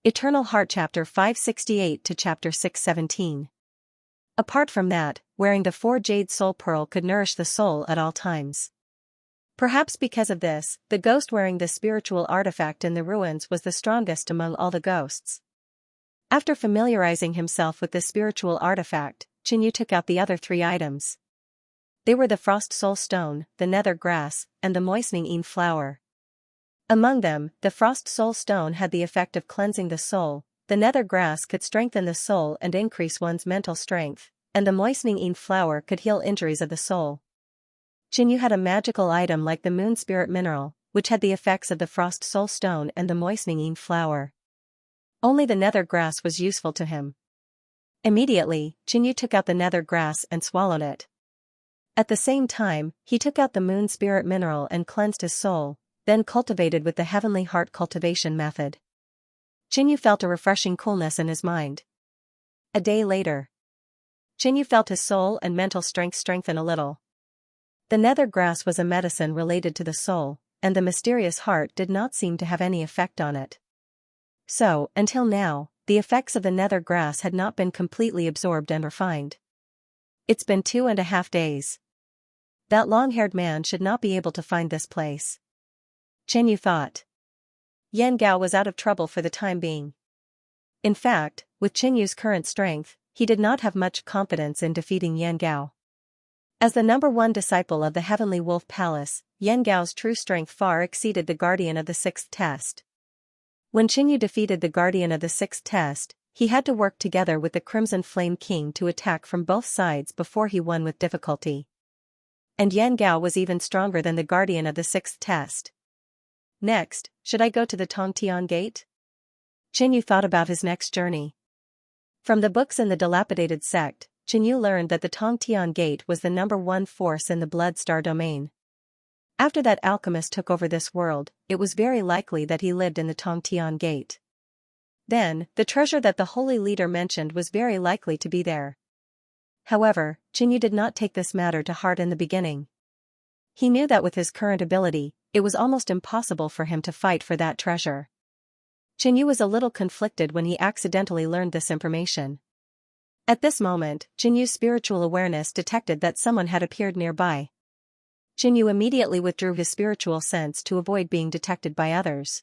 Eternal Heart Chapter 568 to Chapter 617. Apart from that, wearing the 4 jade soul pearl could nourish the soul at all times. Perhaps because of this, the ghost wearing this spiritual artifact in the ruins was the strongest among all the ghosts. After familiarizing himself with this spiritual artifact, Xianxia took out the other 3 items. They were the frost soul stone, the nether grass, and the moistening flower. Among them, the frost soul stone had the effect of cleansing the soul, the nether grass could strengthen the soul and increase one's mental strength, and the moistening flower could heal injuries of the soul. Xianxia had a magical item like the moon spirit mineral, which had the effects of the frost soul stone and the moistening flower. Only the nether grass was useful to him. Immediately, Xianxia took out the nether grass and swallowed it. At the same time, he took out the moon spirit mineral and cleansed his soul, then cultivated with the heavenly heart cultivation method. Xianxia felt a refreshing coolness in his mind. A day later, Xianxia felt his soul and mental strength strengthen a little. The nether grass was a medicine related to the soul, and the mysterious heart did not seem to have any effect on it. So, until now, the effects of the nether grass had not been completely absorbed and refined. It's been 2.5 days. That long-haired man should not be able to find this place. Xianxia thought. Yan Gao was out of trouble for the time being. In fact, with Xianxia's current strength, he did not have much confidence in defeating Yan Gao. As the #1 disciple of the Heavenly Wolf Palace, Yan Gao's true strength far exceeded the guardian of the 6th test. When Xianxia defeated the guardian of the 6th test, he had to work together with the Crimson Flame King to attack from both sides before he won with difficulty. And Yan Gao was even stronger than the guardian of the 6th test. Next, should I go to the Tongtian Gate? Xianxia thought about his next journey. From the books in the dilapidated sect, Xianxia learned that the Tongtian Gate was the #1 force in the Blood Star domain. After that alchemist took over this world, it was very likely that he lived in the Tongtian Gate. Then, the treasure that the holy leader mentioned was very likely to be there. However, Xianxia did not take this matter to heart in the beginning. He knew that with his current ability, it was almost impossible for him to fight for that treasure. Xianxia was a little conflicted when he accidentally learned this information. At this moment, Xianxia's spiritual awareness detected that someone had appeared nearby. Xianxia immediately withdrew his spiritual sense to avoid being detected by others.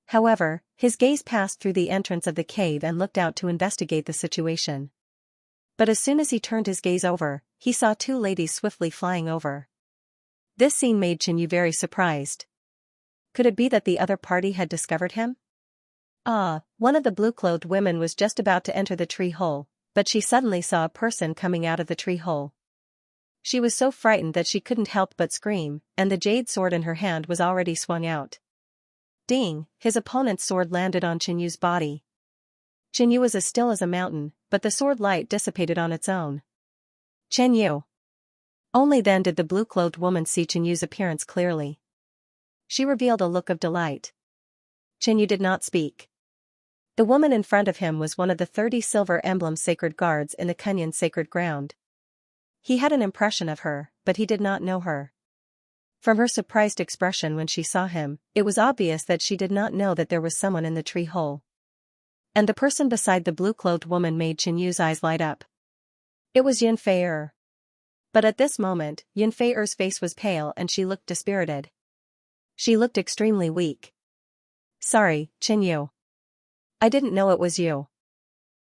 However, his gaze passed through the entrance of the cave and looked out to investigate the situation. But as soon as he turned his gaze over, he saw 2 ladies swiftly flying over. This scene made Xianxia very surprised. Could it be that the other party had discovered him? One of the blue-clothed women was just about to enter the tree hole, but she suddenly saw a person coming out of the tree hole. She was so frightened that she couldn't help but scream, and the jade sword in her hand was already swung out. Ding! His opponent's sword landed on Xianxia's body. Xianxia was as still as a mountain, but the sword light dissipated on its own. Xianxia! Only then did the blue-clothed woman see Xianxia's appearance clearly. She revealed a look of delight. Xianxia did not speak. The woman in front of him was one of the 30 silver emblem sacred guards in the Kunyan sacred ground. He had an impression of her, but he did not know her. From her surprised expression when she saw him, it was obvious that she did not know that there was someone in the tree hole. And the person beside the blue-clothed woman made Xianxia's eyes light up. It was Yanfei. But at this moment, Yanfei's face was pale and she looked dispirited. She looked extremely weak. Sorry, Xianxia. I didn't know it was you.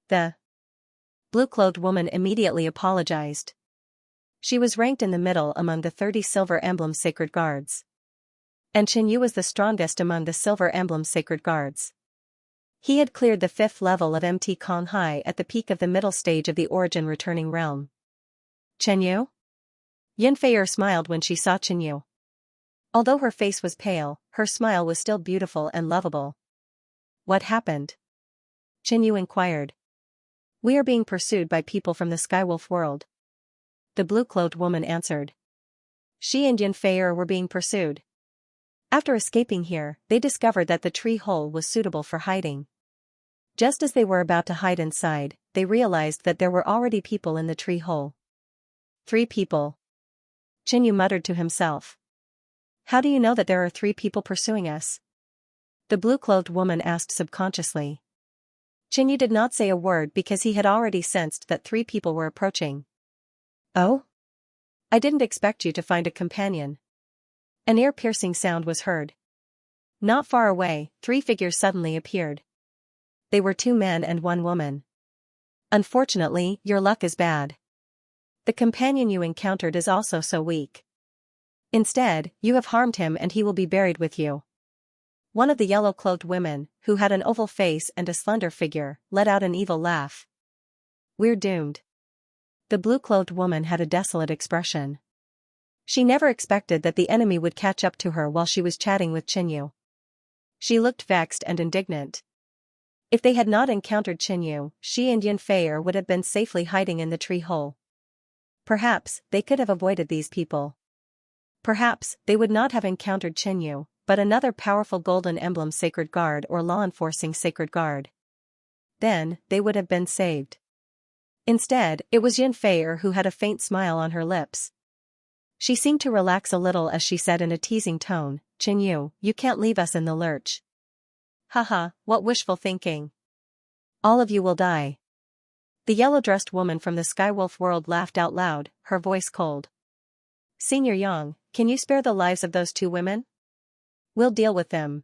The blue-clothed woman immediately apologized. She was ranked in the middle among the 30 silver emblem sacred guards. And Xianxia was the strongest among the silver emblem sacred guards. He had cleared the 5th level of MT Kong Hai at the peak of the middle stage of the origin returning realm. Xianxia? Yanfei smiled when she saw Xianxia. Although her face was pale, her smile was still beautiful and lovable. What happened? Xianxia inquired. We are being pursued by people from the Skywolf world. The blue-clothed woman answered. She and Yanfei were being pursued. After escaping here, they discovered that the tree hole was suitable for hiding. Just as they were about to hide inside, they realized that there were already people in the tree hole. 3 people. Xianxia muttered to himself. How do you know that there are 3 people pursuing us? The blue-clothed woman asked subconsciously. Qinyu did not say a word because he had already sensed that 3 people were approaching. Oh? I didn't expect you to find a companion. An ear-piercing sound was heard. Not far away, 3 figures suddenly appeared. They were 2 men and 1 woman. Unfortunately, your luck is bad. The companion you encountered is also so weak. Instead, you have harmed him and he will be buried with you. One of the yellow-cloaked women, who had an oval face and a slender figure, let out an evil laugh. We're doomed. The blue-clothed woman had a desolate expression. She never expected that the enemy would catch up to her while she was chatting with Qinyu. She looked vexed and indignant. If they had not encountered Qinyu, she and Yunfei would have been safely hiding in the tree hole. Perhaps they could have avoided these people. Perhaps they would not have encountered Qinyu, but another powerful golden emblem sacred guard or law-enforcing sacred guard. Then, they would have been saved. Instead, it was Yunfei who had a faint smile on her lips. She seemed to relax a little as she said in a teasing tone, Qinyu, you can't leave us in the lurch. Haha, what wishful thinking. All of you will die. The yellow-dressed woman from the Skywolf world laughed out loud, her voice cold. Senior Yang, can you spare the lives of those 2 women? We'll deal with them.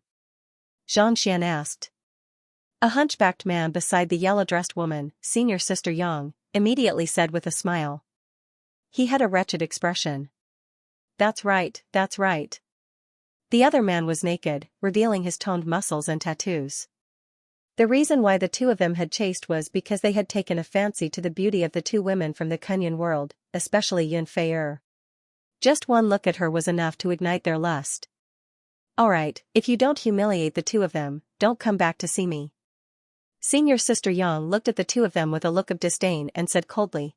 Xianxia asked. A hunchbacked man beside the yellow-dressed woman, Senior Sister Yang, immediately said with a smile. He had a wretched expression. That's right, that's right. The other man was naked, revealing his toned muscles and tattoos. The reason why the 2 of them had chased was because they had taken a fancy to the beauty of the 2 women from the Kunyan world, especially Yunfei. Just one look at her was enough to ignite their lust. Alright, if you don't humiliate the 2 of them, don't come back to see me. Senior Sister Yang looked at the 2 of them with a look of disdain and said coldly.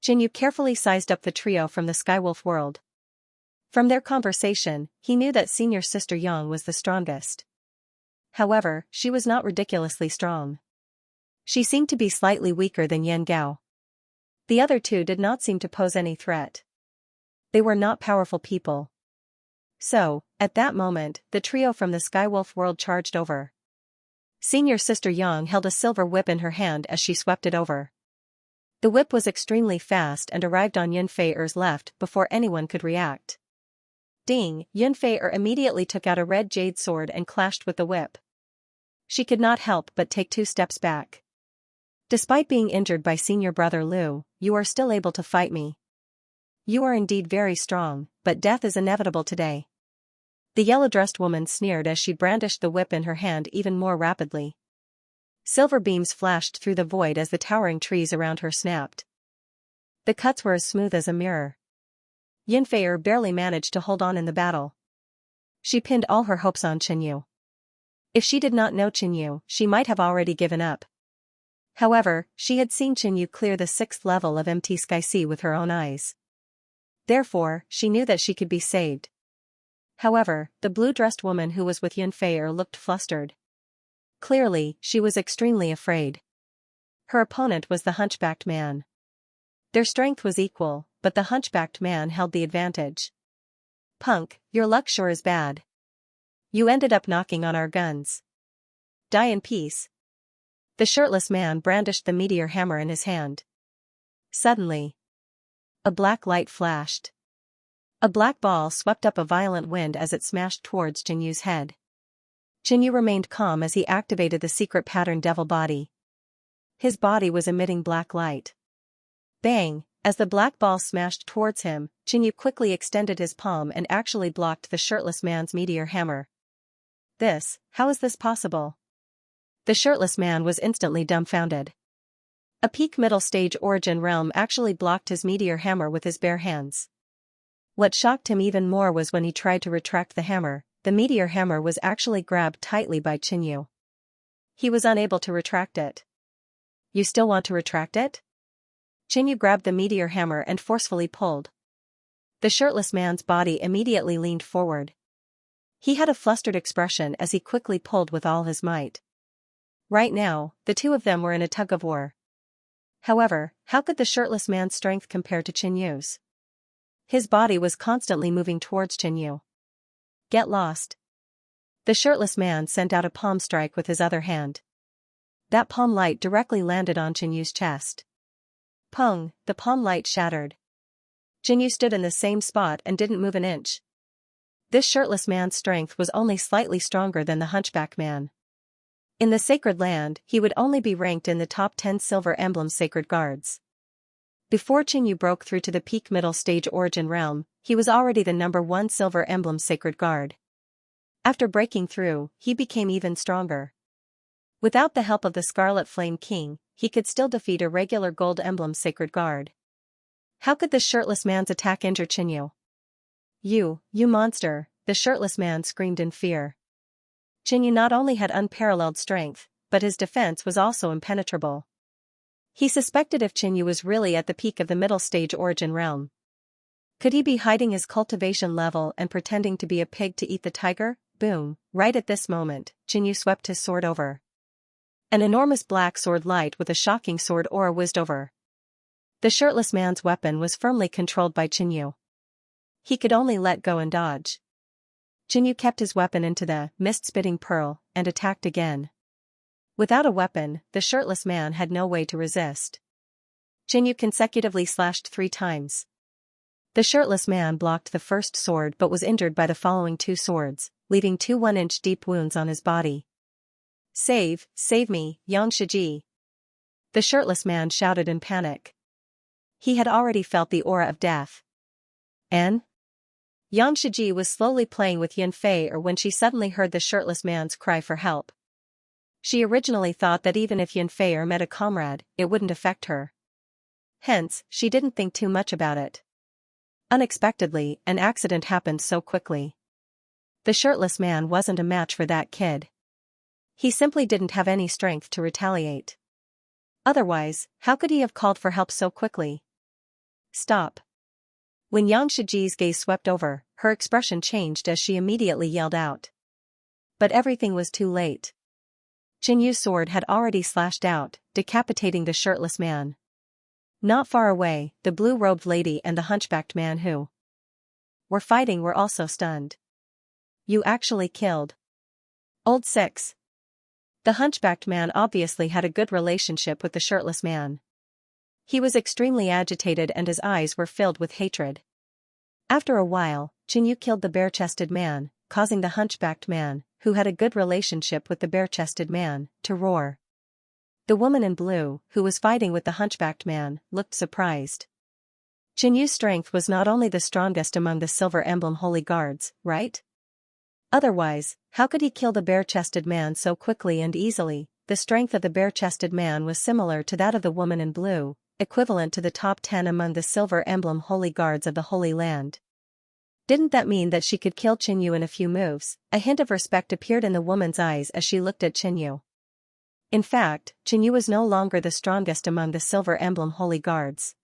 Qinyu carefully sized up the trio from the Skywolf world. From their conversation, he knew that Senior Sister Yang was the strongest. However, she was not ridiculously strong. She seemed to be slightly weaker than Yan Gao. The other 2 did not seem to pose any threat. They were not powerful people. So, at that moment, the trio from the Skywolf world charged over. Senior Sister Yang held a silver whip in her hand as she swept it over. The whip was extremely fast and arrived on Yunfei's left before anyone could react. Ding! Yunfei immediately took out a red jade sword and clashed with the whip. She could not help but take 2 steps back. Despite being injured by senior brother Liu, you are still able to fight me. You are indeed very strong, but death is inevitable today. The yellow-dressed woman sneered as she brandished the whip in her hand even more rapidly. Silver beams flashed through the void as the towering trees around her snapped. The cuts were as smooth as a mirror. Yunfei barely managed to hold on in the battle. She pinned all her hopes on Qinyu. If she did not know Qinyu, she might have already given up. However, she had seen Qinyu clear the 6th level of MT Sky Sea with her own eyes. Therefore, she knew that she could be saved. However, the blue-dressed woman who was with Yunfei looked flustered. Clearly, she was extremely afraid. Her opponent was the hunchbacked man. Their strength was equal, but the hunchbacked man held the advantage. Punk, your luck sure is bad. You ended up knocking on our guns. Die in peace. The shirtless man brandished the meteor hammer in his hand. Suddenly, a black light flashed. A black ball swept up a violent wind as it smashed towards Jinyu's head. Jinyu remained calm as he activated the secret pattern devil body. His body was emitting black light. Bang! As the black ball smashed towards him, Jinyu quickly extended his palm and actually blocked the shirtless man's meteor hammer. How is this possible? The shirtless man was instantly dumbfounded. A peak middle stage origin realm actually blocked his meteor hammer with his bare hands. What shocked him even more was when he tried to retract the hammer, the meteor hammer was actually grabbed tightly by Jinyu. He was unable to retract it. You still want to retract it? Jinyu grabbed the meteor hammer and forcefully pulled. The shirtless man's body immediately leaned forward. He had a flustered expression as he quickly pulled with all his might. Right now, the 2 of them were in a tug-of-war. However, how could the shirtless man's strength compare to Jinyu's? His body was constantly moving towards Jinyu. Get lost. The shirtless man sent out a palm strike with his other hand. That palm light directly landed on Xianyu's chest. Pung, the palm light shattered. Xianyu stood in the same spot and didn't move an inch. This shirtless man's strength was only slightly stronger than the hunchback man. In the sacred land, he would only be ranked in the top 10 silver emblem sacred guards. Before Xianyu broke through to the peak middle stage origin realm, he was already the number 1 silver emblem sacred guard. After breaking through, he became even stronger. Without the help of the Scarlet Flame King, he could still defeat a regular gold emblem sacred guard. How could the shirtless man's attack injure Xianyu? You monster, the shirtless man screamed in fear. Xianyu not only had unparalleled strength, but his defense was also impenetrable. He suspected if Xianyu was really at the peak of the middle stage origin realm. Could he be hiding his cultivation level and pretending to be a pig to eat the tiger? Boom, right at this moment, Xianyu swept his sword over. An enormous black sword light with a shocking sword aura whizzed over. The shirtless man's weapon was firmly controlled by Xianyu. He could only let go and dodge. Xianyu kept his weapon into the mist-spitting pearl and attacked again. Without a weapon, the shirtless man had no way to resist. Xianyu consecutively slashed 3 times. The shirtless man blocked the first sword but was injured by the following 2 swords, leaving 2 1-inch deep wounds on his body. Save me, Xianxia! The shirtless man shouted in panic. He had already felt the aura of death. Xianxia was slowly playing with Yanfei when she suddenly heard the shirtless man's cry for help. She originally thought that even if Yanfei met a comrade, it wouldn't affect her. Hence, she didn't think too much about it. Unexpectedly, an accident happened so quickly. The shirtless man wasn't a match for that kid. He simply didn't have any strength to retaliate. Otherwise, how could he have called for help so quickly? Stop. When Xianxia's gaze swept over, her expression changed as she immediately yelled out. But everything was too late. Xianyu's sword had already slashed out, decapitating the shirtless man. Not far away, the blue-robed lady and the hunchbacked man who were fighting were also stunned. You actually killed Old Six. The hunchbacked man obviously had a good relationship with the shirtless man. He was extremely agitated and his eyes were filled with hatred. After a while, Xianyu killed the bare-chested man, causing the hunchbacked man, who had a good relationship with the bare-chested man, to roar. The woman in blue, who was fighting with the hunchbacked man, looked surprised. Xianyu's strength was not only the strongest among the Silver Emblem Holy Guards, right? Otherwise, how could he kill the bare-chested man so quickly and easily? The strength of the bare-chested man was similar to that of the woman in blue, equivalent to the top 10 among the Silver Emblem Holy Guards of the Holy Land. Didn't that mean that she could kill Xianyu in a few moves? A hint of respect appeared in the woman's eyes as she looked at Xianyu. In fact, Xianyu was no longer the strongest among the Silver Emblem Holy Guards.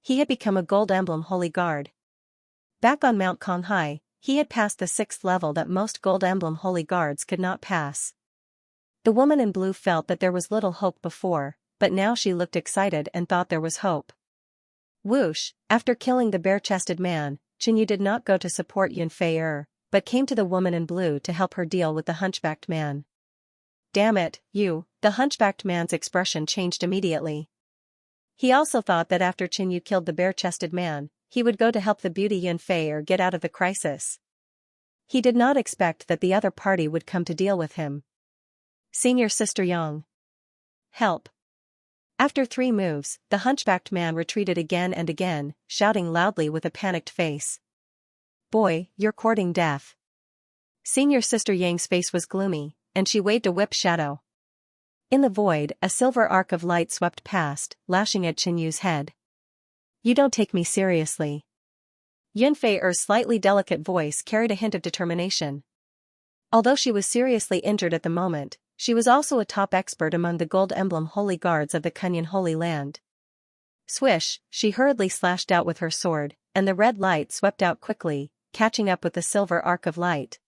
He had become a Gold Emblem Holy Guard. Back on Mount Konghai, he had passed the 6th level that most Gold Emblem Holy Guards could not pass. The woman in blue felt that there was little hope before, but now she looked excited and thought there was hope. Whoosh, after killing the bare-chested man, Xianyu did not go to support Yanfei, but came to the woman in blue to help her deal with the hunchbacked man. Damn it, you! The hunchbacked man's expression changed immediately. He also thought that after Xianyu killed the bare-chested man, he would go to help the beauty Yanfei get out of the crisis. He did not expect that the other party would come to deal with him. Senior Sister Yang. Help! After 3 moves, the hunchbacked man retreated again and again, shouting loudly with a panicked face. Boy, you're courting death. Senior Sister Yang's face was gloomy, and she waved a whip shadow. In the void, a silver arc of light swept past, lashing at Xianyu's head. You don't take me seriously. Yanfei's slightly delicate voice carried a hint of determination. Although she was seriously injured at the moment, she was also a top expert among the Gold Emblem Holy Guards of the Kunyan Holy Land. Swish, she hurriedly slashed out with her sword, and the red light swept out quickly, catching up with the silver arc of light.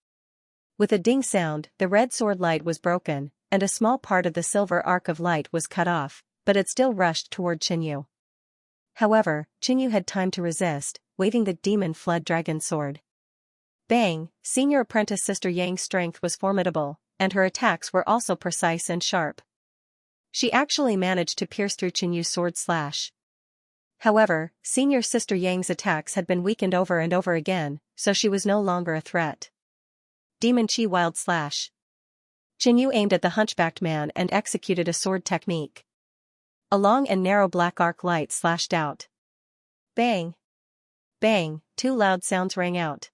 With a ding sound, the red sword light was broken, and a small part of the silver arc of light was cut off, but it still rushed toward Xianyu. However, Xianyu had time to resist, waving the demon flood dragon sword. Bang! Senior apprentice Sister Yang's strength was formidable, and her attacks were also precise and sharp. She actually managed to pierce through Qianyu's sword slash. However, senior sister Yang's attacks had been weakened over and over again, so she was no longer a threat. Demon Chi Wild Slash. Qianyu aimed at the hunchbacked man and executed a sword technique. A long and narrow black arc light slashed out. Bang! Bang! Two loud sounds rang out.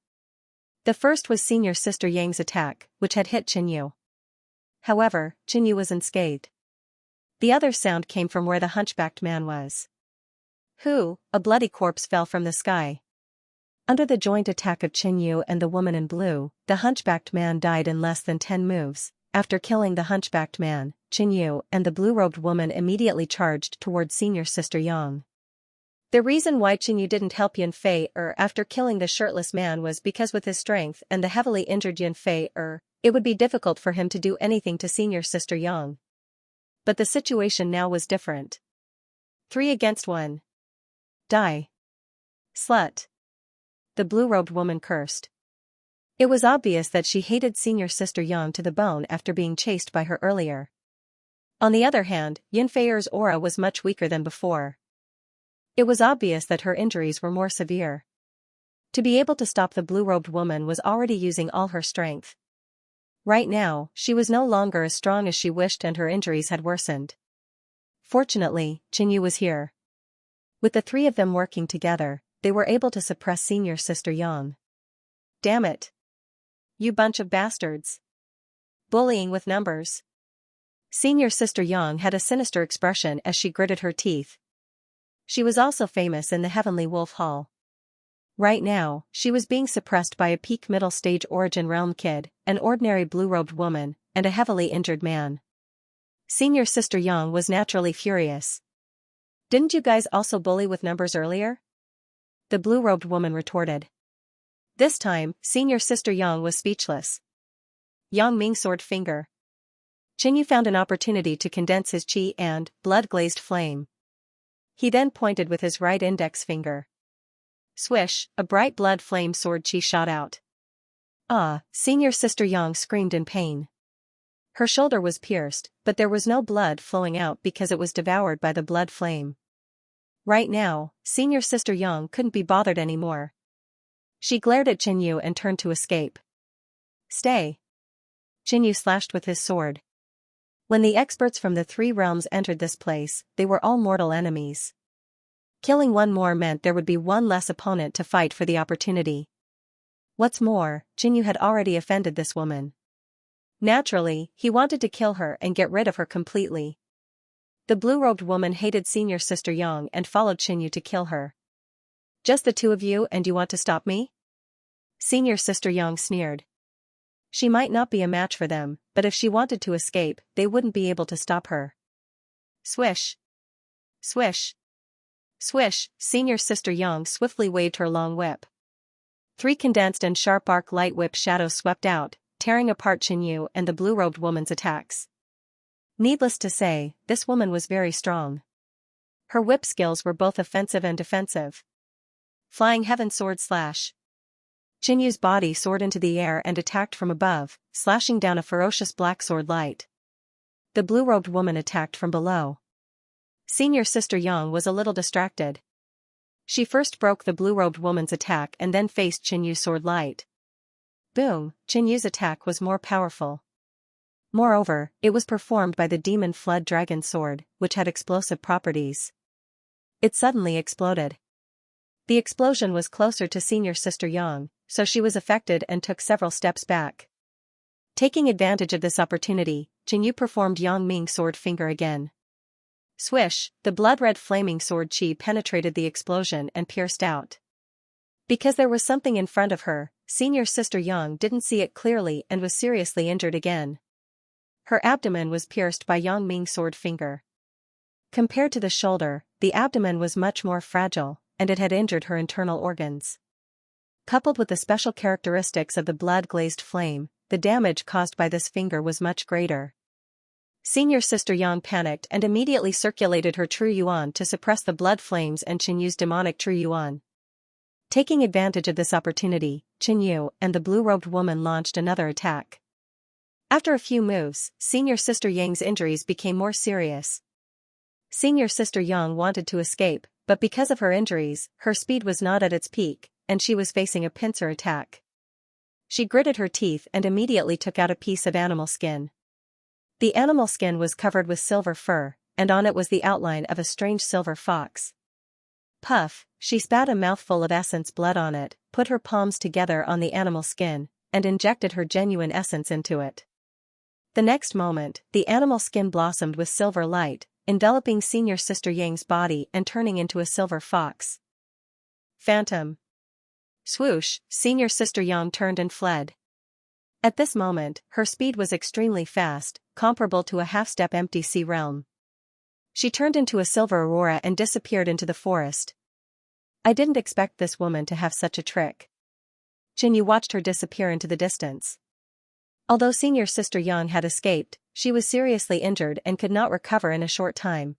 The first was senior sister Yang's attack, which had hit Qianyu. However, Qianyu was unscathed. The other sound came from where the hunchbacked man was. A bloody corpse fell from the sky. Under the joint attack of Qianyu and the woman in blue, the hunchbacked man died in less than 10 moves. After killing the hunchbacked man, Qianyu and the blue-robed woman immediately charged towards senior sister Yang. The reason why Qianyu didn't help Yanfei after killing the shirtless man was because with his strength and the heavily injured Yanfei it would be difficult for him to do anything to senior sister Yang. But the situation now was different. 3 against 1. Die. Slut. The blue-robed woman cursed. It was obvious that she hated senior sister Yang to the bone after being chased by her earlier. On the other hand, Yanfei's aura was much weaker than before. It was obvious that her injuries were more severe. To be able to stop the blue-robed woman was already using all her strength. Right now, she was no longer as strong as she wished and her injuries had worsened. Fortunately, Qianyu was here. With the 3 of them working together, they were able to suppress senior sister Yang. Damn it! You bunch of bastards. Bullying with numbers. Senior sister Yang had a sinister expression as she gritted her teeth. She was also famous in the Heavenly Wolf Hall. Right now, she was being suppressed by a peak middle stage Origin Realm kid, an ordinary blue-robed woman, and a heavily injured man. Senior sister Yang was naturally furious. Didn't you guys also bully with numbers earlier? The blue-robed woman retorted. This time, senior sister Yang was speechless. Yang Ming sword finger. Qianyu found an opportunity to condense his qi and blood-glazed flame. He then pointed with his right index finger. Swish, a bright blood flame sword qi shot out. Senior sister Yang screamed in pain. Her shoulder was pierced, but there was no blood flowing out because it was devoured by the blood flame. Right now, senior sister Yang couldn't be bothered anymore. She glared at Qianyu and turned to escape. Stay. Qianyu slashed with his sword. When the experts from the 3 realms entered this place, they were all mortal enemies. Killing one more meant there would be one less opponent to fight for the opportunity. What's more, Qianyu had already offended this woman. Naturally, he wanted to kill her and get rid of her completely. The blue-robed woman hated senior sister Yang and followed Qianyu to kill her. Just the 2 of you and you want to stop me? Senior sister Yang sneered. She might not be a match for them, but if she wanted to escape, they wouldn't be able to stop her. Swish. Swish. Swish, senior sister Yang swiftly waved her long whip. 3 condensed and sharp arc light whip shadows swept out, tearing apart Qianyu and the blue-robed woman's attacks. Needless to say, this woman was very strong. Her whip skills were both offensive and defensive. Flying Heaven Sword Slash. Qianyu's body soared into the air and attacked from above, slashing down a ferocious black sword light. The blue-robed woman attacked from below. Senior sister Yang was a little distracted. She first broke the blue-robed woman's attack and then faced Qianyu's sword light. Boom, Qianyu's attack was more powerful. Moreover, it was performed by the demon flood dragon sword, which had explosive properties. It suddenly exploded. The explosion was closer to senior sister Yang, so she was affected and took several steps back. Taking advantage of this opportunity, Qianyu performed Yang Ming sword finger again. Swish, the blood-red flaming sword qi penetrated the explosion and pierced out. Because there was something in front of her, senior sister Yang didn't see it clearly and was seriously injured again. Her abdomen was pierced by Yang Ming sword finger. Compared to the shoulder, the abdomen was much more fragile, and it had injured her internal organs. Coupled with the special characteristics of the blood-glazed flame, the damage caused by this finger was much greater. Senior sister Yang panicked and immediately circulated her True Yuan to suppress the blood flames and Qianyu's demonic True Yuan. Taking advantage of this opportunity, Qianyu and the blue-robed woman launched another attack. After a few moves, senior sister Yang's injuries became more serious. Senior sister Yang wanted to escape, but because of her injuries, her speed was not at its peak, and she was facing a pincer attack. She gritted her teeth and immediately took out a piece of animal skin. The animal skin was covered with silver fur, and on it was the outline of a strange silver fox. Puff, she spat a mouthful of essence blood on it, put her palms together on the animal skin, and injected her genuine essence into it. The next moment, the animal skin blossomed with silver light, enveloping senior sister Yang's body and turning into a silver fox. Phantom. Swoosh, senior sister Yang turned and fled. At this moment, her speed was extremely fast, comparable to a half-step empty sea realm. She turned into a silver aurora and disappeared into the forest. I didn't expect this woman to have such a trick. Jinyu watched her disappear into the distance. Although senior sister Yang had escaped, she was seriously injured and could not recover in a short time.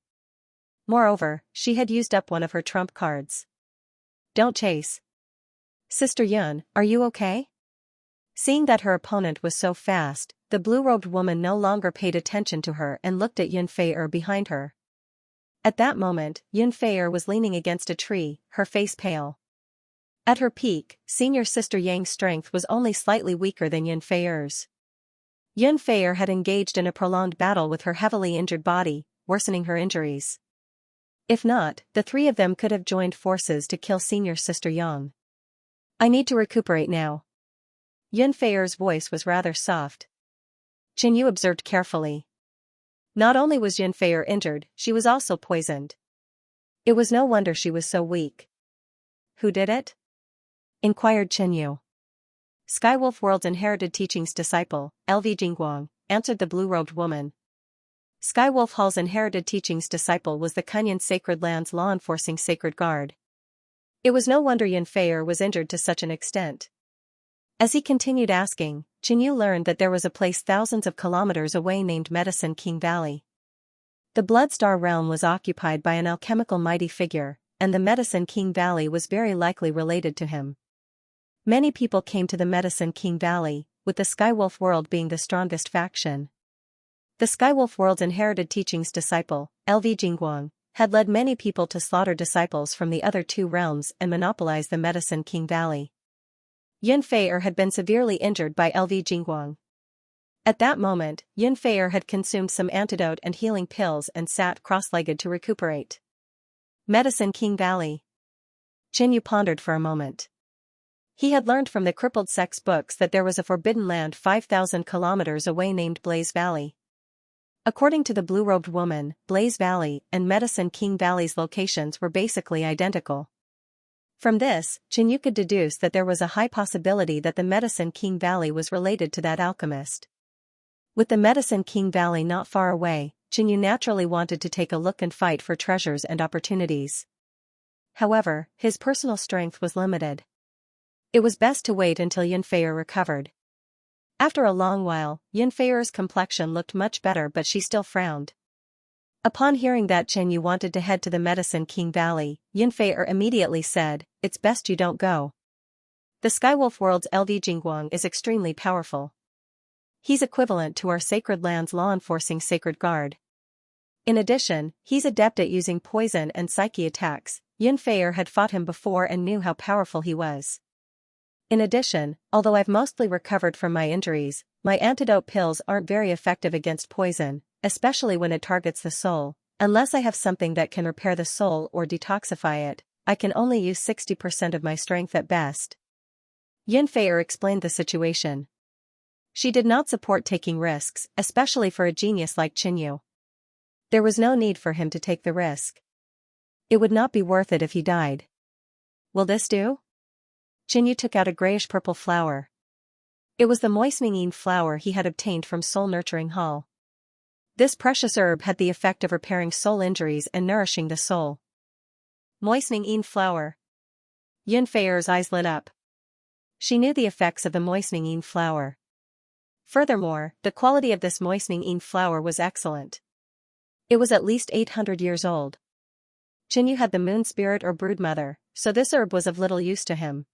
Moreover, she had used up one of her trump cards. Don't chase. Sister Yun, are you okay? Seeing that her opponent was so fast, the blue-robed woman no longer paid attention to her and looked at Yun Fei behind her. At that moment, Yun Fei was leaning against a tree, her face pale. At her peak, senior sister Yang's strength was only slightly weaker than Yun Fei's. Yun Fei had engaged in a prolonged battle with her heavily injured body, worsening her injuries. If not, the three of them could have joined forces to kill senior sister Yang. I need to recuperate now. Yun Fei's voice was rather soft. Jinyu observed carefully. Not only was Yun Fei injured, she was also poisoned. It was no wonder she was so weak. Who did it? Inquired Jinyu. Skywolf World's inherited teachings disciple, LV Jingguang, answered the blue-robed woman. Skywolf Hall's inherited teachings disciple was the Kunyan Sacred Land's law-enforcing sacred guard. It was no wonder Yun Fei was injured to such an extent. As he continued asking, Jinyu learned that there was a place thousands of kilometers away named Medicine King Valley. The Bloodstar realm was occupied by an alchemical mighty figure, and the Medicine King Valley was very likely related to him. Many people came to the Medicine King Valley, with the Skywolf World being the strongest faction. The Skywolf World's inherited teachings disciple, LV Jingguang, had led many people to slaughter disciples from the other two realms and monopolize the Medicine King Valley. Yun Fei had been severely injured by LV Jingguang. At that moment, Yun Fei had consumed some antidote and healing pills and sat cross-legged to recuperate. Medicine King Valley. Jinyu pondered for a moment. He had learned from the crippled sex books that there was a forbidden land 5,000 kilometers away named Blaze Valley. According to the blue-robed woman, Blaze Valley and Medicine King Valley's locations were basically identical. From this, Jinyu could deduce that there was a high possibility that the Medicine King Valley was related to that alchemist. With the Medicine King Valley not far away, Jinyu naturally wanted to take a look and fight for treasures and opportunities. However, his personal strength was limited. It was best to wait until Yun Fei recovered. After a long while, Yun Fei's complexion looked much better, but she still frowned. Upon hearing that Jinyu wanted to head to the Medicine King Valley, Yun Fei immediately said, "It's best you don't go. The Skywolf World's LV Jingguang is extremely powerful. He's equivalent to our sacred land's law-enforcing sacred guard. In addition, he's adept at using poison and psyche attacks. Yun Fei had fought him before and knew how powerful he was. In addition, although I've mostly recovered from my injuries, my antidote pills aren't very effective against poison, especially when it targets the soul. Unless I have something that can repair the soul or detoxify it, I can only use 60% of my strength at best." Yun Fei explained the situation. She did not support taking risks, especially for a genius like Jinyu. There was no need for him to take the risk. It would not be worth it if he died. Will this do? Jinyu took out a grayish-purple flower. It was the moistening flower he had obtained from Soul Nurturing Hall. This precious herb had the effect of repairing soul injuries and nourishing the soul. Moistening flower. Yun Fei's eyes lit up. She knew the effects of the moistening flower. Furthermore, the quality of this moistening flower was excellent. It was at least 800 years old. Jinyu had the moon spirit or broodmother, so this herb was of little use to him.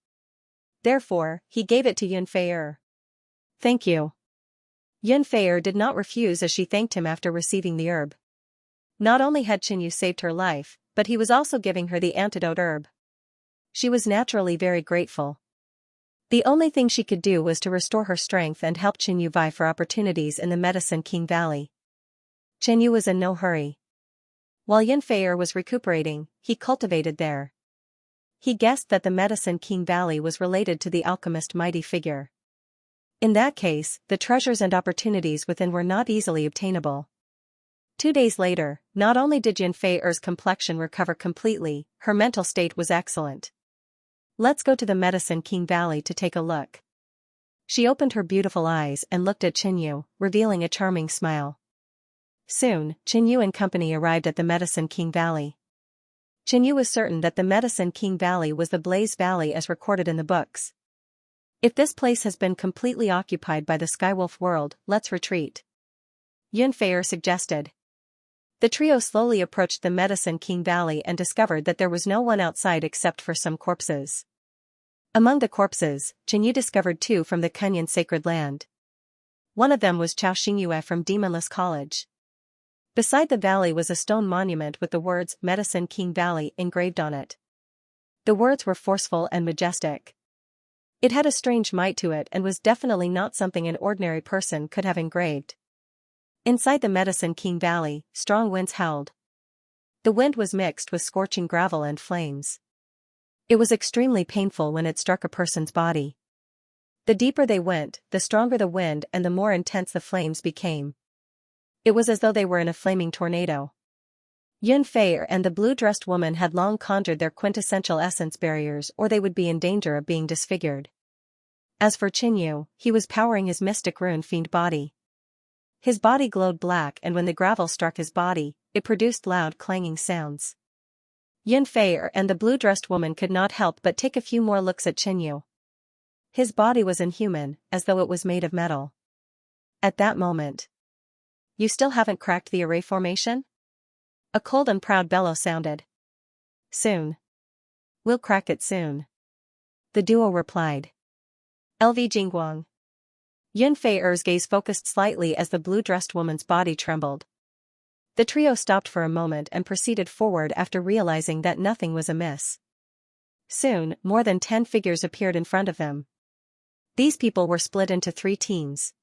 Therefore, he gave it to Yun Fei. Thank you. Yun Fei did not refuse as she thanked him after receiving the herb. Not only had Qinyu saved her life, but he was also giving her the antidote herb. She was naturally very grateful. The only thing she could do was to restore her strength and help Qinyu vie for opportunities in the Medicine King Valley. Qinyu was in no hurry. While Yun Fei was recuperating, he cultivated there. He guessed that the Medicine King Valley was related to the alchemist mighty figure. In that case, the treasures and opportunities within were not easily obtainable. 2 days later, not only did Yun Fei's complexion recover completely, her mental state was excellent. Let's go to the Medicine King Valley to take a look. She opened her beautiful eyes and looked at Qinyu, revealing a charming smile. Soon, Qinyu and company arrived at the Medicine King Valley. Qinyu was certain that the Medicine King Valley was the Blaze Valley as recorded in the books. If this place has been completely occupied by the Skywolf world, let's retreat. Yun Fei suggested. The trio slowly approached the Medicine King Valley and discovered that there was no one outside except for some corpses. Among the corpses, Qinyu discovered 2 from the Kunyan Sacred Land. One of them was Chao Xingyue from Demonless College. Beside the valley was a stone monument with the words Medicine King Valley engraved on it. The words were forceful and majestic. It had a strange might to it and was definitely not something an ordinary person could have engraved. Inside the Medicine King Valley, strong winds howled. The wind was mixed with scorching gravel and flames. It was extremely painful when it struck a person's body. The deeper they went, the stronger the wind and the more intense the flames became. It was as though they were in a flaming tornado. Yun Fei and the blue-dressed woman had long conjured their quintessential essence barriers or they would be in danger of being disfigured. As for Qinyu, he was powering his mystic rune fiend body. His body glowed black and when the gravel struck his body, it produced loud clanging sounds. Yun Fei and the blue-dressed woman could not help but take a few more looks at Qinyu. His body was inhuman, as though it was made of metal. At that moment. You still haven't cracked the array formation? A cold and proud bellow sounded. Soon. We'll crack it soon. The duo replied. LV Jingguang. Yun Fei's gaze focused slightly as the blue-dressed woman's body trembled. The trio stopped for a moment and proceeded forward after realizing that nothing was amiss. Soon, more than 10 figures appeared in front of them. These people were split into 3 teams.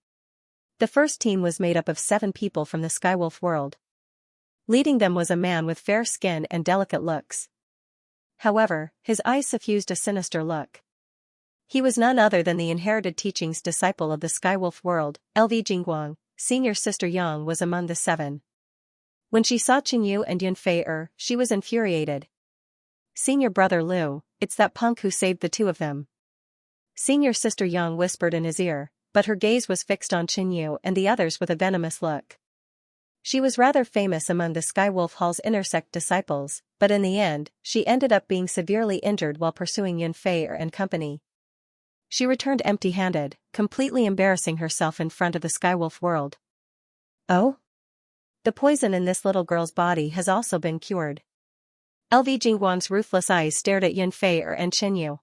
The first team was made up of 7 people from the Skywolf world. Leading them was a man with fair skin and delicate looks. However, his eyes suffused a sinister look. He was none other than the inherited teachings disciple of the Skywolf world, LV Jingguang. Senior sister Yang was among the 7. When she saw Qinyu and Yun Fei, she was infuriated. Senior brother Liu, it's that punk who saved the 2 of them. Senior sister Yang whispered in his ear, but her gaze was fixed on Qinyu and the others with a venomous look. She was rather famous among the Skywolf Hall's inner sect disciples, but in the end, she ended up being severely injured while pursuing Yun Fei and company. She returned empty-handed, completely embarrassing herself in front of the Skywolf world. Oh? The poison in this little girl's body has also been cured. LV Jingguang's ruthless eyes stared at Yun Fei and Qinyu.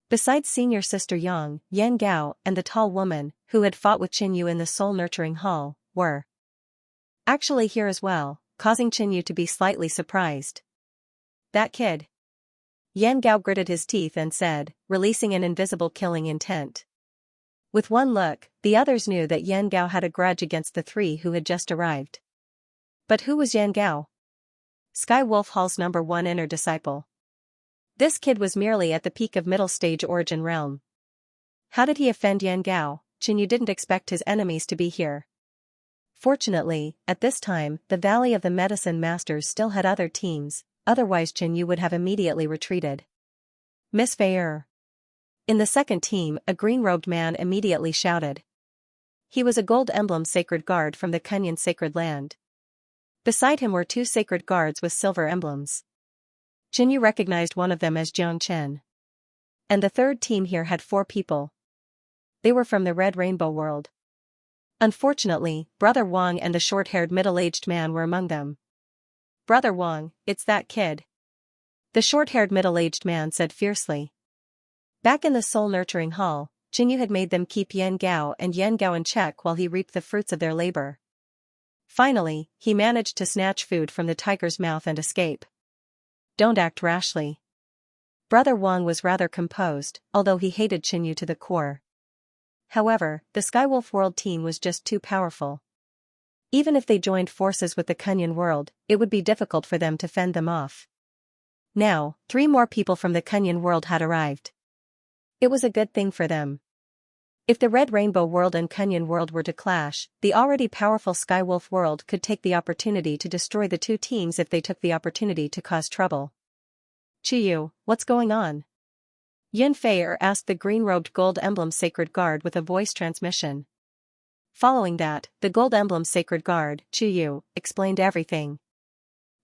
Besides senior sister Yang, Yan Gao, and the tall woman, who had fought with Qinyu in the soul-nurturing hall, were actually here as well, causing Qinyu to be slightly surprised. That kid. Yan Gao gritted his teeth and said, releasing an invisible killing intent. With one look, the others knew that Yan Gao had a grudge against the 3 who had just arrived. But who was Yan Gao? Skywolf Hall's #1 inner disciple. This kid was merely at the peak of middle stage origin realm. How did he offend Yan Gao? Qinyu didn't expect his enemies to be here. Fortunately, at this time, the Valley of the Medicine Masters still had other teams, otherwise Qinyu would have immediately retreated. Miss Fei. In the second team, a green-robed man immediately shouted. He was a gold emblem sacred guard from the Kunyan Sacred Land. Beside him were 2 sacred guards with silver emblems. Qinyu recognized one of them as Jiang Chen. And the third team here had 4 people. They were from the Red Rainbow world. Unfortunately, Brother Wang and the short-haired middle-aged man were among them. Brother Wang, it's that kid. The short-haired middle-aged man said fiercely. Back in the soul-nurturing hall, Qingyu had made them keep Yan Gao and Yan Gao in check while he reaped the fruits of their labor. Finally, he managed to snatch food from the tiger's mouth and escape. Don't act rashly. Brother Wang was rather composed, although he hated Qingyu to the core. However, the Skywolf World team was just too powerful. Even if they joined forces with the Kunyan world, it would be difficult for them to fend them off. Now, 3 more people from the Kunyan world had arrived. It was a good thing for them. If the Red Rainbow world and Kunyan world were to clash, the already powerful Skywolf world could take the opportunity to destroy the 2 teams if they took the opportunity to cause trouble. Chiyu, what's going on? Yin Fei'er asked the green-robed Gold Emblem Sacred Guard with a voice transmission. Following that, the Gold Emblem Sacred Guard, Chiyu, explained everything.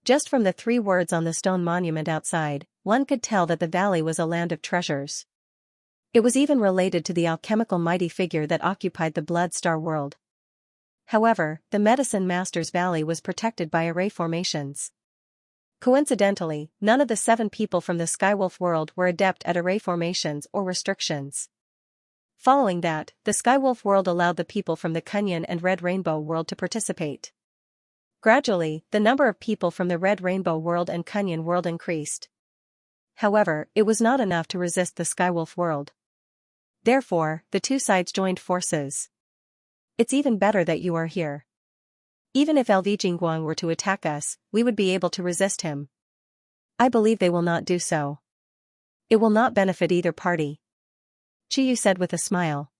Just from the 3 words on the stone monument outside, one could tell that the valley was a land of treasures. It was even related to the alchemical mighty figure that occupied the Blood Star world. However, the Medicine Master's Valley was protected by array formations. Coincidentally, none of the 7 people from the Skywolf world were adept at array formations or restrictions. Following that, the Skywolf world allowed the people from the Kunyan and Red Rainbow world to participate. Gradually, the number of people from the Red Rainbow world and Kunyan world increased. However, it was not enough to resist the Skywolf world. Therefore, the 2 sides joined forces. It's even better that you are here. Even if LV Jingguang were to attack us, we would be able to resist him. I believe they will not do so. It will not benefit either party. Chiyu said with a smile.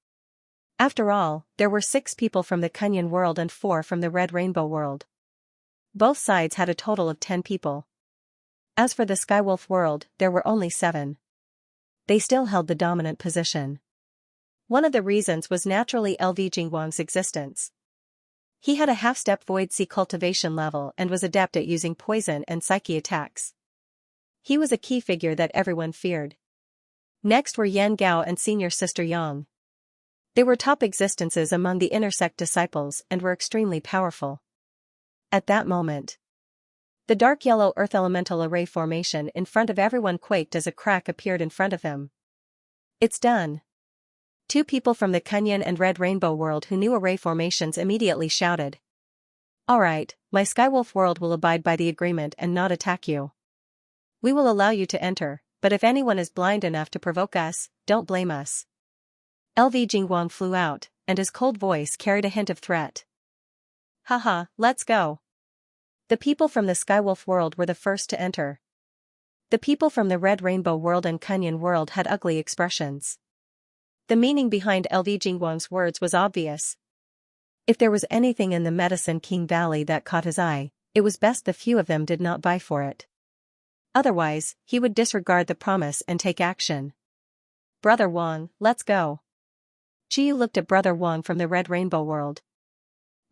After all, there were 6 people from the Kunyan world and 4 from the Red Rainbow world. Both sides had a total of 10 people. As for the Skywolf world, there were only 7. They still held the dominant position. One of the reasons was naturally LV Jingguang's existence. He had a half-step Void Sea cultivation level and was adept at using poison and psyche attacks. He was a key figure that everyone feared. Next were Yan Gao and senior sister Yang. They were top existences among the inner sect disciples and were extremely powerful. At that moment, the dark yellow earth elemental array formation in front of everyone quaked as a crack appeared in front of him. It's done. 2 people from the Kunyan and Red Rainbow world who knew array formations immediately shouted. Alright, my Skywolf world will abide by the agreement and not attack you. We will allow you to enter, but if anyone is blind enough to provoke us, don't blame us. LV Jingguang flew out, and his cold voice carried a hint of threat. Haha, let's go. The people from the Skywolf world were the first to enter. The people from the Red Rainbow world and Kunyan world had ugly expressions. The meaning behind LV Jingguang's words was obvious. If there was anything in the Medicine King Valley that caught his eye, it was best the few of them did not vie for it. Otherwise, he would disregard the promise and take action. Brother Wang, let's go. Chiyu looked at Brother Wang from the Red Rainbow world.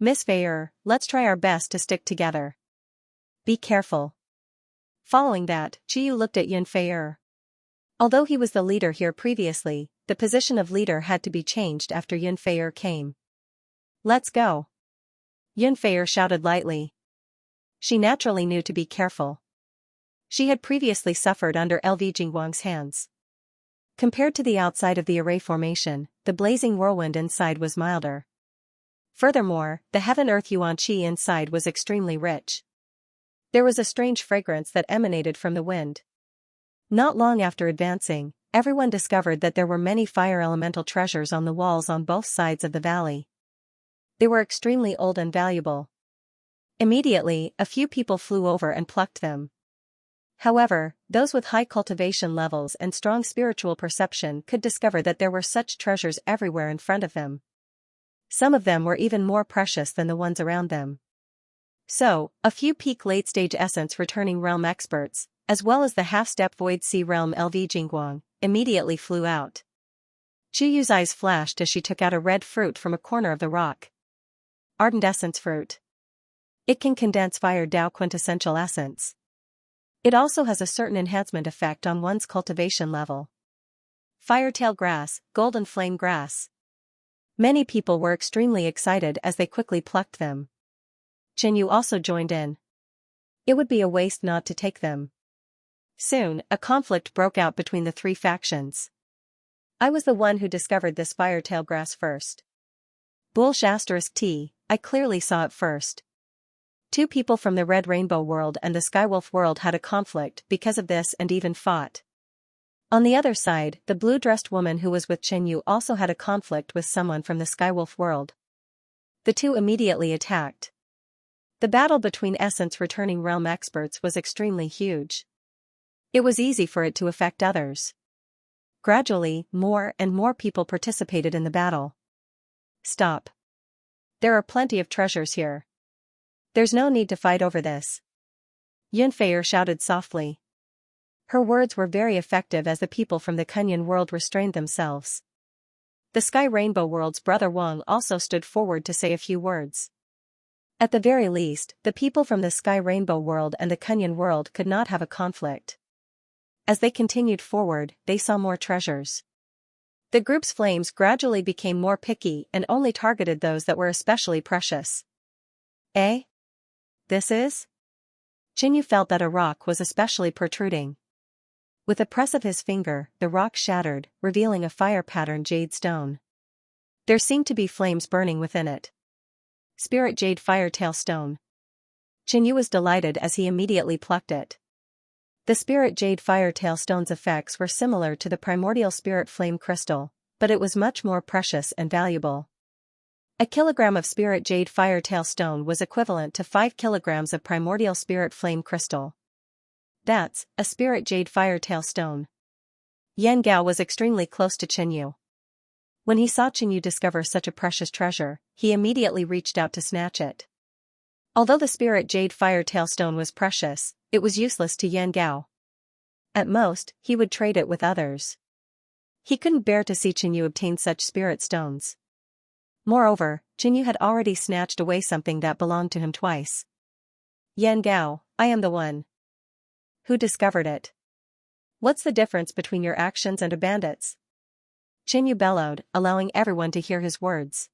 Miss Fei'er, let's try our best to stick together. Be careful. Following that, Chiyu looked at Yin Fei'er. Although he was the leader here previously, the position of leader had to be changed after Yin Fei'er came. Let's go. Yin Fei'er shouted lightly. She naturally knew to be careful. She had previously suffered under LV Jingguang's hands. Compared to the outside of the array formation, the blazing whirlwind inside was milder. Furthermore, the heaven-earth yuan qi inside was extremely rich. There was a strange fragrance that emanated from the wind. Not long after advancing, everyone discovered that there were many fire elemental treasures on the walls on both sides of the valley. They were extremely old and valuable. Immediately, a few people flew over and plucked them. However, those with high cultivation levels and strong spiritual perception could discover that there were such treasures everywhere in front of them. Some of them were even more precious than the ones around them. So, a few peak late-stage essence returning realm experts, as well as the half-step Void Sea realm LV Jingguang, immediately flew out. Chuyu's eyes flashed as she took out a red fruit from a corner of the rock. Ardent Essence Fruit. It can condense Fire Dao quintessential essence. It also has a certain enhancement effect on one's cultivation level. Firetail Grass, Golden Flame Grass. Many people were extremely excited as they quickly plucked them. Chenyu also joined in. It would be a waste not to take them. Soon, a conflict broke out between the 3 factions. I was the one who discovered this firetail grass first. Bullsh *T, I clearly saw it first. Two people from the Red Rainbow world and the Skywolf world had a conflict because of this and even fought. On the other side, the blue-dressed woman who was with Qianyu also had a conflict with someone from the Skywolf world. The two immediately attacked. The battle between Essence returning realm experts was extremely huge. It was easy for it to affect others. Gradually, more and more people participated in the battle. Stop. There are plenty of treasures here. There's no need to fight over this. Yunfei shouted softly. Her words were very effective as the people from the Kunyan world restrained themselves. The Sky Rainbow world's brother Wang also stood forward to say a few words. At the very least, the people from the Sky Rainbow world and the Kunyan world could not have a conflict. As they continued forward, they saw more treasures. The group's flames gradually became more picky and only targeted those that were especially precious. Eh? This is? Qianyu felt that a rock was especially protruding. With a press of his finger, the rock shattered, revealing a fire-patterned jade stone. There seemed to be flames burning within it. Spirit Jade Firetail Stone. Qianyu was delighted as he immediately plucked it. The Spirit Jade Firetail Stone's effects were similar to the primordial Spirit Flame Crystal, but it was much more precious and valuable. A kilogram of Spirit Jade Firetail Stone was equivalent to 5 kilograms of primordial Spirit Flame Crystal. That's a Spirit Jade Firetail Stone. Yan Gao was extremely close to Qianyu. When he saw Qianyu discover such a precious treasure, he immediately reached out to snatch it. Although the Spirit Jade Firetail Stone was precious, it was useless to Yan Gao. At most, he would trade it with others. He couldn't bear to see Qianyu obtain such spirit stones. Moreover, Qianyu had already snatched away something that belonged to him twice. Yan Gao, I am the one. Who discovered it? What's the difference between your actions and a bandit's? Qianyu bellowed, allowing everyone to hear his words.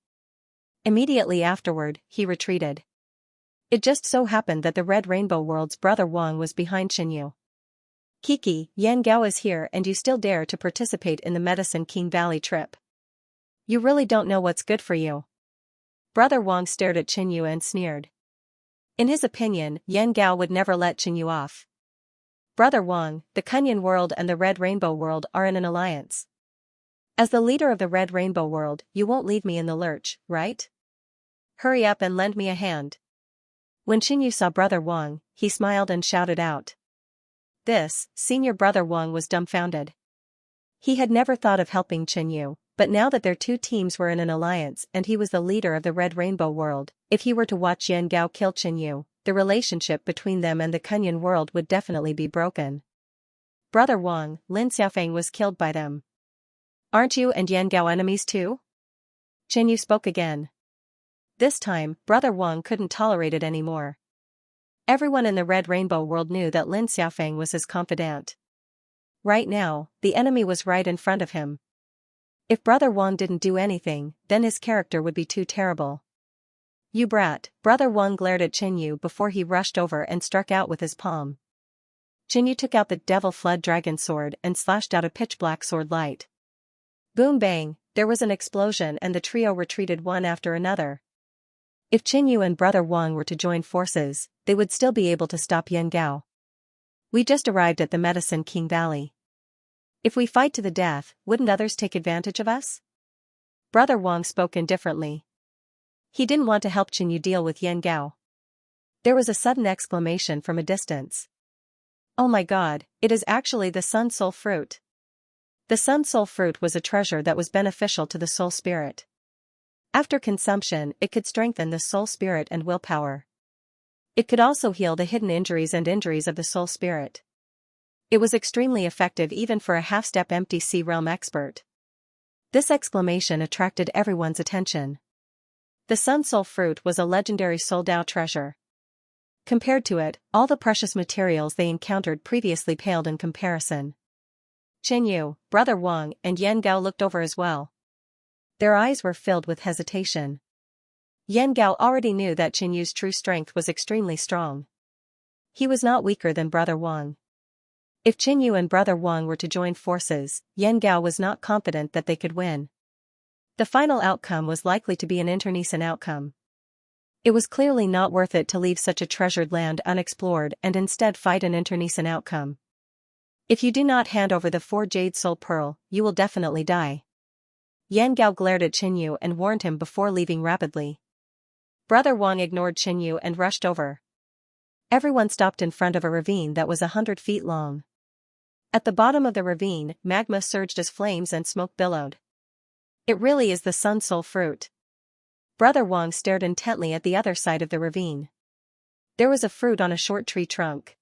Immediately afterward, he retreated. It just so happened that the Red Rainbow world's brother Wang was behind Qianyu. Kiki, Yan Gao is here and you still dare to participate in the Medicine King Valley trip. You really don't know what's good for you. Brother Wang stared at Qianyu and sneered. In his opinion, Yan Gao would never let Qianyu off. Brother Wang, the Kunyan world and the Red Rainbow world are in an alliance. As the leader of the Red Rainbow world, you won't leave me in the lurch, right? Hurry up and lend me a hand. When Qianyu saw Brother Wang, he smiled and shouted out. Senior Brother Wang was dumbfounded. He had never thought of helping Qianyu, but now that their two teams were in an alliance and he was the leader of the Red Rainbow world, if he were to watch Yan Gao kill Qianyu, the relationship between them and the Kunyan world would definitely be broken. Brother Wang, Lin Xiaofeng was killed by them. Aren't you and Yan Gao enemies too? Qianyu spoke again. This time, Brother Wang couldn't tolerate it anymore. Everyone in the Red Rainbow world knew that Lin Xiaofeng was his confidant. Right now, the enemy was right in front of him. If Brother Wang didn't do anything, then his character would be too terrible. You brat, Brother Wang glared at Qianyu before he rushed over and struck out with his palm. Qianyu took out the Devil Flood Dragon Sword and slashed out a pitch-black sword light. Boom bang, there was an explosion and the trio retreated one after another. If Qianyu and Brother Wang were to join forces, they would still be able to stop Yan Gao. We just arrived at the Medicine King Valley. If we fight to the death, wouldn't others take advantage of us? Brother Wang spoke indifferently. He didn't want to help Qianyu deal with Yan Gao. There was a sudden exclamation from a distance. Oh my god, it is actually the Sun Soul Fruit. The Sun Soul Fruit was a treasure that was beneficial to the soul spirit. After consumption, it could strengthen the soul spirit and willpower. It could also heal the hidden injuries and injuries of the soul spirit. It was extremely effective even for a half-step empty sea realm expert. This exclamation attracted everyone's attention. The Sun Soul Fruit was a legendary Soul Dao treasure. Compared to it, all the precious materials they encountered previously paled in comparison. Qianyu, Brother Wang, and Yan Gao looked over as well. Their eyes were filled with hesitation. Yan Gao already knew that Qianyu's true strength was extremely strong. He was not weaker than Brother Wang. If Qinyu and Brother Wang were to join forces, Yan Gao was not confident that they could win. The final outcome was likely to be an internecine outcome. It was clearly not worth it to leave such a treasured land unexplored and instead fight an internecine outcome. If you do not hand over the 4 jade soul pearl, you will definitely die. Yan Gao glared at Qinyu and warned him before leaving rapidly. Brother Wang ignored Qinyu and rushed over. Everyone stopped in front of a ravine that was 100 feet long. At the bottom of the ravine, magma surged as flames and smoke billowed. It really is the Sun Soul fruit. Brother Wang stared intently at the other side of the ravine. There was a fruit on a short tree trunk.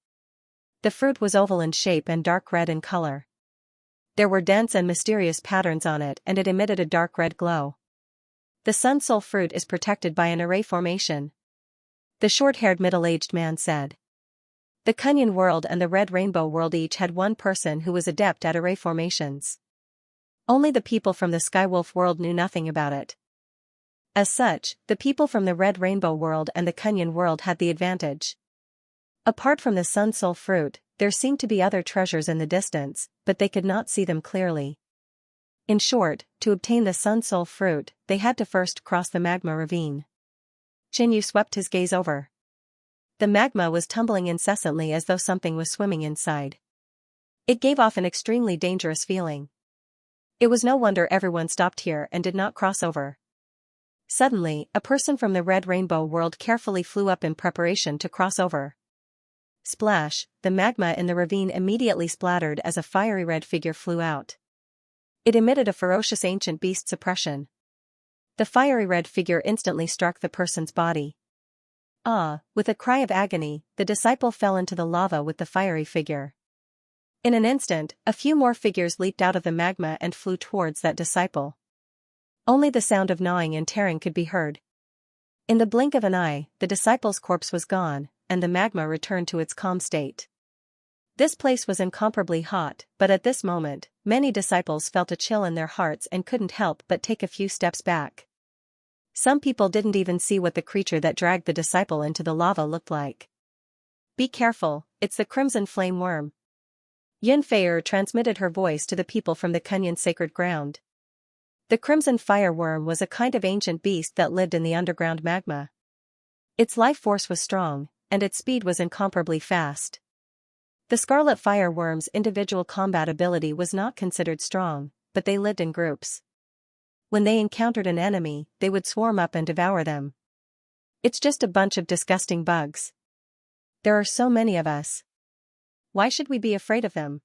The fruit was oval in shape and dark red in color. There were dense and mysterious patterns on it and it emitted a dark red glow. The Sun Soul fruit is protected by an array formation, the short-haired middle-aged man said. The Kunyan world and the Red Rainbow world each had one person who was adept at array formations. Only the people from the Skywolf world knew nothing about it. As such, the people from the Red Rainbow world and the Kunyan world had the advantage. Apart from the Sun Soul fruit, there seemed to be other treasures in the distance, but they could not see them clearly. In short, to obtain the Sun Soul fruit, they had to first cross the magma ravine. Qinyu swept his gaze over. The magma was tumbling incessantly as though something was swimming inside. It gave off an extremely dangerous feeling. It was no wonder everyone stopped here and did not cross over. Suddenly, a person from the Red Rainbow world carefully flew up in preparation to cross over. Splash, the magma in the ravine immediately splattered as a fiery red figure flew out. It emitted a ferocious ancient beast suppression. The fiery red figure instantly struck the person's body. With a cry of agony, the disciple fell into the lava with the fiery figure. In an instant, a few more figures leaped out of the magma and flew towards that disciple. Only the sound of gnawing and tearing could be heard. In the blink of an eye, the disciple's corpse was gone, and the magma returned to its calm state. This place was incomparably hot, but at this moment, many disciples felt a chill in their hearts and couldn't help but take a few steps back. Some people didn't even see what the creature that dragged the disciple into the lava looked like. Be careful, it's the Crimson Flame Worm. Yun Feier transmitted her voice to the people from the Kunyan sacred ground. The Crimson Fire Worm was a kind of ancient beast that lived in the underground magma. Its life force was strong, and its speed was incomparably fast. The Scarlet Fire Worm's individual combat ability was not considered strong, but they lived in groups. When they encountered an enemy, they would swarm up and devour them. It's just a bunch of disgusting bugs. There are so many of us. Why should we be afraid of them?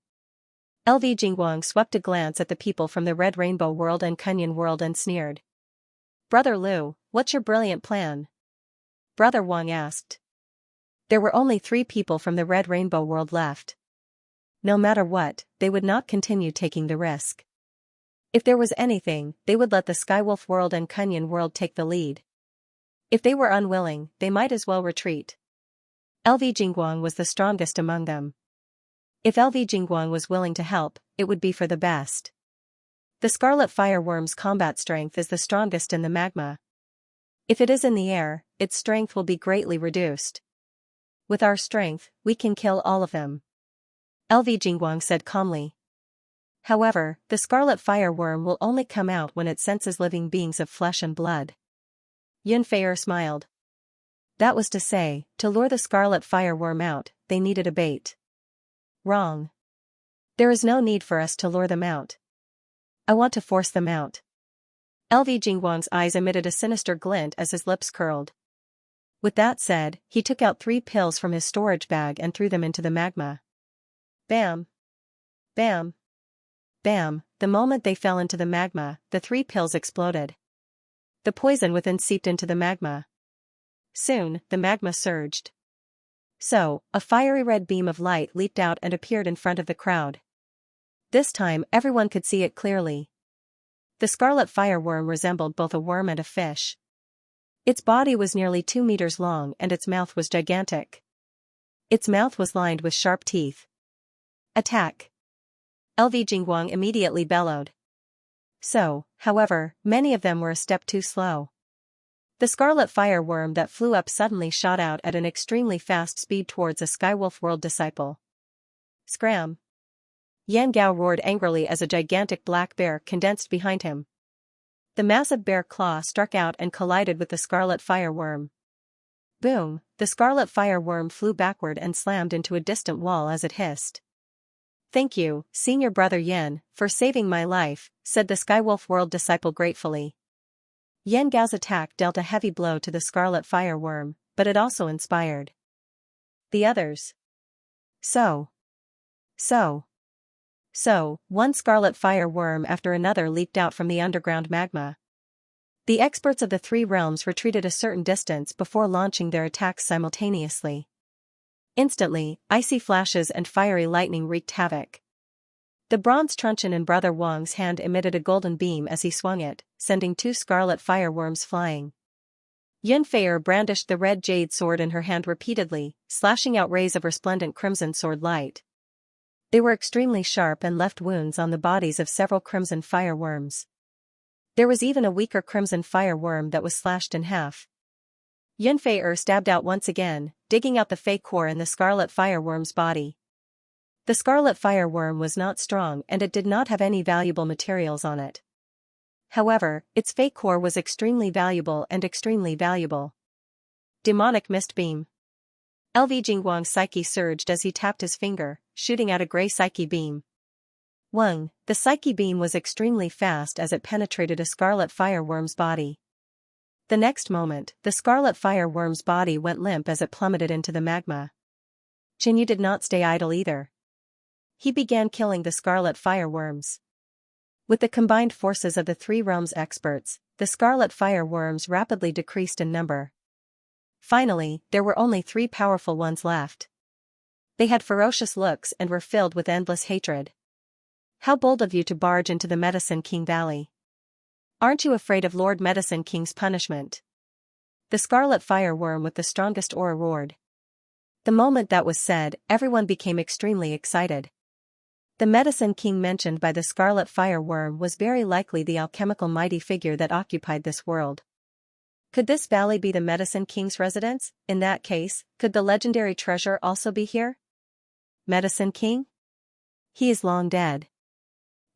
LV Jingguang swept a glance at the people from the Red Rainbow world and Kunyan world and sneered. Brother Liu, what's your brilliant plan? Brother Wang asked. There were only 3 people from the Red Rainbow world left. No matter what, they would not continue taking the risk. If there was anything, they would let the Skywolf world and Kunyan world take the lead. If they were unwilling, they might as well retreat. LV Jingguang was the strongest among them. If LV Jingguang was willing to help, it would be for the best. The Scarlet Fire Worm's combat strength is the strongest in the magma. If it is in the air, its strength will be greatly reduced. With our strength, we can kill all of them. LV Jingguang said calmly. However, the Scarlet Fire Worm will only come out when it senses living beings of flesh and blood. Yun Feier smiled. That was to say, to lure the Scarlet Fire Worm out, they needed a bait. Wrong. There is no need for us to lure them out. I want to force them out. LV Jingguang's eyes emitted a sinister glint as his lips curled. With that said, he took out 3 pills from his storage bag and threw them into the magma. Bam! Bam! Bam! The moment they fell into the magma, the 3 pills exploded. The poison within seeped into the magma. Soon, the magma surged. So, a fiery red beam of light leaped out and appeared in front of the crowd. This time everyone could see it clearly. The Scarlet Fire Worm resembled both a worm and a fish. Its body was nearly 2 meters long and its mouth was gigantic. Its mouth was lined with sharp teeth. Attack! LV Jingguang immediately bellowed. So, however, many of them were a step too slow. The Scarlet Fire Worm that flew up suddenly shot out at an extremely fast speed towards a Skywolf World disciple. Scram! Yan Gao roared angrily as a gigantic black bear condensed behind him. The massive bear claw struck out and collided with the scarlet fireworm. Boom, the scarlet fireworm flew backward and slammed into a distant wall as it hissed. "Thank you, senior brother Yan, for saving my life," said the Skywolf World disciple gratefully. Yan Gao's attack dealt a heavy blow to the scarlet fireworm, but it also inspired the others. So, one scarlet fireworm after another leaped out from the underground magma. The experts of the three realms retreated a certain distance before launching their attacks simultaneously. Instantly, icy flashes and fiery lightning wreaked havoc. The bronze truncheon in Brother Wang's hand emitted a golden beam as he swung it, sending two scarlet fireworms flying. Yun Feier brandished the red jade sword in her hand repeatedly, slashing out rays of resplendent crimson sword light. They were extremely sharp and left wounds on the bodies of several crimson fireworms. There was even a weaker crimson fireworm that was slashed in half. Yun Feier stabbed out once again, digging out the fey core in the scarlet fireworm's body. The scarlet fireworm was not strong and it did not have any valuable materials on it. However, its fey core was extremely valuable and extremely valuable. Demonic Mist Beam. LV Jingguang's psyche surged as he tapped his finger, shooting out a grey psyche beam. Wang, the psyche beam was extremely fast as it penetrated a scarlet fireworm's body. The next moment, the scarlet fireworm's body went limp as it plummeted into the magma. Jinyu did not stay idle either. He began killing the scarlet fireworms. With the combined forces of the three realms experts, the scarlet fireworms rapidly decreased in number. Finally, there were only 3 powerful ones left. They had ferocious looks and were filled with endless hatred. "How bold of you to barge into the Medicine King Valley. Aren't you afraid of Lord Medicine King's punishment?" The scarlet fireworm with the strongest aura roared. The moment that was said, everyone became extremely excited. The Medicine King mentioned by the scarlet fireworm was very likely the alchemical mighty figure that occupied this world. Could this valley be the Medicine King's residence? In that case, could the legendary treasure also be here? Medicine King? He is long dead.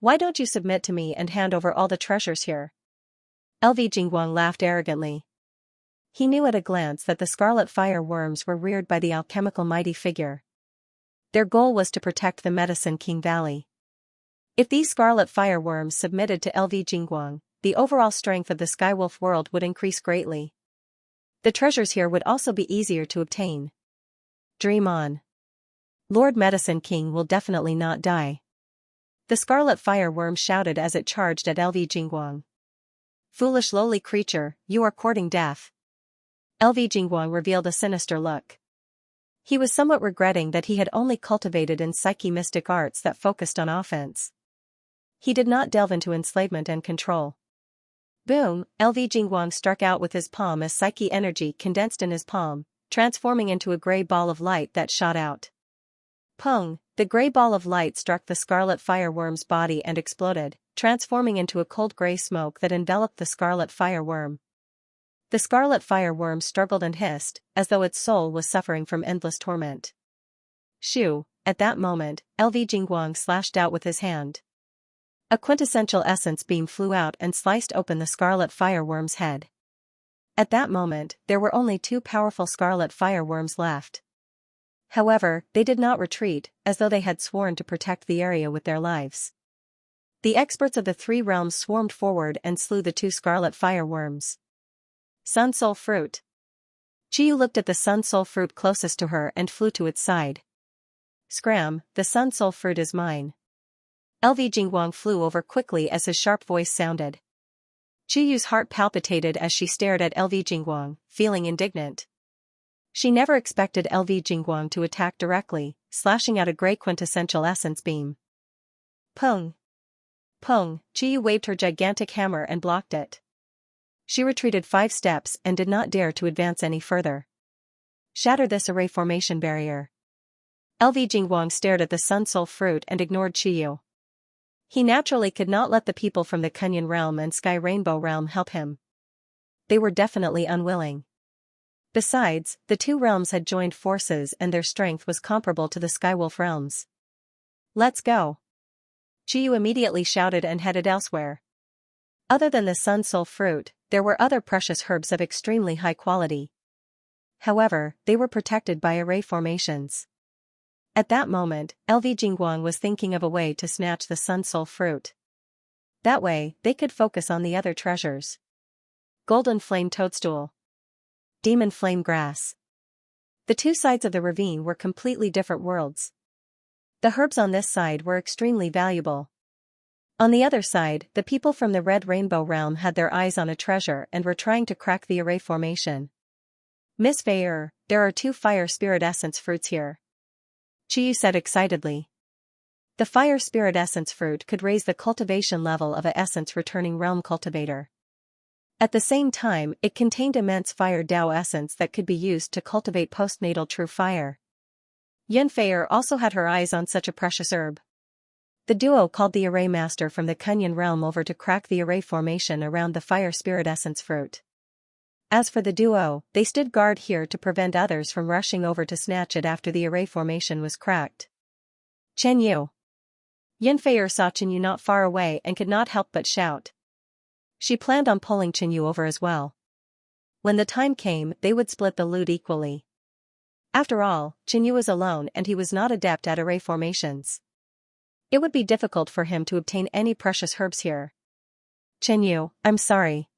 Why don't you submit to me and hand over all the treasures here? LV Jingguang laughed arrogantly. He knew at a glance that the scarlet fireworms were reared by the alchemical mighty figure. Their goal was to protect the Medicine King Valley. If these scarlet fireworms submitted to LV Jingguang, the overall strength of the Skywolf world would increase greatly. The treasures here would also be easier to obtain. Dream on. Lord Medicine King will definitely not die. The scarlet fireworm shouted as it charged at LV Jingguang. Foolish lowly creature, you are courting death. LV Jingguang revealed a sinister look. He was somewhat regretting that he had only cultivated in psyche mystic arts that focused on offense. He did not delve into enslavement and control. Boom, LV Jingguang struck out with his palm as psyche energy condensed in his palm, transforming into a grey ball of light that shot out. Pung, the grey ball of light struck the scarlet fireworm's body and exploded, transforming into a cold grey smoke that enveloped the scarlet fireworm. The scarlet fireworm struggled and hissed, as though its soul was suffering from endless torment. Shoo, at that moment, LV Jingguang slashed out with his hand. A quintessential essence beam flew out and sliced open the scarlet fireworm's head. At that moment, there were only 2 powerful scarlet fireworms left. However, they did not retreat, as though they had sworn to protect the area with their lives. The experts of the 3 realms swarmed forward and slew the 2 scarlet fireworms. Sun Soul Fruit. Chiyu looked at the Sun Soul Fruit closest to her and flew to its side. Scram, the Sun Soul Fruit is mine. LV Jingguang flew over quickly as his sharp voice sounded. Chiyu's heart palpitated as she stared at LV Jingguang, feeling indignant. She never expected LV Jingguang to attack directly, slashing out a grey quintessential essence beam. Pung! Pung! Chiyu waved her gigantic hammer and blocked it. She retreated 5 steps and did not dare to advance any further. Shatter this array formation barrier. LV Jingguang stared at the Sun Soul Fruit and ignored Chiyu. He naturally could not let the people from the Kunyan realm and Sky Rainbow realm help him. They were definitely unwilling. Besides, the 2 realms had joined forces and their strength was comparable to the Skywolf realms. Let's go. Qiyu immediately shouted and headed elsewhere. Other than the sun soul fruit, there were other precious herbs of extremely high quality. However, they were protected by array formations. At that moment, LV Jingguang was thinking of a way to snatch the sun soul fruit. That way, they could focus on the other treasures. Golden flame toadstool. Demon flame grass. The two sides of the ravine were completely different worlds. The herbs on this side were extremely valuable. On the other side, the people from the Red Rainbow realm had their eyes on a treasure and were trying to crack the array formation. Miss Feyre, there are 2 fire spirit essence fruits here. Qiyu said excitedly. The fire spirit essence fruit could raise the cultivation level of a essence returning realm cultivator. At the same time, it contained immense fire Dao essence that could be used to cultivate postnatal true fire. Yin Feyre also had her eyes on such a precious herb. The duo called the array master from the Kunyan realm over to crack the array formation around the fire spirit essence fruit. As for the duo, they stood guard here to prevent others from rushing over to snatch it after the array formation was cracked. Chen Yu. Yin Feyre saw Chen Yu not far away and could not help but shout. She planned on pulling Chen Yu over as well. When the time came, they would split the loot equally. After all, Chen Yu was alone and he was not adept at array formations. It would be difficult for him to obtain any precious herbs here. Chen Yu, I'm sorry.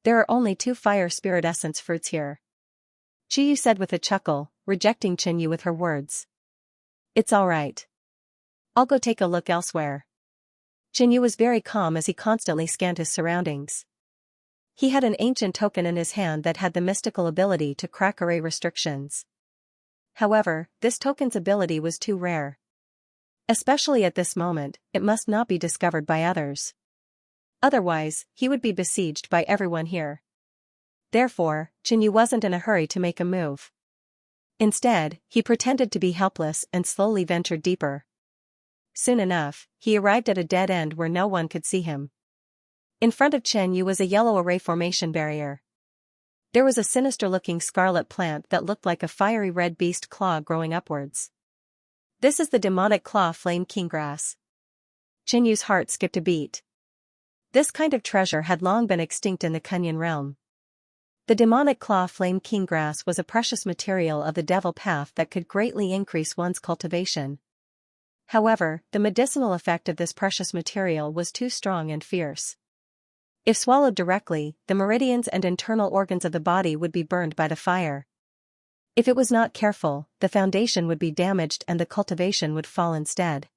There are only 2 fire spirit essence fruits here. Qiyu said with a chuckle, rejecting Chen Yu with her words. It's alright. I'll go take a look elsewhere. Chen Yu was very calm as he constantly scanned his surroundings. He had an ancient token in his hand that had the mystical ability to crack array restrictions. However, this token's ability was too rare. Especially at this moment, it must not be discovered by others. Otherwise, he would be besieged by everyone here. Therefore, Chen Yu wasn't in a hurry to make a move. Instead, he pretended to be helpless and slowly ventured deeper. Soon enough, he arrived at a dead end where no one could see him. In front of Chen Yu was a yellow array formation barrier. There was a sinister-looking scarlet plant that looked like a fiery red beast claw growing upwards. This is the demonic claw flame kinggrass. Chen Yu's heart skipped a beat. This kind of treasure had long been extinct in the Kunyan realm. The demonic claw flame kinggrass was a precious material of the devil path that could greatly increase one's cultivation. However, the medicinal effect of this precious material was too strong and fierce. If swallowed directly, the meridians and internal organs of the body would be burned by the fire. If it was not careful, the foundation would be damaged and the cultivation would fall instead.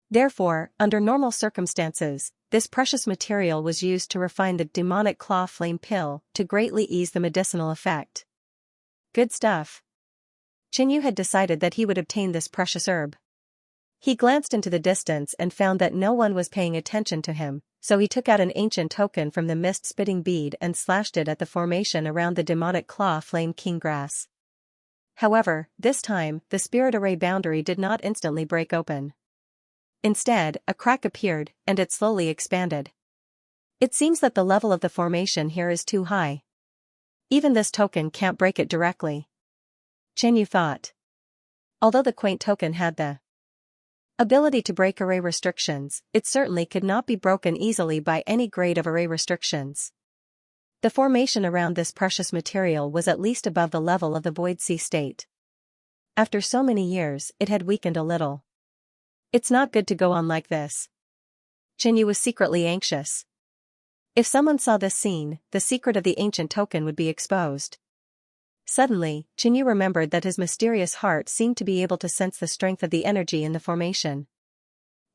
Therefore, under normal circumstances, this precious material was used to refine the demonic claw flame pill to greatly ease the medicinal effect. Good stuff. Chen Yu had decided that he would obtain this precious herb. He glanced into the distance and found that no one was paying attention to him, so he took out an ancient token from the mist-spitting bead and slashed it at the formation around the demonic claw flame kinggrass. However, this time, the spirit array boundary did not instantly break open. Instead, a crack appeared, and it slowly expanded. It seems that the level of the formation here is too high. Even this token can't break it directly. Chen Yu thought. Although the quaint token had the ability to break array restrictions, it certainly could not be broken easily by any grade of array restrictions. The formation around this precious material was at least above the level of the Void Sea state. After so many years, it had weakened a little. It's not good to go on like this. Chen Yu was secretly anxious. If someone saw this scene, the secret of the ancient token would be exposed. Suddenly, Chen Yu remembered that his mysterious heart seemed to be able to sense the strength of the energy in the formation.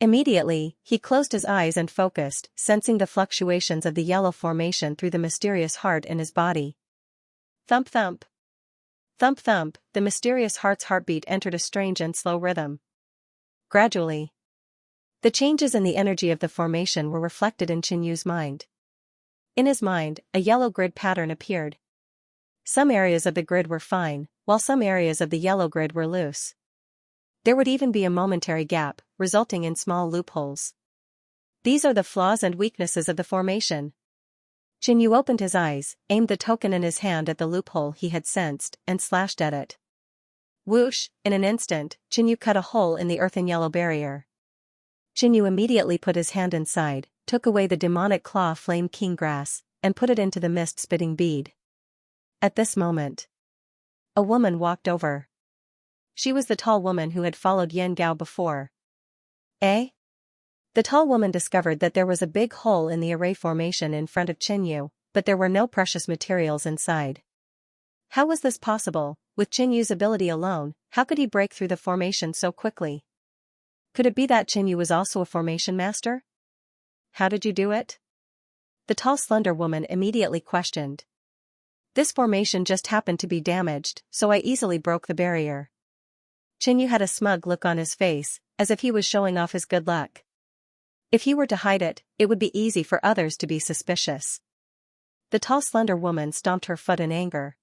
Immediately, he closed his eyes and focused, sensing the fluctuations of the yellow formation through the mysterious heart in his body. Thump thump. Thump thump, the mysterious heart's heartbeat entered a strange and slow rhythm. Gradually, the changes in the energy of the formation were reflected in Chen Yu's mind. In his mind, a yellow grid pattern appeared. Some areas of the grid were fine, while some areas of the yellow grid were loose. There would even be a momentary gap, resulting in small loopholes. These are the flaws and weaknesses of the formation. Chen Yu opened his eyes, aimed the token in his hand at the loophole he had sensed, and slashed at it. Whoosh, in an instant, Chen Yu cut a hole in the earthen yellow barrier. Qinyu immediately put his hand inside, took away the demonic claw flame king grass, and put it into the mist-spitting bead. At this moment, a woman walked over. She was the tall woman who had followed Yan Gao before. Eh? The tall woman discovered that there was a big hole in the array formation in front of Qinyu, but there were no precious materials inside. How was this possible? With Qinyu's ability alone, how could he break through the formation so quickly? Could it be that Qinyu was also a formation master? How did you do it? The tall slender woman immediately questioned. This formation just happened to be damaged, so I easily broke the barrier. Qinyu had a smug look on his face, as if he was showing off his good luck. If he were to hide it, it would be easy for others to be suspicious. The tall slender woman stomped her foot in anger.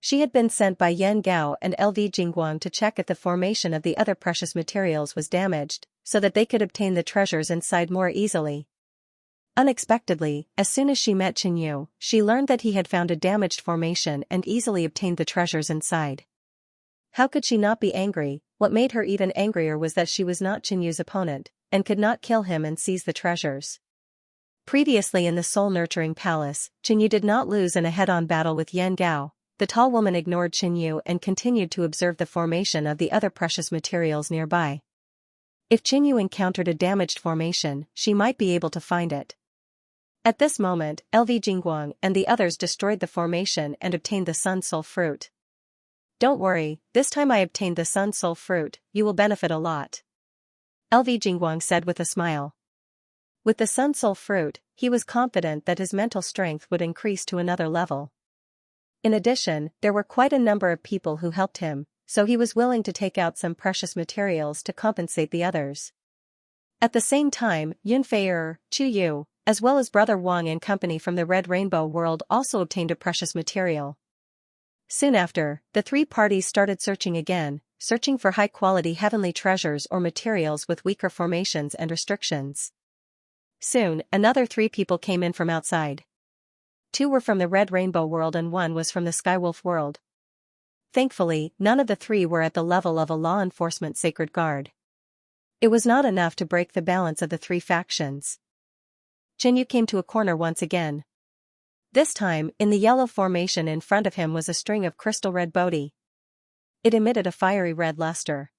She had been sent by Yan Gao and LV Jingguang to check if the formation of the other precious materials was damaged, so that they could obtain the treasures inside more easily. Unexpectedly, as soon as she met Qinyu, she learned that he had found a damaged formation and easily obtained the treasures inside. How could she not be angry? What made her even angrier was that she was not Qinyu's opponent, and could not kill him and seize the treasures. Previously in the soul-nurturing palace, Qinyu did not lose in a head-on battle with Yan Gao. The tall woman ignored Qinyu and continued to observe the formation of the other precious materials nearby. If Qinyu encountered a damaged formation, she might be able to find it. At this moment, LV Jingguang and the others destroyed the formation and obtained the Sun Soul Fruit. Don't worry, this time I obtained the Sun Soul Fruit, you will benefit a lot. LV Jingguang said with a smile. With the Sun Soul Fruit, he was confident that his mental strength would increase to another level. In addition, there were quite a number of people who helped him, so he was willing to take out some precious materials to compensate the others. At the same time, Yunfei, Chu Yu, as well as Brother Wang and company from the Red Rainbow world also obtained a precious material. Soon after, the three parties started searching again, searching for high-quality heavenly treasures or materials with weaker formations and restrictions. Soon, another 3 people came in from outside. 2 were from the Red Rainbow world and 1 was from the Skywolf world. Thankfully, none of the 3 were at the level of a law enforcement sacred guard. It was not enough to break the balance of the 3 factions. Qinyu came to a corner once again. This time, in the yellow formation in front of him was a string of crystal red bodhi. It emitted a fiery red luster.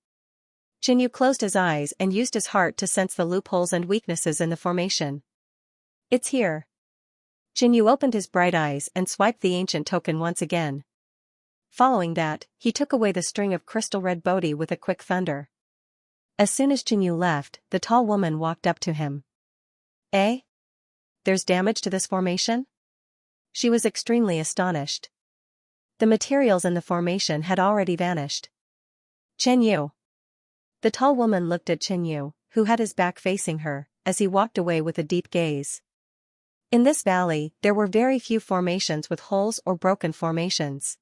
Qinyu closed his eyes and used his heart to sense the loopholes and weaknesses in the formation. It's here. Qinyu opened his bright eyes and swiped the ancient token once again. Following that, he took away the string of crystal red bodhi with a quick thunder. As soon as Qinyu left, the tall woman walked up to him. Eh? There's damage to this formation? She was extremely astonished. The materials in the formation had already vanished. Qinyu. The tall woman looked at Qinyu, who had his back facing her, as he walked away with a deep gaze. In this valley, there were very few formations with holes or broken formations.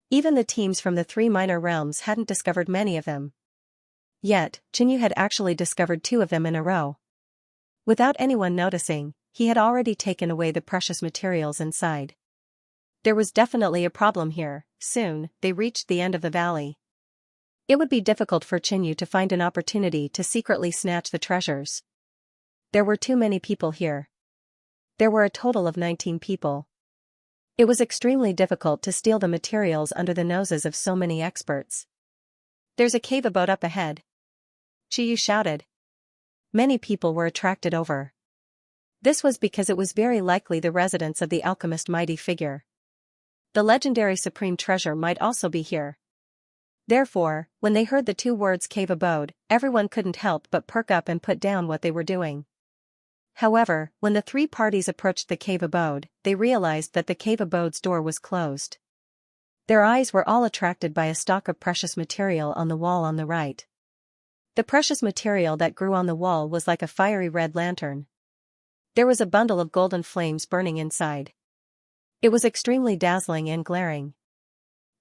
Even the teams from the 3 minor realms hadn't discovered many of them. Yet, Qinyu had actually discovered 2 of them in a row. Without anyone noticing, he had already taken away the precious materials inside. There was definitely a problem here. Soon, they reached the end of the valley. It would be difficult for Qinyu to find an opportunity to secretly snatch the treasures. There were too many people here. There were a total of 19 people. It was extremely difficult to steal the materials under the noses of so many experts. There's a cave abode up ahead. Qiyu shouted. Many people were attracted over. This was because it was very likely the residence of the alchemist mighty figure. The legendary supreme treasure might also be here. Therefore, when they heard the 2 words cave abode, everyone couldn't help but perk up and put down what they were doing. However, when the 3 parties approached the cave abode, they realized that the cave abode's door was closed. Their eyes were all attracted by a stalk of precious material on the wall on the right. The precious material that grew on the wall was like a fiery red lantern. There was a bundle of golden flames burning inside. It was extremely dazzling and glaring.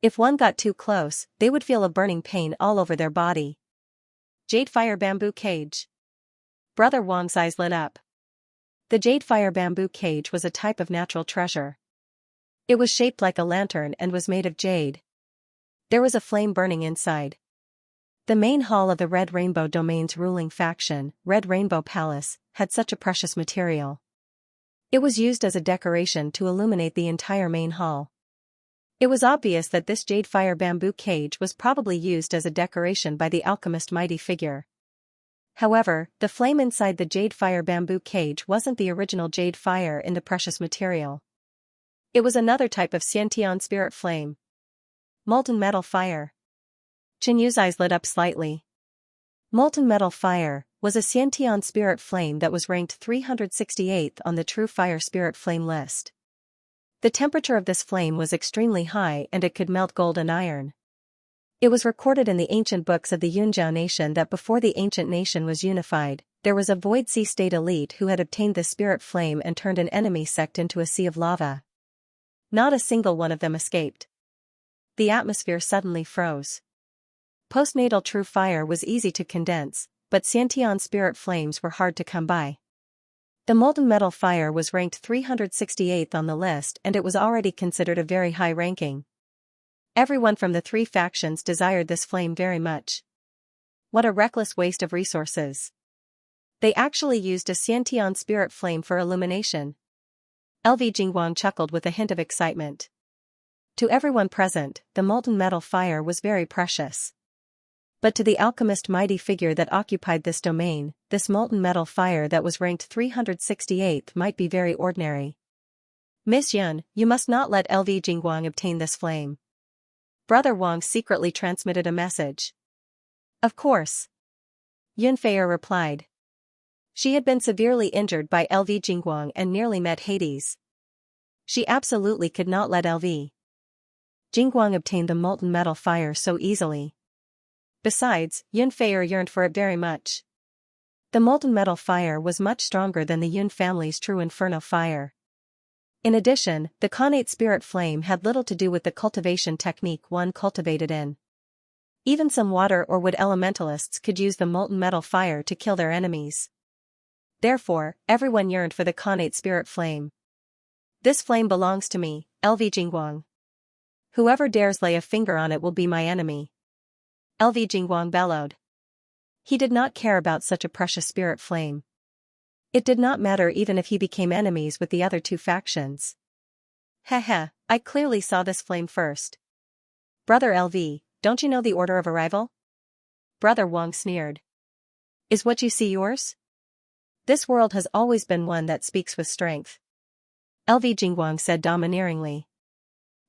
If one got too close, they would feel a burning pain all over their body. Jade Fire Bamboo Cage. Brother Wang's eyes lit up. The Jade Fire Bamboo Cage was a type of natural treasure. It was shaped like a lantern and was made of jade. There was a flame burning inside. The main hall of the Red Rainbow Domain's ruling faction, Red Rainbow Palace, had such a precious material. It was used as a decoration to illuminate the entire main hall. It was obvious that this jade fire bamboo cage was probably used as a decoration by the alchemist mighty figure. However, the flame inside the jade fire bamboo cage wasn't the original jade fire in the precious material. It was another type of Xianxia spirit flame. Molten metal fire. Chen Yu's eyes lit up slightly. Molten metal fire was a Xianxia spirit flame that was ranked 368th on the True Fire Spirit Flame list. The temperature of this flame was extremely high and it could melt gold and iron. It was recorded in the ancient books of the Yunjiao nation that before the ancient nation was unified, there was a void sea state elite who had obtained the spirit flame and turned an enemy sect into a sea of lava. Not a single one of them escaped. The atmosphere suddenly froze. Postnatal true fire was easy to condense, but Xiantian spirit flames were hard to come by. The molten metal fire was ranked 368th on the list and it was already considered a very high ranking. Everyone from the three factions desired this flame very much. What a reckless waste of resources. They actually used a Xiantian spirit flame for illumination. LV Jingguang chuckled with a hint of excitement. To everyone present, the molten metal fire was very precious. But to the alchemist mighty figure that occupied this domain, this molten metal fire that was ranked 368th might be very ordinary. Miss Yun, you must not let LV Jingguang obtain this flame. Brother Wang secretly transmitted a message. Of course. Yun Feier replied. She had been severely injured by LV Jingguang and nearly met Hades. She absolutely could not let LV Jingguang obtain the molten metal fire so easily. Besides, Yun Feier yearned for it very much. The molten metal fire was much stronger than the Yun family's true inferno fire. In addition, the connate spirit flame had little to do with the cultivation technique one cultivated in. Even some water or wood elementalists could use the molten metal fire to kill their enemies. Therefore, everyone yearned for the connate spirit flame. This flame belongs to me, LV Jingguang. Whoever dares lay a finger on it will be my enemy. LV Jingguang bellowed. He did not care about such a precious spirit flame. It did not matter even if he became enemies with the other two factions. Heh, I clearly saw this flame first. Brother LV, don't you know the order of arrival? Brother Wang sneered. Is what you see yours? This world has always been one that speaks with strength. LV Jingguang said domineeringly.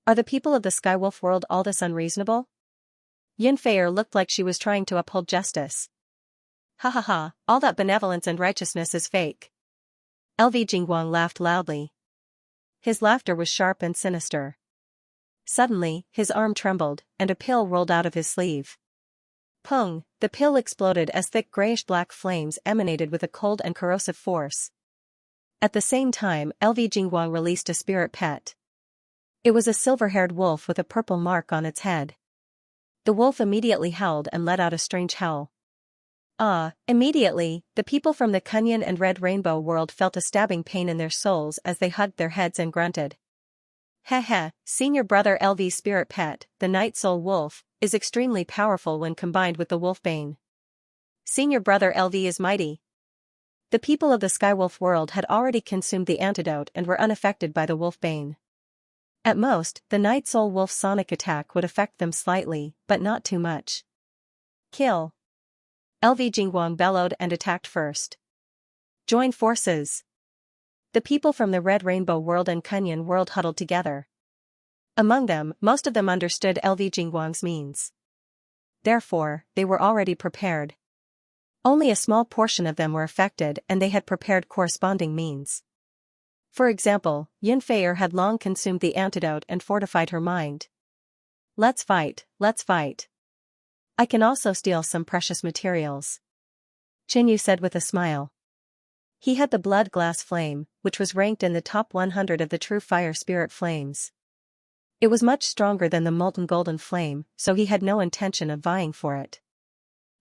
Are the people of the Skywolf world all this unreasonable? Yun Feier looked like she was trying to uphold justice. Ha, all that benevolence and righteousness is fake. LV Jingguang laughed loudly. His laughter was sharp and sinister. Suddenly, his arm trembled, and a pill rolled out of his sleeve. Pung, the pill exploded as thick grayish-black flames emanated with a cold and corrosive force. At the same time, LV Jingguang released a spirit pet. It was a silver-haired wolf with a purple mark on its head. The wolf immediately howled and let out a strange howl. Immediately, the people from the Kunyan and Red Rainbow world felt a stabbing pain in their souls as they hugged their heads and grunted. Senior brother LV's spirit pet, the Night Soul Wolf, is extremely powerful when combined with the Wolfbane. Senior brother LV is mighty. The people of the Skywolf world had already consumed the antidote and were unaffected by the Wolfbane. At most, the Night Soul Wolf's sonic attack would affect them slightly, but not too much. Kill. LV Jingguang bellowed and attacked first. Join forces. The people from the Red Rainbow world and Kunyan world huddled together. Among them, most of them understood LV Jingguang's means. Therefore, they were already prepared. Only a small portion of them were affected and they had prepared corresponding means. For example, Yun Feier had long consumed the antidote and fortified her mind. Let's fight. I can also steal some precious materials. Chen Yu said with a smile. He had the blood glass flame, which was ranked in the top 100 of the true fire spirit flames. It was much stronger than the molten golden flame, so he had no intention of vying for it.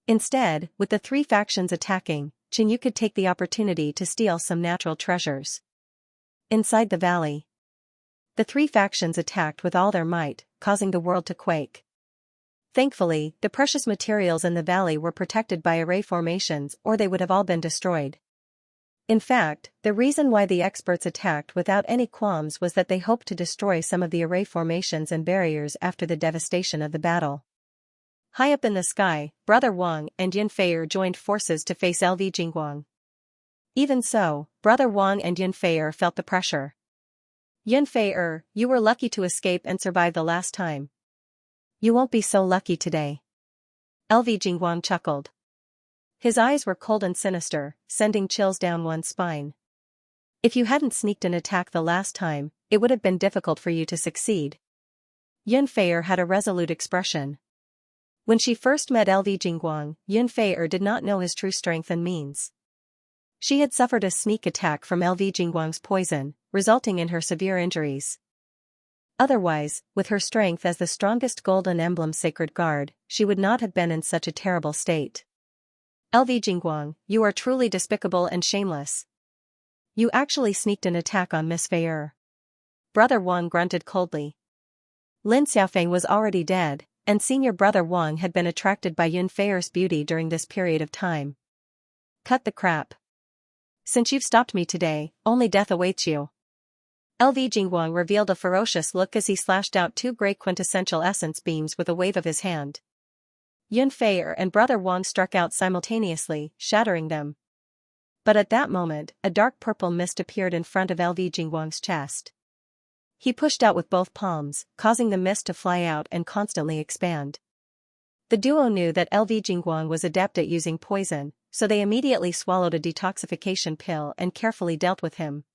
Instead, with the three factions attacking, Chen Yu could take the opportunity to steal some natural treasures. Inside the valley, the three factions attacked with all their might, causing the world to quake. Thankfully, the precious materials in the valley were protected by array formations or they would have all been destroyed. In fact, the reason why the experts attacked without any qualms was that they hoped to destroy some of the array formations and barriers after the devastation of the battle. High up in the sky, Brother Wang and Yin Fei'er joined forces to face LV Jingguang. Even so, Brother Wang and Yin Fei'er felt the pressure. Yin Fei'er, you were lucky to escape and survive the last time. You won't be so lucky today. LV Jingguang chuckled. His eyes were cold and sinister, sending chills down one's spine. If you hadn't sneaked an attack the last time, it would have been difficult for you to succeed. Yin Fei'er had a resolute expression. When she first met LV Jingguang, Yin Fei'er did not know his true strength and means. She had suffered a sneak attack from LV Jingguang's poison, resulting in her severe injuries. Otherwise, with her strength as the strongest golden emblem sacred guard, she would not have been in such a terrible state. LV Jingguang, you are truly despicable and shameless. You actually sneaked an attack on Miss Fei'er. Brother Wang grunted coldly. Lin Xiaofeng was already dead, and senior Brother Wang had been attracted by Yin Fei'er's beauty during this period of time. Cut the crap. Since you've stopped me today, only death awaits you. LV Jingguang revealed a ferocious look as he slashed out two grey quintessential essence beams with a wave of his hand. Yin Fei'er and Brother Wang struck out simultaneously, shattering them. But at that moment, a dark purple mist appeared in front of LV Jingguang's chest. He pushed out with both palms, causing the mist to fly out and constantly expand. The duo knew that LV Jingguang was adept at using poison, so they immediately swallowed a detoxification pill and carefully dealt with him.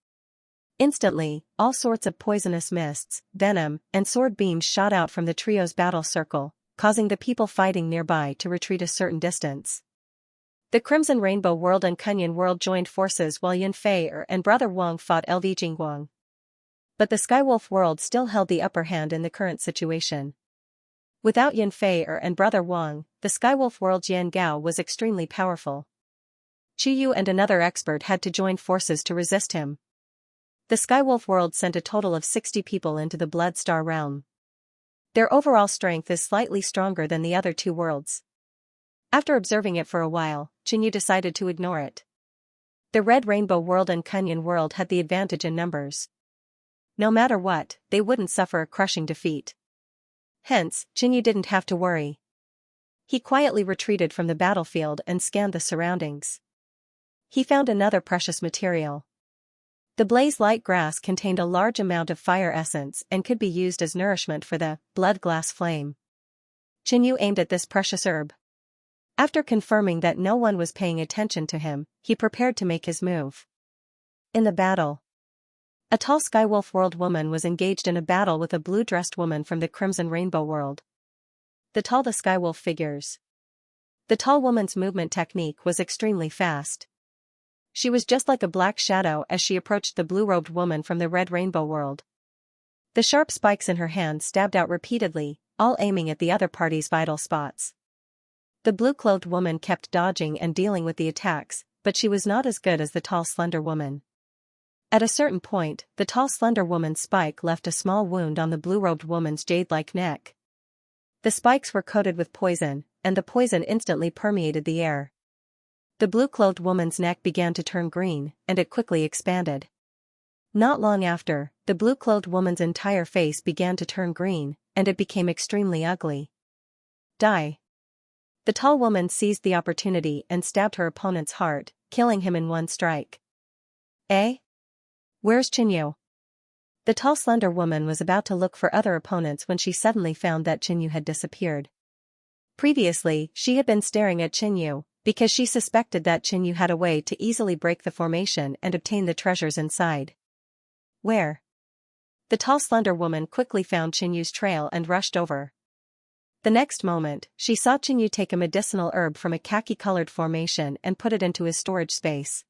Instantly, all sorts of poisonous mists, venom, and sword beams shot out from the trio's battle circle, causing the people fighting nearby to retreat a certain distance. The Crimson Rainbow World and Kunyan World joined forces while Yin Fei'er and Brother Wang fought LV Jingguang. But the Skywolf World still held the upper hand in the current situation. Without Yin Fei'er and Brother Wang, the Skywolf World's Yan Gao was extremely powerful. Chu Yu and another expert had to join forces to resist him. The Skywolf World sent a total of 60 people into the Blood Star realm. Their overall strength is slightly stronger than the other two worlds. After observing it for a while, Yu decided to ignore it. The Red Rainbow World and Kunyan World had the advantage in numbers. No matter what, they wouldn't suffer a crushing defeat. Hence, Yu didn't have to worry. He quietly retreated from the battlefield and scanned the surroundings. He found another precious material. The blaze light grass contained a large amount of fire essence and could be used as nourishment for the blood glass flame. Yu aimed at this precious herb. After confirming that no one was paying attention to him, he prepared to make his move. In the battle, a tall Skywolf World woman was engaged in a battle with a blue-dressed woman from the Crimson Rainbow World. The Skywolf figures. The tall woman's movement technique was extremely fast. She was just like a black shadow as she approached the blue-robed woman from the Red Rainbow World. The sharp spikes in her hand stabbed out repeatedly, all aiming at the other party's vital spots. The blue-clothed woman kept dodging and dealing with the attacks, but she was not as good as the tall slender woman. At a certain point, the tall slender woman's spike left a small wound on the blue-robed woman's jade-like neck. The spikes were coated with poison, and the poison instantly permeated the air. The blue-clothed woman's neck began to turn green, and it quickly expanded. Not long after, the blue-clothed woman's entire face began to turn green, and it became extremely ugly. Die. The tall woman seized the opportunity and stabbed her opponent's heart, killing him in one strike. Eh? Where's Yu? The tall slender woman was about to look for other opponents when she suddenly found that Yu had disappeared. Previously, she had been staring at Yu, because she suspected that Yu had a way to easily break the formation and obtain the treasures inside. Where? The tall slender woman quickly found Yu's trail and rushed over. The next moment, she saw Yu take a medicinal herb from a khaki-colored formation and put it into his storage space.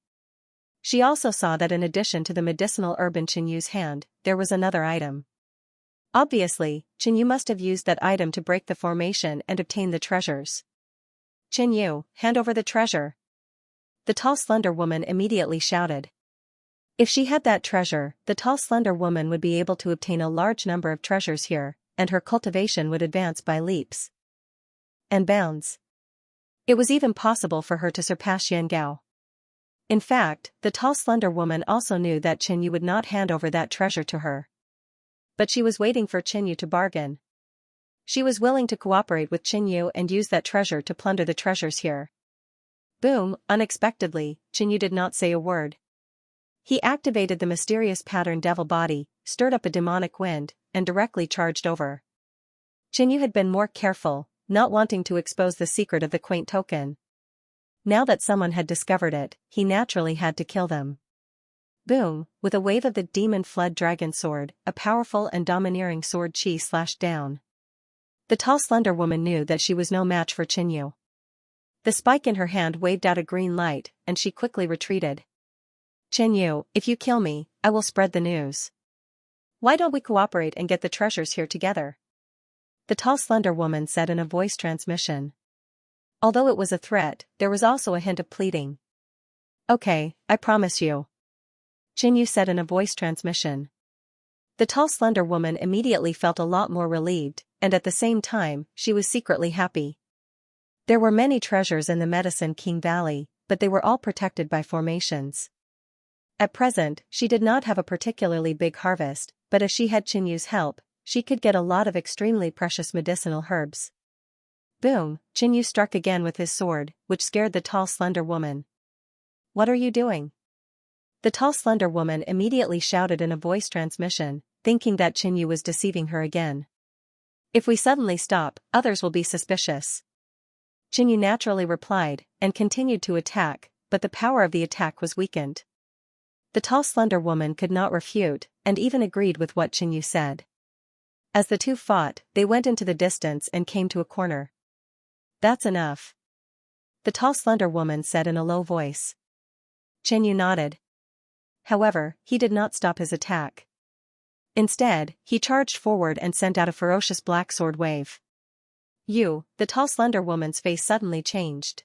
She also saw that in addition to the medicinal herb in Yu's hand, there was another item. Obviously, Yu must have used that item to break the formation and obtain the treasures. Yu, hand over the treasure. The tall slender woman immediately shouted. If she had that treasure, the tall slender woman would be able to obtain a large number of treasures here, and her cultivation would advance by leaps. and bounds. It was even possible for her to surpass Yan Gao. In fact, the tall slender woman also knew that Qinyu would not hand over that treasure to her. But she was waiting for Qinyu to bargain. She was willing to cooperate with Qinyu and use that treasure to plunder the treasures here. Boom, unexpectedly, Qinyu did not say a word. He activated the mysterious pattern devil body, stirred up a demonic wind, and directly charged over. Qinyu had been more careful, not wanting to expose the secret of the quaint token. Now that someone had discovered it, he naturally had to kill them. Boom, with a wave of the demon flood dragon sword, a powerful and domineering sword chi slashed down. The tall slender woman knew that she was no match for Qinyu. The spike in her hand waved out a green light, and she quickly retreated. Qinyu, if you kill me, I will spread the news. Why don't we cooperate and get the treasures here together? The tall slender woman said in a voice transmission. Although it was a threat, there was also a hint of pleading. Okay, I promise you. Qinyu said in a voice transmission. The tall slender woman immediately felt a lot more relieved, and at the same time, she was secretly happy. There were many treasures in the Medicine King Valley, but they were all protected by formations. At present, she did not have a particularly big harvest, but if she had Qinyu's help, she could get a lot of extremely precious medicinal herbs. Boom, Qinyu struck again with his sword, which scared the tall slender woman. What are you doing? The tall slender woman immediately shouted in a voice transmission, thinking that Qinyu was deceiving her again. If we suddenly stop, others will be suspicious. Qinyu naturally replied, and continued to attack, but the power of the attack was weakened. The tall slender woman could not refute, and even agreed with what Qinyu said. As the two fought, they went into the distance and came to a corner. That's enough. The tall slender woman said in a low voice. Qinyu nodded. However, he did not stop his attack. Instead, he charged forward and sent out a ferocious black sword wave. The tall slender woman's face suddenly changed.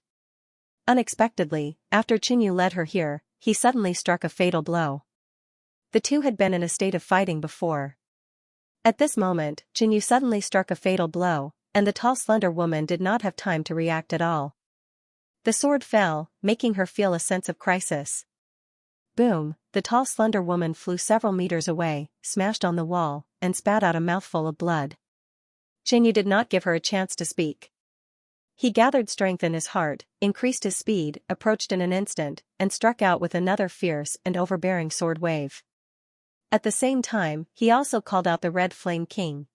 Unexpectedly, after Qinyu led her here, he suddenly struck a fatal blow. The two had been in a state of fighting before. At this moment, Qinyu suddenly struck a fatal blow, and the tall slender woman did not have time to react at all. The sword fell, making her feel a sense of crisis. Boom, the tall slender woman flew several meters away, smashed on the wall, and spat out a mouthful of blood. Qinyu did not give her a chance to speak. He gathered strength in his heart, increased his speed, approached in an instant, and struck out with another fierce and overbearing sword wave. At the same time, he also called out the Red Flame King.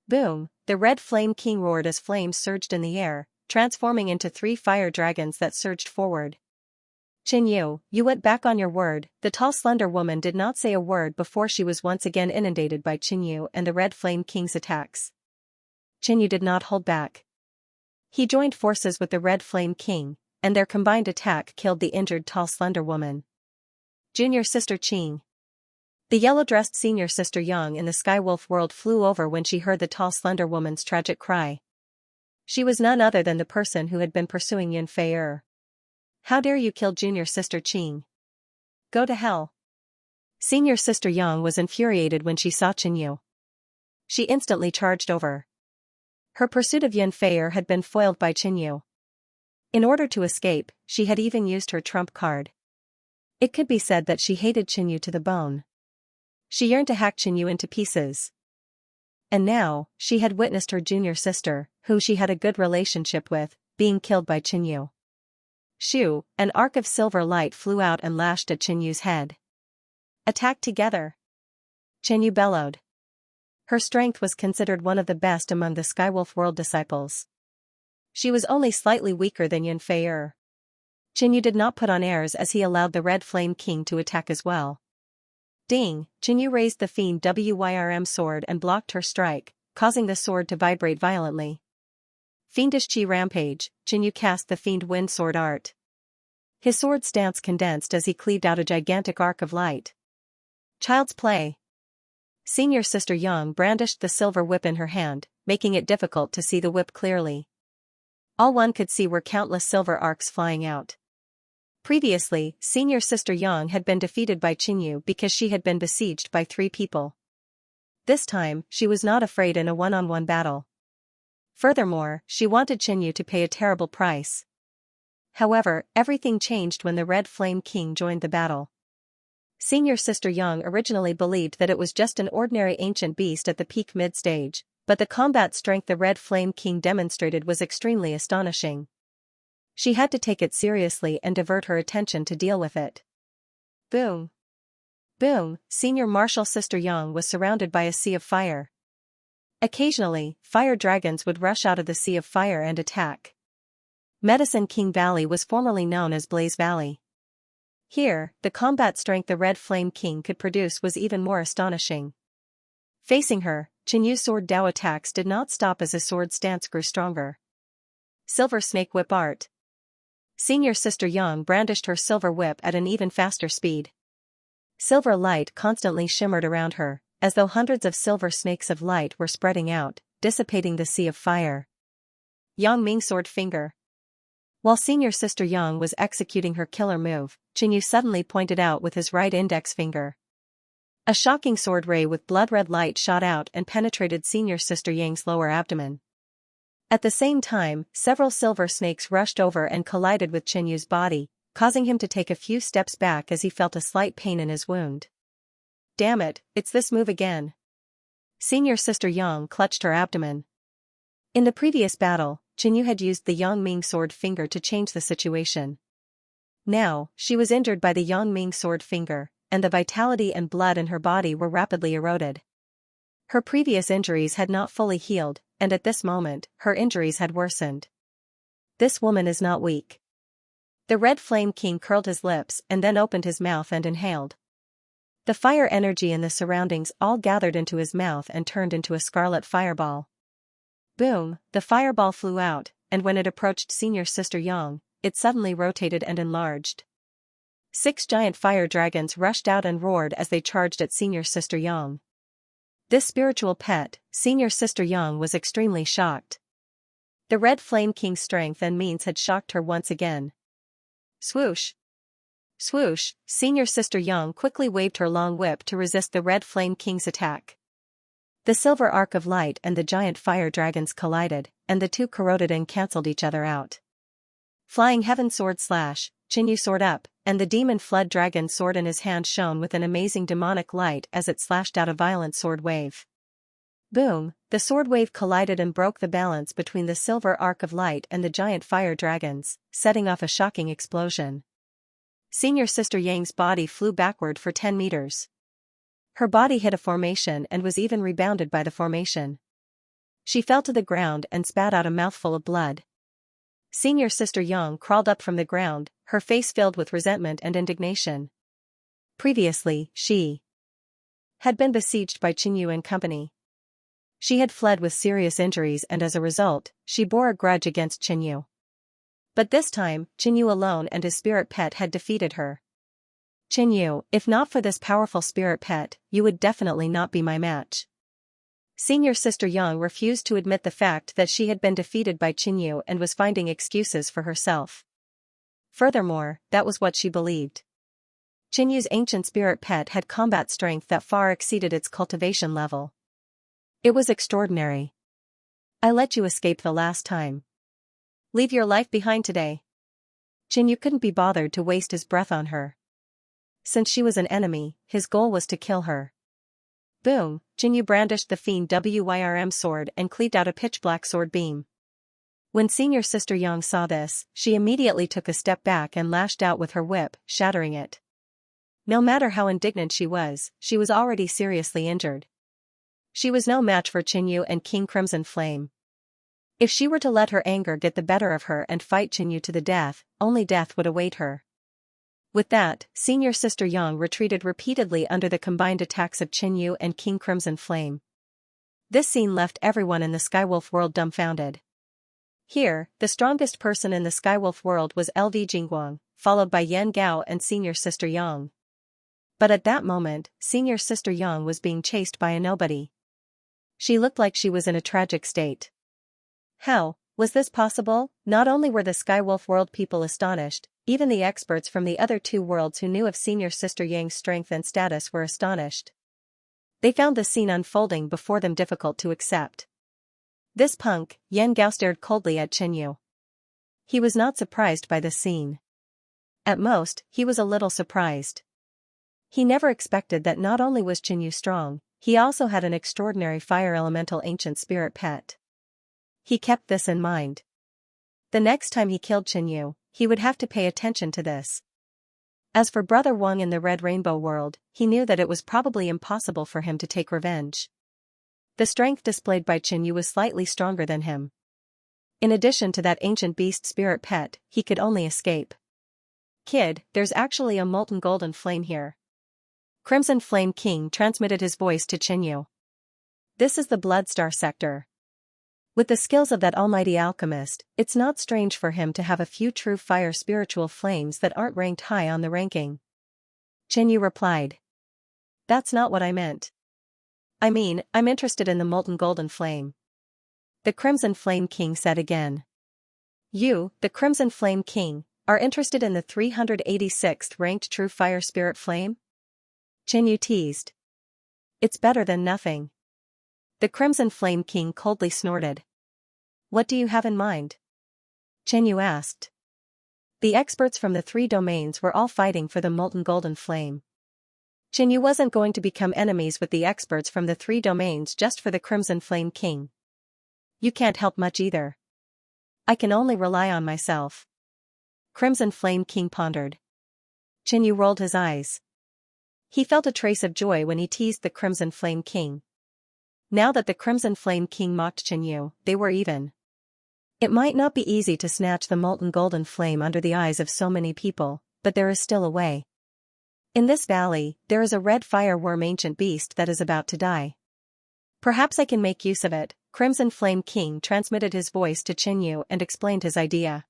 Boom, the Red Flame King roared as flames surged in the air, transforming into 3 fire dragons that surged forward. Qinyu, you went back on your word. The tall slender woman did not say a word before she was once again inundated by Qinyu and the Red Flame King's attacks. Qinyu did not hold back. He joined forces with the Red Flame King, and their combined attack killed the injured tall slender woman. Junior sister Qing. The yellow-dressed senior sister Yang in the Skywolf world flew over when she heard the tall slender woman's tragic cry. She was none other than the person who had been pursuing Yin Fei. How dare you kill junior sister Qing? Go to hell. Senior sister Yang was infuriated when she saw Qinyu. She instantly charged over. Her pursuit of Yin Fei had been foiled by Qinyu. In order to escape, she had even used her trump card. It could be said that she hated Qinyu to the bone. She yearned to hack Qinyu into pieces. And now, she had witnessed her junior sister, who she had a good relationship with, being killed by Qinyu. Shoo, an arc of silver light flew out and lashed at Qinyu's head. Attack together! Qinyu bellowed. Her strength was considered one of the best among the Skywolf world disciples. She was only slightly weaker than Yin Fei. Qinyu did not put on airs as he allowed the Red Flame King to attack as well. Ding! Qinyu raised the Fiend Wyrm sword and blocked her strike, causing the sword to vibrate violently. Fiendish Chi Rampage, Qinyu cast the Fiend Wind Sword art. His sword stance condensed as he cleaved out a gigantic arc of light. Child's play. Senior sister Yang brandished the silver whip in her hand, making it difficult to see the whip clearly. All one could see were countless silver arcs flying out. Previously, senior sister Yang had been defeated by Qinyu because she had been besieged by 3 people. This time, she was not afraid in a one-on-one battle. Furthermore, she wanted Qinyu to pay a terrible price. However, everything changed when the Red Flame King joined the battle. Senior Sister Yang originally believed that it was just an ordinary ancient beast at the peak mid-stage, but the combat strength the Red Flame King demonstrated was extremely astonishing. She had to take it seriously and divert her attention to deal with it. Boom! Boom! Senior Martial Sister Yang was surrounded by a sea of fire. Occasionally, fire dragons would rush out of the sea of fire and attack. Medicine King Valley was formerly known as Blaze Valley. Here, the combat strength the Red Flame King could produce was even more astonishing. Facing her, Qinyu's sword Dao attacks did not stop as his sword stance grew stronger. Silver Snake Whip Art. Senior Sister Yang brandished her silver whip at an even faster speed. Silver light constantly shimmered around her, as though hundreds of silver snakes of light were spreading out, dissipating the sea of fire. Yang Ming Sword Finger. While Senior Sister Yang was executing her killer move, Qinyu suddenly pointed out with his right index finger. A shocking sword ray with blood-red light shot out and penetrated Senior Sister Yang's lower abdomen. At the same time, several silver snakes rushed over and collided with Qinyu's body, causing him to take a few steps back as he felt a slight pain in his wound. Damn it, it's this move again. Senior Sister Yang clutched her abdomen. In the previous battle, Qinyu had used the Yang Ming Sword Finger to change the situation. Now, she was injured by the Yang Ming Sword Finger, and the vitality and blood in her body were rapidly eroded. Her previous injuries had not fully healed, and at this moment, her injuries had worsened. This woman is not weak. The Red Flame King curled his lips and then opened his mouth and inhaled. The fire energy in the surroundings all gathered into his mouth and turned into a scarlet fireball. Boom, the fireball flew out, and when it approached Senior Sister Yang, it suddenly rotated and enlarged. 6 giant fire dragons rushed out and roared as they charged at Senior Sister Yang. This spiritual pet, Senior Sister Yang was extremely shocked. The Red Flame King's strength and means had shocked her once again. Swoosh! Swoosh! Senior Sister Yang quickly waved her long whip to resist the Red Flame King's attack. The silver arc of light and the giant fire dragons collided, and the two corroded and cancelled each other out. Flying Heaven Sword Slash, Qinyu Sword Up, and the Demon Flood Dragon sword in his hand shone with an amazing demonic light as it slashed out a violent sword wave. Boom, the sword wave collided and broke the balance between the silver arc of light and the giant fire dragons, setting off a shocking explosion. Senior Sister Yang's body flew backward for 10 meters. Her body hit a formation and was even rebounded by the formation. She fell to the ground and spat out a mouthful of blood. Senior Sister Yang crawled up from the ground, her face filled with resentment and indignation. Previously, she had been besieged by Qinyu and company. She had fled with serious injuries and as a result, she bore a grudge against Qinyu. But this time, Qinyu alone and his spirit pet had defeated her. Qinyu, if not for this powerful spirit pet, you would definitely not be my match. Senior Sister Yang refused to admit the fact that she had been defeated by Qinyu and was finding excuses for herself. Furthermore, that was what she believed. Qinyu's ancient spirit pet had combat strength that far exceeded its cultivation level. It was extraordinary. I let you escape the last time. Leave your life behind today. Qinyu couldn't be bothered to waste his breath on her. Since she was an enemy, his goal was to kill her. Boom, Qinyu brandished the Fiend Wyrm sword and cleaved out a pitch-black sword beam. When Senior Sister Yang saw this, she immediately took a step back and lashed out with her whip, shattering it. No matter how indignant she was already seriously injured. She was no match for Qinyu and King Crimson Flame. If she were to let her anger get the better of her and fight Qinyu to the death, only death would await her. With that, Senior Sister Yang retreated repeatedly under the combined attacks of Qinyu and King Crimson Flame. This scene left everyone in the Skywolf world dumbfounded. Here, the strongest person in the Skywolf world was LV Jingguang, followed by Yan Gao and Senior Sister Yang. But at that moment, Senior Sister Yang was being chased by a nobody. She looked like she was in a tragic state. How was this possible? Not only were the Skywolf world people astonished, even the experts from the other two worlds who knew of Senior Sister Yang's strength and status were astonished. They found the scene unfolding before them difficult to accept. This punk, Yan Gao stared coldly at Qinyu. He was not surprised by this scene. At most, he was a little surprised. He never expected that not only was Qinyu strong, he also had an extraordinary fire elemental ancient spirit pet. He kept this in mind. The next time he killed Qinyu, he would have to pay attention to this. As for Brother Wang in the Red Rainbow world, he knew that it was probably impossible for him to take revenge. The strength displayed by Qinyu was slightly stronger than him. In addition to that ancient beast spirit pet, he could only escape. Kid, there's actually a molten golden flame here. Crimson Flame King transmitted his voice to Qinyu. This is the Bloodstar sector. With the skills of that almighty alchemist, it's not strange for him to have a few true fire spiritual flames that aren't ranked high on the ranking. Qinyu replied. That's not what I meant. I mean, I'm interested in the molten golden flame. The Crimson Flame King said again. You, the Crimson Flame King, are interested in the 386th ranked true fire spirit flame? Qinyu teased. It's better than nothing. The Crimson Flame King coldly snorted. What do you have in mind? Qinyu asked. The experts from the 3 domains were all fighting for the molten golden flame. Qinyu wasn't going to become enemies with the experts from the 3 domains just for the Crimson Flame King. You can't help much either. I can only rely on myself. Crimson Flame King pondered. Qinyu rolled his eyes. He felt a trace of joy when he teased the Crimson Flame King. Now that the Crimson Flame King mocked Qinyu, they were even. It might not be easy to snatch the molten golden flame under the eyes of so many people, but there is still a way. In this valley, there is a red fireworm ancient beast that is about to die. Perhaps I can make use of it. Crimson Flame King transmitted his voice to Qinyu and explained his idea.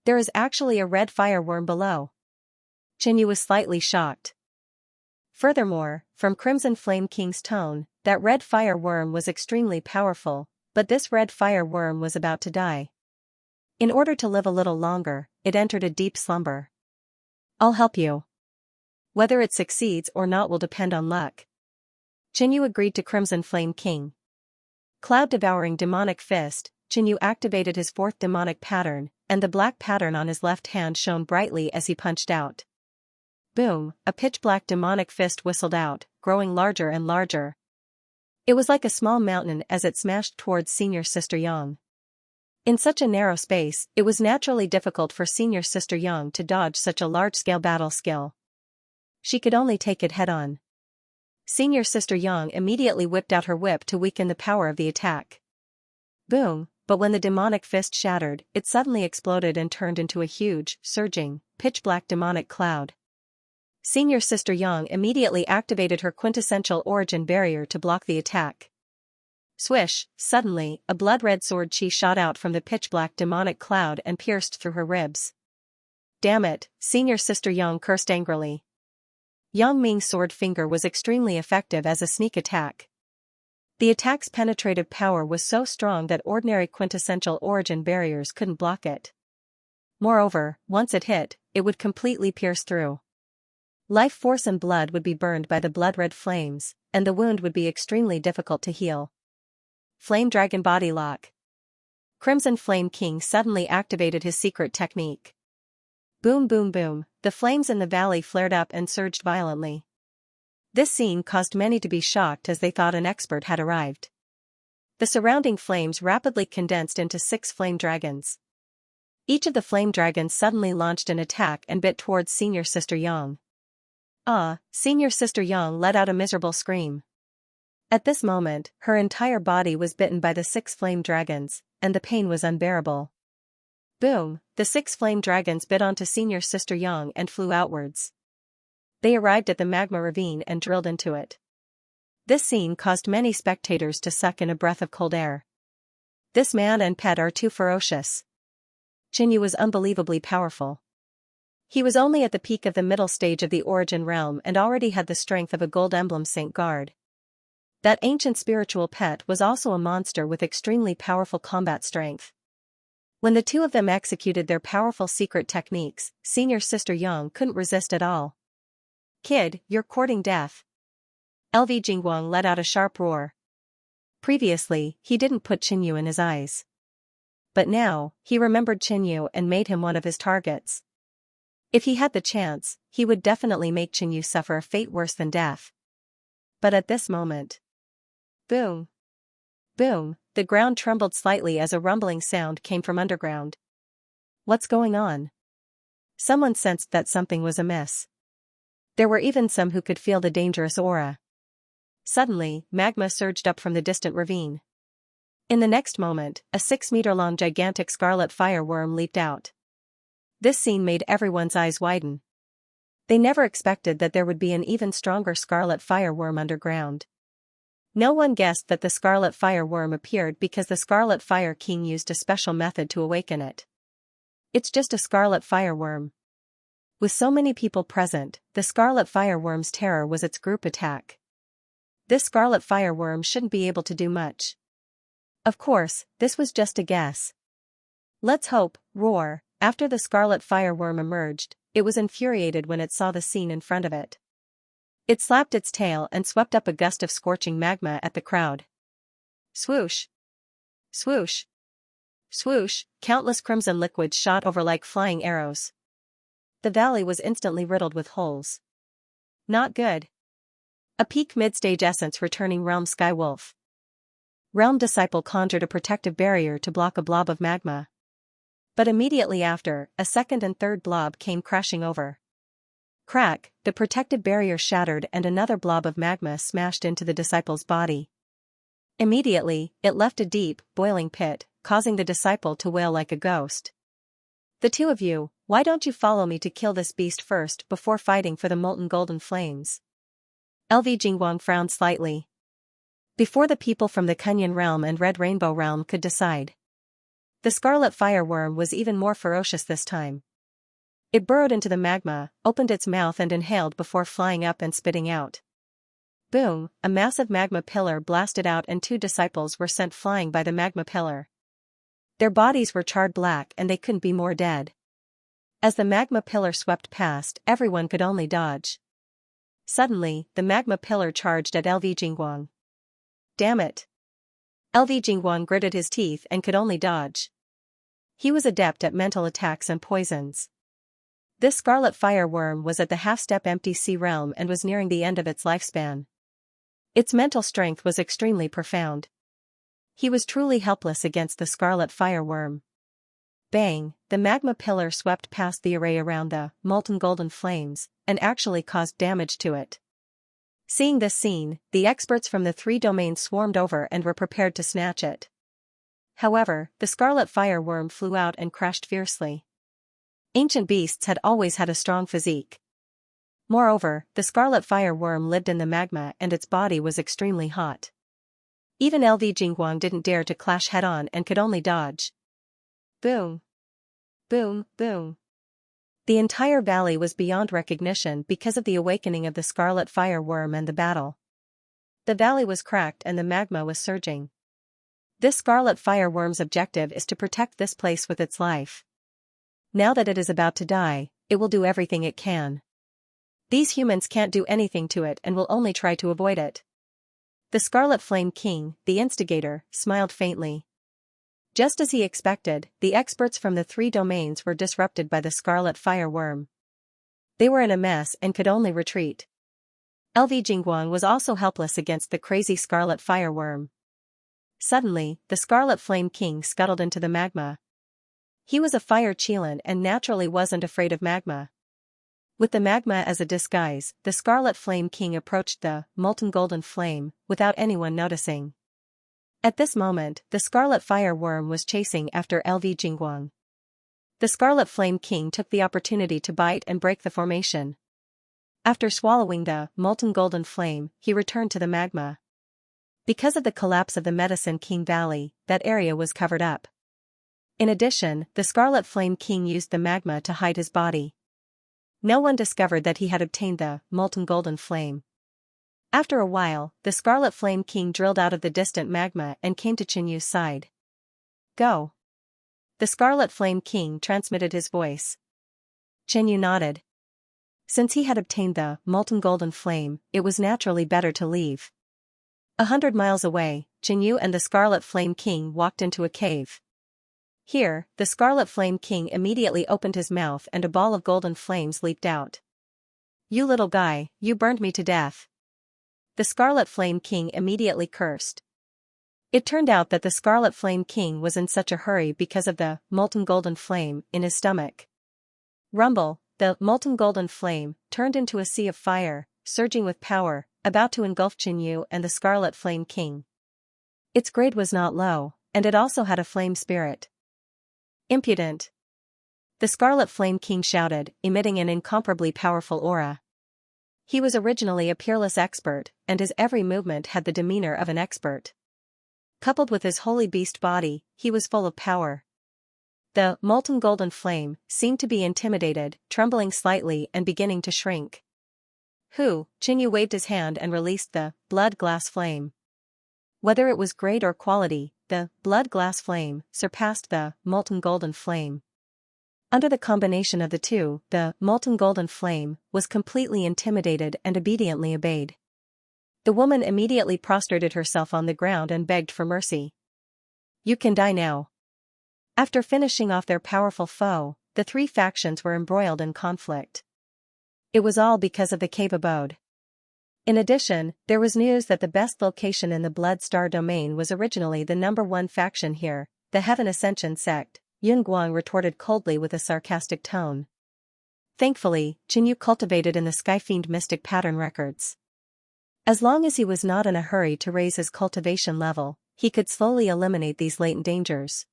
There is actually a red fireworm below. Qinyu was slightly shocked. Furthermore, from Crimson Flame King's tone, that red fireworm was extremely powerful, but this red fireworm was about to die. In order to live a little longer, it entered a deep slumber. I'll help you. Whether it succeeds or not will depend on luck. Qinyu agreed to Crimson Flame King. Cloud-devouring demonic fist, Qinyu activated his 4th demonic pattern, and the black pattern on his left hand shone brightly as he punched out. Boom, a pitch-black demonic fist whistled out, growing larger and larger. It was like a small mountain as it smashed towards Senior Sister Yang. In such a narrow space, it was naturally difficult for Senior Sister Yang to dodge such a large-scale battle skill. She could only take it head-on. Senior Sister Yang immediately whipped out her whip to weaken the power of the attack. Boom, but when the demonic fist shattered, it suddenly exploded and turned into a huge, surging, pitch-black demonic cloud. Senior Sister Yang immediately activated her quintessential origin barrier to block the attack. Swish, suddenly, a blood-red sword chi shot out from the pitch-black demonic cloud and pierced through her ribs. Damn it, Senior Sister Yang cursed angrily. Yang Ming's sword finger was extremely effective as a sneak attack. The attack's penetrative power was so strong that ordinary quintessential origin barriers couldn't block it. Moreover, once it hit, it would completely pierce through. Life force and blood would be burned by the blood-red flames, and the wound would be extremely difficult to heal. Flame Dragon Body Lock. Crimson Flame King suddenly activated his secret technique. Boom boom boom, the flames in the valley flared up and surged violently. This scene caused many to be shocked as they thought an expert had arrived. The surrounding flames rapidly condensed into 6 flame dragons. Each of the flame dragons suddenly launched an attack and bit towards Senior Sister Yang. Senior Sister Yang let out a miserable scream. At this moment, her entire body was bitten by the 6 flame dragons, and the pain was unbearable. Boom, the 6 flame dragons bit onto Senior Sister Yang and flew outwards. They arrived at the magma ravine and drilled into it. This scene caused many spectators to suck in a breath of cold air. This man and pet are too ferocious. Qinyu was unbelievably powerful. He was only at the peak of the middle stage of the origin realm and already had the strength of a gold emblem Saint Guard. That ancient spiritual pet was also a monster with extremely powerful combat strength. When the two of them executed their powerful secret techniques, Senior Sister Yang couldn't resist at all. Kid, you're courting death. LV Jingguang let out a sharp roar. Previously, he didn't put Qinyu in his eyes. But now, he remembered Qinyu and made him one of his targets. If he had the chance, he would definitely make Qinyu suffer a fate worse than death. But at this moment... Boom! Boom! The ground trembled slightly as a rumbling sound came from underground. What's going on? Someone sensed that something was amiss. There were even some who could feel the dangerous aura. Suddenly, magma surged up from the distant ravine. In the next moment, a 6-meter-long gigantic scarlet fireworm leaped out. This scene made everyone's eyes widen. They never expected that there would be an even stronger scarlet fireworm underground. No one guessed that the scarlet fireworm appeared because the Scarlet Fire King used a special method to awaken it. It's just a scarlet fireworm. With so many people present, the scarlet fireworm's terror was its group attack. This scarlet fireworm shouldn't be able to do much. Of course, this was just a guess. Let's hope, roar. After the scarlet fireworm emerged, it was infuriated when it saw the scene in front of it. It slapped its tail and swept up a gust of scorching magma at the crowd. Swoosh! Swoosh! Swoosh! Countless crimson liquids shot over like flying arrows. The valley was instantly riddled with holes. Not good. A peak mid-stage essence returning Realm Skywolf. Realm Disciple conjured a protective barrier to block a blob of magma. But immediately after, a second and third blob came crashing over. Crack, the protective barrier shattered and another blob of magma smashed into the disciple's body. Immediately, it left a deep, boiling pit, causing the disciple to wail like a ghost. The two of you, why don't you follow me to kill this beast first before fighting for the molten golden flames? LV Jingguang frowned slightly. Before the people from the Kunyan realm and Red Rainbow realm could decide. The scarlet fireworm was even more ferocious this time. It burrowed into the magma, opened its mouth and inhaled before flying up and spitting out. Boom, a massive magma pillar blasted out and two disciples were sent flying by the magma pillar. Their bodies were charred black and they couldn't be more dead. As the magma pillar swept past, everyone could only dodge. Suddenly, the magma pillar charged at LV Jingguang. Damn it! LV Jingguang gritted his teeth and could only dodge. He was adept at mental attacks and poisons. This scarlet fireworm was at the half-step empty sea realm and was nearing the end of its lifespan. Its mental strength was extremely profound. He was truly helpless against the scarlet fireworm. Bang, the magma pillar swept past the array around the molten golden flames, and actually caused damage to it. Seeing this scene, the experts from the three domains swarmed over and were prepared to snatch it. However, the scarlet fireworm flew out and crashed fiercely. Ancient beasts had always had a strong physique. Moreover, the scarlet fireworm lived in the magma and its body was extremely hot. Even LV Jingguang didn't dare to clash head-on and could only dodge. Boom! Boom, boom. The entire valley was beyond recognition because of the awakening of the scarlet fireworm and the battle. The valley was cracked and the magma was surging. This scarlet fireworm's objective is to protect this place with its life. Now that it is about to die, it will do everything it can. These humans can't do anything to it and will only try to avoid it. The Scarlet Flame King, the instigator, smiled faintly. Just as he expected, the experts from the three domains were disrupted by the scarlet fireworm. They were in a mess and could only retreat. LV Jingguang was also helpless against the crazy scarlet fireworm. Suddenly, the Scarlet Flame King scuttled into the magma. He was a fire Qilin and naturally wasn't afraid of magma. With the magma as a disguise, the Scarlet Flame King approached the molten golden flame without anyone noticing. At this moment, the scarlet fireworm was chasing after LV Jingguang. The Scarlet Flame King took the opportunity to bite and break the formation. After swallowing the molten golden flame, he returned to the magma. Because of the collapse of the Medicine King Valley, that area was covered up. In addition, the Scarlet Flame King used the magma to hide his body. No one discovered that he had obtained the molten golden flame. After a while, the Scarlet Flame King drilled out of the distant magma and came to Qinyu's side. Go! The Scarlet Flame King transmitted his voice. Qinyu nodded. Since he had obtained the molten golden flame, it was naturally better to leave. 100 miles away, Jinyu and the Scarlet Flame King walked into a cave. Here, the Scarlet Flame King immediately opened his mouth and a ball of golden flames leaped out. "You little guy, you burned me to death." The Scarlet Flame King immediately cursed. It turned out that the Scarlet Flame King was in such a hurry because of the molten golden flame in his stomach. Rumble, the molten golden flame, turned into a sea of fire, surging with power, about to engulf Jinyu and the Scarlet Flame King. Its grade was not low, and it also had a flame spirit. "Impudent!" the Scarlet Flame King shouted, emitting an incomparably powerful aura. He was originally a peerless expert, and his every movement had the demeanor of an expert. Coupled with his holy beast body, he was full of power. The molten golden flame seemed to be intimidated, trembling slightly and beginning to shrink. Jinyu waved his hand and released the blood glass flame. Whether it was grade or quality, the blood glass flame surpassed the molten golden flame. Under the combination of the two, the molten golden flame was completely intimidated and obediently obeyed. The woman immediately prostrated herself on the ground and begged for mercy. "You can die now." After finishing off their powerful foe, the three factions were embroiled in conflict. It was all because of the cave abode. In addition, there was news that the best location in the Blood Star domain was originally the #1 faction here, the Heaven Ascension sect. Yun Guang retorted coldly with a sarcastic tone. Thankfully, Jinyu cultivated in the Skyfiend mystic pattern records. As long as he was not in a hurry to raise his cultivation level, he could slowly eliminate these latent dangers.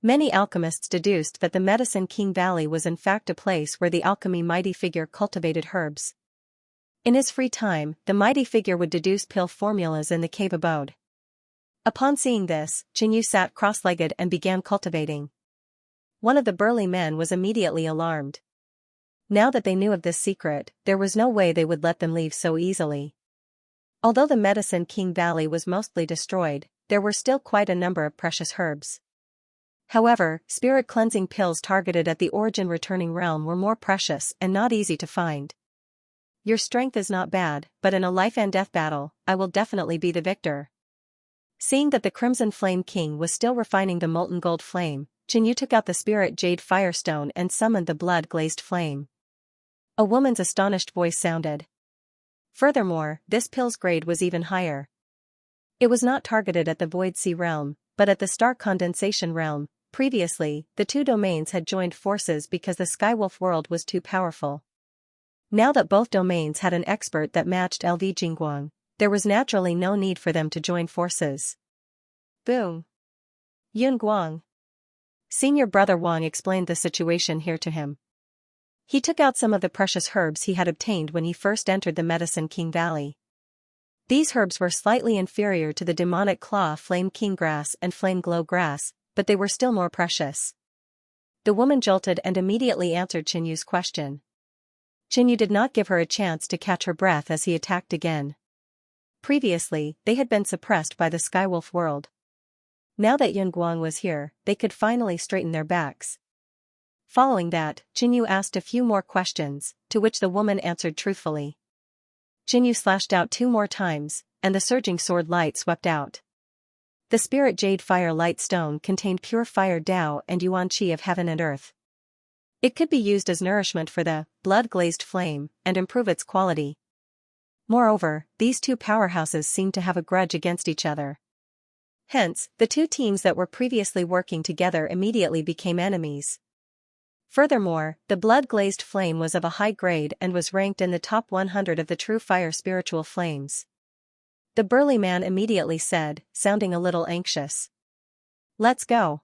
Many alchemists deduced that the Medicine King Valley was in fact a place where the alchemy mighty figure cultivated herbs. In his free time, the mighty figure would deduce pill formulas in the cave abode. Upon seeing this, Jinyu sat cross-legged and began cultivating. One of the burly men was immediately alarmed. Now that they knew of this secret, there was no way they would let them leave so easily. Although the Medicine King Valley was mostly destroyed, there were still quite a number of precious herbs. However, spirit cleansing pills targeted at the origin returning realm were more precious and not easy to find. "Your strength is not bad, but in a life and death battle, I will definitely be the victor." Seeing that the Crimson Flame King was still refining the molten gold flame, Jinyu took out the spirit jade firestone and summoned the blood-glazed flame. A woman's astonished voice sounded. Furthermore, this pill's grade was even higher. It was not targeted at the Void Sea realm, but at the Star Condensation realm. Previously, the two domains had joined forces because the Skywolf world was too powerful. Now that both domains had an expert that matched LV Jingguang, there was naturally no need for them to join forces. Boom. Yun Guang. Senior Brother Wang explained the situation here to him. He took out some of the precious herbs he had obtained when he first entered the Medicine King Valley. These herbs were slightly inferior to the demonic claw flame king grass and flame glow grass, but they were still more precious. The woman jolted and immediately answered Jinyu's question. Jinyu did not give her a chance to catch her breath as he attacked again. Previously, they had been suppressed by the Skywolf world. Now that Yun Guang was here, they could finally straighten their backs. Following that, Jinyu asked a few more questions, to which the woman answered truthfully. Jinyu slashed out 2 more times, and the surging sword light swept out. The spirit jade fire light stone contained pure fire Dao and Yuan Qi of heaven and earth. It could be used as nourishment for the blood-glazed flame and improve its quality. Moreover, these two powerhouses seemed to have a grudge against each other. Hence, the two teams that were previously working together immediately became enemies. Furthermore, the blood-glazed flame was of a high grade and was ranked in the top 100 of the true fire spiritual flames. The burly man immediately said, sounding a little anxious. "Let's go."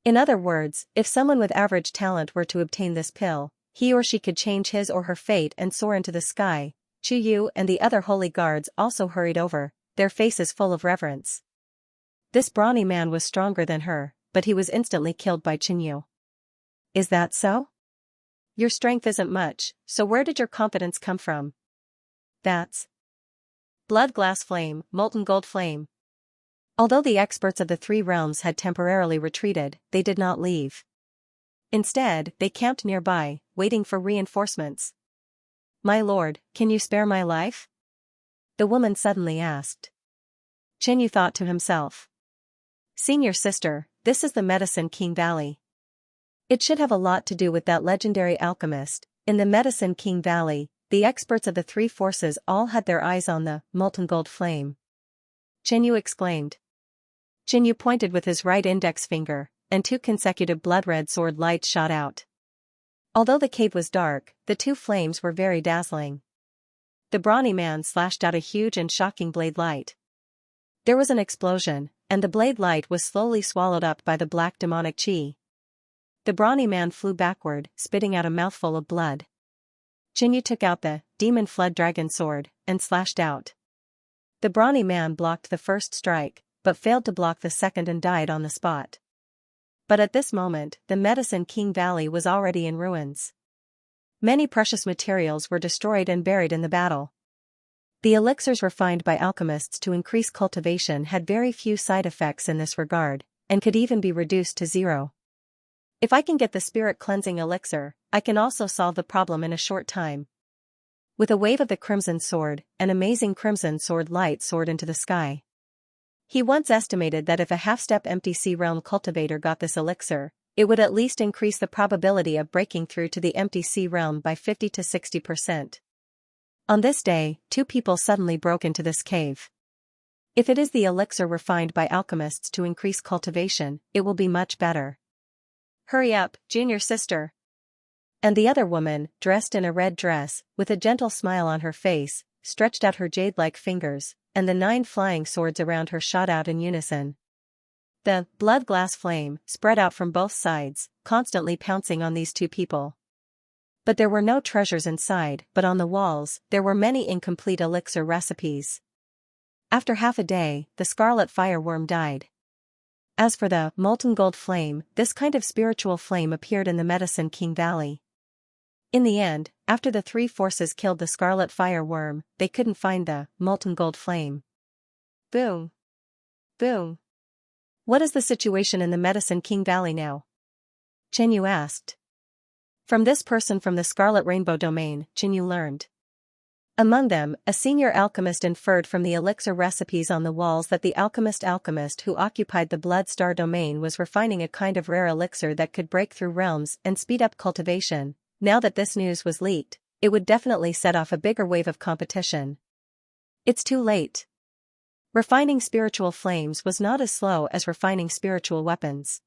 In other words, if someone with average talent were to obtain this pill, he or she could change his or her fate and soar into the sky. Chu Yu and the other holy guards also hurried over, their faces full of reverence. This brawny man was stronger than her, but he was instantly killed by Jinyu. "Is that so? Your strength isn't much, so where did your confidence come from?" "That's blood glass flame, molten gold flame." Although the experts of the 3 realms had temporarily retreated, they did not leave. Instead, they camped nearby, waiting for reinforcements. "My lord, can you spare my life?" the woman suddenly asked. Yu thought to himself. Senior sister, this is the Medicine King Valley. It should have a lot to do with that legendary alchemist. In the Medicine King Valley, the experts of the three forces all had their eyes on the molten gold flame. Yu exclaimed. Yu pointed with his right index finger, and two consecutive blood-red sword lights shot out. Although the cave was dark, the two flames were very dazzling. The brawny man slashed out a huge and shocking blade light. There was an explosion, and the blade light was slowly swallowed up by the black demonic chi. The brawny man flew backward, spitting out a mouthful of blood. Yu took out the demon flood dragon sword, and slashed out. The brawny man blocked the first strike, but failed to block the second and died on the spot. But at this moment, the Medicine King Valley was already in ruins. Many precious materials were destroyed and buried in the battle. The elixirs refined by alchemists to increase cultivation had very few side effects in this regard, and could even be reduced to zero. If I can get the spirit cleansing elixir, I can also solve the problem in a short time. With a wave of the crimson sword, an amazing crimson sword light soared into the sky. He once estimated that if a half-step empty sea realm cultivator got this elixir, it would at least increase the probability of breaking through to the empty sea realm by 50 to 60%. On this day, two people suddenly broke into this cave. If it is the elixir refined by alchemists to increase cultivation, it will be much better. Hurry up, junior sister. And the other woman, dressed in a red dress, with a gentle smile on her face, stretched out her jade-like fingers, and the 9 flying swords around her shot out in unison. The blood glass flame spread out from both sides, constantly pouncing on these two people. But there were no treasures inside, but on the walls, there were many incomplete elixir recipes. After half a day, the scarlet fireworm died. As for the molten gold flame, this kind of spiritual flame appeared in the Medicine King Valley. In the end, after the three forces killed the scarlet fireworm, they couldn't find the molten gold flame. Boom. Boom. What is the situation in the Medicine King Valley now? Yu asked. From this person from the Scarlet Rainbow domain, Yu learned. Among them, a senior alchemist inferred from the elixir recipes on the walls that the alchemist who occupied the Blood Star domain was refining a kind of rare elixir that could break through realms and speed up cultivation. Now that this news was leaked, it would definitely set off a bigger wave of competition. It's too late. Refining spiritual flames was not as slow as refining spiritual weapons.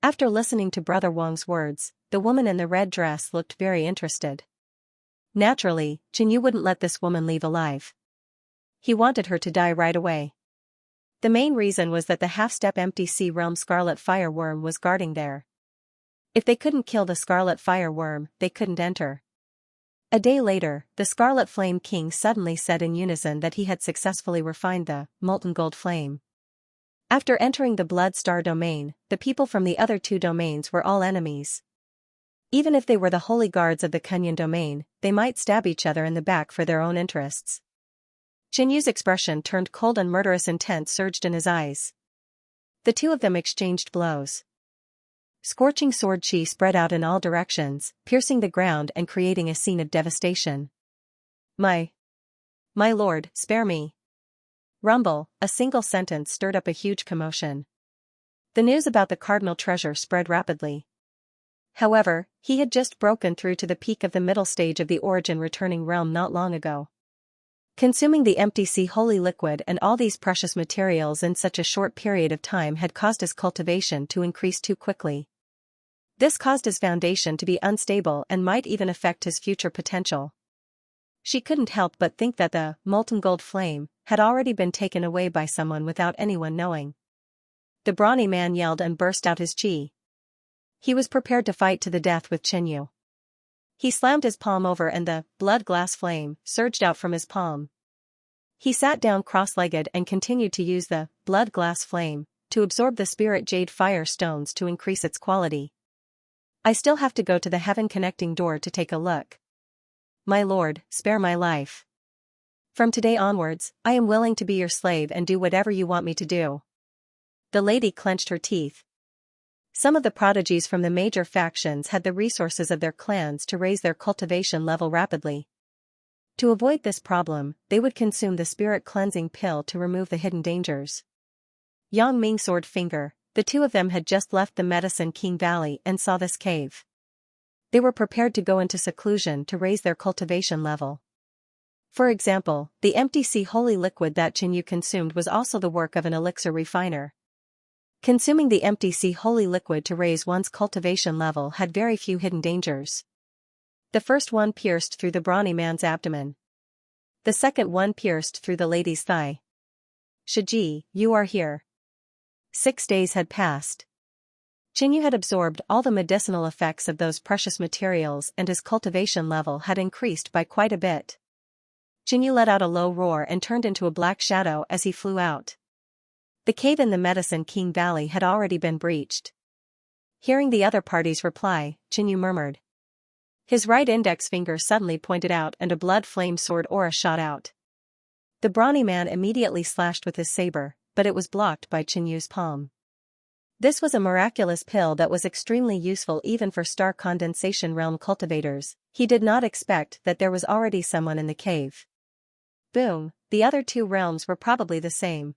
After listening to Brother Wang's words, the woman in the red dress looked very interested. Naturally, Yu wouldn't let this woman leave alive. He wanted her to die right away. The main reason was that the half-step empty sea realm scarlet fireworm was guarding there. If they couldn't kill the scarlet fireworm, they couldn't enter. A day later, the Scarlet Flame King suddenly said in unison that he had successfully refined the molten gold flame. After entering the Blood Star domain, the people from the other two domains were all enemies. Even if they were the holy guards of the Kunyan domain, they might stab each other in the back for their own interests. Yu's expression turned cold and murderous intent surged in his eyes. The two of them exchanged blows. Scorching sword chi spread out in all directions, piercing the ground and creating a scene of devastation. My lord, spare me. Rumble, a single sentence stirred up a huge commotion. The news about the cardinal treasure spread rapidly. However, he had just broken through to the peak of the middle stage of the origin returning realm not long ago. Consuming the empty sea holy liquid and all these precious materials in such a short period of time had caused his cultivation to increase too quickly. This caused his foundation to be unstable and might even affect his future potential. She couldn't help but think that the molten gold flame had already been taken away by someone without anyone knowing. The brawny man yelled and burst out his chi. He was prepared to fight to the death with Yu. He slammed his palm over and the blood glass flame surged out from his palm. He sat down cross-legged and continued to use the blood glass flame to absorb the spirit jade fire stones to increase its quality. I still have to go to the heaven connecting door to take a look. My lord, spare my life. From today onwards, I am willing to be your slave and do whatever you want me to do. The lady clenched her teeth. Some of the prodigies from the major factions had the resources of their clans to raise their cultivation level rapidly. To avoid this problem, they would consume the spirit cleansing pill to remove the hidden dangers. Yang Ming Sword Finger, the two of them had just left the Medicine King Valley and saw this cave. They were prepared to go into seclusion to raise their cultivation level. For example, the empty sea holy liquid that Qinyu consumed was also the work of an elixir refiner. Consuming the empty sea holy liquid to raise one's cultivation level had very few hidden dangers. The first one pierced through the brawny man's abdomen. The second one pierced through the lady's thigh. Shiji, you are here. 6 days had passed. Qinyu had absorbed all the medicinal effects of those precious materials and his cultivation level had increased by quite a bit. Qinyu let out a low roar and turned into a black shadow as he flew out. The cave in the Medicine King Valley had already been breached. Hearing the other party's reply, Qinyu murmured. His right index finger suddenly pointed out and a blood flame sword aura shot out. The brawny man immediately slashed with his saber, but it was blocked by Qinyu's palm. This was a miraculous pill that was extremely useful even for star condensation realm cultivators. He did not expect that there was already someone in the cave. Boom, the other two realms were probably the same.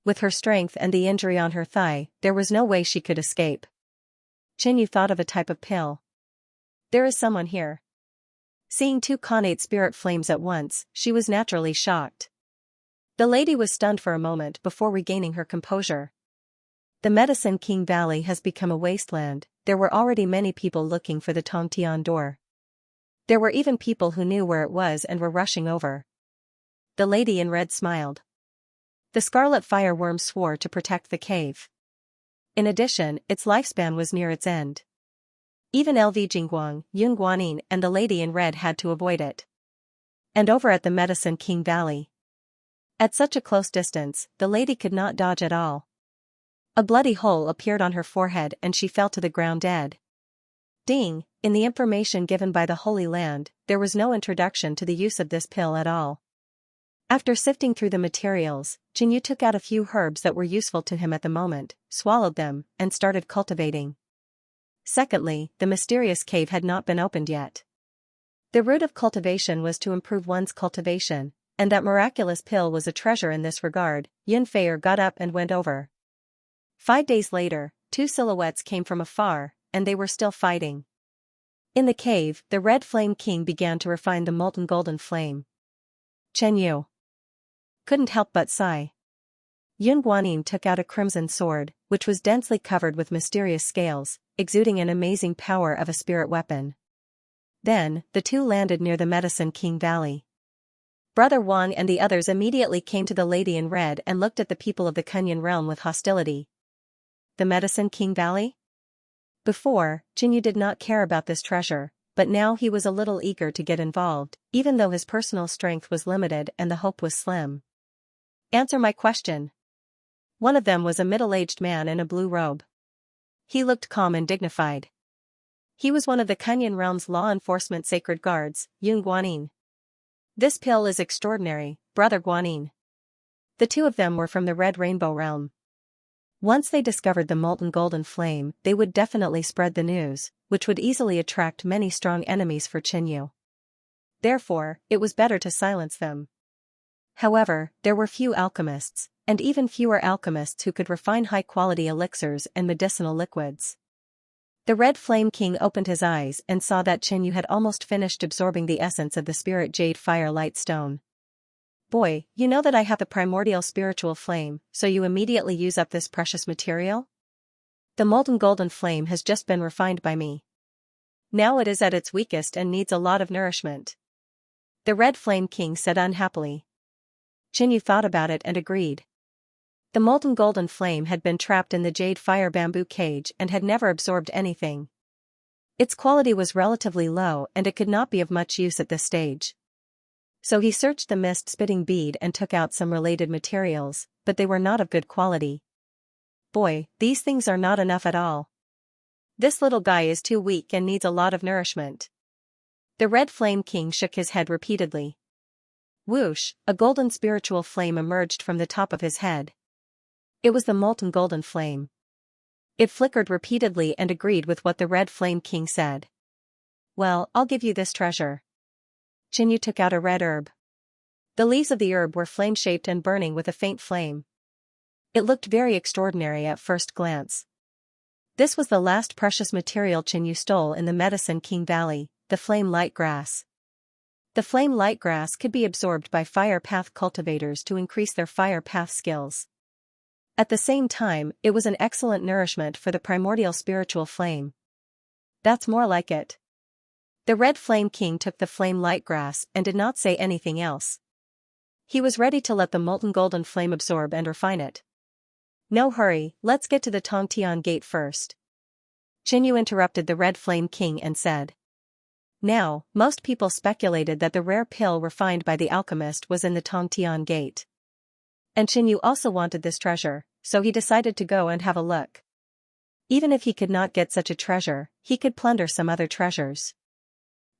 With her strength and the injury on her thigh, there was no way she could escape. Qinyu thought of a type of pill. There is someone here. Seeing two connate spirit flames at once, she was naturally shocked. The lady was stunned for a moment before regaining her composure. The Medicine King Valley has become a wasteland. There were already many people looking for the Tongtian door. There were even people who knew where it was and were rushing over. The lady in red smiled. The scarlet fireworm swore to protect the cave. In addition, its lifespan was near its end. Even LV Jingguang, Yun Guanin and the lady in red had to avoid it. And over at the Medicine King Valley. At such a close distance, the lady could not dodge at all. A bloody hole appeared on her forehead and she fell to the ground dead. Ding, in the information given by the Holy Land, there was no introduction to the use of this pill at all. After sifting through the materials, Qinyu took out a few herbs that were useful to him at the moment, swallowed them, and started cultivating. Secondly, the mysterious cave had not been opened yet. The root of cultivation was to improve one's cultivation, and that miraculous pill was a treasure in this regard. Yun Feier got up and went over. 5 days later, two silhouettes came from afar, and they were still fighting. In the cave, the Red Flame King began to refine the molten golden flame. Chen Yu couldn't help but sigh. Yun Guanin took out a crimson sword, which was densely covered with mysterious scales, exuding an amazing power of a spirit weapon. Then, the two landed near the Medicine King Valley. Brother Wang and the others immediately came to the lady in red and looked at the people of the Kunyan realm with hostility. The Medicine King Valley? Before, Qinyu did not care about this treasure, but now he was a little eager to get involved, even though his personal strength was limited and the hope was slim. Answer my question. One of them was a middle-aged man in a blue robe. He looked calm and dignified. He was one of the Kunyan realm's law enforcement sacred guards, Yun Guanin. This pill is extraordinary, Brother Guanin. The two of them were from the Red Rainbow realm. Once they discovered the molten golden flame, they would definitely spread the news, which would easily attract many strong enemies for Qinyu. Therefore, it was better to silence them. However, there were few alchemists, and even fewer alchemists who could refine high-quality elixirs and medicinal liquids. The Red Flame King opened his eyes and saw that Qinyu had almost finished absorbing the essence of the spirit jade fire light stone. Boy, you know that I have the primordial spiritual flame, so you immediately use up this precious material? The molten golden flame has just been refined by me. Now it is at its weakest and needs a lot of nourishment. The Red Flame King said unhappily. Qinyu thought about it and agreed. The molten golden flame had been trapped in the jade fire bamboo cage and had never absorbed anything. Its quality was relatively low and it could not be of much use at this stage. So he searched the mist-spitting bead and took out some related materials, but they were not of good quality. Boy, these things are not enough at all. This little guy is too weak and needs a lot of nourishment. The Red Flame King shook his head repeatedly. Whoosh, a golden spiritual flame emerged from the top of his head. It was the molten golden flame. It flickered repeatedly and agreed with what the Red Flame King said. Well, I'll give you this treasure. Qinyu took out a red herb. The leaves of the herb were flame-shaped and burning with a faint flame. It looked very extraordinary at first glance. This was the last precious material Qinyu stole in the Medicine King Valley, the flame light grass. The flame light grass could be absorbed by fire path cultivators to increase their fire path skills. At the same time, it was an excellent nourishment for the primordial spiritual flame. That's more like it. The Red Flame King took the flame light grass and did not say anything else. He was ready to let the molten golden flame absorb and refine it. No hurry, let's get to the Tongtian gate first. Qinyu interrupted the Red Flame King and said. Now, most people speculated that the rare pill refined by the alchemist was in the Tongtian gate. And Qinyu also wanted this treasure, so he decided to go and have a look. Even if he could not get such a treasure, he could plunder some other treasures.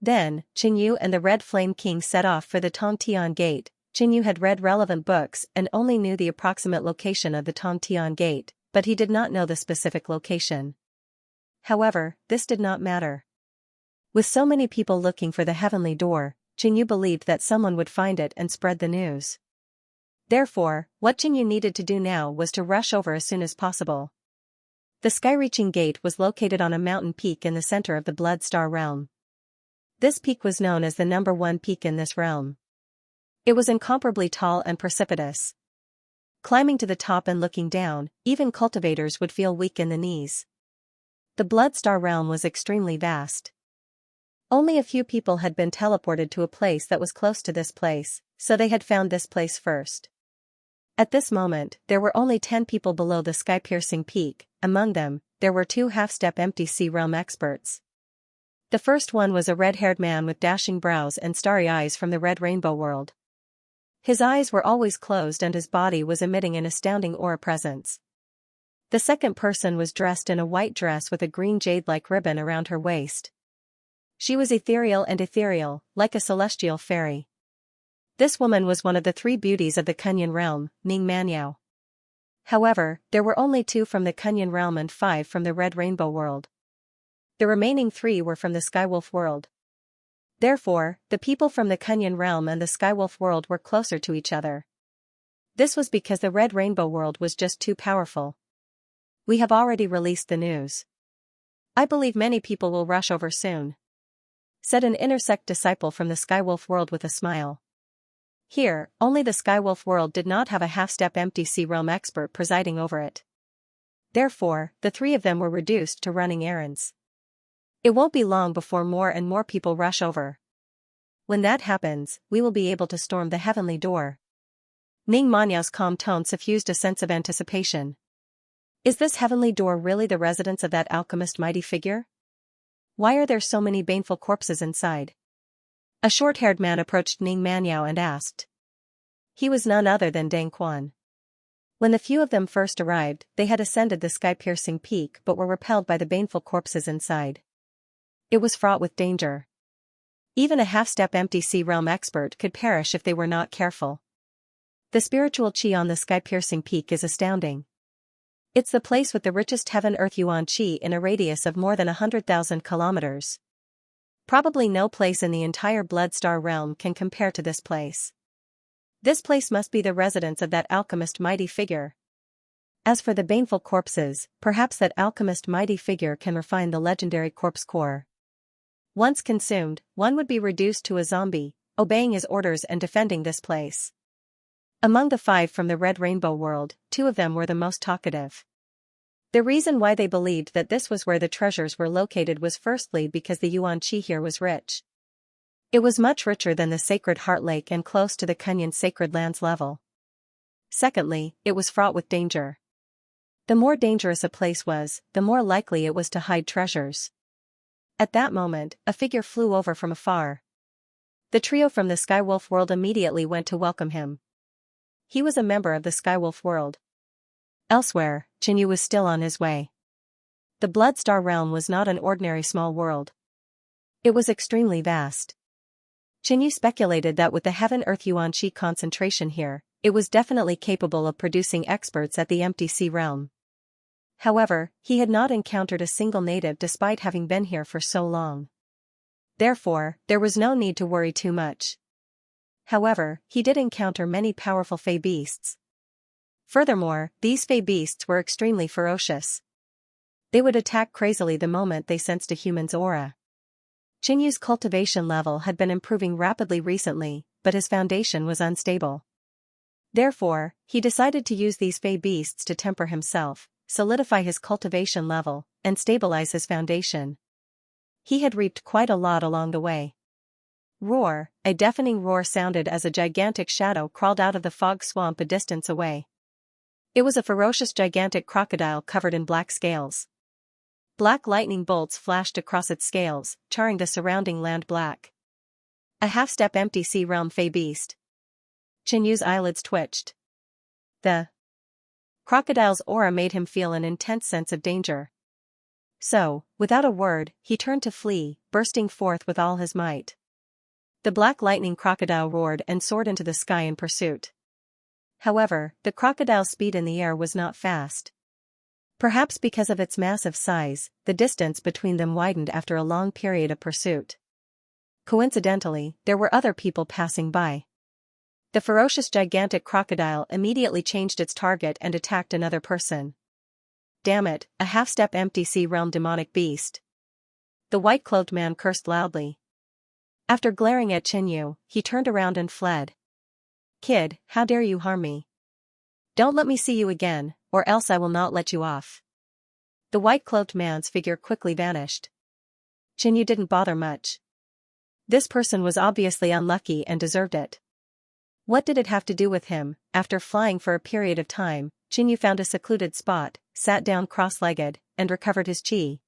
Then, Qinyu and the Red Flame King set off for the Tongtian gate. Qinyu had read relevant books and only knew the approximate location of the Tongtian gate, but he did not know the specific location. However, this did not matter. With so many people looking for the heavenly door, Qinyu believed that someone would find it and spread the news. Therefore, what Qinyu needed to do now was to rush over as soon as possible. The sky-reaching gate was located on a mountain peak in the center of the Blood Star realm. This peak was known as the #1 peak in this realm. It was incomparably tall and precipitous. Climbing to the top and looking down, even cultivators would feel weak in the knees. The Blood Star realm was extremely vast. Only a few people had been teleported to a place that was close to this place, so they had found this place first. At this moment, there were only 10 people below the sky-piercing peak. Among them, there were 2 half-step empty sea realm experts. The first one was a red-haired man with dashing brows and starry eyes from the Red Rainbow world. His eyes were always closed and his body was emitting an astounding aura presence. The second person was dressed in a white dress with a green jade-like ribbon around her waist. She was ethereal, like a celestial fairy. This woman was one of the 3 beauties of the Kunyan realm, Ning Manyao. However, there were only 2 from the Kunyan realm and 5 from the Red Rainbow world. The remaining 3 were from the Skywolf world. Therefore, the people from the Kunyan realm and the Skywolf world were closer to each other. This was because the Red Rainbow world was just too powerful. We have already released the news. I believe many people will rush over soon, said an inner sect disciple from the Skywolf world with a smile. Here, only the Skywolf world did not have a half-step empty sea realm expert presiding over it. Therefore, the 3 of them were reduced to running errands. It won't be long before more and more people rush over. When that happens, we will be able to storm the heavenly door. Ning Manyao's calm tone suffused a sense of anticipation. Is this heavenly door really the residence of that alchemist mighty figure? Why are there so many baneful corpses inside? A short-haired man approached Ning Manyao and asked. He was none other than Dang Quan. When the few of them first arrived, they had ascended the sky-piercing peak but were repelled by the baneful corpses inside. It was fraught with danger. Even a half-step empty sea realm expert could perish if they were not careful. The spiritual qi on the sky-piercing peak is astounding. It's the place with the richest heaven-earth yuan qi in a radius of more than 100,000 kilometers. Probably no place in the entire Blood Star realm can compare to this place. This place must be the residence of that alchemist mighty figure. As for the baneful corpses, perhaps that alchemist mighty figure can refine the legendary corpse core. Once consumed, one would be reduced to a zombie, obeying his orders and defending this place. Among the 5 from the Red Rainbow world, 2 of them were the most talkative. The reason why they believed that this was where the treasures were located was firstly because the yuan qi here was rich. It was much richer than the Sacred Heart Lake and close to the Kunyan Sacred Lands level. Secondly, it was fraught with danger. The more dangerous a place was, the more likely it was to hide treasures. At that moment, a figure flew over from afar. The trio from the Skywolf world immediately went to welcome him. He was a member of the Skywolf world. Elsewhere, Qinyu was still on his way. The Blood Star realm was not an ordinary small world. It was extremely vast. Qinyu speculated that with the heaven-earth yuan qi concentration here, it was definitely capable of producing experts at the empty sea realm. However, he had not encountered a single native despite having been here for so long. Therefore, there was no need to worry too much. However, he did encounter many powerful fey beasts. Furthermore, these fey beasts were extremely ferocious. They would attack crazily the moment they sensed a human's aura. Qinyu's cultivation level had been improving rapidly recently, but his foundation was unstable. Therefore, he decided to use these fey beasts to temper himself, solidify his cultivation level, and stabilize his foundation. He had reaped quite a lot along the way. Roar! A deafening roar sounded as a gigantic shadow crawled out of the fog swamp a distance away. It was a ferocious gigantic crocodile covered in black scales. Black lightning bolts flashed across its scales, charring the surrounding land black. A half-step empty sea realm fey beast. Qinyu's eyelids twitched. The crocodile's aura made him feel an intense sense of danger. So, without a word, he turned to flee, bursting forth with all his might. The black lightning crocodile roared and soared into the sky in pursuit. However, the crocodile's speed in the air was not fast. Perhaps because of its massive size, the distance between them widened after a long period of pursuit. Coincidentally, there were other people passing by. The ferocious gigantic crocodile immediately changed its target and attacked another person. Damn it, a half-step empty sea realm demonic beast. The white-clothed man cursed loudly. After glaring at Qinyu, he turned around and fled. Kid, how dare you harm me? Don't let me see you again, or else I will not let you off. The white-clothed man's figure quickly vanished. Qinyu didn't bother much. This person was obviously unlucky and deserved it. What did it have to do with him? After flying for a period of time, Qinyu found a secluded spot, sat down cross-legged, and recovered his qi.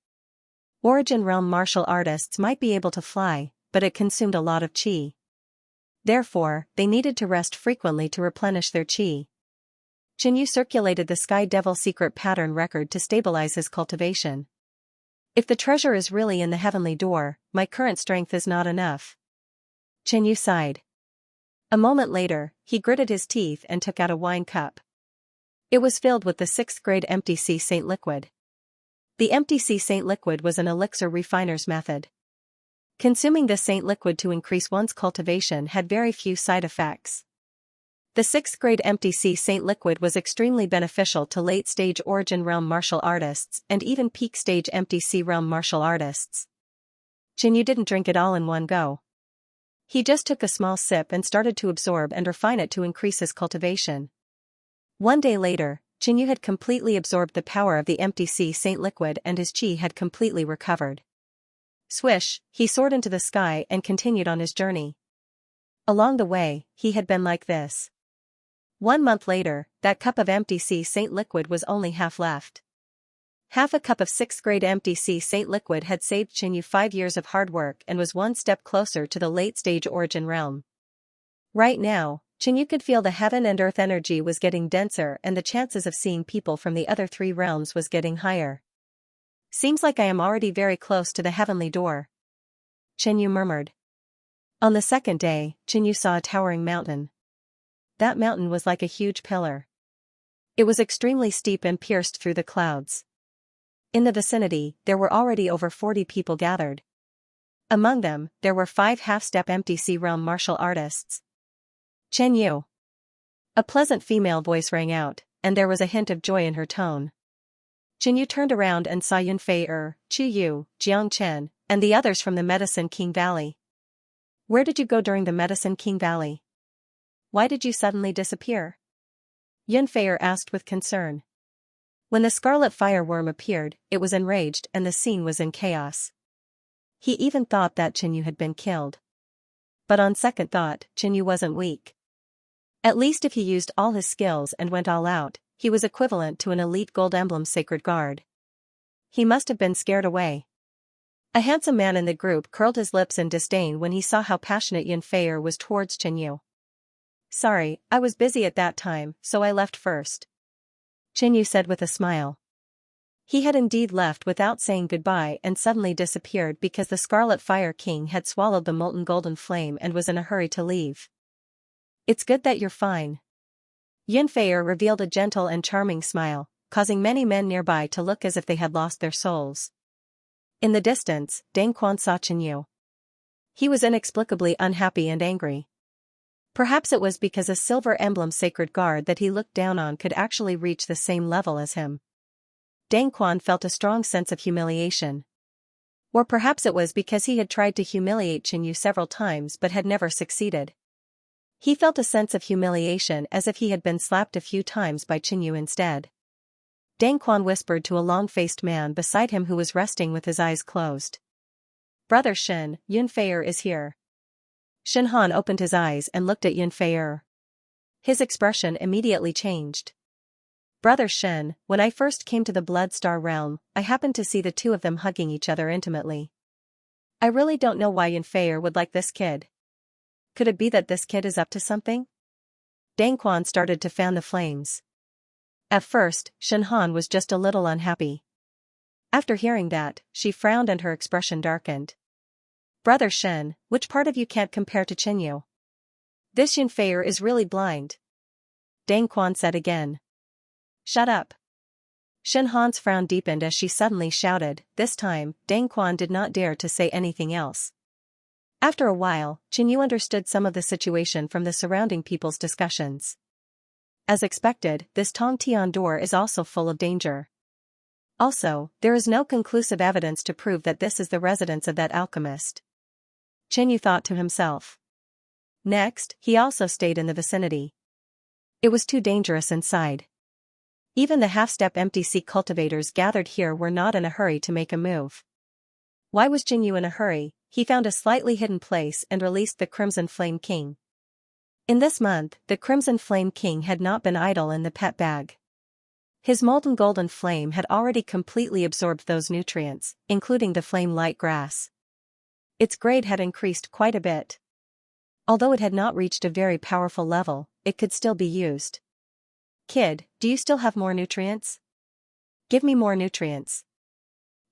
Origin realm martial artists might be able to fly, but it consumed a lot of qi. Therefore, they needed to rest frequently to replenish their qi. Qinyu circulated the Sky Devil secret pattern record to stabilize his cultivation. If the treasure is really in the heavenly door, my current strength is not enough. Qinyu sighed. A moment later, he gritted his teeth and took out a wine cup. It was filled with the 6th grade empty sea saint liquid. The empty sea saint liquid was an elixir refiner's method. Consuming this saint liquid to increase one's cultivation had very few side effects. The 6th grade empty sea saint liquid was extremely beneficial to late-stage origin realm martial artists and even peak-stage empty sea realm martial artists. Qinyu didn't drink it all in one go. He just took a small sip and started to absorb and refine it to increase his cultivation. One day later, Qinyu had completely absorbed the power of the empty sea saint liquid and his qi had completely recovered. Swish, he soared into the sky and continued on his journey. Along the way, he had been like this. 1 month later, that cup of empty sea saint liquid was only half left. Half a cup of 6th grade empty sea saint liquid had saved Qinyu 5 years of hard work and was one step closer to the late-stage origin realm. Right now, Qinyu could feel the heaven and earth energy was getting denser and the chances of seeing people from the other 3 realms was getting higher. Seems like I am already very close to the heavenly door. Qinyu murmured. On the second day, Qinyu saw a towering mountain. That mountain was like a huge pillar. It was extremely steep and pierced through the clouds. In the vicinity, there were already over 40 people gathered. Among them, there were 5 half-step empty sea realm martial artists. Qinyu. A pleasant female voice rang out, and there was a hint of joy in her tone. Qinyu turned around and saw Yunfei, Qiyu, Jiangchen, and the others from the Medicine King Valley. Where did you go during the Medicine King Valley? Why did you suddenly disappear? Yunfei asked with concern. When the scarlet fireworm appeared, it was enraged and the scene was in chaos. He even thought that Qinyu had been killed. But on second thought, Qinyu wasn't weak. At least if he used all his skills and went all out, he was equivalent to an elite gold emblem sacred guard. He must have been scared away. A handsome man in the group curled his lips in disdain when he saw how passionate Yunfei was towards Qinyu. Sorry, I was busy at that time, so I left first. Qinyu said with a smile. He had indeed left without saying goodbye and suddenly disappeared because the Scarlet Fire King had swallowed the molten golden flame and was in a hurry to leave. It's good that you're fine. Yunfei revealed a gentle and charming smile, causing many men nearby to look as if they had lost their souls. In the distance, Deng Quan saw Qinyu. He was inexplicably unhappy and angry. Perhaps it was because a silver emblem sacred guard that he looked down on could actually reach the same level as him. Deng Quan felt a strong sense of humiliation. Or perhaps it was because he had tried to humiliate Qin Yu several times but had never succeeded. He felt a sense of humiliation as if he had been slapped a few times by Qin Yu instead. Deng Quan whispered to a long-faced man beside him who was resting with his eyes closed. "Brother Shen, Yun Fei'er is here." Shen Han opened his eyes and looked at Yun Fei'er. His expression immediately changed. "Brother Shen, when I first came to the Blood Star realm, I happened to see the two of them hugging each other intimately. I really don't know why Yun Fei'er would like this kid. Could it be that this kid is up to something?" Deng Quan started to fan the flames. At first, Shen Han was just a little unhappy. After hearing that, she frowned and her expression darkened. "Brother Shen, which part of you can't compare to Qin Yu? This Yun Fei'er is really blind," Deng Quan said again. "Shut up." Shen Han's frown deepened as she suddenly shouted. This time, Deng Quan did not dare to say anything else. After a while, Qin Yu understood some of the situation from the surrounding people's discussions. As expected, this Tong Tian door is also full of danger. Also, there is no conclusive evidence to prove that this is the residence of that alchemist. Qin Yu thought to himself. Next, he also stayed in the vicinity. It was too dangerous inside. Even the half-step empty sea cultivators gathered here were not in a hurry to make a move. Why was Qin Yu in a hurry? He found a slightly hidden place and released the Crimson Flame King. In this month, the Crimson Flame King had not been idle in the pet bag. His molten golden flame had already completely absorbed those nutrients, including the flame light grass. Its grade had increased quite a bit. Although it had not reached a very powerful level, it could still be used. "Kid, do you still have more nutrients? Give me more nutrients,"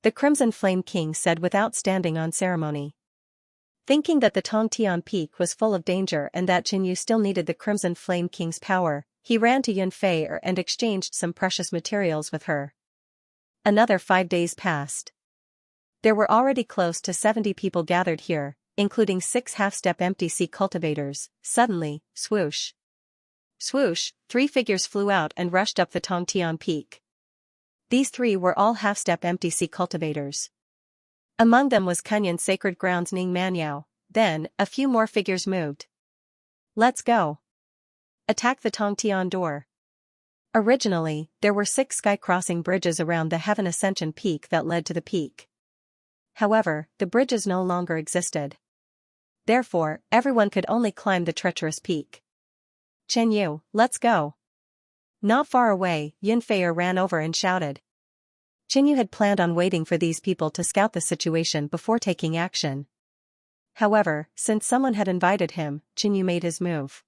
the Crimson Flame King said without standing on ceremony. Thinking that the Tongtian Peak was full of danger and that Qin Yu still needed the Crimson Flame King's power, he ran to Yun Fei'er and exchanged some precious materials with her. Another 5 days passed. There were already close to 70 people gathered here, including 6 half-step empty sea cultivators. Suddenly, swoosh. Swoosh, 3 figures flew out and rushed up the Tongtian Peak. These 3 were all half-step empty sea cultivators. Among them was Kunyan's Sacred Grounds Ning Manyao. Then, a few more figures moved. "Let's go. Attack the Tongtian door." Originally, there were 6 sky-crossing bridges around the Heaven Ascension Peak that led to the peak. However, the bridges no longer existed. Therefore, everyone could only climb the treacherous peak. "Chen Yu, let's go." Not far away, Yun Fei'er ran over and shouted. Qin Yu had planned on waiting for these people to scout the situation before taking action. However, since someone had invited him, Qin Yu made his move.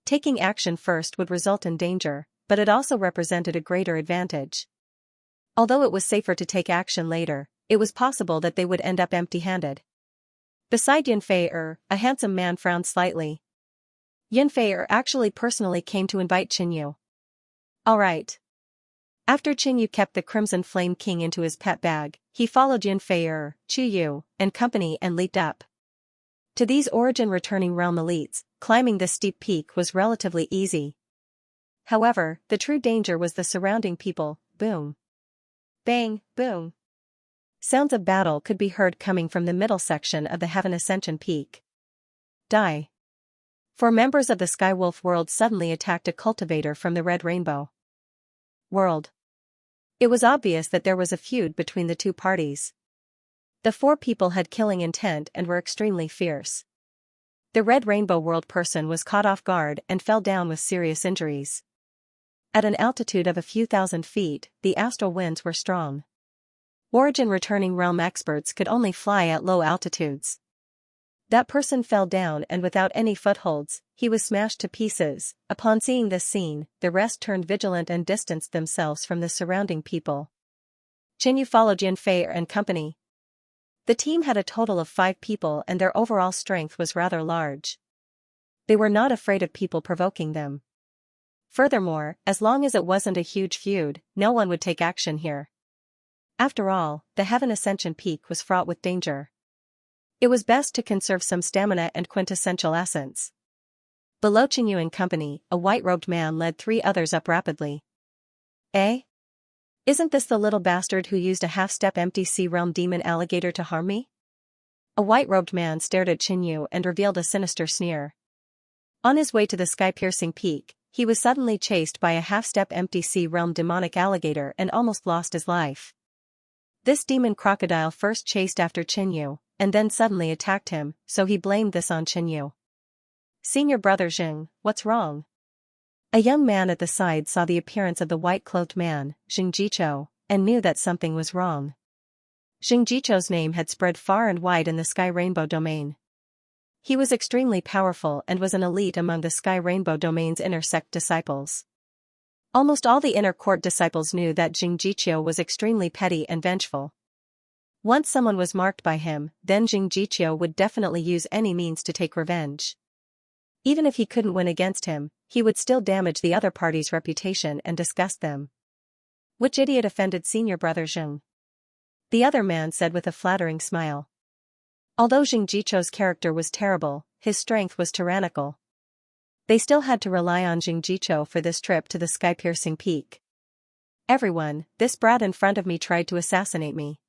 Taking action first would result in danger, but it also represented a greater advantage. Although it was safer to take action later, it was possible that they would end up empty-handed. Beside Yun Fei'er, a handsome man frowned slightly. Yun Fei'er actually personally came to invite Qin Yu. All right. After Qin Yu kept the Crimson Flame King into his pet bag, he followed Yun Fei'er, Chu Yu, and company and leaped up. To these origin-returning realm elites, climbing this steep peak was relatively easy. However, the true danger was the surrounding people. Boom. Bang, boom. Sounds of battle could be heard coming from the middle section of the Heaven Ascension Peak. Die. 4 members of the Skywolf world suddenly attacked a cultivator from the Red Rainbow world. It was obvious that there was a feud between the 2 parties. The 4 people had killing intent and were extremely fierce. The Red Rainbow world person was caught off guard and fell down with serious injuries. At an altitude of a few thousand feet, the astral winds were strong. Origin-returning realm experts could only fly at low altitudes. That person fell down and without any footholds, he was smashed to pieces. Upon seeing this scene, the rest turned vigilant and distanced themselves from the surrounding people. Qin Yu followed Yun Fei'er and company. The team had a total of 5 people and their overall strength was rather large. They were not afraid of people provoking them. Furthermore, as long as it wasn't a huge feud, no one would take action here. After all, the Heaven Ascension Peak was fraught with danger. It was best to conserve some stamina and quintessential essence. Below Qingyu and company, a white-robed man led 3 others up rapidly. Eh? Isn't this the little bastard who used a half-step empty sea realm demon alligator to harm me? A white-robed man stared at Qingyu and revealed a sinister sneer. On his way to the sky-piercing peak, he was suddenly chased by a half-step empty sea realm demonic alligator and almost lost his life. This demon crocodile first chased after Qingyu, and then suddenly attacked him, so he blamed this on Qingyu. Senior brother Xing, what's wrong? A young man at the side saw the appearance of the white-clothed man, Xianxia, and knew that something was wrong. Xianxia's name had spread far and wide in the Sky Rainbow domain. He was extremely powerful and was an elite among the Sky Rainbow domain's inner sect disciples. Almost all the inner court disciples knew that Xianxia was extremely petty and vengeful. Once someone was marked by him, then Xianxia would definitely use any means to take revenge. Even if he couldn't win against him, he would still damage the other party's reputation and disgust them. Which idiot offended senior brother Xing? The other man said with a flattering smile. Although Xianxia's character was terrible, his strength was tyrannical. They still had to rely on Xianxia for this trip to the sky-piercing peak. Everyone, this brat in front of me tried to assassinate me.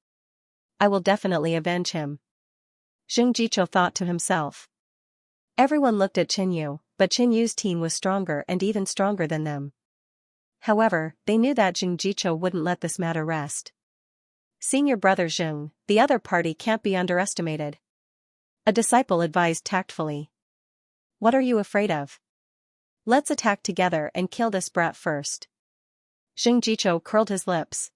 I will definitely avenge him. Xianxia thought to himself. Everyone looked at Qingyu, but Qinyu's team was stronger and even stronger than them. However, they knew that Xianxia wouldn't let this matter rest. Senior brother Xing, the other party can't be underestimated. A disciple advised tactfully. What are you afraid of? Let's attack together and kill this brat first. Xianxia curled his lips.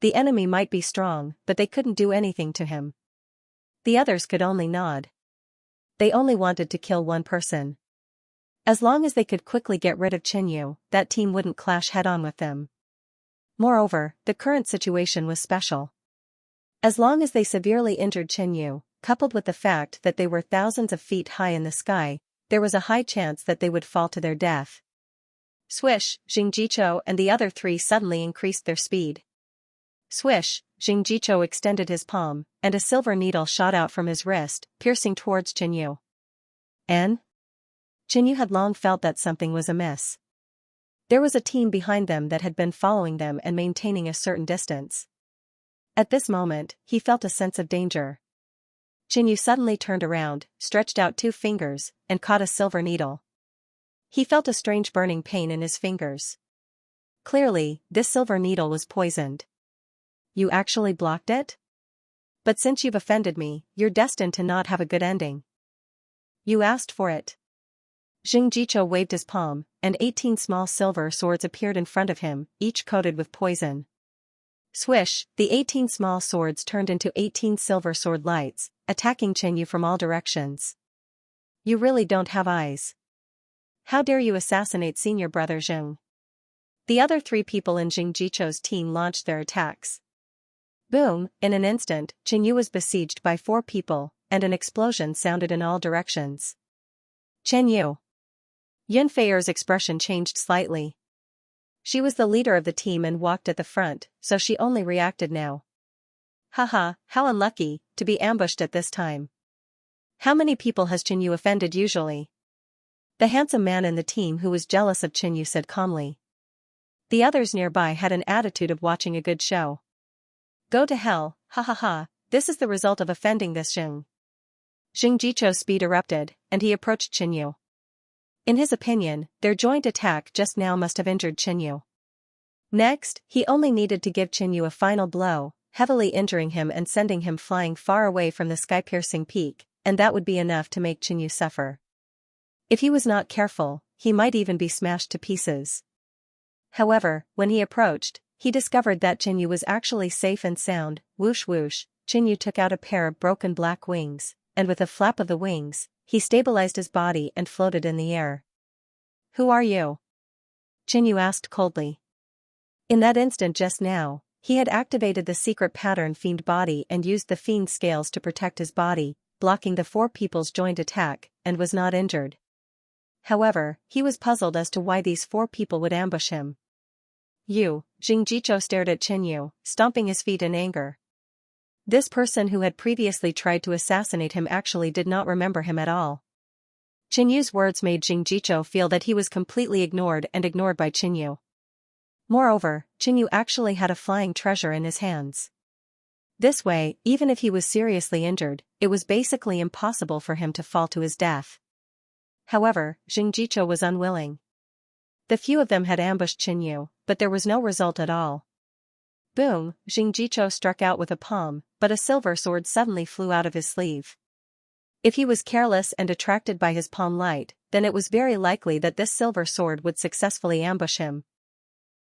The enemy might be strong, but they couldn't do anything to him. The others could only nod. They only wanted to kill one person. As long as they could quickly get rid of Qingyu, that team wouldn't clash head-on with them. Moreover, the current situation was special. As long as they severely injured Qingyu, coupled with the fact that they were thousands of feet high in the sky, there was a high chance that they would fall to their death. Swish, Xianxia and the other 3 suddenly increased their speed. Swish, Xianxia extended his palm, and a silver needle shot out from his wrist, piercing towards Qingyu. Qingyu had long felt that something was amiss. There was a team behind them that had been following them and maintaining a certain distance. At this moment, he felt a sense of danger. Qingyu suddenly turned around, stretched out 2 fingers, and caught a silver needle. He felt a strange burning pain in his fingers. Clearly, this silver needle was poisoned. You actually blocked it? But since you've offended me, you're destined to not have a good ending. You asked for it. Xianxia waved his palm, and 18 small silver swords appeared in front of him, each coated with poison. Swish, the 18 small swords turned into 18 silver sword lights, attacking Qingyu from all directions. You really don't have eyes. How dare you assassinate senior brother Xing? The other 3 people in Xianxia's team launched their attacks. Boom, in an instant, Qingyu was besieged by 4 people, and an explosion sounded in all directions. Qingyu. Yunfei's expression changed slightly. She was the leader of the team and walked at the front, so she only reacted now. Haha, how unlucky, to be ambushed at this time. How many people has Qingyu offended usually? The handsome man in the team who was jealous of Qingyu said calmly. The others nearby had an attitude of watching a good show. Go to hell, ha ha ha, this is the result of offending this Xing. Xianxia's speed erupted, and he approached Qingyu. In his opinion, their joint attack just now must have injured Qingyu. Next, he only needed to give Qingyu a final blow, heavily injuring him and sending him flying far away from the sky-piercing peak, and that would be enough to make Qingyu suffer. If he was not careful, he might even be smashed to pieces. However, when he approached, he discovered that Qingyu was actually safe and sound. Whoosh whoosh, Qingyu took out a pair of broken black wings, and with a flap of the wings, he stabilized his body and floated in the air. Who are you? Qingyu asked coldly. In that instant just now, he had activated the secret pattern fiend body and used the fiend scales to protect his body, blocking the 4 people's joint attack, and was not injured. However, he was puzzled as to why these 4 people would ambush him. You, Xianxia stared at Qingyu, stomping his feet in anger. This person who had previously tried to assassinate him actually did not remember him at all. Qinyu's words made Xianxia feel that he was completely ignored and ignored by Qinyu. Moreover, Qinyu actually had a flying treasure in his hands. This way, even if he was seriously injured, it was basically impossible for him to fall to his death. However, Xianxia was unwilling. The few of them had ambushed Qinyu, but there was no result at all. Boom, Xianxia struck out with a palm, but a silver sword suddenly flew out of his sleeve. If he was careless and attracted by his palm light, then it was very likely that this silver sword would successfully ambush him.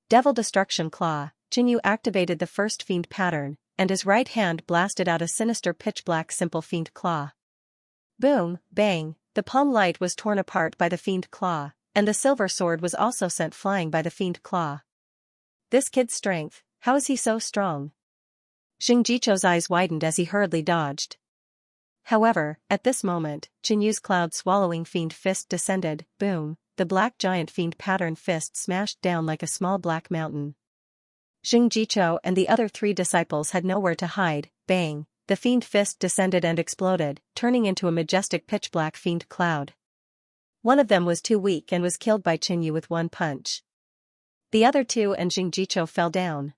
Devil Destruction Claw, Qinyu activated the first fiend pattern, and his right hand blasted out a sinister pitch-black simple fiend claw. Boom, bang, the palm light was torn apart by the fiend claw, and the silver sword was also sent flying by the fiend claw. This kid's strength, how is he so strong? Xianxia's eyes widened as he hurriedly dodged. However, at this moment, Qinyu's cloud-swallowing fiend fist descended, boom, the black giant fiend pattern fist smashed down like a small black mountain. Xianxia and the other 3 disciples had nowhere to hide, bang, the fiend fist descended and exploded, turning into a majestic pitch-black fiend cloud. One of them was too weak and was killed by Qinyu with one punch. The other 2 and Xianxia fell down.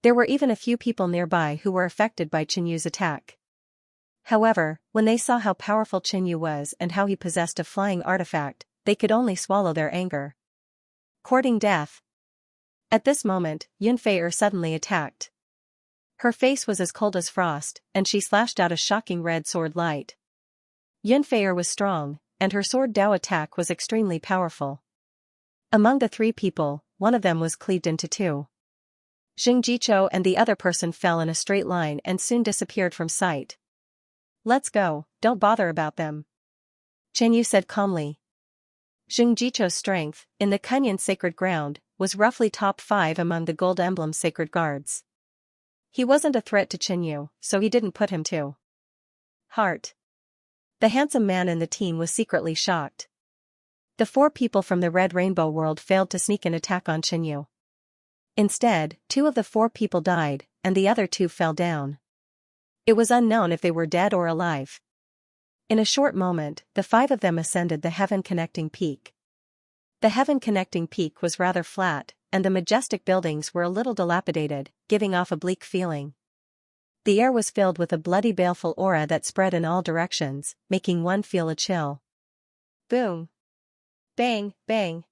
There were even a few people nearby who were affected by Qinyu's attack. However, when they saw how powerful Qinyu was and how he possessed a flying artifact, they could only swallow their anger. Courting death. At this moment, Yunfei suddenly attacked. Her face was as cold as frost, and she slashed out a shocking red sword light. Yunfei was strong, and her sword Dao attack was extremely powerful. Among the 3 people, one of them was cleaved into 2. Xianxia and the other person fell in a straight line and soon disappeared from sight. Let's go, don't bother about them, Qinyu said calmly. Xianxia's strength, in the Kunyan sacred ground, was roughly top 5 among the Gold Emblem sacred guards. He wasn't a threat to Qinyu, so he didn't put him to heart. The handsome man in the team was secretly shocked. The 4 people from the Red Rainbow world failed to sneak an attack on Qinyu. Instead, 2 of the 4 people died, and the other 2 fell down. It was unknown if they were dead or alive. In a short moment, the 5 of them ascended the heaven-connecting peak. The heaven-connecting peak was rather flat, and the majestic buildings were a little dilapidated, giving off a bleak feeling. The air was filled with a bloody baleful aura that spread in all directions, making one feel a chill. Boom! Bang, bang!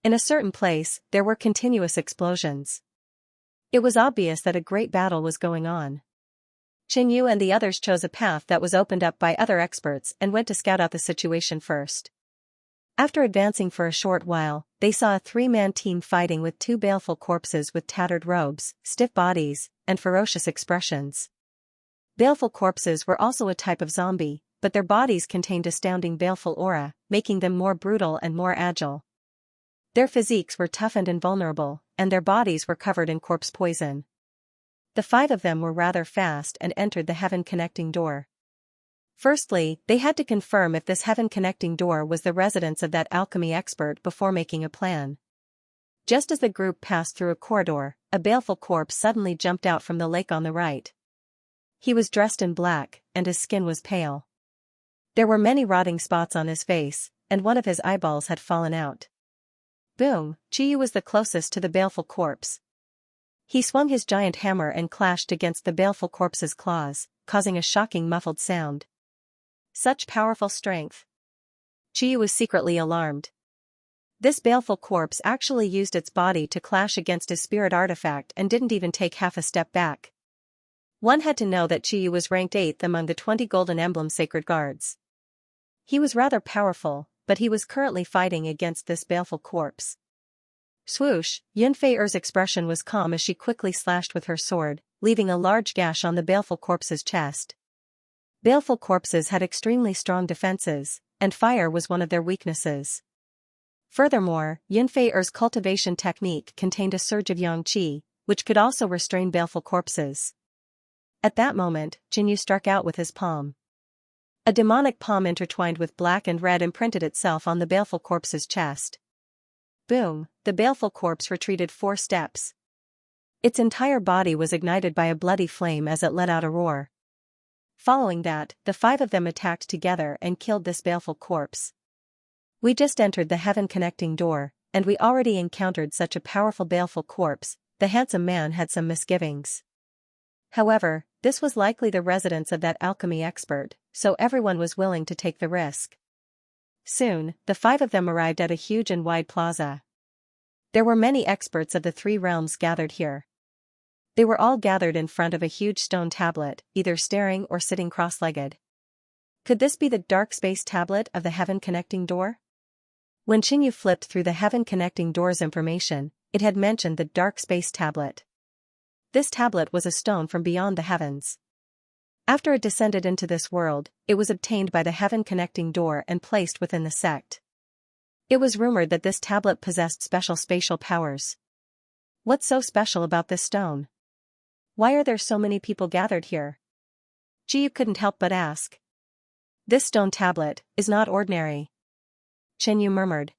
In a certain place, there were continuous explosions. It was obvious that a great battle was going on. Qinyu and the others chose a path that was opened up by other experts and went to scout out the situation first. After advancing for a short while, they saw a 3-man team fighting with 2 baleful corpses with tattered robes, stiff bodies, and ferocious expressions. Baleful corpses were also a type of zombie, but their bodies contained astounding baleful aura, making them more brutal and more agile. Their physiques were tough and invulnerable, and their bodies were covered in corpse poison. The 5 of them were rather fast and entered the heaven-connecting door. Firstly, they had to confirm if this heaven-connecting door was the residence of that alchemy expert before making a plan. Just as the group passed through a corridor, a baleful corpse suddenly jumped out from the lake on the right. He was dressed in black, and his skin was pale. There were many rotting spots on his face, and one of his eyeballs had fallen out. Boom, Qiyu was the closest to the baleful corpse. He swung his giant hammer and clashed against the baleful corpse's claws, causing a shocking muffled sound. Such powerful strength. Qiyu was secretly alarmed. This baleful corpse actually used its body to clash against his spirit artifact and didn't even take half a step back. One had to know that Qiyu was ranked 8th among the 20 Golden Emblem sacred guards. He was rather powerful, but he was currently fighting against this baleful corpse. Swoosh, Yunfei's expression was calm as she quickly slashed with her sword, leaving a large gash on the baleful corpse's chest. Baleful corpses had extremely strong defenses, and fire was one of their weaknesses. Furthermore, Yunfei's cultivation technique contained a surge of yang qi, which could also restrain baleful corpses. At that moment, Qinyu struck out with his palm. A demonic palm intertwined with black and red imprinted itself on the baleful corpse's chest. Boom, the baleful corpse retreated 4 steps. Its entire body was ignited by a bloody flame as it let out a roar. Following that, the 5 of them attacked together and killed this baleful corpse. We just entered the heaven-connecting door, and we already encountered such a powerful baleful corpse. The handsome man had some misgivings. However, this was likely the residence of that alchemy expert, so everyone was willing to take the risk. Soon, the 5 of them arrived at a huge and wide plaza. There were many experts of the 3 realms gathered here. They were all gathered in front of a huge stone tablet, either staring or sitting cross-legged. Could this be the dark space tablet of the heaven-connecting door? When Xianxia flipped through the heaven-connecting door's information, it had mentioned the dark space tablet. This tablet was a stone from beyond the heavens. After it descended into this world, it was obtained by the heaven-connecting door and placed within the sect. It was rumored that this tablet possessed special spatial powers. What's so special about this stone? Why are there so many people gathered here? Xianxia couldn't help but ask. This stone tablet is not ordinary, Xianxia murmured.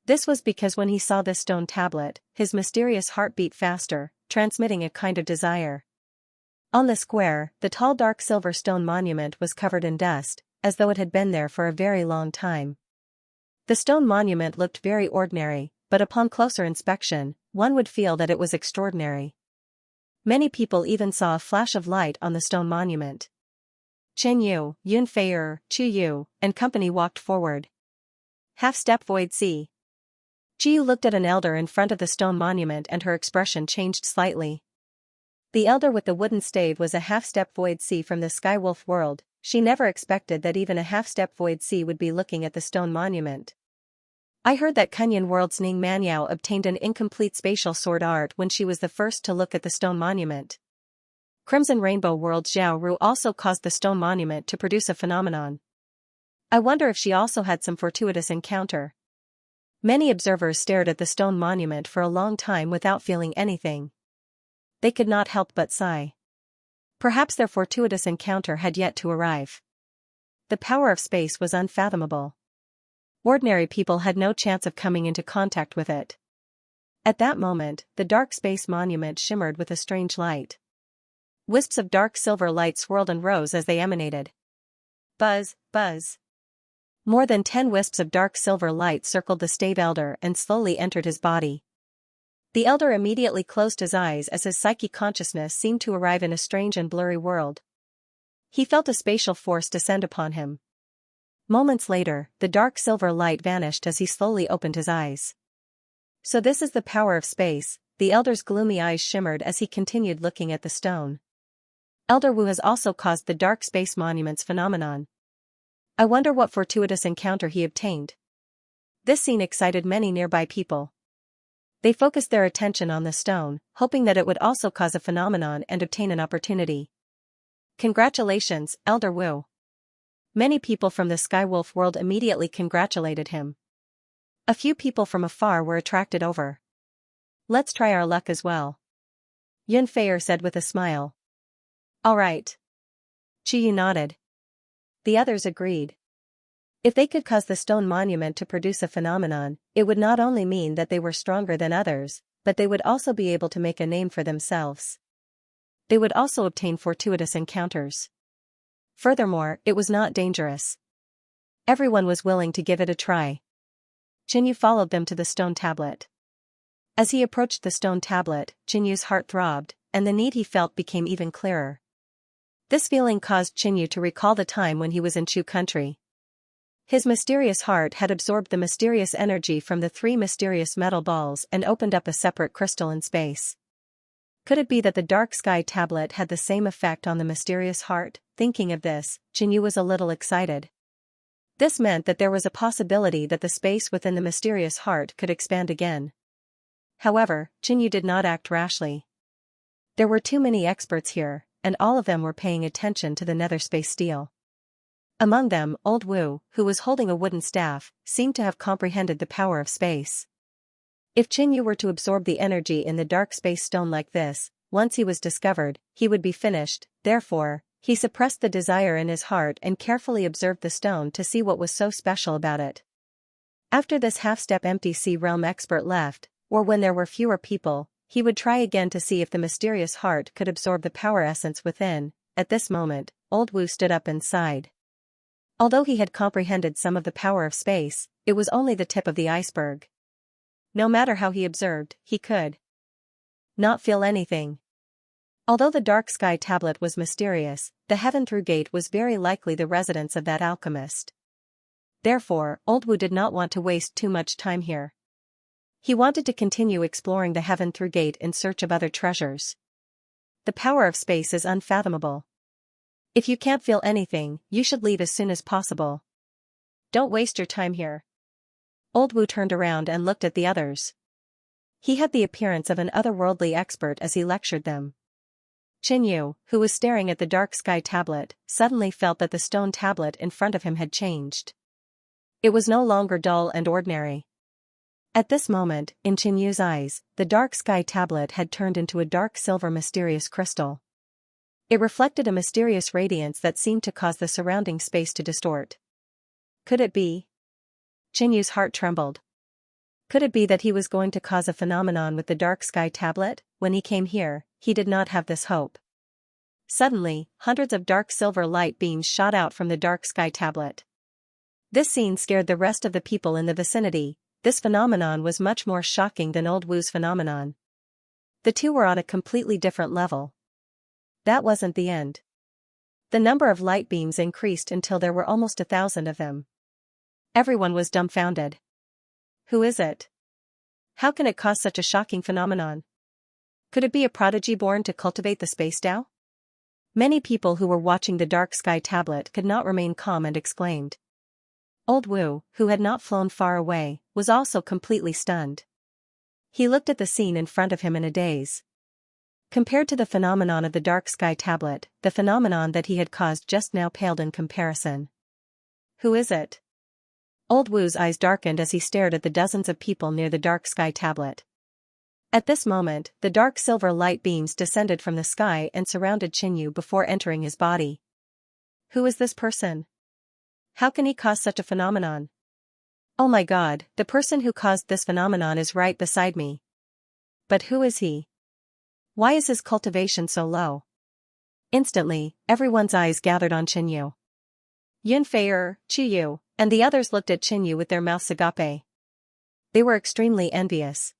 This was because when he saw this stone tablet, his mysterious heart beat faster, transmitting a kind of desire. On the square, the tall dark silver stone monument was covered in dust, as though it had been there for a very long time. The stone monument looked very ordinary, but upon closer inspection, one would feel that it was extraordinary. Many people even saw a flash of light on the stone monument. Chen Yu, Yun Fei'er, Chu Yu, and company walked forward. Half-step void sea. Xianxia looked at an elder in front of the stone monument and her expression changed slightly. The elder with the wooden stave was a half-step void sea from the Skywolf world. She never expected that even a half-step void sea would be looking at the stone monument. I heard that Kunyan world's Ning Manyao obtained an incomplete spatial sword art when she was the first to look at the stone monument. Crimson Rainbow world's Zhao Ru also caused the stone monument to produce a phenomenon. I wonder if she also had some fortuitous encounter. Many observers stared at the stone monument for a long time without feeling anything. They could not help but sigh. Perhaps their fortuitous encounter had yet to arrive. The power of space was unfathomable. Ordinary people had no chance of coming into contact with it. At that moment, the dark space monument shimmered with a strange light. Wisps of dark silver light swirled and rose as they emanated. Buzz, buzz. More than 10 wisps of dark silver light circled the stave elder and slowly entered his body. The elder immediately closed his eyes as his psychic consciousness seemed to arrive in a strange and blurry world. He felt a spatial force descend upon him. Moments later, the dark silver light vanished as he slowly opened his eyes. So this is the power of space, the elder's gloomy eyes shimmered as he continued looking at the stone. Elder Wu has also caused the dark space monument's phenomenon. I wonder what fortuitous encounter he obtained. This scene excited many nearby people. They focused their attention on the stone, hoping that it would also cause a phenomenon and obtain an opportunity. Congratulations, Elder Wu. Many people from the Skywolf world immediately congratulated him. A few people from afar were attracted over. Let's try our luck as well, Yun Fei'er said with a smile. All right. Xianxia nodded. The others agreed. If they could cause the stone monument to produce a phenomenon, it would not only mean that they were stronger than others, but they would also be able to make a name for themselves. They would also obtain fortuitous encounters. Furthermore, it was not dangerous. Everyone was willing to give it a try. Xianxia followed them to the stone tablet. As he approached the stone tablet, Xianxia's heart throbbed, and the need he felt became even clearer. This feeling caused Xianxia to recall the time when he was in Chu country. His mysterious heart had absorbed the mysterious energy from the 3 mysterious metal balls and opened up a separate crystal in space. Could it be that the dark sky tablet had the same effect on the mysterious heart? Thinking of this, Xianxia was a little excited. This meant that there was a possibility that the space within the mysterious heart could expand again. However, Xianxia did not act rashly. There were too many experts here, and all of them were paying attention to the nether space steel. Among them, old Wu, who was holding a wooden staff, seemed to have comprehended the power of space. If Xianxia were to absorb the energy in the dark space stone like this, once he was discovered, he would be finished. Therefore, he suppressed the desire in his heart and carefully observed the stone to see what was so special about it. After this half-step empty sea realm expert left, or when there were fewer people, he would try again to see if the mysterious heart could absorb the power essence within. At this moment, Old Wu stood up and sighed. Although he had comprehended some of the power of space, it was only the tip of the iceberg. No matter how he observed, he could not feel anything. Although the dark sky tablet was mysterious, the heaven through gate was very likely the residence of that alchemist. Therefore, Old Wu did not want to waste too much time here. He wanted to continue exploring the heaven through gate in search of other treasures. The power of space is unfathomable. If you can't feel anything, you should leave as soon as possible. Don't waste your time here. Old Wu turned around and looked at the others. He had the appearance of an otherworldly expert as he lectured them. Qinyu, who was staring at the dark sky tablet, suddenly felt that the stone tablet in front of him had changed. It was no longer dull and ordinary. At this moment, in Qinyu's eyes, the dark sky tablet had turned into a dark silver mysterious crystal. It reflected a mysterious radiance that seemed to cause the surrounding space to distort. Could it be? Qinyu's heart trembled. Could it be that he was going to cause a phenomenon with the dark sky tablet? When he came here, he did not have this hope. Suddenly, hundreds of dark silver light beams shot out from the dark sky tablet. This scene scared the rest of the people in the vicinity. This phenomenon was much more shocking than Old Wu's phenomenon. The two were on a completely different level. That wasn't the end. The number of light beams increased until there were almost 1,000 of them. Everyone was dumbfounded. Who is it? How can it cause such a shocking phenomenon? Could it be a prodigy born to cultivate the space Tao? Many people who were watching the dark sky tablet could not remain calm and exclaimed. Old Wu, who had not flown far away, was also completely stunned. He looked at the scene in front of him in a daze. Compared to the phenomenon of the dark sky tablet, the phenomenon that he had caused just now paled in comparison. Who is it? Old Wu's eyes darkened as he stared at the dozens of people near the dark sky tablet. At this moment, the dark silver light beams descended from the sky and surrounded Qinyu before entering his body. Who is this person? How can he cause such a phenomenon? Oh my God, the person who caused this phenomenon is right beside me. But who is he? Why is his cultivation so low? Instantly, everyone's eyes gathered on Qinyu. Yunfei, Qiyu, and the others looked at Qinyu with their mouths agape. They were extremely envious.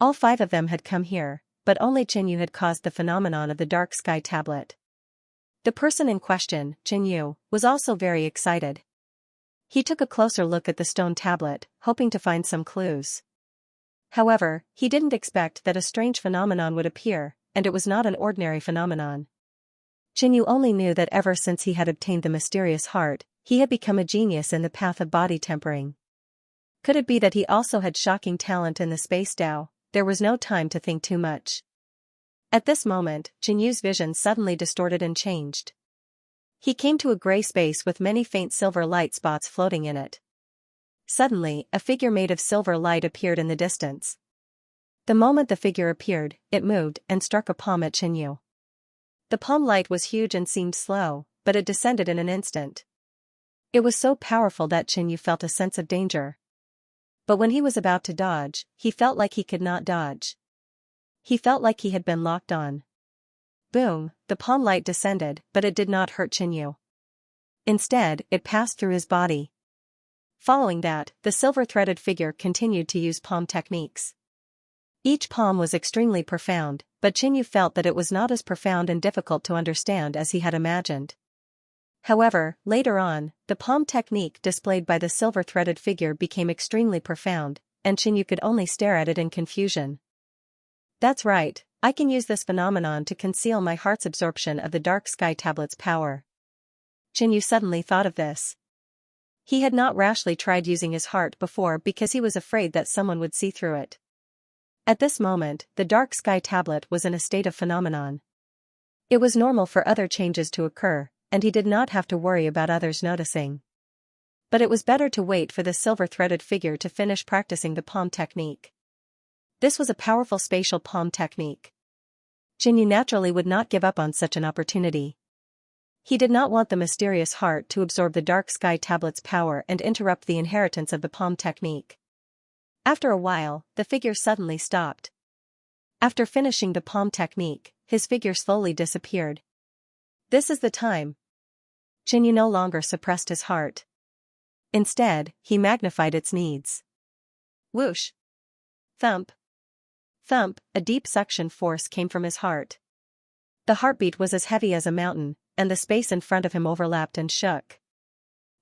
All 5 of them had come here, but only Qinyu had caused the phenomenon of the dark sky tablet. The person in question, Qinyu, was also very excited. He took a closer look at the stone tablet, hoping to find some clues. However, he didn't expect that a strange phenomenon would appear, and it was not an ordinary phenomenon. Qinyu only knew that ever since he had obtained the mysterious heart, he had become a genius in the path of body tempering. Could it be that he also had shocking talent in the space Tao? There was no time to think too much. At this moment, Qinyu's vision suddenly distorted and changed. He came to a gray space with many faint silver light spots floating in it. Suddenly, a figure made of silver light appeared in the distance. The moment the figure appeared, it moved and struck a palm at Qinyu. The palm light was huge and seemed slow, but it descended in an instant. It was so powerful that Qinyu felt a sense of danger. But when he was about to dodge, he felt like he could not dodge. He felt like he had been locked on. Boom, the palm light descended, but it did not hurt Qinyu. Instead, it passed through his body. Following that, the silver-threaded figure continued to use palm techniques. Each palm was extremely profound, but Qinyu felt that it was not as profound and difficult to understand as he had imagined. However, later on, the palm technique displayed by the silver-threaded figure became extremely profound, and Qinyu could only stare at it in confusion. That's right, I can use this phenomenon to conceal my heart's absorption of the dark sky tablet's power. Qinyu suddenly thought of this. He had not rashly tried using his heart before because he was afraid that someone would see through it. At this moment, the dark sky tablet was in a state of phenomenon. It was normal for other changes to occur, and he did not have to worry about others noticing. But it was better to wait for the silver-threaded figure to finish practicing the palm technique. This was a powerful spatial palm technique. Qinyu naturally would not give up on such an opportunity. He did not want the mysterious heart to absorb the dark sky tablet's power and interrupt the inheritance of the palm technique. After a while, the figure suddenly stopped. After finishing the palm technique, his figure slowly disappeared. This is the time. Xianxia no longer suppressed his heart. Instead, he magnified its needs. Whoosh! Thump! Thump! A deep suction force came from his heart. The heartbeat was as heavy as a mountain, and the space in front of him overlapped and shook.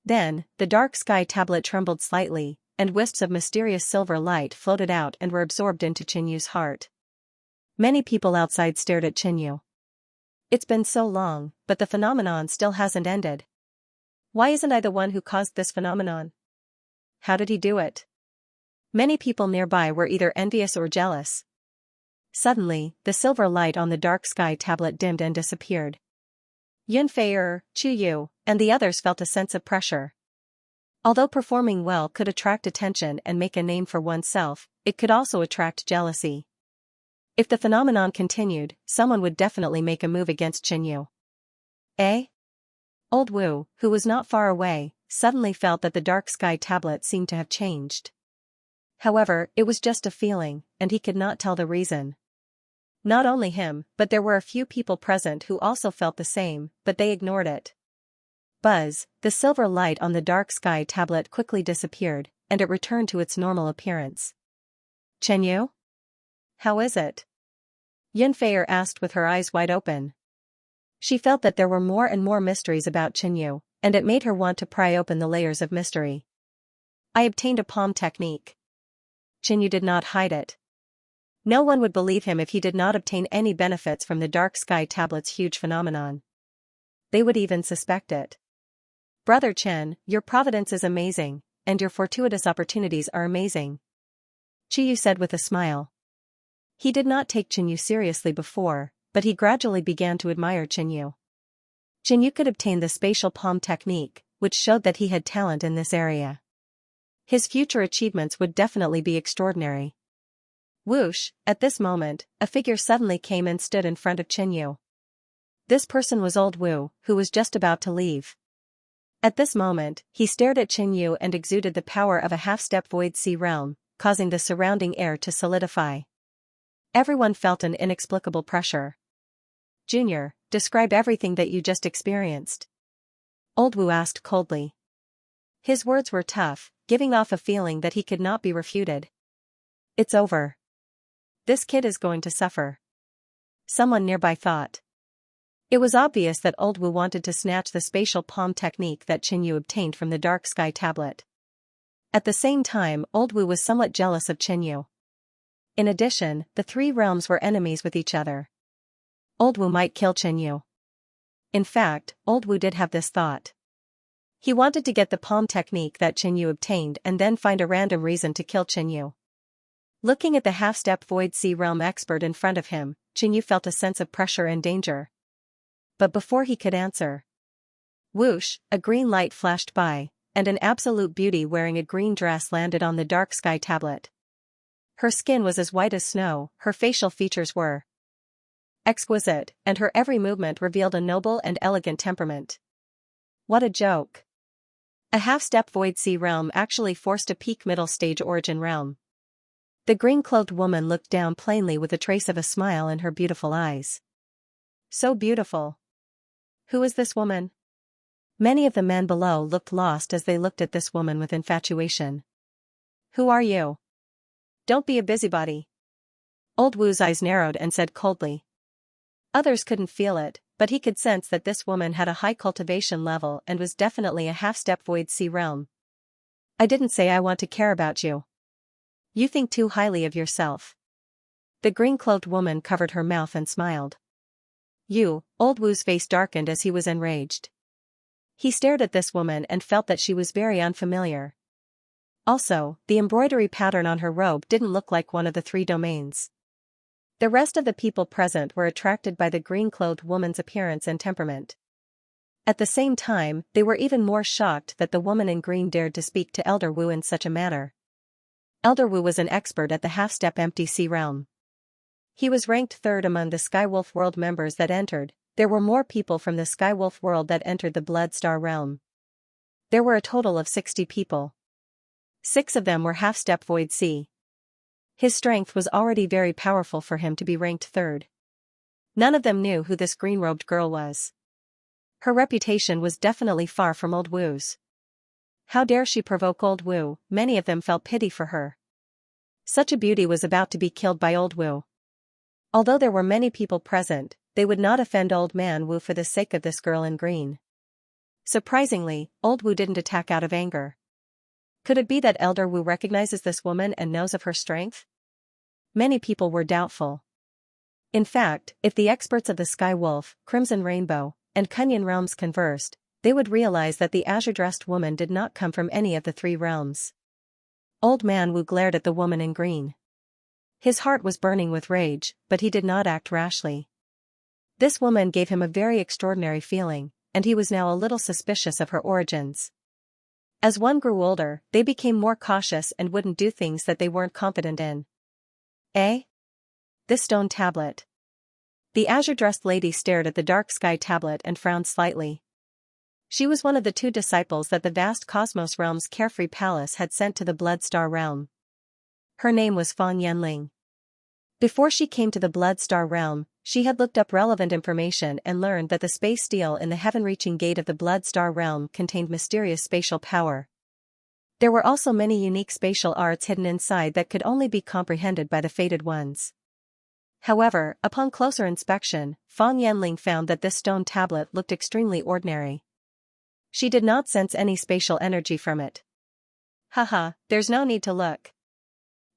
Then, the dark sky tablet trembled slightly, and wisps of mysterious silver light floated out and were absorbed into Xianxu's heart. Many people outside stared at Xianxia. It's been so long, but the phenomenon still hasn't ended. Why isn't I the one who caused this phenomenon? How did he do it? Many people nearby were either envious or jealous. Suddenly, the silver light on the dark sky tablet dimmed and disappeared. Yunfei, Chuyu, and the others felt a sense of pressure. Although performing well could attract attention and make a name for oneself, it could also attract jealousy. If the phenomenon continued, someone would definitely make a move against Xianxia. Eh? Old Wu, who was not far away, suddenly felt that the dark sky tablet seemed to have changed. However, it was just a feeling, and he could not tell the reason. Not only him, but there were a few people present who also felt the same, but they ignored it. Buzz, the silver light on the dark sky tablet quickly disappeared, and it returned to its normal appearance. Xianxia? How is it? Yunfei asked with her eyes wide open. She felt that there were more and more mysteries about Xianxia, and it made her want to pry open the layers of mystery. I obtained a palm technique. Xianxia did not hide it. No one would believe him if he did not obtain any benefits from the dark sky tablet's huge phenomenon. They would even suspect it. Brother Chen, your providence is amazing, and your fortuitous opportunities are amazing. Qiyu said with a smile. He did not take Xianxia seriously before, but he gradually began to admire Xianxia. Xianxia could obtain the spatial palm technique, which showed that he had talent in this area. His future achievements would definitely be extraordinary. Whoosh! At this moment, a figure suddenly came and stood in front of Xianxia. This person was Old Wu, who was just about to leave. At this moment, he stared at Xianxia and exuded the power of a half-step void sea realm, causing the surrounding air to solidify. Everyone felt an inexplicable pressure. Junior, describe everything that you just experienced. Old Wu asked coldly. His words were tough, giving off a feeling that he could not be refuted. It's over. This kid is going to suffer. Someone nearby thought. It was obvious that Old Wu wanted to snatch the spatial palm technique that Xianxia obtained from the dark sky tablet. At the same time, Old Wu was somewhat jealous of Xianxia. In addition, the three realms were enemies with each other. Old Wu might kill Xianxia. In fact, Old Wu did have this thought. He wanted to get the palm technique that Xianxia obtained and then find a random reason to kill Xianxia. Looking at the half-step void sea realm expert in front of him, Xianxia felt a sense of pressure and danger. But before he could answer, whoosh, a green light flashed by, and an absolute beauty wearing a green dress landed on the dark sky tablet. Her skin was as white as snow, her facial features were exquisite, and her every movement revealed a noble and elegant temperament. What a joke! A half-step void sea realm actually forced a peak middle stage origin realm. The green-clothed woman looked down plainly with a trace of a smile in her beautiful eyes. So beautiful. Who is this woman? Many of the men below looked lost as they looked at this woman with infatuation. Who are you? Don't be a busybody. Old Wu's eyes narrowed and said coldly. Others couldn't feel it, but he could sense that this woman had a high cultivation level and was definitely a half-step void sea realm. I didn't say I want to care about you. You think too highly of yourself. The green-cloaked woman covered her mouth and smiled. You, Old Wu's face darkened as he was enraged. He stared at this woman and felt that she was very unfamiliar. Also, the embroidery pattern on her robe didn't look like one of the three domains. The rest of the people present were attracted by the green-clothed woman's appearance and temperament. At the same time, they were even more shocked that the woman in green dared to speak to Elder Wu in such a manner. Elder Wu was an expert at the half-step empty sea realm. He was ranked third among the Skywolf world members that entered. There were more people from the Skywolf world that entered the Blood Star realm. There were a total of 60 people. 6 of them were half-step void sea. His strength was already very powerful for him to be ranked third. None of them knew who this green-robed girl was. Her reputation was definitely far from old Wu's. How dare she provoke old Wu? Many of them felt pity for her. Such a beauty was about to be killed by old Wu. Although there were many people present, they would not offend old man Wu for the sake of this girl in green. Surprisingly, old Wu didn't attack out of anger. Could it be that elder Wu recognizes this woman and knows of her strength? Many people were doubtful. In fact, if the experts of the Sky Wolf, Crimson Rainbow, and Kunyan realms conversed, they would realize that the azure-dressed woman did not come from any of the three realms. Old man Wu glared at the woman in green. His heart was burning with rage, but he did not act rashly. This woman gave him a very extraordinary feeling, and he was now a little suspicious of her origins. As one grew older, they became more cautious and wouldn't do things that they weren't confident in. This stone tablet. The azure-dressed lady stared at the dark sky tablet and frowned slightly. She was one of the two disciples that the vast Cosmos Realm's carefree palace had sent to the Blood Star Realm. Her name was Fang Yanling. Before she came to the Blood Star Realm, she had looked up relevant information and learned that the space steel in the heaven-reaching gate of the Blood Star Realm contained mysterious spatial power. There were also many unique spatial arts hidden inside that could only be comprehended by the fated ones. However, upon closer inspection, Fang Yanling found that this stone tablet looked extremely ordinary. She did not sense any spatial energy from it. Haha, there's no need to look.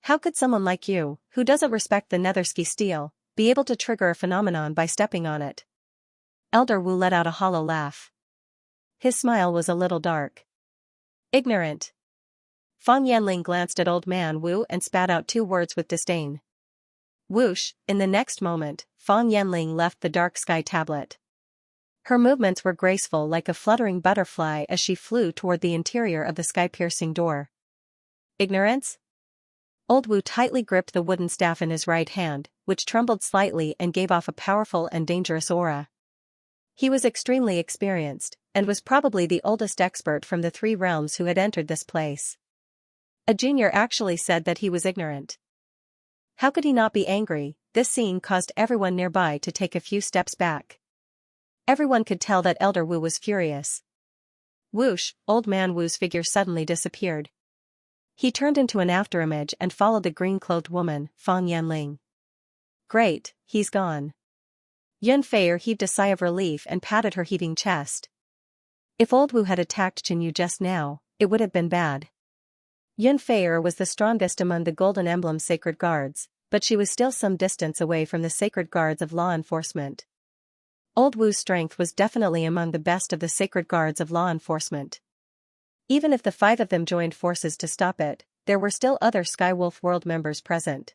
How could someone like you, who doesn't respect the Nethersky steel, be able to trigger a phenomenon by stepping on it? Elder Wu let out a hollow laugh. His smile was a little dark. Ignorant. Fang Yanling glanced at old man Wu and spat out two words with disdain. Whoosh, in the next moment, Fang Yanling left the dark sky tablet. Her movements were graceful like a fluttering butterfly as she flew toward the interior of the sky-piercing door. Ignorance? Old Wu tightly gripped the wooden staff in his right hand, which trembled slightly and gave off a powerful and dangerous aura. He was extremely experienced, and was probably the oldest expert from the three realms who had entered this place. A junior actually said that he was ignorant. How could he not be angry? This scene caused everyone nearby to take a few steps back. Everyone could tell that Elder Wu was furious. Whoosh, old man Wu's figure suddenly disappeared. He turned into an afterimage and followed the green-clothed woman, Fang Yanling. Great, he's gone. Yun Feier heaved a sigh of relief and patted her heaving chest. If old Wu had attacked Qinyu just now, it would have been bad. Yun Feier was the strongest among the Golden Emblem Sacred Guards, but she was still some distance away from the Sacred Guards of law enforcement. Old Wu's strength was definitely among the best of the Sacred Guards of law enforcement. Even if the five of them joined forces to stop it, there were still other Skywolf World members present.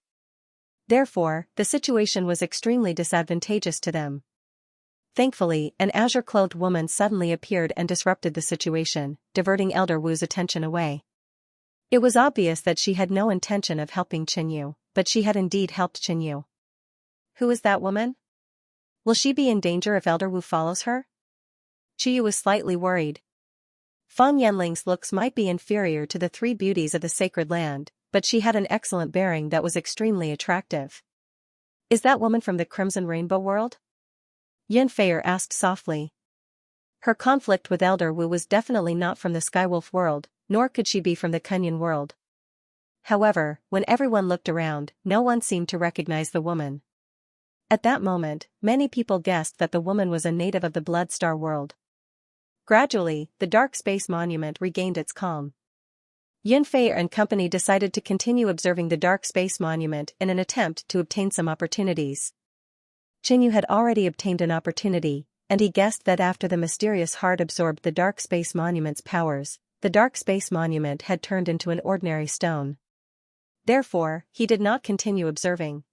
Therefore, the situation was extremely disadvantageous to them. Thankfully, an azure-clothed woman suddenly appeared and disrupted the situation, diverting Elder Wu's attention away. It was obvious that she had no intention of helping Qinyu, but she had indeed helped Qinyu. Who is that woman? Will she be in danger if Elder Wu follows her? Qinyu was slightly worried. Fang Yanling's looks might be inferior to the three beauties of the sacred land, but she had an excellent bearing that was extremely attractive. Is that woman from the Crimson Rainbow world? Yun Feier asked softly. Her conflict with Elder Wu was definitely not from the Skywolf world, nor could she be from the Kunyan world. However, when everyone looked around, no one seemed to recognize the woman. At that moment, many people guessed that the woman was a native of the Blood Star world. Gradually, the Dark Space Monument regained its calm. Yun Feier and company decided to continue observing the Dark Space Monument in an attempt to obtain some opportunities. Qinyu had already obtained an opportunity, and he guessed that after the mysterious heart absorbed the Dark Space Monument's powers, the Dark Space Monument had turned into an ordinary stone. Therefore, he did not continue observing.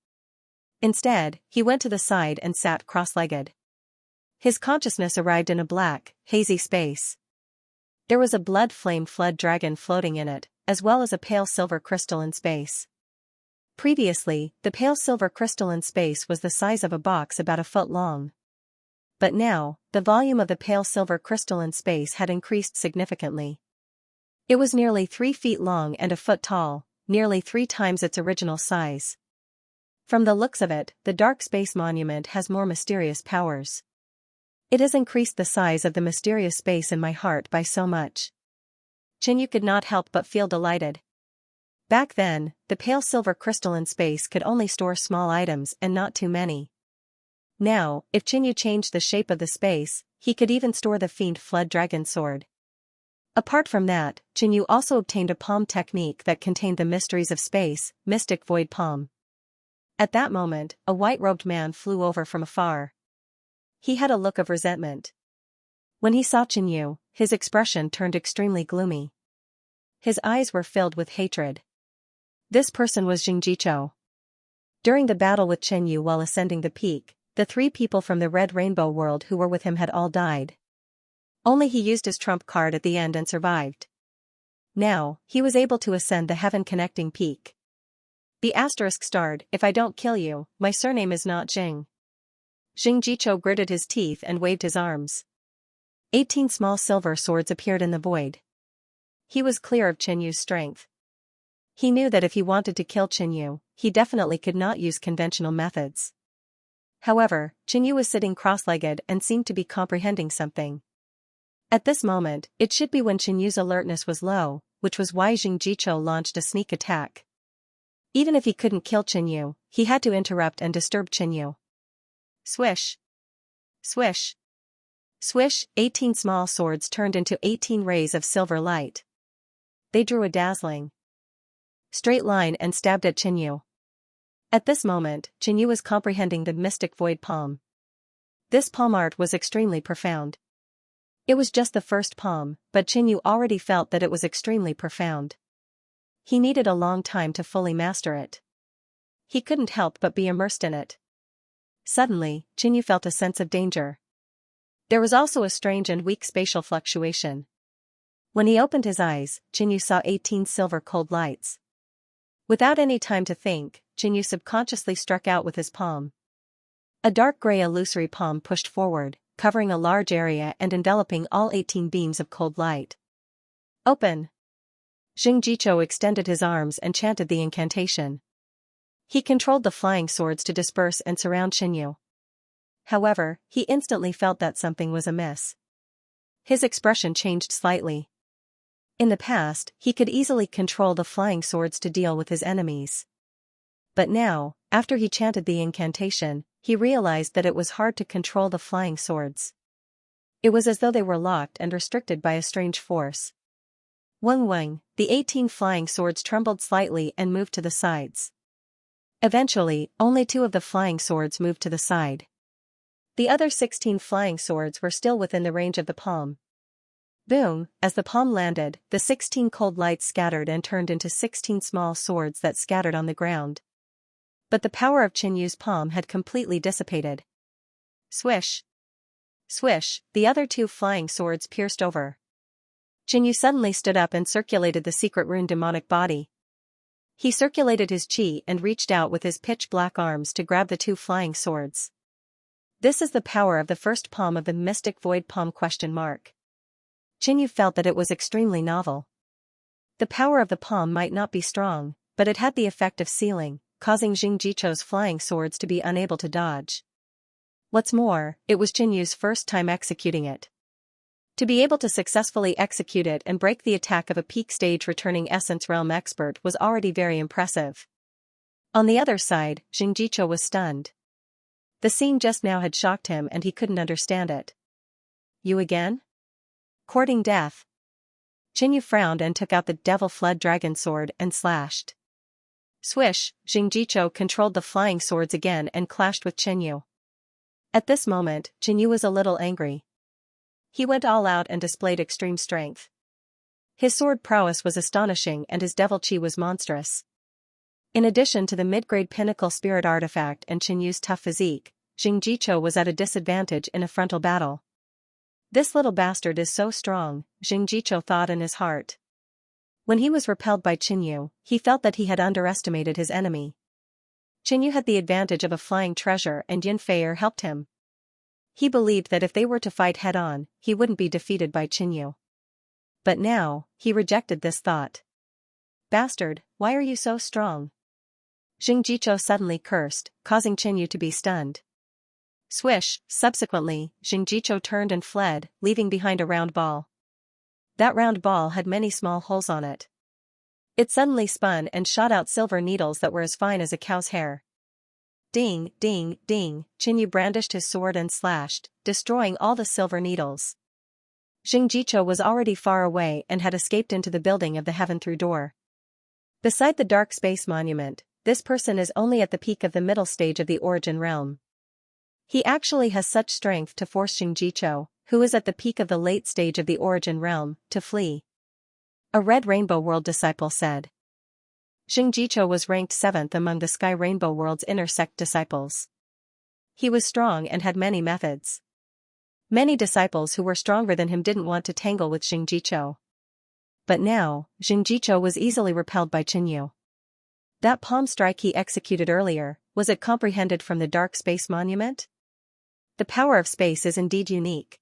Instead, he went to the side and sat cross-legged. His consciousness arrived in a black, hazy space. There was a blood-flamed flood dragon floating in it, as well as a pale silver crystal in space. Previously, the pale silver crystal in space was the size of a box about a foot long. But now, the volume of the pale silver crystal in space had increased significantly. It was nearly 3 feet long and a foot tall, nearly 3 times its original size. From the looks of it, the dark space monument has more mysterious powers. It has increased the size of the mysterious space in my heart by so much. Qinyu could not help but feel delighted. Back then, the pale silver crystalline space could only store small items and not too many. Now, if Qinyu changed the shape of the space, he could even store the fiend flood dragon sword. Apart from that, Qinyu also obtained a palm technique that contained the mysteries of space, mystic void palm. At that moment, a white-robed man flew over from afar. He had a look of resentment. When he saw Qinyu, his expression turned extremely gloomy. His eyes were filled with hatred. This person was Xianxia. During the battle with Qinyu while ascending the peak, the 3 people from the Red Rainbow world who were with him had all died. Only he used his trump card at the end and survived. Now, he was able to ascend the heaven-connecting peak. The asterisk starred, "If I don't kill you, my surname is not Jing." Xianxia gritted his teeth and waved his arms. 18 small silver swords appeared in the void. He was clear of Qinyu's strength. He knew that if he wanted to kill Qinyu, he definitely could not use conventional methods. However, Qinyu was sitting cross-legged and seemed to be comprehending something. At this moment, it should be when Qinyu's alertness was low, which was why Xianxia launched a sneak attack. Even if he couldn't kill Qinyu, he had to interrupt and disturb Qinyu. Swish! Swish! Swish! 18 small swords turned into 18 rays of silver light. They drew a dazzling straight line and stabbed at Qinyu. At this moment, Qinyu was comprehending the mystic void palm. This palm art was extremely profound. It was just the first palm, but Qinyu already felt that it was extremely profound. He needed a long time to fully master it. He couldn't help but be immersed in it. Suddenly, Qinyu felt a sense of danger. There was also a strange and weak spatial fluctuation. When he opened his eyes, Qinyu saw 18 silver cold lights. Without any time to think, Qinyu subconsciously struck out with his palm. A dark gray illusory palm pushed forward, covering a large area and enveloping all 18 beams of cold light. Open! Xianxia extended his arms and chanted the incantation. He controlled the flying swords to disperse and surround Qinyu. However, he instantly felt that something was amiss. His expression changed slightly. In the past, he could easily control the flying swords to deal with his enemies. But now, after he chanted the incantation, he realized that it was hard to control the flying swords. It was as though they were locked and restricted by a strange force. Wang, the 18 flying swords trembled slightly and moved to the sides. Eventually, only 2 of the flying swords moved to the side. The other 16 flying swords were still within the range of the palm. Boom! As the palm landed, the 16 cold lights scattered and turned into 16 small swords that scattered on the ground. But the power of Qinyu's palm had completely dissipated. Swish! Swish! The other 2 flying swords pierced over. Qinyu suddenly stood up and circulated the secret rune demonic body. He circulated his qi and reached out with his pitch-black arms to grab the 2 flying swords. This is the power of the first palm of the mystic void palm ? Qinyu felt that it was extremely novel. The power of the palm might not be strong, but it had the effect of sealing, causing Xianxia's flying swords to be unable to dodge. What's more, it was Qinyu's first time executing it. To be able to successfully execute it and break the attack of a peak stage returning Essence Realm expert was already very impressive. On the other side, Xianxia was stunned. The scene just now had shocked him and he couldn't understand it. You again? Courting death? Qinyu frowned and took out the Devil Flood Dragon Sword and slashed. Swish! Xianxia controlled the flying swords again and clashed with Qinyu. At this moment, Qinyu was a little angry. He went all out and displayed extreme strength. His sword prowess was astonishing and his devil chi was monstrous. In addition to the mid-grade pinnacle spirit artifact and Qinyu's tough physique, Xianxia was at a disadvantage in a frontal battle. This little bastard is so strong, Xianxia thought in his heart. When he was repelled by Qinyu, he felt that he had underestimated his enemy. Qinyu had the advantage of a flying treasure and Yunfeier helped him. He believed that if they were to fight head-on, he wouldn't be defeated by Qinyu. But now, he rejected this thought. Bastard, why are you so strong? Xianxia suddenly cursed, causing Qinyu to be stunned. Swish, subsequently, Xianxia turned and fled, leaving behind a round ball. That round ball had many small holes on it. It suddenly spun and shot out silver needles that were as fine as a cow's hair. Ding, ding, ding, Qinyu brandished his sword and slashed, destroying all the silver needles. Xianxia was already far away and had escaped into the building of the Heaven Through door. Beside the Dark Space Monument, this person is only at the peak of the middle stage of the Origin Realm. He actually has such strength to force Xianxia, who is at the peak of the late stage of the Origin Realm, to flee. A Red Rainbow World disciple said. Xianxia was ranked 7th among the Sky Rainbow World's inner sect disciples. He was strong and had many methods. Many disciples who were stronger than him didn't want to tangle with Xianxia. But now, Xianxia was easily repelled by Qinyu. That palm strike he executed earlier, was it comprehended from the Dark Space Monument? The power of space is indeed unique.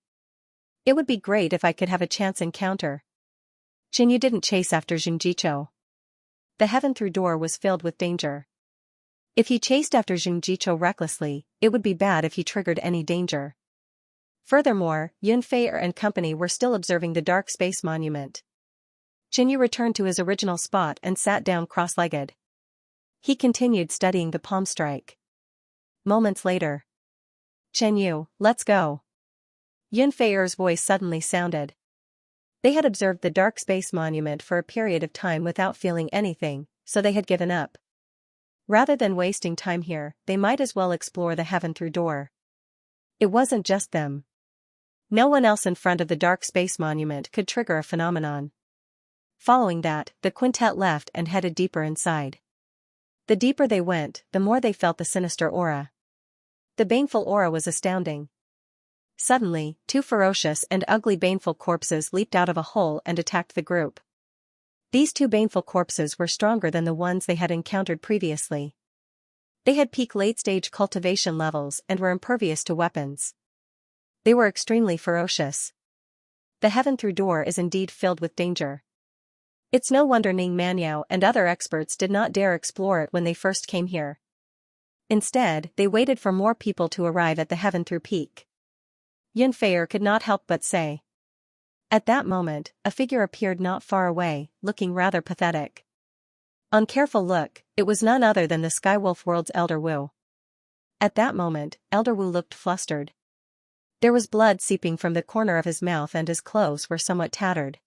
It would be great if I could have a chance encounter. Qinyu didn't chase after Xianxia. The Heaven Through door was filled with danger. If he chased after Xianxia recklessly, it would be bad if he triggered any danger. Furthermore, Yunfei and company were still observing the Dark Space Monument. Qinyu returned to his original spot and sat down cross-legged. He continued studying the palm strike. Moments later. Qinyu, let's go. Yunfei's voice suddenly sounded. They had observed the Dark Space Monument for a period of time without feeling anything, so they had given up. Rather than wasting time here, they might as well explore the Heaven Through door. It wasn't just them. No one else in front of the Dark Space Monument could trigger a phenomenon. Following that, the quintet left and headed deeper inside. The deeper they went, the more they felt the sinister aura. The baneful aura was astounding. Suddenly, 2 ferocious and ugly baneful corpses leaped out of a hole and attacked the group. These 2 baneful corpses were stronger than the ones they had encountered previously. They had peak late-stage cultivation levels and were impervious to weapons. They were extremely ferocious. The Heaven Through door is indeed filled with danger. It's no wonder Ning Manyao and other experts did not dare explore it when they first came here. Instead, they waited for more people to arrive at the Heaven Through peak. Yunfei could not help but say. At that moment, a figure appeared not far away, looking rather pathetic. On careful look, it was none other than the Skywolf World's Elder Wu. At that moment, Elder Wu looked flustered. There was blood seeping from the corner of his mouth and his clothes were somewhat tattered.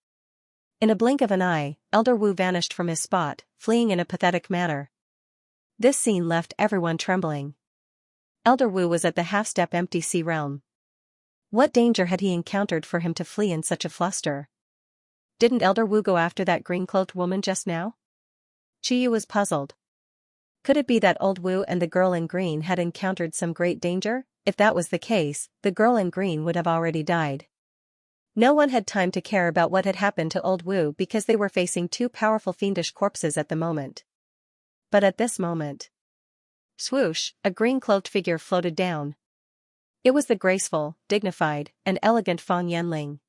In a blink of an eye, Elder Wu vanished from his spot, fleeing in a pathetic manner. This scene left everyone trembling. Elder Wu was at the half-step empty sea realm. What danger had he encountered for him to flee in such a fluster? Didn't Elder Wu go after that green-cloaked woman just now? Qiyu was puzzled. Could it be that old Wu and the girl in green had encountered some great danger? If that was the case, the girl in green would have already died. No one had time to care about what had happened to old Wu because they were facing 2 powerful fiendish corpses at the moment. But at this moment, swoosh, a green-cloaked figure floated down. It was the graceful, dignified, and elegant Fang Yanling.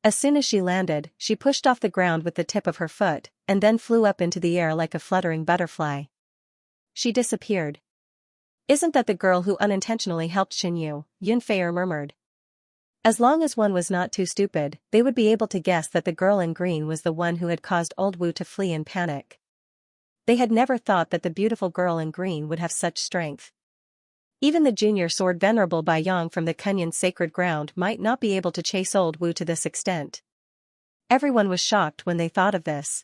As soon as she landed, she pushed off the ground with the tip of her foot, and then flew up into the air like a fluttering butterfly. She disappeared. Isn't that the girl who unintentionally helped Qinyu? Yunfei murmured. As long as one was not too stupid, they would be able to guess that the girl in green was the one who had caused old Wu to flee in panic. They had never thought that the beautiful girl in green would have such strength. Even the junior sword venerable Bai Yang from the Kunyin's sacred ground might not be able to chase old Wu to this extent. Everyone was shocked when they thought of this.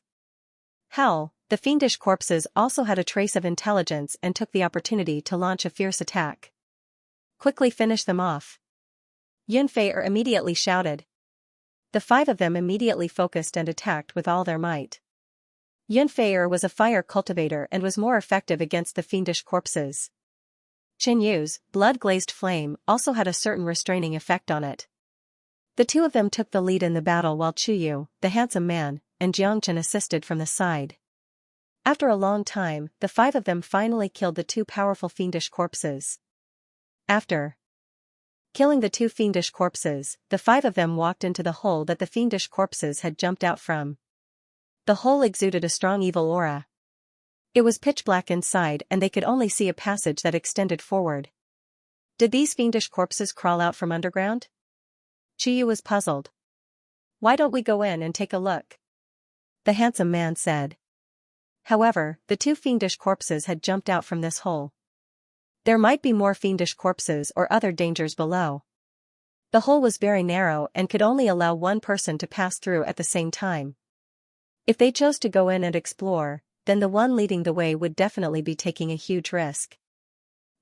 Hell, the fiendish corpses also had a trace of intelligence and took the opportunity to launch a fierce attack. Quickly finish them off. Yunfei immediately shouted. The 5 of them immediately focused and attacked with all their might. Yunfei was a fire cultivator and was more effective against the fiendish corpses. Qinyu's blood-glazed flame also had a certain restraining effect on it. The 2 of them took the lead in the battle while Qiyu, the handsome man, and Jiangchen assisted from the side. After a long time, the 5 of them finally killed the 2 powerful fiendish corpses. After killing the 2 fiendish corpses, the 5 of them walked into the hole that the fiendish corpses had jumped out from. The hole exuded a strong evil aura. It was pitch black inside and they could only see a passage that extended forward. Did these fiendish corpses crawl out from underground? Chiyu was puzzled. Why don't we go in and take a look? The handsome man said. However, the two fiendish corpses had jumped out from this hole. There might be more fiendish corpses or other dangers below. The hole was very narrow and could only allow one person to pass through at the same time. If they chose to go in and explore, then the one leading the way would definitely be taking a huge risk.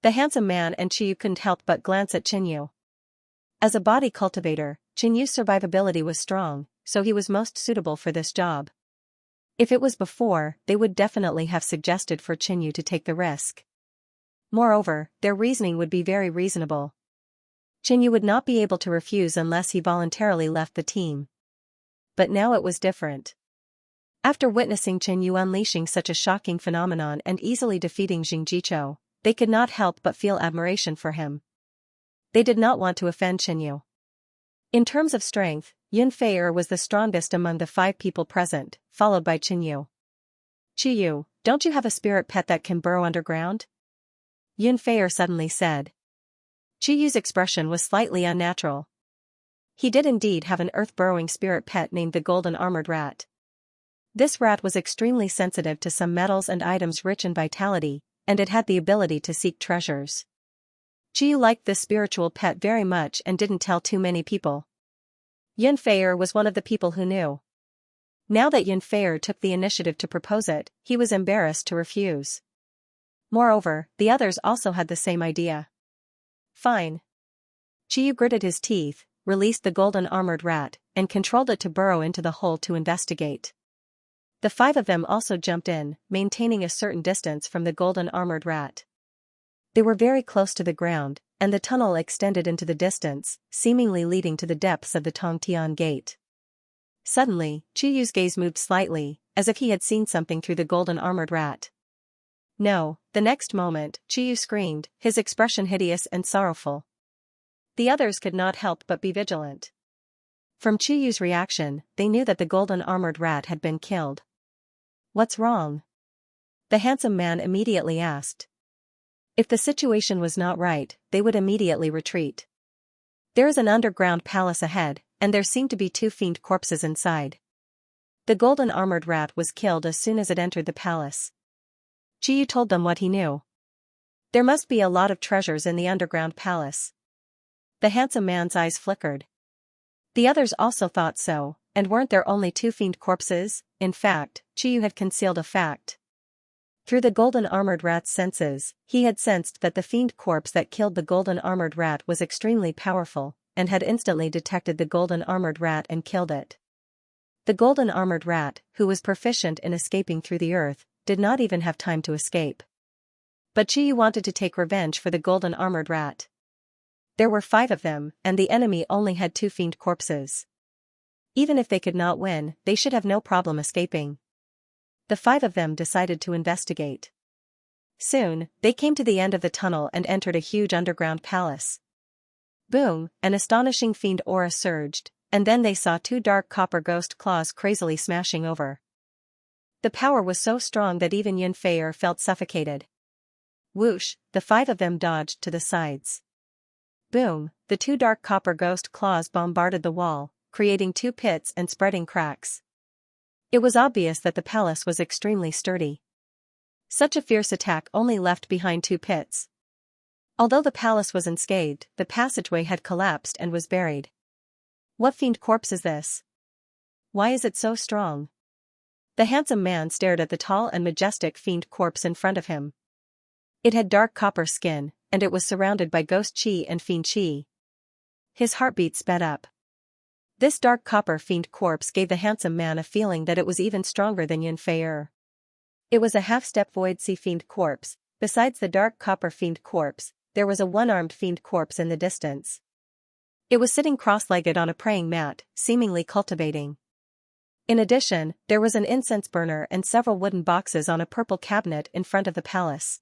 The handsome man and Chiyu couldn't help but glance at Chinyu. As a body cultivator, Chinyu's survivability was strong, so he was most suitable for this job. If it was before, they would definitely have suggested for Chinyu to take the risk. Moreover, their reasoning would be very reasonable. Chinyu would not be able to refuse unless he voluntarily left the team. But now it was different. After witnessing Chinyu unleashing such a shocking phenomenon and easily defeating Xingjicho, they could not help but feel admiration for him. They did not want to offend Chinyu. In terms of strength, Yun Fei'er was the strongest among the 5 people present, followed by Chinyu. Chiyu, don't you have a spirit pet that can burrow underground? Yun Fei'er suddenly said. Chiyu's expression was slightly unnatural. He did indeed have an earth-burrowing spirit pet named the Golden Armored Rat. This rat was extremely sensitive to some metals and items rich in vitality, and it had the ability to seek treasures. Chiyu liked this spiritual pet very much and didn't tell too many people. Yun Fei'er was one of the people who knew. Now that Yun Fei'er took the initiative to propose it, he was embarrassed to refuse. Moreover, the others also had the same idea. Fine. Chiyu gritted his teeth, released the Golden Armored Rat, and controlled it to burrow into the hole to investigate. The 5 of them also jumped in, maintaining a certain distance from the Golden Armored Rat. They were very close to the ground, and the tunnel extended into the distance, seemingly leading to the depths of the Tongtian Gate. Suddenly, Chiyu's gaze moved slightly, as if he had seen something through the Golden Armored Rat. No, the next moment, Chiyu screamed, his expression hideous and sorrowful. The others could not help but be vigilant. From Chiyu's reaction, they knew that the Golden Armored Rat had been killed. What's wrong? The handsome man immediately asked. If the situation was not right, they would immediately retreat. There is an underground palace ahead, and there seemed to be 2 fiend corpses inside. The Golden Armored Rat was killed as soon as it entered the palace. Chiyu told them what he knew. There must be a lot of treasures in the underground palace. The handsome man's eyes flickered. The others also thought so, and weren't there only 2 fiend corpses? In fact, Chiyu had concealed a fact. Through the Golden Armored Rat's senses, he had sensed that the fiend corpse that killed the Golden Armored Rat was extremely powerful, and had instantly detected the Golden Armored Rat and killed it. The Golden Armored Rat, who was proficient in escaping through the earth, did not even have time to escape. But Chiyu wanted to take revenge for the Golden Armored Rat. There were 5 of them, and the enemy only had 2 fiend corpses. Even if they could not win, they should have no problem escaping. The 5 of them decided to investigate. Soon, they came to the end of the tunnel and entered a huge underground palace. Boom, an astonishing fiend aura surged, and then they saw 2 dark copper ghost claws crazily smashing over. The power was so strong that even Yun Fei'er felt suffocated. Whoosh, the 5 of them dodged to the sides. Boom, the 2 dark copper ghost claws bombarded the wall, creating 2 pits and spreading cracks. It was obvious that the palace was extremely sturdy. Such a fierce attack only left behind 2 pits. Although the palace was unscathed, the passageway had collapsed and was buried. What fiend corpse is this? Why is it so strong? The handsome man stared at the tall and majestic fiend corpse in front of him. It had dark copper skin, and it was surrounded by ghost chi and fiend chi. His heartbeat sped up. This dark copper fiend corpse gave the handsome man a feeling that it was even stronger than Yun Fei'er. It was a half-step void sea fiend corpse. Besides the dark copper fiend corpse, there was a one-armed fiend corpse in the distance. It was sitting cross-legged on a praying mat, seemingly cultivating. In addition, there was an incense burner and several wooden boxes on a purple cabinet in front of the palace.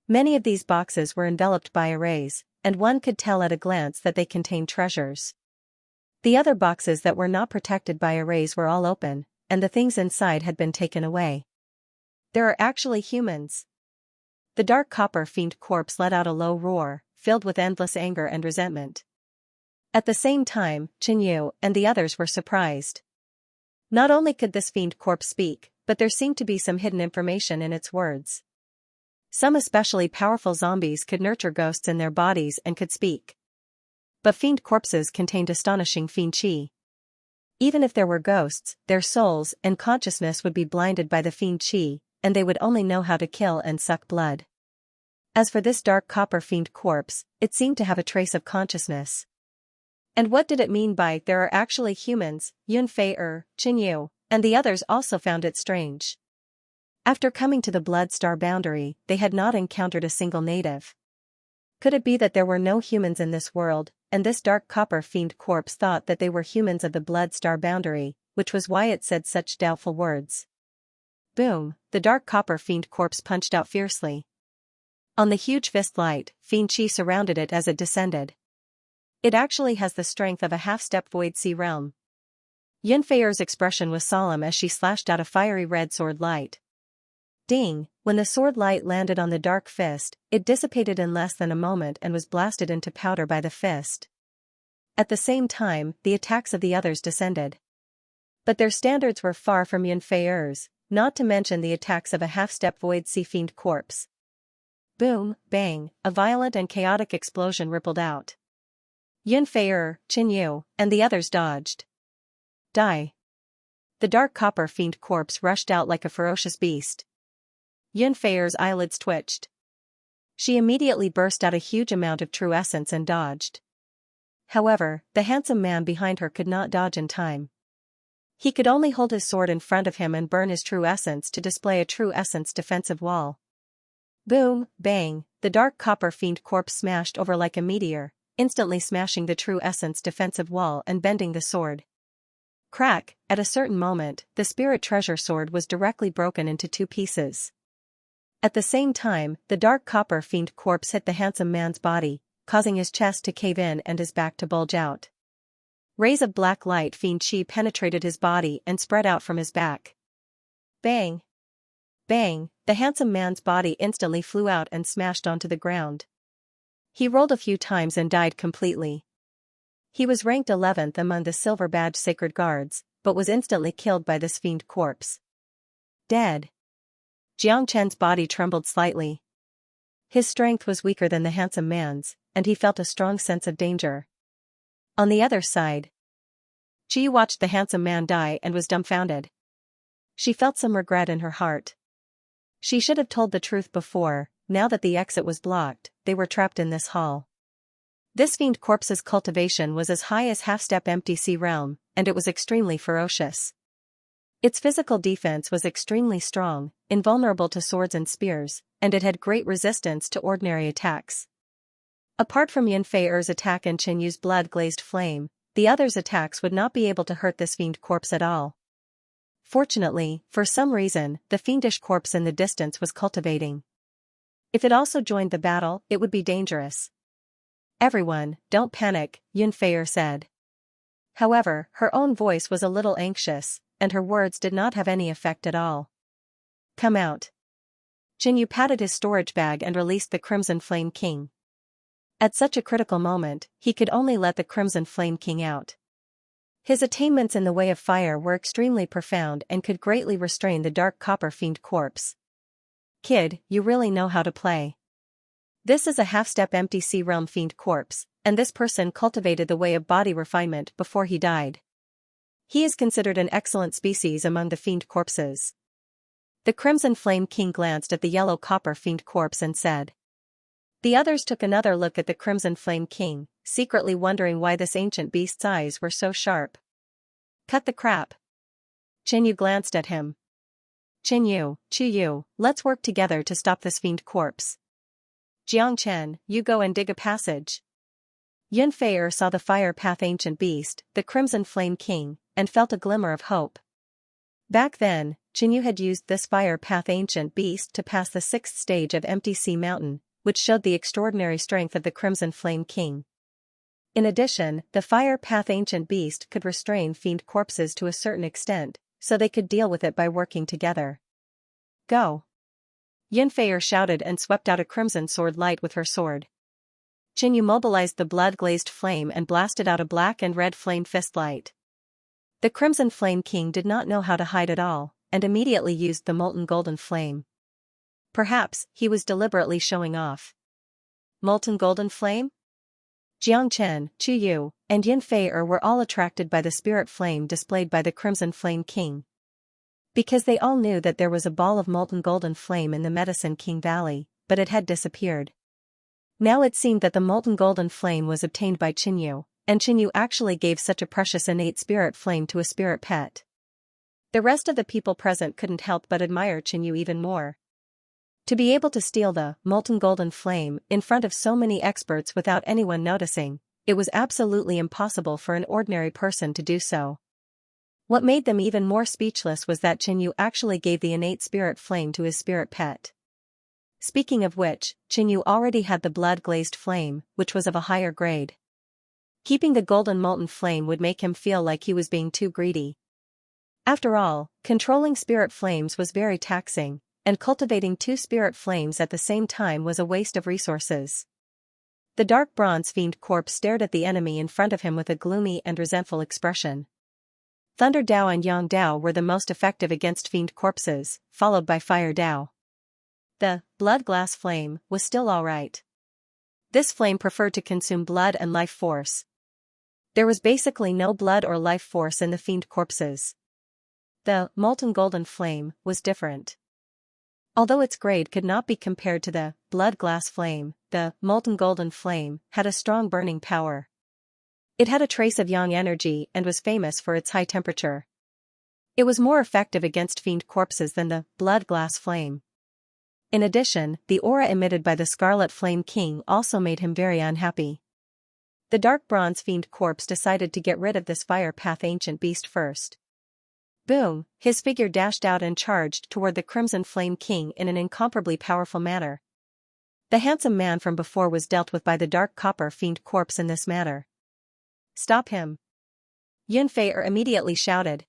Many of these boxes were enveloped by arrays, and one could tell at a glance that they contained treasures. The other boxes that were not protected by arrays were all open, and the things inside had been taken away. There are actually humans. The dark copper fiend corpse let out a low roar, filled with endless anger and resentment. At the same time, Xianxia and the others were surprised. Not only could this fiend corpse speak, but there seemed to be some hidden information in its words. Some especially powerful zombies could nurture ghosts in their bodies and could speak. But fiend corpses contained astonishing fiend chi. Even if there were ghosts, their souls and consciousness would be blinded by the fiend chi, and they would only know how to kill and suck blood. As for this dark copper fiend corpse, it seemed to have a trace of consciousness. And what did it mean by "there are actually humans"? Xianxia, and the others also found it strange. After coming to the Blood Star boundary, they had not encountered a single native. Could it be that there were no humans in this world, and this dark copper fiend corpse thought that they were humans of the Blood Star boundary, which was why it said such doubtful words? Boom, the dark copper fiend corpse punched out fiercely. On the huge fist light, fiend chi surrounded it as it descended. It actually has the strength of a half-step void sea realm. Xianxia's expression was solemn as she slashed out a fiery red sword light. Ding, when the sword light landed on the dark fist, it dissipated in less than a moment and was blasted into powder by the fist. At the same time, the attacks of the others descended. But their standards were far from Xianxia's, not to mention the attacks of a half-step void sea fiend corpse. Boom, bang, a violent and chaotic explosion rippled out. Xianxia, and the others dodged. Die. The dark copper fiend corpse rushed out like a ferocious beast. Xianxia's eyelids twitched. She immediately burst out a huge amount of true essence and dodged. However, the handsome man behind her could not dodge in time. He could only hold his sword in front of him and burn his true essence to display a true essence defensive wall. Boom, bang, the dark copper fiend corpse smashed over like a meteor, instantly smashing the true essence defensive wall and bending the sword. Crack, at a certain moment, the spirit treasure sword was directly broken into two pieces. At the same time, the dark copper fiend corpse hit the handsome man's body, causing his chest to cave in and his back to bulge out. Rays of black light fiend chi penetrated his body and spread out from his back. Bang! Bang! The handsome man's body instantly flew out and smashed onto the ground. He rolled a few times and died completely. He was ranked 11th among the silver badge sacred guards, but was instantly killed by this fiend corpse. Dead. Xianxia's body trembled slightly. His strength was weaker than the handsome man's, and he felt a strong sense of danger. On the other side, Qi watched the handsome man die and was dumbfounded. She felt some regret in her heart. She should have told the truth before. Now that the exit was blocked, they were trapped in this hall. This fiend corpse's cultivation was as high as half-step empty sea realm, and it was extremely ferocious. Its physical defense was extremely strong, invulnerable to swords and spears, and it had great resistance to ordinary attacks. Apart from Xianxia's attack and Qianyu's blood-glazed flame, the others' attacks would not be able to hurt this fiend corpse at all. Fortunately, for some reason, the fiendish corpse in the distance was cultivating. If it also joined the battle, it would be dangerous. Everyone, don't panic, Xianxia said. However, her own voice was a little anxious, and her words did not have any effect at all. Come out. Qianyu patted his storage bag and released the Crimson Flame King. At such a critical moment, he could only let the Crimson Flame King out. His attainments in the way of fire were extremely profound and could greatly restrain the dark copper fiend corpse. Kid, you really know how to play. This is a half-step empty sea realm fiend corpse, and this person cultivated the way of body refinement before he died. He is considered an excellent species among the fiend corpses. The Crimson Flame King glanced at the yellow copper fiend corpse and said. The others took another look at the Crimson Flame King, secretly wondering why this ancient beast's eyes were so sharp. Cut the crap. Qianyu glanced at him. Qianyu, let's work together to stop this fiend corpse. Xianxia, you go and dig a passage. Xianxia saw the fire path ancient beast, the Crimson Flame King, and felt a glimmer of hope. Back then, Qianyu had used this fire path ancient beast to pass the 6th stage of Empty Sea Mountain, which showed the extraordinary strength of the Crimson Flame King. In addition, the fire path ancient beast could restrain fiend corpses to a certain extent, so they could deal with it by working together. Go! Yunfei shouted and swept out a crimson sword light with her sword. Qinyu mobilized the blood-glazed flame and blasted out a black and red flame fist light. The Crimson Flame King did not know how to hide at all, and immediately used the molten golden flame. Perhaps he was deliberately showing off. Molten golden flame? Jiang Chen, Chu Yu, and Yin Fei were all attracted by the spirit flame displayed by the Crimson Flame King. Because they all knew that there was a ball of molten golden flame in the Medicine King Valley, but it had disappeared. Now it seemed that the molten golden flame was obtained by Qinyu, and Qinyu actually gave such a precious innate spirit flame to a spirit pet. The rest of the people present couldn't help but admire Qinyu even more. To be able to steal the molten golden flame in front of so many experts without anyone noticing, it was absolutely impossible for an ordinary person to do so. What made them even more speechless was that Qinyu actually gave the innate spirit flame to his spirit pet. Speaking of which, Qinyu already had the blood-glazed flame, which was of a higher grade. Keeping the golden molten flame would make him feel like he was being too greedy. After all, controlling spirit flames was very taxing, and cultivating 2 spirit flames at the same time was a waste of resources. The dark bronze fiend corpse stared at the enemy in front of him with a gloomy and resentful expression. Thunder Dao and Yang Dao were the most effective against fiend corpses, followed by Fire Dao. The blood glass flame was still alright. This flame preferred to consume blood and life force. There was basically no blood or life force in the fiend corpses. The molten golden flame was different. Although its grade could not be compared to the blood glass flame, the molten golden flame had a strong burning power. It had a trace of yang energy and was famous for its high temperature. It was more effective against fiend corpses than the blood glass flame. In addition, the aura emitted by the Scarlet Flame King also made him very unhappy. The dark bronze fiend corpse decided to get rid of this fire path ancient beast first. Boom! His figure dashed out and charged toward the Crimson Flame King in an incomparably powerful manner. The handsome man from before was dealt with by the dark copper fiend corpse in this manner. Stop him! Yunfei immediately shouted.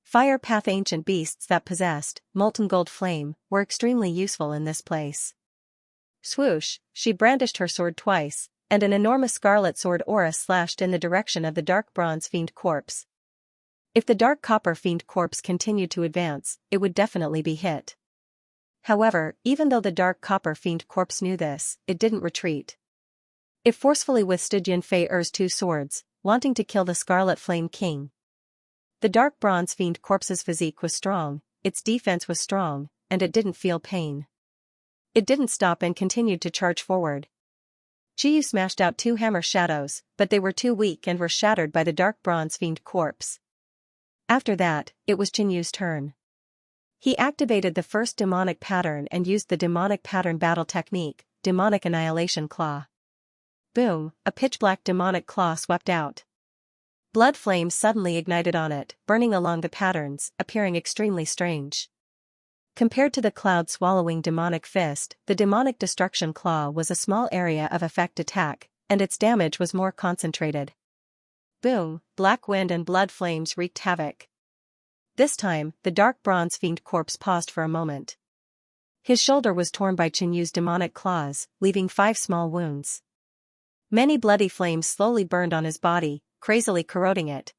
Fire path ancient beasts that possessed molten gold flame were extremely useful in this place. Swoosh! She brandished her sword twice, and an enormous scarlet sword aura slashed in the direction of the dark bronze fiend corpse. If the dark copper fiend corpse continued to advance, it would definitely be hit. However, even though the dark copper fiend corpse knew this, it didn't retreat. It forcefully withstood Yunfei's 2 swords, wanting to kill the Scarlet Flame King. The dark bronze fiend corpse's physique was strong, its defense was strong, and it didn't feel pain. It didn't stop and continued to charge forward. Qiyu smashed out 2 hammer shadows, but they were too weak and were shattered by the dark bronze fiend corpse. After that, it was Qinyu's turn. He activated the first demonic pattern and used the demonic pattern battle technique, Demonic Annihilation Claw. Boom! A pitch-black demonic claw swept out. Blood flames suddenly ignited on it, burning along the patterns, appearing extremely strange. Compared to the cloud-swallowing demonic fist, the demonic destruction claw was a small area of effect attack, and its damage was more concentrated. Boom! Black wind and blood flames wreaked havoc. This time, the dark bronze fiend corpse paused for a moment. His shoulder was torn by Qinyu's demonic claws, leaving 5 small wounds. Many bloody flames slowly burned on his body, crazily corroding it.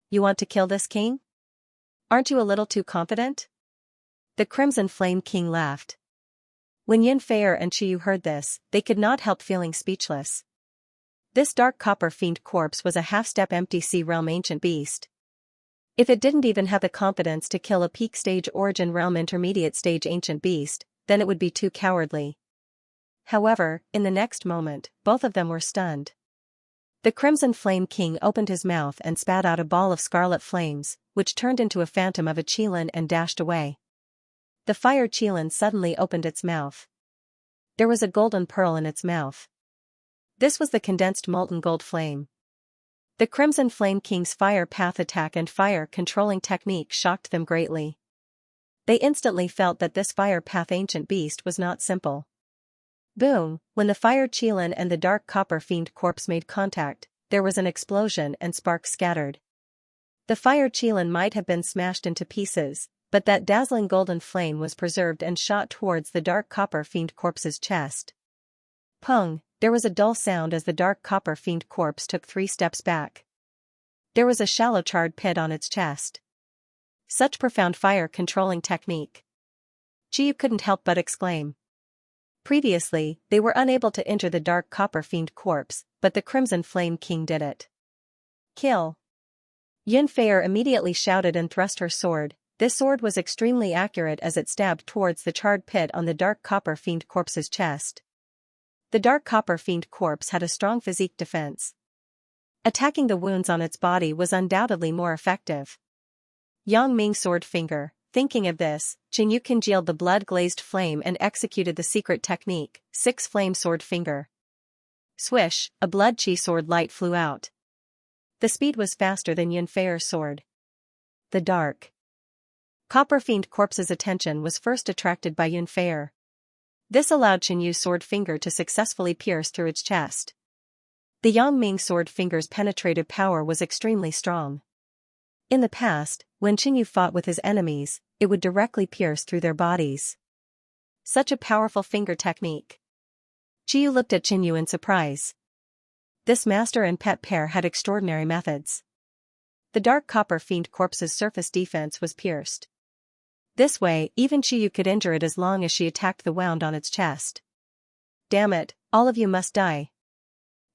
You want to kill this king? Aren't you a little too confident? The Crimson Flame King laughed. When Yunfei and Qiyu heard this, they could not help feeling speechless. This dark copper fiend corpse was a half-step empty sea realm ancient beast. If it didn't even have the confidence to kill a peak stage origin realm intermediate stage ancient beast, then it would be too cowardly. However, in the next moment, both of them were stunned. The Crimson Flame King opened his mouth and spat out a ball of scarlet flames, which turned into a phantom of a Qilin and dashed away. The fire Qilin suddenly opened its mouth. There was a golden pearl in its mouth. This was the condensed molten gold flame. The Crimson Flame King's fire path attack and fire controlling technique shocked them greatly. They instantly felt that this fire path ancient beast was not simple. Boom! When the fire Qilin and the dark copper fiend corpse made contact, there was an explosion and sparks scattered. The fire Qilin might have been smashed into pieces, but that dazzling golden flame was preserved and shot towards the dark copper fiend corpse's chest. Pung, there was a dull sound as the dark copper fiend corpse took 3 steps back. There was a shallow charred pit on its chest. Such profound fire-controlling technique. Chiyu couldn't help but exclaim. Previously, they were unable to enter the dark copper fiend corpse, but the Crimson Flame King did it. Kill! Yunfei immediately shouted and thrust her sword. This sword was extremely accurate as it stabbed towards the charred pit on the dark copper fiend corpse's chest. The dark copper fiend corpse had a strong physique defense. Attacking the wounds on its body was undoubtedly more effective. Yang Ming sword finger. Thinking of this, Qinyu congealed the blood-glazed flame and executed the secret technique, 6 flame sword finger. Swish, a blood chi sword light flew out. The speed was faster than Yunfei's sword. The dark copper fiend corpse's attention was first attracted by Yunfei. This allowed Qinyu's sword finger to successfully pierce through its chest. The Yang Ming sword finger's penetrative power was extremely strong. In the past, when Qinyu fought with his enemies, it would directly pierce through their bodies. Such a powerful finger technique. Qiyu looked at Qinyu in surprise. This master and pet pair had extraordinary methods. The dark copper fiend corpse's surface defense was pierced. This way, even Qiyu could injure it as long as she attacked the wound on its chest. Damn it, all of you must die.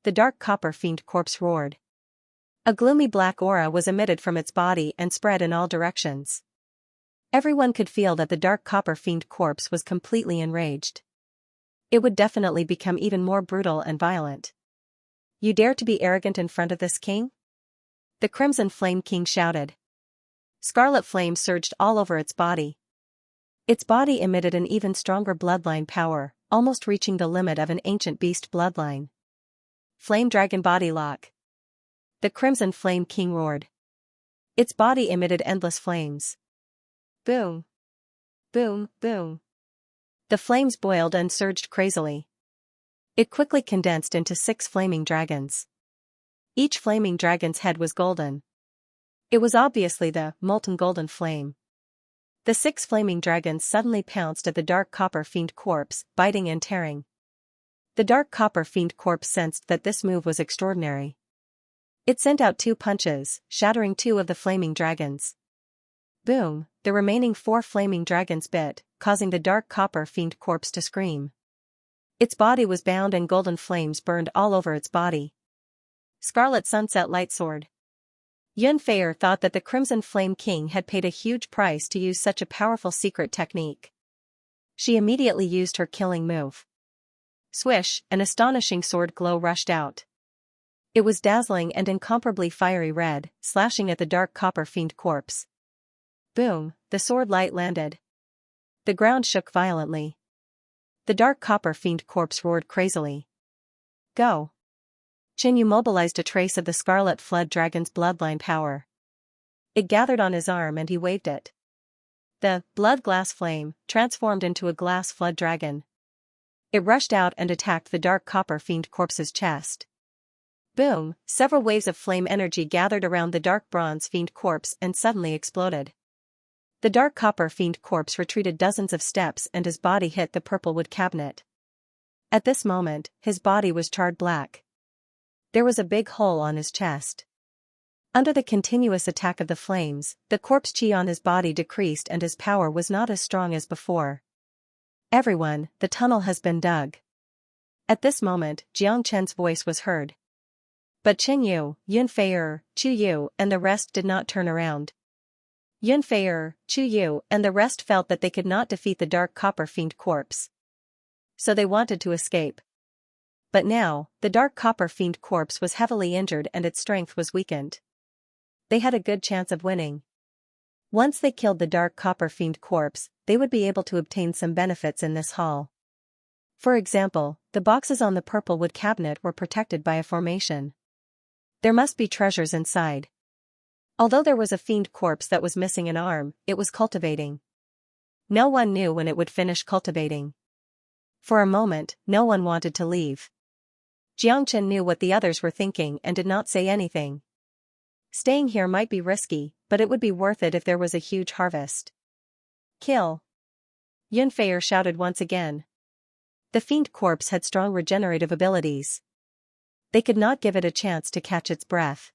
The dark copper fiend corpse roared. A gloomy black aura was emitted from its body and spread in all directions. Everyone could feel that the dark copper fiend corpse was completely enraged. It would definitely become even more brutal and violent. You dare to be arrogant in front of this king? The Crimson Flame King shouted. Scarlet flame surged all over its body. Its body emitted an even stronger bloodline power, almost reaching the limit of an ancient beast bloodline. Flame Dragon Body Lock. The Crimson Flame King roared. Its body emitted endless flames. Boom. Boom, boom. The flames boiled and surged crazily. It quickly condensed into 6 flaming dragons. Each flaming dragon's head was golden. It was obviously the molten golden flame. The 6 flaming dragons suddenly pounced at the dark copper fiend corpse, biting and tearing. The dark copper fiend corpse sensed that this move was extraordinary. It sent out 2 punches, shattering 2 of the flaming dragons. Boom, the remaining 4 flaming dragons bit, causing the dark copper fiend corpse to scream. Its body was bound and golden flames burned all over its body. Scarlet Sunset Light Sword. Yunfei thought that the Crimson Flame King had paid a huge price to use such a powerful secret technique. She immediately used her killing move. Swish, an astonishing sword glow rushed out. It was dazzling and incomparably fiery red, slashing at the dark copper fiend corpse. Boom, the sword light landed. The ground shook violently. The dark copper fiend corpse roared crazily. Go! Qinyu mobilized a trace of the Scarlet Flood Dragon's bloodline power. It gathered on his arm and he waved it. The blood glass flame transformed into a glass flood dragon. It rushed out and attacked the dark copper fiend corpse's chest. Boom, several waves of flame energy gathered around the dark bronze fiend corpse and suddenly exploded. The dark copper fiend corpse retreated dozens of steps and his body hit the purple wood cabinet. At this moment, his body was charred black. There was a big hole on his chest. Under the continuous attack of the flames, the corpse chi on his body decreased and his power was not as strong as before. Everyone, the tunnel has been dug. At this moment, Jiang Chen's voice was heard. But Qinyu, Yunfei, Chu Yu, and the rest did not turn around. Yunfei, Chu Yu, and the rest felt that they could not defeat the dark copper fiend corpse. So they wanted to escape. But now, the dark copper fiend corpse was heavily injured and its strength was weakened. They had a good chance of winning. Once they killed the dark copper fiend corpse, they would be able to obtain some benefits in this hall. For example, the boxes on the purple wood cabinet were protected by a formation. There must be treasures inside. Although there was a fiend corpse that was missing an arm, it was cultivating. No one knew when it would finish cultivating. For a moment, no one wanted to leave. Jiangchen knew what the others were thinking and did not say anything. Staying here might be risky, but it would be worth it if there was a huge harvest. Kill! Yunfei shouted once again. The fiend corpse had strong regenerative abilities. They could not give it a chance to catch its breath.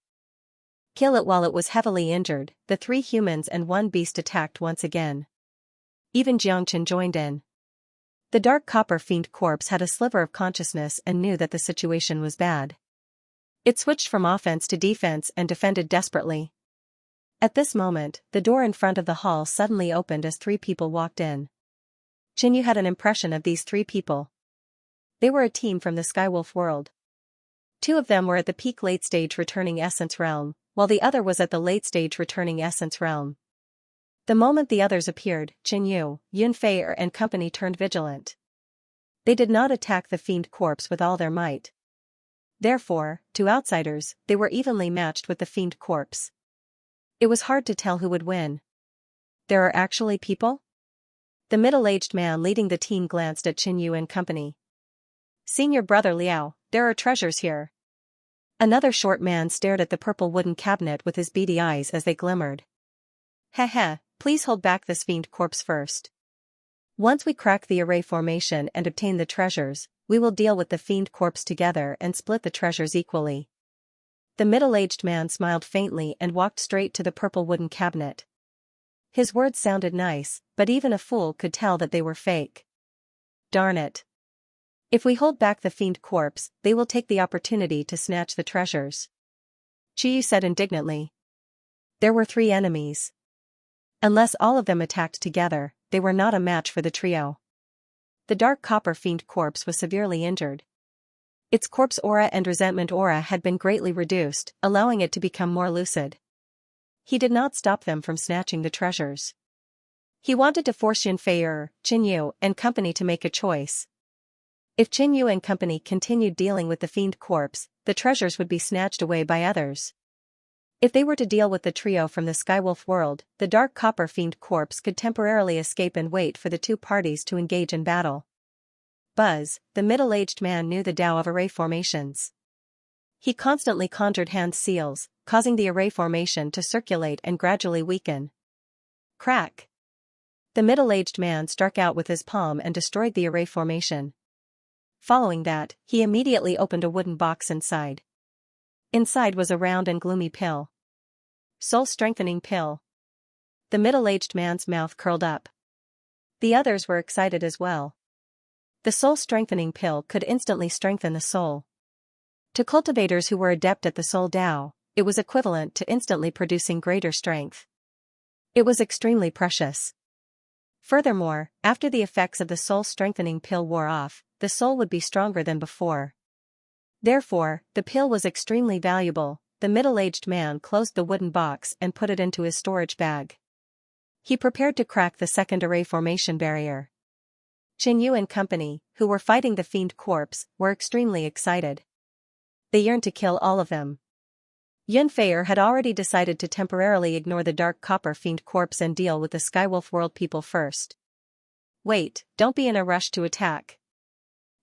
Kill it while it was heavily injured. The 3 humans and 1 beast attacked once again. Even Xianxia joined in. The dark copper fiend corpse had a sliver of consciousness and knew that the situation was bad. It switched from offense to defense and defended desperately. At this moment, the door in front of the hall suddenly opened as 3 people walked in. Xinyu had an impression of these 3 people. They were a team from the Skywolf world. 2 of them were at the peak late-stage returning essence realm, while the other was at the late-stage returning essence realm. The moment the others appeared, Xinyu, Yunfei and company turned vigilant. They did not attack the fiend corpse with all their might. Therefore, to outsiders, they were evenly matched with the fiend corpse. It was hard to tell who would win. There are actually people? The middle-aged man leading the team glanced at Xinyu and company. Senior brother Liao, there are treasures here. Another short man stared at the purple wooden cabinet with his beady eyes as they glimmered. Heh, please hold back this fiend corpse first. Once we crack the array formation and obtain the treasures, we will deal with the fiend corpse together and split the treasures equally. The middle-aged man smiled faintly and walked straight to the purple wooden cabinet. His words sounded nice, but even a fool could tell that they were fake. Darn it. If we hold back the fiend corpse, they will take the opportunity to snatch the treasures. Chiyu said indignantly. There were 3 enemies. Unless all of them attacked together, they were not a match for the trio. The dark copper fiend corpse was severely injured. Its corpse aura and resentment aura had been greatly reduced, allowing it to become more lucid. He did not stop them from snatching the treasures. He wanted to force Yunfei, Xinyu and company to make a choice. If Xinyu and company continued dealing with the fiend corpse, the treasures would be snatched away by others. If they were to deal with the trio from the Skywolf world, the dark copper fiend corpse could temporarily escape and wait for the 2 parties to engage in battle. Buzz, the middle-aged man, knew the Tao of array formations. He constantly conjured hand seals, causing the array formation to circulate and gradually weaken. Crack! The middle-aged man struck out with his palm and destroyed the array formation. Following that, he immediately opened a wooden box inside. Inside was a round and gloomy pill. Soul-strengthening pill. The middle-aged man's mouth curled up. The others were excited as well. The soul-strengthening pill could instantly strengthen the soul. To cultivators who were adept at the soul Tao, it was equivalent to instantly producing greater strength. It was extremely precious. Furthermore, after the effects of the soul-strengthening pill wore off, the soul would be stronger than before. Therefore, the pill was extremely valuable. The middle-aged man closed the wooden box and put it into his storage bag. He prepared to crack the second array formation barrier. Xinyu and company, who were fighting the fiend corpse, were extremely excited. They yearned to kill all of them. Yunfei had already decided to temporarily ignore the dark copper fiend corpse and deal with the Skywolf world people first. Wait, don't be in a rush to attack.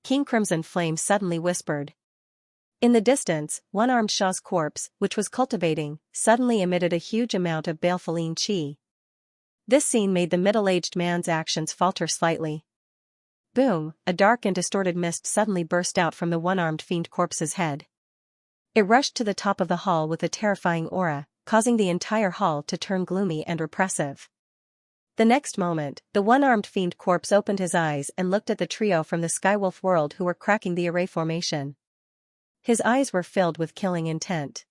King Crimson Flame suddenly whispered. In the distance, one-armed Sha's corpse, which was cultivating, suddenly emitted a huge amount of baleful chi. This scene made the middle-aged man's actions falter slightly. Boom, a dark and distorted mist suddenly burst out from the one-armed fiend corpse's head. It rushed to the top of the hall with a terrifying aura, causing the entire hall to turn gloomy and repressive. The next moment, the one-armed fiend corpse opened his eyes and looked at the trio from the Skywolf world who were cracking the array formation. His eyes were filled with killing intent.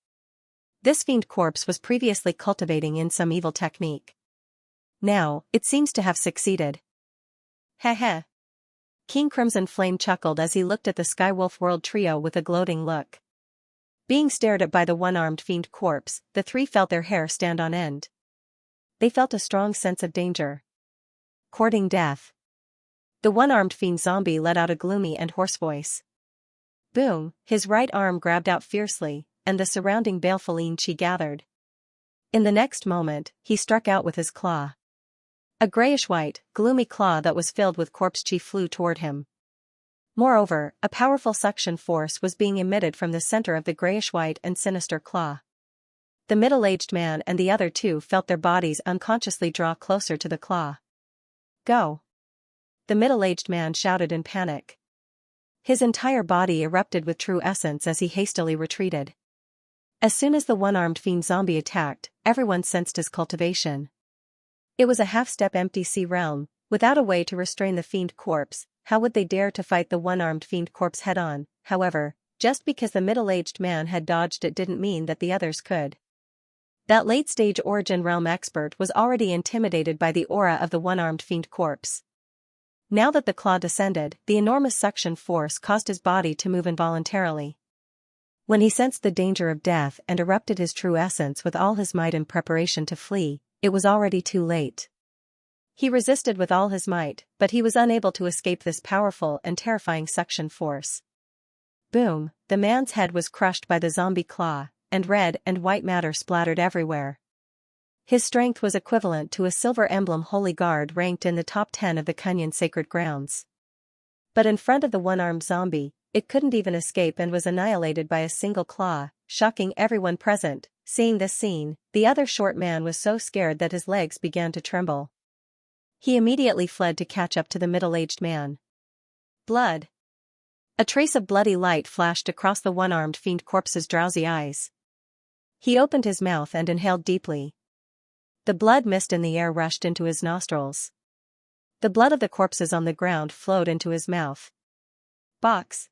This fiend corpse was previously cultivating in some evil technique. Now, it seems to have succeeded. Heh. King Crimson Flame chuckled as he looked at the Skywolf world trio with a gloating look. Being stared at by the one-armed fiend corpse, the 3 felt their hair stand on end. They felt a strong sense of danger. Courting death. The one-armed fiend zombie let out a gloomy and hoarse voice. Boom, his right arm grabbed out fiercely, and the surrounding baleful chi gathered. In the next moment, he struck out with his claw. A grayish-white, gloomy claw that was filled with corpse chi flew toward him. Moreover, a powerful suction force was being emitted from the center of the grayish-white and sinister claw. The middle-aged man and the other two felt their bodies unconsciously draw closer to the claw. Go! The middle-aged man shouted in panic. His entire body erupted with true essence as he hastily retreated. As soon as the one-armed fiend zombie attacked, everyone sensed his cultivation. It was a half-step empty sea realm, without a way to restrain the fiend corpse. How would they dare to fight the one-armed fiend corpse head-on? However, just because the middle-aged man had dodged it didn't mean that the others could. That late-stage origin realm expert was already intimidated by the aura of the one-armed fiend corpse. Now that the claw descended, the enormous suction force caused his body to move involuntarily. When he sensed the danger of death and erupted his true essence with all his might in preparation to flee, it was already too late. He resisted with all his might, but he was unable to escape this powerful and terrifying suction force. Boom, the man's head was crushed by the zombie claw, and red and white matter splattered everywhere. His strength was equivalent to a silver emblem holy guard ranked in the top 10 of the Kunyan sacred grounds. But in front of the one-armed zombie, it couldn't even escape and was annihilated by a single claw, shocking everyone present. Seeing this scene, the other short man was so scared that his legs began to tremble. He immediately fled to catch up to the middle-aged man. Blood! A trace of bloody light flashed across the one-armed fiend corpse's drowsy eyes. He opened his mouth and inhaled deeply. The blood mist in the air rushed into his nostrils. The blood of the corpses on the ground flowed into his mouth. Box!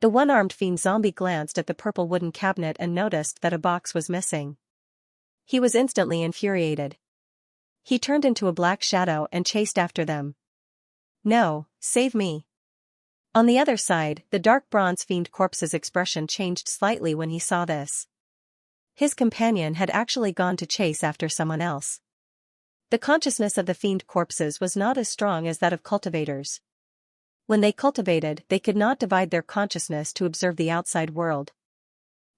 The one-armed fiend zombie glanced at the purple wooden cabinet and noticed that a box was missing. He was instantly infuriated. He turned into a black shadow and chased after them. No, save me! On the other side, the dark bronze fiend corpse's expression changed slightly when he saw this. His companion had actually gone to chase after someone else. The consciousness of the fiend corpses was not as strong as that of cultivators. When they cultivated, they could not divide their consciousness to observe the outside world.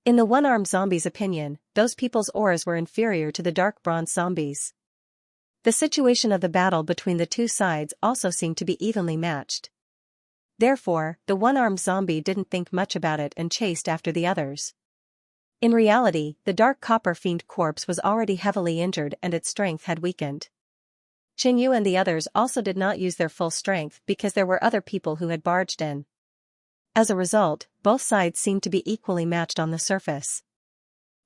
In the one-armed zombie's opinion, those people's auras were inferior to the dark bronze zombies. The situation of the battle between the two sides also seemed to be evenly matched. Therefore, the one-armed zombie didn't think much about it and chased after the others. In reality, the dark copper fiend corpse was already heavily injured and its strength had weakened. Xianxia and the others also did not use their full strength because there were other people who had barged in. As a result, both sides seemed to be equally matched on the surface.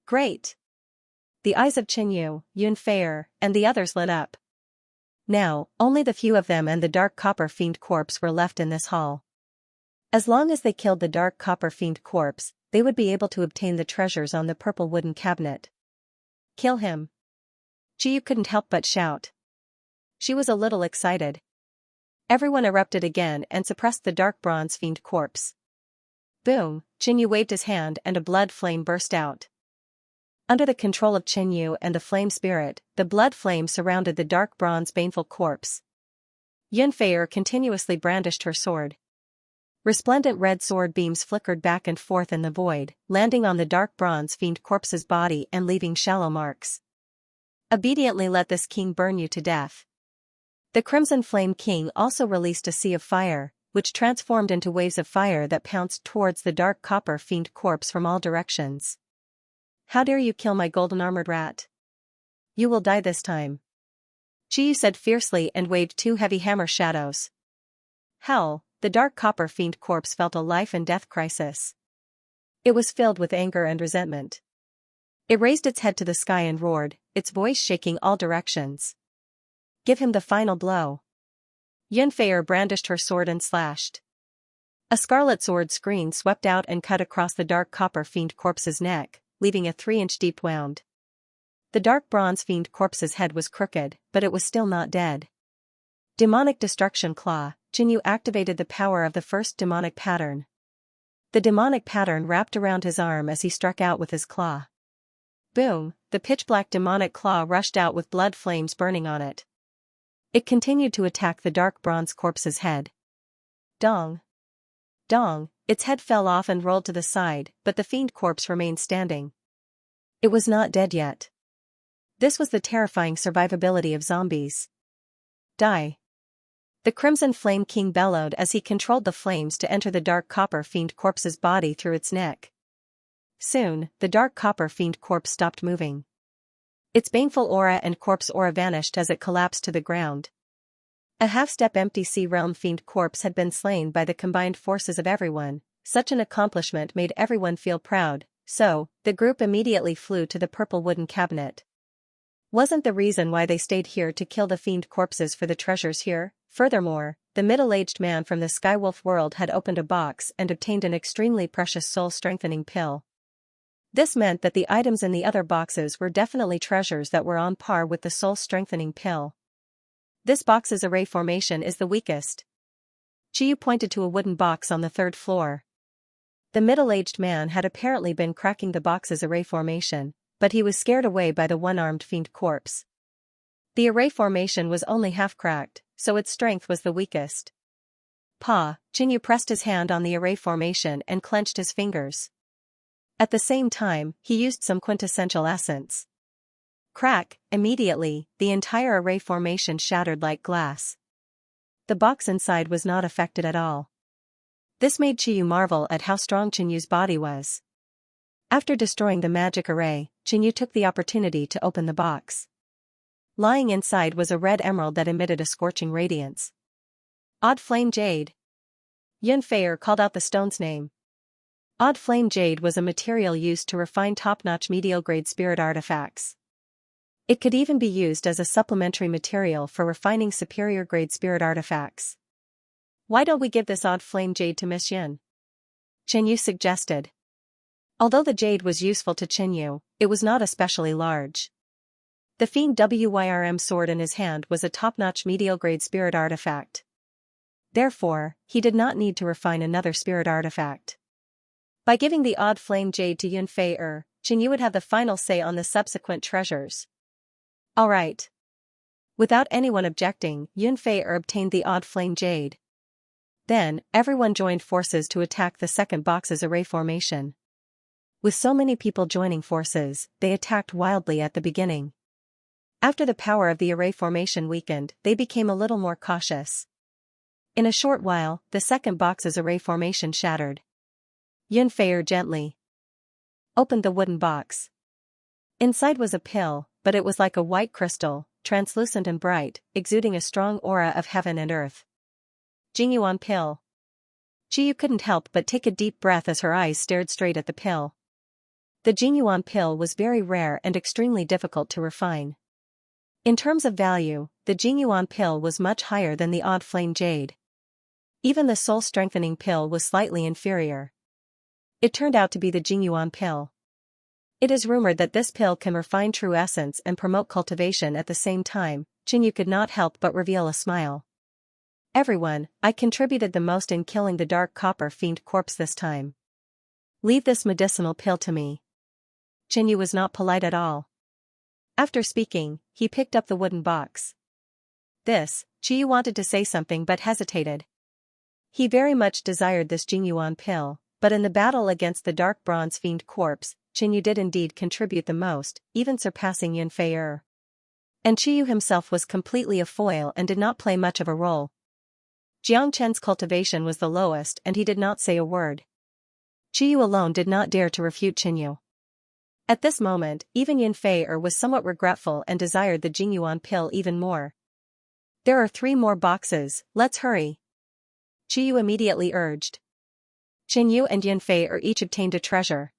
Great! The eyes of Xianxia, Yunfei, and the others lit up. Now, only the few of them and the dark copper fiend corpse were left in this hall. As long as they killed the dark copper fiend corpse, they would be able to obtain the treasures on the purple wooden cabinet. Kill him! Xianxia couldn't help but shout. She was a little excited. Everyone erupted again and suppressed the dark bronze fiend corpse. Boom! Xianxia waved his hand and a blood flame burst out. Under the control of Xianxia and the flame spirit, the blood flame surrounded the dark bronze baneful corpse. Yunfei continuously brandished her sword. Resplendent red sword beams flickered back and forth in the void, landing on the dark bronze fiend corpse's body and leaving shallow marks. Obediently let this king burn you to death. The Crimson Flame King also released a sea of fire, which transformed into waves of fire that pounced towards the dark copper fiend corpse from all directions. How dare you kill my golden armored rat? You will die this time. Xianxia said fiercely and waved two heavy hammer shadows. Hell! The dark copper fiend corpse felt a life and death crisis. It was filled with anger and resentment. It raised its head to the sky and roared, its voice shaking all directions. Give him the final blow. Yunfei brandished her sword and slashed. A scarlet sword screen swept out and cut across the dark copper fiend corpse's neck, leaving a 3-inch deep wound. The dark bronze fiend corpse's head was crooked, but it was still not dead. Demonic Destruction Claw. Xianxia activated the power of the first demonic pattern. The demonic pattern wrapped around his arm as he struck out with his claw. Boom! The pitch-black demonic claw rushed out with blood flames burning on it. It continued to attack the dark bronze corpse's head. Dong! Dong! Its head fell off and rolled to the side, but the fiend corpse remained standing. It was not dead yet. This was the terrifying survivability of zombies. Die! The Crimson Flame King bellowed as he controlled the flames to enter the dark copper fiend corpse's body through its neck. Soon, the dark copper fiend corpse stopped moving. Its baneful aura and corpse aura vanished as it collapsed to the ground. A half-step empty sea realm fiend corpse had been slain by the combined forces of everyone. Such an accomplishment made everyone feel proud, so, the group immediately flew to the purple wooden cabinet. Wasn't the reason why they stayed here to kill the fiend corpses for the treasures here? Furthermore, the middle-aged man from the Skywolf world had opened a box and obtained an extremely precious soul-strengthening pill. This meant that the items in the other boxes were definitely treasures that were on par with the soul-strengthening pill. This box's array formation is the weakest. Chiyu pointed to a wooden box on the third floor. The middle-aged man had apparently been cracking the box's array formation, but he was scared away by the one-armed fiend corpse. The array formation was only half cracked, so its strength was the weakest. Chinyu pressed his hand on the array formation and clenched his fingers. At the same time, he used some quintessential essence. Crack, immediately, the entire array formation shattered like glass. The box inside was not affected at all. This made Chiyu marvel at how strong Chinyu's body was. After destroying the magic array, Chinyu took the opportunity to open the box. Lying inside was a red emerald that emitted a scorching radiance. Odd Flame Jade. Yun Feier called out the stone's name. Odd Flame Jade was a material used to refine top-notch medial-grade spirit artifacts. It could even be used as a supplementary material for refining superior-grade spirit artifacts. Why don't we give this Odd Flame Jade to Miss Yun? Chinyu suggested. Although the jade was useful to Chinyu, it was not especially large. The Fiend Wyrm sword in his hand was a top-notch medial-grade spirit artifact. Therefore, he did not need to refine another spirit artifact. By giving the Odd Flame Jade to Yun Feier, Chinyu would have the final say on the subsequent treasures. Alright. Without anyone objecting, Yun Feier obtained the Odd Flame Jade. Then, everyone joined forces to attack the second box's array formation. With so many people joining forces, they attacked wildly at the beginning. After the power of the array formation weakened, they became a little more cautious. In a short while, the second box's array formation shattered. Yun Feier gently opened the wooden box. Inside was a pill, but it was like a white crystal, translucent and bright, exuding a strong aura of heaven and earth. Jingyuan pill. Chiyu couldn't help but take a deep breath as her eyes stared straight at the pill. The Jingyuan pill was very rare and extremely difficult to refine. In terms of value, the Jingyuan pill was much higher than the Odd Flame Jade. Even the soul-strengthening pill was slightly inferior. It turned out to be the Jingyuan pill. It is rumored that this pill can refine true essence and promote cultivation at the same time. Chinyu could not help but reveal a smile. Everyone, I contributed the most in killing the dark copper fiend corpse this time. Leave this medicinal pill to me. Chinyu was not polite at all. After speaking, he picked up the wooden box. Chiyu wanted to say something but hesitated. He very much desired this Jingyuan pill, but in the battle against the dark bronze fiend corpse, Chinyu did indeed contribute the most, even surpassing Yun Feier. And Chiyu himself was completely a foil and did not play much of a role. Jiang Chen's cultivation was the lowest and he did not say a word. Chiyu alone did not dare to refute Chinyu. At this moment, even Yun Feier was somewhat regretful and desired the Jingyuan pill even more. There are 3 more boxes, let's hurry. Chiyu immediately urged. Chinyu and Yun Feier each obtained a treasure.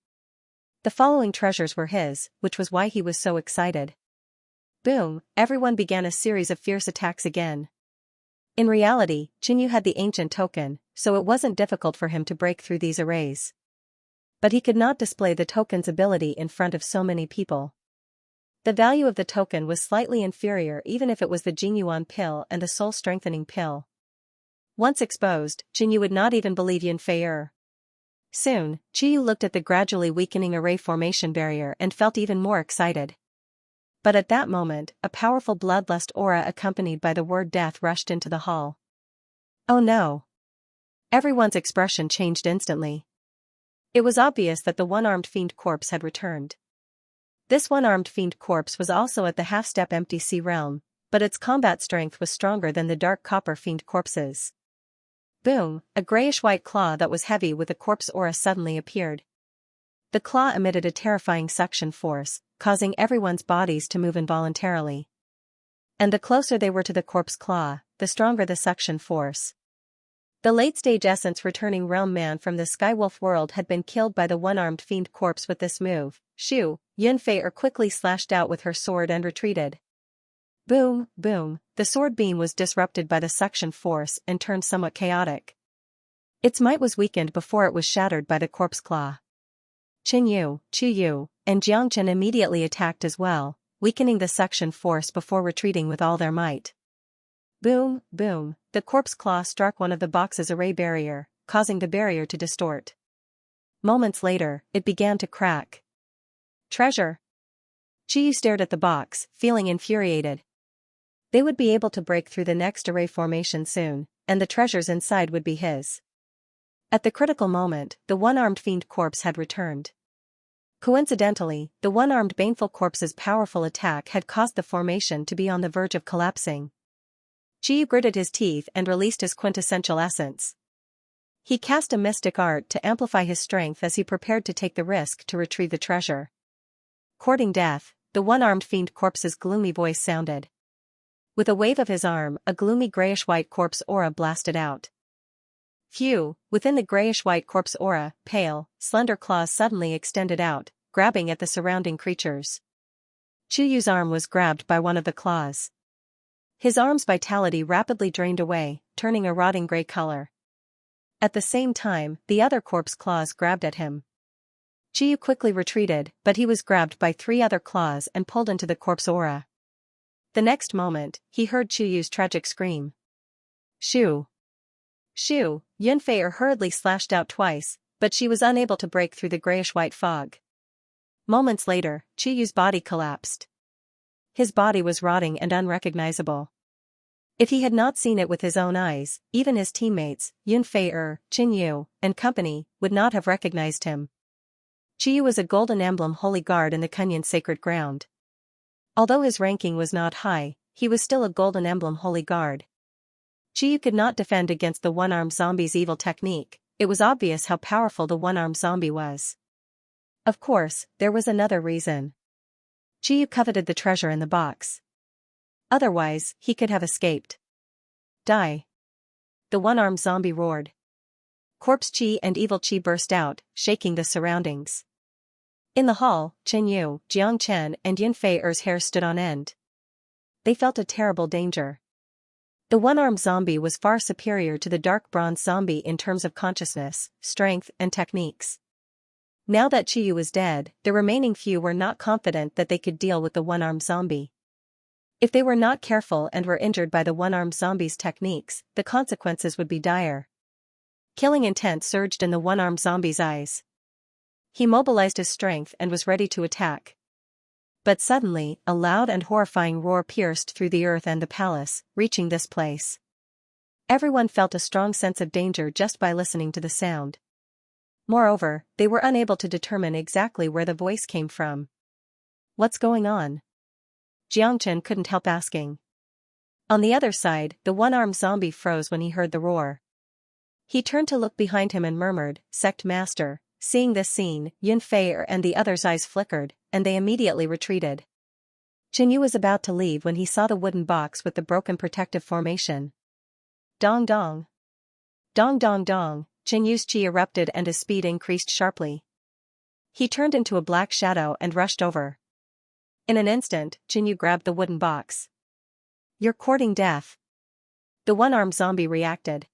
The following treasures were his, which was why he was so excited. Boom, everyone began a series of fierce attacks again. In reality, Chinyu had the ancient token, so it wasn't difficult for him to break through these arrays. But he could not display the token's ability in front of so many people. The value of the token was slightly inferior even if it was the Jingyuan pill and the soul-strengthening pill. Once exposed, Chinyu would not even believe Yun Feier. Soon, Chiyu looked at the gradually weakening array formation barrier and felt even more excited. But at that moment, a powerful bloodlust aura accompanied by the word death rushed into the hall. Oh no! Everyone's expression changed instantly. It was obvious that the one-armed fiend corpse had returned. This one-armed fiend corpse was also at the half-step empty sea realm, but its combat strength was stronger than the dark copper fiend corpse's. Boom, a grayish-white claw that was heavy with a corpse aura suddenly appeared. The claw emitted a terrifying suction force, causing everyone's bodies to move involuntarily. And the closer they were to the corpse claw, the stronger the suction force. The late-stage essence returning realm man from the Skywolf world had been killed by the one-armed fiend corpse with this move. Shoo, Yunfei quickly slashed out with her sword and retreated. Boom, boom, the sword beam was disrupted by the suction force and turned somewhat chaotic. Its might was weakened before it was shattered by the corpse claw. Qin Yu, Chu Yu, and Xianxia immediately attacked as well, weakening the suction force before retreating with all their might. Boom, boom, the corpse claw struck one of the box's array barrier, causing the barrier to distort. Moments later, it began to crack. Treasure! Chu Yu stared at the box, feeling infuriated. They would be able to break through the next array formation soon, and the treasures inside would be his. At the critical moment, the one-armed fiend corpse had returned. Coincidentally, the one-armed baneful corpse's powerful attack had caused the formation to be on the verge of collapsing. Chu Yu gritted his teeth and released his quintessential essence. He cast a mystic art to amplify his strength as he prepared to take the risk to retrieve the treasure. Courting death, the one-armed fiend corpse's gloomy voice sounded. With a wave of his arm, a gloomy grayish-white corpse aura blasted out. Phew, within the grayish-white corpse aura, pale, slender claws suddenly extended out, grabbing at the surrounding creatures. Chu Yu's arm was grabbed by one of the claws. His arm's vitality rapidly drained away, turning a rotting gray color. At the same time, the other corpse claws grabbed at him. Chu Yu quickly retreated, but he was grabbed by 3 other claws and pulled into the corpse aura. The next moment, he heard Chu Yu's tragic scream. Shoo! Shoo! Yunfei hurriedly slashed out twice, but she was unable to break through the grayish-white fog. Moments later, Chu Yu's body collapsed. His body was rotting and unrecognizable. If he had not seen it with his own eyes, even his teammates, Yunfei, Qin Yu, and company, would not have recognized him. Chu Yu was a Golden Emblem Holy Guard in the Kunyan Sacred Ground. Although his ranking was not high, he was still a Golden Emblem Holy Guard. Chu Yu could not defend against the one-armed zombie's evil technique. It was obvious how powerful the one-armed zombie was. Of course, there was another reason. Chu Yu coveted the treasure in the box. Otherwise, he could have escaped. Die! The one-armed zombie roared. Corpse Chi and evil Chi burst out, shaking the surroundings. In the hall, Qin Yu, Jiangchen, and Yunfei's hair stood on end. They felt a terrible danger. The one-armed zombie was far superior to the dark bronze zombie in terms of consciousness, strength, and techniques. Now that Chu Yu was dead, the remaining few were not confident that they could deal with the one-armed zombie. If they were not careful and were injured by the one-armed zombie's techniques, the consequences would be dire. Killing intent surged in the one-armed zombie's eyes. He mobilized his strength and was ready to attack. But suddenly, a loud and horrifying roar pierced through the earth and the palace, reaching this place. Everyone felt a strong sense of danger just by listening to the sound. Moreover, they were unable to determine exactly where the voice came from. What's going on? Jiangchen couldn't help asking. On the other side, the one-armed zombie froze when he heard the roar. He turned to look behind him and murmured, "Sect Master." Seeing this scene, Yunfei and the others' eyes flickered, and they immediately retreated. Qin Yu was about to leave when he saw the wooden box with the broken protective formation. Dong dong. Dong dong dong, Qin Yu's chi erupted and his speed increased sharply. He turned into a black shadow and rushed over. In an instant, Qin Yu grabbed the wooden box. "You're courting death." The one-armed zombie reacted.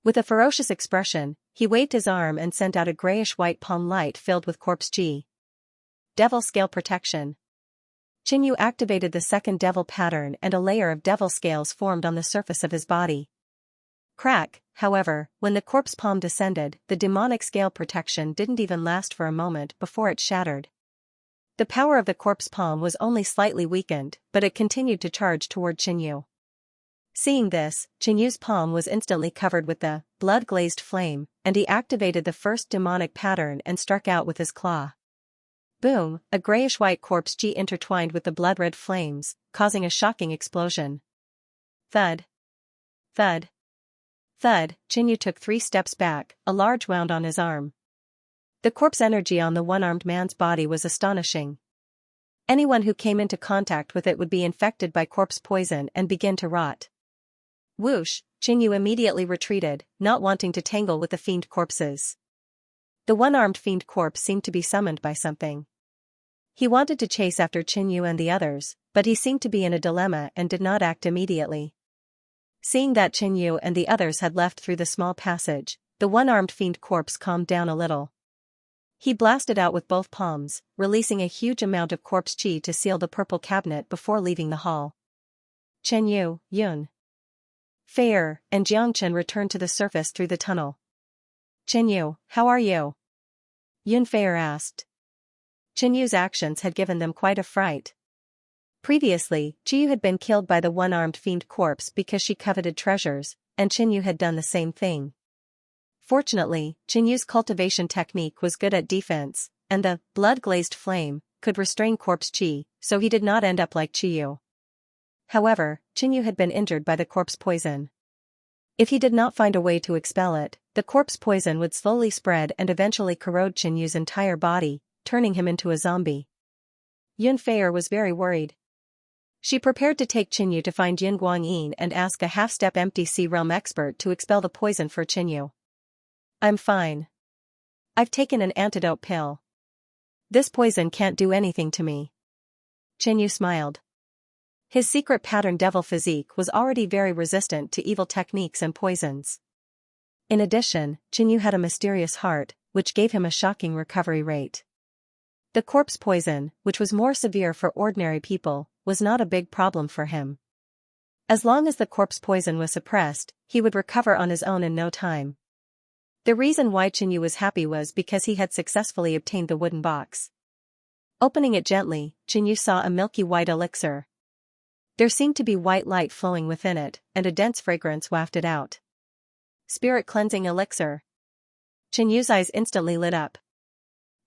With a ferocious expression, he waved his arm and sent out a grayish-white palm light filled with corpse chi. Devil Scale Protection. Qin Yu activated the second devil pattern and a layer of devil scales formed on the surface of his body. Crack, however, when the corpse palm descended, the demonic scale protection didn't even last for a moment before it shattered. The power of the corpse palm was only slightly weakened, but it continued to charge toward Qin Yu. Seeing this, Qin Yu's palm was instantly covered with the blood-glazed flame, and he activated the first demonic pattern and struck out with his claw. Boom, a grayish-white corpse chi intertwined with the blood-red flames, causing a shocking explosion. Thud. Thud. Thud, Qin Yu took 3 steps back, a large wound on his arm. The corpse energy on the one-armed man's body was astonishing. Anyone who came into contact with it would be infected by corpse poison and begin to rot. Whoosh, Qingyu immediately retreated, not wanting to tangle with the fiend corpses. The one-armed fiend corpse seemed to be summoned by something. He wanted to chase after Qingyu and the others, but he seemed to be in a dilemma and did not act immediately. Seeing that Qingyu and the others had left through the small passage, the one-armed fiend corpse calmed down a little. He blasted out with both palms, releasing a huge amount of corpse chi to seal the purple cabinet before leaving the hall. Qingyu, Yun Fei and Xianxia returned to the surface through the tunnel. Qingyu, how are you? Yun Fei asked. Qinyu's actions had given them quite a fright. Previously, Qingyu had been killed by the one-armed fiend corpse because she coveted treasures, and Qingyu had done the same thing. Fortunately, Qinyu's cultivation technique was good at defense, and the blood-glazed flame could restrain corpse chi, so he did not end up like Qingyu. However, Qingyu had been injured by the corpse poison. If he did not find a way to expel it, the corpse poison would slowly spread and eventually corrode Qinyu's entire body, turning him into a zombie. Yun Fei was very worried. She prepared to take Qingyu to find Yin Guangyin and ask a half-step empty sea realm expert to expel the poison for Qingyu. I'm fine. I've taken an antidote pill. This poison can't do anything to me. Qingyu smiled. His secret pattern devil physique was already very resistant to evil techniques and poisons. In addition, Qingyu had a mysterious heart, which gave him a shocking recovery rate. The corpse poison, which was more severe for ordinary people, was not a big problem for him. As long as the corpse poison was suppressed, he would recover on his own in no time. The reason why Qingyu was happy was because he had successfully obtained the wooden box. Opening it gently, Qingyu saw a milky white elixir. There seemed to be white light flowing within it, and a dense fragrance wafted out. Spirit cleansing elixir. Qinyu's eyes instantly lit up.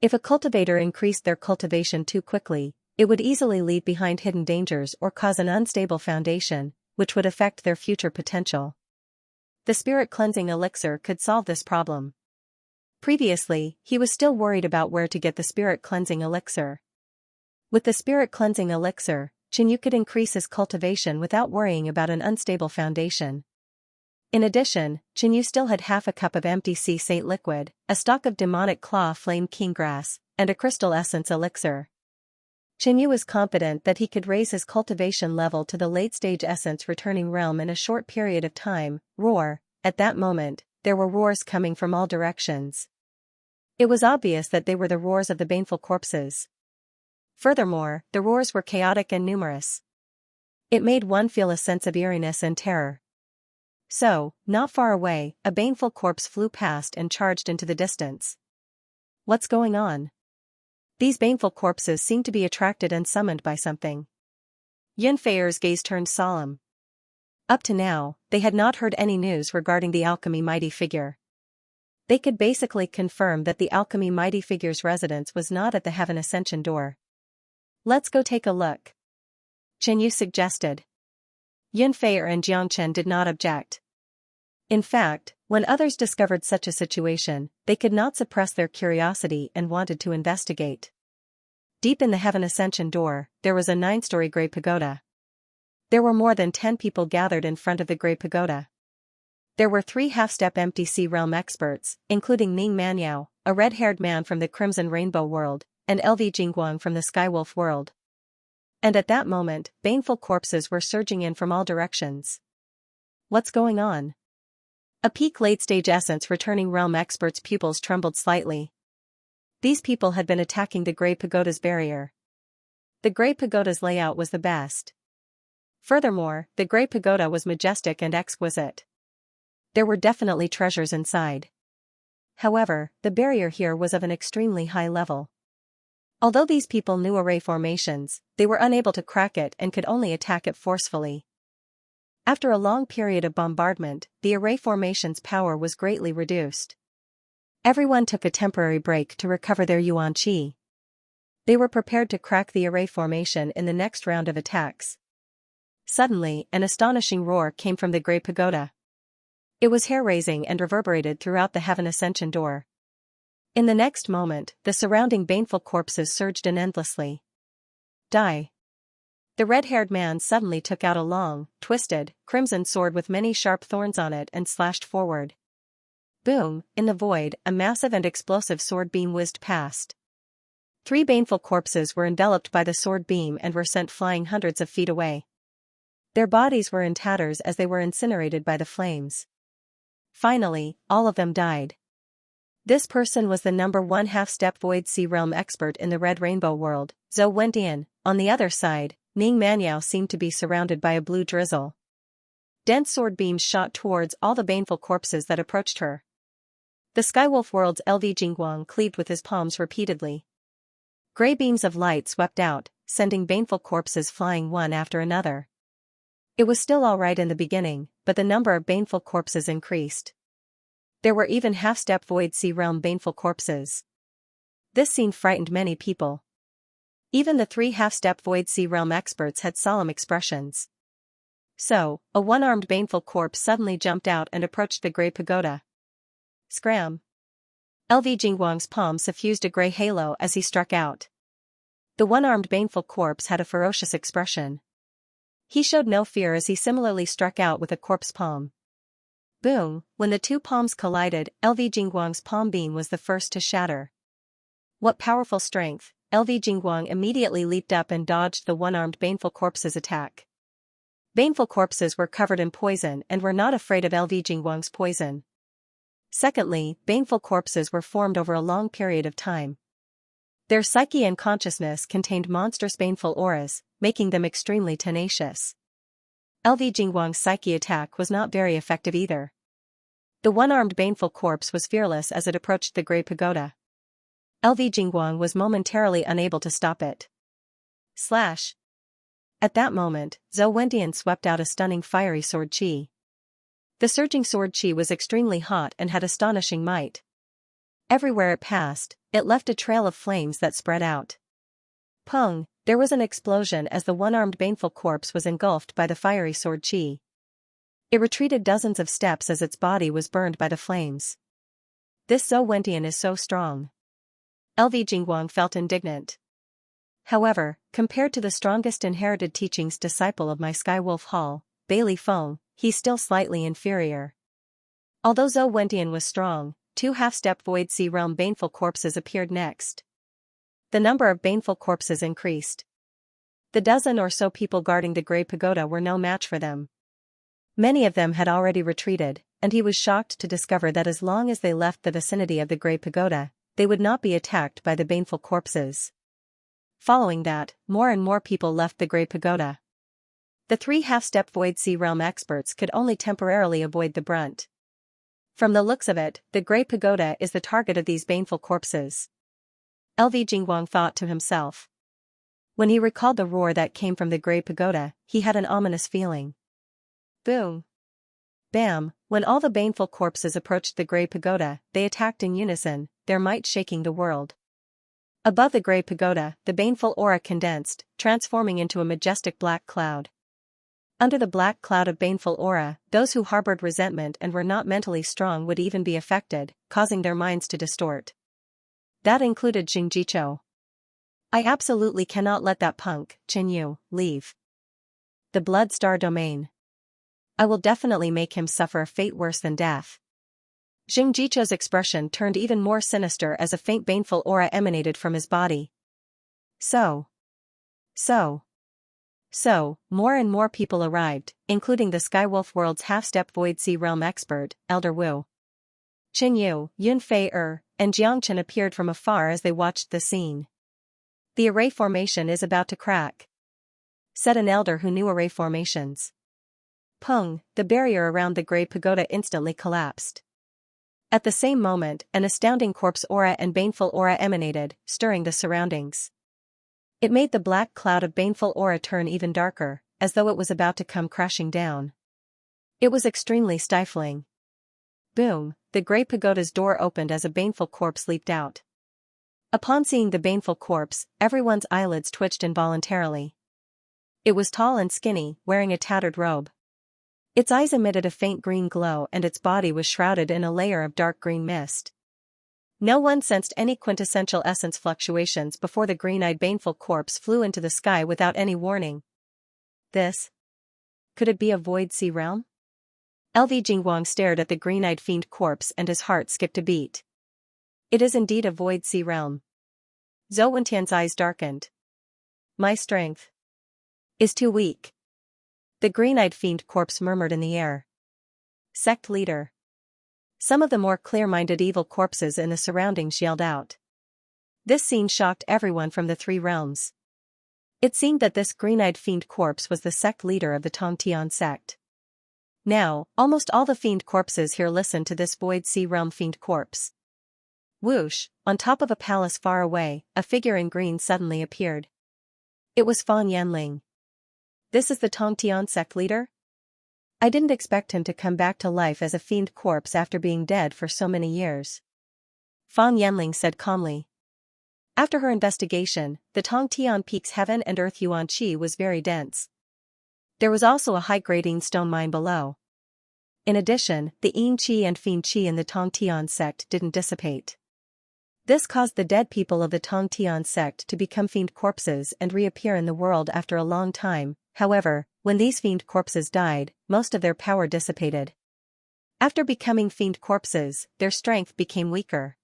If a cultivator increased their cultivation too quickly, it would easily leave behind hidden dangers or cause an unstable foundation, which would affect their future potential. The spirit cleansing elixir could solve this problem. Previously, he was still worried about where to get the spirit cleansing elixir. With the spirit cleansing elixir, Qingyu could increase his cultivation without worrying about an unstable foundation. In addition, Qingyu still had half a cup of empty sea saint liquid, a stalk of demonic claw flame king grass, and a crystal essence elixir. Qingyu was confident that he could raise his cultivation level to the late-stage essence returning realm in a short period of time. Roar. At that moment, there were roars coming from all directions. It was obvious that they were the roars of the baneful corpses. Furthermore, the roars were chaotic and numerous. It made one feel a sense of eeriness and terror. So, not far away, a baneful corpse flew past and charged into the distance. What's going on? These baneful corpses seemed to be attracted and summoned by something. Yun Fei's gaze turned solemn. Up to now, they had not heard any news regarding the alchemy mighty figure. They could basically confirm that the alchemy mighty figure's residence was not at the Heaven Ascension door. Let's go take a look. Qingyu suggested. Yun Fei and Xianxia did not object. In fact, when others discovered such a situation, they could not suppress their curiosity and wanted to investigate. Deep in the Heaven Ascension door, there was a 9-story grey pagoda. There were more than 10 people gathered in front of the grey pagoda. There were 3 half-step empty sea realm experts, including Ning Manyao, a red-haired man from the Crimson Rainbow world, and LV Jingguang from the Skywolf world. And at that moment, baneful corpses were surging in from all directions. What's going on? A peak late-stage essence returning realm expert's pupils trembled slightly. These people had been attacking the Grey Pagoda's barrier. The Grey Pagoda's layout was the best. Furthermore, the Grey Pagoda was majestic and exquisite. There were definitely treasures inside. However, the barrier here was of an extremely high level. Although these people knew array formations, they were unable to crack it and could only attack it forcefully. After a long period of bombardment, the array formation's power was greatly reduced. Everyone took a temporary break to recover their yuan qi. They were prepared to crack the array formation in the next round of attacks. Suddenly, an astonishing roar came from the Grey Pagoda. It was hair-raising and reverberated throughout the Heaven Ascension door. In the next moment, the surrounding baneful corpses surged in endlessly. Die. The red-haired man suddenly took out a long, twisted, crimson sword with many sharp thorns on it and slashed forward. Boom, in the void, a massive and explosive sword beam whizzed past. 3 baneful corpses were enveloped by the sword beam and were sent flying hundreds of feet away. Their bodies were in tatters as they were incinerated by the flames. Finally, all of them died. This person was the number 1 half-step Void Sea Realm expert in the Red Rainbow world, Zhou Wendian. On the other side, Ning Manyao seemed to be surrounded by a blue drizzle. Dense sword beams shot towards all the baneful corpses that approached her. The Skywolf world's LV Jingguang cleaved with his palms repeatedly. Gray beams of light swept out, sending baneful corpses flying one after another. It was still all right in the beginning, but the number of baneful corpses increased. There were even half-step Void Sea Realm baneful corpses. This scene frightened many people. Even the 3 half-step Void Sea Realm experts had solemn expressions. So, a one-armed baneful corpse suddenly jumped out and approached the Grey Pagoda. Scram! LV Jingguang's palm suffused a grey halo as he struck out. The one-armed baneful corpse had a ferocious expression. He showed no fear as he similarly struck out with a corpse palm. Boom! When the 2 palms collided, LV Jingguang's palm beam was the first to shatter. What powerful strength! LV Jingguang immediately leaped up and dodged the one-armed baneful corpse's attack. Baneful corpses were covered in poison and were not afraid of LV Jingguang's poison. Secondly, baneful corpses were formed over a long period of time. Their psyche and consciousness contained monstrous baneful auras, making them extremely tenacious. LV Jingguang's psyche attack was not very effective either. The one-armed baneful corpse was fearless as it approached the Grey Pagoda. LV Jingguang was momentarily unable to stop it. Slash! At that moment, Zhou Wendian swept out a stunning fiery sword chi. The surging sword chi was extremely hot and had astonishing might. Everywhere it passed, it left a trail of flames that spread out. Pung! There was an explosion as the one-armed baneful corpse was engulfed by the fiery sword chi. It retreated dozens of steps as its body was burned by the flames. This Zhou Wendian is so strong. LV Jingguang felt indignant. However, compared to the strongest inherited teachings disciple of my Skywolf Hall, Bailey Feng, he's still slightly inferior. Although Zhou Wendian was strong, 2 half-step Void Sea Realm baneful corpses appeared next. The number of baneful corpses increased. The dozen or so people guarding the Grey Pagoda were no match for them. Many of them had already retreated, and he was shocked to discover that as long as they left the vicinity of the Grey Pagoda, they would not be attacked by the baneful corpses. Following that, more and more people left the Grey Pagoda. The 3 half-step Void Sea Realm experts could only temporarily avoid the brunt. From the looks of it, the Grey Pagoda is the target of these baneful corpses. LV Jingguang thought to himself. When he recalled the roar that came from the Grey Pagoda, he had an ominous feeling. Boom! Bam! When all the baneful corpses approached the Grey Pagoda, they attacked in unison, their might shaking the world. Above the Grey Pagoda, the baneful aura condensed, transforming into a majestic black cloud. Under the black cloud of baneful aura, those who harbored resentment and were not mentally strong would even be affected, causing their minds to distort. That included Xingjicho. I absolutely cannot let that punk, Chen Yu, leave the Blood Star domain. I will definitely make him suffer a fate worse than death. Xingjicho's expression turned even more sinister as a faint baneful aura emanated from his body. So, more and more people arrived, including the Skywolf world's half-step Void Sea Realm expert, Elder Wu. Chen Yu, Yun Fei and Jiangchen appeared from afar as they watched the scene. The array formation is about to crack, said an elder who knew array formations. Pung! The barrier around the Grey Pagoda instantly collapsed. At the same moment, an astounding corpse aura and baneful aura emanated, stirring the surroundings. It made the black cloud of baneful aura turn even darker, as though it was about to come crashing down. It was extremely stifling. Boom! The Grey Pagoda's door opened as a baneful corpse leaped out. Upon seeing the baneful corpse, everyone's eyelids twitched involuntarily. It was tall and skinny, wearing a tattered robe. Its eyes emitted a faint green glow and its body was shrouded in a layer of dark green mist. No one sensed any quintessential essence fluctuations before the green-eyed baneful corpse flew into the sky without any warning. This? Could it be a void sea realm? LV Jingguang stared at the green-eyed fiend corpse and his heart skipped a beat. It is indeed a void sea realm. Zhou Wentian's eyes darkened. My strength is too weak. The green-eyed fiend corpse murmured in the air. Sect leader. Some of the more clear-minded evil corpses in the surroundings yelled out. This scene shocked everyone from the three realms. It seemed that this green-eyed fiend corpse was the sect leader of the Tongtian sect. Now, almost all the fiend corpses here listened to this void sea realm fiend corpse. Whoosh, on top of a palace far away, a figure in green suddenly appeared. It was Fan Yanling. This is the Tongtian sect leader? I didn't expect him to come back to life as a fiend corpse after being dead for so many years. Fan Yanling said calmly. After her investigation, the Tongtian Peak's heaven and earth yuan qi was very dense. There was also a high-grading stone mine below. In addition, the yin qi and fiend qi in the Tongtian sect didn't dissipate. This caused the dead people of the Tongtian sect to become fiend corpses and reappear in the world after a long time. However, when these fiend corpses died, most of their power dissipated. After becoming fiend corpses, their strength became weaker.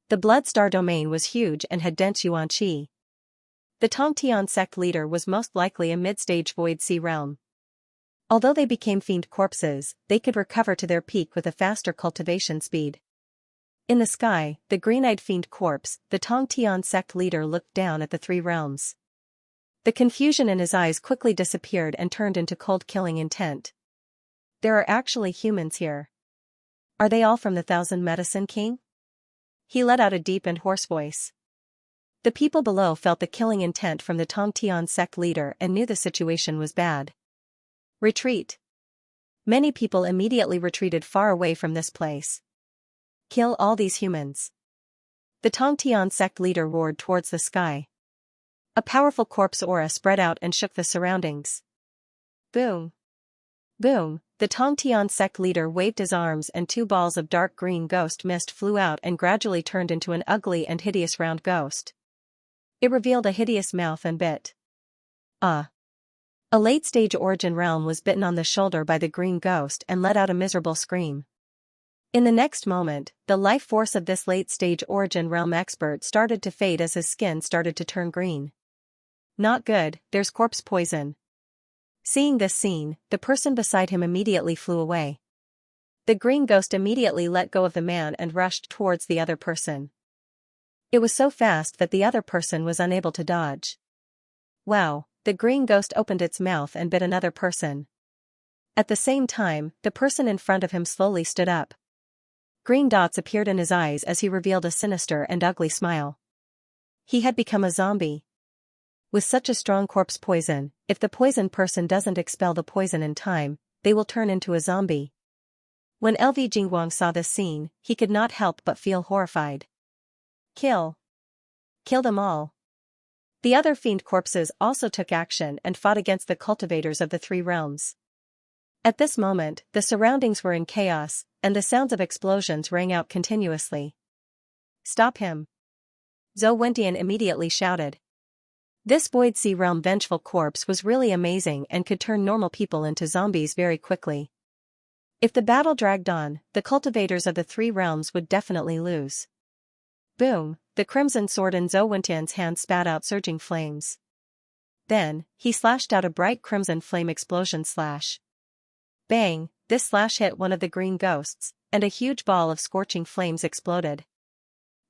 The Blood Star domain was huge and had dense yuan qi. The Tongtian sect leader was most likely a mid-stage void sea realm. Although they became fiend corpses, they could recover to their peak with a faster cultivation speed. In the sky, the green-eyed fiend corpse, the Tongtian sect leader looked down at the three realms. The confusion in his eyes quickly disappeared and turned into cold killing intent. There are actually humans here. Are they all from the Thousand Medicine King? He let out a deep and hoarse voice. The people below felt the killing intent from the Tongtian sect leader and knew the situation was bad. Retreat. Many people immediately retreated far away from this place. Kill all these humans. The Tongtian sect leader roared towards the sky. A powerful corpse aura spread out and shook the surroundings. Boom. Boom, the Tongtian sect leader waved his arms and two balls of dark green ghost mist flew out and gradually turned into an ugly and hideous round ghost. It revealed a hideous mouth and bit. A late-stage origin realm was bitten on the shoulder by the green ghost and let out a miserable scream. In the next moment, the life force of this late-stage origin realm expert started to fade as his skin started to turn green. Not good, there's corpse poison. Seeing this scene, the person beside him immediately flew away. The green ghost immediately let go of the man and rushed towards the other person. It was so fast that the other person was unable to dodge. Wow, the green ghost opened its mouth and bit another person. At the same time, the person in front of him slowly stood up. Green dots appeared in his eyes as he revealed a sinister and ugly smile. He had become a zombie. With such a strong corpse poison, if the poisoned person doesn't expel the poison in time, they will turn into a zombie. When LV Jingguang saw this scene, he could not help but feel horrified. Kill. Kill them all. The other fiend corpses also took action and fought against the cultivators of the three realms. At this moment, the surroundings were in chaos, and the sounds of explosions rang out continuously. Stop him. Zhou Wentian immediately shouted. This Void Sea Realm vengeful corpse was really amazing and could turn normal people into zombies very quickly. If the battle dragged on, the cultivators of the three realms would definitely lose. Boom, the crimson sword in Zhou Wentian's hand spat out surging flames. Then, he slashed out a bright crimson flame explosion slash. Bang, this slash hit one of the green ghosts, and a huge ball of scorching flames exploded.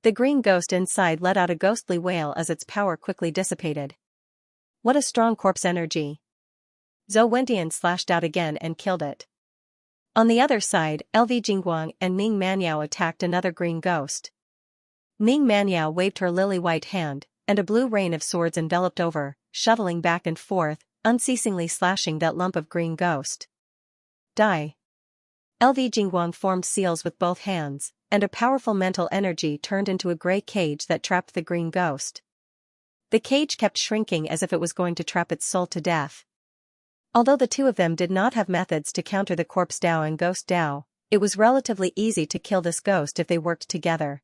The green ghost inside let out a ghostly wail as its power quickly dissipated. What a strong corpse energy. Zhou Wentian slashed out again and killed it. On the other side, LV Jingguang and Ning Manyao attacked another green ghost. Ning Manyao waved her lily-white hand, and a blue rain of swords enveloped over, shuttling back and forth, unceasingly slashing that lump of green ghost. Die. LV Jingguang formed seals with both hands, and a powerful mental energy turned into a grey cage that trapped the green ghost. The cage kept shrinking as if it was going to trap its soul to death. Although the two of them did not have methods to counter the corpse Dao and ghost Dao, it was relatively easy to kill this ghost if they worked together.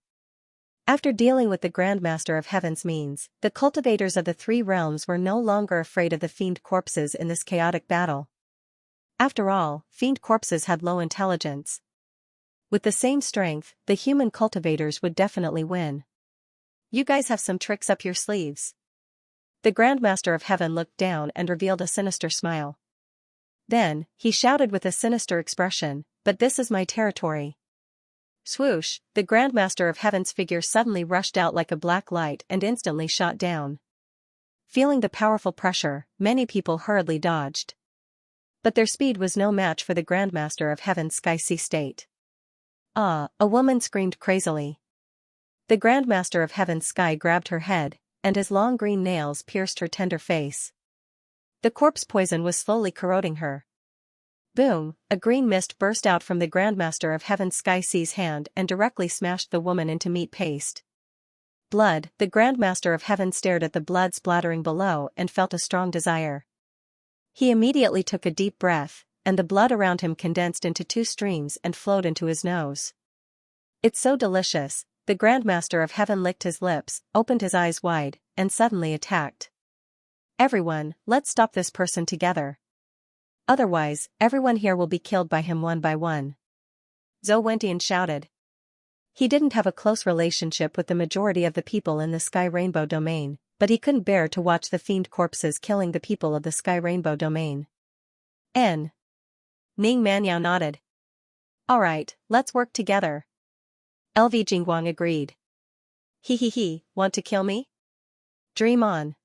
After dealing with the Grandmaster of Heaven's means, the cultivators of the three realms were no longer afraid of the fiend corpses in this chaotic battle. After all, fiend corpses had low intelligence. With the same strength, the human cultivators would definitely win. You guys have some tricks up your sleeves. The Grandmaster of Heaven looked down and revealed a sinister smile. Then, he shouted with a sinister expression, "But this is my territory." Swoosh, the Grandmaster of Heaven's figure suddenly rushed out like a black light and instantly shot down. Feeling the powerful pressure, many people hurriedly dodged. But their speed was no match for the Grandmaster of Heaven's sky-sea state. Ah, a woman screamed crazily. The Grandmaster of Heaven's sky grabbed her head, and his long green nails pierced her tender face. The corpse poison was slowly corroding her. Boom, a green mist burst out from the Grandmaster of Heaven's sky-sea's hand and directly smashed the woman into meat paste. Blood, the Grandmaster of Heaven stared at the blood splattering below and felt a strong desire. He immediately took a deep breath, and the blood around him condensed into two streams and flowed into his nose. "It's so delicious." The Grandmaster of Heaven licked his lips, opened his eyes wide, and suddenly attacked. "Everyone, let's stop this person together. Otherwise, everyone here will be killed by him one by one." Zhou Wentian shouted. He didn't have a close relationship with the majority of the people in the Sky Rainbow domain, but he couldn't bear to watch the fiend corpses killing the people of the Sky Rainbow domain. Ning Manyao nodded. "Alright, let's work together." LV Jingguang agreed. He, want to kill me? Dream on."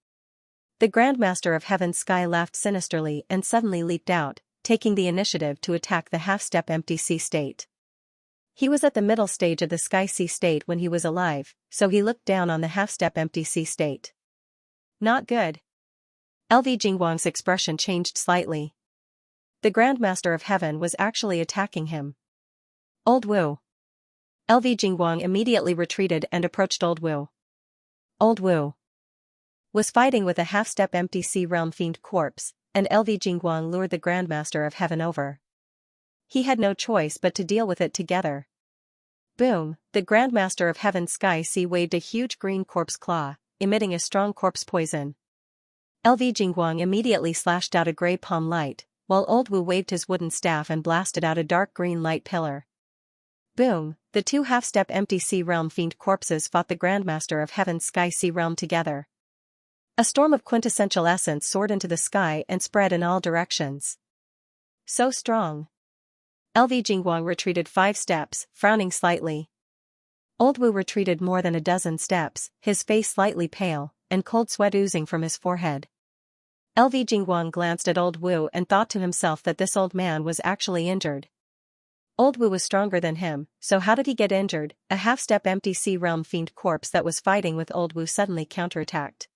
The Grandmaster of Heaven's sky laughed sinisterly and suddenly leaped out, taking the initiative to attack the half-step empty sea state. He was at the middle stage of the sky sea state when he was alive, so he looked down on the half-step empty sea state. Not good. LV Jingguang's expression changed slightly. The Grandmaster of Heaven was actually attacking him. Old Wu. LV Jingguang immediately retreated and approached Old Wu. Old Wu was fighting with a half-step empty sea realm fiend corpse, and LV Jingguang lured the Grandmaster of Heaven over. He had no choice but to deal with it together. Boom, the Grandmaster of Heaven's sky sea waved a huge green corpse claw, emitting a strong corpse poison. LV Jingguang immediately slashed out a grey palm light, while Old Wu waved his wooden staff and blasted out a dark green light pillar. Boom, the two half-step empty sea realm fiend corpses fought the Grandmaster of Heaven's sky sea realm together. A storm of quintessential essence soared into the sky and spread in all directions. So strong. LV Jingguang retreated 5 steps, frowning slightly. Old Wu retreated more than a dozen steps, his face slightly pale, and cold sweat oozing from his forehead. LV Jingguang glanced at Old Wu and thought to himself that this old man was actually injured. Old Wu was stronger than him, so how did he get injured? A half-step empty sea realm fiend corpse that was fighting with Old Wu suddenly counterattacked.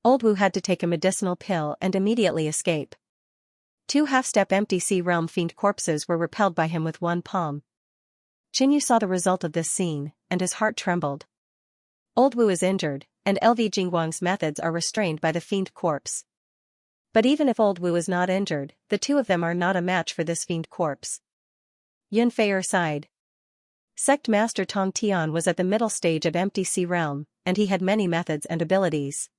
Old Wu had to take a medicinal pill and immediately escape. 2 half-step empty sea realm fiend corpses were repelled by him with one palm. Qinyu saw the result of this scene, and his heart trembled. Old Wu is injured, and LV Jingguang's methods are restrained by the fiend corpse. But even if Old Wu is not injured, the two of them are not a match for this fiend corpse. Yun Feier sighed. Sect Master Tong Tian was at the middle stage of Empty Sea Realm, and he had many methods and abilities.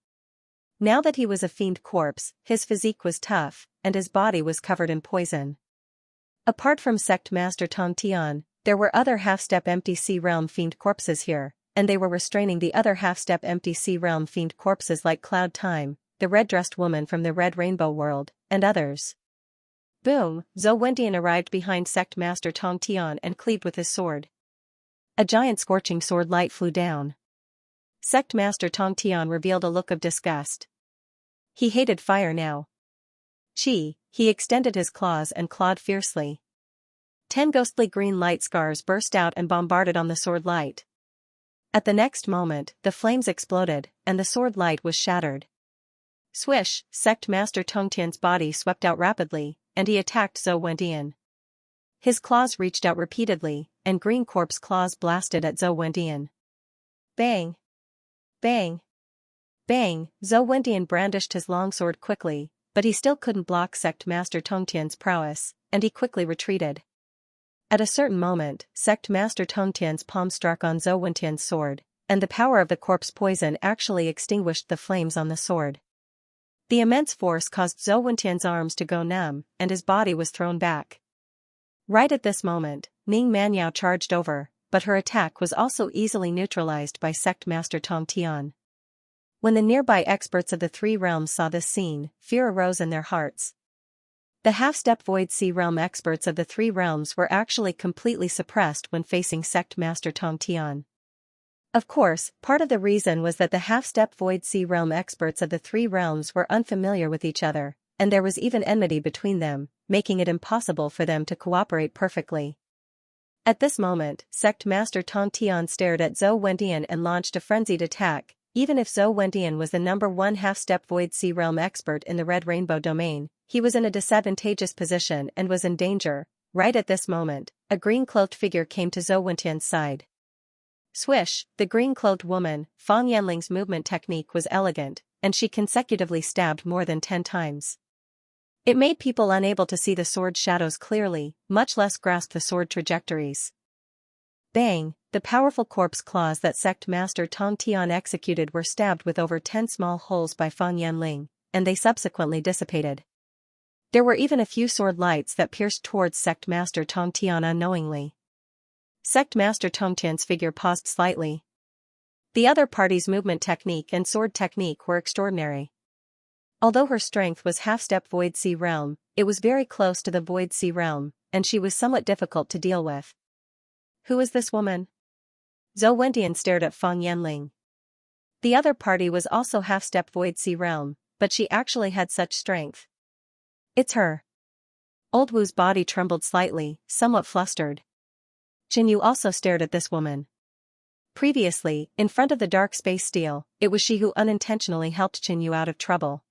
Now that he was a fiend corpse, his physique was tough, and his body was covered in poison. Apart from Sect Master Tong Tian, there were other half-step Empty Sea Realm fiend corpses here, and they were restraining the other half-step Empty Sea Realm fiend corpses like Cloud Time, the red-dressed woman from the Red Rainbow World, and others. Boom, Zhou Wentian arrived behind Sect Master Tong Tian and cleaved with his sword. A giant scorching sword light flew down. Sect Master Tong Tian revealed a look of disgust. He hated fire now. He extended his claws and clawed fiercely. 10 ghostly green light scars burst out and bombarded on the sword light. At the next moment, the flames exploded, and the sword light was shattered. Swish, Sect Master Tong Tian's body swept out rapidly, and he attacked Zhou Wentian. His claws reached out repeatedly, and green corpse claws blasted at Zhou Wentian. Bang! Bang! Bang! Zhou Wentian brandished his longsword quickly, but he still couldn't block Sect Master Tong Tian's prowess, and he quickly retreated. At a certain moment, Sect Master Tong Tian's palm struck on Zhou Wentian's sword, and the power of the corpse poison actually extinguished the flames on the sword. The immense force caused Zhou Wentian's arms to go numb, and his body was thrown back. Right at this moment, Ning Manyao charged over, but her attack was also easily neutralized by Sect Master Tong Tian. When the nearby experts of the three realms saw this scene, fear arose in their hearts. The half-step Void Sea Realm experts of the three realms were actually completely suppressed when facing Sect Master Tong Tian. Of course, part of the reason was that the half-step Void Sea Realm experts of the three realms were unfamiliar with each other, and there was even enmity between them, making it impossible for them to cooperate perfectly. At this moment, Sect Master Tong Tian stared at Zhou Wentian and launched a frenzied attack. Even if Zhou Wentian was the number one half-step Void Sea Realm expert in the Red Rainbow domain, he was in a disadvantageous position and was in danger. Right at this moment, a green-cloaked figure came to Zhou Wentian's side. Swish, the green-cloaked woman, Fang Yanling's movement technique was elegant, and she consecutively stabbed more than 10 times. It made people unable to see the sword shadows clearly, much less grasp the sword trajectories. Bang, the powerful corpse claws that Sect Master Tong Tian executed were stabbed with over 10 small holes by Fang Yanling, and they subsequently dissipated. There were even a few sword lights that pierced towards Sect Master Tong Tian unknowingly. Sect Master Tong Tian's figure paused slightly. The other party's movement technique and sword technique were extraordinary. Although her strength was half-step Void Sea Realm, it was very close to the Void Sea Realm, and she was somewhat difficult to deal with. Who is this woman? Zhou Wentian stared at Fang Yanling. The other party was also half-step Void Sea Realm, but she actually had such strength. It's her. Old Wu's body trembled slightly, somewhat flustered. Qin Yu also stared at this woman. Previously, in front of the dark space steel, it was she who unintentionally helped Qin Yu out of trouble.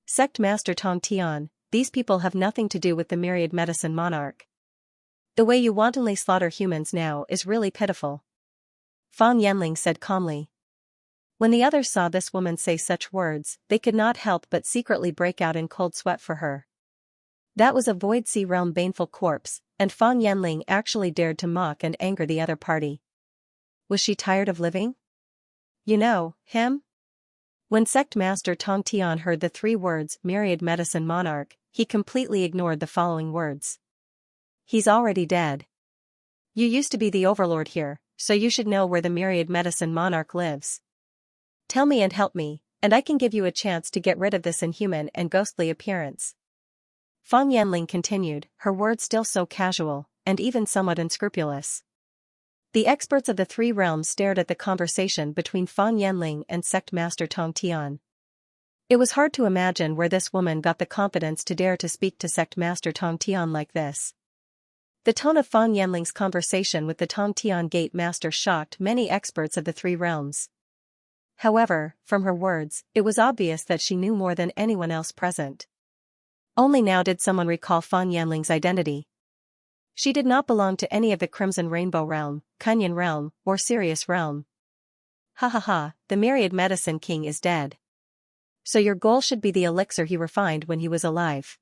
Sect Master Tong Tian, these people have nothing to do with the Myriad Medicine Monarch. The way you wantonly slaughter humans now is really pitiful. Fang Yanling said calmly. When the others saw this woman say such words, they could not help but secretly break out in cold sweat for her. That was a Void Sea Realm baneful corpse, and Fang Yanling actually dared to mock and anger the other party. Was she tired of living? You know, him? When Sect Master Tong Tian heard the 3 words Myriad Medicine Monarch, he completely ignored the following words. He's already dead. You used to be the overlord here, so you should know where the Myriad Medicine Monarch lives. Tell me and help me, and I can give you a chance to get rid of this inhuman and ghostly appearance. Fang Yanling continued, her words still so casual, and even somewhat unscrupulous. The experts of the 3 realms stared at the conversation between Fang Yanling and Sect Master Tong Tian. It was hard to imagine where this woman got the confidence to dare to speak to Sect Master Tong Tian like this. The tone of Fang Yanling's conversation with the Tong Tian Gate Master shocked many experts of the 3 realms. However, from her words, it was obvious that she knew more than anyone else present. Only now did someone recall Fang Yanling's identity. She did not belong to any of the Crimson Rainbow Realm, Kunyan Realm, or Sirius Realm. Ha ha ha, the Myriad Medicine King is dead. So your goal should be the elixir he refined when he was alive.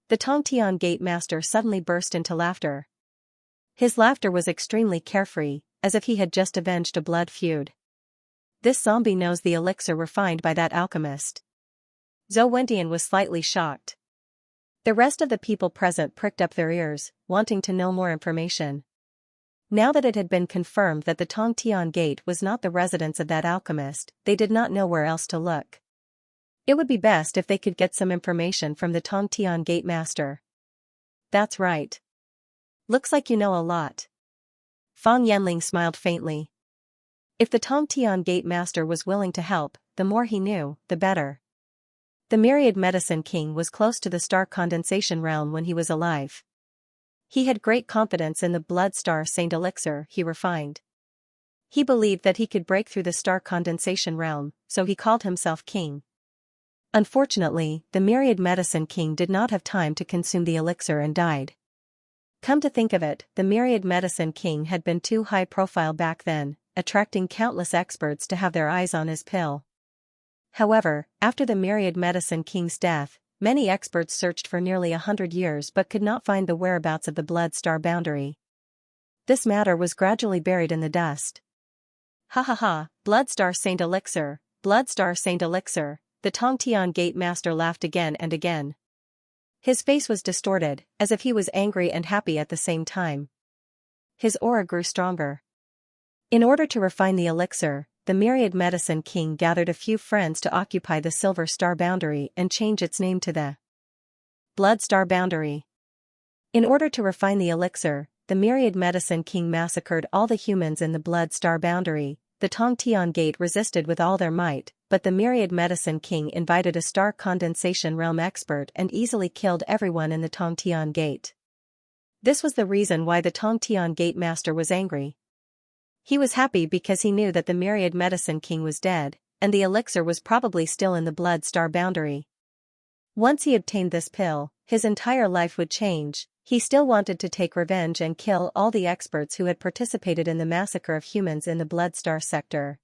The Tong Tian Gate Master suddenly burst into laughter. His laughter was extremely carefree, as if he had just avenged a blood feud. This zombie knows the elixir refined by that alchemist. Zhou Wentian was slightly shocked. The rest of the people present pricked up their ears, wanting to know more information. Now that it had been confirmed that the Tong Tian Gate was not the residence of that alchemist, they did not know where else to look. It would be best if they could get some information from the Tong Tian Gate Master. That's right. Looks like you know a lot. Fang Yanling smiled faintly. If the Tong Tian Gate Master was willing to help, the more he knew, the better. The Myriad Medicine King was close to the Star Condensation Realm when he was alive. He had great confidence in the Blood Star Saint Elixir he refined. He believed that he could break through the Star Condensation Realm, so he called himself King. Unfortunately, the Myriad Medicine King did not have time to consume the elixir and died. Come to think of it, the Myriad Medicine King had been too high profile back then, attracting countless experts to have their eyes on his pill. However, after the Myriad Medicine King's death, many experts searched for nearly 100 years but could not find the whereabouts of the Blood Star boundary. This matter was gradually buried in the dust. Ha ha ha, Bloodstar Saint Elixir, Bloodstar Saint Elixir, the Tongtian Gate Master laughed again and again. His face was distorted, as if he was angry and happy at the same time. His aura grew stronger. In order to refine the elixir, the Myriad Medicine King gathered a few friends to occupy the Silver Star Boundary and change its name to the Blood Star Boundary. In order to refine the elixir, the Myriad Medicine King massacred all the humans in the Blood Star Boundary. The Tongtian Gate resisted with all their might, but the Myriad Medicine King invited a star condensation realm expert and easily killed everyone in the Tongtian Gate. This was the reason why the Tongtian Gate Master was angry. He was happy because he knew that the Myriad Medicine King was dead, and the elixir was probably still in the Blood Star Boundary. Once he obtained this pill, his entire life would change. He still wanted to take revenge and kill all the experts who had participated in the massacre of humans in the Blood Star sector.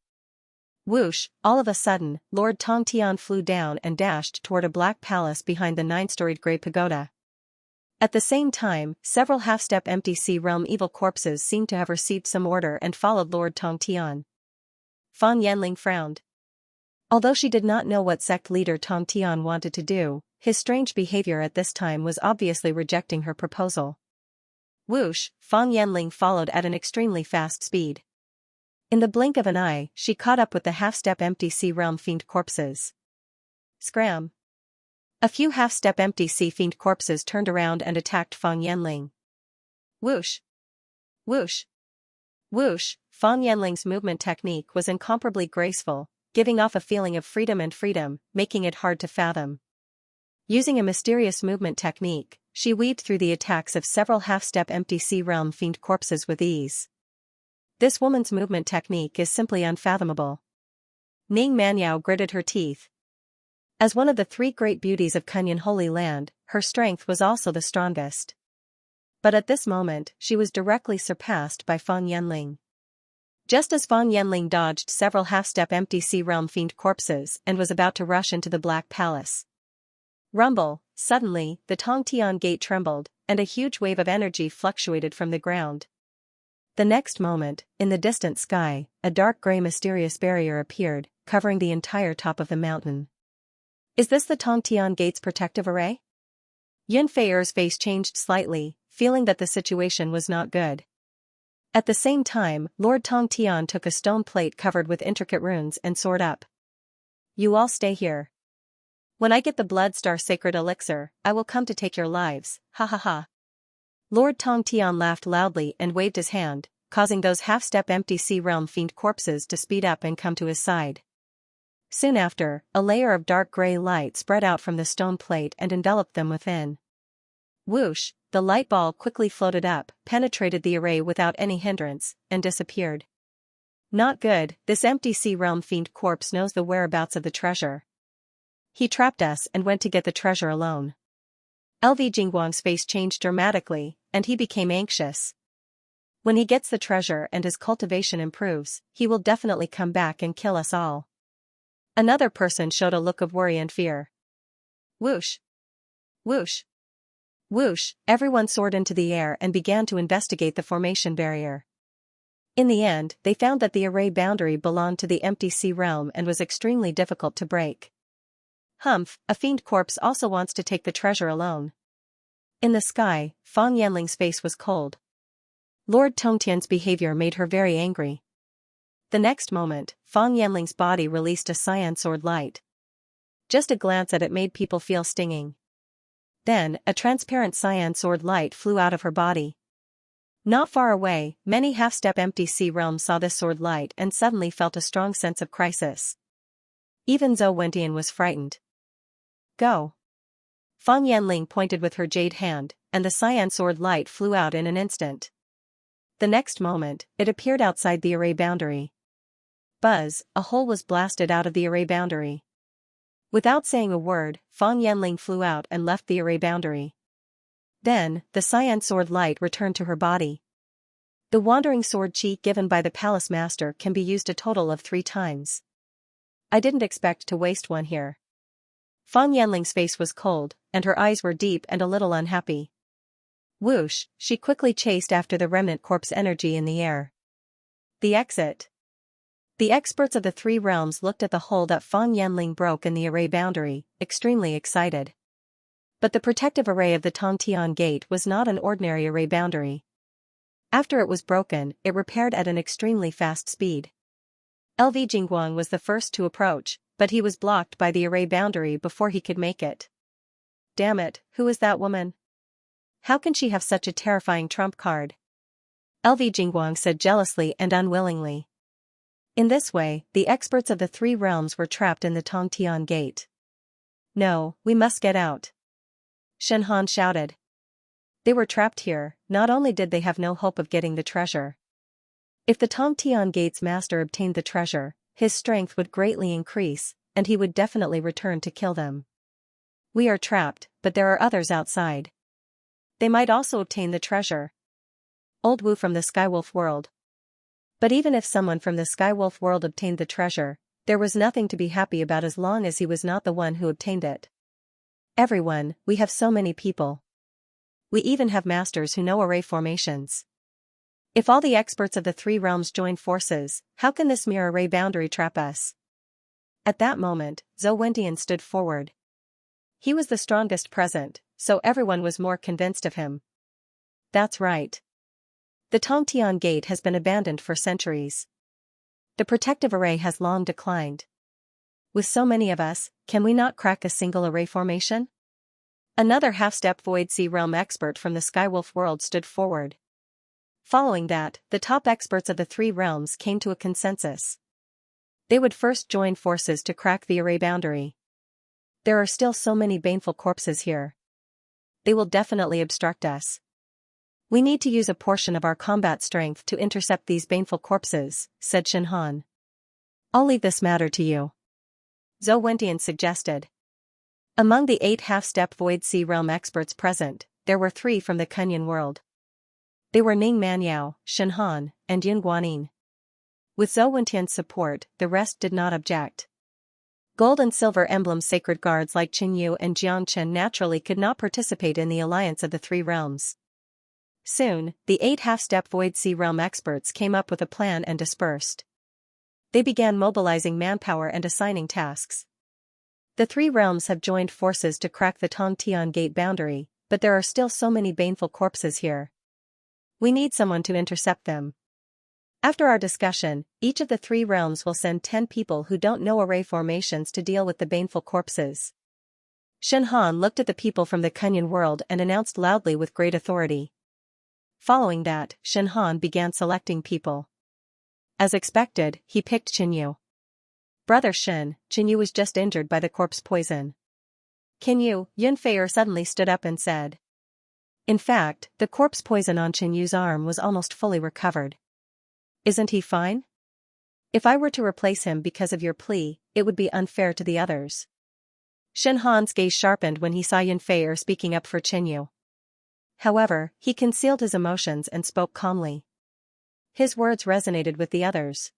Whoosh, all of a sudden, Lord Tongtian flew down and dashed toward a black palace behind the 9-storied grey pagoda. At the same time, several half-step MTC realm evil corpses seemed to have received some order and followed Lord Tongtian. Fan Yanling frowned. Although she did not know what sect leader Tongtian wanted to do, his strange behavior at this time was obviously rejecting her proposal. Whoosh, Fan Yanling followed at an extremely fast speed. In the blink of an eye, she caught up with the half-step MTC realm fiend corpses. Scram! A few half-step MTC fiend corpses turned around and attacked Fan Yanling. Whoosh! Whoosh! Whoosh! Fan Yanling's movement technique was incomparably graceful, giving off a feeling of freedom, making it hard to fathom. Using a mysterious movement technique, she weaved through the attacks of several half-step MTC realm fiend corpses with ease. This woman's movement technique is simply unfathomable. Ning Manyao gritted her teeth. As one of the 3 great beauties of Kunyan Holy Land, her strength was also the strongest. But at this moment, she was directly surpassed by Fan Yanling. Just as Fan Yanling dodged several half-step MTC realm fiend corpses and was about to rush into the Black Palace. Rumble, suddenly, the Tongtian Gate trembled, and a huge wave of energy fluctuated from the ground. The next moment, in the distant sky, a dark grey mysterious barrier appeared, covering the entire top of the mountain. Is this the Tongtian Gate's protective array? Yun Feier's face changed slightly, feeling that the situation was not good. At the same time, Lord Tongtian took a stone plate covered with intricate runes and soared up. You all stay here. When I get the Blood Star Sacred Elixir, I will come to take your lives, ha ha ha. Lord Tongtian laughed loudly and waved his hand, causing those half-step MTC realm fiend corpses to speed up and come to his side. Soon after, a layer of dark grey light spread out from the stone plate and enveloped them within. Whoosh, the light ball quickly floated up, penetrated the array without any hindrance, and disappeared. Not good, this MTC realm fiend corpse knows the whereabouts of the treasure. He trapped us and went to get the treasure alone. LV Jingguang's face changed dramatically, and he became anxious. When he gets the treasure and his cultivation improves, he will definitely come back and kill us all. Another person showed a look of worry and fear. Whoosh! Whoosh! Whoosh! Everyone soared into the air and began to investigate the formation barrier. In the end, they found that the array boundary belonged to the MTC realm and was extremely difficult to break. Humph, a fiend corpse also wants to take the treasure alone. In the sky, Fan Yanling's face was cold. Lord Tongtian's behavior made her very angry. The next moment, Fan Yanling's body released a cyan sword light. Just a glance at it made people feel stinging. Then, a transparent cyan sword light flew out of her body. Not far away, many half-step MTC realms saw this sword light and suddenly felt a strong sense of crisis. Even Zhou Wentian was frightened. Go! Fan Yanling pointed with her jade hand, and the cyan sword light flew out in an instant. The next moment, it appeared outside the array boundary. Buzz, a hole was blasted out of the array boundary. Without saying a word, Fan Yanling flew out and left the array boundary. Then, the cyan sword light returned to her body. The wandering sword chi given by the palace master can be used a total of 3 times. I didn't expect to waste one here. Fan Yanling's face was cold, and her eyes were deep and a little unhappy. Whoosh, she quickly chased after the remnant corpse energy in the air. The exit. The experts of the three realms looked at the hole that Fang Yanling broke in the array boundary, extremely excited. But the protective array of the Tongtian Gate was not an ordinary array boundary. After it was broken, it repaired at an extremely fast speed. LV Jingguang was the first to approach, but he was blocked by the array boundary before he could make it. Damn it, who is that woman? How can she have such a terrifying trump card? LV Jingguang said jealously and unwillingly. In this way, the experts of the three realms were trapped in the Tongtian Gate. No, we must get out. Shen Han shouted. They were trapped here. Not only did they have no hope of getting the treasure. If the Tongtian Gate's master obtained the treasure, his strength would greatly increase, and he would definitely return to kill them. We are trapped, but there are others outside. They might also obtain the treasure. Old Wu from the Skywolf world. But even if someone from the Skywolf world obtained the treasure, there was nothing to be happy about as long as he was not the one who obtained it. Everyone, we have so many people. We even have masters who know array formations. If all the experts of the three realms join forces, how can this mere array boundary trap us? At that moment, Zhou Wentian stood forward. He was the strongest present, so everyone was more convinced of him. That's right. The Tongtian Gate has been abandoned for centuries. The protective array has long declined. With so many of us, can we not crack a single array formation? Another half-step Void Sea Realm expert from the Skywolf world stood forward. Following that, the top experts of the three realms came to a consensus. They would first join forces to crack the array boundary. There are still so many baneful corpses here. They will definitely obstruct us. We need to use a portion of our combat strength to intercept these baneful corpses, said Shen Han. I'll leave this matter to you. Zhou Wentian suggested. Among the 8 half-step Void Sea Realm experts present, there were 3 from the Kunyan world. They were Ning Manyao, Shen Han, and Yun Guanin. With Zhou Wentian's support, the rest did not object. Gold and silver emblem sacred guards like Qin Yu and Jiang Chen naturally could not participate in the alliance of the three realms. Soon, the 8 half-step Void Sea Realm experts came up with a plan and dispersed. They began mobilizing manpower and assigning tasks. The three realms have joined forces to crack the Tongtian Gate boundary, but there are still so many baneful corpses here. We need someone to intercept them. After our discussion, each of the three realms will send 10 people who don't know array formations to deal with the baneful corpses. Shen Han looked at the people from the Kunyan world and announced loudly with great authority. Following that, Shen Han began selecting people. As expected, he picked Qin Yu. Brother Shen, Qin Yu was just injured by the corpse poison. Qin Yu, Yun Feier suddenly stood up and said. In fact, the corpse poison on Qin Yu's arm was almost fully recovered. Isn't he fine? If I were to replace him because of your plea, it would be unfair to the others. Shen Han's gaze sharpened when he saw Yun Feier speaking up for Qin Yu. However, he concealed his emotions and spoke calmly. His words resonated with the others.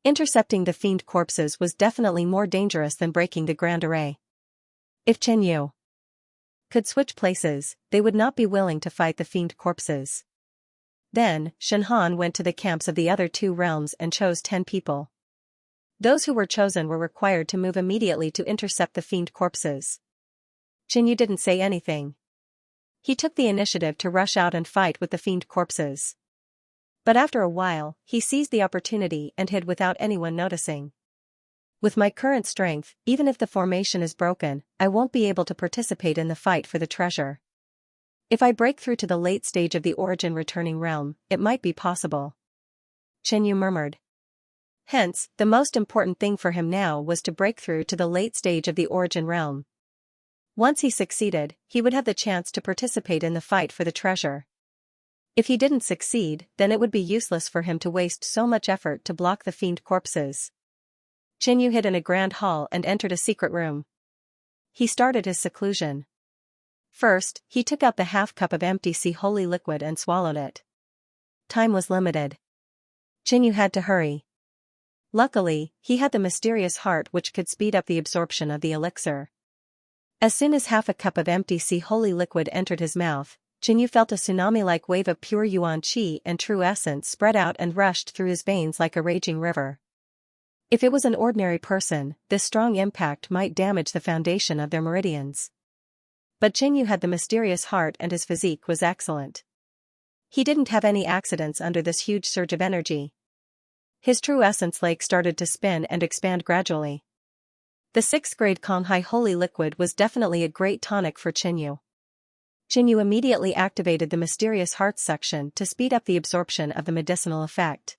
Intercepting the fiend corpses was definitely more dangerous than breaking the Grand Array. If Qin Yu could switch places, they would not be willing to fight the fiend corpses. Then, Shen Han went to the camps of the other 2 realms and chose 10 people. Those who were chosen were required to move immediately to intercept the fiend corpses. Qin Yu didn't say anything. He took the initiative to rush out and fight with the fiend corpses. But after a while, he seized the opportunity and hid without anyone noticing. With my current strength, even if the formation is broken, I won't be able to participate in the fight for the treasure. If I break through to the late stage of the origin returning realm, it might be possible. Qin Yu murmured. Hence, the most important thing for him now was to break through to the late stage of the origin realm. Once he succeeded, he would have the chance to participate in the fight for the treasure. If he didn't succeed, then it would be useless for him to waste so much effort to block the fiend corpses. Qin Yu hid in a grand hall and entered a secret room. He started his seclusion. First, he took out the half-cup of empty sea holy liquid and swallowed it. Time was limited. Qin Yu had to hurry. Luckily, he had the mysterious heart which could speed up the absorption of the elixir. As soon as half a cup of empty sea holy liquid entered his mouth, Qin Yu felt a tsunami-like wave of pure yuan qi and true essence spread out and rushed through his veins like a raging river. If it was an ordinary person, this strong impact might damage the foundation of their meridians. But Xianxia had the mysterious heart and his physique was excellent. He didn't have any accidents under this huge surge of energy. His true essence lake started to spin and expand gradually. The 6th grade Konghai holy liquid was definitely a great tonic for Xianxia. Xianxia immediately activated the mysterious heart section to speed up the absorption of the medicinal effect.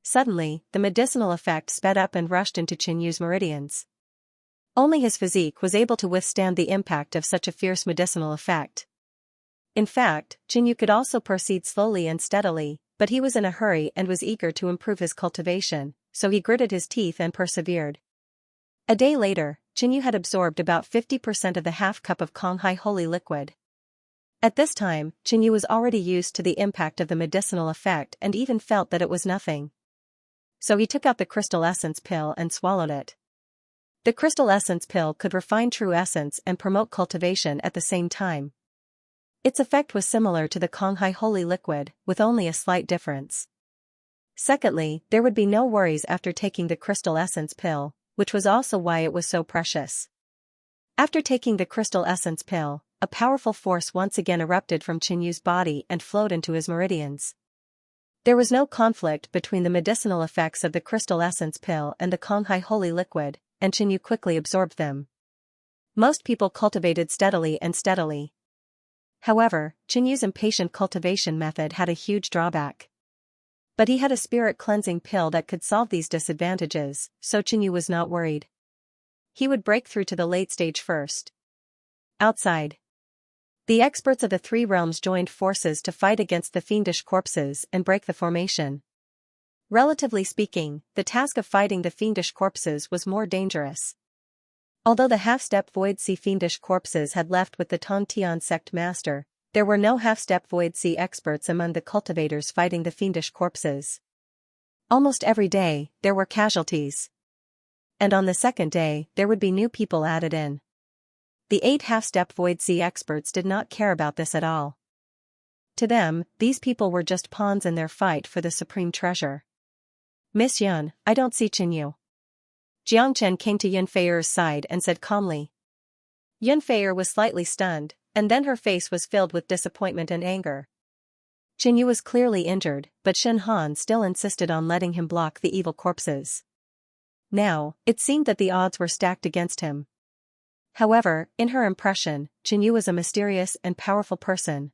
Suddenly, the medicinal effect sped up and rushed into Xianxia's meridians. Only his physique was able to withstand the impact of such a fierce medicinal effect. In fact, Xianxia could also proceed slowly and steadily, but he was in a hurry and was eager to improve his cultivation, so he gritted his teeth and persevered. A day later, Xianxia had absorbed about 50% of the half-cup of Konghai holy liquid. At this time, Xianxia was already used to the impact of the medicinal effect and even felt that it was nothing. So he took out the crystal essence pill and swallowed it. The crystal essence pill could refine true essence and promote cultivation at the same time. Its effect was similar to the Konghai holy liquid, with only a slight difference. Secondly, there would be no worries after taking the crystal essence pill, which was also why it was so precious. After taking the crystal essence pill, a powerful force once again erupted from Xianxia's body and flowed into his meridians. There was no conflict between the medicinal effects of the crystal essence pill and the Konghai holy liquid, and Xianxia quickly absorbed them. Most people cultivated steadily and steadily. However, Xianxia's impatient cultivation method had a huge drawback. But he had a spirit cleansing pill that could solve these disadvantages, so Xianxia was not worried. He would break through to the late stage first. Outside, the experts of the 3 realms joined forces to fight against the fiendish corpses and break the formation. Relatively speaking, the task of fighting the fiendish corpses was more dangerous. Although the half-step Void Sea fiendish corpses had left with the Tongtian sect master, there were no half-step Void Sea experts among the cultivators fighting the fiendish corpses. Almost every day, there were casualties. And on the second day, there would be new people added in. The 8 half-step Void Sea experts did not care about this at all. To them, these people were just pawns in their fight for the supreme treasure. Miss Yun, I don't see Xianxia. Jiangchen came to Yun Feier's side and said calmly. Yun Feier was slightly stunned, and then her face was filled with disappointment and anger. Xianxia was clearly injured, but Shen Han still insisted on letting him block the evil corpses. Now, it seemed that the odds were stacked against him. However, in her impression, Xianxia was a mysterious and powerful person.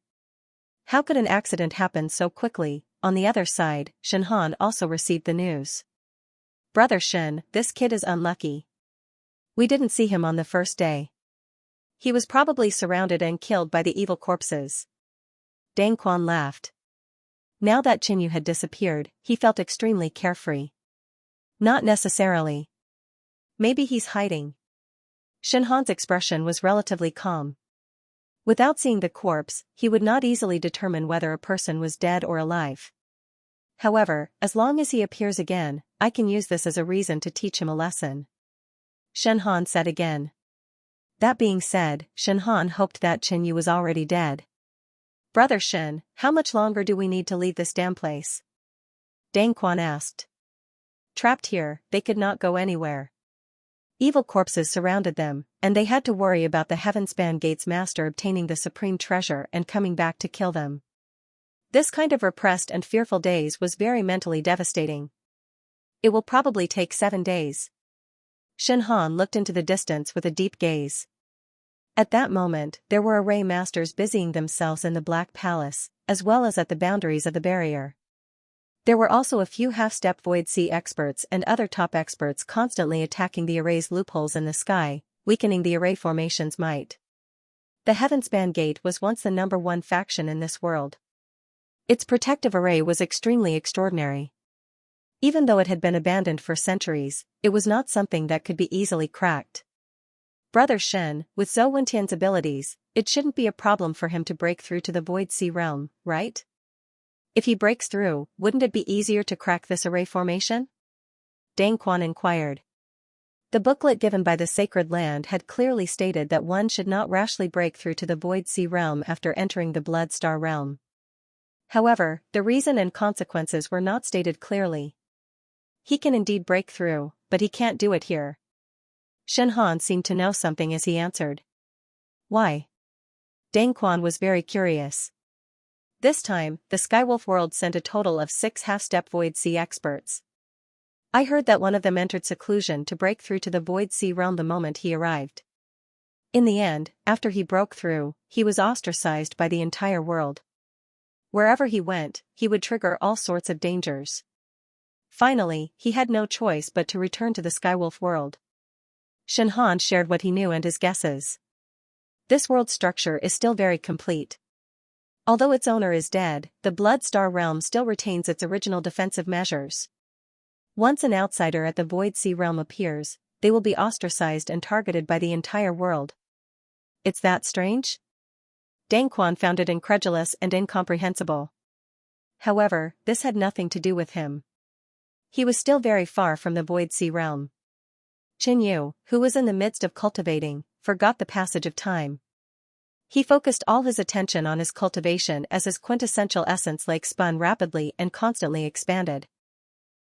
How could an accident happen so quickly? On the other side, Shen Han also received the news. Brother Shen, this kid is unlucky. We didn't see him on the first day. He was probably surrounded and killed by the evil corpses. Dang Quan laughed. Now that Xianxia had disappeared, he felt extremely carefree. Not necessarily. Maybe he's hiding. Shen Han's expression was relatively calm. Without seeing the corpse, he would not easily determine whether a person was dead or alive. However, as long as he appears again, I can use this as a reason to teach him a lesson. Shen Han said again. That being said, Shen Han hoped that Xianxia was already dead. Brother Shen, how much longer do we need to leave this damn place? Dang Quan asked. Trapped here, they could not go anywhere. Evil corpses surrounded them, and they had to worry about the Heavenspan Gate's master obtaining the supreme treasure and coming back to kill them. This kind of repressed and fearful days was very mentally devastating. It will probably take 7 days. Shen Han looked into the distance with a deep gaze. At that moment, there were array masters busying themselves in the Black Palace, as well as at the boundaries of the barrier. There were also a few half-step Void Sea experts and other top experts constantly attacking the array's loopholes in the sky, weakening the array formation's might. The Heavenspan Gate was once the #1 faction in this world. Its protective array was extremely extraordinary. Even though it had been abandoned for centuries, it was not something that could be easily cracked. Brother Shen, with Zhou Wentian's abilities, it shouldn't be a problem for him to break through to the Void Sea realm, right? If he breaks through, wouldn't it be easier to crack this array formation? Dang Quan inquired. The booklet given by the Sacred Land had clearly stated that one should not rashly break through to the Void Sea realm after entering the Blood Star realm. However, the reason and consequences were not stated clearly. He can indeed break through, but he can't do it here. Shenhan seemed to know something as he answered. Why? Deng Quan was very curious. This time, the Skywolf world sent a total of 6 half-step Void Sea experts. I heard that one of them entered seclusion to break through to the Void Sea realm the moment he arrived. In the end, after he broke through, he was ostracized by the entire world. Wherever he went, he would trigger all sorts of dangers. Finally, he had no choice but to return to the Skywolf world. Shenhan shared what he knew and his guesses. This world structure is still very complete. Although its owner is dead, the Blood Star realm still retains its original defensive measures. Once an outsider at the Void Sea realm appears, they will be ostracized and targeted by the entire world. It's that strange? Deng Quan found it incredulous and incomprehensible. However, this had nothing to do with him. He was still very far from the Void Sea realm. Qin Yu, who was in the midst of cultivating, forgot the passage of time. He focused all his attention on his cultivation as his quintessential essence lake spun rapidly and constantly expanded.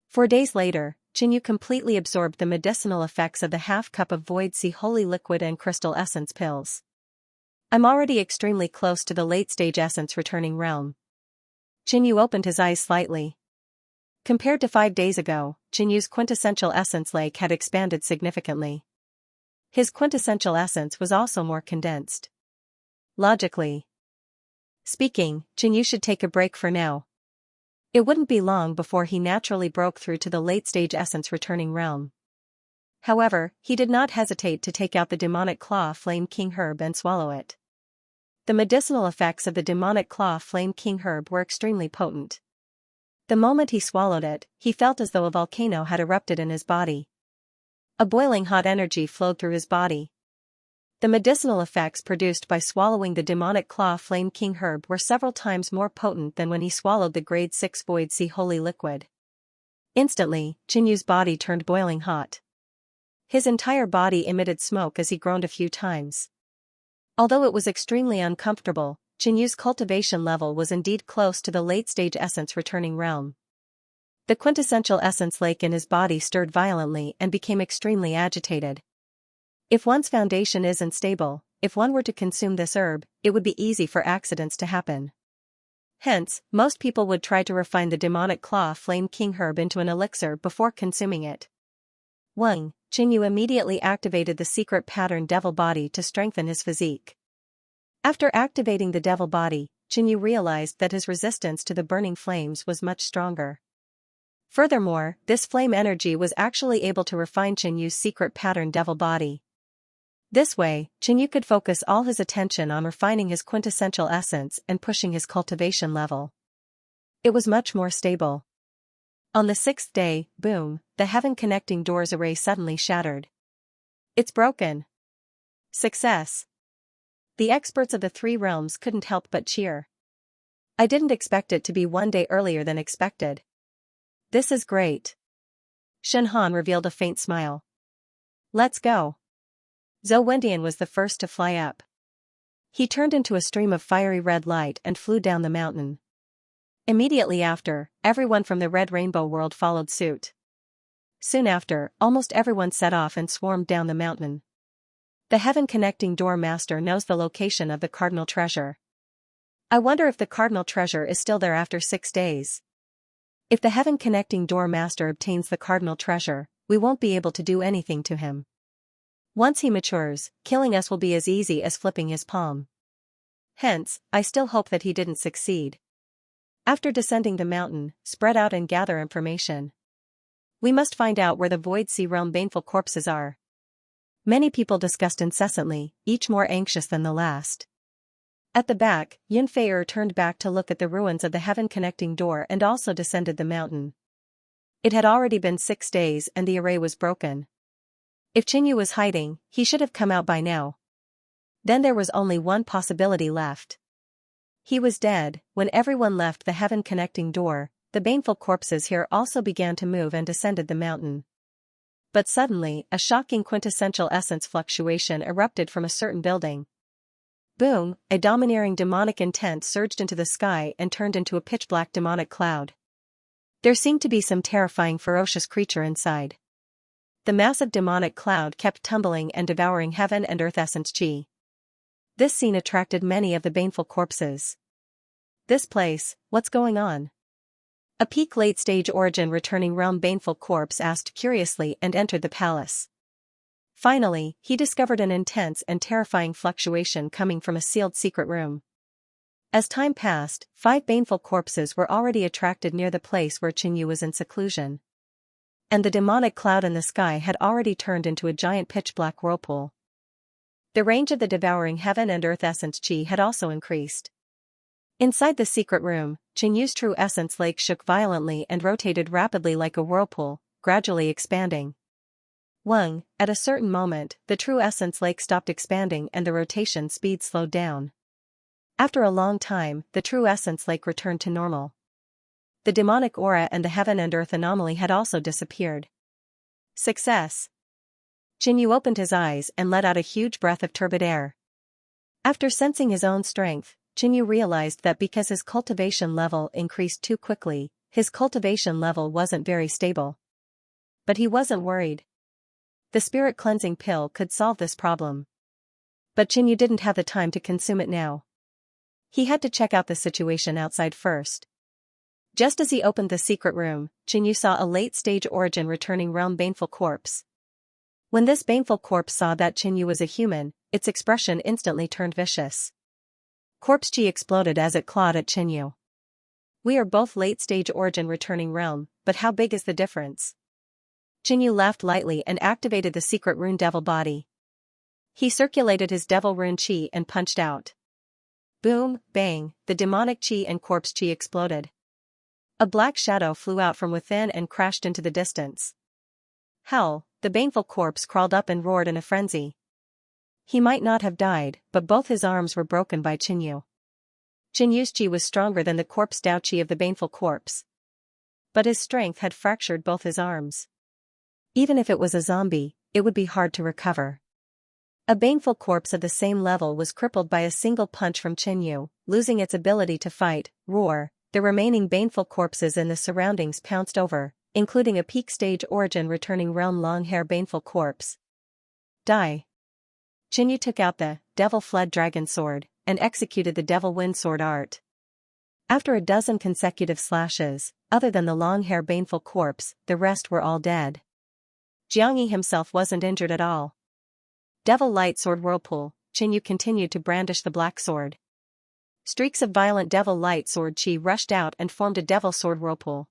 4 days later, Qin Yu completely absorbed the medicinal effects of the half-cup of Void Sea holy liquid and crystal essence pills. I'm already extremely close to the late-stage essence returning realm. Qin Yu opened his eyes slightly. Compared to 5 days ago, Qin Yu's quintessential essence lake had expanded significantly. His quintessential essence was also more condensed. Logically speaking, Qin Yu should take a break for now. It wouldn't be long before he naturally broke through to the late-stage essence returning realm. However, he did not hesitate to take out the demonic claw flame king herb and swallow it. The medicinal effects of the demonic claw flame king herb were extremely potent. The moment he swallowed it, he felt as though a volcano had erupted in his body. A boiling hot energy flowed through his body. The medicinal effects produced by swallowing the demonic claw flame king herb were several times more potent than when he swallowed the grade 6 Void Sea holy liquid. Instantly, Qin Yu's body turned boiling hot. His entire body emitted smoke as he groaned a few times. Although it was extremely uncomfortable, Qin Yu's cultivation level was indeed close to the late-stage essence returning realm. The quintessential essence lake in his body stirred violently and became extremely agitated. If one's foundation isn't stable, if one were to consume this herb, it would be easy for accidents to happen. Hence, most people would try to refine the demonic claw flame king herb into an elixir before consuming it. 1. Qin Yu immediately activated the secret pattern devil body to strengthen his physique. After activating the devil body, Qin Yu realized that his resistance to the burning flames was much stronger. Furthermore, this flame energy was actually able to refine Qin Yu's secret pattern devil body. This way, Qin Yu could focus all his attention on refining his quintessential essence and pushing his cultivation level. It was much more stable. On the 6th day, boom, the heaven-connecting doors array suddenly shattered. It's broken. Success. The experts of the 3 realms couldn't help but cheer. I didn't expect it to be 1 day earlier than expected. This is great. Shenhan revealed a faint smile. Let's go. Zhou Wendian was the first to fly up. He turned into a stream of fiery red light and flew down the mountain. Immediately after, everyone from the Red Rainbow world followed suit. Soon after, almost everyone set off and swarmed down the mountain. The heaven-connecting door master knows the location of the cardinal treasure. I wonder if the cardinal treasure is still there after 6 days. If the heaven-connecting door master obtains the cardinal treasure, we won't be able to do anything to him. Once he matures, killing us will be as easy as flipping his palm. Hence, I still hope that he didn't succeed. After descending the mountain, spread out and gather information. We must find out where the Void Sea realm baneful corpses are. Many people discussed incessantly, each more anxious than the last. At the back, Yun Fei turned back to look at the ruins of the heaven-connecting door and also descended the mountain. It had already been 6 days and the array was broken. If Qin Yu was hiding, he should have come out by now. Then there was only one possibility left. He was dead. When everyone left the heaven-connecting door, the baneful corpses here also began to move and descended the mountain. But suddenly, a shocking quintessential essence fluctuation erupted from a certain building. Boom, a domineering demonic intent surged into the sky and turned into a pitch-black demonic cloud. There seemed to be some terrifying ferocious creature inside. The massive demonic cloud kept tumbling and devouring heaven and earth essence chi. This scene attracted many of the baneful corpses. This place, what's going on? A peak late-stage origin returning realm baneful corpse asked curiously and entered the palace. Finally, he discovered an intense and terrifying fluctuation coming from a sealed secret room. As time passed, 5 baneful corpses were already attracted near the place where Xianxia was in seclusion. And the demonic cloud in the sky had already turned into a giant pitch-black whirlpool. The range of the devouring heaven and earth essence chi had also increased. Inside the secret room, Xianxia's true essence lake shook violently and rotated rapidly like a whirlpool, gradually expanding. At a certain moment, the true essence lake stopped expanding and the rotation speed slowed down. After a long time, the true essence lake returned to normal. The demonic aura and the heaven and earth anomaly had also disappeared. Success! Xianxia opened his eyes and let out a huge breath of turbid air. After sensing his own strength, Xianxia realized that because his cultivation level increased too quickly, his cultivation level wasn't very stable. But he wasn't worried. The spirit cleansing pill could solve this problem. But Xianxia didn't have the time to consume it now. He had to check out the situation outside first. Just as he opened the secret room, Xianxia saw a late-stage origin returning realm baneful corpse. When this baneful corpse saw that Xianxia was a human, its expression instantly turned vicious. Corpse chi exploded as it clawed at Xianxia. We are both late-stage origin returning realm, but how big is the difference? Xianxia laughed lightly and activated the secret rune devil body. He circulated his devil rune chi and punched out. Boom, bang, the demonic chi and corpse chi exploded. A black shadow flew out from within and crashed into the distance. Hell, the baneful corpse crawled up and roared in a frenzy. He might not have died, but both his arms were broken by Xianxia. Xianxia's chi was stronger than the corpse Dao chi of the baneful corpse. But his strength had fractured both his arms. Even if it was a zombie, it would be hard to recover. A baneful corpse of the same level was crippled by a single punch from Xianxia, losing its ability to fight, roar. The remaining baneful corpses in the surroundings pounced over, including a peak stage origin returning realm long-hair baneful corpse. Die. Xianxia took out the devil fled dragon sword and executed the devil wind sword art. After a dozen consecutive slashes, other than the long-hair baneful corpse, the rest were all dead. Xianxia himself wasn't injured at all. Devil light sword whirlpool, Xianxia continued to brandish the black sword. Streaks of violent devil light sword chi rushed out and formed a devil sword whirlpool.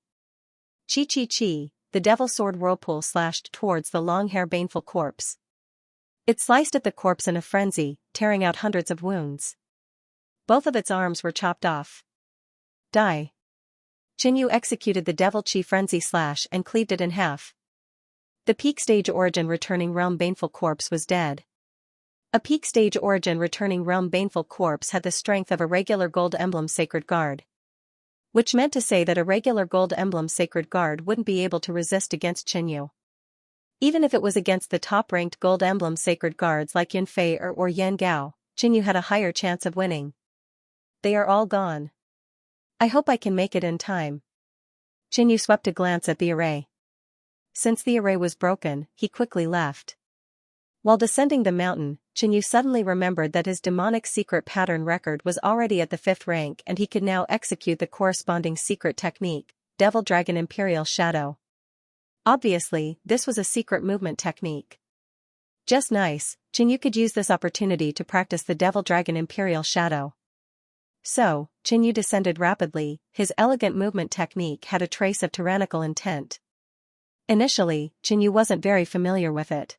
Chi chi chi, the devil sword whirlpool slashed towards the long-hair baneful corpse. It sliced at the corpse in a frenzy, tearing out hundreds of wounds. Both of its arms were chopped off. Die. Xianxia executed the devil chi frenzy slash and cleaved it in half. The peak stage origin returning realm baneful corpse was dead. A peak stage origin returning realm baneful corpse had the strength of a regular gold emblem sacred guard. Which meant to say that a regular gold emblem sacred guard wouldn't be able to resist against Xianxia. Even if it was against the top-ranked gold emblem sacred guards like Yun Fei or Yan Gao, Xianxia had a higher chance of winning. They are all gone. I hope I can make it in time. Xianxia swept a glance at the array. Since the array was broken, he quickly left. While descending the mountain, Xianxia suddenly remembered that his demonic secret pattern record was already at the 5th rank and he could now execute the corresponding secret technique, Devil Dragon Imperial Shadow. Obviously, this was a secret movement technique. Just nice, Xianxia could use this opportunity to practice the Devil Dragon Imperial Shadow. So, Xianxia descended rapidly, his elegant movement technique had a trace of tyrannical intent. Initially, Xianxia wasn't very familiar with it.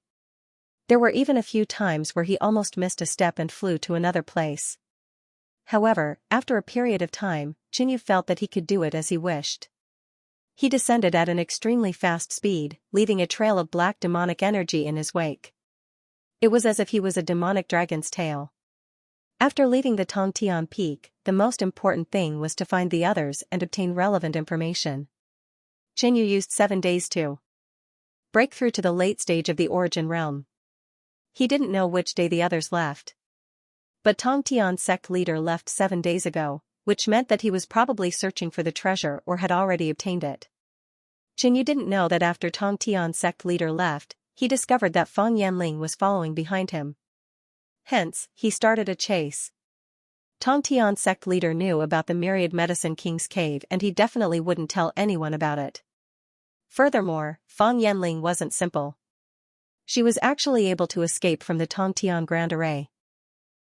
There were even a few times where he almost missed a step and flew to another place. However, after a period of time, Xianxia felt that he could do it as he wished. He descended at an extremely fast speed, leaving a trail of black demonic energy in his wake. It was as if he was a demonic dragon's tail. After leaving the Tongtian Peak, the most important thing was to find the others and obtain relevant information. Xianxia used 7 days to break through to the late stage of the origin realm. He didn't know which day the others left. But Tongtian's sect leader left 7 days ago, which meant that he was probably searching for the treasure or had already obtained it. Qinyu didn't know that after Tong Tian's sect leader left, he discovered that Fang Yanling was following behind him. Hence, he started a chase. Tong Tian's sect leader knew about the Myriad Medicine King's cave and he definitely wouldn't tell anyone about it. Furthermore, Fang Yanling wasn't simple. She was actually able to escape from the Tong Tian Grand Array.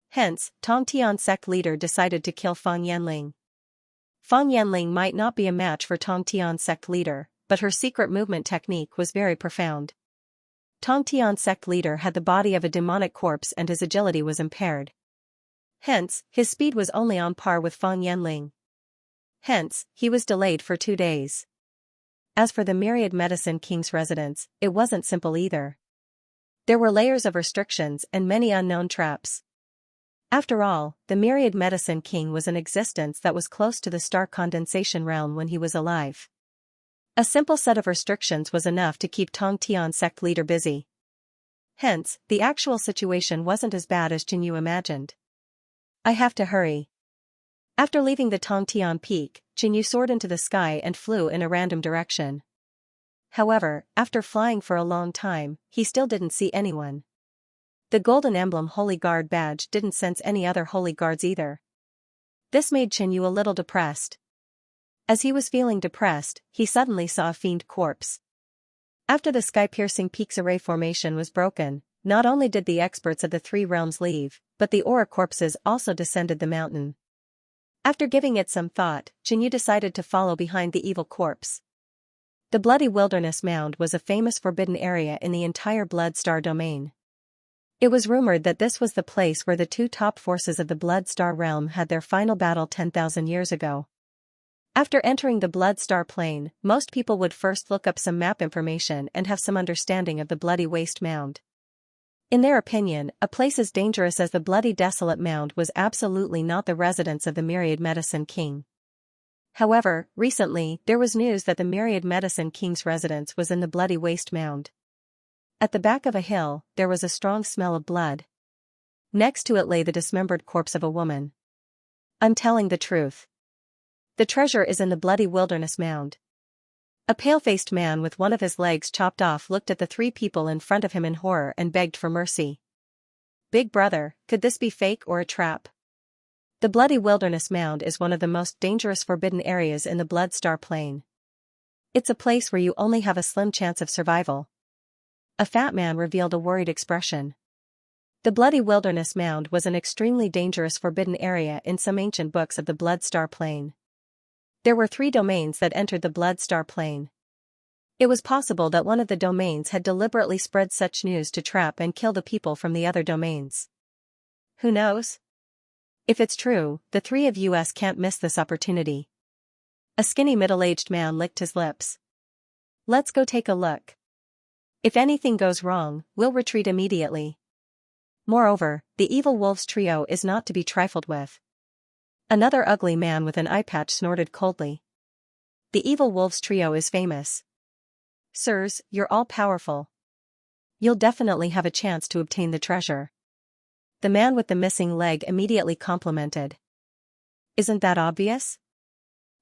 Hence, Tong Tian's sect leader decided to kill Fang Yanling. Fang Yanling might not be a match for Tong Tian's sect leader, but her secret movement technique was very profound. Tong Tian's sect leader had the body of a demonic corpse and his agility was impaired. Hence, his speed was only on par with Fang Yanling. Hence, he was delayed for 2 days. As for the Myriad Medicine King's residence, it wasn't simple either. There were layers of restrictions and many unknown traps. After all, the Myriad Medicine King was an existence that was close to the star condensation realm when he was alive. A simple set of restrictions was enough to keep Tong Tian's sect leader busy. Hence, the actual situation wasn't as bad as Qinyu imagined. I have to hurry. After leaving the Tong Tian peak, Qinyu soared into the sky and flew in a random direction. However, after flying for a long time, he still didn't see anyone. The golden emblem Holy Guard badge didn't sense any other Holy Guards either. This made Qinyu a little depressed. As he was feeling depressed, he suddenly saw a fiend corpse. After the sky-piercing peak's array formation was broken, not only did the experts of the 3 realms leave, but the aura corpses also descended the mountain. After giving it some thought, Qinyu decided to follow behind the evil corpse. The Bloody Wilderness Mound was a famous forbidden area in the entire Blood Star domain. It was rumored that this was the place where the 2 top forces of the Blood Star realm had their final battle 10,000 years ago. After entering the Blood Star plane, most people would first look up some map information and have some understanding of the Bloody Waste Mound. In their opinion, a place as dangerous as the Bloody Desolate Mound was absolutely not the residence of the Myriad Medicine King. However, recently, there was news that the Myriad Medicine King's residence was in the Bloody Waste Mound. At the back of a hill, there was a strong smell of blood. Next to it lay the dismembered corpse of a woman. I'm telling the truth. The treasure is in the Bloody Wilderness Mound. A pale-faced man with one of his legs chopped off looked at the 3 people in front of him in horror and begged for mercy. Big brother, could this be fake or a trap? The Bloody Wilderness Mound is one of the most dangerous forbidden areas in the Blood Star Plane. It's a place where you only have a slim chance of survival. A fat man revealed a worried expression. The Bloody Wilderness Mound was an extremely dangerous forbidden area in some ancient books of the Blood Star Plane. There were 3 domains that entered the Blood Star Plane. It was possible that one of the domains had deliberately spread such news to trap and kill the people from the other domains. Who knows? If it's true, the 3 of us can't miss this opportunity. A skinny middle-aged man licked his lips. Let's go take a look. If anything goes wrong, we'll retreat immediately. Moreover, the evil wolves trio is not to be trifled with. Another ugly man with an eye patch snorted coldly. The evil wolves trio is famous. Sirs, you're all powerful. You'll definitely have a chance to obtain the treasure. The man with the missing leg immediately complimented. Isn't that obvious?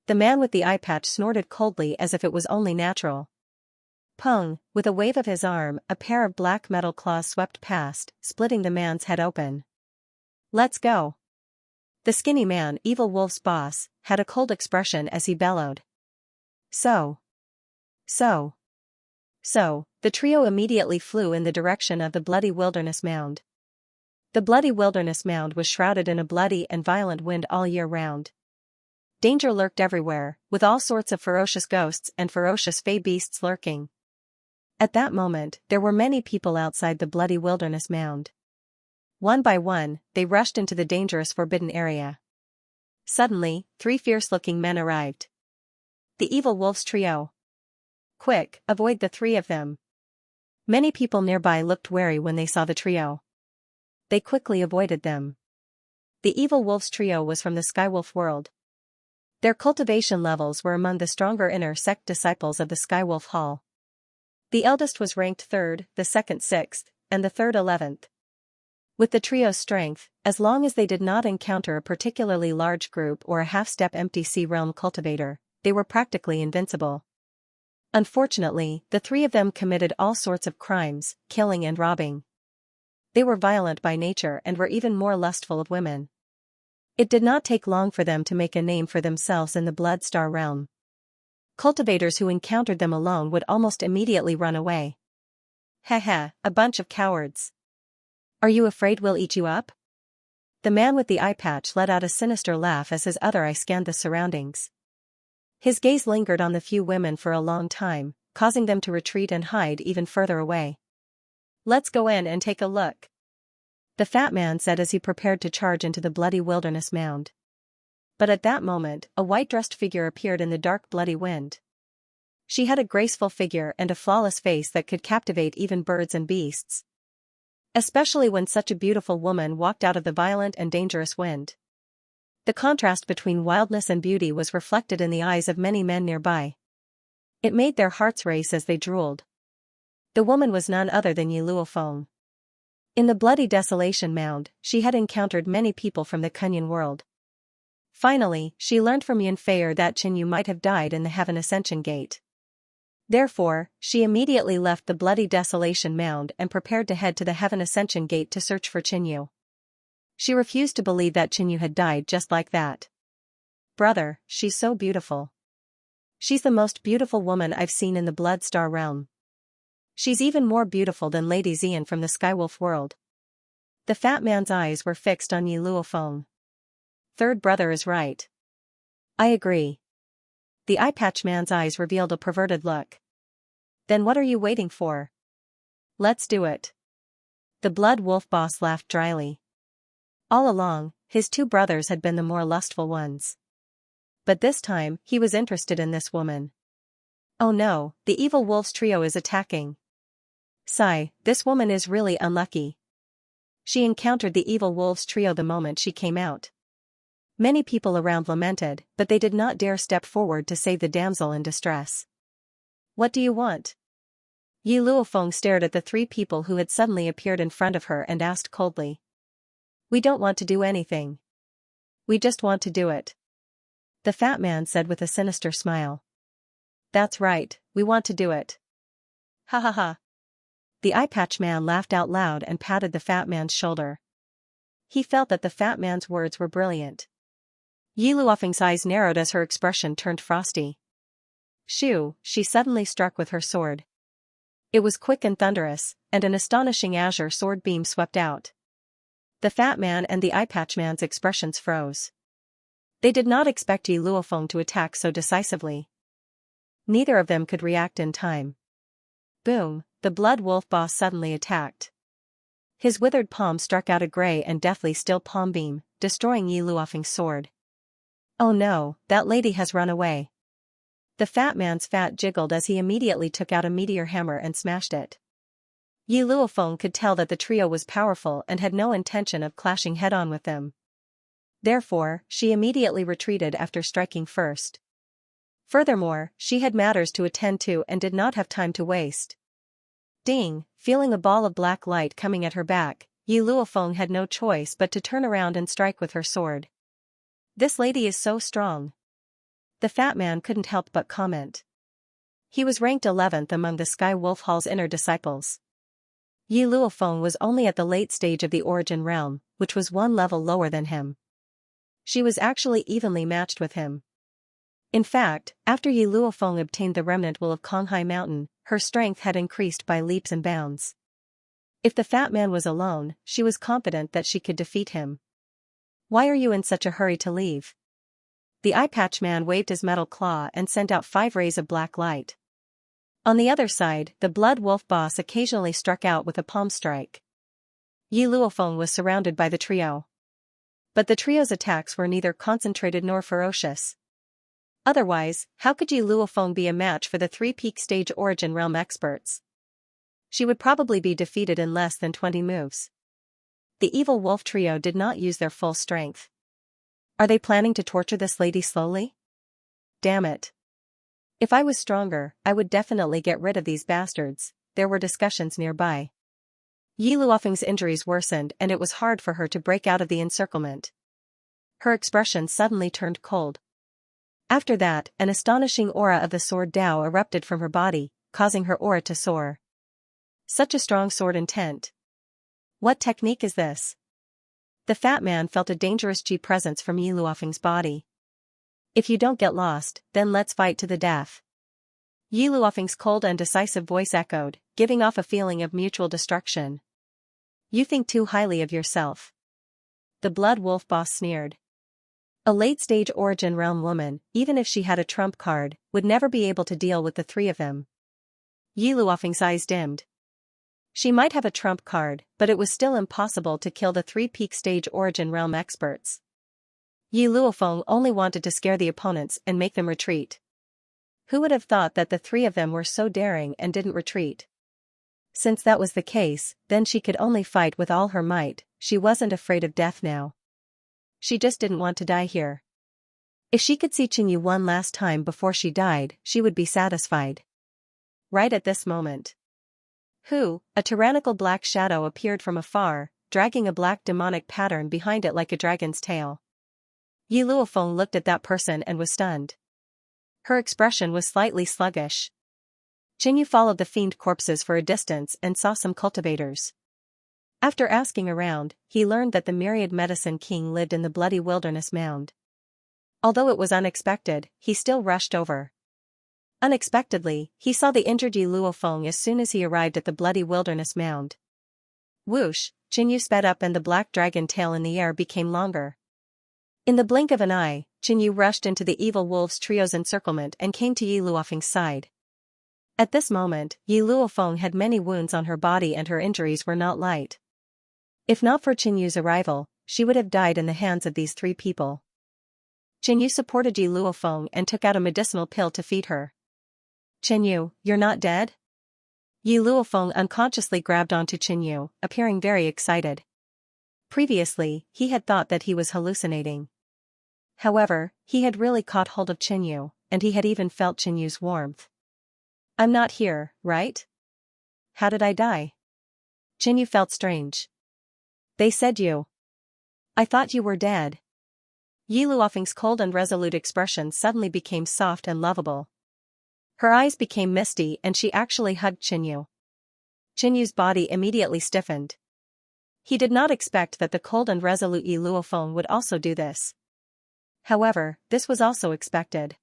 The man with the eye patch snorted coldly as if it was only natural. Pung, with a wave of his arm, a pair of black metal claws swept past, splitting the man's head open. Let's go. The skinny man, Evil Wolf's boss, had a cold expression as he bellowed. So, the trio immediately flew in the direction of the Bloody Wilderness Mound. The Bloody Wilderness Mound was shrouded in a bloody and violent wind all year round. Danger lurked everywhere, with all sorts of ferocious ghosts and ferocious fey beasts lurking. At that moment, there were many people outside the Bloody Wilderness Mound. One by one, they rushed into the dangerous forbidden area. Suddenly, 3 fierce-looking men arrived. The Evil Wolves trio. Quick, avoid the 3 of them. Many people nearby looked wary when they saw the trio. They quickly avoided them. The Evil Wolves trio was from the Skywolf world. Their cultivation levels were among the stronger inner sect disciples of the Skywolf Hall. The eldest was ranked 3rd, the second 6th, and the third 11th. With the trio's strength, as long as they did not encounter a particularly large group or a half-step empty sea realm cultivator, they were practically invincible. Unfortunately, the three of them committed all sorts of crimes, killing and robbing. They were violent by nature and were even more lustful of women. It did not take long for them to make a name for themselves in the Blood Star realm. Cultivators who encountered them alone would almost immediately run away. Heh, a bunch of cowards. Are you afraid we'll eat you up? The man with the eye patch let out a sinister laugh as his other eye scanned the surroundings. His gaze lingered on the few women for a long time, causing them to retreat and hide even further away. Let's go in and take a look, the fat man said as he prepared to charge into the bloody wilderness mound. But at that moment, a white-dressed figure appeared in the dark bloody wind. She had a graceful figure and a flawless face that could captivate even birds and beasts. Especially when such a beautiful woman walked out of the violent and dangerous wind. The contrast between wildness and beauty was reflected in the eyes of many men nearby. It made their hearts race as they drooled. The woman was none other than Yi Luofeng. In the bloody desolation mound, she had encountered many people from the Kunyan world. Finally, she learned from Yanfei that Qinyu might have died in the Heaven Ascension Gate. Therefore, she immediately left the bloody desolation mound and prepared to head to the Heaven Ascension Gate to search for Qinyu. She refused to believe that Qinyu had died just like that. Brother, she's so beautiful. She's the most beautiful woman I've seen in the Blood Star realm. She's even more beautiful than Lady Xian from the Skywolf world. The fat man's eyes were fixed on Yi Luofeng. Third brother is right. I agree. The eye patch man's eyes revealed a perverted look. Then what are you waiting for? Let's do it. The blood wolf boss laughed dryly. All along, his two brothers had been the more lustful ones. But this time, he was interested in this woman. Oh no, the evil wolves trio is attacking. Sigh, this woman is really unlucky. She encountered the evil wolves trio the moment she came out. Many people around lamented, but they did not dare step forward to save the damsel in distress. What do you want? Yi Luofeng stared at the three people who had suddenly appeared in front of her and asked coldly. We don't want to do anything. We just want to do it. The fat man said with a sinister smile. That's right, we want to do it. Ha ha ha. The eye patch man laughed out loud and patted the fat man's shoulder. He felt that the fat man's words were brilliant. Yi Luofeng's eyes narrowed as her expression turned frosty. Shoo, she suddenly struck with her sword. It was quick and thunderous, and an astonishing azure sword beam swept out. The fat man and the eye patch man's expressions froze. They did not expect Yi Luofeng to attack so decisively. Neither of them could react in time. Boom, the blood wolf boss suddenly attacked. His withered palm struck out a gray and deathly still palm beam, destroying Yi Luofeng's sword. Oh no, that lady has run away. The fat man's fat jiggled as he immediately took out a meteor hammer and smashed it. Yi Luofeng could tell that the trio was powerful and had no intention of clashing head-on with them. Therefore, she immediately retreated after striking first. Furthermore, she had matters to attend to and did not have time to waste. Ding, feeling a ball of black light coming at her back, Yi Luofeng had no choice but to turn around and strike with her sword. This lady is so strong. The fat man couldn't help but comment. He was ranked 11th among the Sky Wolf Hall's inner disciples. Yi Luofeng was only at the late stage of the Origin Realm, which was one level lower than him. She was actually evenly matched with him. In fact, after Yi Luofeng obtained the remnant wool of Konghai Mountain, her strength had increased by leaps and bounds. If the fat man was alone, she was confident that she could defeat him. Why are you in such a hurry to leave? The eye patch man waved his metal claw and sent out 5 rays of black light. On the other side, the blood wolf boss occasionally struck out with a palm strike. Yi Luofeng was surrounded by the trio. But the trio's attacks were neither concentrated nor ferocious. Otherwise, how could Yi Luofeng be a match for the 3 peak stage Origin Realm experts? She would probably be defeated in less than 20 moves. The evil wolf trio did not use their full strength. Are they planning to torture this lady slowly? Damn it. If I was stronger, I would definitely get rid of these bastards. There were discussions nearby. Yi Luofeng's injuries worsened and it was hard for her to break out of the encirclement. Her expression suddenly turned cold. After that, an astonishing aura of the sword Dao erupted from her body, causing her aura to soar. Such a strong sword intent. What technique is this? The fat man felt a dangerous Qi presence from Yi Luofeng's body. If you don't get lost, then let's fight to the death. Yi Luofeng's cold and decisive voice echoed, giving off a feeling of mutual destruction. You think too highly of yourself. The Blood Wolf boss sneered. A late-stage Origin Realm woman, even if she had a trump card, would never be able to deal with the three of them. Yi Luofeng's eyes dimmed. She might have a trump card, but it was still impossible to kill the three peak stage Origin Realm experts. Yi Luofeng only wanted to scare the opponents and make them retreat. Who would have thought that the three of them were so daring and didn't retreat? Since that was the case, then she could only fight with all her might. She wasn't afraid of death now. She just didn't want to die here. If she could see Qinyu one last time before she died, she would be satisfied. Right at this moment. A tyrannical black shadow appeared from afar, dragging a black demonic pattern behind it like a dragon's tail. Yi Luofeng looked at that person and was stunned. Her expression was slightly sluggish. Qinyu followed the fiend corpses for a distance and saw some cultivators. After asking around, he learned that the myriad medicine king lived in the bloody wilderness mound. Although it was unexpected, he still rushed over. Unexpectedly, he saw the injured Yi Luofeng as soon as he arrived at the bloody wilderness mound. Whoosh, Qinyu sped up and the black dragon tail in the air became longer. In the blink of an eye, Qinyu rushed into the evil wolves trio's encirclement and came to Yi Luofeng's side. At this moment, Yi Luofeng had many wounds on her body and her injuries were not light. If not for Qinyu's arrival, she would have died in the hands of these three people. Qinyu supported Yi Luofeng and took out a medicinal pill to feed her. Qinyu, you're not dead? Yi Luofeng unconsciously grabbed onto Qinyu, appearing very excited. Previously, he had thought that he was hallucinating. However, he had really caught hold of Qinyu, and he had even felt Qinyu's warmth. I'm not here, right? How did I die? Qinyu felt strange. They said you. I thought you were dead. Yi Luofeng's cold and resolute expression suddenly became soft and lovable. Her eyes became misty and she actually hugged Qinyu. Qinyu's body immediately stiffened. He did not expect that the cold and resolute Yi Luofeng would also do this. However, this was also expected.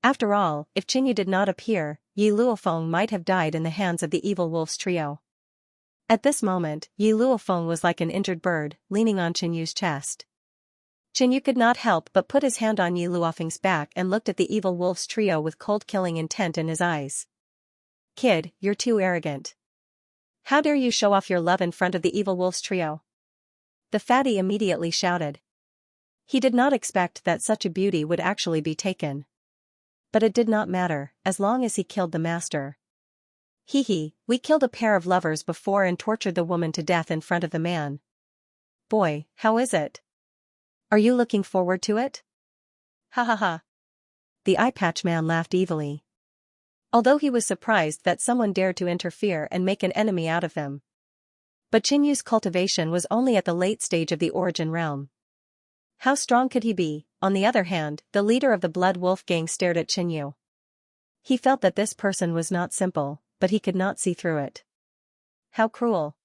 After all, if Qinyu did not appear, Yi Luofeng might have died in the hands of the evil wolves trio. At this moment, Yi Luofeng was like an injured bird, leaning on Qinyu's chest. Qinyu could not help but put his hand on Yi Luofeng's back and looked at the evil wolves trio with cold killing intent in his eyes. Kid, you're too arrogant. How dare you show off your love in front of the evil wolves trio? The fatty immediately shouted. He did not expect that such a beauty would actually be taken. But it did not matter, as long as he killed the master. Hee, we killed a pair of lovers before and tortured the woman to death in front of the man. Boy, how is it? Are you looking forward to it? Ha ha ha. The eye patch man laughed evilly. Although he was surprised that someone dared to interfere and make an enemy out of him. But Qinyu's cultivation was only at the late stage of the Origin Realm. How strong could he be? On the other hand, the leader of the Blood Wolf gang stared at Qinyu. He felt that this person was not simple, but he could not see through it. How cruel.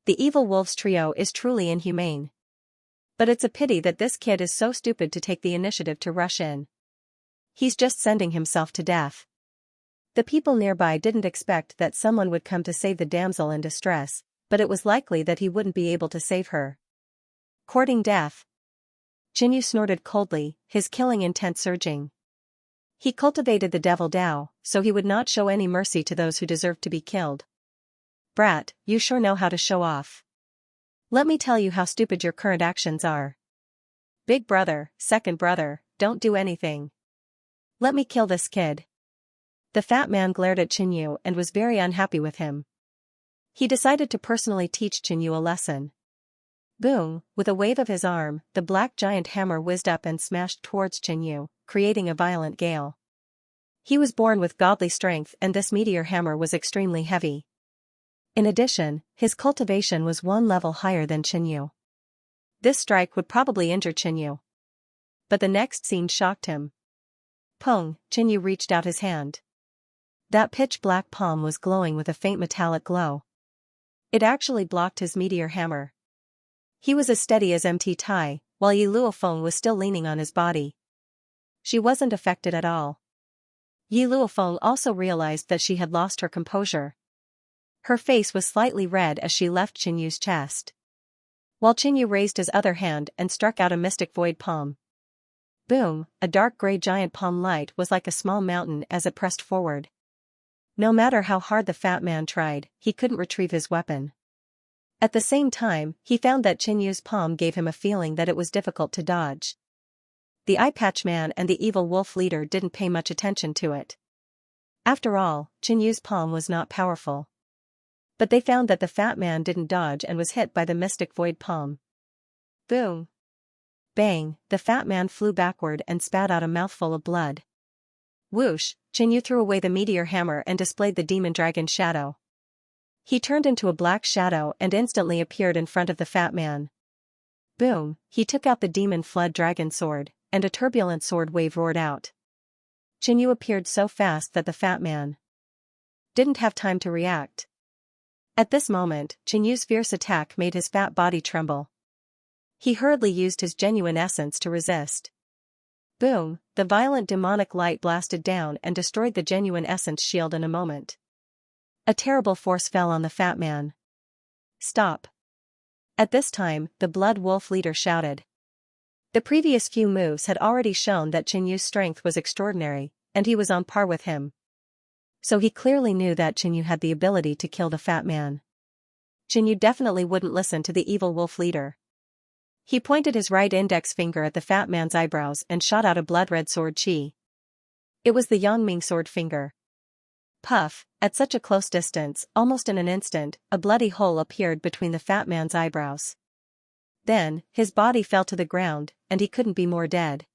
The evil wolves trio is truly inhumane. But it's a pity that this kid is so stupid to take the initiative to rush in. He's just sending himself to death. The people nearby didn't expect that someone would come to save the damsel in distress, but it was likely that he wouldn't be able to save her. Courting death. Qinyu snorted coldly, his killing intent surging. He cultivated the devil Dao, so he would not show any mercy to those who deserved to be killed. Brat, you sure know how to show off. Let me tell you how stupid your current actions are. Big brother, second brother, don't do anything. Let me kill this kid. The fat man glared at Qinyu and was very unhappy with him. He decided to personally teach Qinyu a lesson. Boom, with a wave of his arm, the black giant hammer whizzed up and smashed towards Qinyu, creating a violent gale. He was born with godly strength and this meteor hammer was extremely heavy. In addition, his cultivation was one level higher than Qinyu. This strike would probably injure Qinyu. But the next scene shocked him. Pong, Qinyu reached out his hand. That pitch-black palm was glowing with a faint metallic glow. It actually blocked his meteor hammer. He was as steady as Mt. Tai, while Yi Luofeng was still leaning on his body. She wasn't affected at all. Yi Luofeng also realized that she had lost her composure. Her face was slightly red as she left Qinyu's chest. While Qinyu raised his other hand and struck out a mystic void palm. Boom, a dark gray giant palm light was like a small mountain as it pressed forward. No matter how hard the fat man tried, he couldn't retrieve his weapon. At the same time, he found that Qinyu's palm gave him a feeling that it was difficult to dodge. The eye patch man and the evil wolf leader didn't pay much attention to it. After all, Qinyu's palm was not powerful. But they found that the fat man didn't dodge and was hit by the mystic void palm. Boom! Bang, the fat man flew backward and spat out a mouthful of blood. Whoosh, Qinyu threw away the meteor hammer and displayed the demon dragon shadow. He turned into a black shadow and instantly appeared in front of the fat man. Boom, he took out the demon flood dragon sword, and a turbulent sword wave roared out. Qinyu appeared so fast that the fat man didn't have time to react. At this moment, Qinyu's fierce attack made his fat body tremble. He hurriedly used his genuine essence to resist. Boom, the violent demonic light blasted down and destroyed the genuine essence shield in a moment. A terrible force fell on the fat man. Stop! At this time, the Blood Wolf leader shouted. The previous few moves had already shown that Qinyu's strength was extraordinary, and he was on par with him. So he clearly knew that Qinyu had the ability to kill the fat man. Qinyu definitely wouldn't listen to the evil wolf leader. He pointed his right index finger at the fat man's eyebrows and shot out a blood-red sword chi. It was the Yangming sword finger. Puff, at such a close distance, almost in an instant, a bloody hole appeared between the fat man's eyebrows. Then, his body fell to the ground, and he couldn't be more dead.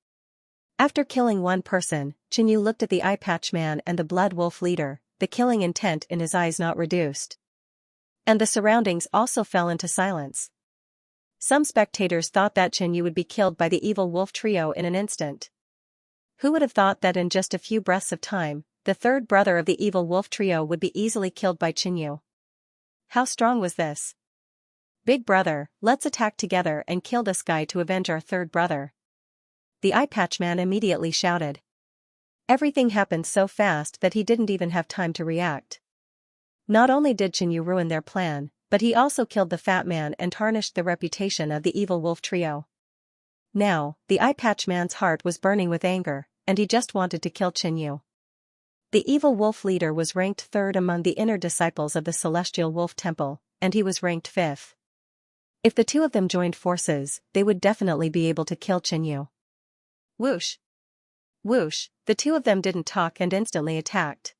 After killing one person, Qinyu looked at the eye patch man and the blood wolf leader, the killing intent in his eyes not reduced. And the surroundings also fell into silence. Some spectators thought that Qinyu would be killed by the evil wolf trio in an instant. Who would have thought that in just a few breaths of time, the third brother of the evil wolf trio would be easily killed by Qinyu? How strong was this? Big brother, let's attack together and kill this guy to avenge our third brother. The eye patch man immediately shouted. Everything happened so fast that he didn't even have time to react. Not only did Qinyu ruin their plan, but he also killed the fat man and tarnished the reputation of the evil wolf trio. Now, the eye patch man's heart was burning with anger, and he just wanted to kill Qinyu. The evil wolf leader was ranked third among the inner disciples of the Celestial Wolf Temple, and he was ranked fifth. If the two of them joined forces, they would definitely be able to kill Qinyu. Whoosh! Whoosh, the two of them didn't talk and instantly attacked.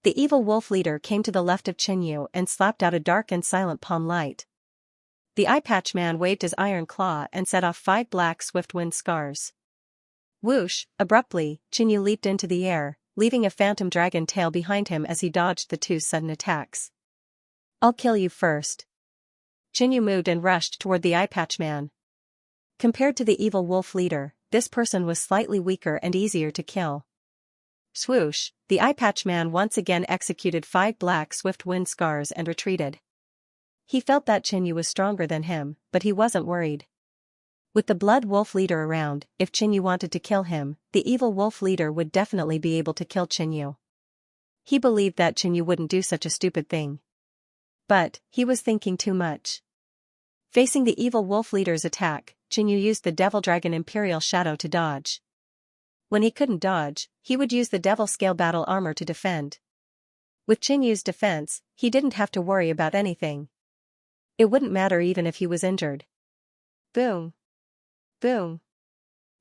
The evil wolf leader came to the left of Qinyu and slapped out a dark and silent palm light. The eye patch man waved his iron claw and set off 5 black swift wind scars. Whoosh, abruptly, Qinyu leaped into the air, leaving a phantom dragon tail behind him as he dodged the two sudden attacks. I'll kill you first. Qinyu moved and rushed toward the eye patch man. Compared to the evil wolf leader, this person was slightly weaker and easier to kill. Swoosh, the eye patch man once again executed 5 black swift wind scars and retreated. He felt that Qinyu was stronger than him, but he wasn't worried. With the blood wolf leader around, if Qinyu wanted to kill him, the evil wolf leader would definitely be able to kill Qinyu. He believed that Qinyu wouldn't do such a stupid thing. But, he was thinking too much. Facing the evil wolf leader's attack, Qinyu used the Devil Dragon Imperial Shadow to dodge. When he couldn't dodge, he would use the Devil Scale Battle Armor to defend. With Qinyu's defense, he didn't have to worry about anything. It wouldn't matter even if he was injured. Boom! Boom!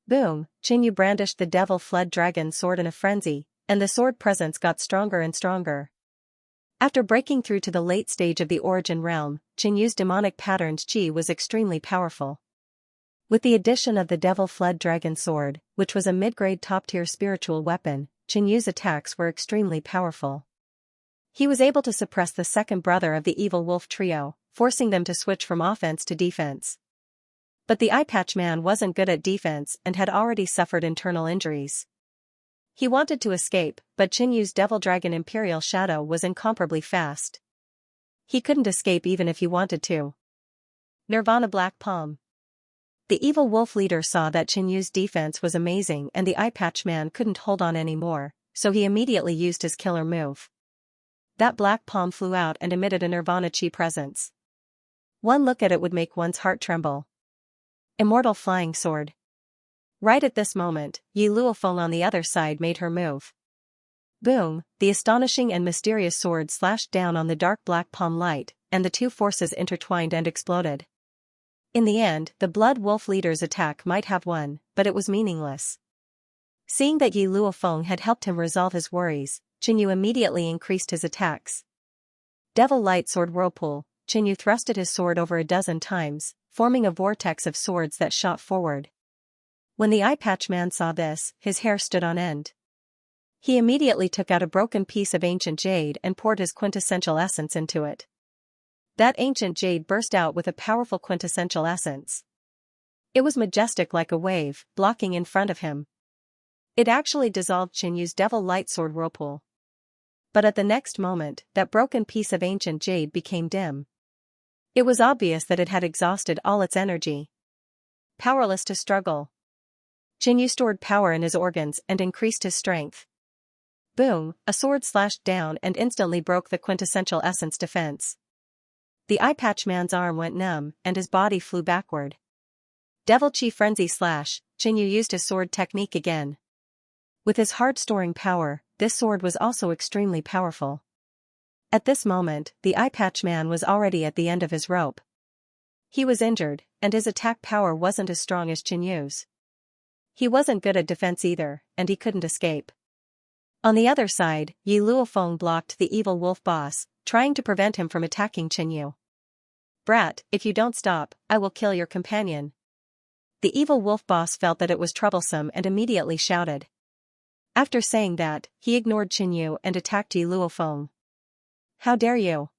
Boom! Qinyu brandished the Devil Flood Dragon sword in a frenzy, and the sword presence got stronger and stronger. After breaking through to the late stage of the Origin Realm, Qinyu's demonic patterns chi was extremely powerful. With the addition of the Devil Flood Dragon Sword, which was a mid-grade top-tier spiritual weapon, Qinyu's attacks were extremely powerful. He was able to suppress the second brother of the evil wolf trio, forcing them to switch from offense to defense. But the eye patch man wasn't good at defense and had already suffered internal injuries. He wanted to escape, but Qinyu's devil dragon imperial shadow was incomparably fast. He couldn't escape even if he wanted to. Nirvana Black Palm. The evil wolf leader saw that Qinyu's defense was amazing and the eye patch man couldn't hold on anymore, so he immediately used his killer move. That black palm flew out and emitted a Nirvana chi presence. One look at it would make one's heart tremble. Immortal Flying Sword. Right at this moment, Yi Luofeng on the other side made her move. Boom, the astonishing and mysterious sword slashed down on the dark black palm light, and the two forces intertwined and exploded. In the end, the Blood Wolf leader's attack might have won, but it was meaningless. Seeing that Yi Luofeng had helped him resolve his worries, Qinyu immediately increased his attacks. Devil Light Sword Whirlpool. Qinyu thrusted his sword over a dozen times, forming a vortex of swords that shot forward. When the eye patch man saw this, his hair stood on end. He immediately took out a broken piece of ancient jade and poured his quintessential essence into it. That ancient jade burst out with a powerful quintessential essence. It was majestic like a wave, blocking in front of him. It actually dissolved Qinyu's Devil Light Sword Whirlpool. But at the next moment, that broken piece of ancient jade became dim. It was obvious that it had exhausted all its energy. Powerless to struggle. Qinyu stored power in his organs and increased his strength. Boom, a sword slashed down and instantly broke the quintessential essence defense. The eye patch man's arm went numb and his body flew backward. Devil Chi Frenzy Slash. Qinyu used his sword technique again. With his heart-storing power, this sword was also extremely powerful. At this moment, the eye patch man was already at the end of his rope. He was injured, and his attack power wasn't as strong as Qinyu's. He wasn't good at defense either, and he couldn't escape. On the other side, Yi Luofeng blocked the evil wolf boss, trying to prevent him from attacking Qinyu. Brat, if you don't stop, I will kill your companion. The evil wolf boss felt that it was troublesome and immediately shouted. After saying that, he ignored Qinyu and attacked Yi Luofeng. How dare you?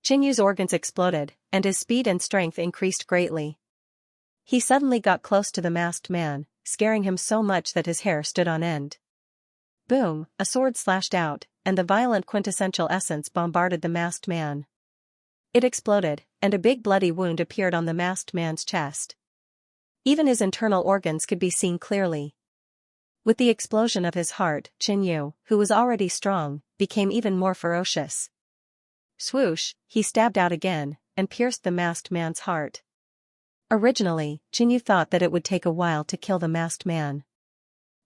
Qinyu's organs exploded, and his speed and strength increased greatly. He suddenly got close to the masked man, scaring him so much that his hair stood on end. Boom, a sword slashed out, and the violent quintessential essence bombarded the masked man. It exploded, and a big bloody wound appeared on the masked man's chest. Even his internal organs could be seen clearly. With the explosion of his heart, Qinyu, who was already strong, became even more ferocious. Swoosh, he stabbed out again, and pierced the masked man's heart. Originally, Qinyu thought that it would take a while to kill the masked man.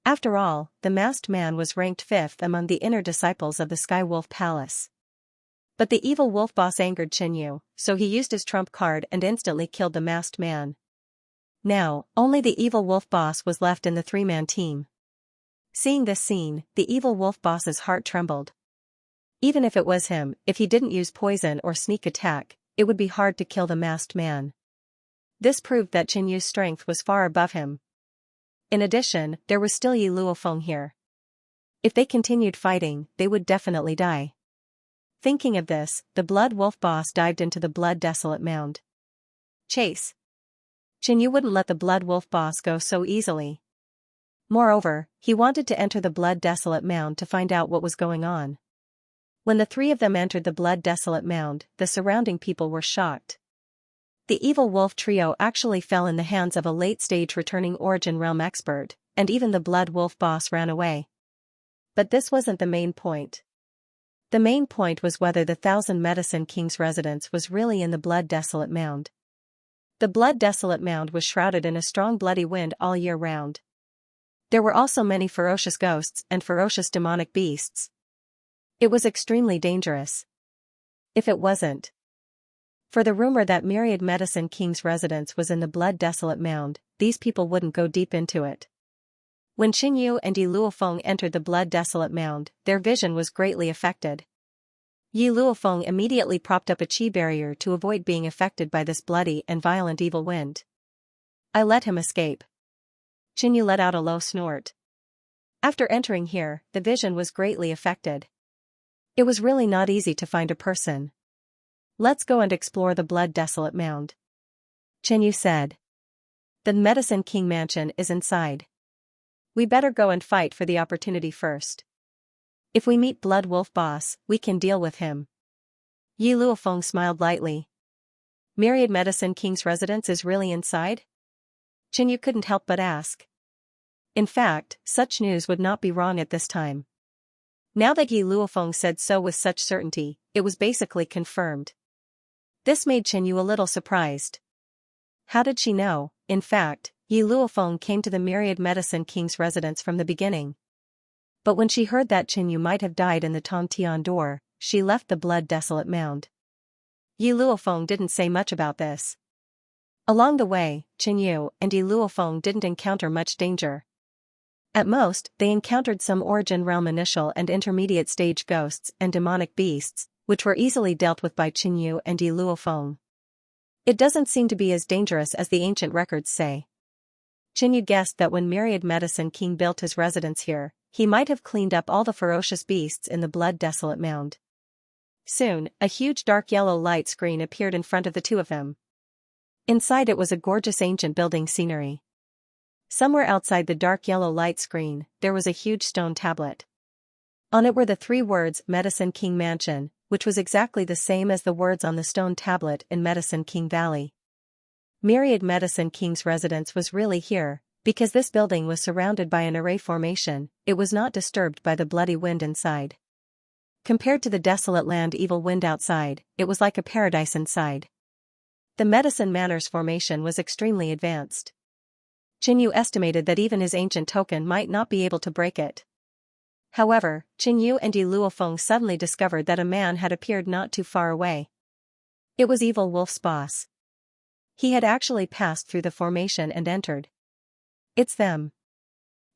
After all, the masked man was ranked 5th among the inner disciples of the Sky Wolf Palace. But the evil wolf boss angered Qinyu, so he used his trump card and instantly killed the masked man. Now, only the evil wolf boss was left in the three-man team. Seeing this scene, the evil wolf boss's heart trembled. Even if it was him, if he didn't use poison or sneak attack, it would be hard to kill the masked man. This proved that Qinyu's strength was far above him. In addition, there was still Yi Luofeng here. If they continued fighting, they would definitely die. Thinking of this, the Blood Wolf boss dived into the Blood Desolate Mound. Chase. Qinyu wouldn't let the Blood Wolf boss go so easily. Moreover, he wanted to enter the Blood Desolate Mound to find out what was going on. When the three of them entered the Blood Desolate Mound, the surrounding people were shocked. The evil wolf trio actually fell in the hands of a late-stage returning Origin Realm expert, and even the Blood Wolf boss ran away. But this wasn't the main point. The main point was whether the Thousand Medicine King's residence was really in the Blood Desolate Mound. The Blood Desolate Mound was shrouded in a strong bloody wind all year round. There were also many ferocious ghosts and ferocious demonic beasts. It was extremely dangerous. If it wasn't for the rumor that Myriad Medicine King's residence was in the Blood Desolate Mound, these people wouldn't go deep into it. When Qinyu and Yi Luofeng entered the Blood Desolate Mound, their vision was greatly affected. Yi Luofeng immediately propped up a chi barrier to avoid being affected by this bloody and violent evil wind. I let him escape. Qinyu let out a low snort. After entering here, the vision was greatly affected. It was really not easy to find a person. Let's go and explore the Blood Desolate Mound. Qinyu said. The Medicine King mansion is inside. We better go and fight for the opportunity first. If we meet Blood Wolf Boss, we can deal with him. Yi Luofeng smiled lightly. Myriad Medicine King's residence is really inside? Qinyu couldn't help but ask. In fact, such news would not be wrong at this time. Now that Yi Luofeng said so with such certainty, it was basically confirmed. This made Qinyu a little surprised. How did she know? In fact, Yi Luofeng came to the Myriad Medicine King's residence from the beginning. But when she heard that Qinyu might have died in the Tongtian door, she left the blood-desolate mound. Yi Luofeng didn't say much about this. Along the way, Qinyu and Yi Luofeng didn't encounter much danger. At most, they encountered some Origin Realm initial and intermediate stage ghosts and demonic beasts, which were easily dealt with by Qinyu and Yi Luofeng. It doesn't seem to be as dangerous as the ancient records say. Qinyu guessed that when Myriad Medicine King built his residence here, he might have cleaned up all the ferocious beasts in the blood-desolate mound. Soon, a huge dark yellow light screen appeared in front of the two of them. Inside it was a gorgeous ancient building scenery. Somewhere outside the dark yellow light screen, there was a huge stone tablet. On it were the 3 words Medicine King Mansion, which was exactly the same as the words on the stone tablet in Medicine King Valley. Myriad Medicine King's residence was really here, because this building was surrounded by an array formation. It was not disturbed by the bloody wind inside. Compared to the desolate land evil wind outside, it was like a paradise inside. The Medicine Manor's formation was extremely advanced. Qinyu estimated that even his ancient token might not be able to break it. However, Qinyu and Yi Luofeng suddenly discovered that a man had appeared not too far away. It was Evil Wolf's boss. He had actually passed through the formation and entered. It's them.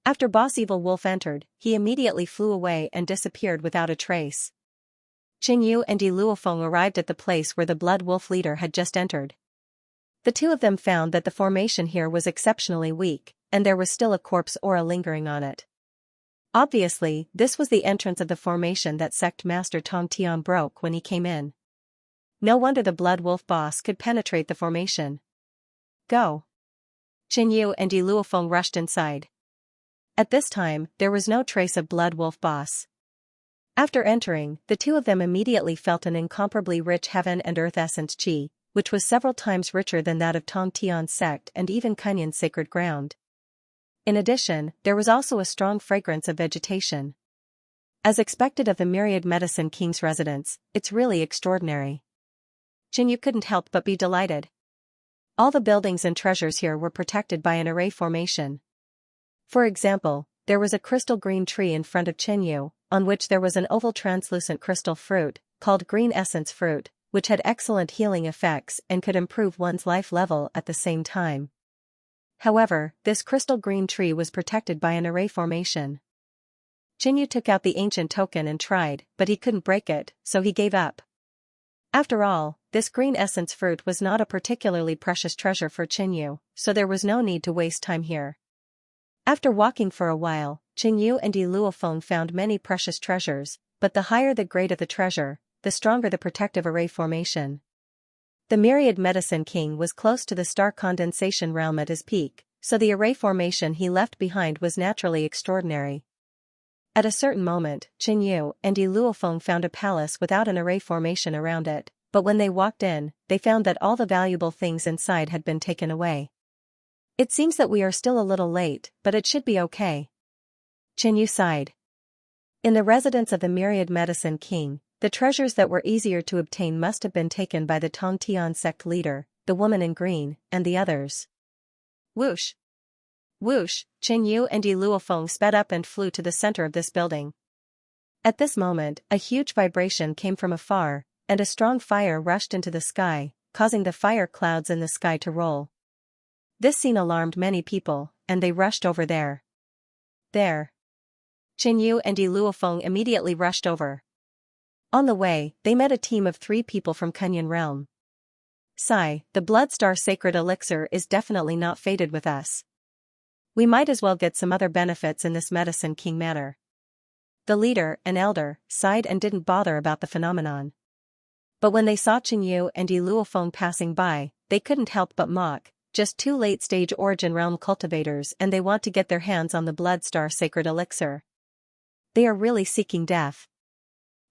After Boss Evil Wolf entered, he immediately flew away and disappeared without a trace. Qinyu and Yi Luofeng arrived at the place where the Blood Wolf leader had just entered. The two of them found that the formation here was exceptionally weak, and there was still a corpse aura lingering on it. Obviously, this was the entrance of the formation that Sect Master Tongtian broke when he came in. No wonder the Blood Wolf boss could penetrate the formation. Go! Qinyu and Yi Luofeng rushed inside. At this time, there was no trace of Blood Wolf boss. After entering, the two of them immediately felt an incomparably rich heaven and earth essence qi, which was several times richer than that of Tongtian's sect and even Kunyan's sacred ground. In addition, there was also a strong fragrance of vegetation. As expected of the Myriad Medicine King's residence, it's really extraordinary. Qinyu couldn't help but be delighted. All the buildings and treasures here were protected by an array formation. For example, there was a crystal green tree in front of Qinyu, on which there was an oval translucent crystal fruit, called green essence fruit, which had excellent healing effects and could improve one's life level at the same time. However, this crystal green tree was protected by an array formation. Qinyu took out the ancient token and tried, but he couldn't break it, so he gave up. After all, this green essence fruit was not a particularly precious treasure for Qinyu, so there was no need to waste time here. After walking for a while, Qinyu and Yi Luofeng found many precious treasures, but the higher the grade of the treasure, the stronger the protective array formation. The Myriad Medicine King was close to the star condensation realm at his peak, so the array formation he left behind was naturally extraordinary. At a certain moment, Qinyu and Yi Luofeng found a palace without an array formation around it, but when they walked in, they found that all the valuable things inside had been taken away. It seems that we are still a little late, but it should be okay. Qinyu sighed. In the residence of the Myriad Medicine King, the treasures that were easier to obtain must have been taken by the Tongtian sect leader, the woman in green, and the others. Whoosh! Whoosh! Qinyu and Yi Luofeng sped up and flew to the center of this building. At this moment, a huge vibration came from afar, and a strong fire rushed into the sky, causing the fire clouds in the sky to roll. This scene alarmed many people, and they rushed over there. There! Qinyu and Yi Luofeng immediately rushed over. On the way, they met a team of 3 people from Kunyan realm. Sigh, the Bloodstar sacred elixir is definitely not fated with us. We might as well get some other benefits in this Medicine King manor. The leader, an elder, sighed and didn't bother about the phenomenon. But when they saw Qinyu and Yi Luofeng passing by, they couldn't help but mock. just 2 late-stage Origin Realm cultivators, and they want to get their hands on the Bloodstar Sacred Elixir. They are really seeking death.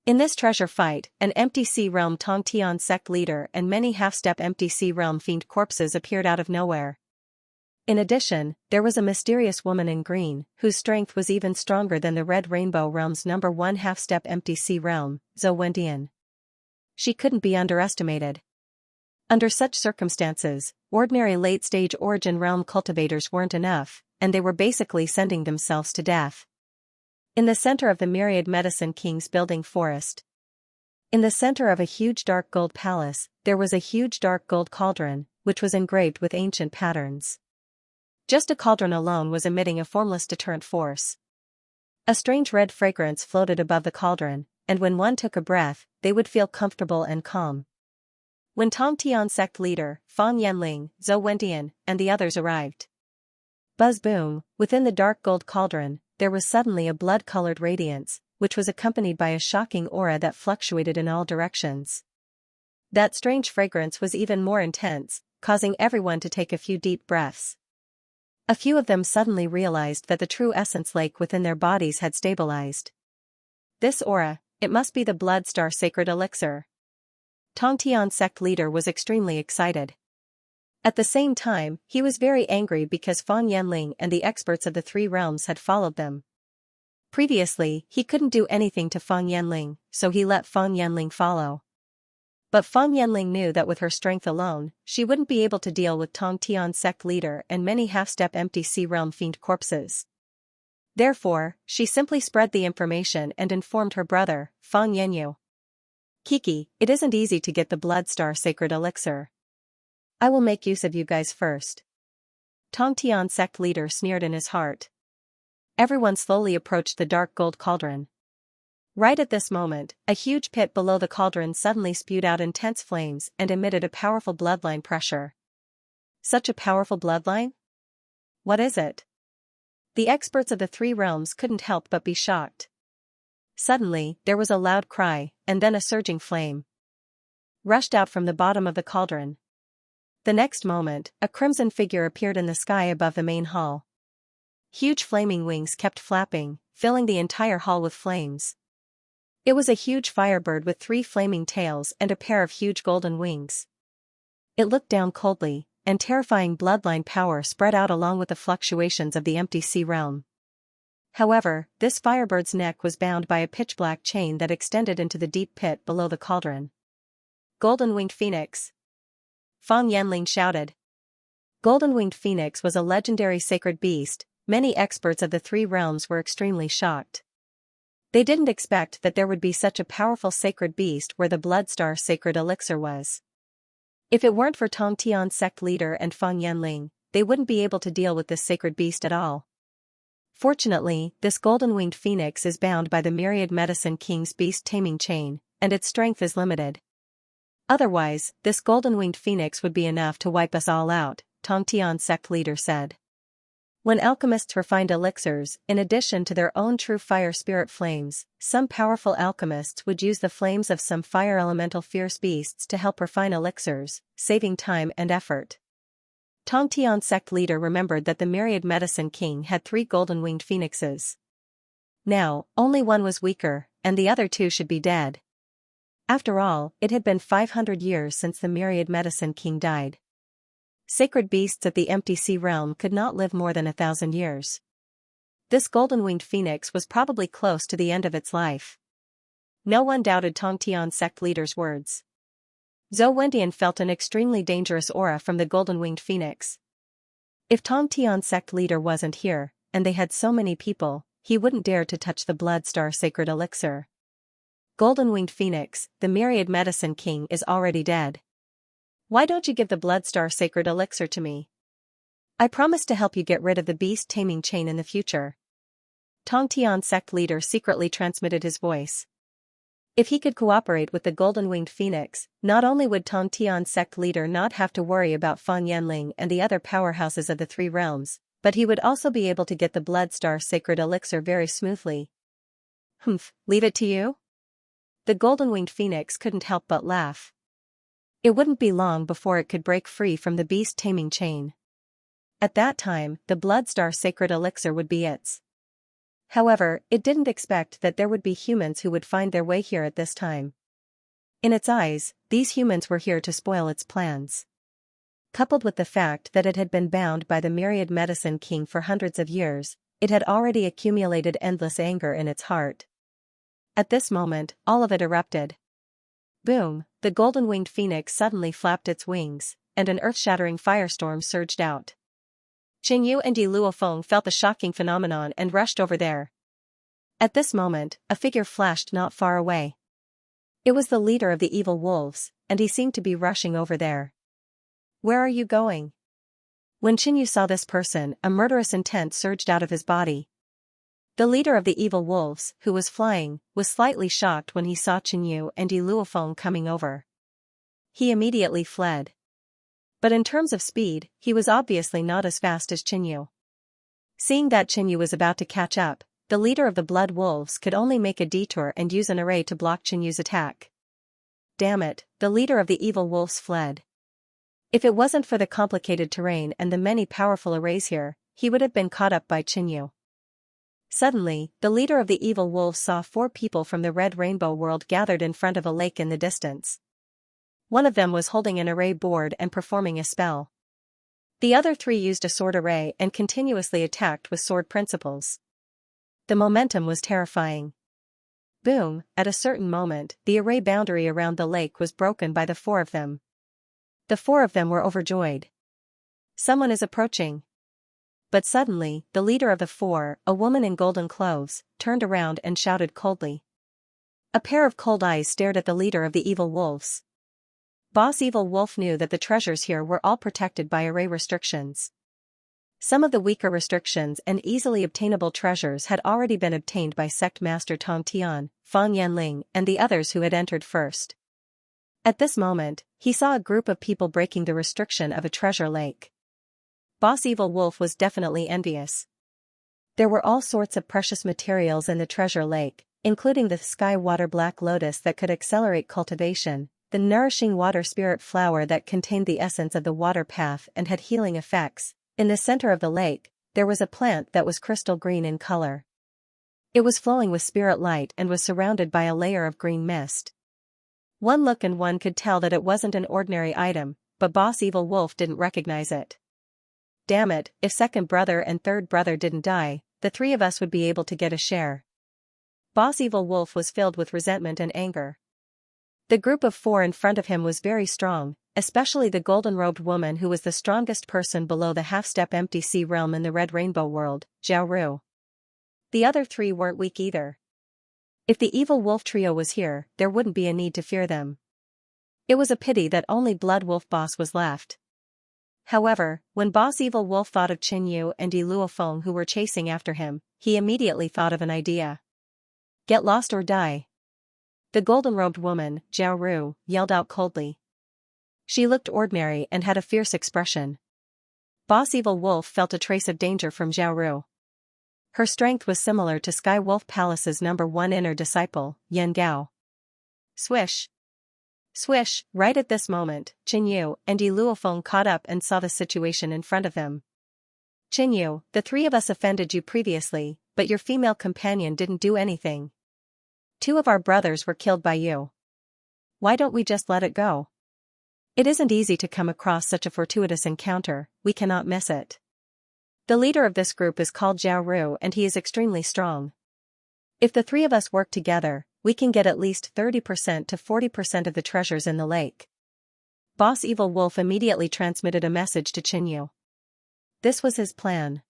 In this treasure fight, an Empty Sea Realm Tongtian sect leader and many half-step Empty Sea Realm fiend corpses appeared out of nowhere. In addition, there was a mysterious woman in green, whose strength was even stronger than the Red Rainbow Realm's #1 half-step Empty Sea Realm, Xianxia. She couldn't be underestimated. Under such circumstances, ordinary late-stage Origin Realm cultivators weren't enough, and they were basically sending themselves to death. In the center of the Myriad Medicine King's building forest. In the center of a huge dark gold palace, there was a huge dark gold cauldron, which was engraved with ancient patterns. Just a cauldron alone was emitting a formless deterrent force. A strange red fragrance floated above the cauldron, and when one took a breath, they would feel comfortable and calm. When Tongtian sect leader, Fan Yanling, Zhou Wentian, and the others arrived. Buzz boom, within the dark gold cauldron, there was suddenly a blood-colored radiance, which was accompanied by a shocking aura that fluctuated in all directions. That strange fragrance was even more intense, causing everyone to take a few deep breaths. A few of them suddenly realized that the true essence lake within their bodies had stabilized. This aura, it must be the Bloodstar Sacred Elixir. Tongtian sect leader was extremely excited. At the same time, he was very angry because Fan Yanling and the experts of the 3 realms had followed them. Previously, he couldn't do anything to Fan Yanling, so he let Fan Yanling follow. But Fan Yanling knew that with her strength alone, she wouldn't be able to deal with Tongtian sect leader and many half-step Empty Sea Realm fiend corpses. Therefore, she simply spread the information and informed her brother, Fan Yanyu. Kiki, it isn't easy to get the Bloodstar Sacred Elixir. I will make use of you guys first. Tongtian sect leader sneered in his heart. Everyone slowly approached the dark gold cauldron. Right at this moment, a huge pit below the cauldron suddenly spewed out intense flames and emitted a powerful bloodline pressure. Such a powerful bloodline? What is it? The experts of the 3 realms couldn't help but be shocked. Suddenly, there was a loud cry, and then a surging flame rushed out from the bottom of the cauldron. The next moment, a crimson figure appeared in the sky above the main hall. Huge flaming wings kept flapping, filling the entire hall with flames. It was a huge firebird with 3 flaming tails and a pair of huge golden wings. It looked down coldly, and terrifying bloodline power spread out along with the fluctuations of the Empty Sea Realm. However, this firebird's neck was bound by a pitch-black chain that extended into the deep pit below the cauldron. Golden-winged phoenix! Fan Yanling shouted. Golden-winged phoenix was a legendary sacred beast. Many experts of the 3 realms were extremely shocked. They didn't expect that there would be such a powerful sacred beast where the Bloodstar Sacred Elixir was. If it weren't for Tongtian sect leader and Fan Yanling, they wouldn't be able to deal with this sacred beast at all. Fortunately, this golden-winged phoenix is bound by the Myriad Medicine King's beast-taming chain, and its strength is limited. Otherwise, this golden-winged phoenix would be enough to wipe us all out, Tongtian sect leader said. When alchemists refined elixirs, in addition to their own true fire spirit flames, some powerful alchemists would use the flames of some fire elemental fierce beasts to help refine elixirs, saving time and effort. Tongtian sect leader remembered that the Myriad Medicine King had 3 golden-winged phoenixes. Now, only one was weaker, and the other 2 should be dead. After all, it had been 500 years since the Myriad Medicine King died. Sacred beasts at the Empty Sea Realm could not live more than 1,000 years. This golden-winged phoenix was probably close to the end of its life. No one doubted Tongtian sect leader's words. Zhou Wentian felt an extremely dangerous aura from the golden-winged phoenix. If Tongtian sect leader wasn't here, and they had so many people, he wouldn't dare to touch the Bloodstar Sacred Elixir. Golden-winged phoenix, the Myriad Medicine King is already dead. Why don't you give the Bloodstar Sacred Elixir to me? I promise to help you get rid of the beast-taming chain in the future. Tongtian sect leader secretly transmitted his voice. If he could cooperate with the golden-winged phoenix, not only would Tongtian sect leader not have to worry about Fan Yanling and the other powerhouses of the 3 realms, but he would also be able to get the Bloodstar Sacred Elixir very smoothly. Humph, leave it to you? The golden-winged phoenix couldn't help but laugh. It wouldn't be long before it could break free from the beast-taming chain. At that time, the Bloodstar sacred elixir would be its. However, it didn't expect that there would be humans who would find their way here at this time. In its eyes, these humans were here to spoil its plans. Coupled with the fact that it had been bound by the myriad medicine king for hundreds of years, it had already accumulated endless anger in its heart. At this moment, all of it erupted. Boom, the golden-winged phoenix suddenly flapped its wings, and an earth-shattering firestorm surged out. Qingyu and Yi Luofeng felt the shocking phenomenon and rushed over there. At this moment, a figure flashed not far away. It was the leader of the evil wolves, and he seemed to be rushing over there. "Where are you going?" When Qingyu saw this person, a murderous intent surged out of his body. The leader of the evil wolves, who was flying, was slightly shocked when he saw Qingyu and Yi Luofeng coming over. He immediately fled. But in terms of speed, he was obviously not as fast as Qingyu. Seeing that Qingyu was about to catch up, the leader of the blood wolves could only make a detour and use an array to block Qinyu's attack. Damn it, the leader of the evil wolves fled. If it wasn't for the complicated terrain and the many powerful arrays here, he would have been caught up by Qingyu. Suddenly, the leader of the evil wolves saw 4 people from the Red Rainbow world gathered in front of a lake in the distance. One of them was holding an array board and performing a spell. The other 3 used a sword array and continuously attacked with sword principles. The momentum was terrifying. Boom, at a certain moment, the array boundary around the lake was broken by the 4 of them. The 4 of them were overjoyed. Someone is approaching. But suddenly, the leader of the 4, a woman in golden clothes, turned around and shouted coldly. A pair of cold eyes stared at the leader of the evil wolves. Boss Evil Wolf knew that the treasures here were all protected by array restrictions. Some of the weaker restrictions and easily obtainable treasures had already been obtained by Sect Master Tong Tian, Fang Yanling, and the others who had entered first. At this moment, he saw a group of people breaking the restriction of a treasure lake. Boss Evil Wolf was definitely envious. There were all sorts of precious materials in the treasure lake, including the sky water black lotus that could accelerate cultivation, the nourishing water spirit flower that contained the essence of the water path and had healing effects. In the center of the lake, there was a plant that was crystal green in color. It was flowing with spirit light and was surrounded by a layer of green mist. One look and one could tell that it wasn't an ordinary item, but Boss Evil Wolf didn't recognize it. Damn it, if second brother and third brother didn't die, the 3 of us would be able to get a share. Boss Evil Wolf was filled with resentment and anger. The group of 4 in front of him was very strong, especially the golden-robed woman who was the strongest person below the half-step empty sea realm in the Red Rainbow world, Zhao Ru. The other 3 weren't weak either. If the evil wolf trio was here, there wouldn't be a need to fear them. It was a pity that only Blood Wolf Boss was left. However, when Boss Evil Wolf thought of Qingyu and Yi Luofeng who were chasing after him, he immediately thought of an idea. Get lost or die. The golden-robed woman, Zhao Ru, yelled out coldly. She looked ordinary and had a fierce expression. Boss Evil Wolf felt a trace of danger from Zhao Ru. Her strength was similar to Sky Wolf Palace's number 1 inner disciple, Yan Gao. Swish. Swish, right at this moment, Qingyu and Yi Luofeng caught up and saw the situation in front of them. Qingyu, the 3 of us offended you previously, but your female companion didn't do anything. 2 of our brothers were killed by you. Why don't we just let it go? It isn't easy to come across such a fortuitous encounter, we cannot miss it. The leader of this group is called Zhao Ru and he is extremely strong. If the 3 of us work together, we can get at least 30% to 40% of the treasures in the lake. Boss Evil Wolf immediately transmitted a message to Qingyu. This was his plan.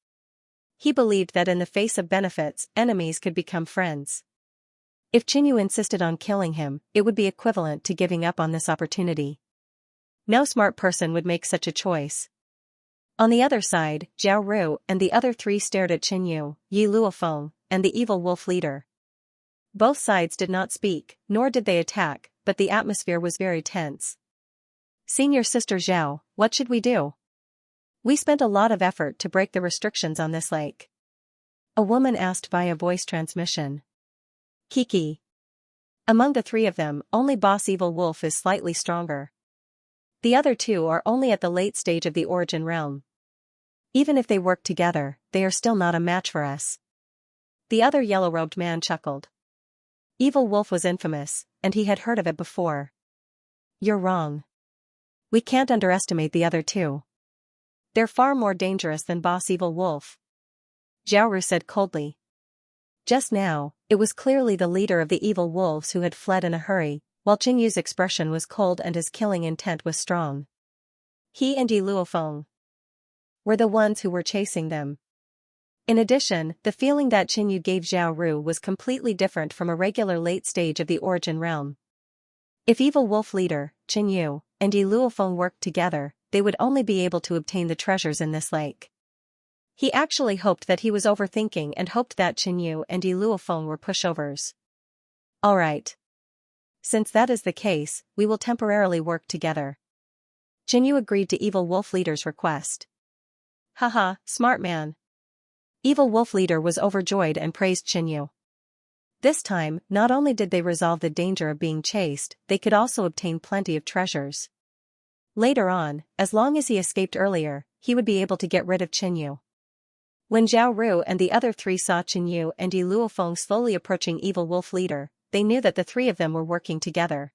He believed that in the face of benefits, enemies could become friends. If Qingyu insisted on killing him, it would be equivalent to giving up on this opportunity. No smart person would make such a choice. On the other side, Zhao Ru and the other 3 stared at Qingyu, Yi Luofeng, and the evil wolf leader. Both sides did not speak, nor did they attack, but the atmosphere was very tense. Senior Sister Zhao, what should we do? We spent a lot of effort to break the restrictions on this lake. A woman asked via voice transmission. Kiki. Among the 3 of them, only Boss Evil Wolf is slightly stronger. The other two are only at the late stage of the origin realm. Even if they work together, they are still not a match for us. The other yellow-robed man chuckled. Evil Wolf was infamous, and he had heard of it before. You're wrong. We can't underestimate the other two. They're far more dangerous than Boss Evil Wolf. Xiaoru said coldly. Just now, it was clearly the leader of the evil wolves who had fled in a hurry, while Qingyu's expression was cold and his killing intent was strong. He and Yi Luofeng were the ones who were chasing them. In addition, the feeling that Qinyu gave Xiaoru was completely different from a regular late stage of the origin realm. If evil wolf leader, Qinyu, and Yi Luofeng worked together, they would only be able to obtain the treasures in this lake. He actually hoped that he was overthinking and hoped that Qinyu and Yi Luofeng were pushovers. Alright. Since that is the case, we will temporarily work together. Qinyu agreed to Evil Wolf Leader's request. Haha, smart man. Evil Wolf Leader was overjoyed and praised Qinyu. This time, not only did they resolve the danger of being chased, they could also obtain plenty of treasures. Later on, as long as he escaped earlier, he would be able to get rid of Qinyu. When Xiaoru and the other three saw Qinyu and Yi Luofeng slowly approaching Evil Wolf Leader, they knew that the three of them were working together.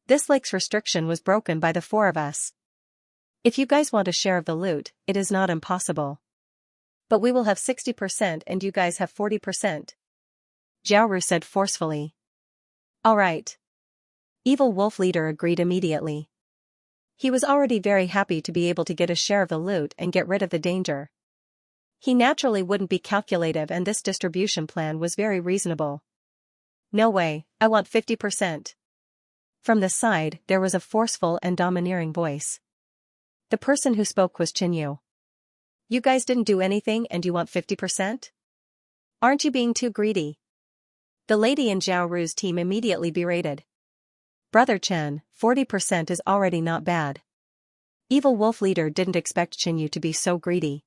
This lake's restriction was broken by the four of us. If you guys want a share of the loot, it is not impossible. But we will have 60% and you guys have 40%. Xiaoru said forcefully. Alright. Evil Wolf Leader agreed immediately. He was already very happy to be able to get a share of the loot and get rid of the danger. He naturally wouldn't be calculative and this distribution plan was very reasonable. No way, I want 50%. From the side, there was a forceful and domineering voice. The person who spoke was Qinyu. You guys didn't do anything and you want 50%? Aren't you being too greedy? The lady in Xiaoru's team immediately berated. Brother Chen, 40% is already not bad. Evil Wolf Leader didn't expect Qinyu to be so greedy.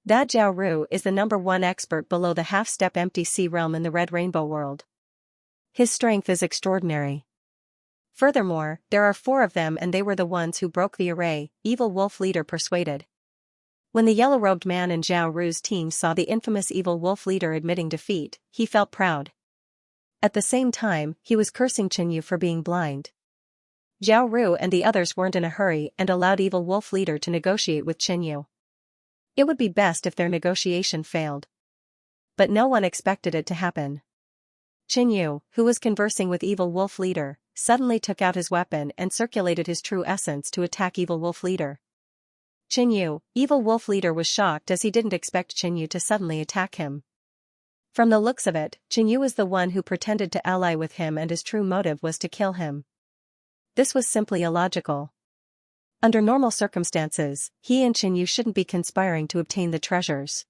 That Xiaoru is the #1 expert below the half-step empty sea realm in the Red Rainbow world. His strength is extraordinary. Furthermore, there are 4 of them and they were the ones who broke the array, Evil Wolf Leader persuaded. When the yellow-robed man in Xiaoru's team saw the infamous Evil Wolf Leader admitting defeat, he felt proud. At the same time, he was cursing Qinyu for being blind. Xiaoru and the others weren't in a hurry and allowed Evil Wolf Leader to negotiate with Qinyu. It would be best if their negotiation failed. But no one expected it to happen. Qinyu, who was conversing with Evil Wolf Leader, suddenly took out his weapon and circulated his true essence to attack Evil Wolf Leader. Qinyu, Evil Wolf Leader was shocked as he didn't expect Qinyu to suddenly attack him. From the looks of it, Qinyu was the one who pretended to ally with him and his true motive was to kill him. This was simply illogical. Under normal circumstances, he and Qinyu shouldn't be conspiring to obtain the treasures.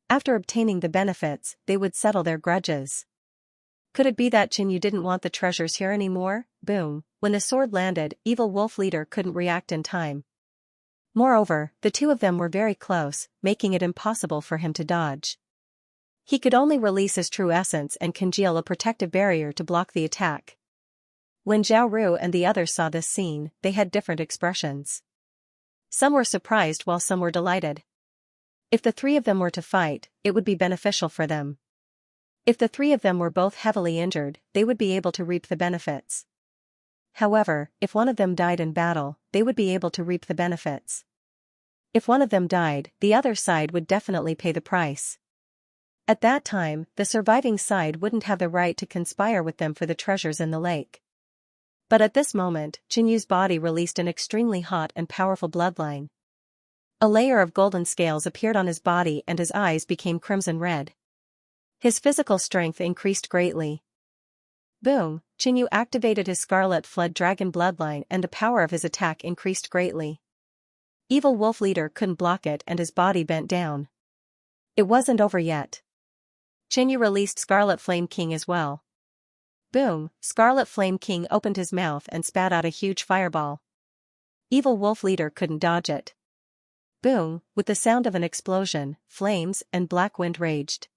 After obtaining the benefits, they would settle their grudges. Could it be that Qinyu didn't want the treasures here anymore? Boom. When the sword landed, Evil Wolf Leader couldn't react in time. Moreover, the two of them were very close, making it impossible for him to dodge. He could only release his true essence and congeal a protective barrier to block the attack. When Xiaoru and the others saw this scene, they had different expressions. Some were surprised while some were delighted. If the 3 of them were to fight, it would be beneficial for them. If the 3 of them were both heavily injured, they would be able to reap the benefits. However, if one of them died in battle, they would be able to reap the benefits. If one of them died, the other side would definitely pay the price. At that time, the surviving side wouldn't have the right to conspire with them for the treasures in the lake. But at this moment, Qinyu's body released an extremely hot and powerful bloodline. A layer of golden scales appeared on his body and his eyes became crimson red. His physical strength increased greatly. Boom, Qinyu activated his Scarlet Flood Dragon bloodline and the power of his attack increased greatly. Evil Wolf Leader couldn't block it and his body bent down. It wasn't over yet. Qinyu released Scarlet Flame King as well. Boom, Scarlet Flame King opened his mouth and spat out a huge fireball. Evil Wolf Leader couldn't dodge it. Boom, with the sound of an explosion, flames and black wind raged.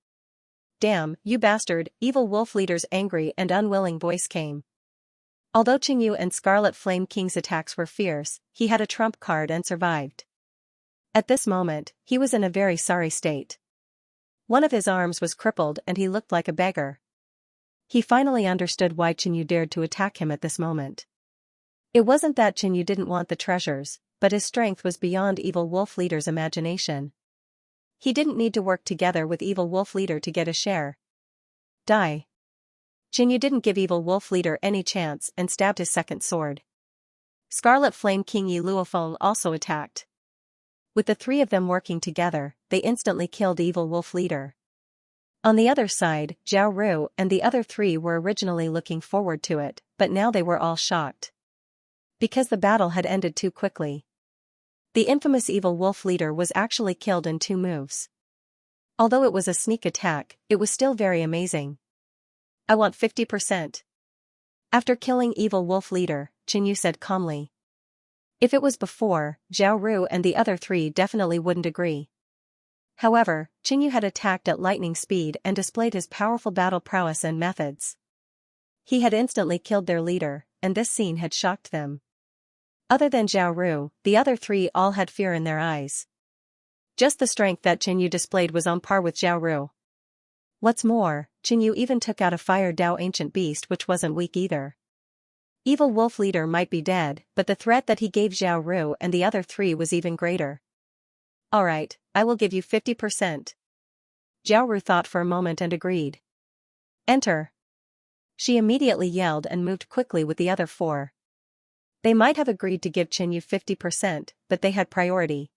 Damn, you bastard, Evil Wolf Leader's angry and unwilling voice came. Although Qingyu and Scarlet Flame King's attacks were fierce, he had a trump card and survived. At this moment, he was in a very sorry state. One of his arms was crippled and he looked like a beggar. He finally understood why Qingyu dared to attack him at this moment. It wasn't that Qingyu didn't want the treasures, but his strength was beyond Evil Wolf Leader's imagination. He didn't need to work together with Evil Wolf Leader to get a share. Die. Qingyu didn't give Evil Wolf Leader any chance and stabbed his second sword. Scarlet Flame King Yi Luofeng also attacked. With the three of them working together, they instantly killed Evil Wolf Leader. On the other side, Zhao Ru and the other three were originally looking forward to it, but now they were all shocked. Because the battle had ended too quickly. The infamous Evil Wolf Leader was actually killed in 2 moves. Although it was a sneak attack, it was still very amazing. I want 50%. After killing Evil Wolf Leader, Qingyu said calmly. If it was before, Zhao Ru and the other 3 definitely wouldn't agree. However, Qingyu had attacked at lightning speed and displayed his powerful battle prowess and methods. He had instantly killed their leader, and this scene had shocked them. Other than Zhao Ru, the other 3 all had fear in their eyes. Just the strength that Qingyu displayed was on par with Zhao Ru. What's more, Qingyu even took out a Fire Dao ancient beast which wasn't weak either. Evil Wolf Leader might be dead, but the threat that he gave Zhao Ru and the other 3 was even greater. Alright, I will give you 50%. Zhao Ru thought for a moment and agreed. Enter. She immediately yelled and moved quickly with the other 4. They might have agreed to give Qingyu 50%, but they had priority.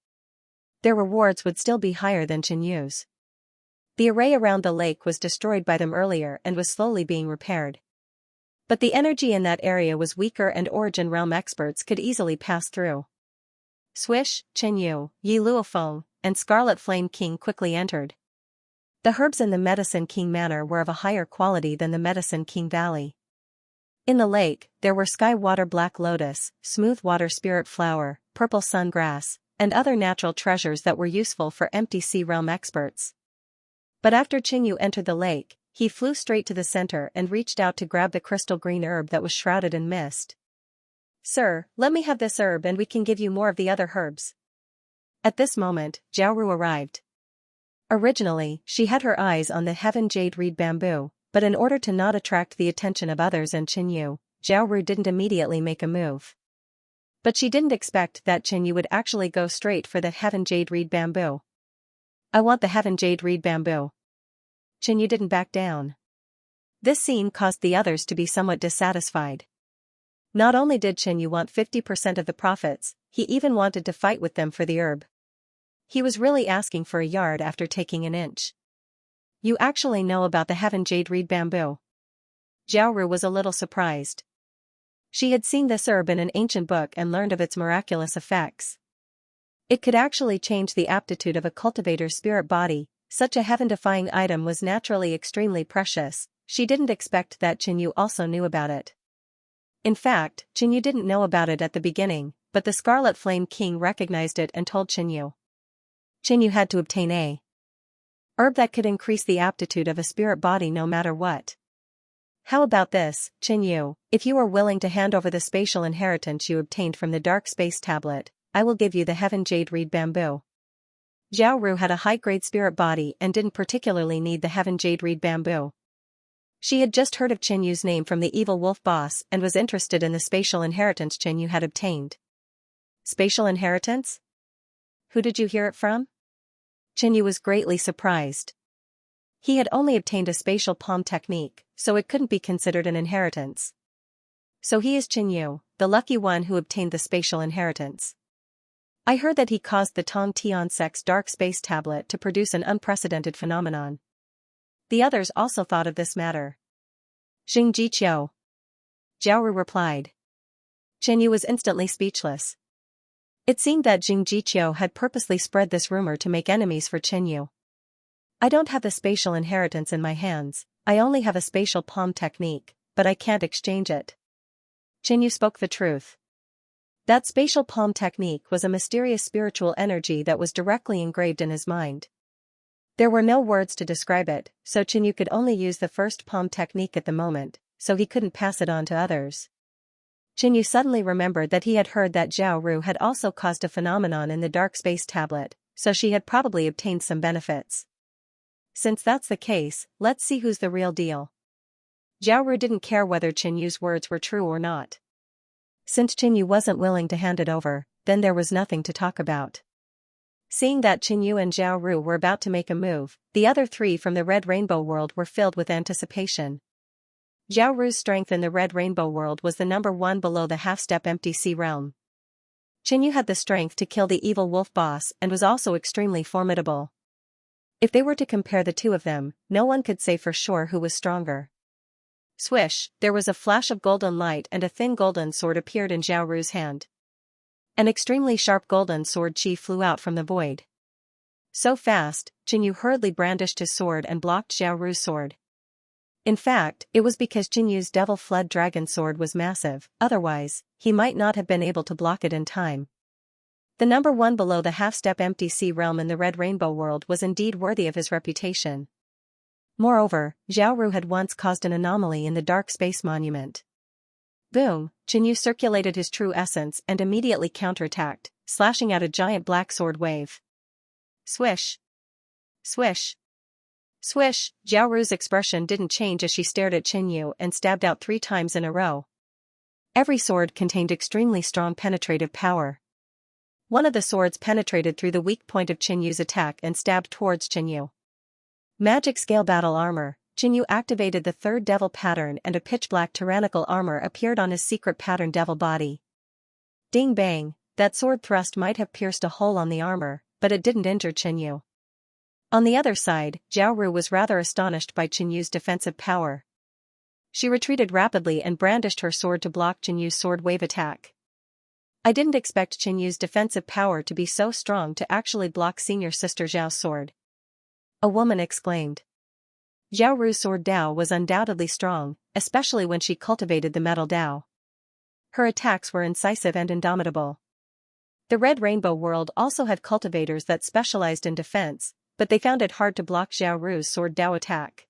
Their rewards would still be higher than Qinyu's. The array around the lake was destroyed by them earlier and was slowly being repaired. But the energy in that area was weaker and Origin Realm experts could easily pass through. Swish, Qingyu, Yi Luofeng, and Scarlet Flame King quickly entered. The herbs in the Medicine King Manor were of a higher quality than the Medicine King Valley. In the lake, there were Sky Water Black Lotus, Smooth Water Spirit Flower, Purple Sun Grass, and other natural treasures that were useful for Empty Sea Realm experts. But after Qingyu entered the lake, he flew straight to the center and reached out to grab the crystal green herb that was shrouded in mist. Sir, let me have this herb and we can give you more of the other herbs. At this moment, Zhao Ru arrived. Originally, she had her eyes on the Heaven Jade Reed Bamboo, but in order to not attract the attention of others and Qingyu, Zhao Ru didn't immediately make a move. But she didn't expect that Qingyu would actually go straight for the Heaven Jade Reed Bamboo. I want the Heaven Jade Reed Bamboo. Qingyu didn't back down. This scene caused the others to be somewhat dissatisfied. Not only did Qingyu want 50% of the profits, he even wanted to fight with them for the herb. He was really asking for a yard after taking an inch. You actually know about the Heaven Jade Reed Bamboo? Zhao Ru was a little surprised. She had seen this herb in an ancient book and learned of its miraculous effects. It could actually change the aptitude of a cultivator's spirit body. Such a heaven-defying item was naturally extremely precious. She didn't expect that Qingyu also knew about it. In fact, Qingyu didn't know about it at the beginning, but the Scarlet Flame King recognized it and told Qingyu. Qingyu had to obtain a herb that could increase the aptitude of a spirit body no matter what. How about this, Qingyu? If you are willing to hand over the spatial inheritance you obtained from the Dark Space Tablet, I will give you the Heaven Jade Reed Bamboo. Zhao Ru had a high-grade spirit body and didn't particularly need the Heaven Jade Reed Bamboo. She had just heard of Qinyu's name from the Evil Wolf boss and was interested in the spatial inheritance Qingyu had obtained. Spatial inheritance? Who did you hear it from? Qingyu was greatly surprised. He had only obtained a spatial palm technique, so it couldn't be considered an inheritance. So he is Qingyu, the lucky one who obtained the spatial inheritance. I heard that he caused the Tong Tian Sect's Dark Space Tablet to produce an unprecedented phenomenon. The others also thought of this matter. Xing Jiqiu. Zhao Ru replied. Qingyu was instantly speechless. It seemed that Xing Jiqiu had purposely spread this rumor to make enemies for Qingyu. I don't have the spatial inheritance in my hands, I only have a spatial palm technique, but I can't exchange it. Qingyu spoke the truth. That spatial palm technique was a mysterious spiritual energy that was directly engraved in his mind. There were no words to describe it, so Qingyu could only use the first palm technique at the moment, so he couldn't pass it on to others. Qinyu suddenly remembered that he had heard that Zhao Ru had also caused a phenomenon in the dark space tablet, so she had probably obtained some benefits. Since that's the case, let's see who's the real deal. Zhao Ru didn't care whether Qinyu's words were true or not. Since Qinyu wasn't willing to hand it over, then there was nothing to talk about. Seeing that Qinyu and Zhao Ru were about to make a move, the other three from the Red Rainbow world were filled with anticipation. Zhao Ru's strength in the Red Rainbow world was the number one below the half-step empty sea realm. Qinyu had the strength to kill the evil wolf boss and was also extremely formidable. If they were to compare the two of them, no one could say for sure who was stronger. Swish, there was a flash of golden light and a thin golden sword appeared in Zhao Ru's hand. An extremely sharp golden sword chi flew out from the void. So fast, Qinyu hurriedly brandished his sword and blocked Zhao Ru's sword. In fact, it was because Qinyu's devil flood dragon sword was massive, otherwise, he might not have been able to block it in time. The number one below the half-step empty sea realm in the Red Rainbow world was indeed worthy of his reputation. Moreover, Zhao Ru had once caused an anomaly in the dark space monument. Boom, Qinyu circulated his true essence and immediately counterattacked, slashing out a giant black sword wave. Swish! Swish! Swish! Zhao Ru's expression didn't change as she stared at Qinyu and stabbed out 3 times in a row. Every sword contained extremely strong penetrative power. One of the swords penetrated through the weak point of Qinyu's attack and stabbed towards Qinyu. Magic Scale Battle Armor. Qinyu activated the third devil pattern and a pitch-black tyrannical armor appeared on his secret pattern devil body. Ding bang, that sword thrust might have pierced a hole on the armor, but it didn't injure Qinyu. On the other side, Zhao Ru was rather astonished by Qinyu's defensive power. She retreated rapidly and brandished her sword to block Qinyu's sword wave attack. I didn't expect Qinyu's defensive power to be so strong to actually block senior sister Zhao's sword. A woman exclaimed. Zhao Ru's sword Dao was undoubtedly strong, especially when she cultivated the metal Dao. Her attacks were incisive and indomitable. The Red Rainbow world also had cultivators that specialized in defense, but they found it hard to block Zhao Ru's sword Dao attack.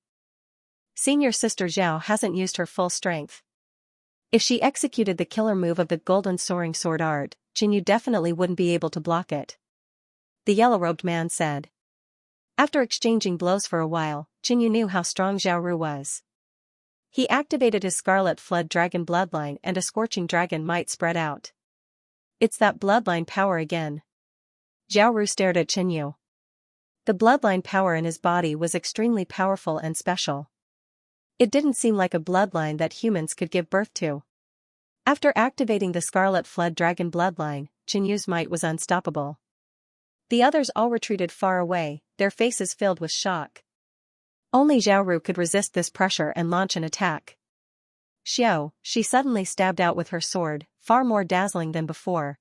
Senior sister Zhao hasn't used her full strength. If she executed the killer move of the golden soaring sword art, Qinyu definitely wouldn't be able to block it. The yellow-robed man said. After exchanging blows for a while, Qinyu knew how strong Zhao Ru was. He activated his Scarlet Flood Dragon bloodline and a Scorching Dragon might spread out. It's that bloodline power again. Zhao Ru stared at Qinyu. The bloodline power in his body was extremely powerful and special. It didn't seem like a bloodline that humans could give birth to. After activating the Scarlet Flood Dragon bloodline, Qinyu's might was unstoppable. The others all retreated far away, their faces filled with shock. Only Zhao Ru could resist this pressure and launch an attack. Xiao, she suddenly stabbed out with her sword, far more dazzling than before.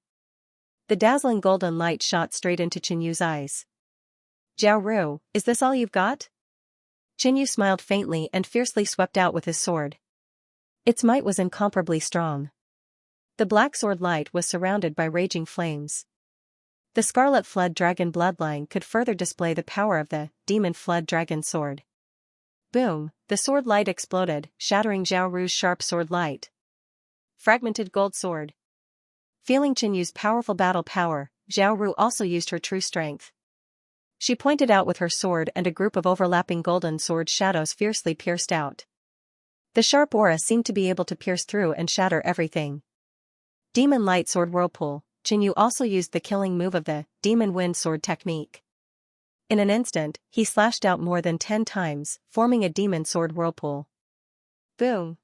The dazzling golden light shot straight into Qinyu's eyes. Zhao Ru, is this all you've got? Qinyu smiled faintly and fiercely swept out with his sword. Its might was incomparably strong. The black sword light was surrounded by raging flames. The Scarlet Flood Dragon bloodline could further display the power of the Demon Flood Dragon sword. Boom, the sword light exploded, shattering Zhao Ru's sharp sword light. Fragmented gold sword. Feeling Qinyu's powerful battle power, Zhao Ru also used her true strength. She pointed out with her sword and a group of overlapping golden sword shadows fiercely pierced out. The sharp aura seemed to be able to pierce through and shatter everything. Demon Light Sword Whirlpool. Qinyu also used the killing move of the Demon Wind Sword technique. In an instant, he slashed out more than 10 times, forming a demon sword whirlpool. Boom!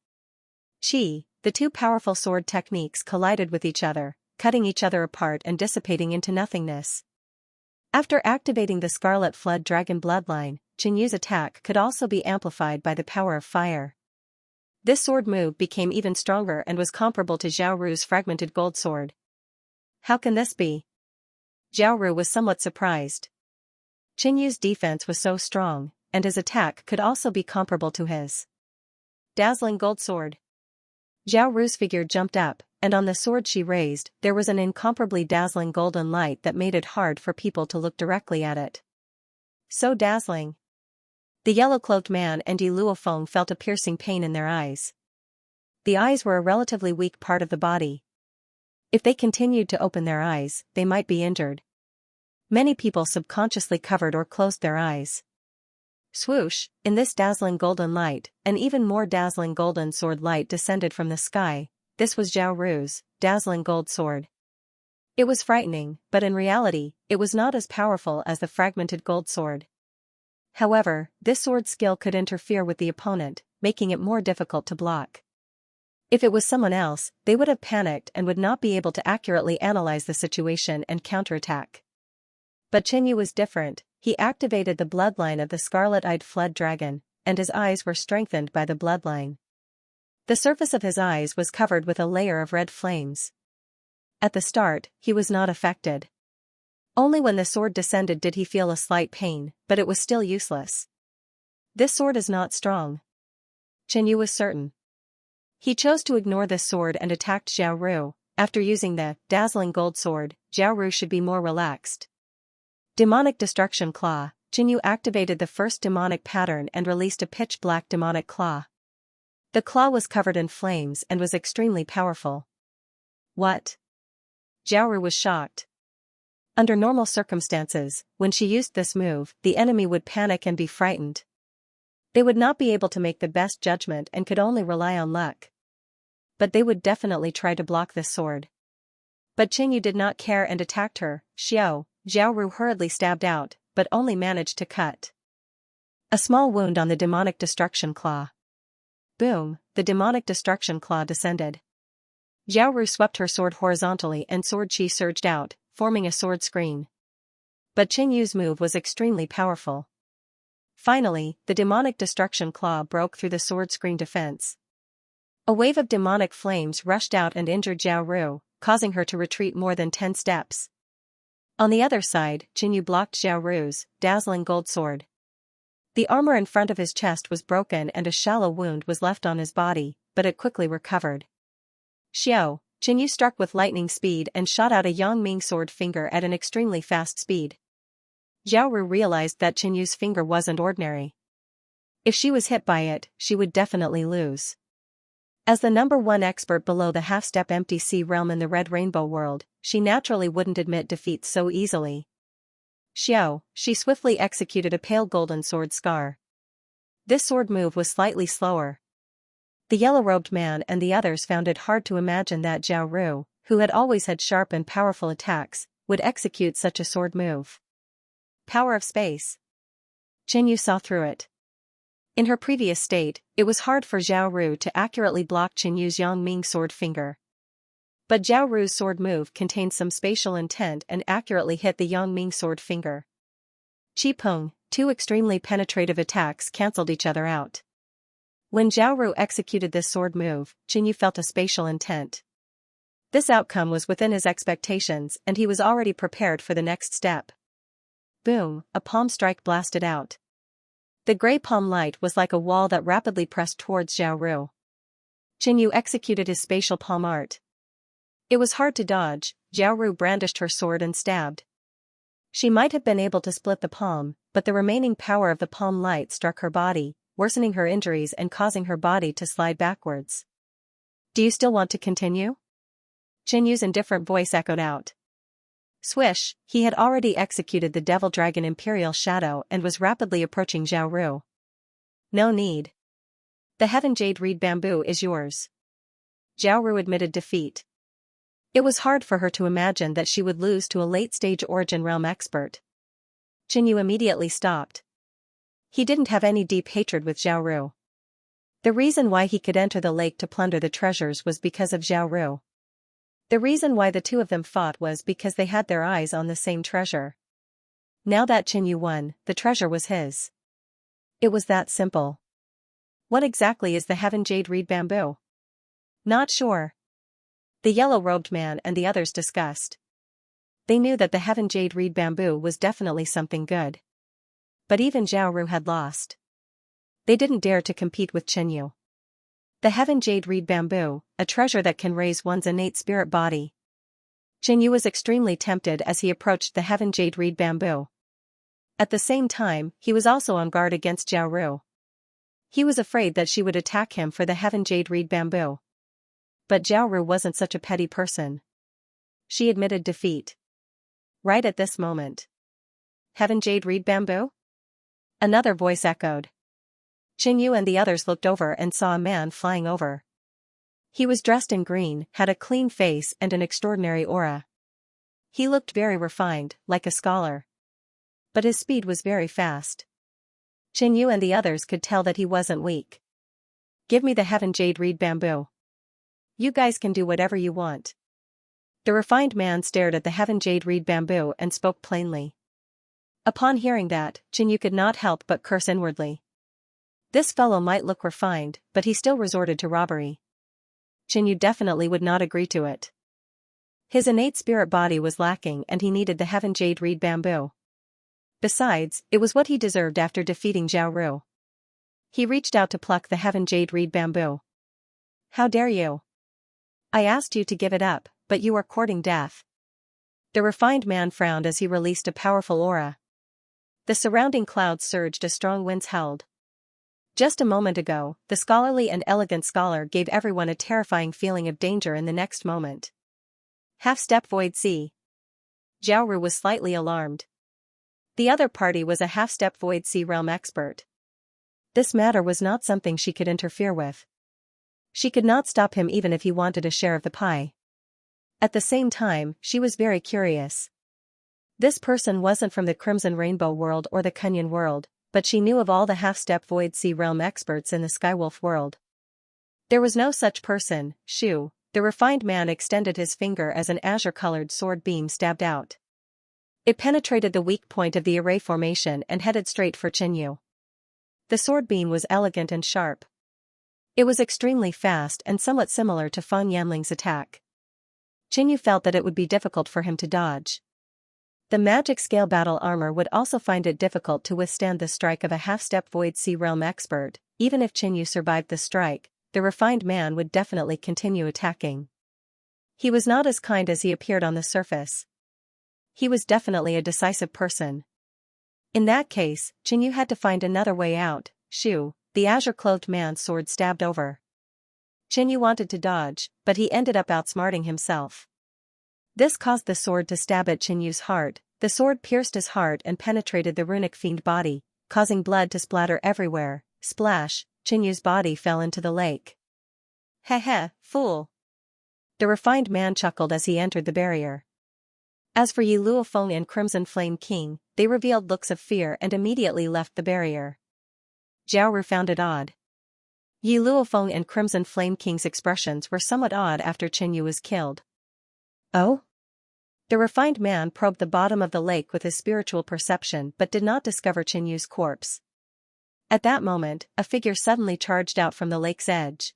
Chi, the two powerful sword techniques collided with each other, cutting each other apart and dissipating into nothingness. After activating the Scarlet Flood Dragon bloodline, Qinyu's attack could also be amplified by the power of fire. This sword move became even stronger and was comparable to Zhao Ru's fragmented gold sword. How can this be? Zhao Ru was somewhat surprised. Qinyu's defense was so strong, and his attack could also be comparable to his. Dazzling gold sword. Zhao Ru's figure jumped up, and on the sword she raised, there was an incomparably dazzling golden light that made it hard for people to look directly at it. So dazzling. The yellow-cloaked man and Yi Luofeng felt a piercing pain in their eyes. The eyes were a relatively weak part of the body. If they continued to open their eyes, they might be injured. Many people subconsciously covered or closed their eyes. Swoosh, in this dazzling golden light, an even more dazzling golden sword light descended from the sky. This was Zhao Ru's dazzling gold sword. It was frightening, but in reality, it was not as powerful as the fragmented gold sword. However, this sword skill could interfere with the opponent, making it more difficult to block. If it was someone else, they would have panicked and would not be able to accurately analyze the situation and counterattack. But Qinyu was different. He activated the bloodline of the scarlet-eyed flood dragon, and his eyes were strengthened by the bloodline. The surface of his eyes was covered with a layer of red flames. At the start, he was not affected. Only when the sword descended did he feel a slight pain, but it was still useless. This sword is not strong. Qinyu was certain. He chose to ignore this sword and attacked Zhao Ru. After using the dazzling gold sword, Zhao Ru should be more relaxed. Demonic Destruction Claw. Qinyu activated the first demonic pattern and released a pitch-black demonic claw. The claw was covered in flames and was extremely powerful. What? Zhao Ru was shocked. Under normal circumstances, when she used this move, the enemy would panic and be frightened. They would not be able to make the best judgment and could only rely on luck. But they would definitely try to block this sword. But Qinyu did not care and attacked her. Zhao Ru hurriedly stabbed out, but only managed to cut a small wound on the demonic destruction claw. Boom, the demonic destruction claw descended. Zhao Ru swept her sword horizontally and sword chi surged out, forming a sword screen. But Qinyu's move was extremely powerful. Finally, the demonic destruction claw broke through the sword screen defense. A wave of demonic flames rushed out and injured Zhao Ru, causing her to retreat more than 10 steps. On the other side, Qinyu blocked Zhao Ru's dazzling gold sword. The armor in front of his chest was broken and a shallow wound was left on his body, but it quickly recovered. Qinyu struck with lightning speed and shot out a Yangming sword finger at an extremely fast speed. Zhao Ru realized that Qinyu's finger wasn't ordinary. If she was hit by it, she would definitely lose. As the #1 expert below the half-step empty sea realm in the Red Rainbow world, she naturally wouldn't admit defeat so easily. She swiftly executed a pale golden sword scar. This sword move was slightly slower. The yellow-robed man and the others found it hard to imagine that Zhao Ru, who had always had sharp and powerful attacks, would execute such a sword move. Power of space. Qinyu saw through it. In her previous state, it was hard for Zhao Ru to accurately block Qinyu's Yangming sword finger. But Zhao Ru's sword move contained some spatial intent and accurately hit the Yangming sword finger. Qi Peng, 2 extremely penetrative attacks cancelled each other out. When Zhao Ru executed this sword move, Qinyu felt a spatial intent. This outcome was within his expectations and he was already prepared for the next step. Boom, a palm strike blasted out. The grey palm light was like a wall that rapidly pressed towards Zhao Ru. Qinyu executed his spatial palm art. It was hard to dodge. Zhao Ru brandished her sword and stabbed. She might have been able to split the palm, but the remaining power of the palm light struck her body, worsening her injuries and causing her body to slide backwards. Do you still want to continue? Qinyu's indifferent voice echoed out. Swish, he had already executed the Devil Dragon Imperial Shadow and was rapidly approaching Zhao Ru. No need. The Heaven Jade Reed Bamboo is yours. Zhao Ru admitted defeat. It was hard for her to imagine that she would lose to a late-stage Origin Realm expert. Qinyu immediately stopped. He didn't have any deep hatred with Zhao Ru. The reason why he could enter the lake to plunder the treasures was because of Zhao Ru. The reason why the two of them fought was because they had their eyes on the same treasure. Now that Qinyu won, the treasure was his. It was that simple. What exactly is the Heaven Jade Reed Bamboo? Not sure. The yellow-robed man and the others discussed. They knew that the Heaven Jade Reed Bamboo was definitely something good. But even Zhao Ru had lost. They didn't dare to compete with Qinyu. The Heaven Jade Reed Bamboo, a treasure that can raise one's innate spirit body. Qinyu was extremely tempted as he approached the Heaven Jade Reed Bamboo. At the same time, he was also on guard against Zhao Ru. He was afraid that she would attack him for the Heaven Jade Reed Bamboo. But Zhao Ru wasn't such a petty person. She admitted defeat. Right at this moment. Heaven Jade Reed Bamboo? Another voice echoed. Qin Yu and the others looked over and saw a man flying over. He was dressed in green, had a clean face and an extraordinary aura. He looked very refined, like a scholar. But his speed was very fast. Qin Yu and the others could tell that he wasn't weak. Give me the Heaven Jade Reed Bamboo. You guys can do whatever you want. The refined man stared at the Heaven Jade Reed Bamboo and spoke plainly. Upon hearing that, Qin Yu could not help but curse inwardly. This fellow might look refined, but he still resorted to robbery. Qin Yu definitely would not agree to it. His innate spirit body was lacking and he needed the Heaven Jade Reed Bamboo. Besides, it was what he deserved after defeating Zhao Ru. He reached out to pluck the Heaven Jade Reed Bamboo. How dare you? I asked you to give it up, but you are courting death. The refined man frowned as he released a powerful aura. The surrounding clouds surged as strong winds howled. Just a moment ago, the scholarly and elegant scholar gave everyone a terrifying feeling of danger in the next moment. Half-step Void Sea. Zhao Ru was slightly alarmed. The other party was a half-step Void Sea realm expert. This matter was not something she could interfere with. She could not stop him even if he wanted a share of the pie. At the same time, she was very curious. This person wasn't from the Crimson Rainbow world or the Kunyan world, but she knew of all the half-step Void Sea realm experts in the Skywolf world. There was no such person. Shu, the refined man, extended his finger as an azure-colored sword beam stabbed out. It penetrated the weak point of the array formation and headed straight for Qin Yu. The sword beam was elegant and sharp. It was extremely fast and somewhat similar to Fang Yanling's attack. Qin Yu felt that it would be difficult for him to dodge. The magic scale battle armor would also find it difficult to withstand the strike of a half-step Void Sea realm expert. Even if Qin Yu survived the strike, the refined man would definitely continue attacking. He was not as kind as he appeared on the surface. He was definitely a decisive person. In that case, Qin Yu had to find another way out. Shu, the azure-clothed man's sword stabbed over. Qin Yu wanted to dodge, but he ended up outsmarting himself. This caused the sword to stab at Qin Yu's heart. The sword pierced his heart and penetrated the runic fiend body, causing blood to splatter everywhere. Splash, Qin Yu's body fell into the lake. Heh, fool. The refined man chuckled as he entered the barrier. As for Yi Luofeng and Crimson Flame King, they revealed looks of fear and immediately left the barrier. Zhao Ru found it odd. Yi Luofeng and Crimson Flame King's expressions were somewhat odd after Qin Yu was killed. Oh? The refined man probed the bottom of the lake with his spiritual perception but did not discover Qin Yu's corpse. At that moment, a figure suddenly charged out from the lake's edge.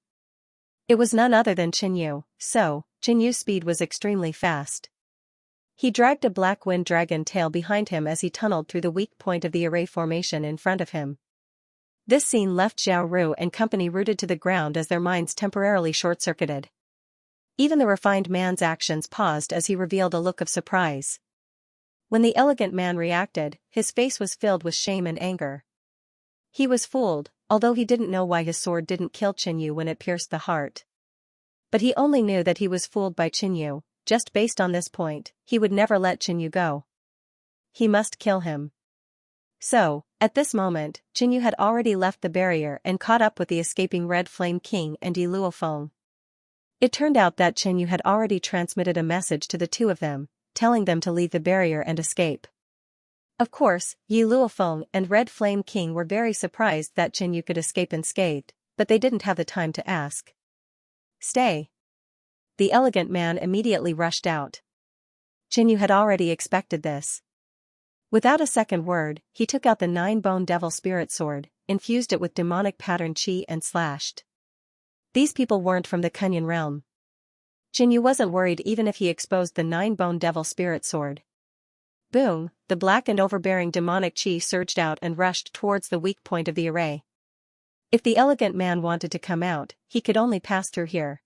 It was none other than Qin Yu, so, Qin Yu's speed was extremely fast. He dragged a black wind dragon tail behind him as he tunneled through the weak point of the array formation in front of him. This scene left Zhao Ru and company rooted to the ground as their minds temporarily short-circuited. Even the refined man's actions paused as he revealed a look of surprise. When the elegant man reacted, his face was filled with shame and anger. He was fooled, although he didn't know why his sword didn't kill Qin Yu when it pierced the heart. But he only knew that he was fooled by Qin Yu. Just based on this point, he would never let Qin Yu go. He must kill him. So, at this moment, Qin Yu had already left the barrier and caught up with the escaping Red Flame King and Yi Luofeng. It turned out that Qin Yu had already transmitted a message to the two of them, telling them to leave the barrier and escape. Of course, Yi Luofeng and Red Flame King were very surprised that Qin Yu could escape unscathed, but they didn't have the time to ask. Stay. The elegant man immediately rushed out. Qin Yu had already expected this. Without a second word, he took out the 9-bone devil spirit sword, infused it with demonic pattern chi and slashed. These people weren't from the Kunyan realm. Qin Yu wasn't worried even if he exposed the 9-bone devil spirit sword. Boom, the black and overbearing demonic chi surged out and rushed towards the weak point of the array. If the elegant man wanted to come out, he could only pass through here.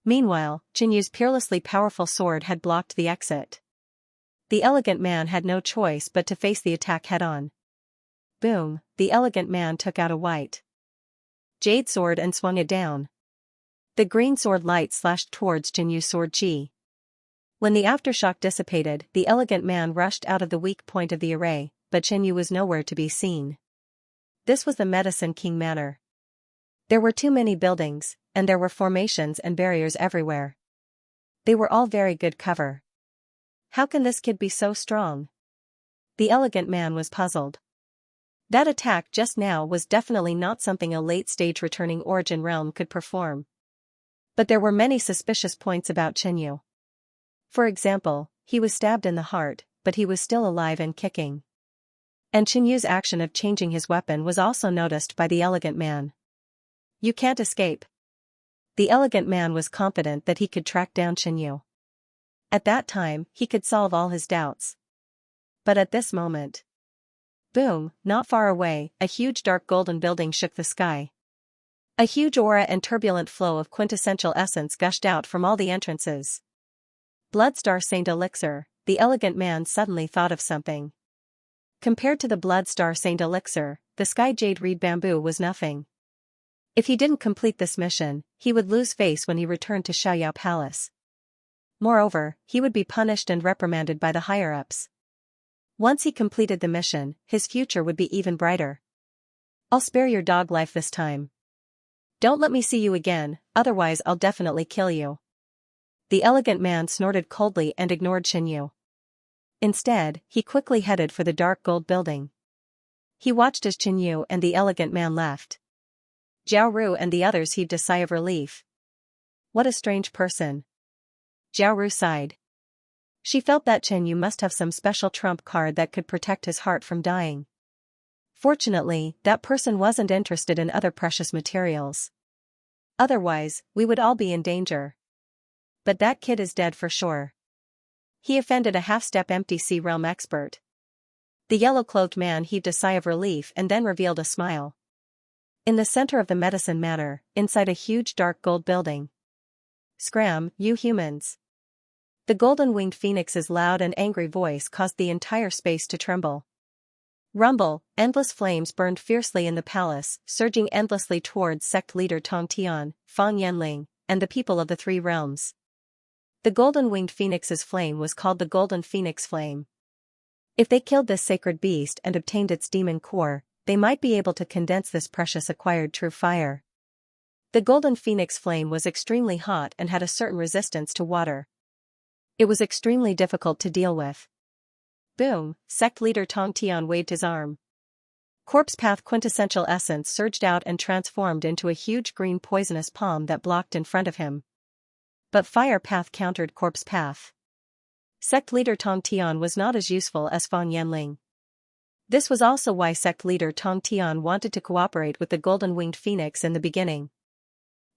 Meanwhile, Qin Yu's peerlessly powerful sword had blocked the exit. The elegant man had no choice but to face the attack head-on. Boom, the elegant man took out a white jade sword and swung it down. The green sword light slashed towards Xianyu's sword chi. When the aftershock dissipated, the elegant man rushed out of the weak point of the array, but Xianyu was nowhere to be seen. This was the Medicine King Manor. There were too many buildings, and there were formations and barriers everywhere. They were all very good cover. How can this kid be so strong? The elegant man was puzzled. That attack just now was definitely not something a late-stage returning origin realm could perform. But there were many suspicious points about Xianyu. For example, he was stabbed in the heart, but he was still alive and kicking. And Xianyu's action of changing his weapon was also noticed by the elegant man. You can't escape. The elegant man was confident that he could track down Xianyu. At that time, he could solve all his doubts. But at this moment. Boom, not far away, a huge dark golden building shook the sky. A huge aura and turbulent flow of quintessential essence gushed out from all the entrances. Bloodstar Saint Elixir, the elegant man suddenly thought of something. Compared to the Bloodstar Saint Elixir, the Sky Jade Reed Bamboo was nothing. If he didn't complete this mission, he would lose face when he returned to Xiaoyao Palace. Moreover, he would be punished and reprimanded by the higher-ups. Once he completed the mission, his future would be even brighter. I'll spare your dog life this time. Don't let me see you again, otherwise I'll definitely kill you. The elegant man snorted coldly and ignored Xianyu. Instead, he quickly headed for the dark gold building. He watched as Xianyu and the elegant man left. Zhao Ru and the others heaved a sigh of relief. What a strange person. Zhao Ru sighed. She felt that Xianyu must have some special trump card that could protect his heart from dying. Fortunately, that person wasn't interested in other precious materials. Otherwise, we would all be in danger. But that kid is dead for sure. He offended a half-step empty sea realm expert. The yellow-clothed man heaved a sigh of relief and then revealed a smile. In the center of the medicine manor, inside a huge dark gold building. Scram, you humans. The golden-winged phoenix's loud and angry voice caused the entire space to tremble. Rumble, endless flames burned fiercely in the palace, surging endlessly towards sect leader Tong Tian, Fang Yanling, and the people of the Three Realms. The golden-winged phoenix's flame was called the Golden Phoenix Flame. If they killed this sacred beast and obtained its demon core, they might be able to condense this precious acquired true fire. The Golden Phoenix Flame was extremely hot and had a certain resistance to water. It was extremely difficult to deal with. Boom, sect leader Tong Tian waved his arm. Corpse Path quintessential essence surged out and transformed into a huge green poisonous palm that blocked in front of him. But Fire Path countered Corpse Path. Sect leader Tong Tian was not as useful as Fang Yanling. This was also why sect leader Tong Tian wanted to cooperate with the golden-winged phoenix in the beginning.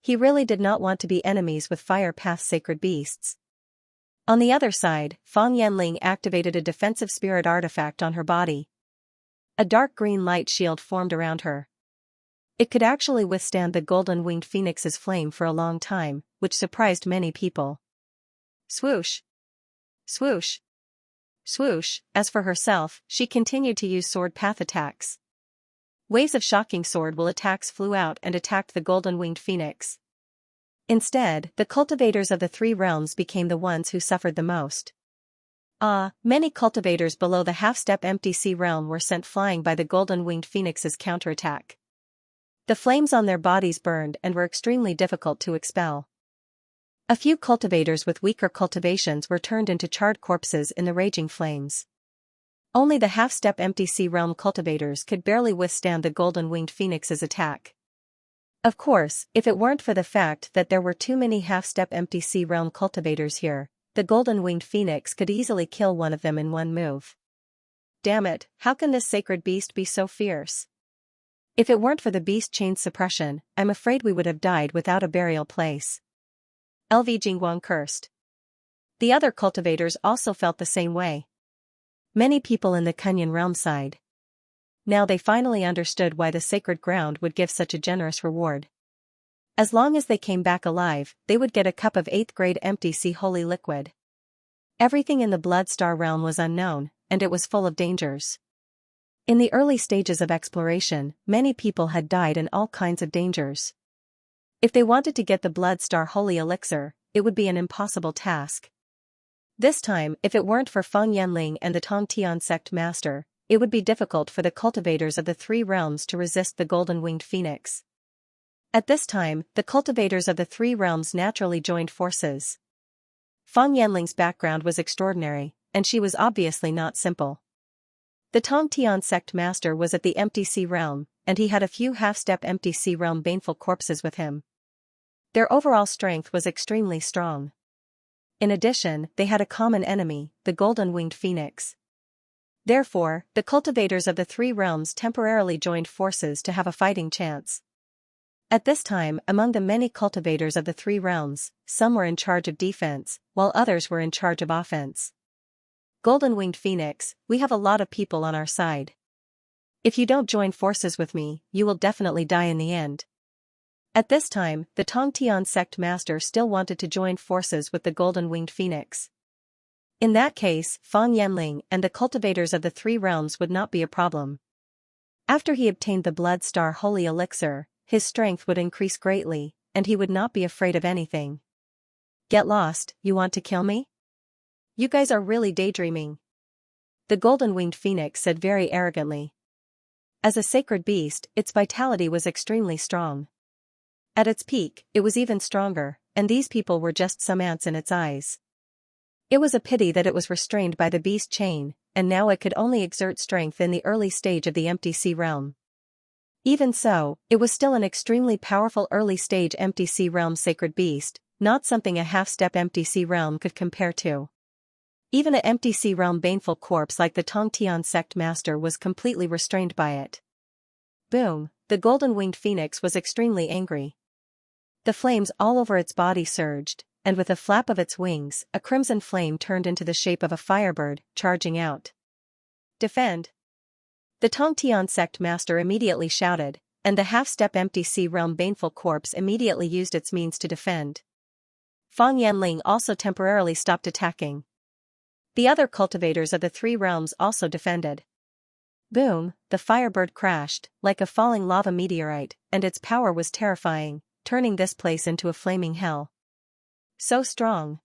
He really did not want to be enemies with Fire Path's sacred beasts. On the other side, Fang Yanling activated a defensive spirit artifact on her body. A dark green light shield formed around her. It could actually withstand the golden-winged phoenix's flame for a long time, which surprised many people. Swoosh! Swoosh! Swoosh! As for herself, she continued to use sword path attacks. Waves of shocking sword will attacks flew out and attacked the golden-winged phoenix. Instead, the cultivators of the Three Realms became the ones who suffered the most. Many cultivators below the half-step empty sea realm were sent flying by the golden-winged phoenix's counterattack. The flames on their bodies burned and were extremely difficult to expel. A few cultivators with weaker cultivations were turned into charred corpses in the raging flames. Only the half-step empty sea realm cultivators could barely withstand the golden-winged phoenix's attack. Of course, if it weren't for the fact that there were too many half-step empty sea realm cultivators here, the golden-winged phoenix could easily kill one of them in one move. Damn it, how can this sacred beast be so fierce? If it weren't for the beast chain's suppression, I'm afraid we would have died without a burial place. LV Jingguang cursed. The other cultivators also felt the same way. Many people in the Kunyan realm sighed. Now they finally understood why the sacred ground would give such a generous reward. As long as they came back alive, they would get a cup of 8th grade empty sea holy liquid. Everything in the Blood Star realm was unknown, and it was full of dangers. In the early stages of exploration, many people had died in all kinds of dangers. If they wanted to get the Blood Star Holy Elixir, it would be an impossible task. This time, if it weren't for Feng Yanling and the Tongtian sect master, it would be difficult for the cultivators of the three realms to resist the golden-winged phoenix. At this time, the cultivators of the three realms naturally joined forces. Feng Yanling's background was extraordinary, and she was obviously not simple. The Tongtian sect master was at the Empty Sea realm, and he had a few half-step Empty Sea realm baneful corpses with him. Their overall strength was extremely strong. In addition, they had a common enemy, the golden-winged phoenix. Therefore, the cultivators of the three realms temporarily joined forces to have a fighting chance. At this time, among the many cultivators of the three realms, some were in charge of defense, while others were in charge of offense. Golden-winged phoenix, we have a lot of people on our side. If you don't join forces with me, you will definitely die in the end. At this time, the Tongtian sect master still wanted to join forces with the golden-winged phoenix. In that case, Feng Yanling and the cultivators of the three realms would not be a problem. After he obtained the Blood Star Holy Elixir, his strength would increase greatly, and he would not be afraid of anything. Get lost, you want to kill me? You guys are really daydreaming. The golden-winged phoenix said very arrogantly. As a sacred beast, its vitality was extremely strong. At its peak, it was even stronger, and these people were just some ants in its eyes. It was a pity that it was restrained by the beast chain, and now it could only exert strength in the early stage of the Empty Sea realm. Even so, it was still an extremely powerful early-stage Empty Sea realm sacred beast, not something a half-step Empty Sea realm could compare to. Even an Empty Sea realm baneful corpse like the Tongtian sect master was completely restrained by it. Boom, the golden-winged phoenix was extremely angry. The flames all over its body surged, and with a flap of its wings, a crimson flame turned into the shape of a firebird, charging out. Defend! The Tongtian sect master immediately shouted, and the half-step Empty Sea realm baneful corpse immediately used its means to defend. Feng Yanling also temporarily stopped attacking. The other cultivators of the three realms also defended. Boom, the firebird crashed, like a falling lava meteorite, and its power was terrifying, turning this place into a flaming hell. So strong.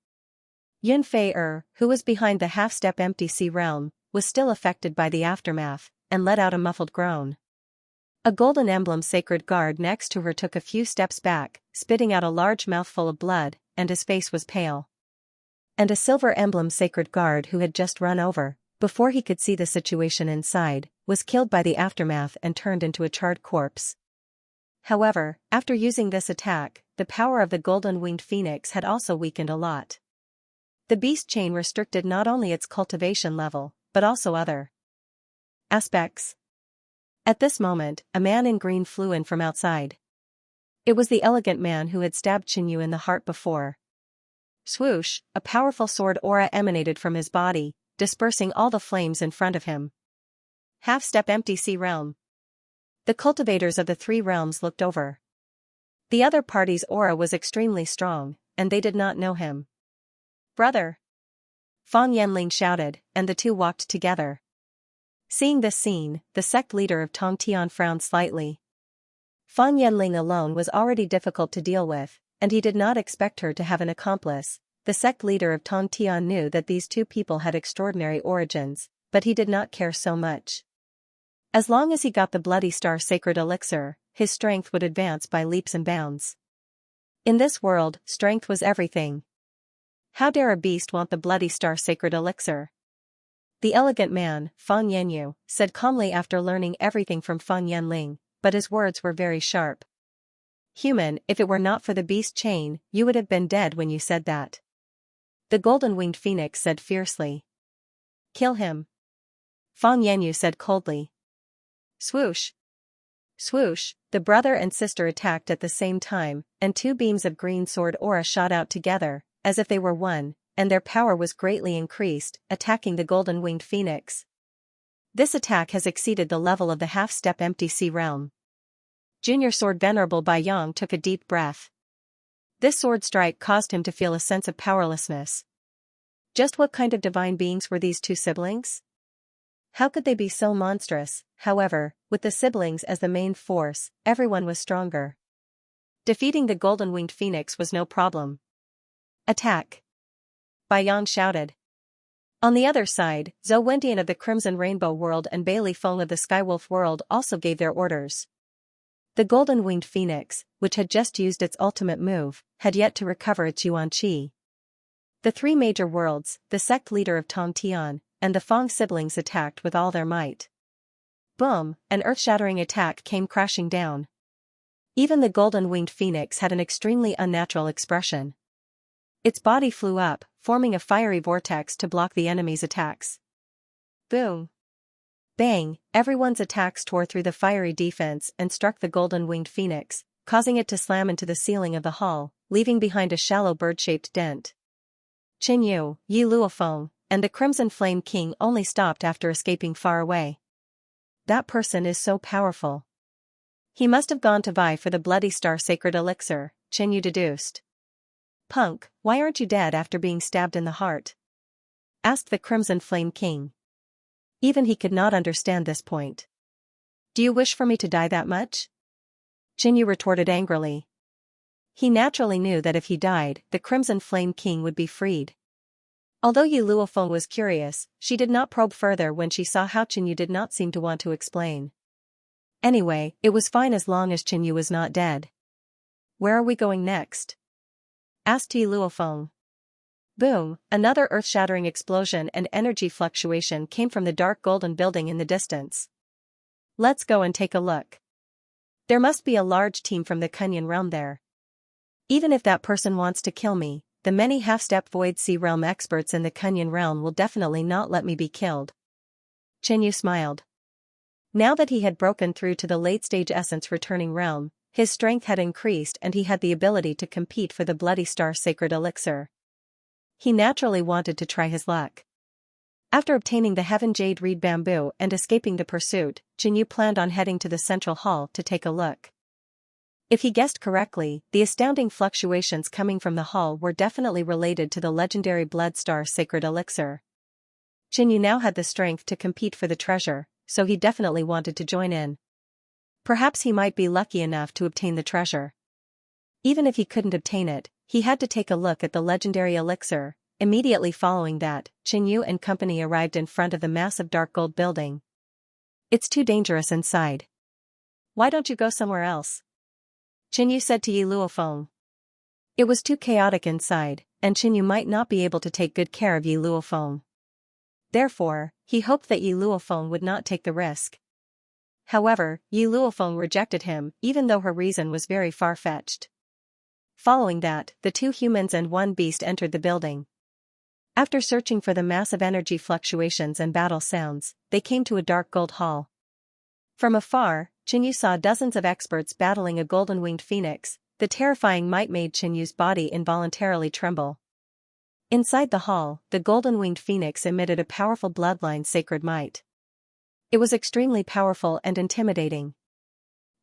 Yun Fei who was behind the half-step Empty Sea realm, was still affected by the aftermath, and let out a muffled groan. A golden emblem sacred guard next to her took a few steps back, spitting out a large mouthful of blood, and his face was pale. And a silver emblem sacred guard who had just run over, before he could see the situation inside, was killed by the aftermath and turned into a charred corpse. However, after using this attack, the power of the golden-winged phoenix had also weakened a lot. The beast chain restricted not only its cultivation level, but also other aspects. At this moment, a man in green flew in from outside. It was the elegant man who had stabbed Xinyu in the heart before. Swoosh, a powerful sword aura emanated from his body, dispersing all the flames in front of him. Half-step Empty Sea realm. The cultivators of the three realms looked over. The other party's aura was extremely strong, and they did not know him. Brother! Feng Yanling shouted, and the two walked together. Seeing this scene, the sect leader of Tongtian frowned slightly. Feng Yanling alone was already difficult to deal with, and he did not expect her to have an accomplice. The sect leader of Tongtian knew that these two people had extraordinary origins, but he did not care so much. As long as he got the Bloody Star Sacred Elixir, his strength would advance by leaps and bounds. In this world, strength was everything. How dare a beast want the Bloody Star Sacred Elixir? The elegant man, Feng Yanyu, said calmly after learning everything from Feng Yanling, but his words were very sharp. Human, if it were not for the beast chain, you would have been dead when you said that. The golden-winged phoenix said fiercely. Kill him. Feng Yanyu said coldly. Swoosh. Swoosh, the brother and sister attacked at the same time, and two beams of green sword aura shot out together, as if they were one, and their power was greatly increased, attacking the golden-winged phoenix. This attack has exceeded the level of the half-step Empty Sea realm. Junior Sword Venerable Bai Yang took a deep breath. This sword strike caused him to feel a sense of powerlessness. Just what kind of divine beings were these two siblings? How could they be so monstrous? However, with the siblings as the main force, everyone was stronger. Defeating the golden-winged phoenix was no problem. Attack! Bai Yang shouted. On the other side, Zhou Wendian of the Crimson Rainbow World and Bailey Feng of the Skywolf World also gave their orders. The golden-winged phoenix, which had just used its ultimate move, had yet to recover its Yuan Qi. The three major worlds, the sect leader of Tong Tian, and the Feng siblings attacked with all their might. Boom, an earth-shattering attack came crashing down. Even the golden-winged phoenix had an extremely unnatural expression. Its body flew up, forming a fiery vortex to block the enemy's attacks. Boom! Bang! Everyone's attacks tore through the fiery defense and struck the golden-winged phoenix, causing it to slam into the ceiling of the hall, leaving behind a shallow bird-shaped dent. Qin Yu, Yi Luofeng, and the Crimson Flame King only stopped after escaping far away. That person is so powerful. He must have gone to vie for the Bloody Star Sacred Elixir, Qin Yu deduced. Punk, why aren't you dead after being stabbed in the heart? Asked the Crimson Flame King. Even he could not understand this point. Do you wish for me to die that much? Qin Yu retorted angrily. He naturally knew that if he died, the Crimson Flame King would be freed. Although Yi Luofeng was curious, she did not probe further when she saw how Qin Yu did not seem to want to explain. Anyway, it was fine as long as Qin Yu was not dead. Where are we going next? Asked Yi Luofeng. Boom, another earth-shattering explosion and energy fluctuation came from the dark golden building in the distance. Let's go and take a look. There must be a large team from the Kunyan realm there. Even if that person wants to kill me, the many half-step Void Sea Realm experts in the Kunyan realm will definitely not let me be killed. Qin Yu smiled. Now that he had broken through to the late-stage essence returning realm, his strength had increased and he had the ability to compete for the Bloody Star Sacred Elixir. He naturally wanted to try his luck. After obtaining the Heaven Jade Reed Bamboo and escaping the pursuit, Qin Yu planned on heading to the central hall to take a look. If he guessed correctly, the astounding fluctuations coming from the hall were definitely related to the legendary Blood Star Sacred Elixir. Qin Yu now had the strength to compete for the treasure, so he definitely wanted to join in. Perhaps he might be lucky enough to obtain the treasure. Even if he couldn't obtain it, he had to take a look at the legendary elixir. Immediately following that, Qin Yu and company arrived in front of the massive dark gold building. It's too dangerous inside. Why don't you go somewhere else? Qin Yu said to Yi Luofeng. It was too chaotic inside, and Qin Yu might not be able to take good care of Yi Luofeng. Therefore, he hoped that Yi Luofeng would not take the risk. However, Yi Luofeng rejected him, even though her reason was very far-fetched. Following that, the two humans and one beast entered the building. After searching for the massive energy fluctuations and battle sounds, they came to a dark gold hall. From afar, Qin Yu saw dozens of experts battling a golden-winged phoenix. The terrifying might made Qin Yu's body involuntarily tremble. Inside the hall, the golden-winged phoenix emitted a powerful bloodline sacred might. It was extremely powerful and intimidating.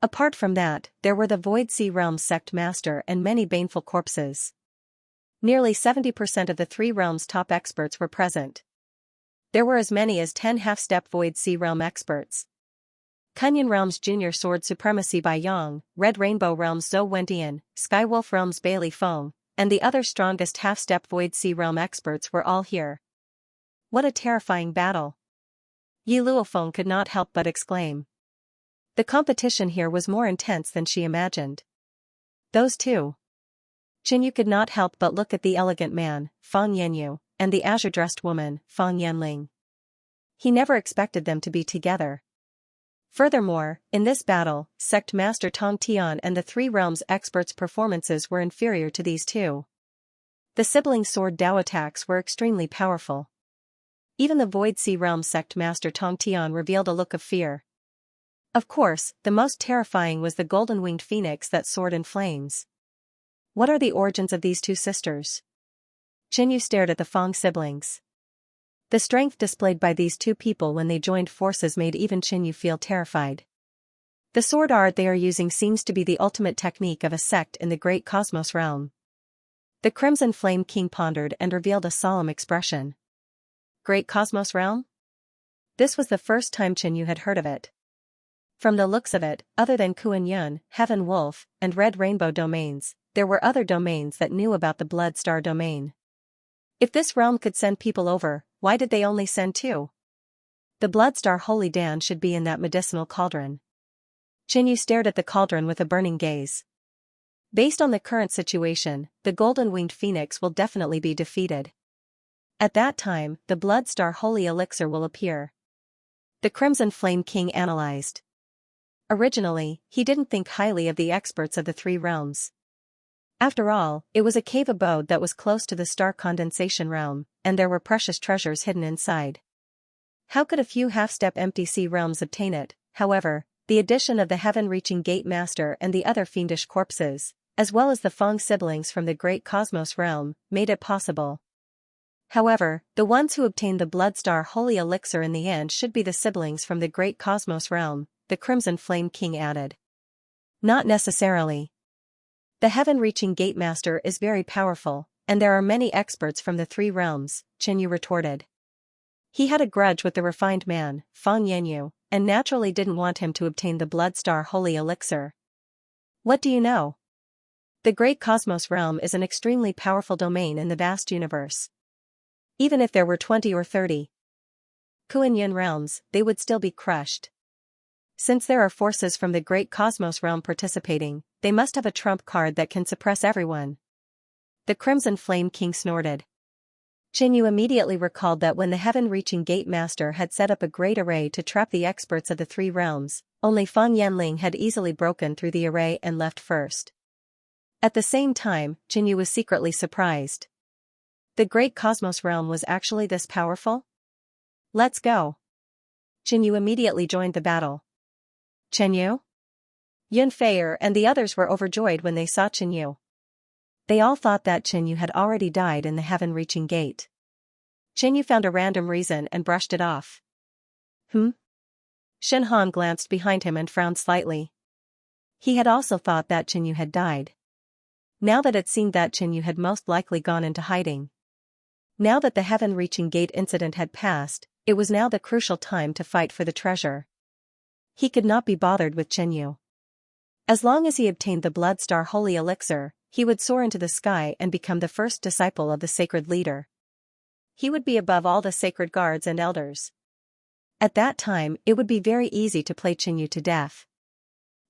Apart from that, there were the Void Sea Realm's sect master and many baneful corpses. Nearly 70% of the three realms' top experts were present. There were as many as 10 half-step Void Sea Realm experts. Kunyan Realm's Junior Sword Supremacy Bai Yang, Red Rainbow Realm's Zhou Wendian, Skywolf Realm's Bailey Feng, and the other strongest half-step Void Sea Realm experts were all here. What a terrifying battle! Yi Luofeng could not help but exclaim. The competition here was more intense than she imagined. Those two. Qin Yu could not help but look at the elegant man, Fang Yanyu, and the azure-dressed woman, Fang Yanling. He never expected them to be together. Furthermore, in this battle, Sect Master Tong Tian and the Three Realms experts' performances were inferior to these two. The sibling sword Dao attacks were extremely powerful. Even the Void Sea Realm Sect Master Tong Tian revealed a look of fear. Of course, the most terrifying was the golden-winged phoenix that soared in flames. What are the origins of these two sisters? Qin Yu stared at the Fang siblings. The strength displayed by these two people when they joined forces made even Qin Yu feel terrified. The sword art they are using seems to be the ultimate technique of a sect in the great cosmos realm. The Crimson Flame King pondered and revealed a solemn expression. Great Cosmos Realm? This was the first time Qin Yu had heard of it. From the looks of it, other than Kuan Yun, Heaven Wolf, and Red Rainbow domains, there were other domains that knew about the Blood Star domain. If this realm could send people over, why did they only send 2? The Blood Star Holy Dan should be in that medicinal cauldron. Qinyu stared at the cauldron with a burning gaze. Based on the current situation, the Golden-Winged Phoenix will definitely be defeated. At that time, the Blood Star Holy Elixir will appear. The Crimson Flame King analyzed. Originally, he didn't think highly of the experts of the 3 realms. After all, it was a cave abode that was close to the star condensation realm, and there were precious treasures hidden inside. How could a few half-step empty sea realms obtain it? However, the addition of the heaven-reaching Gate Master and the other fiendish corpses, as well as the Feng siblings from the Great Cosmos realm, made it possible. However, the ones who obtained the Blood Star Holy Elixir in the end should be the siblings from the Great Cosmos realm, the Crimson Flame King added. Not necessarily. The heaven-reaching Gate Master is very powerful, and there are many experts from the 3 realms, Qinyu retorted. He had a grudge with the refined man, Fang Yanyu, and naturally didn't want him to obtain the Blood Star Holy Elixir. What do you know? The Great Cosmos realm is an extremely powerful domain in the vast universe. Even if there were 20 or 30 Kuan Yin realms, they would still be crushed. Since there are forces from the Great Cosmos realm participating, they must have a trump card that can suppress everyone. The Crimson Flame King snorted. Qinyu immediately recalled that when the heaven-reaching Gate Master had set up a great array to trap the experts of the 3 realms, only Fang Yanling had easily broken through the array and left first. At the same time, Qinyu was secretly surprised. The Great Cosmos realm was actually this powerful? Let's go. Qinyu immediately joined the battle. Qinyu? Yun Feier and the others were overjoyed when they saw Qinyu. They all thought that Qinyu had already died in the heaven-reaching gate. Qinyu found a random reason and brushed it off. Shen Han glanced behind him and frowned slightly. He had also thought that Qinyu had died. Now that it seemed that Qinyu had most likely gone into hiding. Now that the heaven-reaching gate incident had passed, it was now the crucial time to fight for the treasure. He could not be bothered with Qinyu. As long as he obtained the Blood Star Holy Elixir, he would soar into the sky and become the first disciple of the sacred leader. He would be above all the sacred guards and elders. At that time, it would be very easy to play Qinyu to death.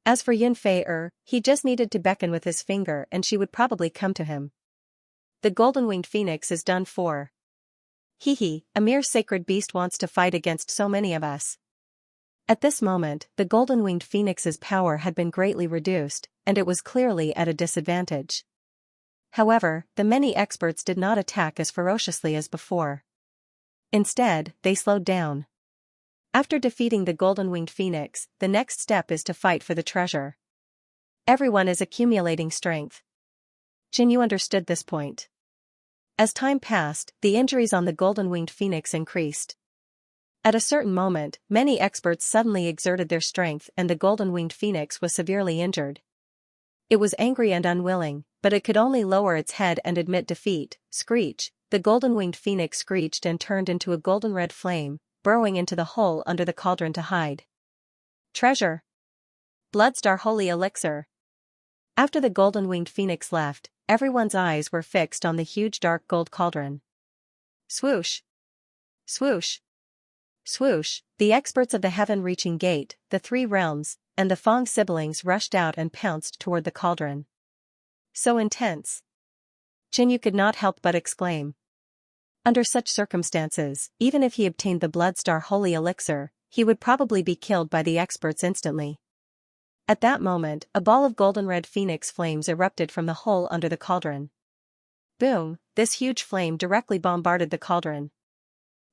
As for Yun Fei, he just needed to beckon with his finger and she would probably come to him. The Golden-Winged Phoenix is done for. A mere sacred beast wants to fight against so many of us. At this moment, the Golden-Winged Phoenix's power had been greatly reduced, and it was clearly at a disadvantage. However, the many experts did not attack as ferociously as before. Instead, they slowed down. After defeating the Golden-Winged Phoenix, the next step is to fight for the treasure. Everyone is accumulating strength. Qinyu understood this point. As time passed, the injuries on the Golden-Winged Phoenix increased. At a certain moment, many experts suddenly exerted their strength and the Golden-Winged Phoenix was severely injured. It was angry and unwilling, but it could only lower its head and admit defeat. Screech, the Golden-Winged Phoenix screeched and turned into a golden-red flame, burrowing into the hole under the cauldron to hide. Treasure! Blood Star Holy Elixir! After the Golden-Winged Phoenix left, everyone's eyes were fixed on the huge dark gold cauldron. Swoosh! Swoosh! Swoosh! The experts of the heaven-reaching gate, the 3 realms, and the Fang siblings rushed out and pounced toward the cauldron. So intense! Qinyu could not help but exclaim. Under such circumstances, even if he obtained the Blood Star Holy Elixir, he would probably be killed by the experts instantly. At that moment, a ball of golden-red phoenix flames erupted from the hole under the cauldron. Boom! This huge flame directly bombarded the cauldron.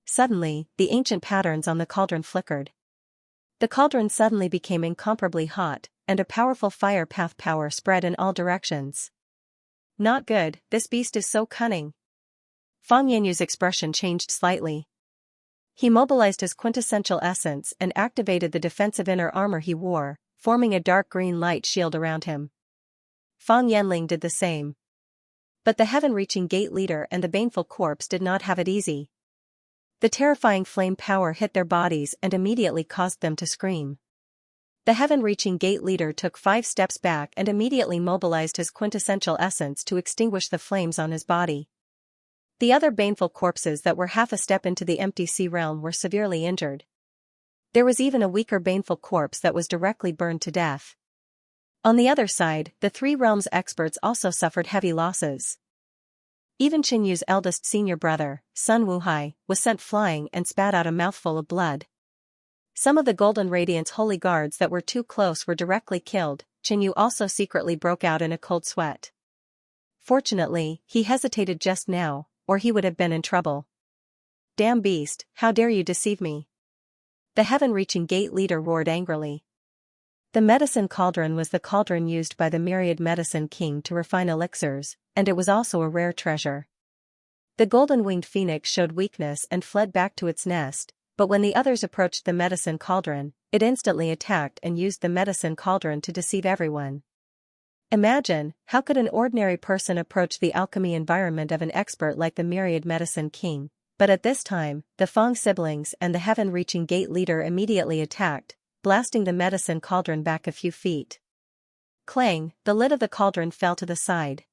Suddenly, the ancient patterns on the cauldron flickered. The cauldron suddenly became incomparably hot, and a powerful fire path power spread in all directions. Not good, this beast is so cunning. Fang Yanyu's expression changed slightly. He mobilized his quintessential essence and activated the defensive inner armor he wore, forming a dark green light shield around him. Fang Yanling did the same. But the heaven-reaching gate leader and the baneful corpse did not have it easy. The terrifying flame power hit their bodies and immediately caused them to scream. The heaven-reaching gate leader took 5 steps back and immediately mobilized his quintessential essence to extinguish the flames on his body. The other baneful corpses that were half a step into the empty sea realm were severely injured. There was even a weaker baneful corpse that was directly burned to death. On the other side, the 3 realms experts also suffered heavy losses. Even Qinyu's eldest senior brother, Sun Wuhai, was sent flying and spat out a mouthful of blood. Some of the Golden Radiant's holy guards that were too close were directly killed. Qinyu also secretly broke out in a cold sweat. Fortunately, he hesitated just now, or he would have been in trouble. "Damn beast, how dare you deceive me?" The heaven-reaching gate leader roared angrily. The medicine cauldron was the cauldron used by the myriad medicine king to refine elixirs, and it was also a rare treasure. The golden-winged phoenix showed weakness and fled back to its nest, but when the others approached the medicine cauldron, it instantly attacked and used the medicine cauldron to deceive everyone. Imagine, how could an ordinary person approach the alchemy environment of an expert like the myriad medicine king? But at this time, the Fang siblings and the heaven-reaching gate leader immediately attacked, blasting the medicine cauldron back a few feet. Clang, the lid of the cauldron fell to the side.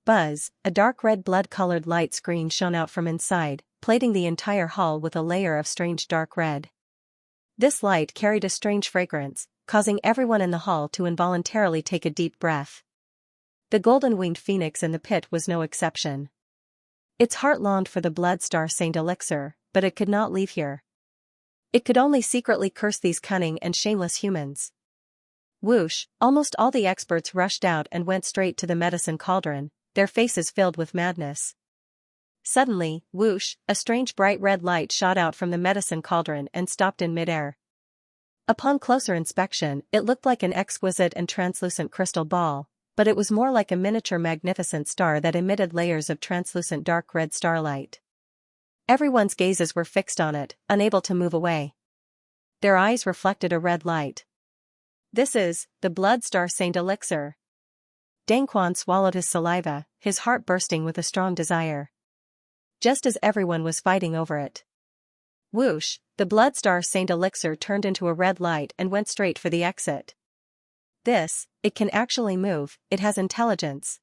Buzz, a dark red blood-colored light screen shone out from inside, plating the entire hall with a layer of strange dark red. This light carried a strange fragrance, causing everyone in the hall to involuntarily take a deep breath. The golden-winged phoenix in the pit was no exception. Its heart longed for the Blood Star Saint elixir, but it could not leave here. It could only secretly curse these cunning and shameless humans. Whoosh, almost all the experts rushed out and went straight to the medicine cauldron, their faces filled with madness. Suddenly, whoosh, a strange bright red light shot out from the medicine cauldron and stopped in midair. Upon closer inspection, it looked like an exquisite and translucent crystal ball, but it was more like a miniature magnificent star that emitted layers of translucent dark red starlight. Everyone's gazes were fixed on it, unable to move away. Their eyes reflected a red light. "This is the Blood Star Saint elixir." Dang Quan swallowed his saliva, his heart bursting with a strong desire. Just as everyone was fighting over it. Whoosh, the Blood Star Saint elixir turned into a red light and went straight for the exit. It can actually move, it has intelligence.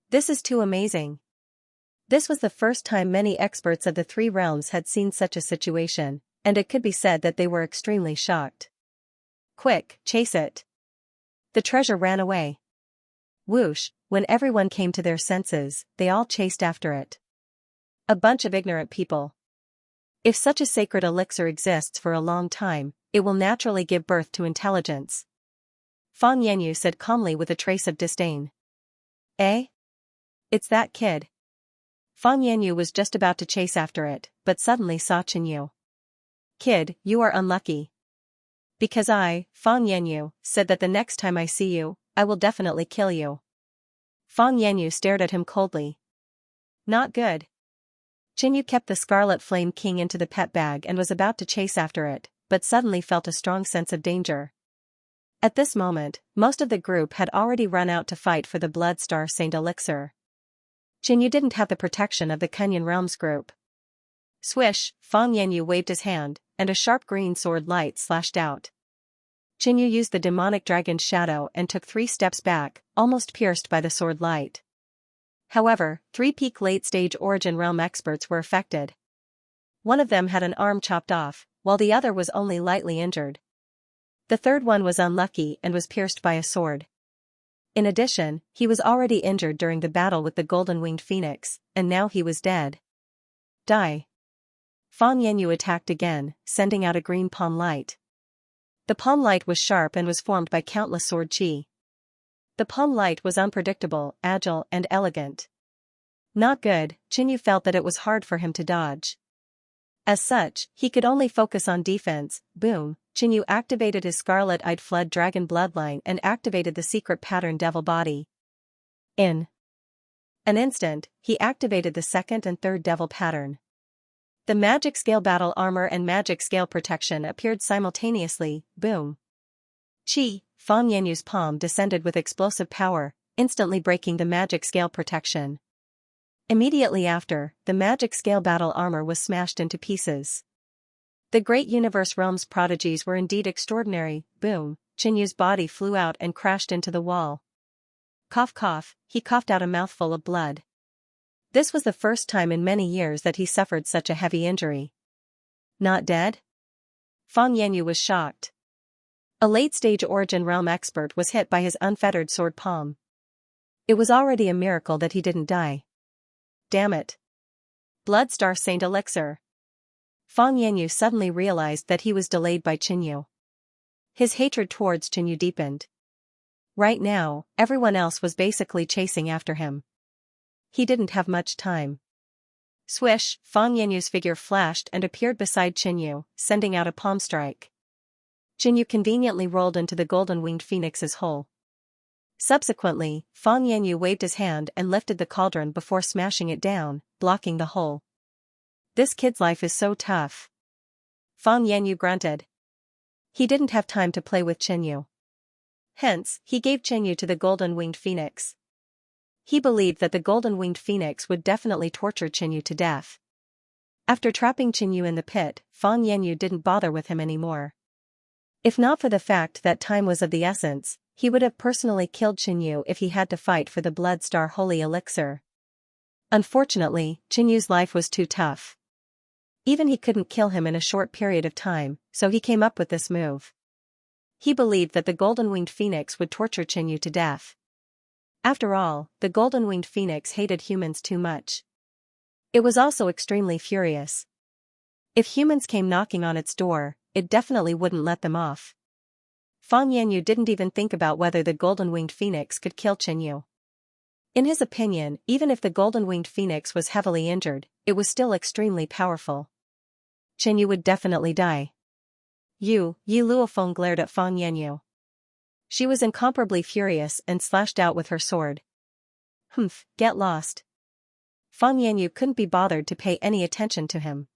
This is too amazing. This was the first time many experts of the 3 realms had seen such a situation, and it could be said that they were extremely shocked. "Quick, chase it." The treasure ran away. Whoosh, when everyone came to their senses, they all chased after it. A bunch of ignorant people. If such a sacred elixir exists for a long time, it will naturally give birth to intelligence. Fang Yanyu said calmly with a trace of disdain. "Eh? It's that kid." Fang Yanyu was just about to chase after it, but suddenly saw Qinyu. "Kid, you are unlucky. Because I, Fang Yanyu, said that the next time I see you, I will definitely kill you." Fang Yanyu stared at him coldly. "Not good." Qinyu kept the Scarlet Flame King into the pet bag and was about to chase after it, but suddenly felt a strong sense of danger. At this moment, most of the group had already run out to fight for the Blood Star Saint elixir. Qinyu didn't have the protection of the Kenyan Realms group. Swish, Fang Yanyu waved his hand, and a sharp green sword light slashed out. Qinyu used the demonic dragon's shadow and took 3 steps back, almost pierced by the sword light. However, 3 peak late-stage Origin Realm experts were affected. One of them had an arm chopped off, while the other was only lightly injured. The third one was unlucky and was pierced by a sword. In addition, he was already injured during the battle with the golden-winged phoenix, and now he was dead. Die. Fang Yanyu attacked again, sending out a green palm light. The palm light was sharp and was formed by countless sword chi. The palm light was unpredictable, agile, and elegant. Not good, Qinyu felt that it was hard for him to dodge. As such, he could only focus on defense. Boom, Qinyu activated his scarlet-eyed flood dragon bloodline and activated the secret pattern devil body. In an instant, he activated the second and third devil pattern. The magic scale battle armor and magic scale protection appeared simultaneously. Boom. Chi, Fang Yanyu's palm descended with explosive power, instantly breaking the magic scale protection. Immediately after, the magic scale battle armor was smashed into pieces. The great universe realm's prodigies were indeed extraordinary. Boom, Qinyu's body flew out and crashed into the wall. Cough cough, he coughed out a mouthful of blood. This was the first time in many years that he suffered such a heavy injury. Not dead? Fang Yanyu was shocked. A late-stage origin realm expert was hit by his unfettered sword palm. It was already a miracle that he didn't die. Damn it. Bloodstar Saint Elixir. Fang Yanyu suddenly realized that he was delayed by Qinyu. His hatred towards Qinyu deepened. Right now, everyone else was basically chasing after him. He didn't have much time. Swish, Fang Yanyu's figure flashed and appeared beside Qinyu, sending out a palm strike. Qinyu conveniently rolled into the golden-winged phoenix's hole. Subsequently, Fang Yanyu waved his hand and lifted the cauldron before smashing it down, blocking the hole. This kid's life is so tough. Fang Yanyu grunted. He didn't have time to play with Qinyu. Hence, he gave Qinyu to the golden-winged phoenix. He believed that the golden-winged phoenix would definitely torture Qinyu to death. After trapping Qinyu in the pit, Fang Yanyu didn't bother with him anymore. If not for the fact that time was of the essence, he would have personally killed Qinyu if he had to fight for the Bloodstar Holy Elixir. Unfortunately, Qinyu's life was too tough. Even he couldn't kill him in a short period of time, so he came up with this move. He believed that the golden-winged phoenix would torture Qinyu to death. After all, the golden-winged phoenix hated humans too much. It was also extremely furious. If humans came knocking on its door, it definitely wouldn't let them off. Fang Yanyu didn't even think about whether the golden-winged phoenix could kill Qinyu. In his opinion, even if the golden-winged phoenix was heavily injured, it was still extremely powerful. Qinyu would definitely die. Yi Luofeng glared at Fang Yanyu. She was incomparably furious and slashed out with her sword. Humph, get lost. Fang Yanyu couldn't be bothered to pay any attention to him.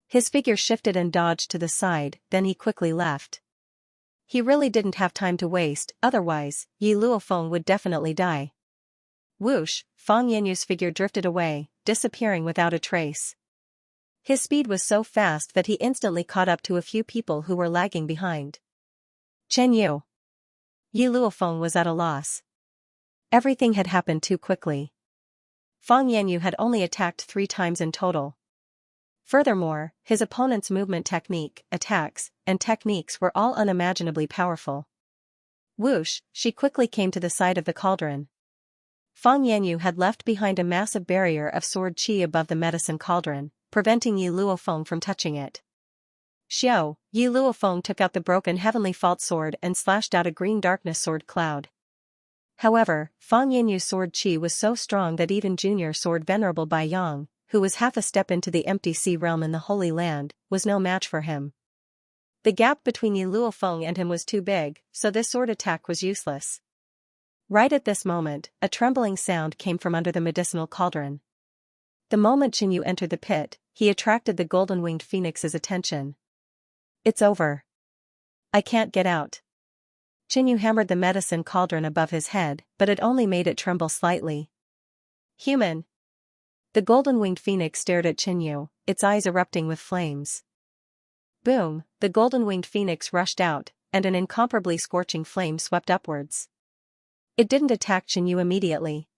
His figure shifted and dodged to the side, then he quickly left. He really didn't have time to waste, otherwise, Yi Luofeng would definitely die. Whoosh, Fang Yanyu's figure drifted away, disappearing without a trace. His speed was so fast that he instantly caught up to a few people who were lagging behind. Chen Yu. Yi Luofeng was at a loss. Everything had happened too quickly. Fang Yanyu had only attacked 3 times in total. Furthermore, his opponent's movement technique, attacks, and techniques were all unimaginably powerful. Whoosh, she quickly came to the side of the cauldron. Fang Yanyu had left behind a massive barrier of sword qi above the medicine cauldron, preventing Yi Luofeng from touching it. Xiao, Yi Luofeng took out the broken heavenly fault sword and slashed out a green darkness sword cloud. However, Fang Yanyu's sword qi was so strong that even junior sword venerable Bai Yang, who was half a step into the empty sea realm in the Holy Land, was no match for him. The gap between Yi Luofeng and him was too big, so this sword attack was useless. Right at this moment, a trembling sound came from under the medicinal cauldron. The moment Qinyu entered the pit, he attracted the golden-winged phoenix's attention. It's over. I can't get out. Qinyu hammered the medicine cauldron above his head, but it only made it tremble slightly. Human. The golden-winged phoenix stared at Qinyu, its eyes erupting with flames. Boom, the golden-winged phoenix rushed out, and an incomparably scorching flame swept upwards. It didn't attack Qinyu immediately.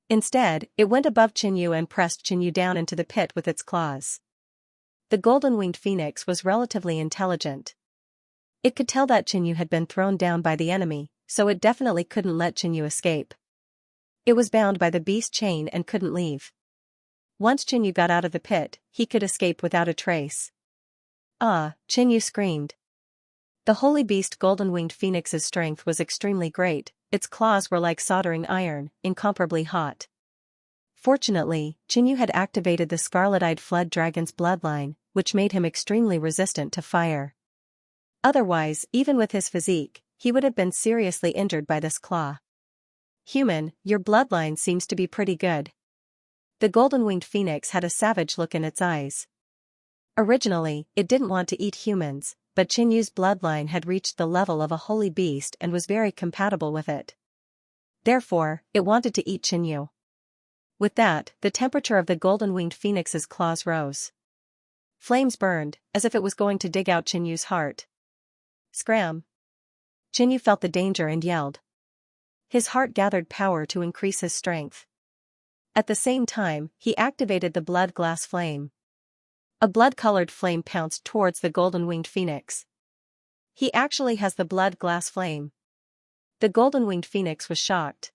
Instead, it went above Qinyu and pressed Qinyu down into the pit with its claws. The golden-winged phoenix was relatively intelligent. It could tell that Qinyu had been thrown down by the enemy, so it definitely couldn't let Qinyu escape. It was bound by the beast chain and couldn't leave. Once Qinyu got out of the pit, he could escape without a trace. Ah, Qinyu screamed. The holy beast golden-winged phoenix's strength was extremely great, its claws were like soldering iron, incomparably hot. Fortunately, Qinyu had activated the scarlet-eyed flood dragon's bloodline, which made him extremely resistant to fire. Otherwise, even with his physique, he would have been seriously injured by this claw. Human, your bloodline seems to be pretty good. The golden-winged phoenix had a savage look in its eyes. Originally, it didn't want to eat humans, but Qinyu's bloodline had reached the level of a holy beast and was very compatible with it. Therefore, it wanted to eat Qinyu. With that, the temperature of the golden-winged phoenix's claws rose. Flames burned, as if it was going to dig out Qinyu's heart. Scram! Qinyu felt the danger and yelled. His heart gathered power to increase his strength. At the same time, he activated the blood glass flame. A blood-colored flame pounced towards the golden-winged phoenix. He actually has the blood glass flame. The golden-winged phoenix was shocked.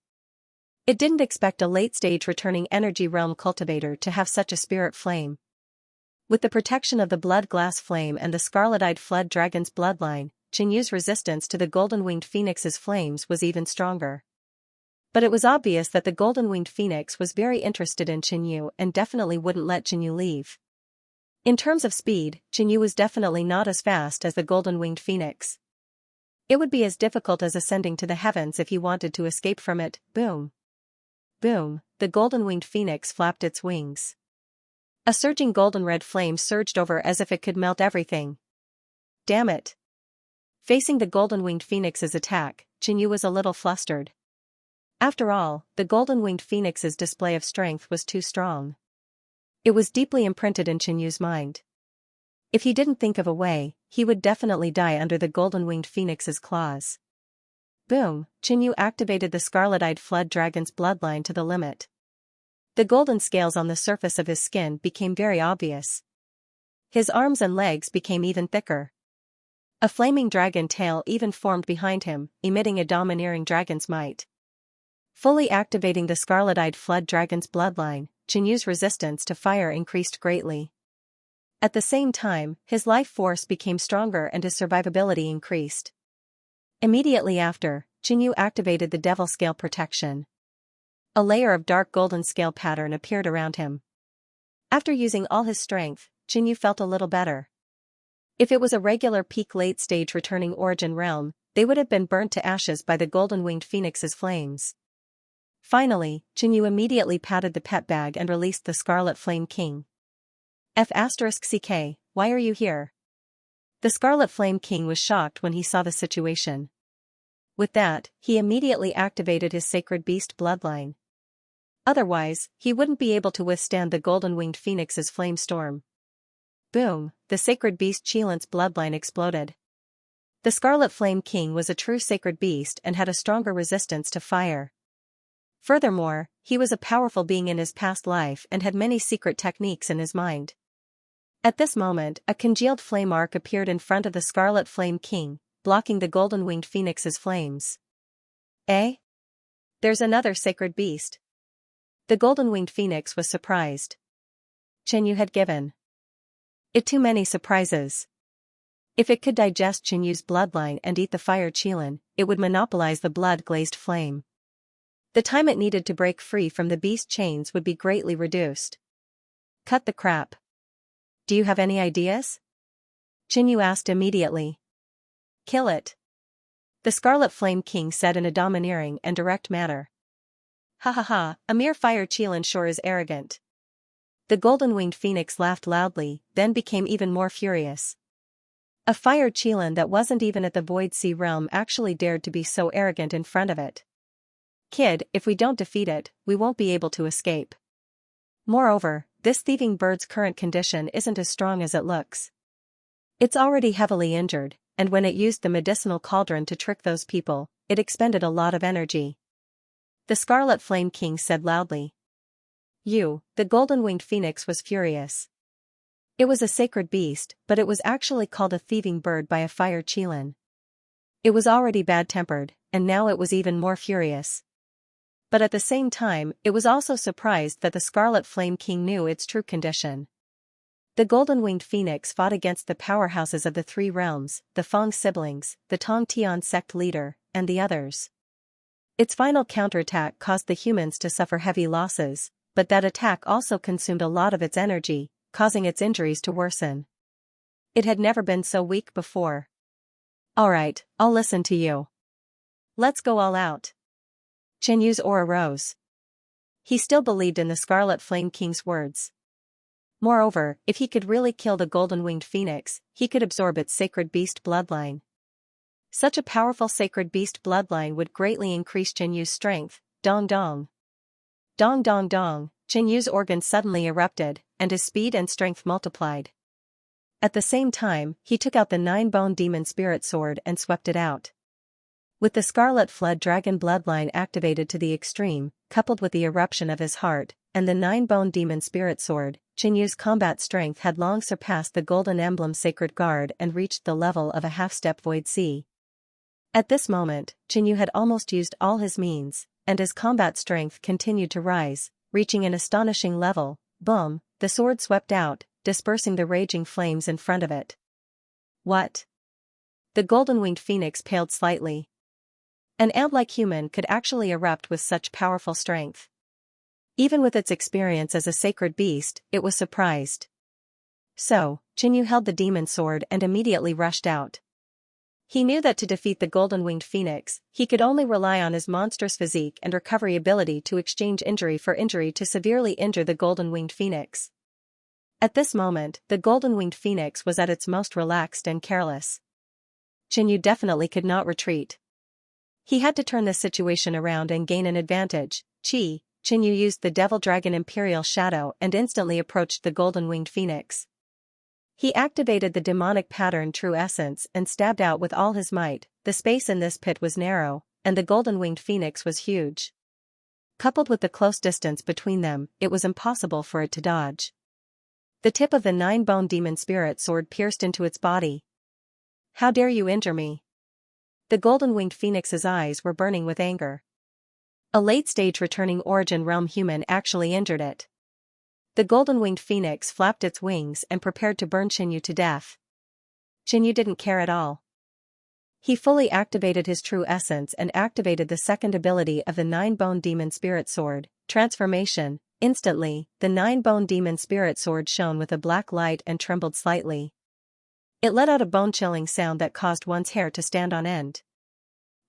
It didn't expect a late-stage returning energy realm cultivator to have such a spirit flame. With the protection of the blood glass flame and the scarlet-eyed flood dragon's bloodline, Qinyu's resistance to the golden-winged phoenix's flames was even stronger. But it was obvious that the golden-winged phoenix was very interested in Qinyu and definitely wouldn't let Qinyu leave. In terms of speed, Qinyu was definitely not as fast as the golden-winged phoenix. It would be as difficult as ascending to the heavens if he wanted to escape from it. Boom! Boom! The golden-winged phoenix flapped its wings. A surging golden-red flame surged over as if it could melt everything. Damn it! Facing the golden-winged phoenix's attack, Qinyu was a little flustered. After all, the golden-winged phoenix's display of strength was too strong. It was deeply imprinted in Qinyu's mind. If he didn't think of a way, he would definitely die under the golden-winged phoenix's claws. Boom! Qinyu activated the scarlet-eyed flood dragon's bloodline to the limit. The golden scales on the surface of his skin became very obvious. His arms and legs became even thicker. A flaming dragon tail even formed behind him, emitting a domineering dragon's might. Fully activating the scarlet-eyed flood dragon's bloodline, Qinyu's resistance to fire increased greatly. At the same time, his life force became stronger and his survivability increased. Immediately after, Qinyu activated the devil scale protection. A layer of dark golden scale pattern appeared around him. After using all his strength, Qinyu felt a little better. If it was a regular peak late-stage returning origin realm, they would have been burnt to ashes by the golden-winged phoenix's flames. Finally, Qinyu immediately patted the pet bag and released the Scarlet Flame King. F***ck, why are you here? The Scarlet Flame King was shocked when he saw the situation. With that, he immediately activated his Sacred Beast bloodline. Otherwise, he wouldn't be able to withstand the golden-winged phoenix's flame storm. Boom! The Sacred Beast Qilin's bloodline exploded. The Scarlet Flame King was a true sacred beast and had a stronger resistance to fire. Furthermore, he was a powerful being in his past life and had many secret techniques in his mind. At this moment, a congealed flame arc appeared in front of the Scarlet Flame King, blocking the golden-winged phoenix's flames. Eh? There's another sacred beast. The golden-winged phoenix was surprised. Qinyu had given it too many surprises. If it could digest Qinyu's bloodline and eat the fire Qilin, it would monopolize the blood-glazed flame. The time it needed to break free from the beast chains would be greatly reduced. Cut the crap. Do you have any ideas? Qinyu asked immediately. Kill it. The Scarlet Flame King said in a domineering and direct manner. Ha ha ha, a mere fire Qilin sure is arrogant. The golden-winged phoenix laughed loudly, then became even more furious. A fire Qilin that wasn't even at the Void Sea realm actually dared to be so arrogant in front of it. Kid, if we don't defeat it, we won't be able to escape. Moreover, this thieving bird's current condition isn't as strong as it looks. It's already heavily injured, and when it used the medicinal cauldron to trick those people, it expended a lot of energy. The Scarlet Flame King said loudly. The golden-winged phoenix was furious. It was a sacred beast, but it was actually called a thieving bird by a fire Qilin. It was already bad-tempered, and now it was even more furious. But at the same time, it was also surprised that the Scarlet Flame King knew its true condition. The golden-winged phoenix fought against the powerhouses of the three realms, the Feng siblings, the Tong Tian sect leader, and the others. Its final counterattack caused the humans to suffer heavy losses, but that attack also consumed a lot of its energy, causing its injuries to worsen. It had never been so weak before. Alright, I'll listen to you. Let's go all out. Qinyu's aura rose. He still believed in the Scarlet Flame King's words. Moreover, if he could really kill the golden-winged phoenix, he could absorb its sacred beast bloodline. Such a powerful sacred beast bloodline would greatly increase Qinyu's strength. Dong dong. Dong dong dong, Qinyu's organs suddenly erupted, and his speed and strength multiplied. At the same time, he took out the 9-bone demon spirit sword and swept it out. With the Scarlet Flood Dragon bloodline activated to the extreme, coupled with the eruption of his heart, and the 9-bone demon spirit sword, Qianyu's combat strength had long surpassed the Golden Emblem Sacred Guard and reached the level of a half-step Void Sea. At this moment, Qianyu had almost used all his means, and his combat strength continued to rise, reaching an astonishing level. Boom, the sword swept out, dispersing the raging flames in front of it. What? The golden-winged phoenix paled slightly. An ant-like human could actually erupt with such powerful strength. Even with its experience as a sacred beast, it was surprised. So, Qianyu held the demon sword and immediately rushed out. He knew that to defeat the golden-winged phoenix, he could only rely on his monstrous physique and recovery ability to exchange injury for injury to severely injure the golden-winged phoenix. At this moment, the golden-winged phoenix was at its most relaxed and careless. Qianyu definitely could not retreat. He had to turn this situation around and gain an advantage. Qianyu used the Devil Dragon Imperial Shadow and instantly approached the golden-winged phoenix. He activated the demonic pattern True Essence and stabbed out with all his might. The space in this pit was narrow, and the golden-winged phoenix was huge. Coupled with the close distance between them, it was impossible for it to dodge. The tip of the 9-bone demon spirit sword pierced into its body. "How dare you injure me?" The golden-winged phoenix's eyes were burning with anger. A late-stage returning Origin Realm human actually injured it. The golden-winged phoenix flapped its wings and prepared to burn Qianyu to death. Qianyu didn't care at all. He fully activated his true essence and activated the second ability of the 9-bone demon spirit sword, Transformation. Instantly, the 9-bone demon spirit sword shone with a black light and trembled slightly. It let out a bone-chilling sound that caused one's hair to stand on end.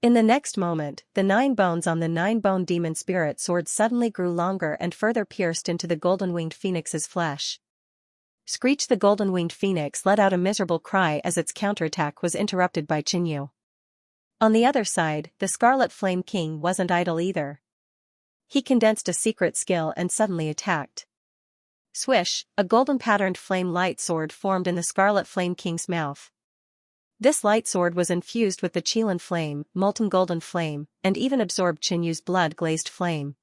In the next moment, the 9 bones on the 9-bone demon spirit sword suddenly grew longer and further pierced into the golden-winged phoenix's flesh. Screech! The golden-winged phoenix let out a miserable cry as its counterattack was interrupted by Qianyu. On the other side, the Scarlet Flame King wasn't idle either. He condensed a secret skill and suddenly attacked. Swish! A golden-patterned flame light sword formed in the Scarlet Flame King's mouth. This light sword was infused with the Qilin flame, molten golden flame, and even absorbed Qianyu's blood-glazed flame.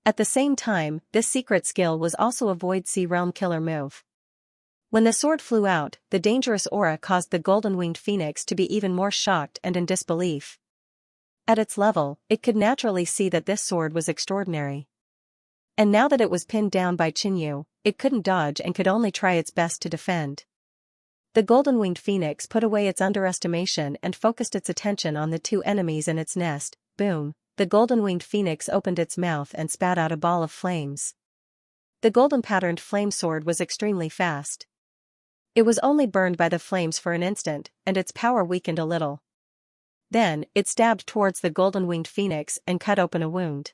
At the same time, this secret skill was also a Void Sea Realm killer move. When the sword flew out, the dangerous aura caused the golden-winged phoenix to be even more shocked and in disbelief. At its level, it could naturally see that this sword was extraordinary. And now that it was pinned down by Qianyu, it couldn't dodge and could only try its best to defend. The golden-winged phoenix put away its underestimation and focused its attention on the 2 enemies in its nest. Boom! The golden-winged phoenix opened its mouth and spat out a ball of flames. The golden-patterned flame sword was extremely fast. It was only burned by the flames for an instant, and its power weakened a little. Then, it stabbed towards the golden-winged phoenix and cut open a wound.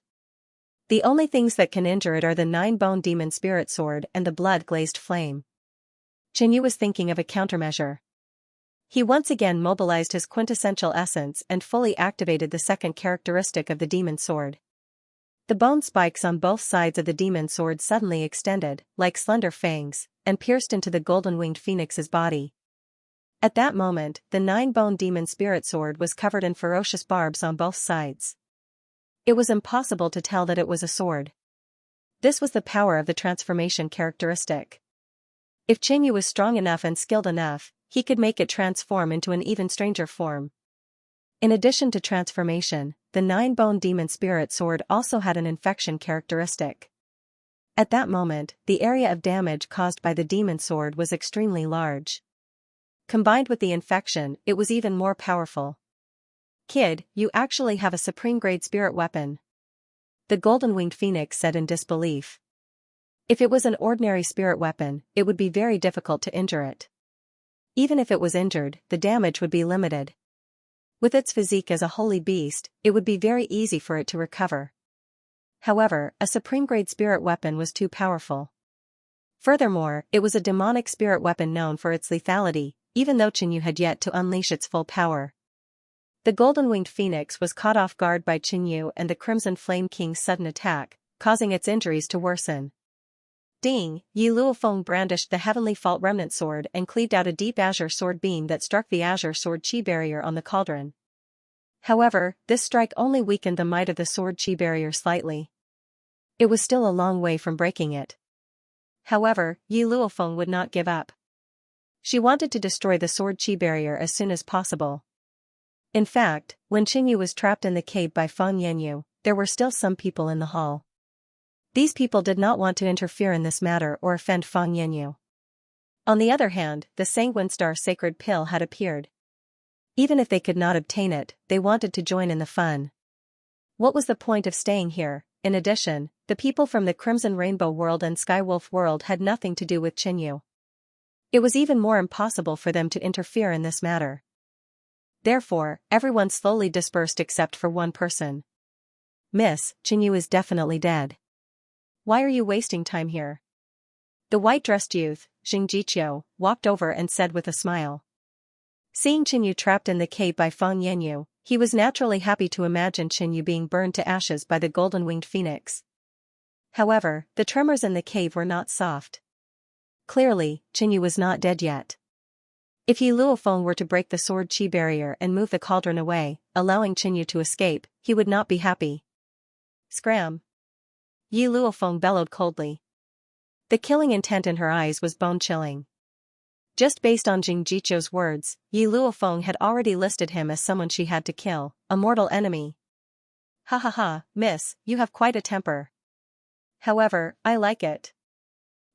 The only things that can injure it are the 9-bone demon spirit sword and the blood-glazed flame. Qianyu was thinking of a countermeasure. He once again mobilized his quintessential essence and fully activated the second characteristic of the demon sword. The bone spikes on both sides of the demon sword suddenly extended, like slender fangs, and pierced into the golden-winged phoenix's body. At that moment, the 9-bone demon spirit sword was covered in ferocious barbs on both sides. It was impossible to tell that it was a sword. This was the power of the transformation characteristic. If Qianyu was strong enough and skilled enough, he could make it transform into an even stranger form. In addition to transformation, the 9-bone demon spirit sword also had an infection characteristic. At that moment, the area of damage caused by the demon sword was extremely large. Combined with the infection, it was even more powerful. "Kid, you actually have a supreme-grade spirit weapon," the golden-winged phoenix said in disbelief. If it was an ordinary spirit weapon, it would be very difficult to injure it. Even if it was injured, the damage would be limited. With its physique as a holy beast, it would be very easy for it to recover. However, a supreme-grade spirit weapon was too powerful. Furthermore, it was a demonic spirit weapon known for its lethality, even though Qianyu had yet to unleash its full power. The golden-winged phoenix was caught off guard by Qianyu and the Crimson Flame King's sudden attack, causing its injuries to worsen. Ding! Yi Luofeng brandished the heavenly fault remnant sword and cleaved out a deep azure sword beam that struck the azure sword chi barrier on the cauldron. However, this strike only weakened the might of the sword chi barrier slightly. It was still a long way from breaking it. However, Yi Luofeng would not give up. She wanted to destroy the sword chi barrier as soon as possible. In fact, when Qinyu was trapped in the cave by Feng Yanyu, there were still some people in the hall. These people did not want to interfere in this matter or offend Feng Yanyu. On the other hand, the Sanguine Star Sacred Pill had appeared. Even if they could not obtain it, they wanted to join in the fun. What was the point of staying here? In addition, the people from the Crimson Rainbow World and Skywolf World had nothing to do with Qinyu. It was even more impossible for them to interfere in this matter. Therefore, everyone slowly dispersed except for one person. Miss, Qinyu is definitely dead. Why are you wasting time here? The white-dressed youth, Xianxia, walked over and said with a smile. Seeing Qinyu trapped in the cave by Feng Yanyu, he was naturally happy to imagine Qinyu being burned to ashes by the golden-winged phoenix. However, the tremors in the cave were not soft. Clearly, Qinyu was not dead yet. If Yi Luofeng were to break the sword chi barrier and move the cauldron away, allowing Qinyu to escape, he would not be happy. Scram! Yi Luofeng bellowed coldly. The killing intent in her eyes was bone-chilling. Just based on Jing Jiqiu's words, Yi Luofeng had already listed him as someone she had to kill, a mortal enemy. Ha ha ha, miss, you have quite a temper. However, I like it.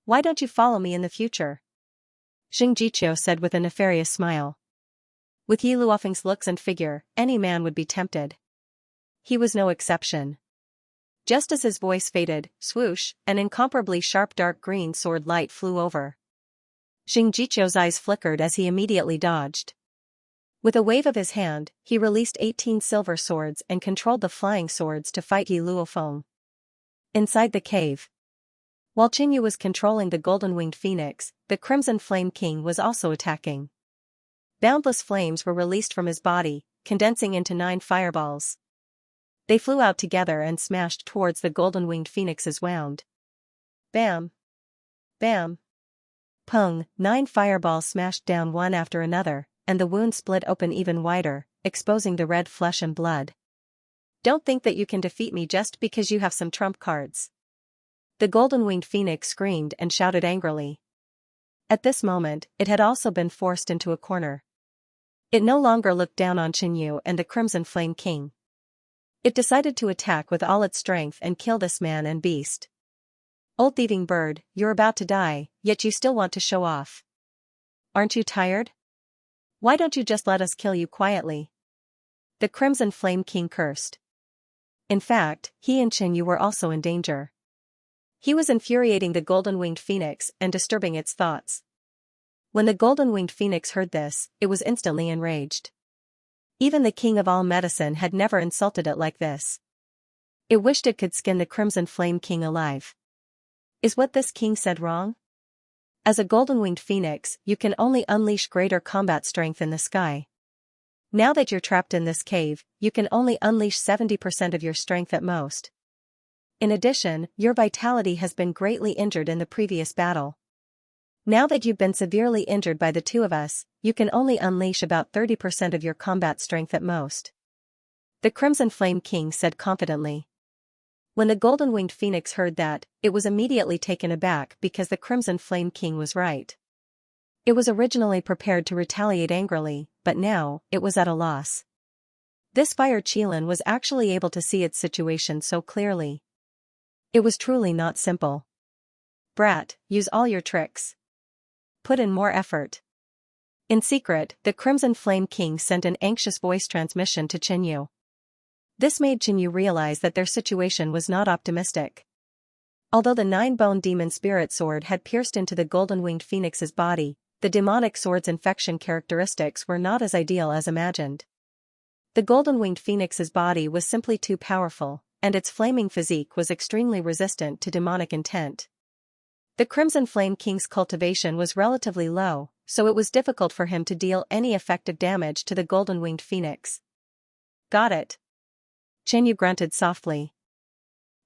Why don't you follow me in the future? Jing Jiqiu said with a nefarious smile. With Yi Luofeng's looks and figure, any man would be tempted. He was no exception. Just as his voice faded, swoosh, an incomparably sharp dark green sword light flew over. Jing Jiqiu's eyes flickered as he immediately dodged. With a wave of his hand, he released 18 silver swords and controlled the flying swords to fight Yi Luofeng. Inside the cave. While Qinyu was controlling the golden-winged phoenix, the Crimson Flame King was also attacking. Boundless flames were released from his body, condensing into 9 fireballs. They flew out together and smashed towards the golden-winged phoenix's wound. Bam! Bam! Pung! 9 fireballs smashed down one after another, and the wound split open even wider, exposing the red flesh and blood. Don't think that you can defeat me just because you have some trump cards. The golden-winged phoenix screamed and shouted angrily. At this moment, it had also been forced into a corner. It no longer looked down on Qinyu and the Crimson Flame King. It decided to attack with all its strength and kill this man and beast. Old thieving bird, you're about to die, yet you still want to show off. Aren't you tired? Why don't you just let us kill you quietly? The Crimson Flame King cursed. In fact, he and Qinyu were also in danger. He was infuriating the golden-winged phoenix and disturbing its thoughts. When the golden-winged phoenix heard this, it was instantly enraged. Even the king of all medicine had never insulted it like this. It wished it could skin the Crimson Flame King alive. Is what this king said wrong? As a golden-winged phoenix, you can only unleash greater combat strength in the sky. Now that you're trapped in this cave, you can only unleash 70% of your strength at most. In addition, your vitality has been greatly injured in the previous battle. Now that you've been severely injured by the two of us, you can only unleash about 30% of your combat strength at most. The Crimson Flame King said confidently. When the golden-winged phoenix heard that, it was immediately taken aback because the Crimson Flame King was right. It was originally prepared to retaliate angrily, but now, it was at a loss. This fire Qilin was actually able to see its situation so clearly. It was truly not simple. Brat, use all your tricks. Put in more effort. In secret, the Crimson Flame King sent an anxious voice transmission to Qinyu. This made Qinyu realize that their situation was not optimistic. Although the 9-bone demon spirit sword had pierced into the golden-winged phoenix's body, the demonic sword's infection characteristics were not as ideal as imagined. The golden-winged phoenix's body was simply too powerful, and its flaming physique was extremely resistant to demonic intent. The Crimson Flame King's cultivation was relatively low, so it was difficult for him to deal any effective damage to the golden-winged phoenix. Got it. Qinyu grunted softly.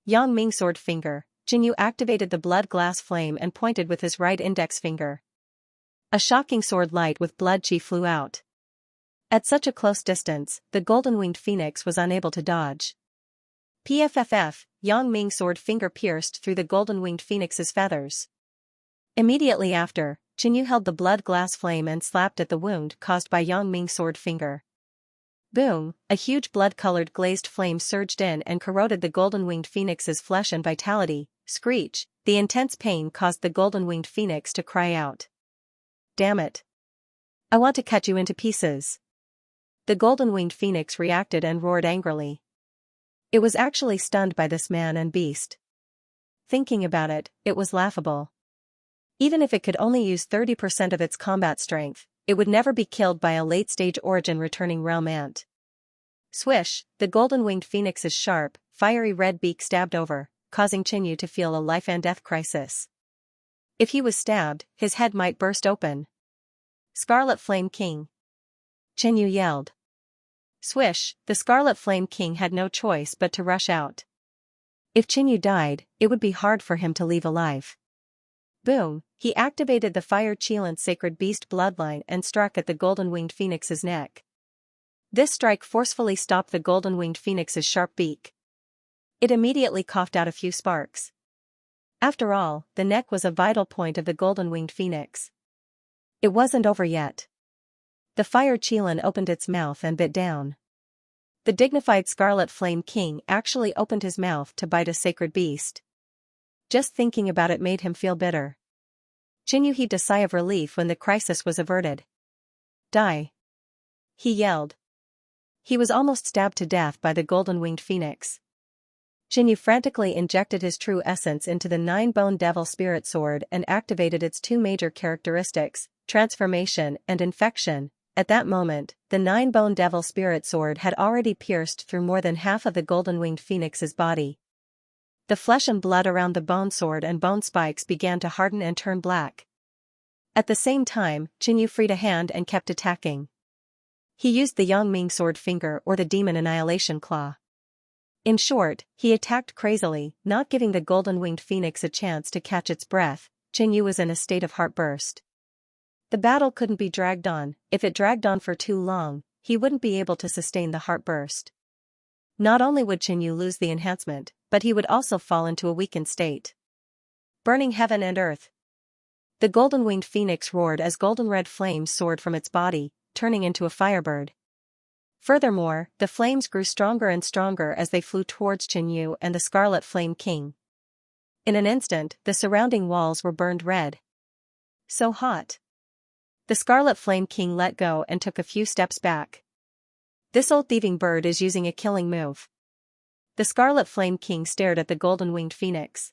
Yang Ming sword finger, Jinyu activated the blood glass flame and pointed with his right index finger. A shocking sword light with blood chi flew out. At such a close distance, the golden-winged phoenix was unable to dodge. PFFF, Yang Ming sword finger pierced through the golden-winged phoenix's feathers. Immediately after, Jinyu held the blood glass flame and slapped at the wound caused by Yang Ming sword finger. Boom, a huge blood-colored glazed flame surged in and corroded the golden-winged phoenix's flesh and vitality. Screech, the intense pain caused the golden-winged phoenix to cry out. Damn it. I want to cut you into pieces. The golden-winged phoenix reacted and roared angrily. It was actually stunned by this man and beast. Thinking about it, it was laughable. Even if it could only use 30% of its combat strength, it would never be killed by a late-stage origin returning realm ant. Swish, the golden-winged phoenix's sharp, fiery red beak stabbed over, causing Jinyu to feel a life-and-death crisis. If he was stabbed, his head might burst open. Scarlet Flame King. Jinyu yelled. Swish, the Scarlet Flame King had no choice but to rush out. If Jinyu died, it would be hard for him to leave alive. Boom, he activated the Fire Qilin Sacred Beast bloodline and struck at the golden-winged phoenix's neck. This strike forcefully stopped the golden-winged phoenix's sharp beak. It immediately coughed out a few sparks. After all, the neck was a vital point of the golden-winged phoenix. It wasn't over yet. The Fire Qilin opened its mouth and bit down. The dignified Scarlet Flame King actually opened his mouth to bite a sacred beast. Just thinking about it made him feel bitter. Jinyu heaved a sigh of relief when the crisis was averted. Die! He yelled. He was almost stabbed to death by the golden-winged phoenix. Jinyu frantically injected his true essence into the nine-bone devil spirit sword and activated its two major characteristics, transformation and infection. At that moment, the nine-bone devil spirit sword had already pierced through more than half of the golden-winged phoenix's body. The flesh and blood around the bone sword and bone spikes began to harden and turn black. At the same time, Jinyu freed a hand and kept attacking. He used the Yang Ming sword finger or the demon annihilation claw. In short, he attacked crazily, not giving the golden-winged phoenix a chance to catch its breath. Jinyu was in a state of heartburst. The battle couldn't be dragged on. If it dragged on for too long, he wouldn't be able to sustain the heartburst. Not only would Jinyu lose the enhancement, but he would also fall into a weakened state. Burning heaven and earth. The golden-winged phoenix roared as golden-red flames soared from its body, turning into a firebird. Furthermore, the flames grew stronger and stronger as they flew towards Jinyu and the Scarlet Flame King. In an instant, the surrounding walls were burned red. So hot. The Scarlet Flame King let go and took a few steps back. This old thieving bird is using a killing move. The Scarlet Flame King stared at the golden-winged phoenix.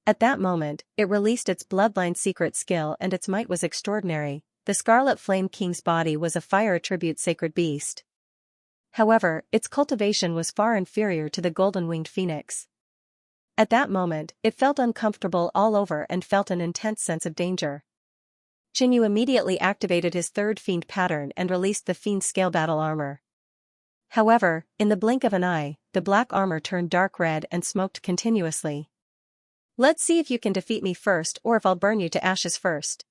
At that moment, it released its bloodline secret skill and its might was extraordinary. The Scarlet Flame King's body was a fire attribute sacred beast. However, its cultivation was far inferior to the golden-winged phoenix. At that moment, it felt uncomfortable all over and felt an intense sense of danger. Jinyu immediately activated his third fiend pattern and released the fiend scale battle armor. However, in the blink of an eye, the black armor turned dark red and smoked continuously. Let's see if you can defeat me first or if I'll burn you to ashes first.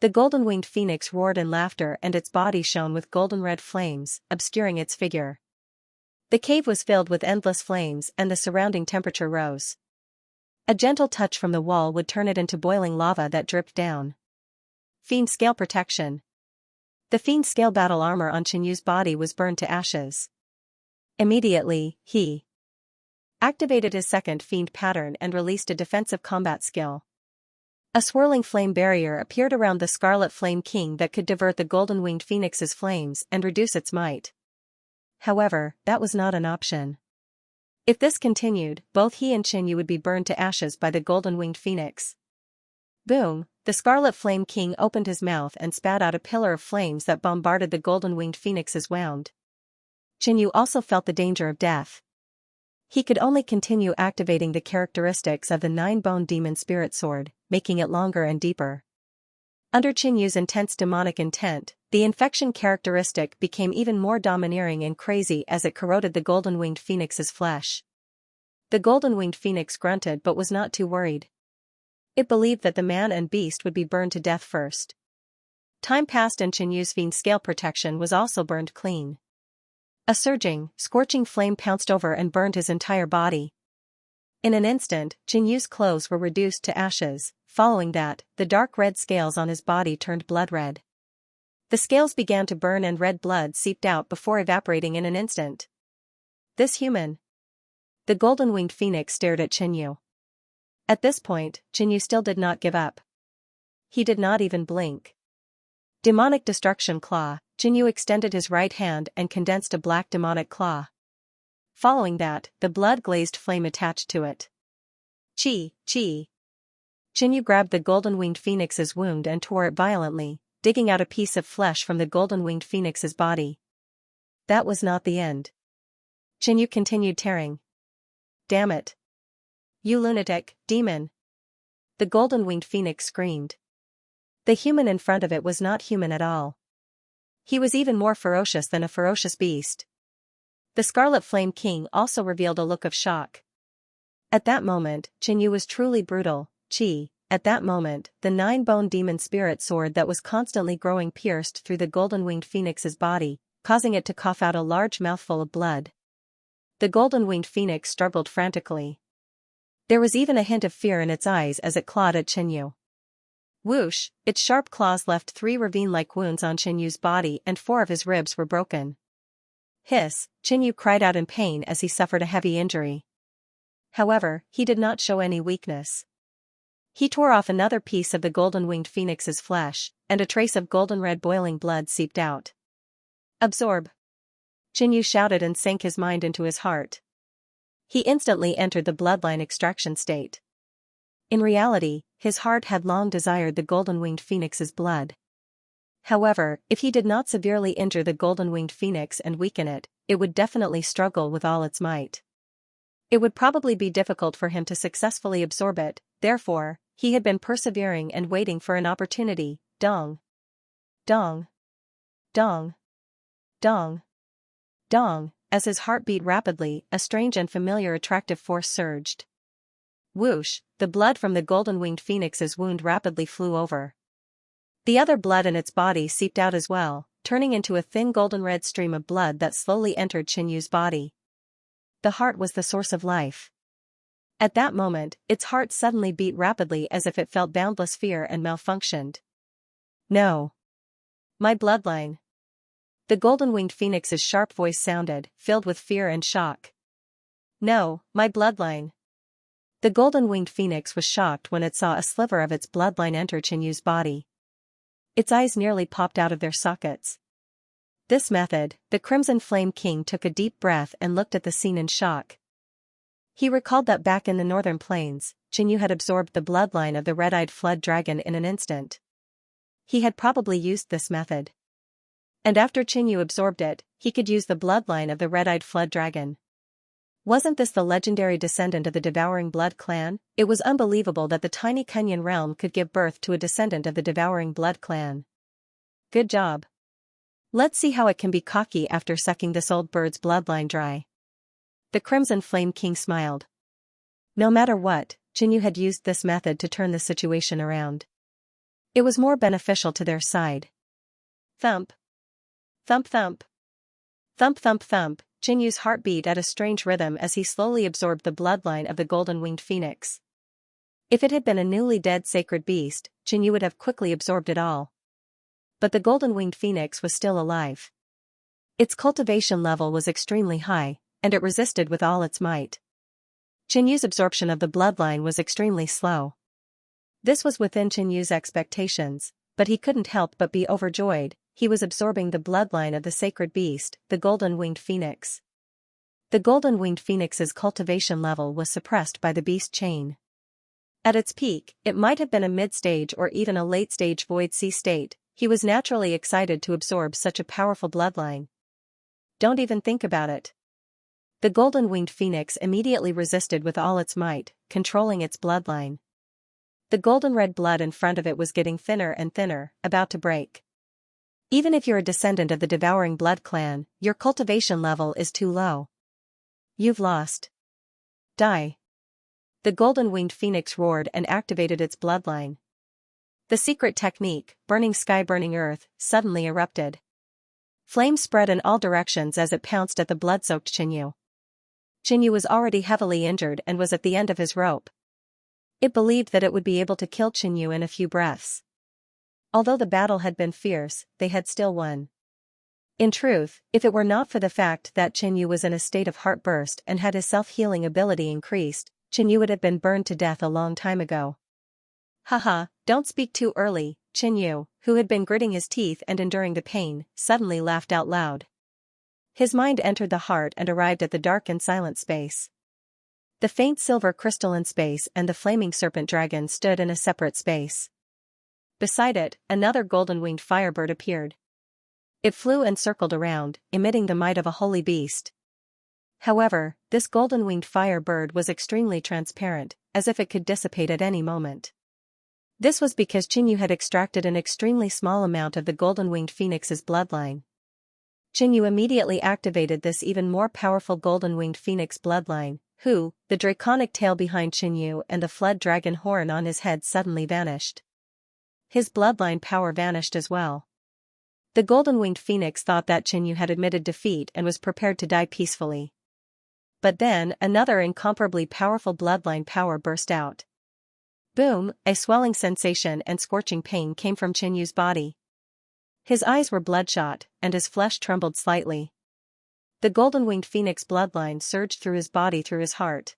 The golden-winged phoenix roared in laughter and its body shone with golden-red flames, obscuring its figure. The cave was filled with endless flames and the surrounding temperature rose. A gentle touch from the wall would turn it into boiling lava that dripped down. Fiend scale protection. The fiend scale battle armor on Jinyu's body was burned to ashes. Immediately, he activated his second fiend pattern and released a defensive combat skill. A swirling flame barrier appeared around the Scarlet Flame King that could divert the golden-winged phoenix's flames and reduce its might. However, that was not an option. If this continued, both he and Jinyu would be burned to ashes by the golden-winged phoenix. Boom, the Scarlet Flame King opened his mouth and spat out a pillar of flames that bombarded the golden-winged phoenix's wound. Jinyu also felt the danger of death. He could only continue activating the characteristics of the nine-bone demon spirit sword, making it longer and deeper. Under Jinyu's intense demonic intent, the infection characteristic became even more domineering and crazy as it corroded the golden-winged phoenix's flesh. The golden-winged phoenix grunted but was not too worried. It believed that the man and beast would be burned to death first. Time passed and Xianyu's fiend scale protection was also burned clean. A surging, scorching flame pounced over and burned his entire body. In an instant, Xianyu's clothes were reduced to ashes. Following that, the dark red scales on his body turned blood red. The scales began to burn and red blood seeped out before evaporating in an instant. This human. The golden-winged phoenix stared at Xianyu. At this point, Xianyu still did not give up. He did not even blink. Demonic Destruction Claw. Xianyu extended his right hand and condensed a black demonic claw. Following that, the blood-glazed flame attached to it. Chi. Xianyu grabbed the golden-winged phoenix's wound and tore it violently, digging out a piece of flesh from the golden-winged phoenix's body. That was not the end. Xianyu continued tearing. Damn it. You lunatic, demon. The golden-winged phoenix screamed. The human in front of it was not human at all. He was even more ferocious than a ferocious beast. The Scarlet Flame King also revealed a look of shock. At that moment, Xianyu was truly brutal. At that moment, the 9-bone demon spirit sword that was constantly growing pierced through the golden-winged phoenix's body, causing it to cough out a large mouthful of blood. The golden-winged phoenix struggled frantically. There was even a hint of fear in its eyes as it clawed at Xianyu. Whoosh, its sharp claws left 3 ravine-like wounds on Xianyu's body and 4 of his ribs were broken. Hiss, Xianyu cried out in pain as he suffered a heavy injury. However, he did not show any weakness. He tore off another piece of the golden-winged phoenix's flesh, and a trace of golden-red boiling blood seeped out. Absorb. Xianyu shouted and sank his mind into his heart. He instantly entered the bloodline extraction state. In reality, his heart had long desired the golden-winged phoenix's blood. However, if he did not severely injure the golden-winged phoenix and weaken it, it would definitely struggle with all its might. It would probably be difficult for him to successfully absorb it, therefore, he had been persevering and waiting for an opportunity. Dong. Dong. Dong. Dong. Dong. As his heart beat rapidly, a strange and familiar attractive force surged. Whoosh, the blood from the golden-winged phoenix's wound rapidly flew over. The other blood in its body seeped out as well, turning into a thin golden-red stream of blood that slowly entered Xianyu's body. The heart was the source of life. At that moment, its heart suddenly beat rapidly as if it felt boundless fear and malfunctioned. No. My bloodline. The golden-winged phoenix's sharp voice sounded, filled with fear and shock. No, my bloodline. The golden-winged phoenix was shocked when it saw a sliver of its bloodline enter Xianyu's body. Its eyes nearly popped out of their sockets. This method, the Crimson Flame King took a deep breath and looked at the scene in shock. He recalled that back in the northern plains, Xianyu had absorbed the bloodline of the red-eyed flood dragon in an instant. He had probably used this method. And after Xianyu absorbed it, he could use the bloodline of the red-eyed flood dragon. Wasn't this the legendary descendant of the Devouring Blood clan? It was unbelievable that the tiny Kunyan realm could give birth to a descendant of the Devouring Blood clan. Good job. Let's see how it can be cocky after sucking this old bird's bloodline dry. The Crimson Flame King smiled. No matter what, Xianyu had used this method to turn the situation around. It was more beneficial to their side. Thump. Thump thump. Thump thump thump, Xianyu's heart beat at a strange rhythm as he slowly absorbed the bloodline of the golden-winged phoenix. If it had been a newly dead sacred beast, Xianyu would have quickly absorbed it all. But the golden-winged phoenix was still alive. Its cultivation level was extremely high, and it resisted with all its might. Xianyu's absorption of the bloodline was extremely slow. This was within Xianyu's expectations, but he couldn't help but be overjoyed. He was absorbing the bloodline of the sacred beast, the golden-winged phoenix. The golden-winged phoenix's cultivation level was suppressed by the beast chain. At its peak, it might have been a mid-stage or even a late-stage void sea state. He was naturally excited to absorb such a powerful bloodline. Don't even think about it. The golden-winged phoenix immediately resisted with all its might, controlling its bloodline. The golden-red blood in front of it was getting thinner and thinner, about to break. Even if you're a descendant of the Devouring Blood clan, your cultivation level is too low. You've lost. Die. The golden-winged phoenix roared and activated its bloodline. The secret technique, burning sky burning earth, suddenly erupted. Flames spread in all directions as it pounced at the blood-soaked Xianxia. Xianxia was already heavily injured and was at the end of his rope. It believed that it would be able to kill Xianxia in a few breaths. Although the battle had been fierce, they had still won. In truth, if it were not for the fact that Xianxia was in a state of heartburst and had his self-healing ability increased, Xianxia would have been burned to death a long time ago. Haha, don't speak too early, Xianxia, who had been gritting his teeth and enduring the pain, suddenly laughed out loud. His mind entered the heart and arrived at the dark and silent space. The faint silver crystalline space and the flaming serpent dragon stood in a separate space. Beside it, another golden-winged firebird appeared. It flew and circled around, emitting the might of a holy beast. However, this golden-winged firebird was extremely transparent, as if it could dissipate at any moment. This was because Xianxia had extracted an extremely small amount of the golden-winged phoenix's bloodline. Xianxia immediately activated this even more powerful golden-winged phoenix bloodline, who, the draconic tail behind Xianxia and the flood dragon horn on his head suddenly vanished. His bloodline power vanished as well. The golden-winged phoenix thought that Xianxia had admitted defeat and was prepared to die peacefully. But then, another incomparably powerful bloodline power burst out. Boom, a swelling sensation and scorching pain came from Xianxia's body. His eyes were bloodshot, and his flesh trembled slightly. The golden-winged phoenix bloodline surged through his body through his heart.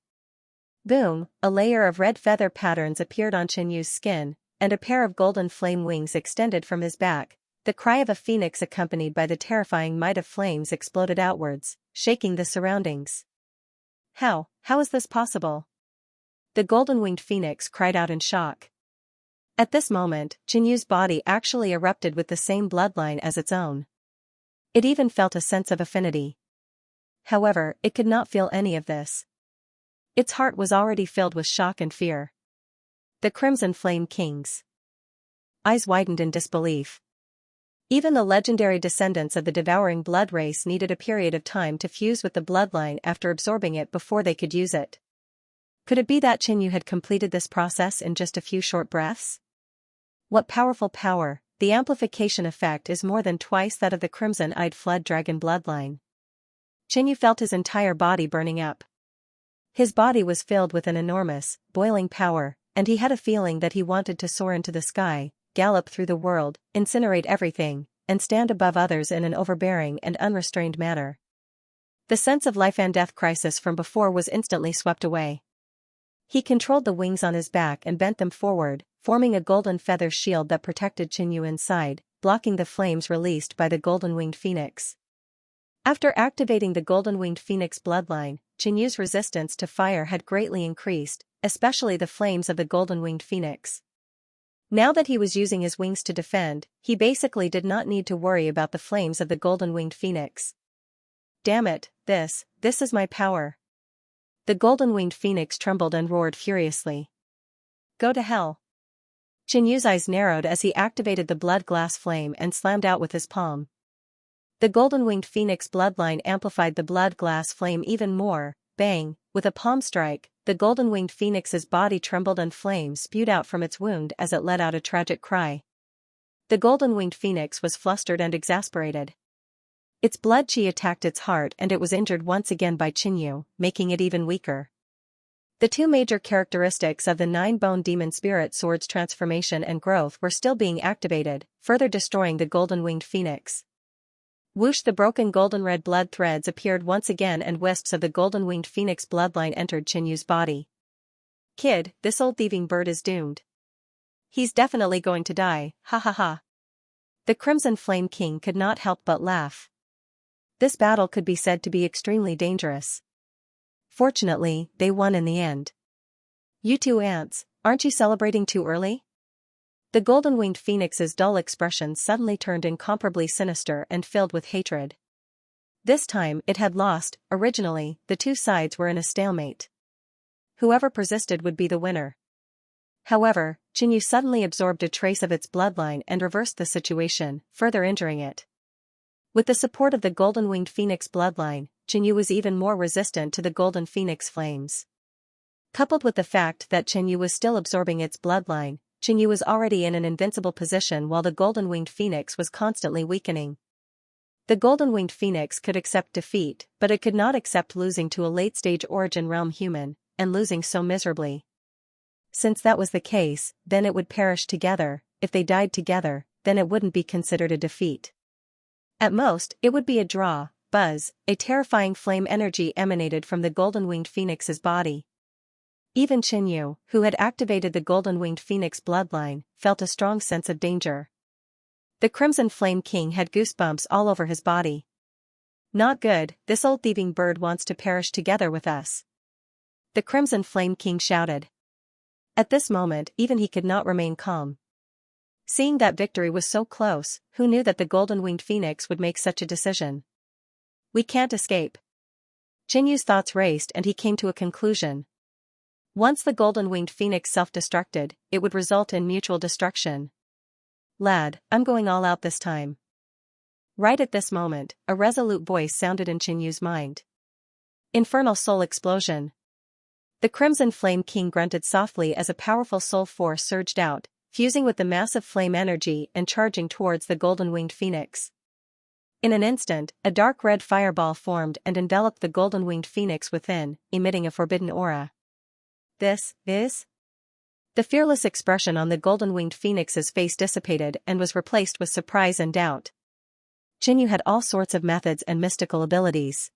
Boom, a layer of red feather patterns appeared on Xianxia's skin, and a pair of golden flame wings extended from his back. The cry of a phoenix accompanied by the terrifying might of flames exploded outwards, shaking the surroundings. How is this possible? The golden-winged phoenix cried out in shock. At this moment, Xianxia's body actually erupted with the same bloodline as its own. It even felt a sense of affinity. However, it could not feel any of this. Its heart was already filled with shock and fear. The Crimson Flame Kings. Eyes widened in disbelief. Even the legendary descendants of the devouring blood race needed a period of time to fuse with the bloodline after absorbing it before they could use it. Could it be that Xianxia had completed this process in just a few short breaths? What powerful power! The amplification effect is more than twice that of the crimson-eyed flood dragon bloodline. Xianxia felt his entire body burning up. His body was filled with an enormous, boiling power, and he had a feeling that he wanted to soar into the sky, gallop through the world, incinerate everything, and stand above others in an overbearing and unrestrained manner. The sense of life and death crisis from before was instantly swept away. He controlled the wings on his back and bent them forward, forming a golden feather shield that protected Xianxia inside, blocking the flames released by the golden-winged phoenix. After activating the golden-winged phoenix bloodline, Xianxia's resistance to fire had greatly increased, especially the flames of the golden-winged phoenix. Now that he was using his wings to defend, he basically did not need to worry about the flames of the golden-winged phoenix. Damn it, this is my power. The golden-winged phoenix trembled and roared furiously. Go to hell. Xianxia's eyes narrowed as he activated the blood glass flame and slammed out with his palm. The golden-winged phoenix bloodline amplified the blood glass flame even more. Bang, with a palm strike, the golden-winged phoenix's body trembled and flames spewed out from its wound as it let out a tragic cry. The golden-winged phoenix was flustered and exasperated. Its blood chi attacked its heart and it was injured once again by Xianxia, making it even weaker. The two major characteristics of the nine-bone demon spirit sword's transformation and growth were still being activated, further destroying the golden-winged phoenix. Whoosh, the broken golden-red blood threads appeared once again and wisps of the golden-winged phoenix bloodline entered Xianxia's body. Kid, this old thieving bird is doomed. He's definitely going to die, ha ha ha. The Crimson Flame King could not help but laugh. This battle could be said to be extremely dangerous. Fortunately, they won in the end. You two ants, aren't you celebrating too early? The golden-winged phoenix's dull expression suddenly turned incomparably sinister and filled with hatred. This time it had lost. Originally, the two sides were in a stalemate. Whoever persisted would be the winner. However, Xianxia suddenly absorbed a trace of its bloodline and reversed the situation, further injuring it. With the support of the golden-winged phoenix bloodline, Xianxia was even more resistant to the golden phoenix flames. Coupled with the fact that Xianxia was still absorbing its bloodline, Xianxia was already in an invincible position while the golden-winged phoenix was constantly weakening. The golden-winged phoenix could accept defeat, but it could not accept losing to a late-stage origin realm human, and losing so miserably. Since that was the case, then it would perish together. If they died together, then it wouldn't be considered a defeat. At most, it would be a draw. Buzz, a terrifying flame energy emanated from the golden-winged phoenix's body. Even Xianxia, who had activated the golden-winged phoenix bloodline, felt a strong sense of danger. The Crimson Flame King had goosebumps all over his body. Not good, this old thieving bird wants to perish together with us. The Crimson Flame King shouted. At this moment, even he could not remain calm. Seeing that victory was so close, who knew that the golden-winged phoenix would make such a decision? We can't escape. Xianxia's thoughts raced and he came to a conclusion. Once the golden-winged phoenix self-destructed, it would result in mutual destruction. Lad, I'm going all out this time. Right at this moment, a resolute voice sounded in Xianxia's mind. Infernal soul explosion. The Crimson Flame King grunted softly as a powerful soul force surged out, fusing with the massive flame energy and charging towards the golden-winged phoenix. In an instant, a dark red fireball formed and enveloped the golden-winged phoenix within, emitting a forbidden aura. This is? The fearless expression on the golden-winged phoenix's face dissipated and was replaced with surprise and doubt. Xianxia had all sorts of methods and mystical abilities.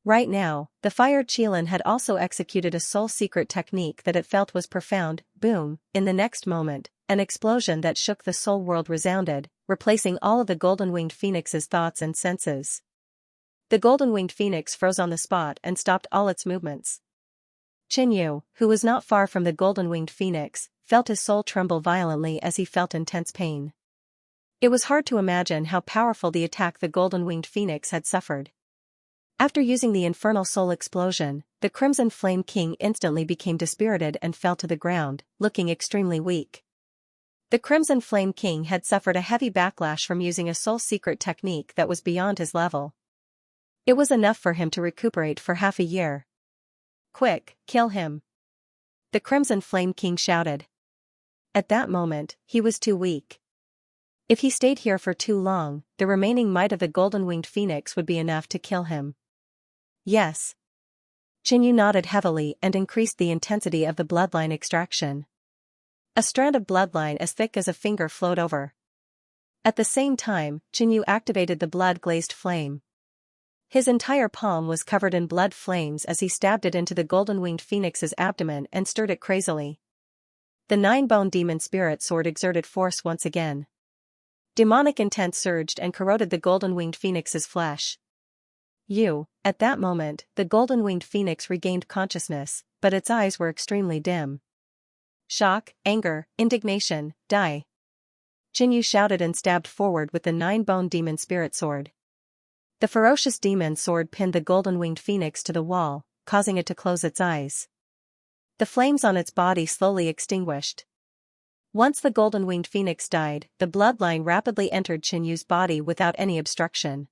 Right now, the fire Qilin had also executed a soul-secret technique that it felt was profound. Boom, in the next moment, an explosion that shook the soul world resounded, replacing all of the golden-winged phoenix's thoughts and senses. The golden-winged phoenix froze on the spot and stopped all its movements. Xianxia, who was not far from the golden-winged phoenix, felt his soul tremble violently as he felt intense pain. It was hard to imagine how powerful the attack the golden-winged phoenix had suffered. After using the infernal soul explosion, the Crimson Flame King instantly became dispirited and fell to the ground, looking extremely weak. The Crimson Flame King had suffered a heavy backlash from using a soul-secret technique that was beyond his level. It was enough for him to recuperate for half a year. Quick, kill him! The Crimson Flame King shouted. At that moment, he was too weak. If he stayed here for too long, the remaining might of the golden-winged phoenix would be enough to kill him. Yes. Xianxia nodded heavily and increased the intensity of the bloodline extraction. A strand of bloodline as thick as a finger flowed over. At the same time, Xianxia activated the blood-glazed flame. His entire palm was covered in blood flames as he stabbed it into the golden-winged phoenix's abdomen and stirred it crazily. The 9-bone demon spirit sword exerted force once again. Demonic intent surged and corroded the golden-winged phoenix's flesh. At that moment, the golden-winged phoenix regained consciousness, but its eyes were extremely dim. Shock, anger, indignation, die! Xianxia shouted and stabbed forward with the 9-bone demon spirit sword. The ferocious demon sword pinned the golden-winged phoenix to the wall, causing it to close its eyes. The flames on its body slowly extinguished. Once the golden-winged phoenix died, the bloodline rapidly entered Xianxia's body without any obstruction.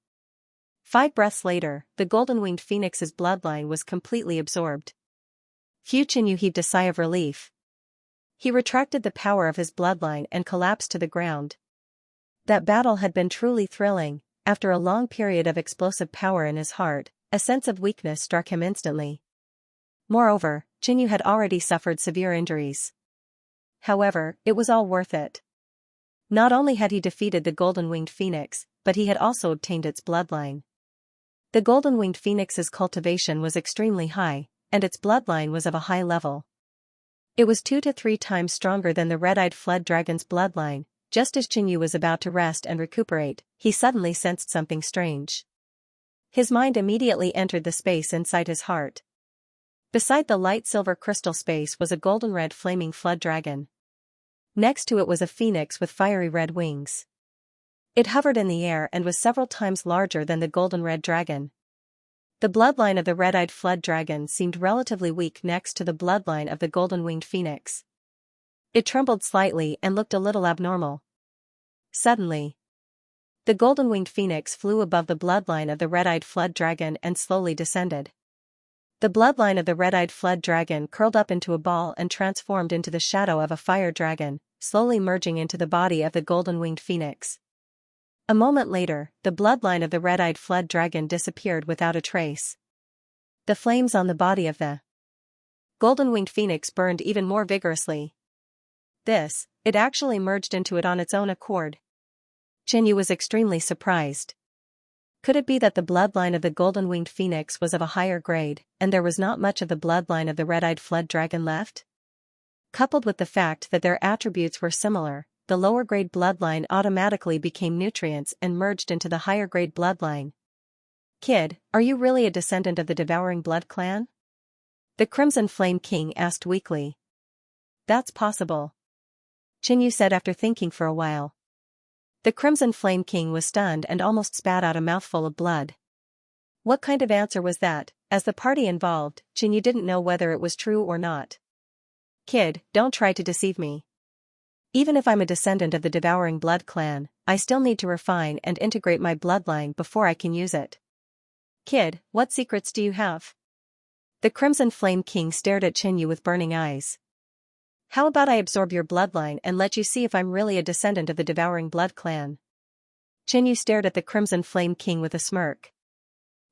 5 breaths later, the golden-winged phoenix's bloodline was completely absorbed. Xianxia heaved a sigh of relief. He retracted the power of his bloodline and collapsed to the ground. That battle had been truly thrilling. After a long period of explosive power in his heart, a sense of weakness struck him instantly. Moreover, Xianxia had already suffered severe injuries. However, it was all worth it. Not only had he defeated the golden-winged phoenix, but he had also obtained its bloodline. The golden-winged phoenix's cultivation was extremely high, and its bloodline was of a high level. It was 2 to 3 times stronger than the red-eyed flood dragon's bloodline. Just as Xianxia was about to rest and recuperate, he suddenly sensed something strange. His mind immediately entered the space inside his heart. Beside the light silver crystal space was a golden-red flaming flood dragon. Next to it was a phoenix with fiery red wings. It hovered in the air and was several times larger than the golden-red dragon. The bloodline of the red-eyed flood dragon seemed relatively weak next to the bloodline of the golden-winged phoenix. It trembled slightly and looked a little abnormal. Suddenly, the golden-winged phoenix flew above the bloodline of the red-eyed flood dragon and slowly descended. The bloodline of the red-eyed flood dragon curled up into a ball and transformed into the shadow of a fire dragon, slowly merging into the body of the golden-winged phoenix. A moment later, the bloodline of the red-eyed flood dragon disappeared without a trace. The flames on the body of the golden-winged phoenix burned even more vigorously. It actually merged into it on its own accord. Xianxia was extremely surprised. Could it be that the bloodline of the golden-winged phoenix was of a higher grade, and there was not much of the bloodline of the red-eyed flood dragon left? Coupled with the fact that their attributes were similar, the lower-grade bloodline automatically became nutrients and merged into the higher-grade bloodline. Kid, are you really a descendant of the Devouring Blood clan? The Crimson Flame King asked weakly. That's possible, Xianxia said after thinking for a while. The Crimson Flame King was stunned and almost spat out a mouthful of blood. What kind of answer was that? As the party involved, Xianxia didn't know whether it was true or not. Kid, don't try to deceive me. Even if I'm a descendant of the Devouring Blood clan, I still need to refine and integrate my bloodline before I can use it. Kid, what secrets do you have? The Crimson Flame King stared at Xianxia with burning eyes. How about I absorb your bloodline and let you see if I'm really a descendant of the Devouring Blood clan? Xianxia stared at the Crimson Flame King with a smirk.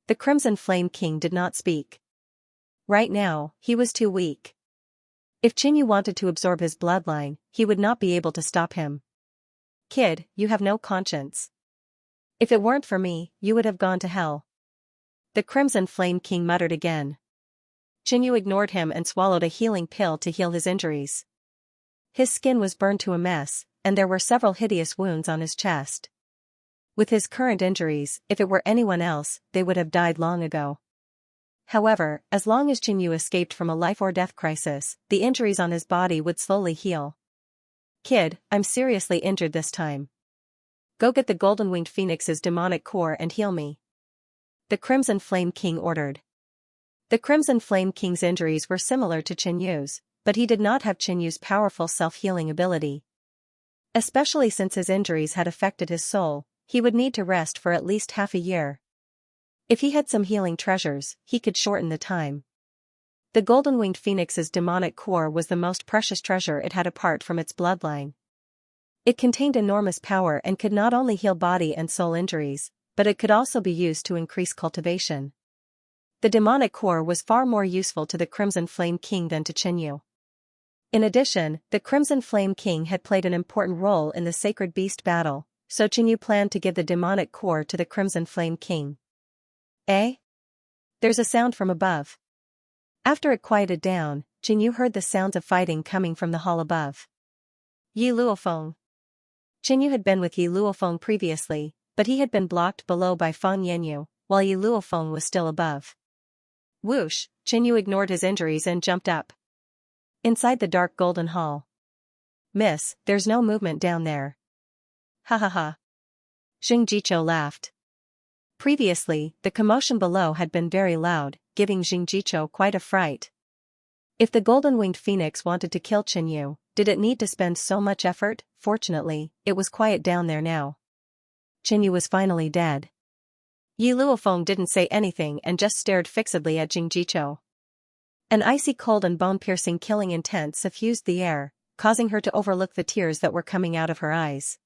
The Crimson Flame King did not speak. Right now, he was too weak. If Xianxia wanted to absorb his bloodline, he would not be able to stop him. Kid, you have no conscience. If it weren't for me, you would have gone to hell. The Crimson Flame King muttered again. Xianxia ignored him and swallowed a healing pill to heal his injuries. His skin was burned to a mess, and there were several hideous wounds on his chest. With his current injuries, if it were anyone else, they would have died long ago. However, as long as Xianxia escaped from a life-or-death crisis, the injuries on his body would slowly heal. Kid, I'm seriously injured this time. Go get the golden-winged phoenix's demonic core and heal me. The Crimson Flame King ordered. The Crimson Flame King's injuries were similar to Xianxia's, but he did not have Xianxia's powerful self-healing ability. Especially since his injuries had affected his soul, he would need to rest for at least half a year. If he had some healing treasures, he could shorten the time. The golden-winged phoenix's demonic core was the most precious treasure it had apart from its bloodline. It contained enormous power and could not only heal body and soul injuries, but it could also be used to increase cultivation. The demonic core was far more useful to the Crimson Flame King than to Xianxia. In addition, the Crimson Flame King had played an important role in the Sacred Beast battle, so Xianxia planned to give the demonic core to the Crimson Flame King. Eh? There's a sound from above. After it quieted down, Xianxia heard the sounds of fighting coming from the hall above. Yi Luofeng. Xianxia had been with Yi Luofeng previously, but he had been blocked below by Fan Yanyu, while Yi Luofeng was still above. Whoosh, Xianxia ignored his injuries and jumped up. Inside the dark golden hall. Miss, there's no movement down there. Ha ha ha. Xianxiu laughed. Previously, the commotion below had been very loud, giving Xianxiu quite a fright. If the golden-winged phoenix wanted to kill Xianxia, did it need to spend so much effort? Fortunately, it was quiet down there now. Xianxia was finally dead. Yi Luofeng didn't say anything and just stared fixedly at Xianxiu. An icy cold and bone-piercing killing intent suffused the air, causing her to overlook the tears that were coming out of her eyes.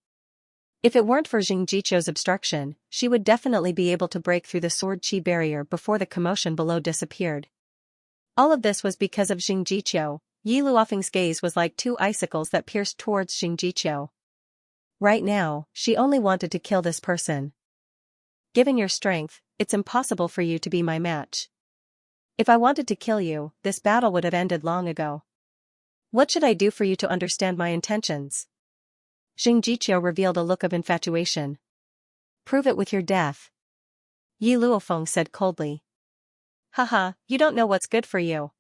If it weren't for Xianxiu's obstruction, she would definitely be able to break through the sword chi barrier before the commotion below disappeared. All of this was because of Xianxiu. Yi Luofeng's gaze was like two icicles that pierced towards Xianxiu. Right now, she only wanted to kill this person. Given your strength, it's impossible for you to be my match. If I wanted to kill you, this battle would have ended long ago. What should I do for you to understand my intentions? Xianxiu revealed a look of infatuation. Prove it with your death. Yi Luofeng said coldly. Haha, you don't know what's good for you.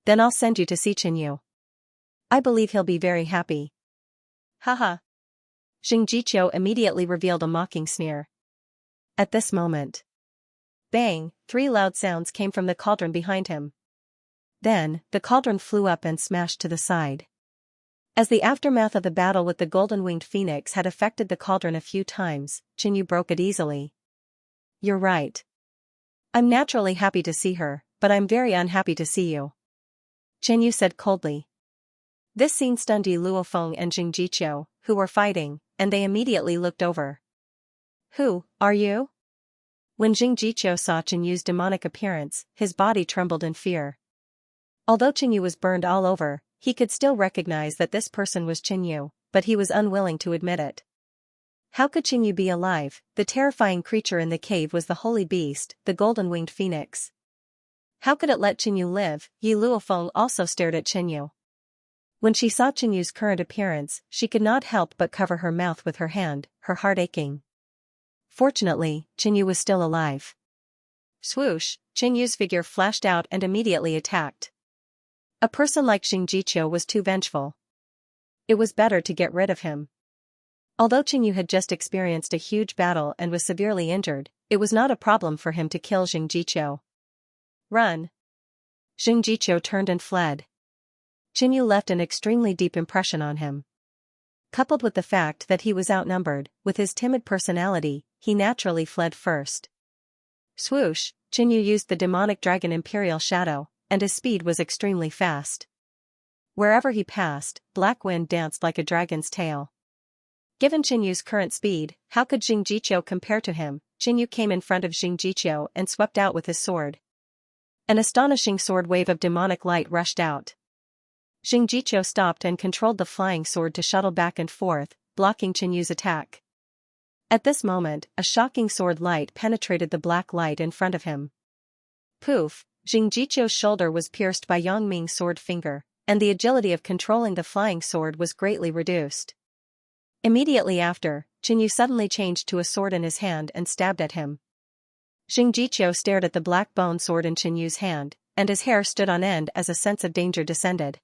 Then I'll send you to see Xianxia. I believe he'll be very happy. Haha. Xianxiu immediately revealed a mocking sneer. At this moment. Bang, 3 loud sounds came from the cauldron behind him. Then, the cauldron flew up and smashed to the side. As the aftermath of the battle with the golden-winged phoenix had affected the cauldron a few times, Xianxia broke it easily. You're right. I'm naturally happy to see her, but I'm very unhappy to see you," Qianyu said coldly. This scene stunned Yi Luofeng and Jing Jiqiu, who were fighting, and they immediately looked over. "Who are you?" When Jing Jiqiu saw Qianyu's demonic appearance, his body trembled in fear. Although Qianyu was burned all over, he could still recognize that this person was Qianyu, but he was unwilling to admit it. How could Qianyu be alive? The terrifying creature in the cave was the holy beast, the golden-winged phoenix. How could it let Qianyu live? Yi Luofeng also stared at Qianyu. When she saw Qianyu's current appearance, she could not help but cover her mouth with her hand, her heart aching. Fortunately, Qianyu was still alive. Swoosh, Qianyu's figure flashed out and immediately attacked. A person like Jing Jiqiu was too vengeful. It was better to get rid of him. Although Qianyu had just experienced a huge battle and was severely injured, it was not a problem for him to kill Jing Jiqiu. "Run!" Jing Jiqiu turned and fled. Qianyu left an extremely deep impression on him. Coupled with the fact that he was outnumbered, with his timid personality, he naturally fled first. Swoosh, Qianyu used the demonic dragon Imperial Shadow, and his speed was extremely fast. Wherever he passed, black wind danced like a dragon's tail. Given Qianyu's current speed, how could Jing Jiqiu compare to him? Qianyu came in front of Jing Jiqiu and swept out with his sword. An astonishing sword wave of demonic light rushed out. Jing Jiqiu stopped and controlled the flying sword to shuttle back and forth, blocking Qianyu's attack. At this moment, a shocking sword light penetrated the black light in front of him. Poof! Jing Jiqiu's shoulder was pierced by Yang Ming's sword finger, and the agility of controlling the flying sword was greatly reduced. Immediately after, Qianyu suddenly changed to a sword in his hand and stabbed at him. Jing Jiqiu stared at the black bone sword in Qianyu's hand, and his hair stood on end as a sense of danger descended.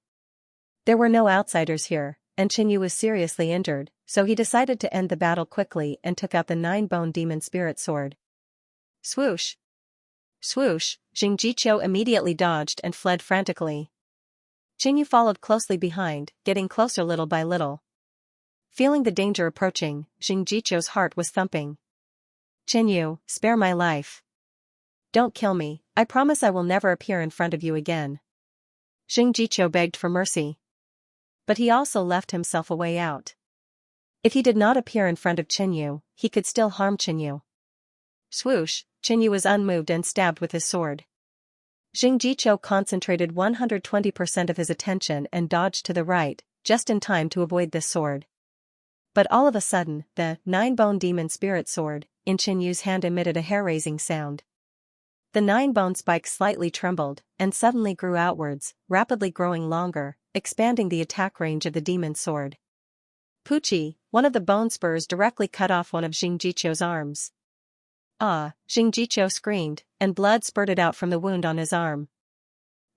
There were no outsiders here, and Qianyu was seriously injured, so he decided to end the battle quickly and took out the 9-bone demon spirit sword. Swoosh! Swoosh! Jing Jiqiu immediately dodged and fled frantically. Qianyu followed closely behind, getting closer little by little. Feeling the danger approaching, Jing Jiqiu's heart was thumping. "Qianyu, spare my life. Don't kill me, I promise I will never appear in front of you again." Jing Jiqiu begged for mercy. But he also left himself a way out. If he did not appear in front of Qianyu, he could still harm Qianyu. Swoosh, Qianyu was unmoved and stabbed with his sword. Jing Jiqiu concentrated 120% of his attention and dodged to the right, just in time to avoid this sword. But all of a sudden, the 9-bone demon spirit sword in Qianyu's hand emitted a hair-raising sound. The 9-bone spike slightly trembled, and suddenly grew outwards, rapidly growing longer, expanding the attack range of the demon sword. Poochie, one of the bone spurs directly cut off one of Jing Jiqiu's arms. Ah! Jing Jiqiu screamed, and blood spurted out from the wound on his arm.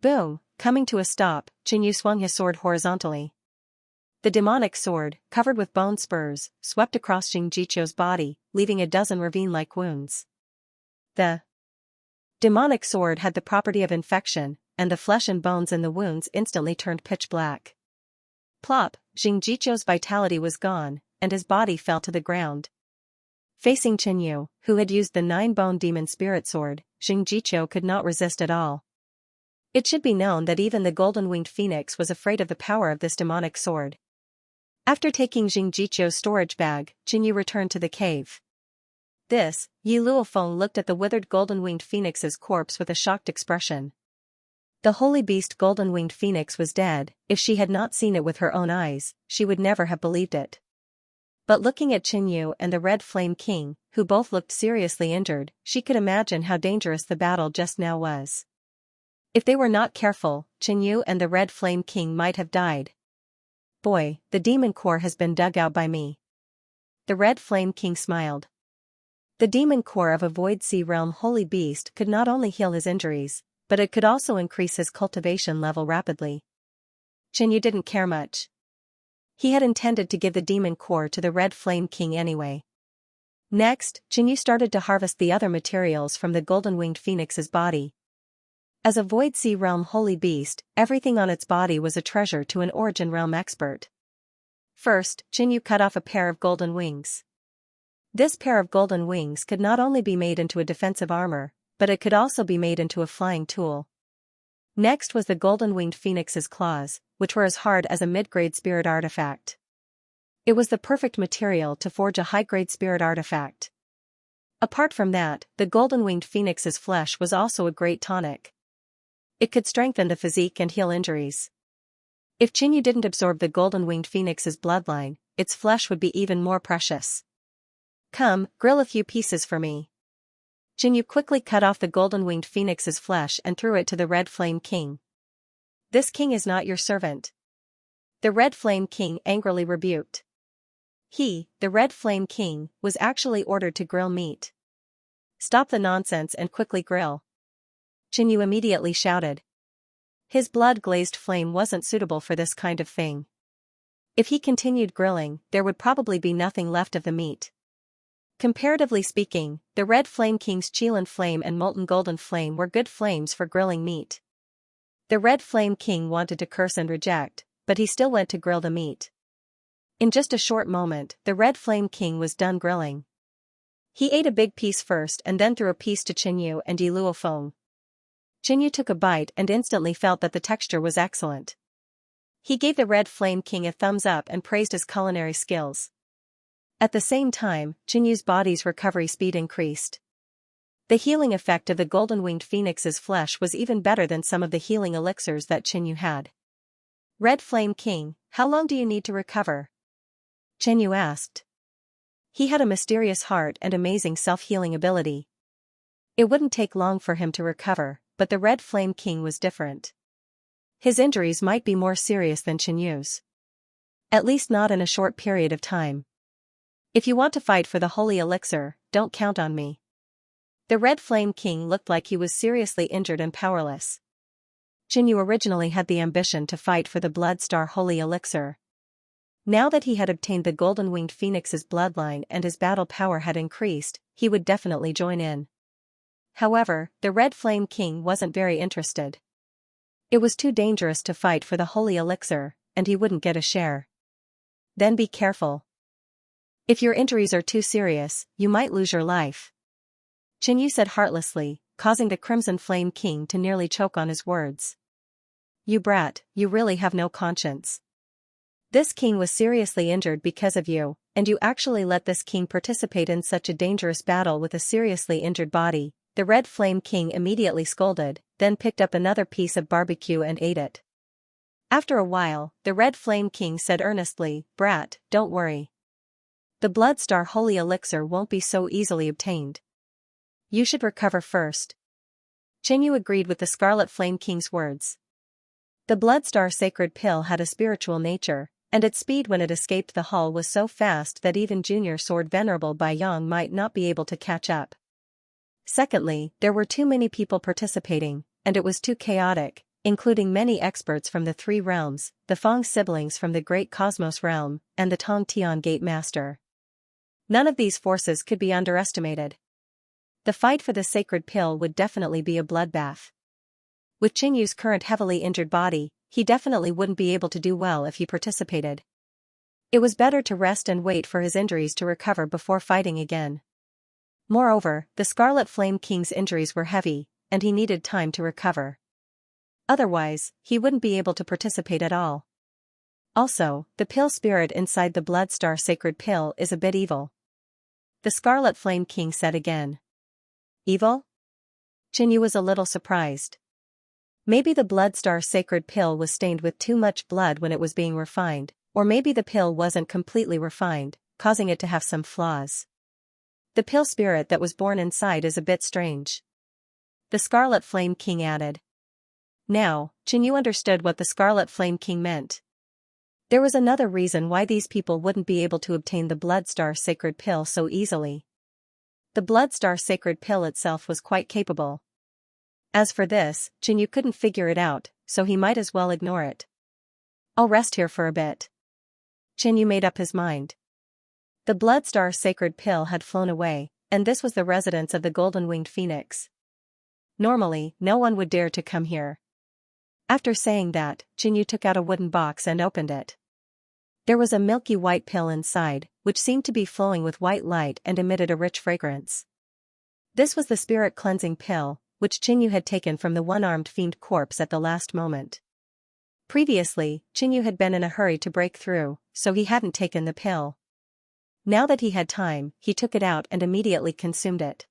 Boom! Coming to a stop, Qianyu swung his sword horizontally. The demonic sword, covered with bone spurs, swept across Jing Jiqiu's body, leaving a dozen ravine-like wounds. The demonic sword had the property of infection, and the flesh and bones in the wounds instantly turned pitch black. Plop! Jing Jiqiu's vitality was gone, and his body fell to the ground. Facing Qianyu, who had used the 9-bone demon spirit sword, Jing Jiqiu could not resist at all. It should be known that even the golden-winged phoenix was afraid of the power of this demonic sword. After taking Jing Jiqiu's storage bag, Qianyu returned to the cave. Yi Luofeng looked at the withered golden-winged phoenix's corpse with a shocked expression. The holy beast golden-winged phoenix was dead. If she had not seen it with her own eyes, she would never have believed it. But looking at Qianyu and the Red Flame King, who both looked seriously injured, she could imagine how dangerous the battle just now was. If they were not careful, Qianyu and the Red Flame King might have died. Boy, the demon core has been dug out by me. The Red Flame King smiled. The demon core of a Void Sea Realm holy beast could not only heal his injuries, but it could also increase his cultivation level rapidly. Qianyu didn't care much. He had intended to give the demon core to the Red Flame King anyway. Next, Qianyu started to harvest the other materials from the golden-winged phoenix's body. As a Void Sea Realm holy beast, everything on its body was a treasure to an Origin Realm expert. First, Qianyu cut off a pair of golden wings. This pair of golden wings could not only be made into a defensive armor, but it could also be made into a flying tool. Next was the golden-winged phoenix's claws, which were as hard as a mid-grade spirit artifact. It was the perfect material to forge a high-grade spirit artifact. Apart from that, the golden-winged phoenix's flesh was also a great tonic. It could strengthen the physique and heal injuries. If Xianxia didn't absorb the golden-winged phoenix's bloodline, its flesh would be even more precious. Come, grill a few pieces for me. Xianxia quickly cut off the golden-winged phoenix's flesh and threw it to the Red Flame King. This king is not your servant. The Red Flame King angrily rebuked. He, the Red Flame King, was actually ordered to grill meat. Stop the nonsense and quickly grill. Xianxia immediately shouted. His blood-glazed flame wasn't suitable for this kind of thing. If he continued grilling, there would probably be nothing left of the meat. Comparatively speaking, the Red Flame King's Qilin Flame and Molten Golden Flame were good flames for grilling meat. The Red Flame King wanted to curse and reject, but he still went to grill the meat. In just a short moment, the Red Flame King was done grilling. He ate a big piece first and then threw a piece to Xianxia and Yiluofeng. Xianxia took a bite and instantly felt that the texture was excellent. He gave the Red Flame King a thumbs up and praised his culinary skills. At the same time, Xianxia's body's recovery speed increased. The healing effect of the golden-winged phoenix's flesh was even better than some of the healing elixirs that Xianxia had. Red Flame King, how long do you need to recover? Xianxia asked. He had a mysterious heart and amazing self-healing ability. It wouldn't take long for him to recover, but the Red Flame King was different. His injuries might be more serious than Xianxia's. At least not in a short period of time. If you want to fight for the holy elixir, don't count on me. The Red Flame King looked like he was seriously injured and powerless. Xianxia originally had the ambition to fight for the Blood Star Holy Elixir. Now that he had obtained the golden-winged phoenix's bloodline and his battle power had increased, he would definitely join in. However, the Red Flame King wasn't very interested. It was too dangerous to fight for the holy elixir, and he wouldn't get a share. Then be careful. If your injuries are too serious, you might lose your life. Xianxia said heartlessly, causing the Crimson Flame King to nearly choke on his words. You brat, you really have no conscience. This king was seriously injured because of you, and you actually let this king participate in such a dangerous battle with a seriously injured body. The Red Flame King immediately scolded, then picked up another piece of barbecue and ate it. After a while, the Red Flame King said earnestly, Brat, don't worry. The Blood Star Holy Elixir won't be so easily obtained. You should recover first. Xianxia agreed with the Scarlet Flame King's words. The Blood Star Sacred Pill had a spiritual nature, and its speed when it escaped the hull was so fast that even Junior Sword Venerable Bai Yang might not be able to catch up. Secondly, there were too many people participating, and it was too chaotic, including many experts from the three realms, the Fang siblings from the Great Cosmos realm, and the Tong Tian Gate Master. None of these forces could be underestimated. The fight for the sacred pill would definitely be a bloodbath. With Xianxia's current heavily injured body, he definitely wouldn't be able to do well if he participated. It was better to rest and wait for his injuries to recover before fighting again. Moreover, the Scarlet Flame King's injuries were heavy, and he needed time to recover. Otherwise, he wouldn't be able to participate at all. Also, the pill spirit inside the Blood Star Sacred Pill is a bit evil. The Scarlet Flame King said again. Evil? Xianxia was a little surprised. Maybe the Blood Star Sacred Pill was stained with too much blood when it was being refined, or maybe the pill wasn't completely refined, causing it to have some flaws. The pill spirit that was born inside is a bit strange. The Scarlet Flame King added. Now, Xianxia understood what the Scarlet Flame King meant. There was another reason why these people wouldn't be able to obtain the Blood Star Sacred Pill so easily. The Blood Star Sacred Pill itself was quite capable. As for this, Xianxia couldn't figure it out, so he might as well ignore it. I'll rest here for a bit. Xianxia made up his mind. The Blood Star Sacred Pill had flown away, and this was the residence of the Golden-Winged Phoenix. Normally, no one would dare to come here. After saying that, Xianxia took out a wooden box and opened it. There was a milky white pill inside, which seemed to be flowing with white light and emitted a rich fragrance. This was the spirit cleansing pill, which Qingyu had taken from the one-armed fiend corpse at the last moment. Previously, Qingyu had been in a hurry to break through, so he hadn't taken the pill. Now that he had time, he took it out and immediately consumed it.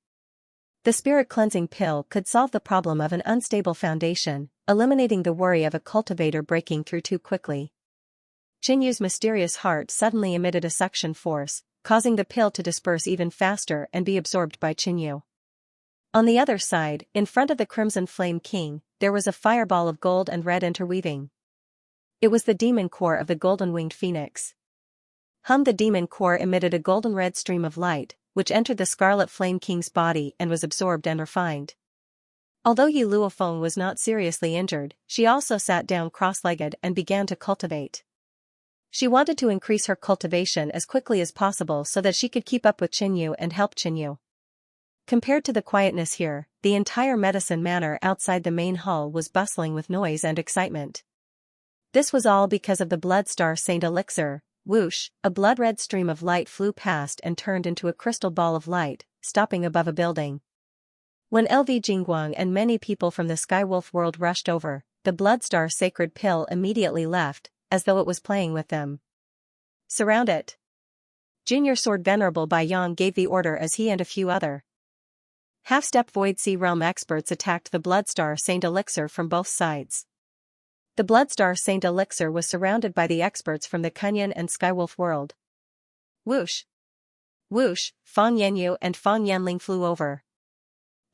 The spirit cleansing pill could solve the problem of an unstable foundation, eliminating the worry of a cultivator breaking through too quickly. Qinyu's mysterious heart suddenly emitted a suction force, causing the pill to disperse even faster and be absorbed by Qinyu. On the other side, in front of the Crimson Flame King, there was a fireball of gold and red interweaving. It was the demon core of the golden-winged phoenix. The demon core emitted a golden-red stream of light, which entered the Scarlet Flame King's body and was absorbed and refined. Although Yi Luofeng was not seriously injured, she also sat down cross-legged and began to cultivate. She wanted to increase her cultivation as quickly as possible so that she could keep up with Qinyu and help Qinyu. Compared to the quietness here, the entire medicine manor outside the main hall was bustling with noise and excitement. This was all because of the Blood Star Saint Elixir. Whoosh, a blood-red stream of light flew past and turned into a crystal ball of light, stopping above a building. When LV Jingguang and many people from the Skywolf world rushed over, the Bloodstar sacred pill immediately left, as though it was playing with them. Surround it. Junior Sword Venerable Bai Yang gave the order as he and a few other half-step Void Sea Realm experts attacked the Bloodstar Saint Elixir from both sides. The Bloodstar Saint Elixir was surrounded by the experts from the Kunyan and Skywolf world. Whoosh! Whoosh! Fang Yanyu and Fang Yanling flew over.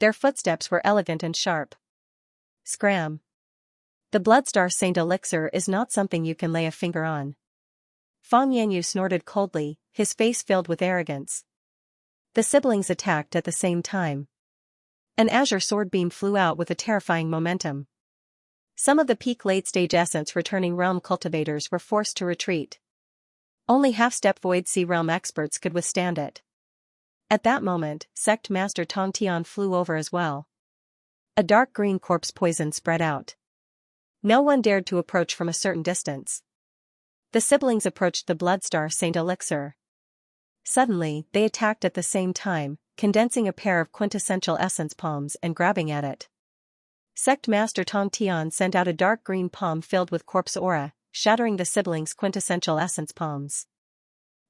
Their footsteps were elegant and sharp. Scram! The Bloodstar Saint Elixir is not something you can lay a finger on. Fang Yanyu snorted coldly, his face filled with arrogance. The siblings attacked at the same time. An azure sword beam flew out with a terrifying momentum. Some of the peak late-stage essence returning realm cultivators were forced to retreat. Only half-step Void Sea Realm experts could withstand it. At that moment, Sect Master Tong Tian flew over as well. A dark green corpse poison spread out. No one dared to approach from a certain distance. The siblings approached the Bloodstar Saint Elixir. Suddenly, they attacked at the same time, condensing a pair of quintessential essence palms and grabbing at it. Sect Master Tong Tian sent out a dark green palm filled with corpse aura, shattering the siblings' quintessential essence palms.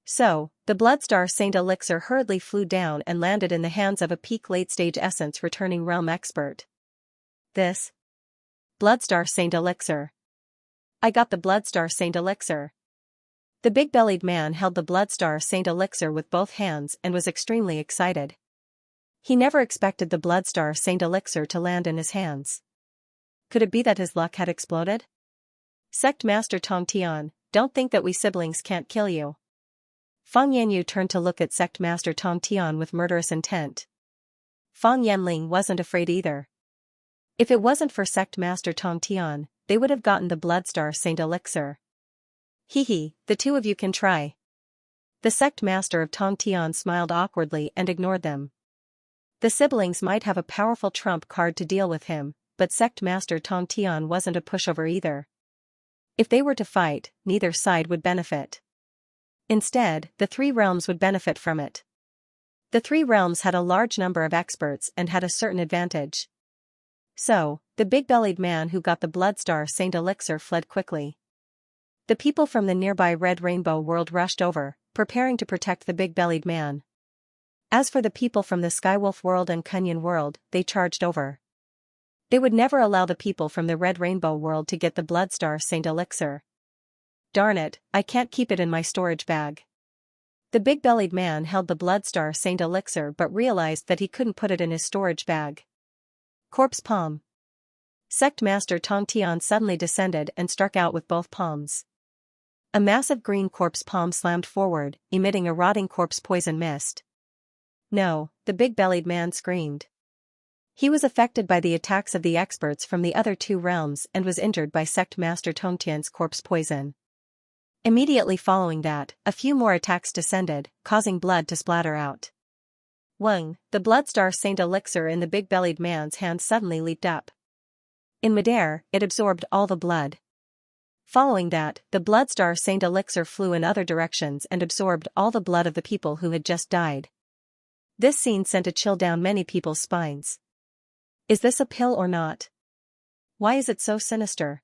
So, the Bloodstar Saint Elixir hurriedly flew down and landed in the hands of a peak late-stage essence returning realm expert. This Bloodstar Saint Elixir. I got the Bloodstar Saint Elixir. The big-bellied man held the Bloodstar Saint Elixir with both hands and was extremely excited. He never expected the Bloodstar Saint Elixir to land in his hands. Could it be that his luck had exploded? Sect Master Tong Tian, don't think that we siblings can't kill you. Fang Yanyu turned to look at Sect Master Tong Tian with murderous intent. Fang Yanling wasn't afraid either. If it wasn't for Sect Master Tong Tian, they would have gotten the Bloodstar Saint Elixir. Hee, the two of you can try. The Sect Master of Tong Tian smiled awkwardly and ignored them. The siblings might have a powerful trump card to deal with him, but Sect Master Tong Tian wasn't a pushover either. If they were to fight, neither side would benefit. Instead, the three realms would benefit from it. The three realms had a large number of experts and had a certain advantage. So, the big-bellied man who got the Bloodstar Saint Elixir fled quickly. The people from the nearby Red Rainbow world rushed over, preparing to protect the big-bellied man. As for the people from the Skywolf world and Kunyan world, they charged over. They would never allow the people from the Red Rainbow world to get the Bloodstar Saint Elixir. Darn it, I can't keep it in my storage bag. The big-bellied man held the Bloodstar Saint Elixir but realized that he couldn't put it in his storage bag. Corpse palm. Sect Master Tong Tian suddenly descended and struck out with both palms. A massive green corpse palm slammed forward, emitting a rotting corpse poison mist. No, the big-bellied man screamed. He was affected by the attacks of the experts from the other two realms and was injured by Sect Master Tong Tian's corpse poison. Immediately following that, a few more attacks descended, causing blood to splatter out. Wang, the Bloodstar Saint Elixir in the big-bellied man's hand suddenly leaped up. In midair, it absorbed all the blood. Following that, the Bloodstar Saint Elixir flew in other directions and absorbed all the blood of the people who had just died. This scene sent a chill down many people's spines. Is this a pill or not? Why is it so sinister?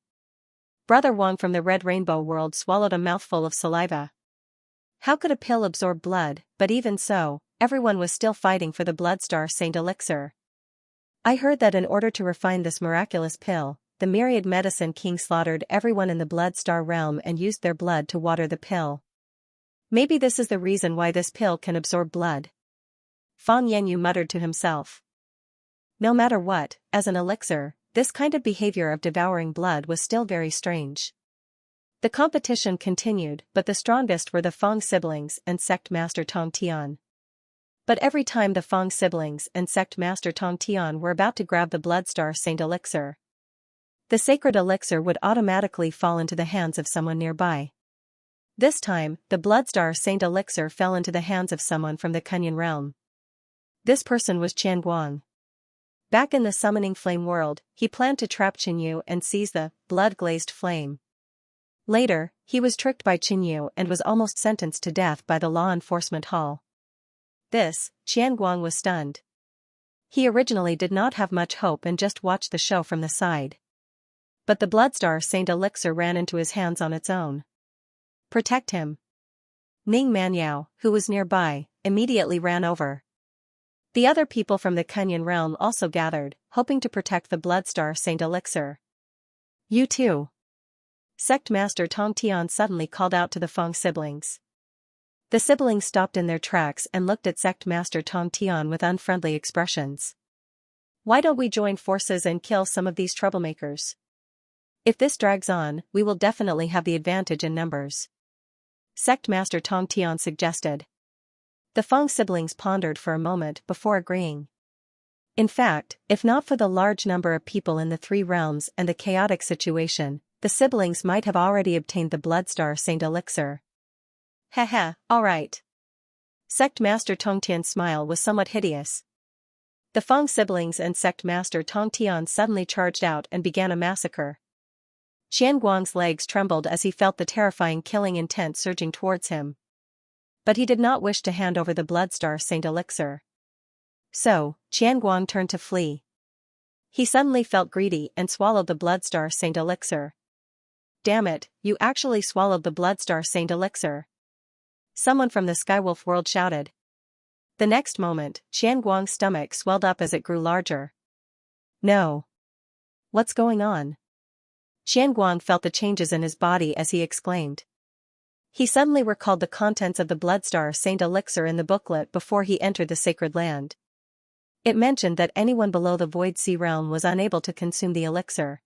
Brother Wang from the Red Rainbow world swallowed a mouthful of saliva. How could a pill absorb blood? But even so, everyone was still fighting for the Bloodstar Saint elixir. I heard that in order to refine this miraculous pill, the Myriad Medicine King slaughtered everyone in the Bloodstar realm and used their blood to water the pill. Maybe this is the reason why this pill can absorb blood. Fang Yanyu muttered to himself. No matter what, as an elixir, this kind of behavior of devouring blood was still very strange. The competition continued, but the strongest were the Fang siblings and Sect Master Tong Tian. But every time the Fang siblings and Sect Master Tong Tian were about to grab the Bloodstar Saint elixir, the sacred elixir would automatically fall into the hands of someone nearby. This time, the Bloodstar Saint elixir fell into the hands of someone from the Kunyan realm. This person was Qian Guang. Back in the Summoning Flame world, he planned to trap Qinyu and seize the blood-glazed flame. Later, he was tricked by Qinyu and was almost sentenced to death by the law enforcement hall. Qian Guang was stunned. He originally did not have much hope and just watched the show from the side. But the Bloodstar Saint elixir ran into his hands on its own. Protect him. Ning Manyao, who was nearby, immediately ran over. The other people from the Kunyan realm also gathered, hoping to protect the Bloodstar Saint elixir. You too. Sect Master Tong Tian suddenly called out to the Fang siblings. The siblings stopped in their tracks and looked at Sect Master Tong Tian with unfriendly expressions. Why don't we join forces and kill some of these troublemakers? If this drags on, we will definitely have the advantage in numbers. Sect Master Tong Tian suggested. The Fang siblings pondered for a moment before agreeing. In fact, if not for the large number of people in the three realms and the chaotic situation, the siblings might have already obtained the Bloodstar Saint elixir. Heh, alright. Sect Master Tong Tian's smile was somewhat hideous. The Fang siblings and Sect Master Tong Tian suddenly charged out and began a massacre. Qian Guang's legs trembled as he felt the terrifying killing intent surging towards him. But he did not wish to hand over the Bloodstar Saint elixir. So, Qian Guang turned to flee. He suddenly felt greedy and swallowed the Bloodstar Saint elixir. Damn it, you actually swallowed the Bloodstar Saint elixir. Someone from the Skywolf world shouted. The next moment, Qian Guang's stomach swelled up as it grew larger. No. What's going on? Qian Guang felt the changes in his body as he exclaimed. He suddenly recalled the contents of the Bloodstar Saint elixir in the booklet before he entered the sacred land. It mentioned that anyone below the Void Sea realm was unable to consume the elixir.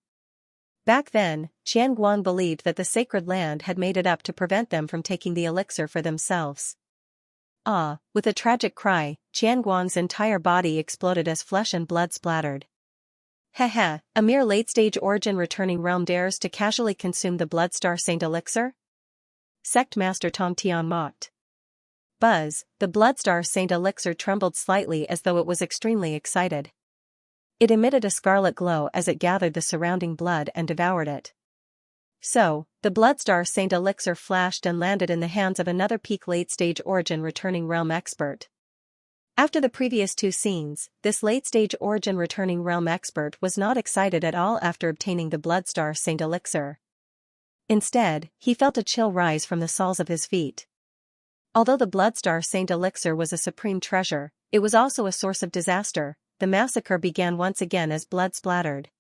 Back then, Qian Guang believed that the sacred land had made it up to prevent them from taking the elixir for themselves. With a tragic cry, Qian Guang's entire body exploded as flesh and blood splattered. Heh, a mere late-stage origin returning realm dares to casually consume the Bloodstar Saint elixir? Sect Master Tong Tian mocked. Buzz, the Bloodstar Saint elixir trembled slightly as though it was extremely excited. It emitted a scarlet glow as it gathered the surrounding blood and devoured it. So, the Bloodstar Saint elixir flashed and landed in the hands of another peak late-stage origin returning realm expert. After the previous two scenes, this late-stage origin returning realm expert was not excited at all after obtaining the Bloodstar Saint elixir. Instead, he felt a chill rise from the soles of his feet. Although the Bloodstar Saint elixir was a supreme treasure, it was also a source of disaster. The massacre began once again as blood splattered.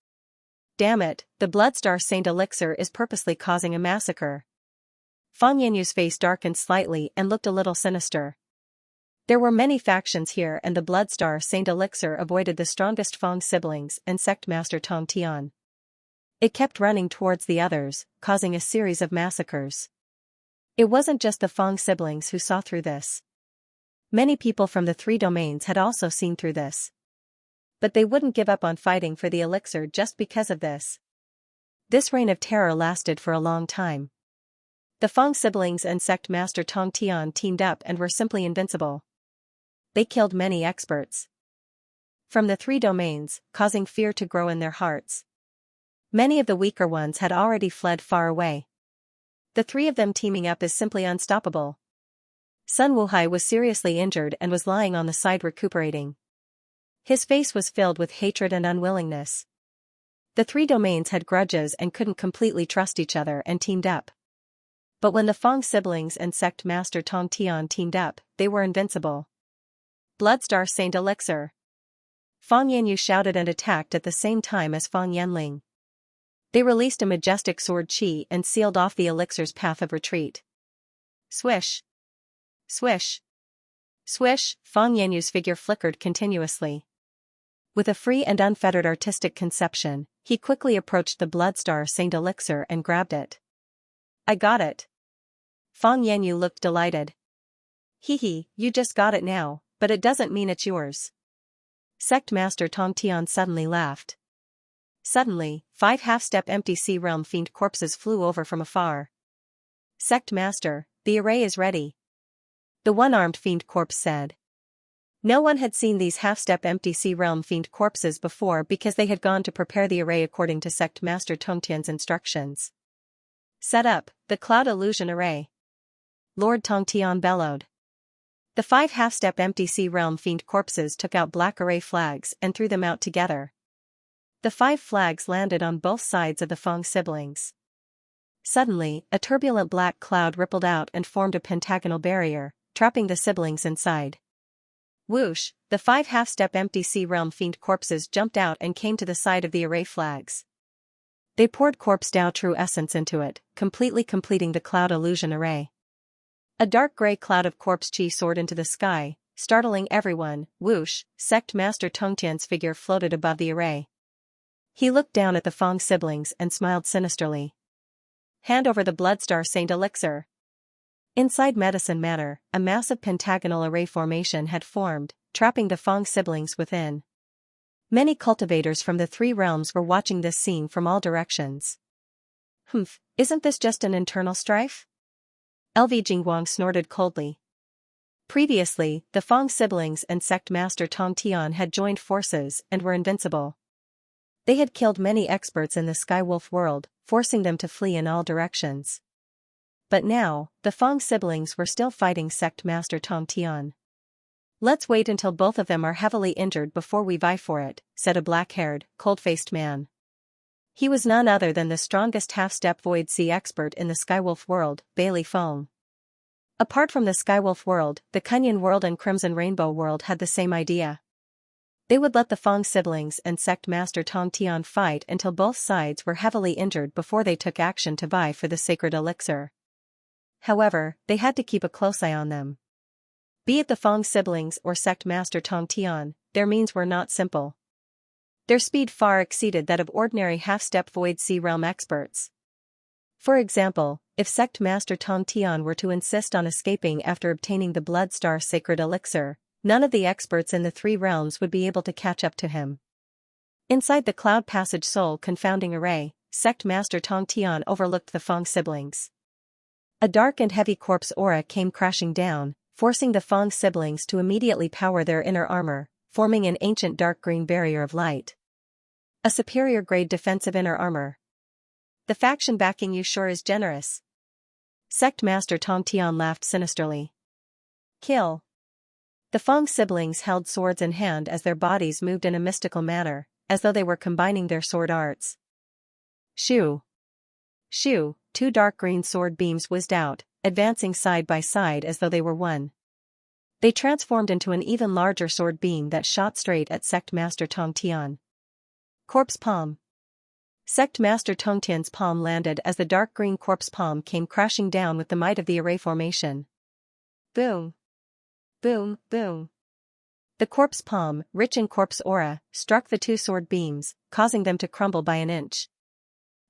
Damn it, the Bloodstar Saint elixir is purposely causing a massacre. Fang Yanyu's face darkened slightly and looked a little sinister. There were many factions here and the Bloodstar Saint elixir avoided the strongest Fang siblings and Sect Master Tong Tian. It kept running towards the others, causing a series of massacres. It wasn't just the Fang siblings who saw through this. Many people from the three domains had also seen through this. But they wouldn't give up on fighting for the elixir just because of this. This reign of terror lasted for a long time. The Fang siblings and Sect Master Tong Tian teamed up and were simply invincible. They killed many experts from the three domains, causing fear to grow in their hearts. Many of the weaker ones had already fled far away. The three of them teaming up is simply unstoppable. Sun Wuhai was seriously injured and was lying on the side recuperating. His face was filled with hatred and unwillingness. The three domains had grudges and couldn't completely trust each other and teamed up. But when the Fang siblings and sect master Tong Tian teamed up, they were invincible. Bloodstar Saint Elixir. Fang Yanyu shouted and attacked at the same time as Fang Yanling. They released a majestic sword chi and sealed off the elixir's path of retreat. Swish. Swish. Swish, Fang Yanyu's figure flickered continuously. With a free and unfettered artistic conception, he quickly approached the Bloodstar Saint Elixir and grabbed it. I got it. Fang Yanyu looked delighted. Hee, you just got it now, but it doesn't mean it's yours. Sect Master Tong Tian suddenly laughed. Suddenly, 5 half-step empty sea realm fiend corpses flew over from afar. Sect Master, the array is ready. The one-armed fiend corpse said. No one had seen these half-step empty sea realm fiend corpses before because they had gone to prepare the array according to Sect Master Tongtian's instructions. Set up the Cloud Illusion Array. Lord Tongtian bellowed. The 5 half-step empty sea realm fiend corpses took out black array flags and threw them out together. The 5 flags landed on both sides of the Fang siblings. Suddenly, a turbulent black cloud rippled out and formed a pentagonal barrier, trapping the siblings inside. Whoosh, the 5 half-step empty sea realm fiend corpses jumped out and came to the side of the array flags. They poured corpse Dao true essence into it, completely completing the cloud illusion array. A dark gray cloud of corpse chi soared into the sky, startling everyone. Whoosh, Sect Master Tongtian's figure floated above the array. He looked down at the Fang siblings and smiled sinisterly. Hand over the Bloodstar Saint Elixir. Inside Medicine Manor, a massive pentagonal array formation had formed, trapping the Fang siblings within. Many cultivators from the 3 realms were watching this scene from all directions. Humph, isn't this just an internal strife? LV Jingguang snorted coldly. Previously, the Fang siblings and Sect Master Tong Tian had joined forces and were invincible. They had killed many experts in the Skywolf world, forcing them to flee in all directions. But now, the Fang siblings were still fighting Sect Master Tong Tian. Let's wait until both of them are heavily injured before we vie for it, said a black-haired, cold-faced man. He was none other than the strongest half-step Void Sea expert in the Skywolf world, Bailey Feng. Apart from the Skywolf world, the Kunyan world and Crimson Rainbow world had the same idea. They would let the Fang siblings and Sect Master Tong Tian fight until both sides were heavily injured before they took action to vie for the sacred elixir. However, they had to keep a close eye on them. Be it the Fang siblings or Sect Master Tong Tian, their means were not simple. Their speed far exceeded that of ordinary half-step Void Sea realm experts. For example, if Sect Master Tong Tian were to insist on escaping after obtaining the Bloodstar sacred elixir, none of the experts in the 3 realms would be able to catch up to him. Inside the Cloud Passage Soul Confounding Array, Sect Master Tong Tian overlooked the Fang siblings. A dark and heavy corpse aura came crashing down, forcing the Fang siblings to immediately power their inner armor, forming an ancient dark green barrier of light. A superior grade defensive inner armor. The faction backing you sure is generous. Sect Master Tong Tian laughed sinisterly. Kill. The Fang siblings held swords in hand as their bodies moved in a mystical manner, as though they were combining their sword arts. Shoo. Shoo, 2 dark green sword beams whizzed out, advancing side by side as though they were one. They transformed into an even larger sword beam that shot straight at Sect Master Tong Tian. Corpse Palm. Sect Master Tong Tian's palm landed as the dark green corpse palm came crashing down with the might of the array formation. Boom. Boom, boom. The corpse palm, rich in corpse aura, struck the 2 sword beams, causing them to crumble by an inch.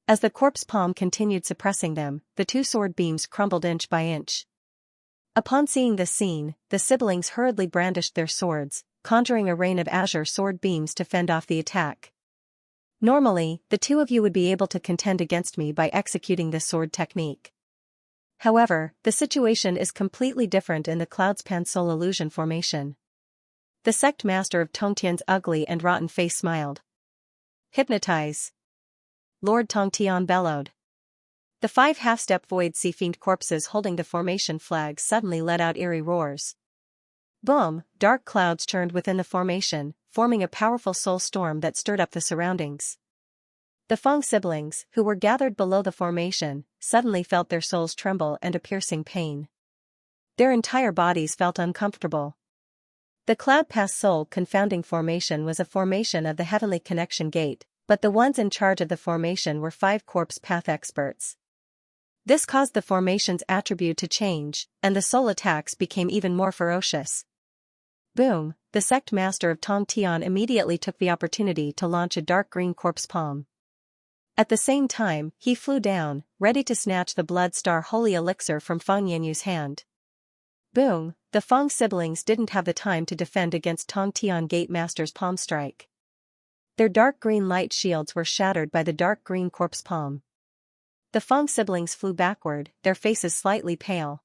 As the corpse palm continued suppressing them, the 2 sword beams crumbled inch by inch. Upon seeing this scene, the siblings hurriedly brandished their swords, conjuring a rain of azure sword beams to fend off the attack. Normally, the 2 of you would be able to contend against me by executing this sword technique. However, the situation is completely different in the Cloudspan Soul Illusion formation. The Sect Master of Tongtian's ugly and rotten face smiled. Hypnotize. Lord Tong Tian bellowed. The 5 half-step void sea fiend corpses holding the formation flags suddenly let out eerie roars. Boom! Dark clouds churned within the formation, forming a powerful soul storm that stirred up the surroundings. The Feng siblings, who were gathered below the formation, suddenly felt their souls tremble and a piercing pain. Their entire bodies felt uncomfortable. The Cloud Pass Soul confounding formation was a formation of the Heavenly Connection Gate, but the ones in charge of the formation were 5 corpse path experts. This caused the formation's attribute to change, and the soul attacks became even more ferocious. Boom! The sect master of Tong Tian immediately took the opportunity to launch a dark green corpse palm. At the same time, he flew down, ready to snatch the Blood Star Holy Elixir from Feng Yanyu's hand. Boom! The Feng siblings didn't have the time to defend against Tong Tian Gate Master's palm strike. Their dark green light shields were shattered by the dark green corpse palm. The Feng siblings flew backward, their faces slightly pale.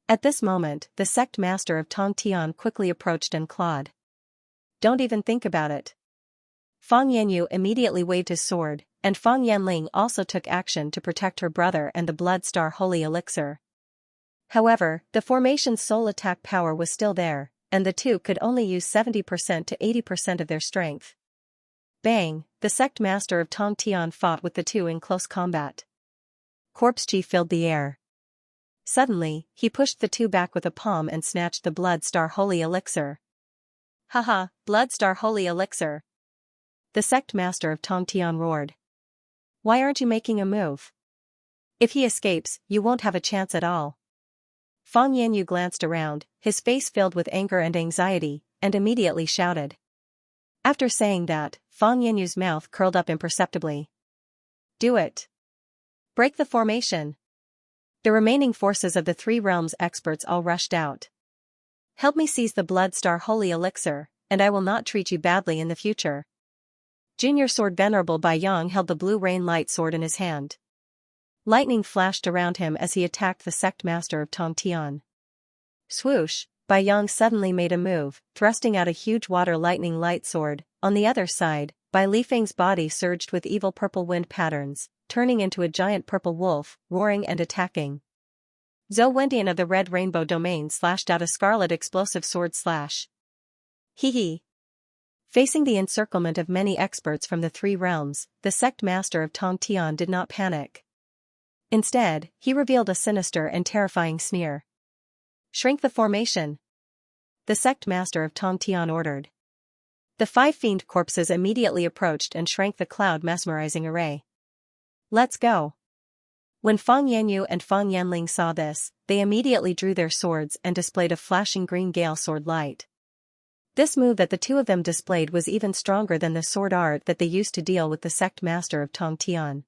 At this moment, the sect master of Tong Tian quickly approached and clawed. Don't even think about it. Feng Yanyu immediately waved his sword, and Feng Yanling also took action to protect her brother and the Blood Star Holy Elixir. However, the formation's soul attack power was still there, and the two could only use 70% to 80% of their strength. Bang! The sect master of Tong Tian fought with the two in close combat. Corpse chi filled the air. Suddenly, he pushed the two back with a palm and snatched the Blood Star Holy Elixir. Haha, Blood Star Holy Elixir! The sect master of Tong Tian roared. Why aren't you making a move? If he escapes, you won't have a chance at all. Feng Yanyu glanced around, his face filled with anger and anxiety, and immediately shouted. After saying that, Feng Yanyu's mouth curled up imperceptibly. Do it. Break the formation. The remaining forces of the 3 realms experts all rushed out. Help me seize the Blood Star Holy Elixir, and I will not treat you badly in the future. Junior Sword Venerable Bai Yang held the blue rain light sword in his hand. Lightning flashed around him as he attacked the sect master of Tong Tian. Swoosh! Bai Yang suddenly made a move, thrusting out a huge water lightning light sword. On the other side, Bai Lifeng's body surged with evil purple wind patterns, turning into a giant purple wolf, roaring and attacking. Zhou Wendian of the Red Rainbow Domain slashed out a scarlet explosive sword slash. Hee hee. Facing the encirclement of many experts from the 3 realms, the sect master of Tong Tian did not panic. Instead, he revealed a sinister and terrifying sneer. Shrink the formation. The sect master of Tong Tian ordered. The 5 fiend corpses immediately approached and shrank the cloud mesmerizing array. Let's go. When Feng Yanyu and Feng Yanling saw this, they immediately drew their swords and displayed a flashing green gale sword light. This move that the two of them displayed was even stronger than the sword art that they used to deal with the sect master of Tong Tian.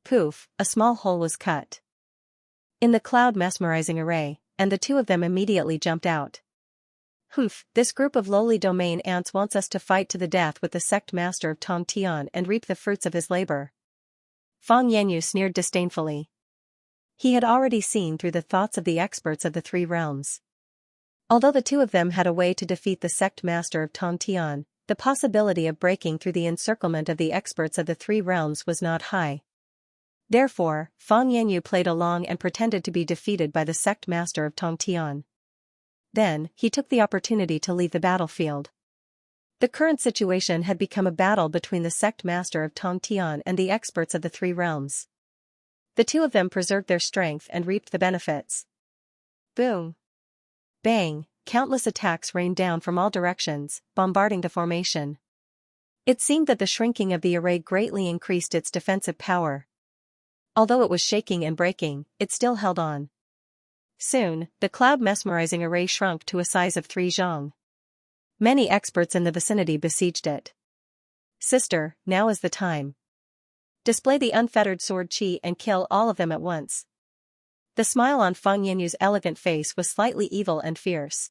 Poof, a small hole was cut in the cloud mesmerizing array, and the two of them immediately jumped out. Humph, this group of lowly domain ants wants us to fight to the death with the sect master of Tong Tian and reap the fruits of his labor. Feng Yanyu sneered disdainfully. He had already seen through the thoughts of the experts of the 3 realms. Although the two of them had a way to defeat the sect master of Tong Tian, the possibility of breaking through the encirclement of the experts of the 3 realms was not high. Therefore, Feng Yanyu played along and pretended to be defeated by the sect master of Tong Tian. Then, he took the opportunity to leave the battlefield. The current situation had become a battle between the sect master of Tong Tian and the experts of the 3 realms. The two of them preserved their strength and reaped the benefits. Boom! Bang! Countless attacks rained down from all directions, bombarding the formation. It seemed that the shrinking of the array greatly increased its defensive power. Although it was shaking and breaking, it still held on. Soon, the cloud mesmerizing array shrunk to a size of 3 zhang. Many experts in the vicinity besieged it. Sister, now is the time. Display the unfettered sword chi and kill all of them at once. The smile on Feng Yanyu's elegant face was slightly evil and fierce.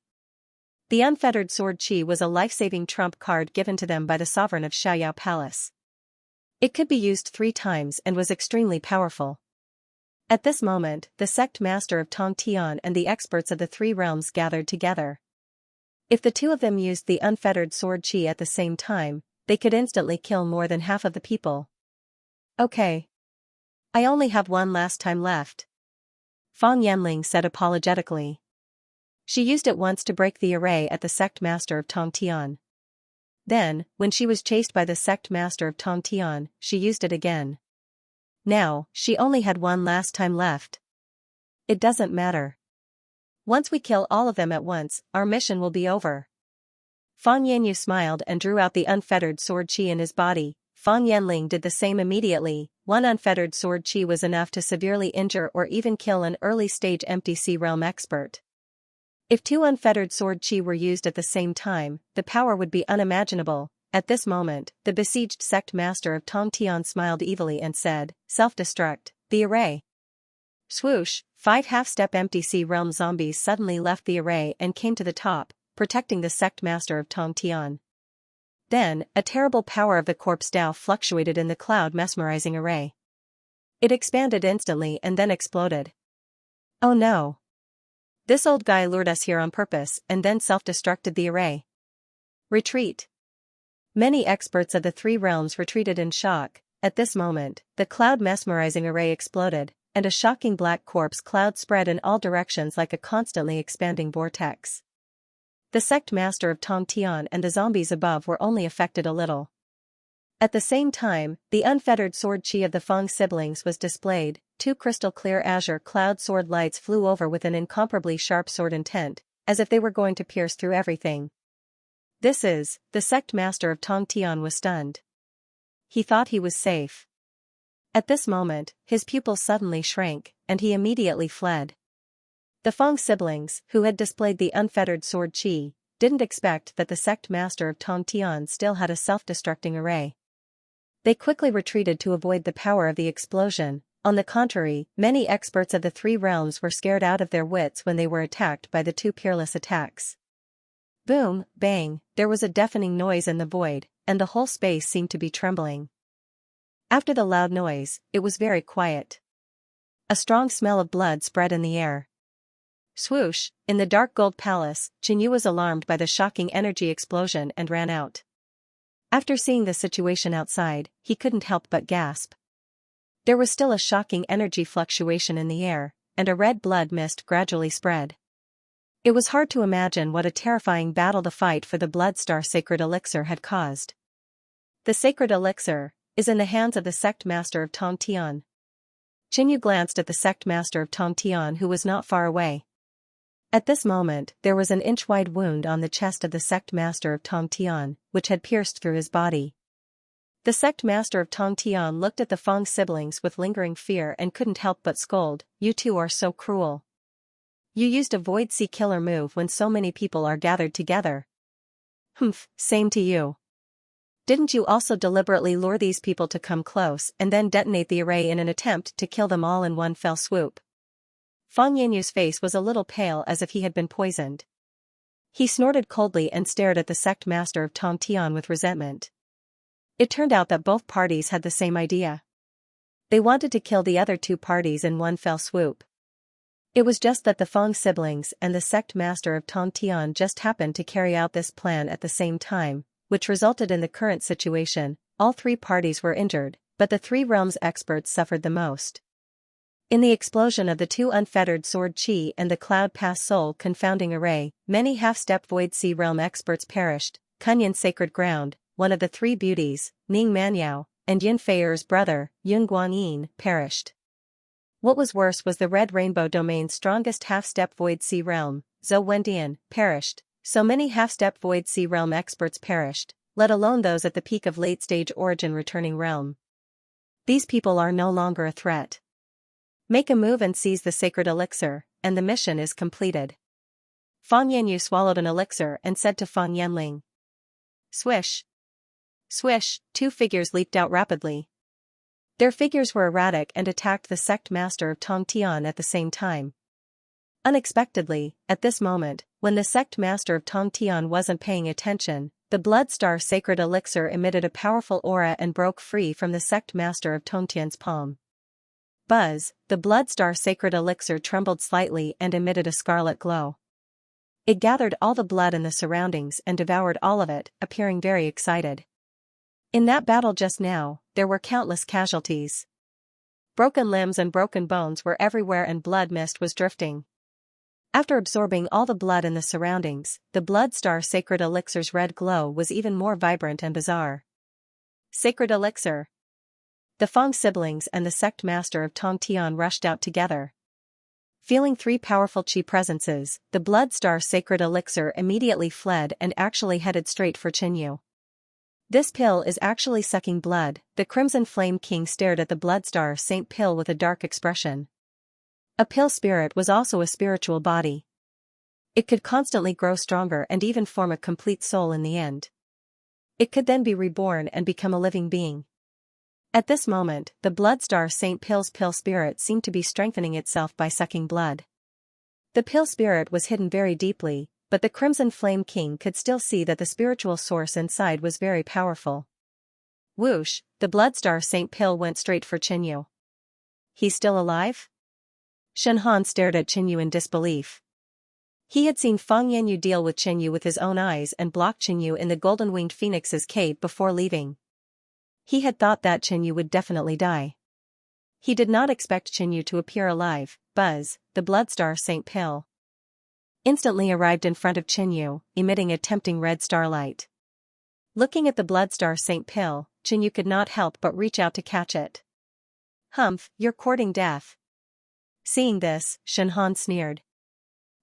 The unfettered sword chi was a life-saving trump card given to them by the sovereign of Xiaoyao Palace. It could be used 3 times and was extremely powerful. At this moment, the sect master of Tong Tian and the experts of the 3 realms gathered together. If the two of them used the unfettered sword chi at the same time, they could instantly kill more than half of the people. Okay. I only have one last time left, Fang Yanling said apologetically. She used it once to break the array at the sect master of Tongtian. Then, when she was chased by the sect master of Tongtian, she used it again. Now, she only had one last time left. It doesn't matter. Once we kill all of them at once, our mission will be over. Fang Yanyu smiled and drew out the unfettered sword qi in his body. Fang Yanling did the same immediately. One unfettered sword qi was enough to severely injure or even kill an early-stage empty sea realm expert. If two unfettered sword qi were used at the same time, the power would be unimaginable. At this moment, the besieged sect master of Tongtian smiled evilly and said, "Self-destruct, the array." Swoosh, 5 half-step empty sea realm zombies suddenly left the array and came to the top, protecting the sect master of Tongtian. Then, a terrible power of the corpse Dao fluctuated in the cloud mesmerizing array. It expanded instantly and then exploded. Oh no! This old guy lured us here on purpose and then self-destructed the array. Retreat! Many experts of the 3 realms retreated in shock. At this moment, the cloud mesmerizing array exploded, and a shocking black corpse cloud spread in all directions like a constantly expanding vortex. The sect master of Tongtian and the zombies above were only affected a little. At the same time, the unfettered sword qi of the Fang siblings was displayed. 2 crystal-clear azure cloud sword lights flew over with an incomparably sharp sword intent, as if they were going to pierce through everything. The sect master of Tongtian was stunned. He thought he was safe. At this moment, his pupils suddenly shrank, and he immediately fled. The Fang siblings, who had displayed the unfettered sword qi, didn't expect that the sect master of Tongtian still had a self-destructing array. They quickly retreated to avoid the power of the explosion. On the contrary, many experts of the 3 realms were scared out of their wits when they were attacked by the 2 peerless attacks. Boom, bang, there was a deafening noise in the void, and the whole space seemed to be trembling. After the loud noise, it was very quiet. A strong smell of blood spread in the air. Swoosh, in the dark gold palace, Qinyu was alarmed by the shocking energy explosion and ran out. After seeing the situation outside, he couldn't help but gasp. There was still a shocking energy fluctuation in the air, and a red blood mist gradually spread. It was hard to imagine what a terrifying battle the fight for the Bloodstar sacred elixir had caused. The sacred elixir is in the hands of the sect master of Tongtian. Qinyu glanced at the sect master of Tongtian who was not far away. At this moment, there was an inch-wide wound on the chest of the sect master of Tongtian, which had pierced through his body. The sect master of Tongtian looked at the Fang siblings with lingering fear and couldn't help but scold, "You two are so cruel. You used a Void Sea killer move when so many people are gathered together." "Humph, same to you. Didn't you also deliberately lure these people to come close and then detonate the array in an attempt to kill them all in one fell swoop?" Fang Yanyu's face was a little pale as if he had been poisoned. He snorted coldly and stared at the sect master of Tongtian with resentment. It turned out that both parties had the same idea. They wanted to kill the other 2 parties in one fell swoop. It was just that the Fang siblings and the sect master of Tongtian just happened to carry out this plan at the same time, which resulted in the current situation. All 3 parties were injured, but the 3 realms experts suffered the most. In the explosion of the 2 unfettered sword qi and the cloud pass soul confounding array, many half-step Void Sea realm experts perished. Kunyan's sacred ground, one of the 3 beauties, Ning Manyao, and Yin Feier's brother, Yun Guanyin, perished. What was worse was the Red Rainbow Domain's strongest half-step Void Sea realm, Zhou Wendian, perished. So many half-step Void Sea realm experts perished, let alone those at the peak of late-stage origin returning realm. These people are no longer a threat. Make a move and seize the sacred elixir, and the mission is completed. Fang Yanyu swallowed an elixir and said to Fang Yanling. Swish! Swish, 2 figures leaped out rapidly. Their figures were erratic and attacked the sect master of Tongtian at the same time. Unexpectedly, at this moment, when the sect master of Tongtian wasn't paying attention, the Bloodstar sacred elixir emitted a powerful aura and broke free from the sect master of Tongtian's palm. Buzz, the Bloodstar sacred elixir trembled slightly and emitted a scarlet glow. It gathered all the blood in the surroundings and devoured all of it, appearing very excited. In that battle just now, there were countless casualties. Broken limbs and broken bones were everywhere and blood mist was drifting. After absorbing all the blood in the surroundings, the blood star sacred elixir's red glow was even more vibrant and bizarre. Sacred elixir. The Fong siblings and the sect master of Tongtian rushed out together. Feeling three powerful qi presences, the blood star sacred elixir immediately fled and actually headed straight for Qinyu. This pill is actually sucking blood. The Crimson Flame King stared at the blood star saint pill with a dark expression. A pill spirit was also a spiritual body. It could constantly grow stronger and even form a complete soul in the end. It could then be reborn and become a living being. At this moment, the blood star Saint Pill's pill spirit seemed to be strengthening itself by sucking blood. The pill spirit was hidden very deeply, but the Crimson Flame King could still see that the spiritual source inside was very powerful. Whoosh, the blood star Saint Pill went straight for Qinyu. He's still alive? Shenhan stared at Qinyu in disbelief. He had seen Fang Yanyu deal with Qinyu with his own eyes and block Qinyu in the Golden-Winged Phoenix's cave before leaving. He had thought that Qinyu would definitely die. He did not expect Qinyu to appear alive. Buzz, the Bloodstar Saint Pill, instantly arrived in front of Qinyu, emitting a tempting red starlight. Looking at the Bloodstar Saint Pill, Qinyu could not help but reach out to catch it. Humph, you're courting death. Seeing this, Shenhan sneered.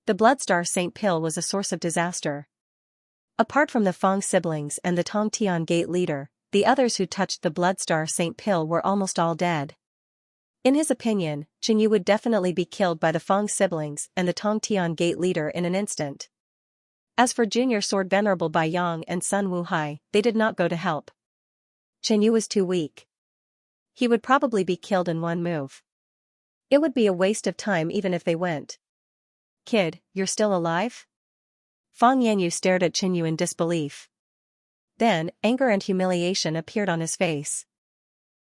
The Bloodstar Saint Pill was a source of disaster. Apart from the Fang siblings and the Tongtian Gate leader, the others who touched the Bloodstar Saint Pill were almost all dead. In his opinion, Qinyu would definitely be killed by the Fang siblings and the Tongtian Gate leader in an instant. As for Junior Sword Venerable Bai Yang and Sun Wuhai, they did not go to help. Qinyu was too weak. He would probably be killed in one move. It would be a waste of time even if they went. Kid, you're still alive? Fang Yanyu stared at Qinyu in disbelief. Then, anger and humiliation appeared on his face.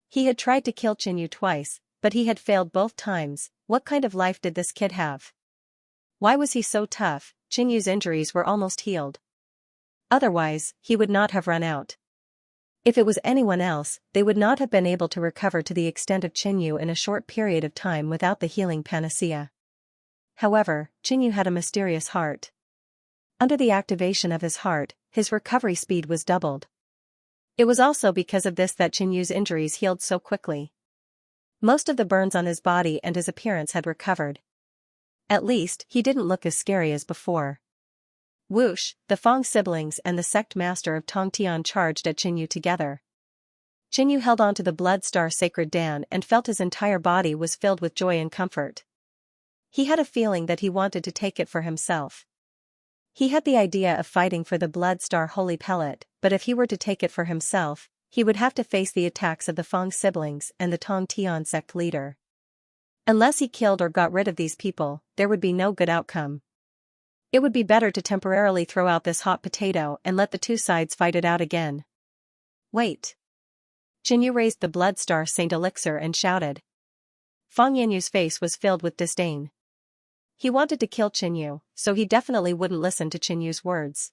He had tried to kill Qinyu twice, but he had failed both times. What kind of life did this kid have? Why was he so tough? Qinyu's injuries were almost healed. Otherwise, he would not have run out. If it was anyone else, they would not have been able to recover to the extent of Qinyu in a short period of time without the healing panacea. However, Qinyu had a mysterious heart. Under the activation of his heart, his recovery speed was doubled. It was also because of this that Qinyu's injuries healed so quickly. Most of the burns on his body and his appearance had recovered. At least, he didn't look as scary as before. Whoosh, the Fang siblings and the sect master of Tongtian charged at Qinyu together. Qinyu held on to the blood star sacred Dan and felt his entire body was filled with joy and comfort. He had a feeling that he wanted to take it for himself. He had the idea of fighting for the blood star holy pellet, but if he were to take it for himself, he would have to face the attacks of the Fang siblings and the Tongtian sect leader. Unless he killed or got rid of these people, there would be no good outcome. It would be better to temporarily throw out this hot potato and let the two sides fight it out again. Wait. Qinyu raised the blood star Saint Elixir and shouted. Fang Yanyu's face was filled with disdain. He wanted to kill Qinyu, so he definitely wouldn't listen to Qinyu's words.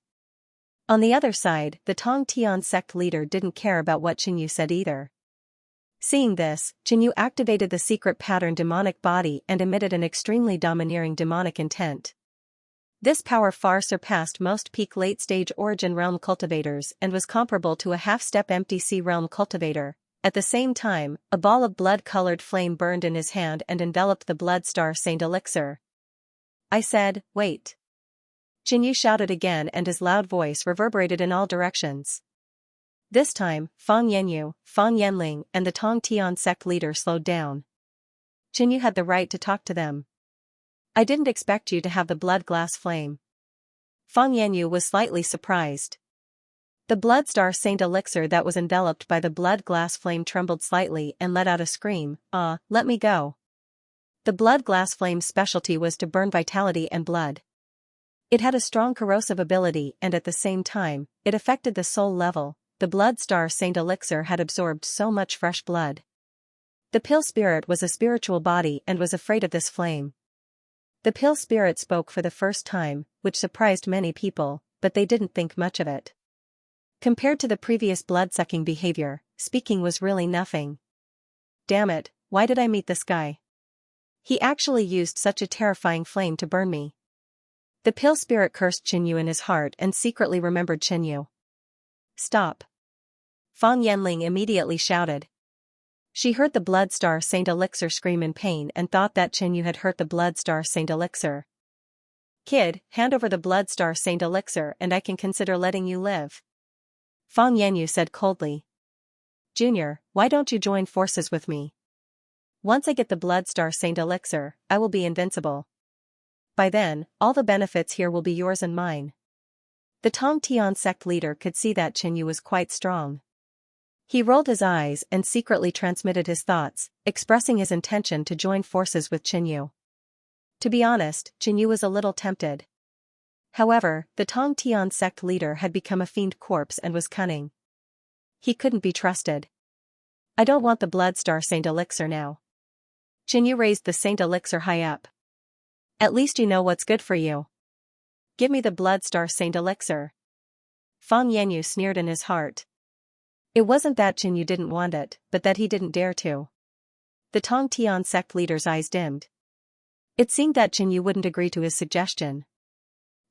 On the other side, the Tongtian sect leader didn't care about what Qinyu said either. Seeing this, Qinyu activated the secret pattern demonic body and emitted an extremely domineering demonic intent. This power far surpassed most peak late-stage Origin Realm cultivators and was comparable to a half-step MTC Realm cultivator. At the same time, a ball of blood-colored flame burned in his hand and enveloped the blood star Saint Elixir. I said, wait. Qinyu shouted again and his loud voice reverberated in all directions. This time, Fang Yanyu, Fang Yanling and the Tongtian sect leader slowed down. Qinyu had the right to talk to them. I didn't expect you to have the blood glass flame. Fang Yanyu was slightly surprised. The blood star Saint Elixir that was enveloped by the blood glass flame trembled slightly and let out a scream, let me go. The blood glass flame's specialty was to burn vitality and blood. It had a strong corrosive ability and at the same time, it affected the soul level. The blood star Saint Elixir had absorbed so much fresh blood. The pill spirit was a spiritual body and was afraid of this flame. The pill spirit spoke for the first time, which surprised many people, but they didn't think much of it. Compared to the previous blood-sucking behavior, speaking was really nothing. Damn it, why did I meet this guy? He actually used such a terrifying flame to burn me. The pill spirit cursed Qinyu in his heart and secretly remembered Qinyu. Stop. Fang Yanling immediately shouted. She heard the Blood Star Saint Elixir scream in pain and thought that Qinyu had hurt the Blood Star Saint Elixir. Kid, hand over the Blood Star Saint Elixir and I can consider letting you live. Fang Yanyu said coldly. Junior, why don't you join forces with me? Once I get the Blood Star Saint Elixir, I will be invincible. By then, all the benefits here will be yours and mine. The Tong Tian sect leader could see that Qinyu was quite strong. He rolled his eyes and secretly transmitted his thoughts, expressing his intention to join forces with Qinyu. To be honest, Qinyu was a little tempted. However, the Tong Tian sect leader had become a fiend corpse and was cunning. He couldn't be trusted. I don't want the Blood Star Saint Elixir now. Qinyu raised the Saint Elixir high up. At least you know what's good for you. Give me the Blood Star Saint Elixir. Fang Yanyu sneered in his heart. It wasn't that Qinyu didn't want it, but that he didn't dare to. The Tong Tian sect leader's eyes dimmed. It seemed that Qinyu wouldn't agree to his suggestion.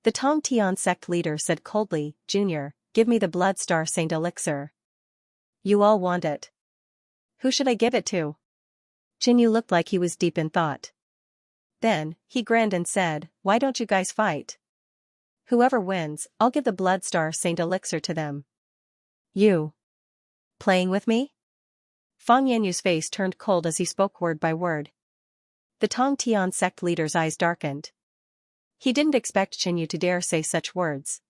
The Tong Tian sect leader said coldly, Junior, give me the Blood Star Saint Elixir. You all want it. Who should I give it to? Qinyu looked like he was deep in thought. Then, he grinned and said, why don't you guys fight? Whoever wins, I'll give the Blood Star Saint Elixir to them. You. Playing with me? Fang Yanyu's face turned cold as he spoke word by word. The Tong Tian sect leader's eyes darkened. He didn't expect Qinyu to dare say such words.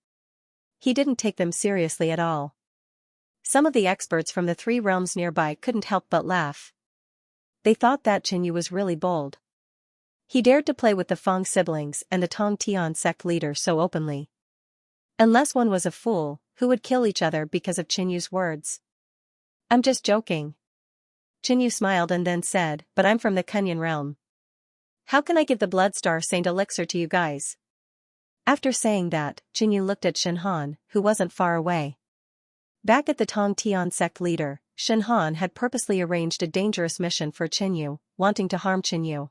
He didn't take them seriously at all. Some of the experts from the 3 realms nearby couldn't help but laugh. They thought that Qinyu was really bold. He dared to play with the Fang siblings and the Tong Tian sect leader so openly. Unless one was a fool, who would kill each other because of Qinyu's words. I'm just joking. Qinyu smiled and then said, but I'm from the Kunyan realm. How can I give the Blood Star Saint Elixir to you guys? After saying that, Qinyu looked at Shenhan, who wasn't far away. Back at the Tong Tian sect leader, Shenhan had purposely arranged a dangerous mission for Qinyu, wanting to harm Qinyu.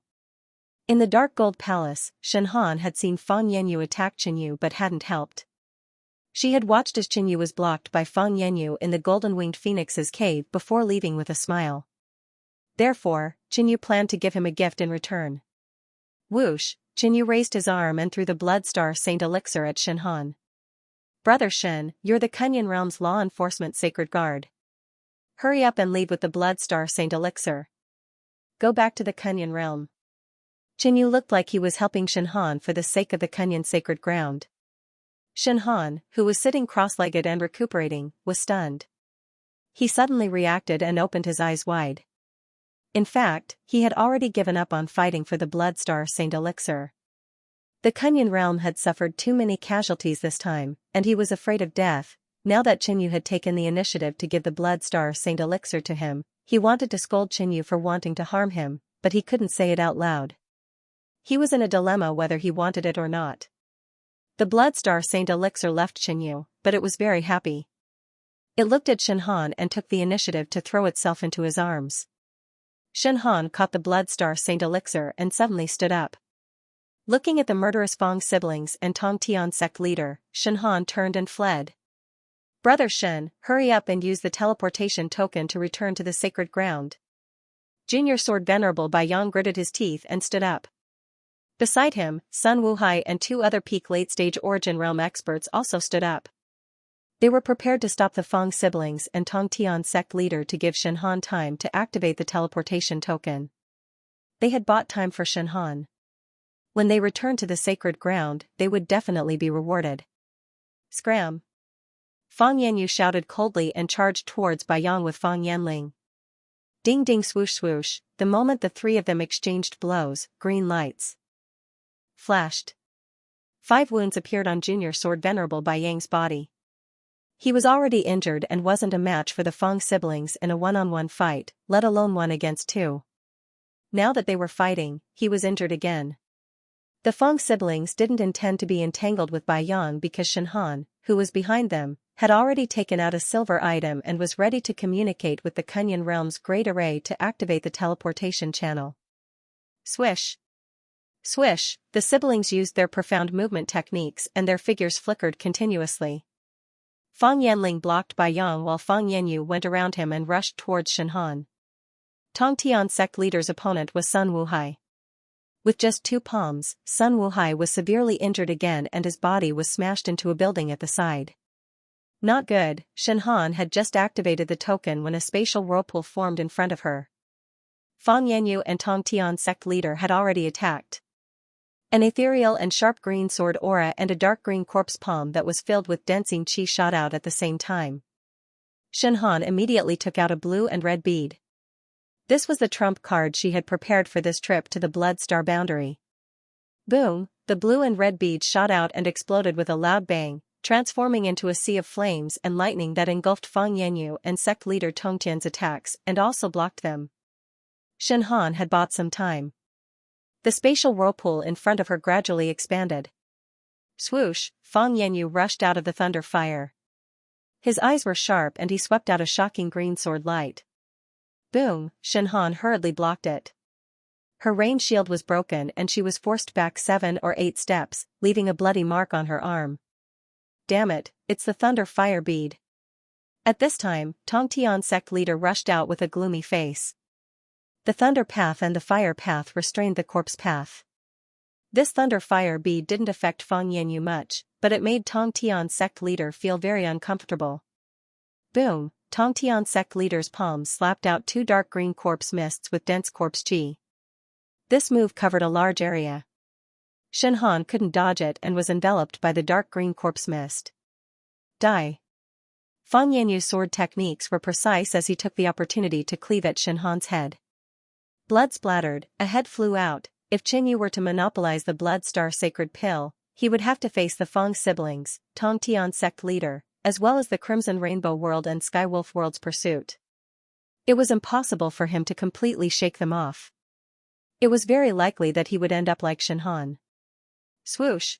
In the Dark Gold Palace, Shenhan had seen Fang Yanyu attack Qinyu but hadn't helped. She had watched as Qinyu was blocked by Fang Yanyu in the Golden-Winged Phoenix's cave before leaving with a smile. Therefore, Qinyu planned to give him a gift in return. Whoosh, Qinyu raised his arm and threw the Blood Star Saint Elixir at Shenhan. Brother Shen, you're the Kunyan realm's law enforcement sacred guard. Hurry up and leave with the Blood Star Saint Elixir. Go back to the Kunyan realm. Qinyu looked like he was helping Shenhan for the sake of the Kunyan sacred ground. Shenhan, who was sitting cross-legged and recuperating, was stunned. He suddenly reacted and opened his eyes wide. In fact, he had already given up on fighting for the Blood Star Saint Elixir. The Kunyan realm had suffered too many casualties this time, and he was afraid of death. Now that Qinyu had taken the initiative to give the Blood Star Saint Elixir to him, he wanted to scold Qinyu for wanting to harm him, but he couldn't say it out loud. He was in a dilemma whether he wanted it or not. The Blood Star Saint Elixir left Qinyu, but it was very happy. It looked at Shenhan and took the initiative to throw itself into his arms. Shenhan caught the Blood Star Saint Elixir and suddenly stood up. Looking at the murderous Fang siblings and Tong Tian sect leader, Shenhan turned and fled. Brother Shen, hurry up and use the teleportation token to return to the sacred ground. Junior Sword Venerable Bai Yang gritted his teeth and stood up. Beside him, Sun Wuhai and 2 other peak late-stage Origin Realm experts also stood up. They were prepared to stop the Fang siblings and Tong Tian sect leader to give Shenhan time to activate the teleportation token. They had bought time for Shenhan. When they returned to the sacred ground, they would definitely be rewarded. Scram! Fang Yanyu shouted coldly and charged towards Bai Yang with Fang Yanling. Ding ding swoosh swoosh, the moment the 3 of them exchanged blows, green lights flashed. 5 wounds appeared on Junior Sword Venerable Bai Yang's body. He was already injured and wasn't a match for the Fang siblings in a one-on-one fight, let alone 1 against 2. Now that they were fighting, he was injured again. The Fang siblings didn't intend to be entangled with Bai Yang because Shenhan, who was behind them, had already taken out a silver item and was ready to communicate with the Kunyan realm's great array to activate the teleportation channel. Swish! Swish! The siblings used their profound movement techniques and their figures flickered continuously. Fang Yanling blocked Bai Yang while Fang Yanyu went around him and rushed towards Shenhan. Tongtian sect leader's opponent was Sun Wuhai. With just 2 palms, Sun Wuhai was severely injured again and his body was smashed into a building at the side. Not good, Shenhan had just activated the token when a spatial whirlpool formed in front of her. Fang Yanyu and Tongtian sect leader had already attacked. An ethereal and sharp green sword aura and a dark green corpse palm that was filled with dancing chi shot out at the same time. Shenhan immediately took out a blue and red bead. This was the trump card she had prepared for this trip to the Blood Star boundary. Boom, the blue and red beads shot out and exploded with a loud bang, transforming into a sea of flames and lightning that engulfed Fang Yanyu and sect leader Tongtian's attacks and also blocked them. Shenhan had bought some time. The spatial whirlpool in front of her gradually expanded. Swoosh, Fang Yanyu rushed out of the thunder fire. His eyes were sharp and he swept out a shocking green sword light. Boom, Shenhan hurriedly blocked it. Her rain shield was broken and she was forced back 7 or 8 steps, leaving a bloody mark on her arm. Damn it, it's the thunder fire bead. At this time, Tongtian sect leader rushed out with a gloomy face. The thunder path and the fire path restrained the corpse path. This thunder fire bead didn't affect Fang Yanyu much, but it made Tongtian sect leader feel very uncomfortable. Boom, Tongtian sect leader's palms slapped out 2 dark green corpse mists with dense corpse chi. This move covered a large area. Shenhan couldn't dodge it and was enveloped by the dark green corpse mist. Die. Fang Yanyu's sword techniques were precise as he took the opportunity to cleave at Shenhan's head. Blood splattered, a head flew out. If Qinyu were to monopolize the Blood Star sacred pill, he would have to face the Fang siblings, Tongtian sect leader, as well as the Crimson Rainbow World and Skywolf World's pursuit. It was impossible for him to completely shake them off. It was very likely that he would end up like Shenhan. Swoosh!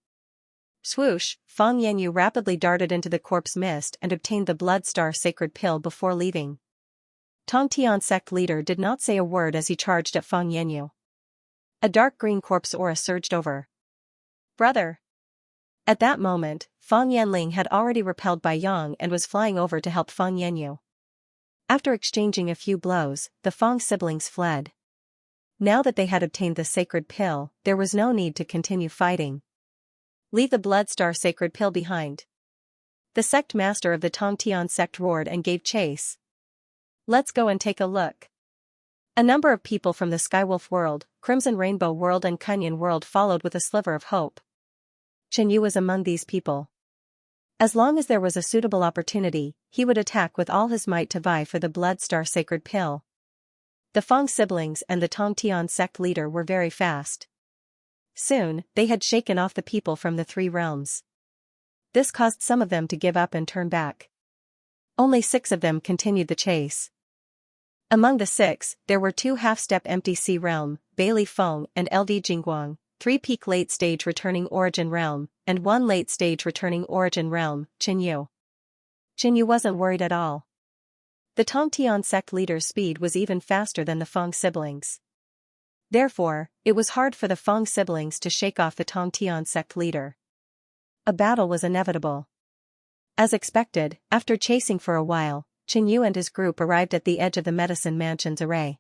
Swoosh! Fang Yanyu rapidly darted into the corpse mist and obtained the Blood Star sacred pill before leaving. Tongtian sect leader did not say a word as he charged at Fang Yanyu. A dark green corpse aura surged over. Brother! At that moment, Fang Yanling had already repelled Bai Yang and was flying over to help Fang Yanyu. After exchanging a few blows, the Fang siblings fled. Now that they had obtained the sacred pill, there was no need to continue fighting. Leave the Blood Star sacred pill behind. The sect master of the Tongtian sect roared and gave chase. Let's go and take a look. A number of people from the Skywolf World, Crimson Rainbow World and Kunyan World followed with a sliver of hope. Qinyu was among these people. As long as there was a suitable opportunity, he would attack with all his might to vie for the Blood Star sacred pill. The Fang siblings and the Tongtian sect leader were very fast. Soon, they had shaken off the people from the 3 realms. This caused some of them to give up and turn back. Only 6 of them continued the chase. Among the 6, there were 2 half-step empty sea realm, Bailey Feng and LD Jingguang, 3 peak late-stage returning origin realm, and 1 late-stage returning origin realm, Qinyu. Qinyu wasn't worried at all. The Tongtian sect leader's speed was even faster than the Feng siblings. Therefore, it was hard for the Feng siblings to shake off the Tongtian sect leader. A battle was inevitable. As expected, after chasing for a while, Qinyu and his group arrived at the edge of the Medicine Mansion's array.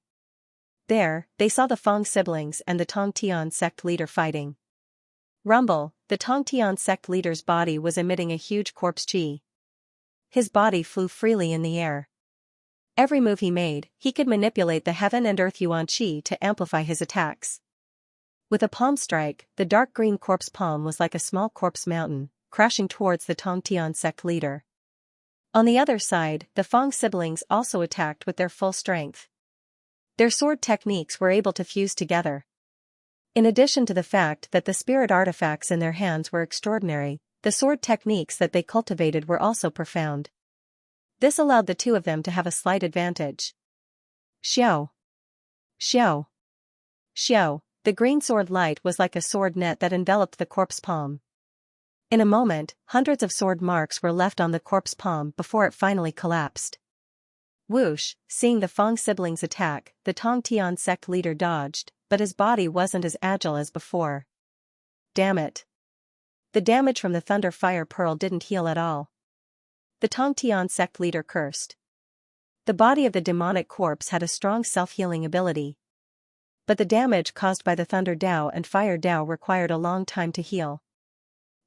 There, they saw the Feng siblings and the Tongtian sect leader fighting. Rumble, the Tongtian sect leader's body was emitting a huge corpse chi. His body flew freely in the air. Every move he made, he could manipulate the heaven and earth yuan chi to amplify his attacks. With a palm strike, the dark green corpse palm was like a small corpse mountain, crashing towards the Tongtian sect leader. On the other side, the Fang siblings also attacked with their full strength. Their sword techniques were able to fuse together. In addition to the fact that the spirit artifacts in their hands were extraordinary, the sword techniques that they cultivated were also profound. This allowed the 2 of them to have a slight advantage. Xiao! Xiao! Xiao! The green sword light was like a sword net that enveloped the corpse palm. In a moment, hundreds of sword marks were left on the corpse palm before it finally collapsed. Whoosh, seeing the Fang siblings attack, the Tongtian sect leader dodged, but his body wasn't as agile as before. Damn it. The damage from the Thunder Fire Pearl didn't heal at all. The Tongtian sect leader cursed. The body of the demonic corpse had a strong self-healing ability. But the damage caused by the Thunder Dao and Fire Dao required a long time to heal.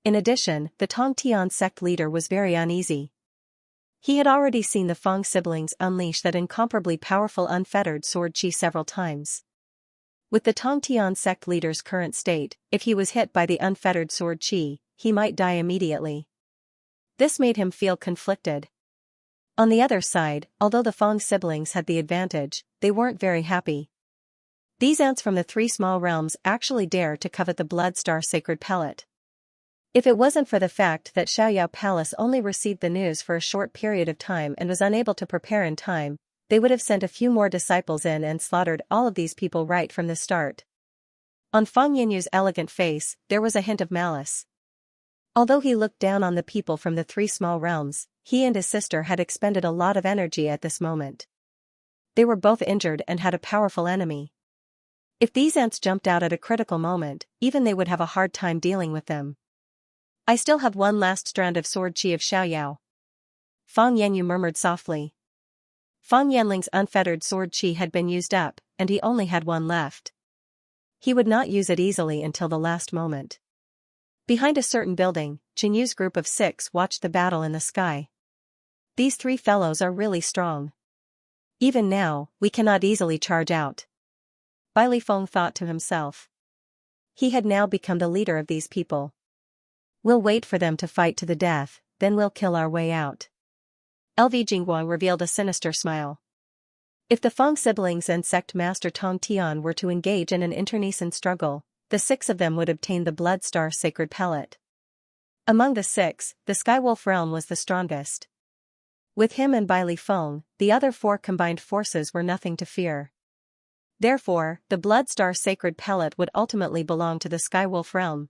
In addition, the Tongtian sect leader was very uneasy. He had already seen the Fang siblings unleash that incomparably powerful unfettered sword chi several times. With the Tongtian sect leader's current state, if he was hit by the unfettered sword chi, he might die immediately. This made him feel conflicted. On the other side, although the Fang siblings had the advantage, they weren't very happy. These ants from the three small realms actually dare to covet the Blood Star Sacred Pellet. If it wasn't for the fact that Xiaoyao Palace only received the news for a short period of time and was unable to prepare in time, they would have sent a few more disciples in and slaughtered all of these people right from the start. On Fang Yinyu's elegant face, there was a hint of malice. Although he looked down on the people from the three small realms, he and his sister had expended a lot of energy at this moment. They were both injured and had a powerful enemy. If these ants jumped out at a critical moment, even they would have a hard time dealing with them. I still have one last strand of sword chi of Xiaoyao. Fang Yanyu murmured softly. Fang Yanling's unfettered sword chi had been used up, and he only had one left. He would not use it easily until the last moment. Behind a certain building, Jinyu's group of 6 watched the battle in the sky. These 3 fellows are really strong. Even now, we cannot easily charge out. Bai Lifeng thought to himself. He had now become the leader of these people. We'll wait for them to fight to the death, then we'll kill our way out. LV Jingguang revealed a sinister smile. If the Fang siblings and sect master Tong Tian were to engage in an internecine struggle, the 6 of them would obtain the Blood Star Sacred Pellet. Among the 6, the Skywolf realm was the strongest. With him and Bai Lifeng, the other 4 combined forces were nothing to fear. Therefore, the Blood Star Sacred Pellet would ultimately belong to the Skywolf realm.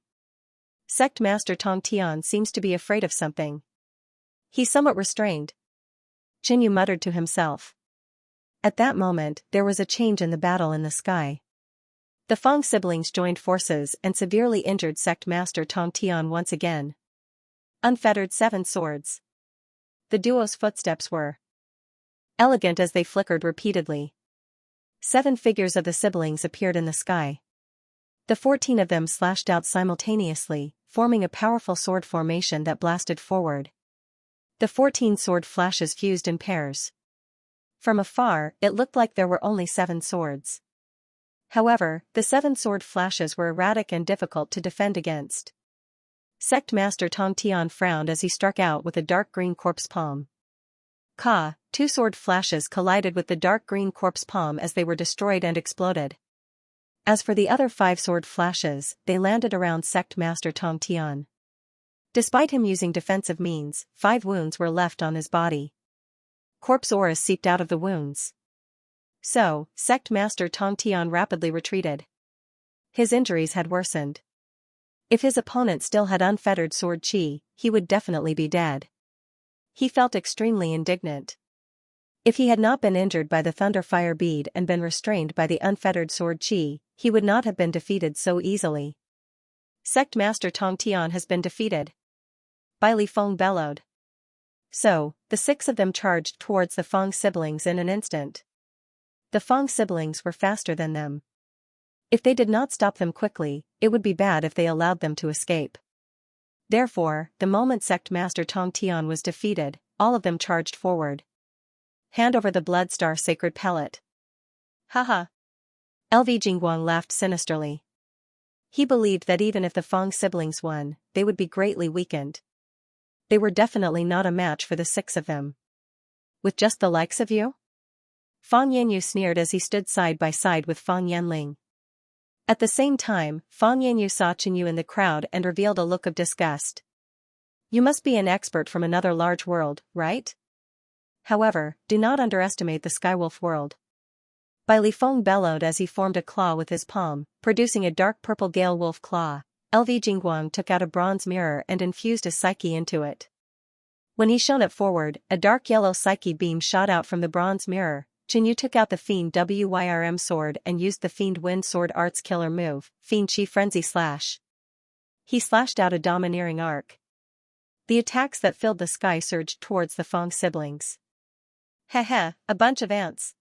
Sect Master Tong Tian seems to be afraid of something. He's somewhat restrained. Jinyu muttered to himself. At that moment, there was a change in the battle in the sky. The Fang siblings joined forces and severely injured Sect Master Tong Tian once again. Unfettered 7 swords. The duo's footsteps were elegant as they flickered repeatedly. 7 figures of the siblings appeared in the sky. The 14 of them slashed out simultaneously, forming a powerful sword formation that blasted forward. The 14 sword flashes fused in pairs. From afar, it looked like there were only 7 swords. However, the 7 sword flashes were erratic and difficult to defend against. Sect Master Tong Tian frowned as he struck out with a dark green corpse palm. Ka, 2 sword flashes collided with the dark green corpse palm as they were destroyed and exploded. As for the other 5 sword flashes, they landed around Sect Master Tong Tian. Despite him using defensive means, 5 wounds were left on his body. Corpse auras seeped out of the wounds. So, Sect Master Tong Tian rapidly retreated. His injuries had worsened. If his opponent still had unfettered sword chi, he would definitely be dead. He felt extremely indignant. If he had not been injured by the Thunder Fire Bead and been restrained by the unfettered sword chi, he would not have been defeated so easily. Sect Master Tong Tian has been defeated. Bai Lifeng bellowed. So, the 6 of them charged towards the Fang siblings in an instant. The Fang siblings were faster than them. If they did not stop them quickly, it would be bad if they allowed them to escape. Therefore, the moment Sect Master Tong Tian was defeated, all of them charged forward. Hand over the Blood Star Sacred Pellet. Haha. LV Jingguang laughed sinisterly. He believed that even if the Fang siblings won, they would be greatly weakened. They were definitely not a match for the 6 of them. With just the likes of you? Fang Yanyu sneered as he stood side by side with Fang Yanling. At the same time, Fang Yanyu saw Jinyu in the crowd and revealed a look of disgust. You must be an expert from another large world, right? However, do not underestimate the Skywolf world. Bai Lifeng bellowed as he formed a claw with his palm, producing a dark purple gale wolf claw. LV Jingguang took out a bronze mirror and infused a psyche into it. When he shone it forward, a dark yellow psyche beam shot out from the bronze mirror. Qinyu took out the Fiend Wyrm sword and used the Fiend Wind Sword Art's killer move, Fiend Chi Frenzy Slash. He slashed out a domineering arc. The attacks that filled the sky surged towards the Fang siblings. Heh, a bunch of ants.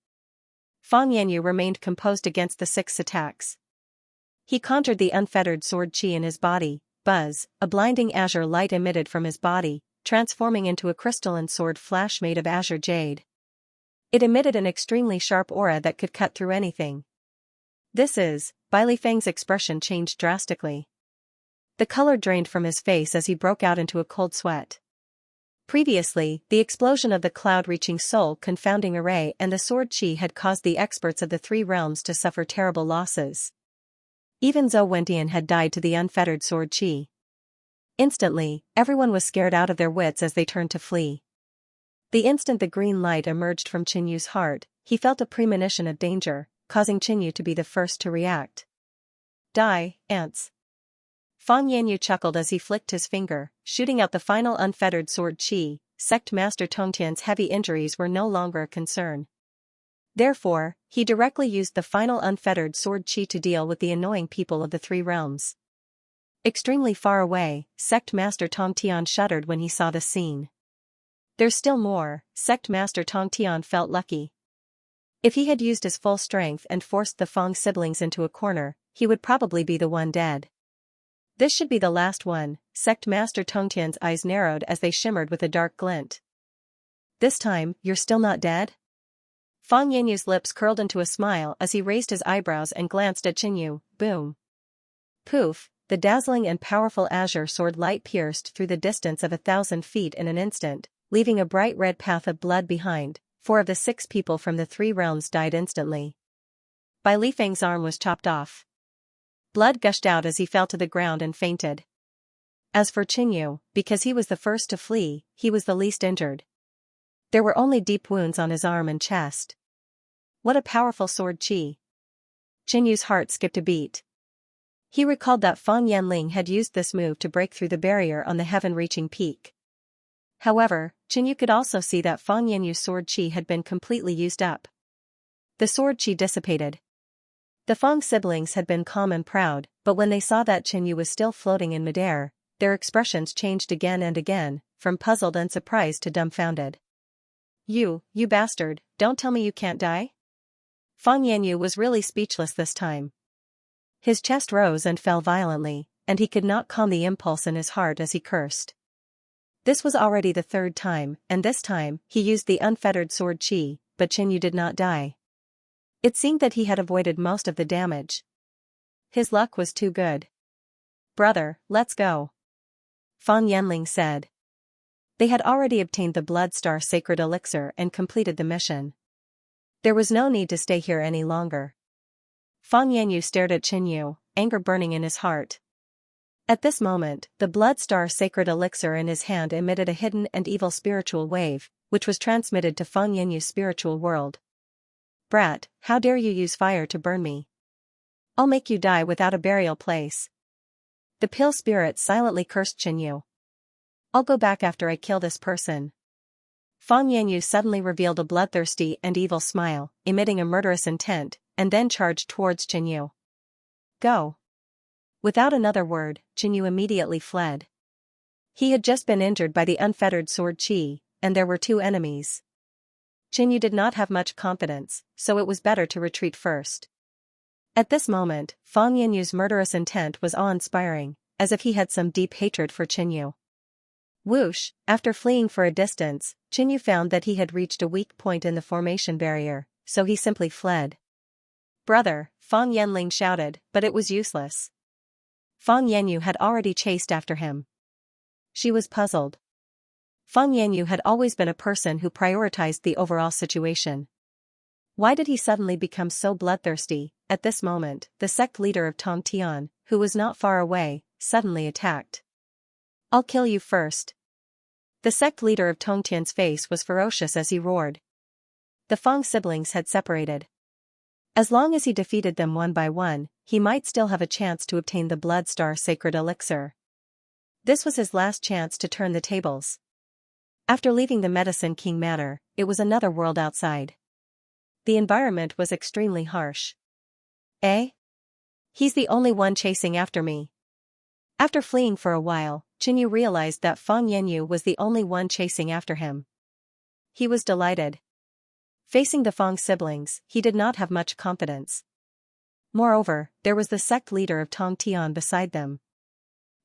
Fang Yanyu remained composed against the 6 attacks. He conjured the unfettered sword chi in his body. Buzz, a blinding azure light emitted from his body, transforming into a crystalline sword flash made of azure jade. It emitted an extremely sharp aura that could cut through anything. Bai Li Feng's expression changed drastically. The color drained from his face as he broke out into a cold sweat. Previously, the explosion of the cloud-reaching soul confounding array and the sword chi had caused the experts of the 3 realms to suffer terrible losses. Even Zhou Wentian had died to the unfettered sword chi. Instantly, everyone was scared out of their wits as they turned to flee. The instant the green light emerged from Qinyu's heart, he felt a premonition of danger, causing Qinyu to be the first to react. Die, ants. Fang Yanyu chuckled as he flicked his finger, shooting out the final unfettered sword chi. Sect Master Tongtian's heavy injuries were no longer a concern. Therefore, he directly used the final unfettered sword chi to deal with the annoying people of the 3 realms. Extremely far away, Sect Master Tongtian shuddered when he saw the scene. There's still more. Sect Master Tongtian felt lucky. If he had used his full strength and forced the Fang siblings into a corner, he would probably be the one dead. This should be the last one. Sect Master Tongtian's eyes narrowed as they shimmered with a dark glint. This time, you're still not dead? Fang Yanyu's lips curled into a smile as he raised his eyebrows and glanced at Qinyu. Boom. Poof, the dazzling and powerful azure sword light pierced through the distance of 1,000 feet in an instant, leaving a bright red path of blood behind. 4 of the 6 people from the 3 realms died instantly. Bai Li Feng's arm was chopped off. Blood gushed out as he fell to the ground and fainted. As for Qinyu, because he was the first to flee, he was the least injured. There were only deep wounds on his arm and chest. What a powerful sword chi. Qinyu's heart skipped a beat. He recalled that Fang Yanling had used this move to break through the barrier on the heaven-reaching peak. However, Qinyu could also see that Fang Yanyu's sword chi had been completely used up. The sword chi dissipated. The Fang siblings had been calm and proud, but when they saw that Qinyu was still floating in midair, their expressions changed again and again, from puzzled and surprised to dumbfounded. You bastard, don't tell me you can't die? Fang Yanyu was really speechless this time. His chest rose and fell violently, and he could not calm the impulse in his heart as he cursed. This was already the 3rd time, and this time, he used the unfettered sword chi, but Qinyu did not die. It seemed that he had avoided most of the damage. His luck was too good. Brother, let's go. Fang Yanling said. They had already obtained the Blood Star Sacred Elixir and completed the mission. There was no need to stay here any longer. Fang Yanyu stared at Qinyu, anger burning in his heart. At this moment, the Blood Star Sacred Elixir in his hand emitted a hidden and evil spiritual wave, which was transmitted to Fang Yanyu's spiritual world. Brat, how dare you use fire to burn me? I'll make you die without a burial place. The pill spirit silently cursed Qinyu. I'll go back after I kill this person. Fang Yanyu suddenly revealed a bloodthirsty and evil smile, emitting a murderous intent, and then charged towards Qinyu. Go. Without another word, Qinyu immediately fled. He had just been injured by the unfettered sword chi, and there were 2 enemies. Qinyu did not have much confidence, so it was better to retreat first. At this moment, Fang Yanyu's murderous intent was awe-inspiring, as if he had some deep hatred for Qinyu. Whoosh, after fleeing for a distance, Qinyu found that he had reached a weak point in the formation barrier, so he simply fled. Brother, Fang Yanling shouted, but it was useless. Fang Yanyu had already chased after him. She was puzzled. Fang Yanyu had always been a person who prioritized the overall situation. Why did he suddenly become so bloodthirsty? At this moment, the sect leader of Tongtian, who was not far away, suddenly attacked. I'll kill you first. The sect leader of Tongtian's face was ferocious as he roared. The Fang siblings had separated. As long as he defeated them one by one, he might still have a chance to obtain the Blood Star Sacred Elixir. This was his last chance to turn the tables. After leaving the Medicine King Manor, it was another world outside. The environment was extremely harsh. Eh? He's the only one chasing after me. After fleeing for a while, Qinyu realized that Fang Yanyu was the only one chasing after him. He was delighted. Facing the Fang siblings, he did not have much confidence. Moreover, there was the sect leader of Tong Tian beside them.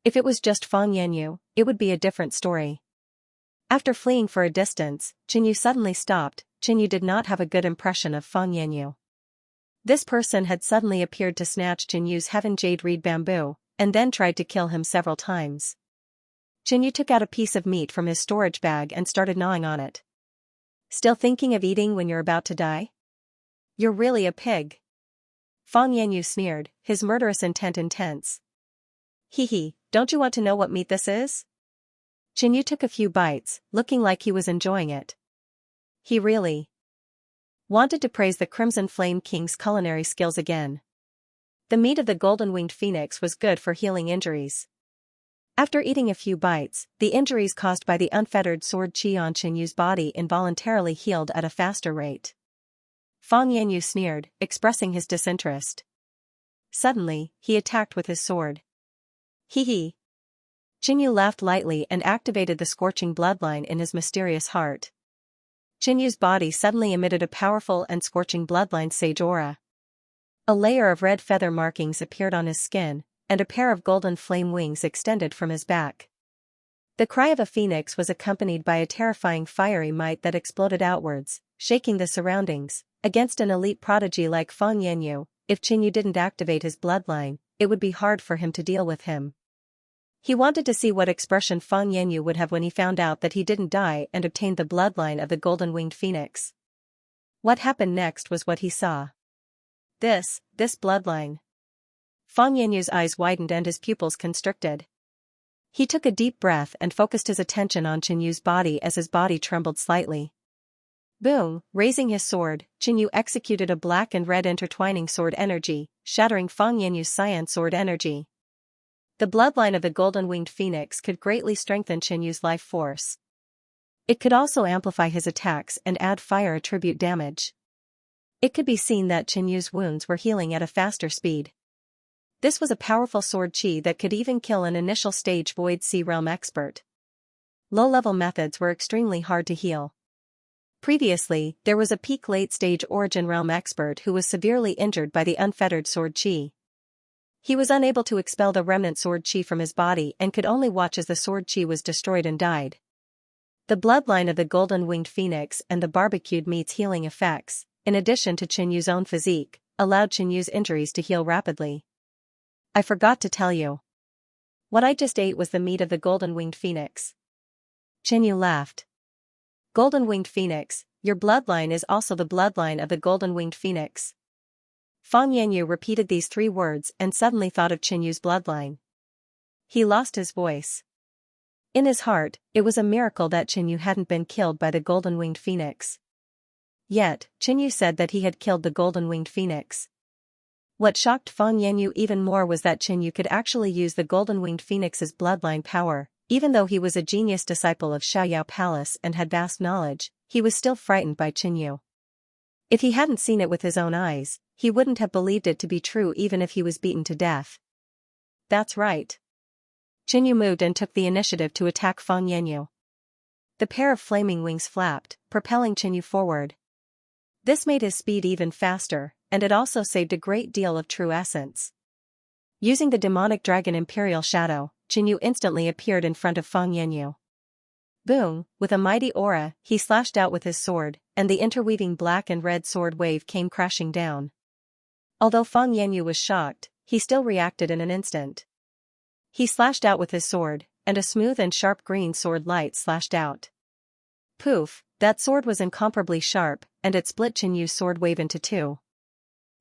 If it was just Fang Yanyu, it would be a different story. After fleeing for a distance, Qinyu suddenly stopped. Qinyu did not have a good impression of Fang Yanyu. This person had suddenly appeared to snatch Qinyu's heaven jade reed bamboo, and then tried to kill him several times. Qinyu took out a piece of meat from his storage bag and started gnawing on it. Still thinking of eating when you're about to die? You're really a pig. Fang Yanyu sneered, his murderous intent intense. Hee, don't you want to know what meat this is? Qinyu took a few bites, looking like he was enjoying it. He really wanted to praise the Crimson Flame King's culinary skills again. The meat of the golden-winged phoenix was good for healing injuries. After eating a few bites, the injuries caused by the unfettered sword qi on Qinyu's body involuntarily healed at a faster rate. Fang Yanyu sneered, expressing his disinterest. Suddenly, he attacked with his sword. Hee. Qinyu laughed lightly and activated the scorching bloodline in his mysterious heart. Qinyu's body suddenly emitted a powerful and scorching bloodline sage aura. A layer of red feather markings appeared on his skin, and a pair of golden flame wings extended from his back. The cry of a phoenix was accompanied by a terrifying fiery might that exploded outwards, shaking the surroundings. Against an elite prodigy like Fang Yanyu, if Qinyu didn't activate his bloodline, it would be hard for him to deal with him. He wanted to see what expression Fang Yanyu would have when he found out that he didn't die and obtained the bloodline of the golden-winged phoenix. What happened next was what he saw. This bloodline. Fang Yanyu's eyes widened and his pupils constricted. He took a deep breath and focused his attention on Qinyu's body as his body trembled slightly. Boom! Raising his sword, Qinyu executed a black and red intertwining sword energy, shattering Fang Yanyu's cyan sword energy. The bloodline of the golden-winged phoenix could greatly strengthen Qinyu's life force. It could also amplify his attacks and add fire attribute damage. It could be seen that Qinyu's wounds were healing at a faster speed. This was a powerful sword qi that could even kill an initial stage Void Sea Realm expert. Low-level methods were extremely hard to heal. Previously, there was a peak late-stage Origin Realm expert who was severely injured by the unfettered sword qi. He was unable to expel the remnant sword qi from his body and could only watch as the sword qi was destroyed and died. The bloodline of the golden-winged phoenix and the barbecued meat's healing effects, in addition to Qinyu's own physique, allowed Qinyu's injuries to heal rapidly. I forgot to tell you. What I just ate was the meat of the golden-winged phoenix. Qinyu laughed. Golden-winged phoenix, your bloodline is also the bloodline of the golden-winged phoenix. Fang Yanyu repeated these 3 words and suddenly thought of Qinyu's bloodline. He lost his voice. In his heart, it was a miracle that Qinyu hadn't been killed by the golden-winged phoenix. Yet, Qinyu said that he had killed the golden-winged phoenix. What shocked Fang Yanyu even more was that Qinyu could actually use the golden-winged phoenix's bloodline power. Even though he was a genius disciple of Xiaoyao Palace and had vast knowledge, he was still frightened by Qinyu. If he hadn't seen it with his own eyes, he wouldn't have believed it to be true even if he was beaten to death. That's right. Qinyu moved and took the initiative to attack Fang Yanyu. The pair of flaming wings flapped, propelling Qinyu forward. This made his speed even faster, and it also saved a great deal of true essence. Using the demonic dragon Imperial Shadow, Qinyu instantly appeared in front of Fang Yanyu. Boom! With a mighty aura, he slashed out with his sword, and the interweaving black and red sword wave came crashing down. Although Fang Yanyu was shocked, he still reacted in an instant. He slashed out with his sword, and a smooth and sharp green sword light slashed out. Poof! That sword was incomparably sharp, and it split Qinyu's sword wave into 2.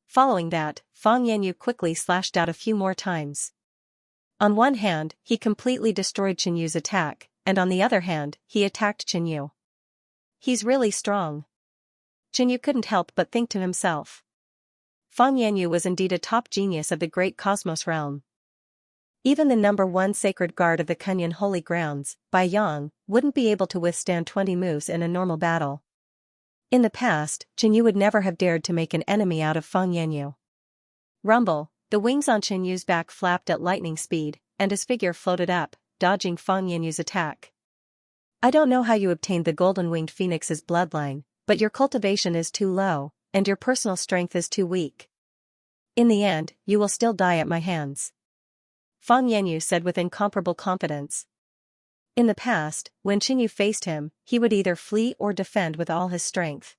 Following that, Fang Yanyu quickly slashed out a few more times. On one hand, he completely destroyed Qinyu's attack, and on the other hand, he attacked Qinyu. He's really strong. Qinyu couldn't help but think to himself. Fang Yanyu was indeed a top genius of the great cosmos realm. Even the #1 sacred guard of the Kunyan holy grounds, Bai Yang, wouldn't be able to withstand 20 moves in a normal battle. In the past, Qinyu would never have dared to make an enemy out of Fang Yanyu. Rumble, the wings on Qinyu's back flapped at lightning speed, and his figure floated up, dodging Fang Yanyu's attack. I don't know how you obtained the golden-winged phoenix's bloodline, but your cultivation is too low, and your personal strength is too weak. In the end, you will still die at my hands. Fang Yanyu said with incomparable confidence. In the past, when Qinyu faced him, he would either flee or defend with all his strength.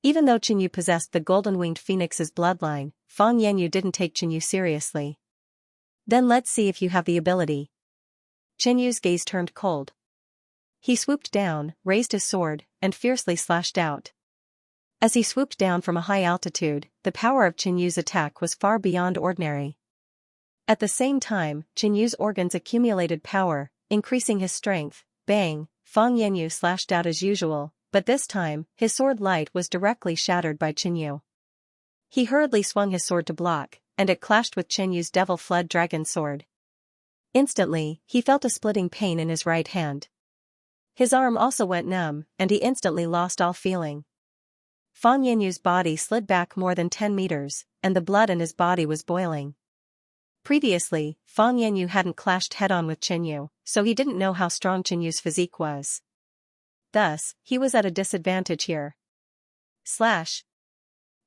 Even though Qinyu possessed the golden-winged phoenix's bloodline, Fang Yanyu didn't take Qinyu seriously. Then let's see if you have the ability. Qinyu's gaze turned cold. He swooped down, raised his sword, and fiercely slashed out. As he swooped down from a high altitude, the power of Qinyu's attack was far beyond ordinary. At the same time, Qinyu's organs accumulated power, increasing his strength. Bang, Fang Yanyu slashed out as usual, but this time, his sword light was directly shattered by Qinyu. He hurriedly swung his sword to block, and it clashed with Qinyu's devil flood dragon sword. Instantly, he felt a splitting pain in his right hand. His arm also went numb, and he instantly lost all feeling. Fang Yanyu's body slid back more than 10 meters, and the blood in his body was boiling. Previously, Fang Yanyu hadn't clashed head-on with Qinyu, so he didn't know how strong Qinyu's physique was. Thus, he was at a disadvantage here. Slash!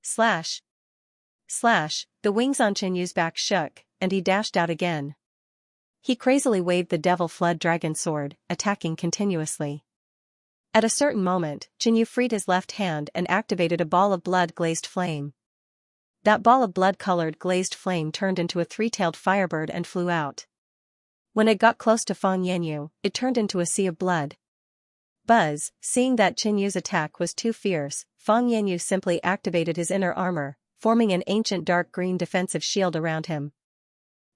Slash! Slash! The wings on Qinyu's back shook, and he dashed out again. He crazily waved the devil flood dragon sword, attacking continuously. At a certain moment, Qinyu freed his left hand and activated a ball of blood-glazed flame. That ball of blood-colored glazed flame turned into a three-tailed firebird and flew out. When it got close to Fang Yanyu, it turned into a sea of blood. Buzz, seeing that Qinyu's attack was too fierce, Fang Yanyu simply activated his inner armor, forming an ancient dark green defensive shield around him.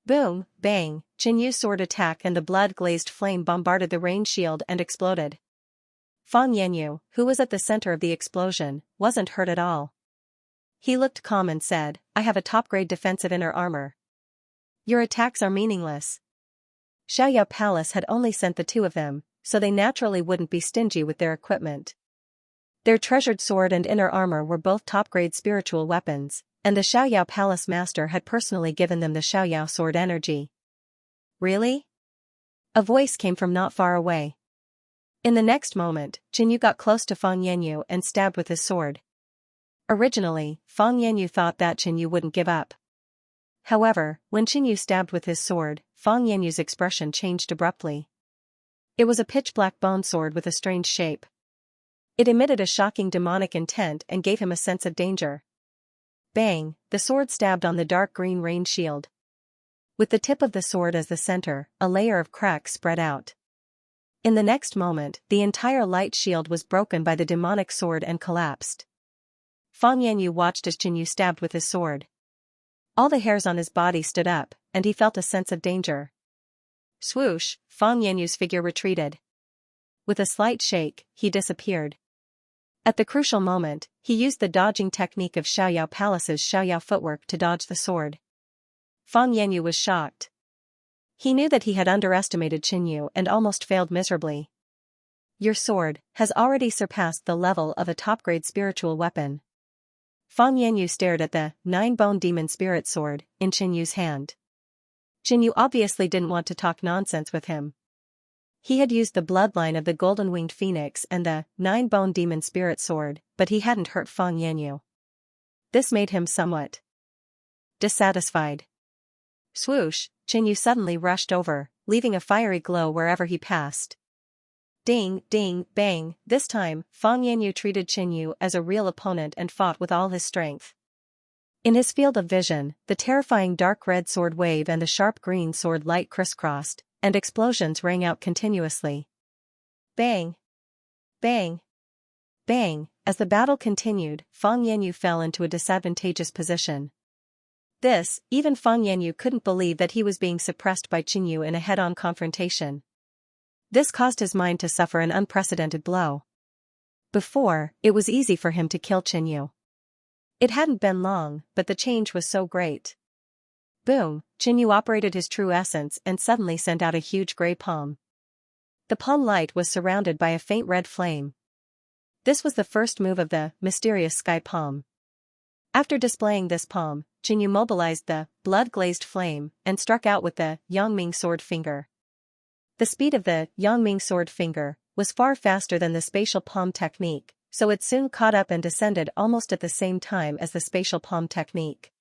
Boom, bang, Qinyu's sword attack and the blood-glazed flame bombarded the rain shield and exploded. Fang Yanyu, who was at the center of the explosion, wasn't hurt at all. He looked calm and said, I have a top-grade defensive inner armor. Your attacks are meaningless. Xiaoyao Palace had only sent the two of them, so they naturally wouldn't be stingy with their equipment. Their treasured sword and inner armor were both top-grade spiritual weapons, and the Xiaoyao Palace master had personally given them the Xiaoyao sword energy. Really? A voice came from not far away. In the next moment, Qinyu got close to Fang Yanyu and stabbed with his sword. Originally, Fang Yanyu thought that Qinyu wouldn't give up. However, when Qinyu stabbed with his sword, Fang Yanyu's expression changed abruptly. It was a pitch-black bone sword with a strange shape. It emitted a shocking demonic intent and gave him a sense of danger. Bang, the sword stabbed on the dark green rain shield. With the tip of the sword as the center, a layer of cracks spread out. In the next moment, the entire light shield was broken by the demonic sword and collapsed. Fang Yanyu watched as Qinyu stabbed with his sword. All the hairs on his body stood up, and he felt a sense of danger. Swoosh, Fang Yanyu's figure retreated. With a slight shake, he disappeared. At the crucial moment, he used the dodging technique of Xiaoyao Palace's Xiaoyao footwork to dodge the sword. Fang Yanyu was shocked. He knew that he had underestimated Qinyu and almost failed miserably. Your sword has already surpassed the level of a top-grade spiritual weapon. Fang Yanyu stared at the 9-bone demon spirit sword in Qinyu's hand. Qinyu obviously didn't want to talk nonsense with him. He had used the bloodline of the golden-winged phoenix and the 9-bone demon spirit sword, but he hadn't hurt Fang Yanyu. This made him somewhat dissatisfied. Swoosh, Qinyu suddenly rushed over, leaving a fiery glow wherever he passed. Ding, ding, bang, this time, Fang Yanyu treated Qinyu as a real opponent and fought with all his strength. In his field of vision, the terrifying dark red sword wave and the sharp green sword light crisscrossed, and explosions rang out continuously. Bang! Bang! Bang! As the battle continued, Fang Yanyu fell into a disadvantageous position. Even Fang Yanyu couldn't believe that he was being suppressed by Qinyu in a head-on confrontation. This caused his mind to suffer an unprecedented blow. Before, it was easy for him to kill Qinyu. It hadn't been long, but the change was so great. Boom, Qinyu operated his true essence and suddenly sent out a huge gray palm. The palm light was surrounded by a faint red flame. This was the first move of the mysterious sky palm. After displaying this palm, Qinyu mobilized the blood-glazed flame and struck out with the Yangming sword finger. The speed of the Yangming sword finger was far faster than the spatial palm technique, so it soon caught up and descended almost at the same time as the spatial palm technique.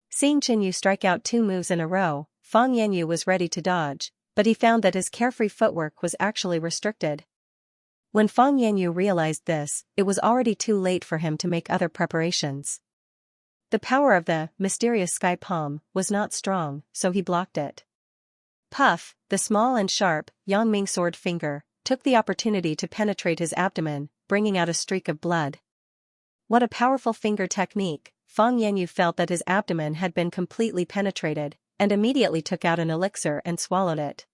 Seeing Qinyu strike out 2 moves in a row, Fang Yanyu was ready to dodge, but he found that his carefree footwork was actually restricted. When Fang Yanyu realized this, it was already too late for him to make other preparations. The power of the mysterious sky palm was not strong, so he blocked it. Puff, the small and sharp Yangming sword finger, took the opportunity to penetrate his abdomen, bringing out a streak of blood. What a powerful finger technique! Fang Yanyu felt that his abdomen had been completely penetrated, and immediately took out an elixir and swallowed it.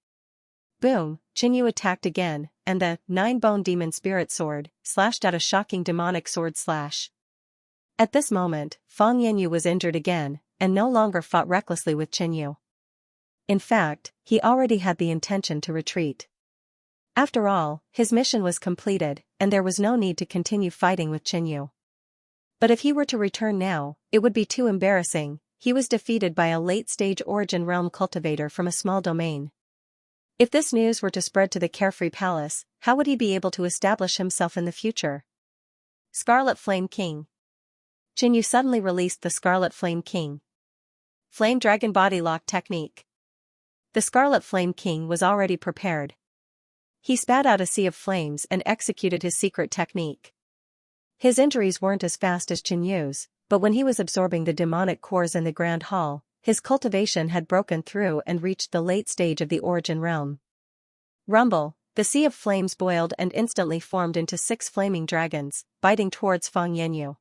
Boom, Qinyu attacked again, and the 9-bone demon spirit sword slashed out a shocking demonic sword slash. At this moment, Fang Yanyu was injured again, and no longer fought recklessly with Qinyu. In fact, he already had the intention to retreat. After all, his mission was completed, and there was no need to continue fighting with Qinyu. But if he were to return now, it would be too embarrassing. He was defeated by a late-stage Origin Realm cultivator from a small domain. If this news were to spread to the Carefree Palace, how would he be able to establish himself in the future? Scarlet Flame King. Qinyu suddenly released the Scarlet Flame King. Flame Dragon Body Lock Technique. The Scarlet Flame King was already prepared. He spat out a sea of flames and executed his secret technique. His injuries weren't as fast as Qinyu's, but when he was absorbing the demonic cores in the Grand Hall, his cultivation had broken through and reached the late stage of the Origin Realm. Rumble, the sea of flames boiled and instantly formed into 6 flaming dragons, biting towards Fang Yanyu.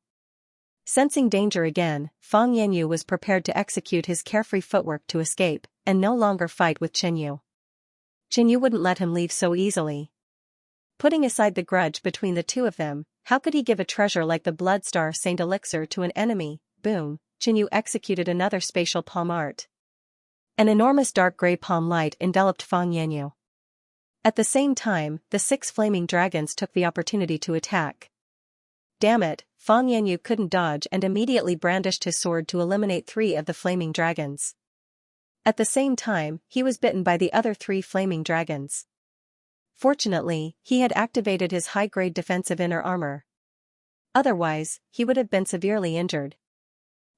Sensing danger again, Fang Yanyu was prepared to execute his carefree footwork to escape, and no longer fight with Qinyu. Qinyu wouldn't let him leave so easily. Putting aside the grudge between the two of them, how could he give a treasure like the Bloodstar Saint Elixir to an enemy? Boom, Qinyu executed another spatial palm art. An enormous dark gray palm light enveloped Fang Yanyu. At the same time, the 6 flaming dragons took the opportunity to attack. Damn it, Fang Yanyu couldn't dodge and immediately brandished his sword to eliminate 3 of the flaming dragons. At the same time, he was bitten by the other 3 flaming dragons. Fortunately, he had activated his high-grade defensive inner armor. Otherwise, he would have been severely injured.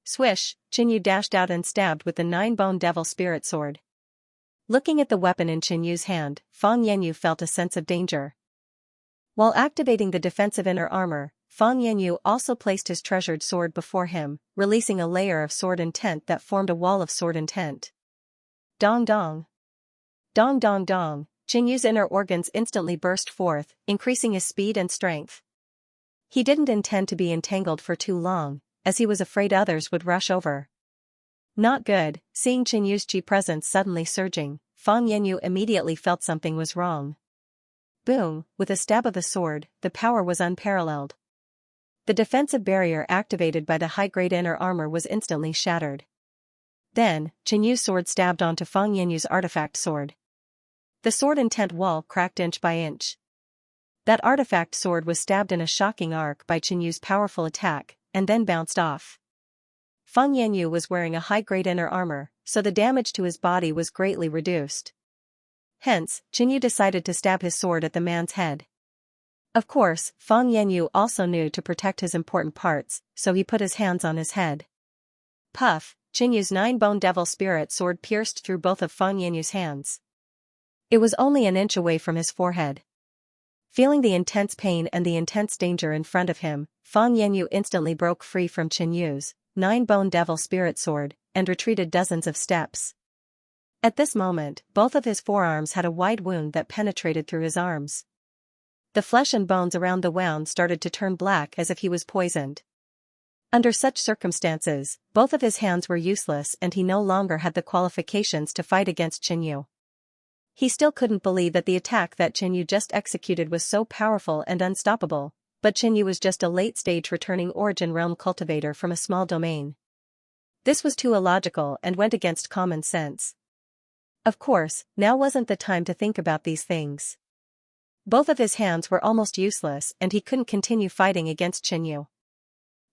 Swish, Qinyu dashed out and stabbed with the 9-bone devil spirit sword. Looking at the weapon in Qinyu's hand, Fang Yanyu felt a sense of danger. While activating the defensive inner armor, Fang Yanyu also placed his treasured sword before him, releasing a layer of sword intent that formed a wall of sword intent. Dong dong. Dong dong dong, Qinyu's inner organs instantly burst forth, increasing his speed and strength. He didn't intend to be entangled for too long, as he was afraid others would rush over. Not good, seeing Qinyu's chi presence suddenly surging, Fang Yanyu immediately felt something was wrong. Boom, with a stab of the sword, the power was unparalleled. The defensive barrier activated by the high-grade inner armor was instantly shattered. Then, Qinyu's sword stabbed onto Fang Yanyu's artifact sword. The sword intent wall cracked inch by inch. That artifact sword was stabbed in a shocking arc by Qinyu's powerful attack, and then bounced off. Fang Yanyu was wearing a high-grade inner armor, so the damage to his body was greatly reduced. Hence, Qinyu decided to stab his sword at the man's head. Of course, Fang Yanyu also knew to protect his important parts, so he put his hands on his head. Puff, Qinyu's 9-bone devil spirit sword pierced through both of Fang Yanyu's hands. It was only an inch away from his forehead. Feeling the intense pain and the intense danger in front of him, Fang Yanyu instantly broke free from Qinyu's 9-bone devil spirit sword, and retreated dozens of steps. At this moment, both of his forearms had a wide wound that penetrated through his arms. The flesh and bones around the wound started to turn black as if he was poisoned. Under such circumstances, both of his hands were useless and he no longer had the qualifications to fight against Qinyu. He still couldn't believe that the attack that Qinyu just executed was so powerful and unstoppable, but Xianxia was just a late-stage returning Origin Realm cultivator from a small domain. This was too illogical and went against common sense. Of course, now wasn't the time to think about these things. Both of his hands were almost useless and he couldn't continue fighting against Xianxia.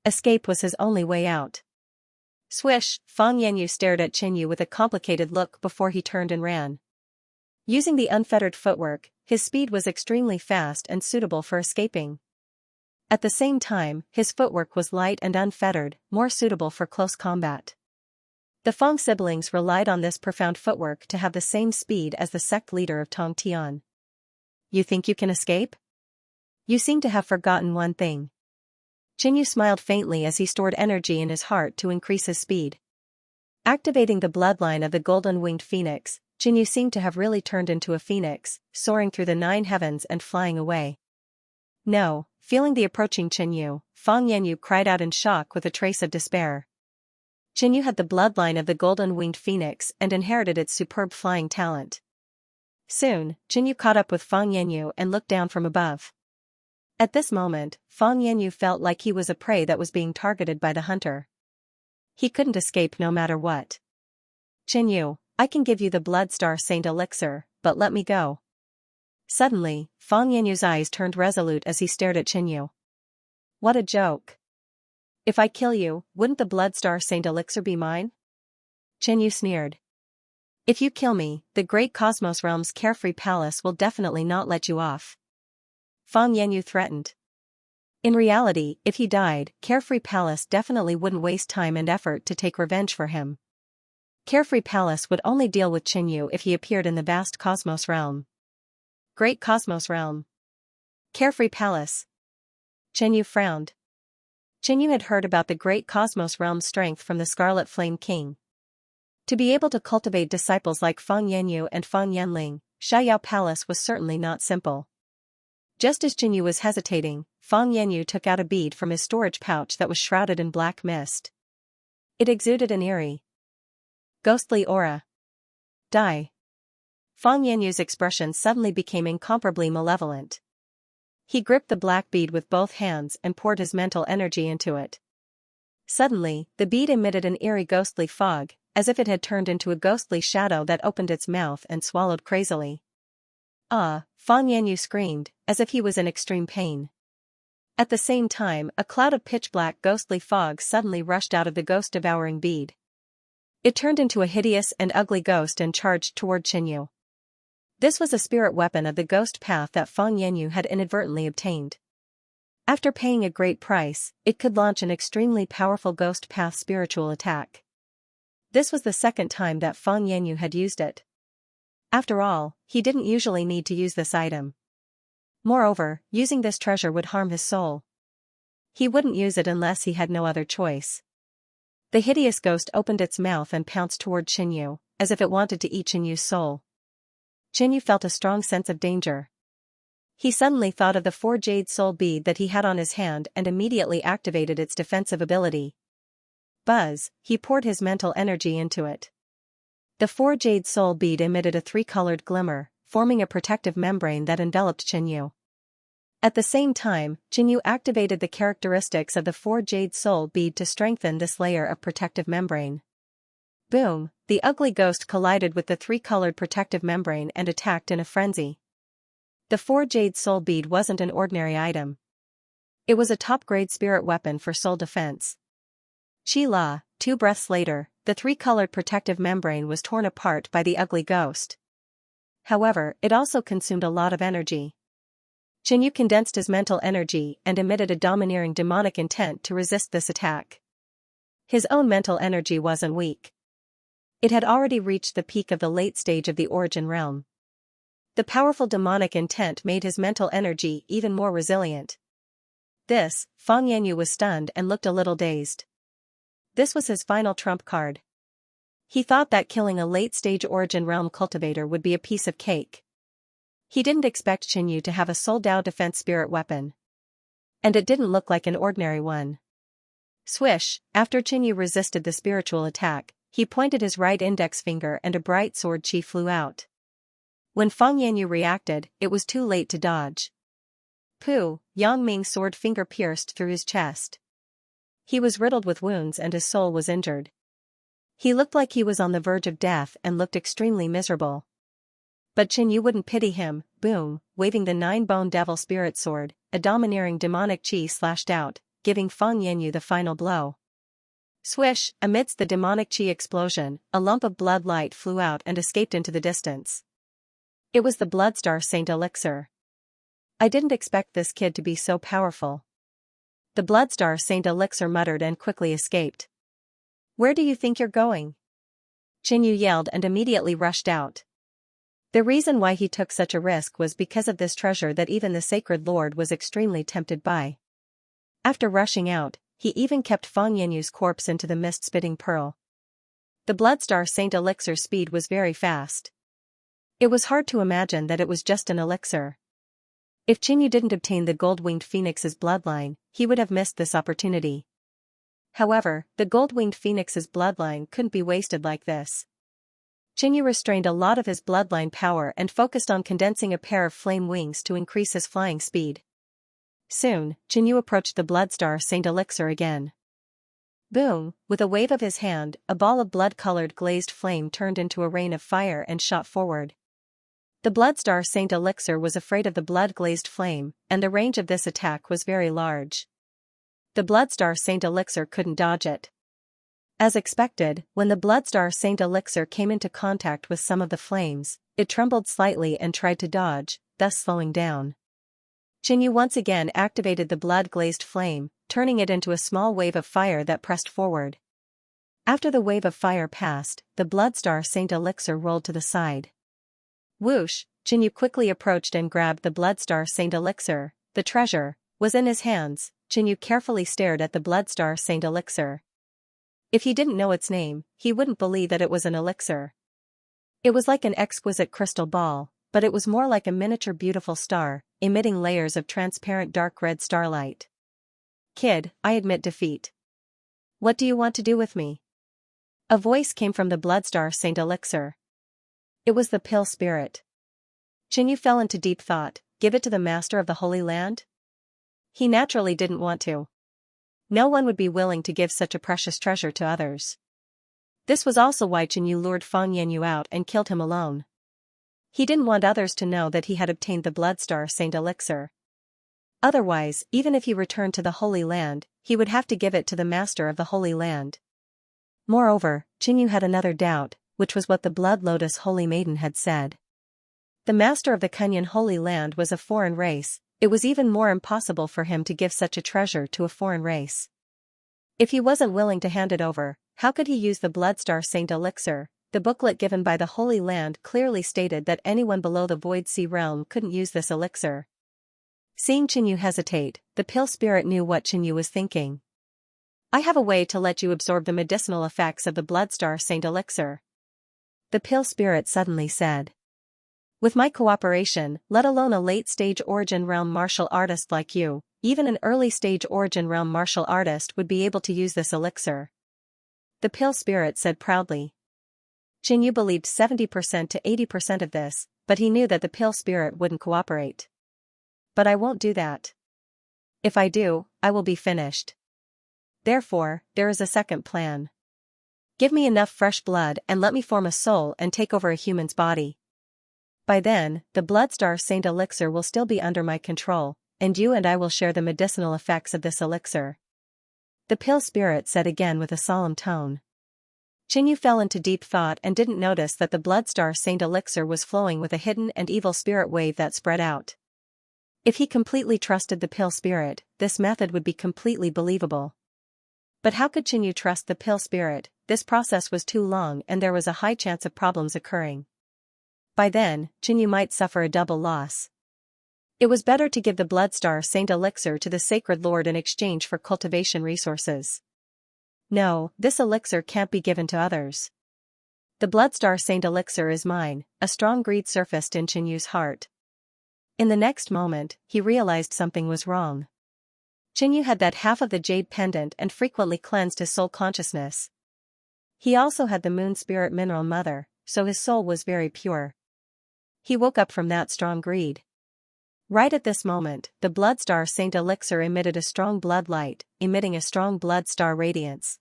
Escape was his only way out. Swish, Fang Yanyu stared at Xianxia with a complicated look before he turned and ran. Using the unfettered footwork, his speed was extremely fast and suitable for escaping. At the same time, his footwork was light and unfettered, more suitable for close combat. The Fang siblings relied on this profound footwork to have the same speed as the sect leader of Tongtian. You think you can escape? You seem to have forgotten one thing. Xianxia smiled faintly as he stored energy in his heart to increase his speed. Activating the bloodline of the golden-winged phoenix, Xianxia seemed to have really turned into a phoenix, soaring through the 9 heavens and flying away. No, feeling the approaching Xianxia, Fang Yanyu cried out in shock with a trace of despair. Xianxia had the bloodline of the golden-winged phoenix and inherited its superb flying talent. Soon, Xianxia caught up with Fang Yanyu and looked down from above. At this moment, Fang Yanyu felt like he was a prey that was being targeted by the hunter. He couldn't escape no matter what. Xianxia, I can give you the Blood Star Saint elixir, but let me go. Suddenly, Fang Yanyu's eyes turned resolute as he stared at Xianxia. What a joke. If I kill you, wouldn't the Blood Star Saint elixir be mine? Xianxia sneered. If you kill me, the Great Cosmos Realm's carefree palace will definitely not let you off. Fang Yanyu threatened. In reality, if he died, Carefree Palace definitely wouldn't waste time and effort to take revenge for him. Carefree Palace would only deal with Xianxia if he appeared in the vast Cosmos Realm. Great Cosmos Realm. Carefree Palace. Xianxia frowned. Xianxia had heard about the Great Cosmos Realm's strength from the Scarlet Flame King. To be able to cultivate disciples like Fang Yanyu and Fang Yanling, Xiaoyao Palace was certainly not simple. Just as Xianxia was hesitating, Fang Yanyu took out a bead from his storage pouch that was shrouded in black mist. It exuded an eerie, ghostly aura. Die. Fang Yanyu's expression suddenly became incomparably malevolent. He gripped the black bead with both hands and poured his mental energy into it. Suddenly, the bead emitted an eerie ghostly fog, as if it had turned into a ghostly shadow that opened its mouth and swallowed crazily. Ah, Fang Yanyu screamed, as if he was in extreme pain. At the same time, a cloud of pitch-black ghostly fog suddenly rushed out of the ghost-devouring bead. It turned into a hideous and ugly ghost and charged toward Xianxia. This was a spirit weapon of the ghost path that Fang Yanyu had inadvertently obtained. After paying a great price, it could launch an extremely powerful ghost path spiritual attack. This was the second time that Fang Yanyu had used it. After all, he didn't usually need to use this item. Moreover, using this treasure would harm his soul. He wouldn't use it unless he had no other choice. The hideous ghost opened its mouth and pounced toward Xianxia, as if it wanted to eat Xianxu's soul. Xianxia felt a strong sense of danger. He suddenly thought of the 4 jade soul bead that he had on his hand and immediately activated its defensive ability. Buzz, he poured his mental energy into it. The 4 jade soul bead emitted a 3-colored glimmer, forming a protective membrane that enveloped Xianxia. At the same time, Xianxia activated the characteristics of the 4 jade soul bead to strengthen this layer of protective membrane. Boom, the ugly ghost collided with the 3-colored protective membrane and attacked in a frenzy. The 4 jade soul bead wasn't an ordinary item. It was a top-grade spirit weapon for soul defense. Chi-la, 2 breaths later, the 3-colored protective membrane was torn apart by the ugly ghost. However, it also consumed a lot of energy. Xianxia condensed his mental energy and emitted a domineering demonic intent to resist this attack. His own mental energy wasn't weak. It had already reached the peak of the late stage of the Origin Realm. The powerful demonic intent made his mental energy even more resilient. This, Fang Yanyu was stunned and looked a little dazed. This was his final trump card. He thought that killing a late-stage Origin Realm cultivator would be a piece of cake. He didn't expect Xianxia to have a Soul Dao defense spirit weapon. And it didn't look like an ordinary one. Swish, after Xianxia resisted the spiritual attack, he pointed his right index finger and a bright sword chi flew out. When Fang Yanyu reacted, it was too late to dodge. Yang Ming's sword finger pierced through his chest. He was riddled with wounds and his soul was injured. He looked like he was on the verge of death and looked extremely miserable. But Qin Yu wouldn't pity him. Boom, waving the 9-bone devil spirit sword, a domineering demonic chi slashed out, giving Fang Yanyu the final blow. Swish, amidst the demonic chi explosion, a lump of blood light flew out and escaped into the distance. It was the Bloodstar Saint Elixir. I didn't expect this kid to be so powerful. The Bloodstar Saint Elixir muttered and quickly escaped. Where do you think you're going? Qin Yu yelled and immediately rushed out. The reason why he took such a risk was because of this treasure that even the Sacred Lord was extremely tempted by. After rushing out, he even kept Fang Yanyu's corpse into the mist-spitting pearl. The Bloodstar Saint Elixir's speed was very fast. It was hard to imagine that it was just an elixir. If Qin Yu didn't obtain the gold-winged phoenix's bloodline, he would have missed this opportunity. However, the gold-winged phoenix's bloodline couldn't be wasted like this. Qin Yu restrained a lot of his bloodline power and focused on condensing a pair of flame wings to increase his flying speed. Soon, Qin Yu approached the Bloodstar Saint Elixir again. Boom, with a wave of his hand, a ball of blood-colored glazed flame turned into a rain of fire and shot forward. The Bloodstar Saint Elixir was afraid of the blood-glazed flame, and the range of this attack was very large. The Bloodstar Saint Elixir couldn't dodge it. As expected, when the Bloodstar Saint Elixir came into contact with some of the flames, it trembled slightly and tried to dodge, thus slowing down. Qin Yu once again activated the blood-glazed flame, turning it into a small wave of fire that pressed forward. After the wave of fire passed, the Bloodstar Saint Elixir rolled to the side. Whoosh, Qin Yu quickly approached and grabbed the Bloodstar Saint Elixir. The treasure was in his hands. Qin Yu carefully stared at the Bloodstar Saint Elixir. If he didn't know its name, he wouldn't believe that it was an elixir. It was like an exquisite crystal ball, but it was more like a miniature beautiful star, emitting layers of transparent dark red starlight. Kid, I admit defeat. What do you want to do with me? A voice came from the Bloodstar Saint Elixir. It was the pill spirit. Qin Yu fell into deep thought. Give it to the master of the Holy Land? He naturally didn't want to. No one would be willing to give such a precious treasure to others. This was also why Qin Yu lured Fang Yanyu out and killed him alone. He didn't want others to know that he had obtained the Bloodstar Saint Elixir. Otherwise, even if he returned to the Holy Land, he would have to give it to the master of the Holy Land. Moreover, Qin Yu had another doubt, which was what the Blood Lotus Holy Maiden had said. The master of the Kunyan Holy Land was a foreign race. It was even more impossible for him to give such a treasure to a foreign race. If he wasn't willing to hand it over, how could he use the Bloodstar Saint Elixir? The booklet given by the Holy Land clearly stated that anyone below the Void Sea realm couldn't use this elixir. Seeing Qin Yu hesitate, the pill spirit knew what Qin Yu was thinking. I have a way to let you absorb the medicinal effects of the Bloodstar Saint Elixir. The pill spirit suddenly said. With my cooperation, let alone a late-stage Origin Realm martial artist like you, even an early-stage Origin Realm martial artist would be able to use this elixir. The pill spirit said proudly. Qin Yu believed 70% to 80% of this, but he knew that the pill spirit wouldn't cooperate. But I won't do that. If I do, I will be finished. Therefore, there is a second plan. Give me enough fresh blood and let me form a soul and take over a human's body. By then, the Bloodstar Saint Elixir will still be under my control, and you and I will share the medicinal effects of this elixir. The pill spirit said again with a solemn tone. Qin Yu fell into deep thought and didn't notice that the Bloodstar Saint Elixir was flowing with a hidden and evil spirit wave that spread out. If he completely trusted the pill spirit, this method would be completely believable. But how could Qin Yu trust the pill spirit? This process was too long and there was a high chance of problems occurring. By then, Qin Yu might suffer a double loss. It was better to give the Bloodstar Saint Elixir to the Sacred Lord in exchange for cultivation resources. No, this elixir can't be given to others. The Bloodstar Saint Elixir is mine, a strong greed surfaced in Qin Yu's heart. In the next moment, he realized something was wrong. Qin Yu had that half of the jade pendant and frequently cleansed his soul consciousness. He also had the moon spirit mineral mother, so his soul was very pure. He woke up from that strong greed. Right at this moment, the blood star Saint Elixir emitted a strong blood light, emitting a strong blood star radiance.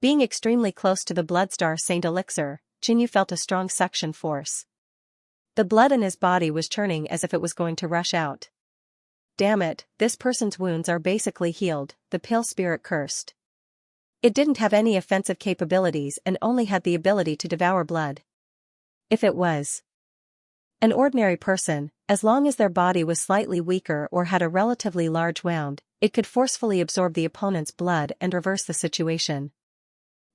Being extremely close to the blood star Saint Elixir, Qinyu felt a strong suction force. The blood in his body was churning as if it was going to rush out. Damn it, this person's wounds are basically healed, the pale spirit cursed. It didn't have any offensive capabilities and only had the ability to devour blood. If it was an ordinary person, as long as their body was slightly weaker or had a relatively large wound, it could forcefully absorb the opponent's blood and reverse the situation.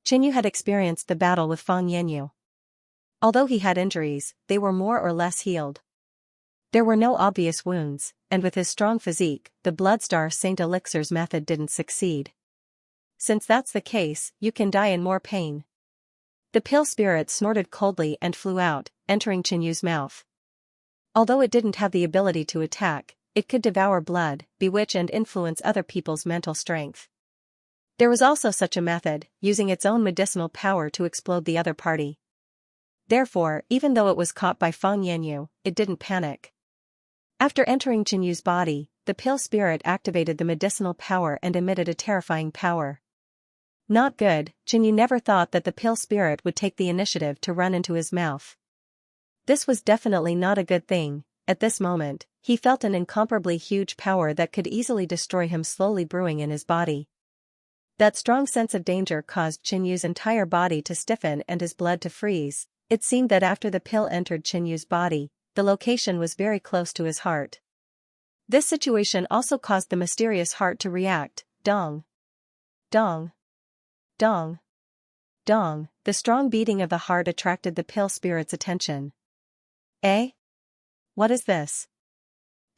Qinyu had experienced the battle with Fang Yanyu. Although he had injuries, they were more or less healed. There were no obvious wounds, and with his strong physique, the blood star Saint Elixir's method didn't succeed. Since that's the case, you can die in more pain. The pale spirit snorted coldly and flew out, entering Qinyu's mouth. Although it didn't have the ability to attack, it could devour blood, bewitch and influence other people's mental strength. There was also such a method, using its own medicinal power to explode the other party. Therefore, even though it was caught by Fang Yanyu, it didn't panic. After entering Qinyu's body, the pale spirit activated the medicinal power and emitted a terrifying power. Not good, Qinyu never thought that the pale spirit would take the initiative to run into his mouth. This was definitely not a good thing. At this moment, he felt an incomparably huge power that could easily destroy him slowly brewing in his body. That strong sense of danger caused Qinyu's entire body to stiffen and his blood to freeze. It seemed that after the pill entered Qinyu's body, the location was very close to his heart. This situation also caused the mysterious heart to react. Dong. Dong. Dong. Dong. The strong beating of the heart attracted the pale spirit's attention. Eh? What is this?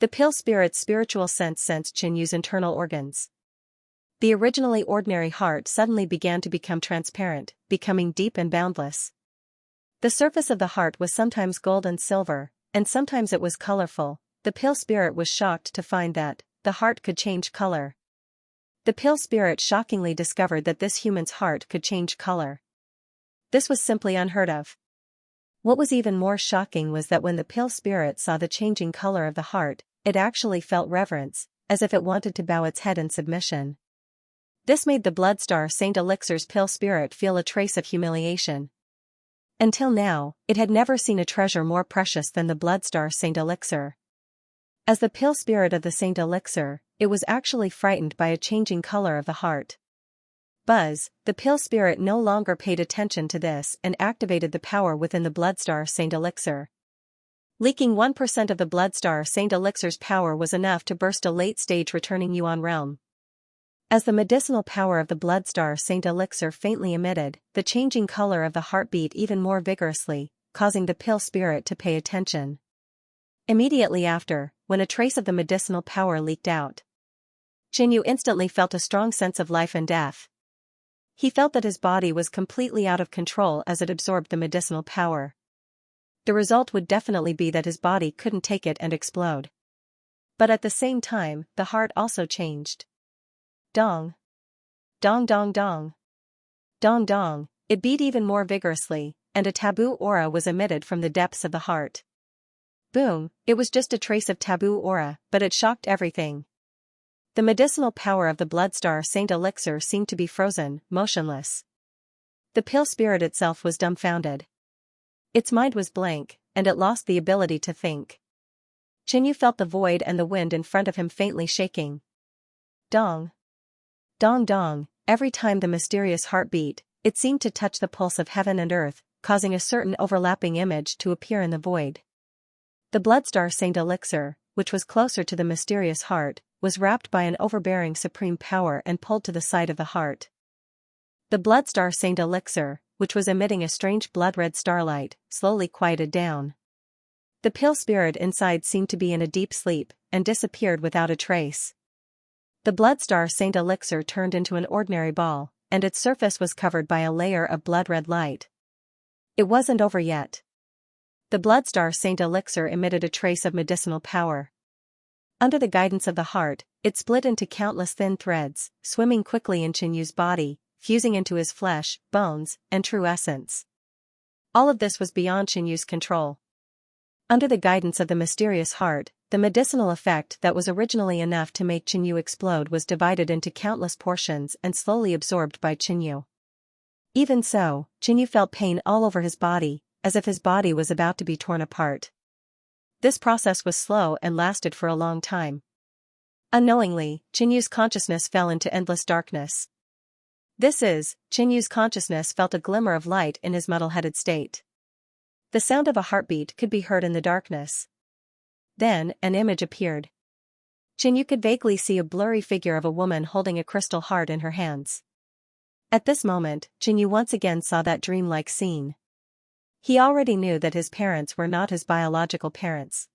The pale spirit's spiritual sense sensed Qinyu's internal organs. The originally ordinary heart suddenly began to become transparent, becoming deep and boundless. The surface of the heart was sometimes gold and silver, and sometimes it was colorful. The pale spirit was shocked to find that the heart could change color. The pale spirit shockingly discovered that this human's heart could change color. This was simply unheard of. What was even more shocking was that when the pale spirit saw the changing color of the heart, it actually felt reverence, as if it wanted to bow its head in submission. This made the blood star Saint Elixir's pale spirit feel a trace of humiliation. Until now, it had never seen a treasure more precious than the blood star Saint Elixir. As the pale spirit of the Saint Elixir, it was actually frightened by a changing color of the heart. Buzz, the pale spirit no longer paid attention to this and activated the power within the blood star Saint Elixir. Leaking 1% of the blood star Saint Elixir's power was enough to burst a late-stage returning Yuan realm. As the medicinal power of the blood star Saint Elixir faintly emitted, the changing color of the heart beat even more vigorously, causing the pale spirit to pay attention. Immediately after, when a trace of the medicinal power leaked out, Qinyu instantly felt a strong sense of life and death. He felt that his body was completely out of control as it absorbed the medicinal power. The result would definitely be that his body couldn't take it and explode. But at the same time, the heart also changed. Dong. Dong dong dong. Dong dong, it beat even more vigorously, and a taboo aura was emitted from the depths of the heart. Boom, it was just a trace of taboo aura, but it shocked everything. The medicinal power of the blood star Saint Elixir seemed to be frozen, motionless. The pale spirit itself was dumbfounded. Its mind was blank, and it lost the ability to think. Qinyu felt the void and the wind in front of him faintly shaking. Dong. Dong dong, every time the mysterious heart beat, it seemed to touch the pulse of heaven and earth, causing a certain overlapping image to appear in the void. The blood star Saint Elixir, which was closer to the mysterious heart, was wrapped by an overbearing supreme power and pulled to the side of the heart. The blood star Saint Elixir, which was emitting a strange blood-red starlight, slowly quieted down. The pale spirit inside seemed to be in a deep sleep, and disappeared without a trace. The blood star Saint Elixir turned into an ordinary ball, and its surface was covered by a layer of blood-red light. It wasn't over yet. The blood star Saint Elixir emitted a trace of medicinal power. Under the guidance of the heart, it split into countless thin threads, swimming quickly in Qinyu's body, fusing into his flesh, bones, and true essence. All of this was beyond Qinyu's control. Under the guidance of the mysterious heart, the medicinal effect that was originally enough to make Qinyu explode was divided into countless portions and slowly absorbed by Qinyu. Even so, Qinyu felt pain all over his body, as if his body was about to be torn apart. This process was slow and lasted for a long time. Unknowingly, Qinyu's consciousness fell into endless darkness. Qinyu's consciousness felt a glimmer of light in his muddle-headed state. The sound of a heartbeat could be heard in the darkness. Then, an image appeared. Qinyu could vaguely see a blurry figure of a woman holding a crystal heart in her hands. At this moment, Qinyu once again saw that dreamlike scene. He already knew that his parents were not his biological parents.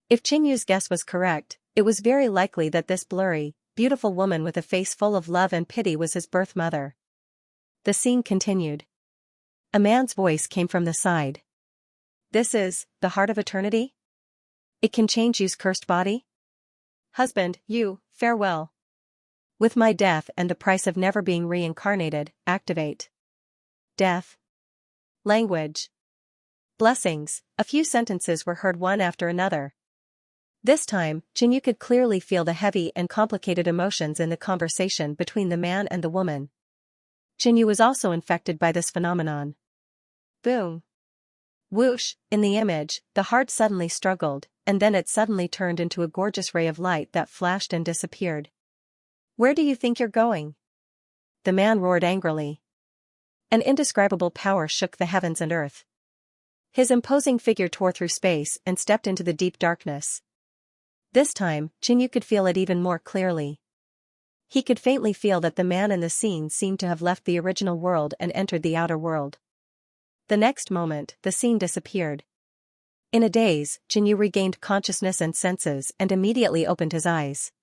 If Qinyu's guess was correct, it was very likely that this blurry, beautiful woman with a face full of love and pity was his birth mother. The scene continued. A man's voice came from the side. "This is the heart of eternity? It can change you's cursed body? Husband, you, farewell. With my death and the price of never being reincarnated, activate." Death. Language. Blessings. A few sentences were heard one after another. This time, Qinyu could clearly feel the heavy and complicated emotions in the conversation between the man and the woman. Qinyu was also infected by this phenomenon. Boom. Whoosh, in the image, the heart suddenly struggled, and then it suddenly turned into a gorgeous ray of light that flashed and disappeared. "Where do you think you're going?" the man roared angrily. An indescribable power shook the heavens and earth. His imposing figure tore through space and stepped into the deep darkness. This time, Qinyu could feel it even more clearly. He could faintly feel that the man in the scene seemed to have left the original world and entered the outer world. The next moment, the scene disappeared. In a daze, Qinyu regained consciousness and senses and immediately opened his eyes.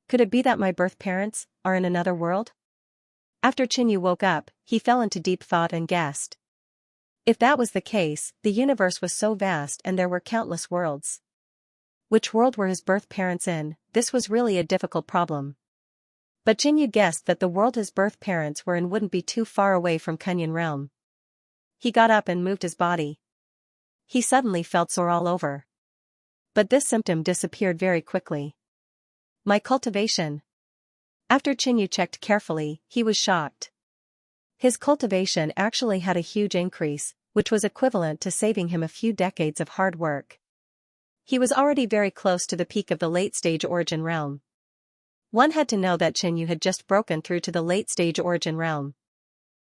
Could it be that my birth parents are in another world? After Qinyu woke up, he fell into deep thought and gasped. If that was the case, the universe was so vast and there were countless worlds. Which world were his birth parents in? This was really a difficult problem. But Qinyu guessed that the world his birth parents were in wouldn't be too far away from Kunyan realm. He got up and moved his body. He suddenly felt sore all over. But this symptom disappeared very quickly. My cultivation. After Qinyu checked carefully, he was shocked. His cultivation actually had a huge increase, which was equivalent to saving him a few decades of hard work. He was already very close to the peak of the late-stage origin realm. One had to know that Qinyu had just broken through to the late-stage origin realm.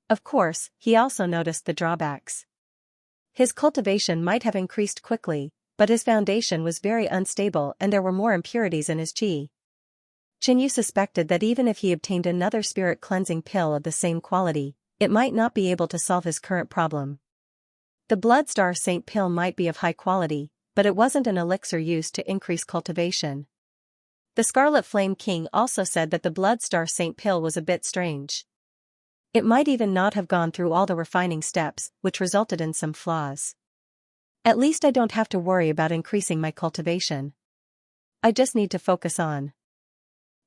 Of course, he also noticed the drawbacks. His cultivation might have increased quickly, but his foundation was very unstable and there were more impurities in his qi. Qinyu suspected that even if he obtained another spirit cleansing pill of the same quality, it might not be able to solve his current problem. The Blood Star Saint pill might be of high quality, but it wasn't an elixir used to increase cultivation. The Scarlet Flame King also said that the Blood Star Saint pill was a bit strange. It might even not have gone through all the refining steps, which resulted in some flaws. At least I don't have to worry about increasing my cultivation. I just need to focus on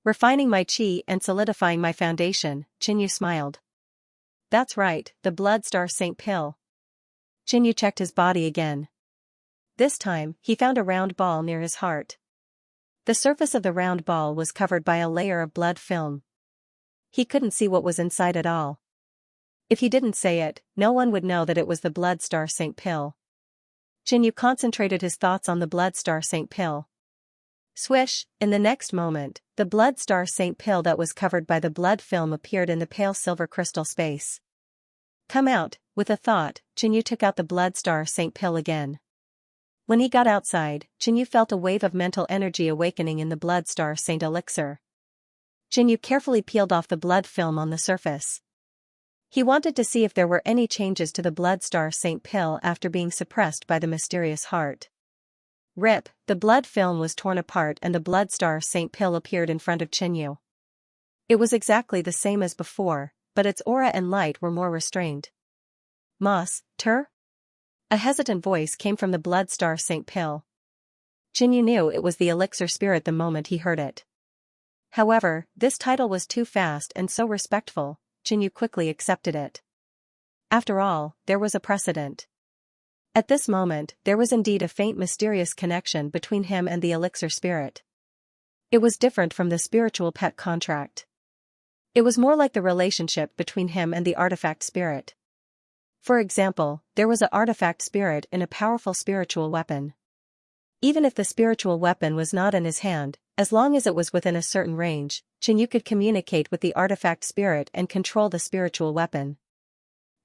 refining my qi and solidifying my foundation. Qinyu smiled. That's right, the Blood Star Saint pill. Qinyu checked his body again. This time, he found a round ball near his heart. The surface of the round ball was covered by a layer of blood film. He couldn't see what was inside at all. If he didn't say it, no one would know that it was the Blood Star Saint pill. Qinyu concentrated his thoughts on the Blood Star Saint pill. Swish, in the next moment, the Blood Star Saint pill that was covered by the blood film appeared in the pale silver crystal space. Come out, with a thought, Qinyu took out the Blood Star Saint pill again. When he got outside, Qinyu felt a wave of mental energy awakening in the Blood Star Saint elixir. Qinyu carefully peeled off the blood film on the surface. He wanted to see if there were any changes to the Blood Star Saint pill after being suppressed by the mysterious heart. Rip, the blood film was torn apart and the Blood Star Saint pill appeared in front of Qinyu. It was exactly the same as before, but its aura and light were more restrained. Mas, Tur? A hesitant voice came from the Blood Star Saint pill. Qinyu knew it was the elixir spirit the moment he heard it. However, this title was too fast and so respectful, Qinyu quickly accepted it. After all, there was a precedent. At this moment, there was indeed a faint mysterious connection between him and the elixir spirit. It was different from the spiritual pet contract. It was more like the relationship between him and the artifact spirit. For example, there was an artifact spirit in a powerful spiritual weapon. Even if the spiritual weapon was not in his hand, as long as it was within a certain range, Xianxia could communicate with the artifact spirit and control the spiritual weapon.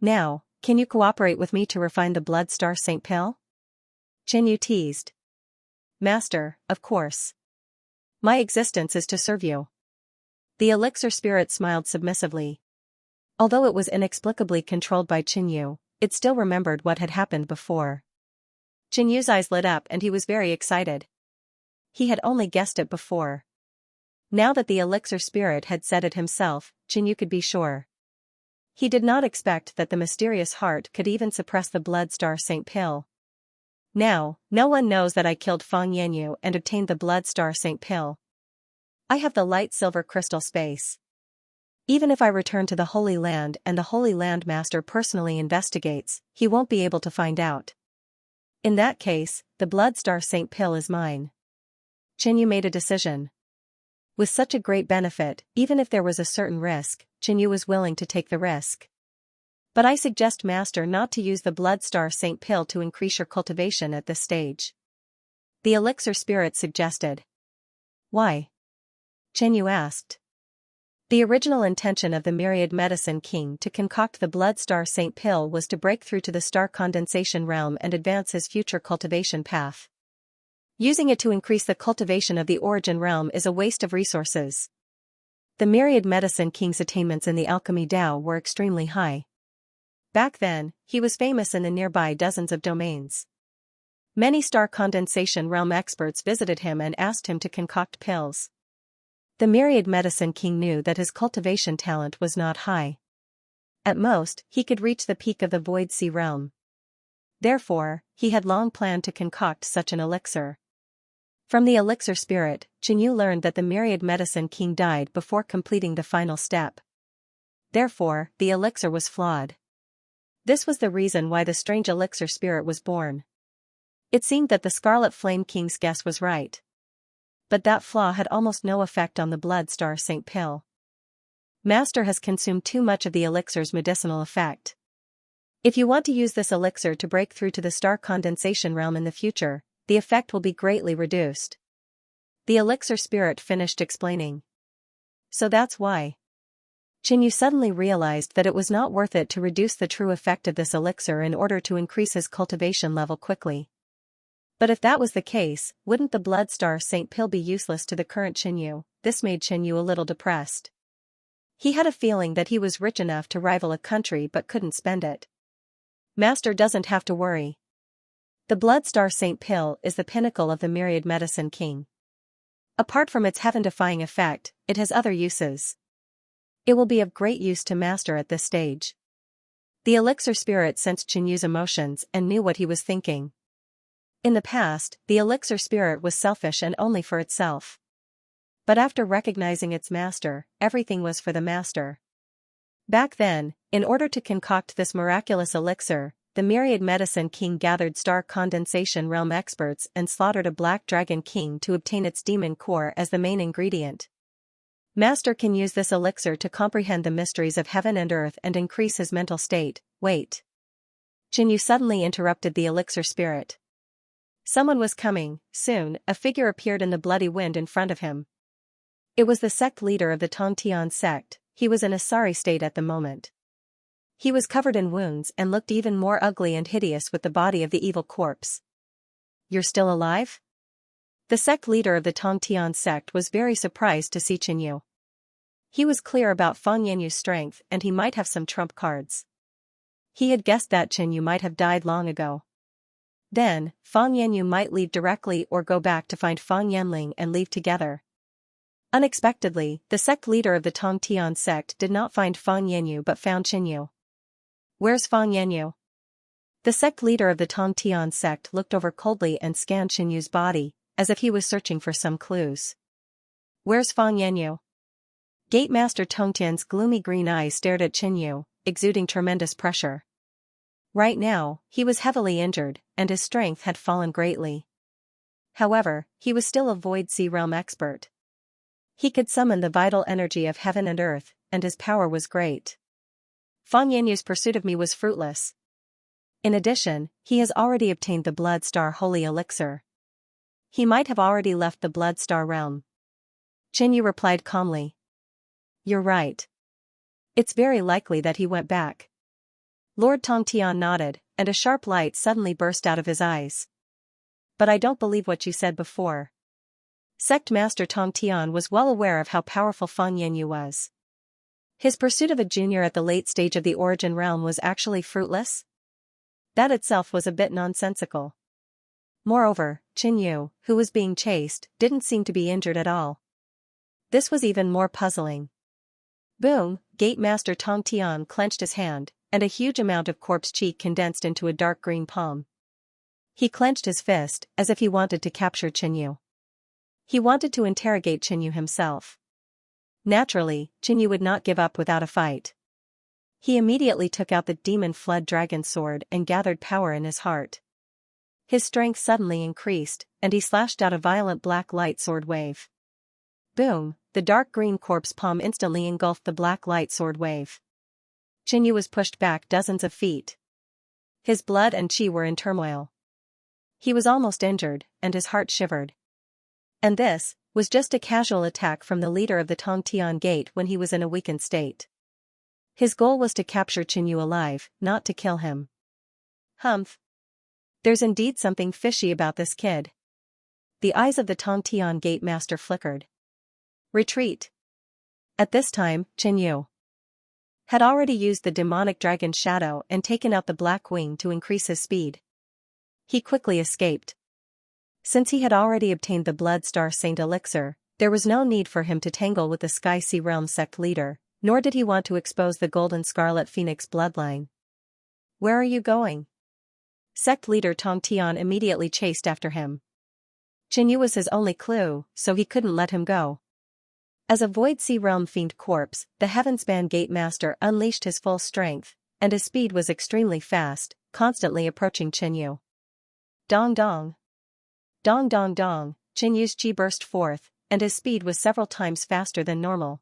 Now, can you cooperate with me to refine the Blood Star Saint Pill? Xianxia teased. Master, of course. My existence is to serve you. The elixir spirit smiled submissively. Although it was inexplicably controlled by Xianxia, it still remembered what had happened before. Xianxia's eyes lit up and he was very excited. He had only guessed it before. Now that the elixir spirit had said it himself, Xianxia could be sure. He did not expect that the mysterious heart could even suppress the Blood Star Saint Pill. Now, no one knows that I killed Fang Yanyu and obtained the Blood Star Saint Pill. I have the light silver crystal space. Even if I return to the Holy Land and the Holy Land Master personally investigates, he won't be able to find out. In that case, the Blood Star Saint Pill is mine. Xianxia made a decision. With such a great benefit, even if there was a certain risk, Xianxia was willing to take the risk. But I suggest Master not to use the Blood Star Saint Pill to increase your cultivation at this stage. The elixir spirit suggested. Why? Xianxia asked. The original intention of the Myriad Medicine King to concoct the Blood Star Saint Pill was to break through to the star condensation realm and advance his future cultivation path. Using it to increase the cultivation of the origin realm is a waste of resources. The Myriad Medicine King's attainments in the alchemy Dao were extremely high. Back then, he was famous in the nearby dozens of domains. Many star condensation realm experts visited him and asked him to concoct pills. The Myriad Medicine King knew that his cultivation talent was not high. At most, he could reach the peak of the Void Sea realm. Therefore, he had long planned to concoct such an elixir. From the elixir spirit, Xianxia learned that the Myriad Medicine King died before completing the final step. Therefore, the elixir was flawed. This was the reason why the strange elixir spirit was born. It seemed that the Scarlet Flame King's guess was right. But that flaw had almost no effect on the Blood Star Saint Pill. Master has consumed too much of the elixir's medicinal effect. If you want to use this elixir to break through to the star condensation realm in the future, the effect will be greatly reduced. The elixir spirit finished explaining. So that's why. Xianxia suddenly realized that it was not worth it to reduce the true effect of this elixir in order to increase his cultivation level quickly. But if that was the case, wouldn't the Blood Star Saint Pill be useless to the current Xianxia? This made Xianxia a little depressed. He had a feeling that he was rich enough to rival a country but couldn't spend it. Master doesn't have to worry. The Blood Star Saint Pill is the pinnacle of the Myriad Medicine King. Apart from its heaven-defying effect, it has other uses. It will be of great use to Master at this stage. The elixir spirit sensed Xianxia's emotions and knew what he was thinking. In the past, the elixir spirit was selfish and only for itself. But after recognizing its master, everything was for the master. Back then, in order to concoct this miraculous elixir, the Myriad Medicine King gathered star condensation realm experts and slaughtered a Black Dragon King to obtain its demon core as the main ingredient. Master can use this elixir to comprehend the mysteries of heaven and earth and increase his mental state. Wait. Xianxia suddenly interrupted the elixir spirit. Someone was coming. Soon, a figure appeared in the bloody wind in front of him. It was the sect leader of the Tongtian sect. He was in a sorry state at the moment. He was covered in wounds and looked even more ugly and hideous with the body of the evil corpse. You're still alive? The sect leader of the Tongtian sect was very surprised to see Xianxia. He was clear about Fang Yanyu's strength and he might have some trump cards. He had guessed that Xianxia might have died long ago. Then, Fang Yanyu might leave directly or go back to find Fang Yanling and leave together. Unexpectedly, the sect leader of the Tongtian sect did not find Fang Yanyu but found Xianxia. Where's Fang Yanyu? The sect leader of the Tongtian sect looked over coldly and scanned Xianxu's body, as if he was searching for some clues. Where's Fang Yanyu? Gate Master Tongtian's gloomy green eyes stared at Xianxia, exuding tremendous pressure. Right now, he was heavily injured, and his strength had fallen greatly. However, he was still a Void Sea realm expert. He could summon the vital energy of heaven and earth, and his power was great. Fan Yanyu's pursuit of me was fruitless. In addition, he has already obtained the Blood Star Holy Elixir. He might have already left the Blood Star realm. Qin Yu replied calmly. You're right. It's very likely that he went back. Lord Tongtian nodded, and a sharp light suddenly burst out of his eyes. But I don't believe what you said before. Sect Master Tongtian was well aware of how powerful Fan Yanyu was. His pursuit of a junior at the late stage of the Origin realm was actually fruitless? That itself was a bit nonsensical. Moreover, Qin Yu, who was being chased, didn't seem to be injured at all. This was even more puzzling. Boom, Gate Master Tongtian clenched his hand, and a huge amount of corpse chi condensed into a dark green palm. He clenched his fist, as if he wanted to capture Qin Yu. He wanted to interrogate Qin Yu himself. Naturally, Qin Yu would not give up without a fight. He immediately took out the demon flood dragon sword and gathered power in his heart. His strength suddenly increased, and he slashed out a violent black light sword wave. Boom, the dark green corpse palm instantly engulfed the black light sword wave. Qin Yu was pushed back dozens of feet. His blood and chi were in turmoil. He was almost injured, and his heart shivered. And this was just a casual attack from the leader of the Tongtian Gate when he was in a weakened state. His goal was to capture Qin Yu alive, not to kill him. Humph. There's indeed something fishy about this kid. The eyes of the Tongtian Gate Master flickered. Retreat. At this time, Qin Yu had already used the demonic dragon shadow and taken out the black wing to increase his speed. He quickly escaped. Since he had already obtained the Blood Star Saint Elixir, there was no need for him to tangle with the Sky Sea Realm sect leader, nor did he want to expose the Golden Scarlet Phoenix bloodline. Where are you going? Sect leader Tongtian immediately chased after him. Qin Yu was his only clue, so he couldn't let him go. As a Void Sea Realm fiend corpse, the Heavenspan Gate Master unleashed his full strength, and his speed was extremely fast, constantly approaching Qin Yu. Dong dong. Dong dong dong, Qin Yu's chi burst forth, and his speed was several times faster than normal.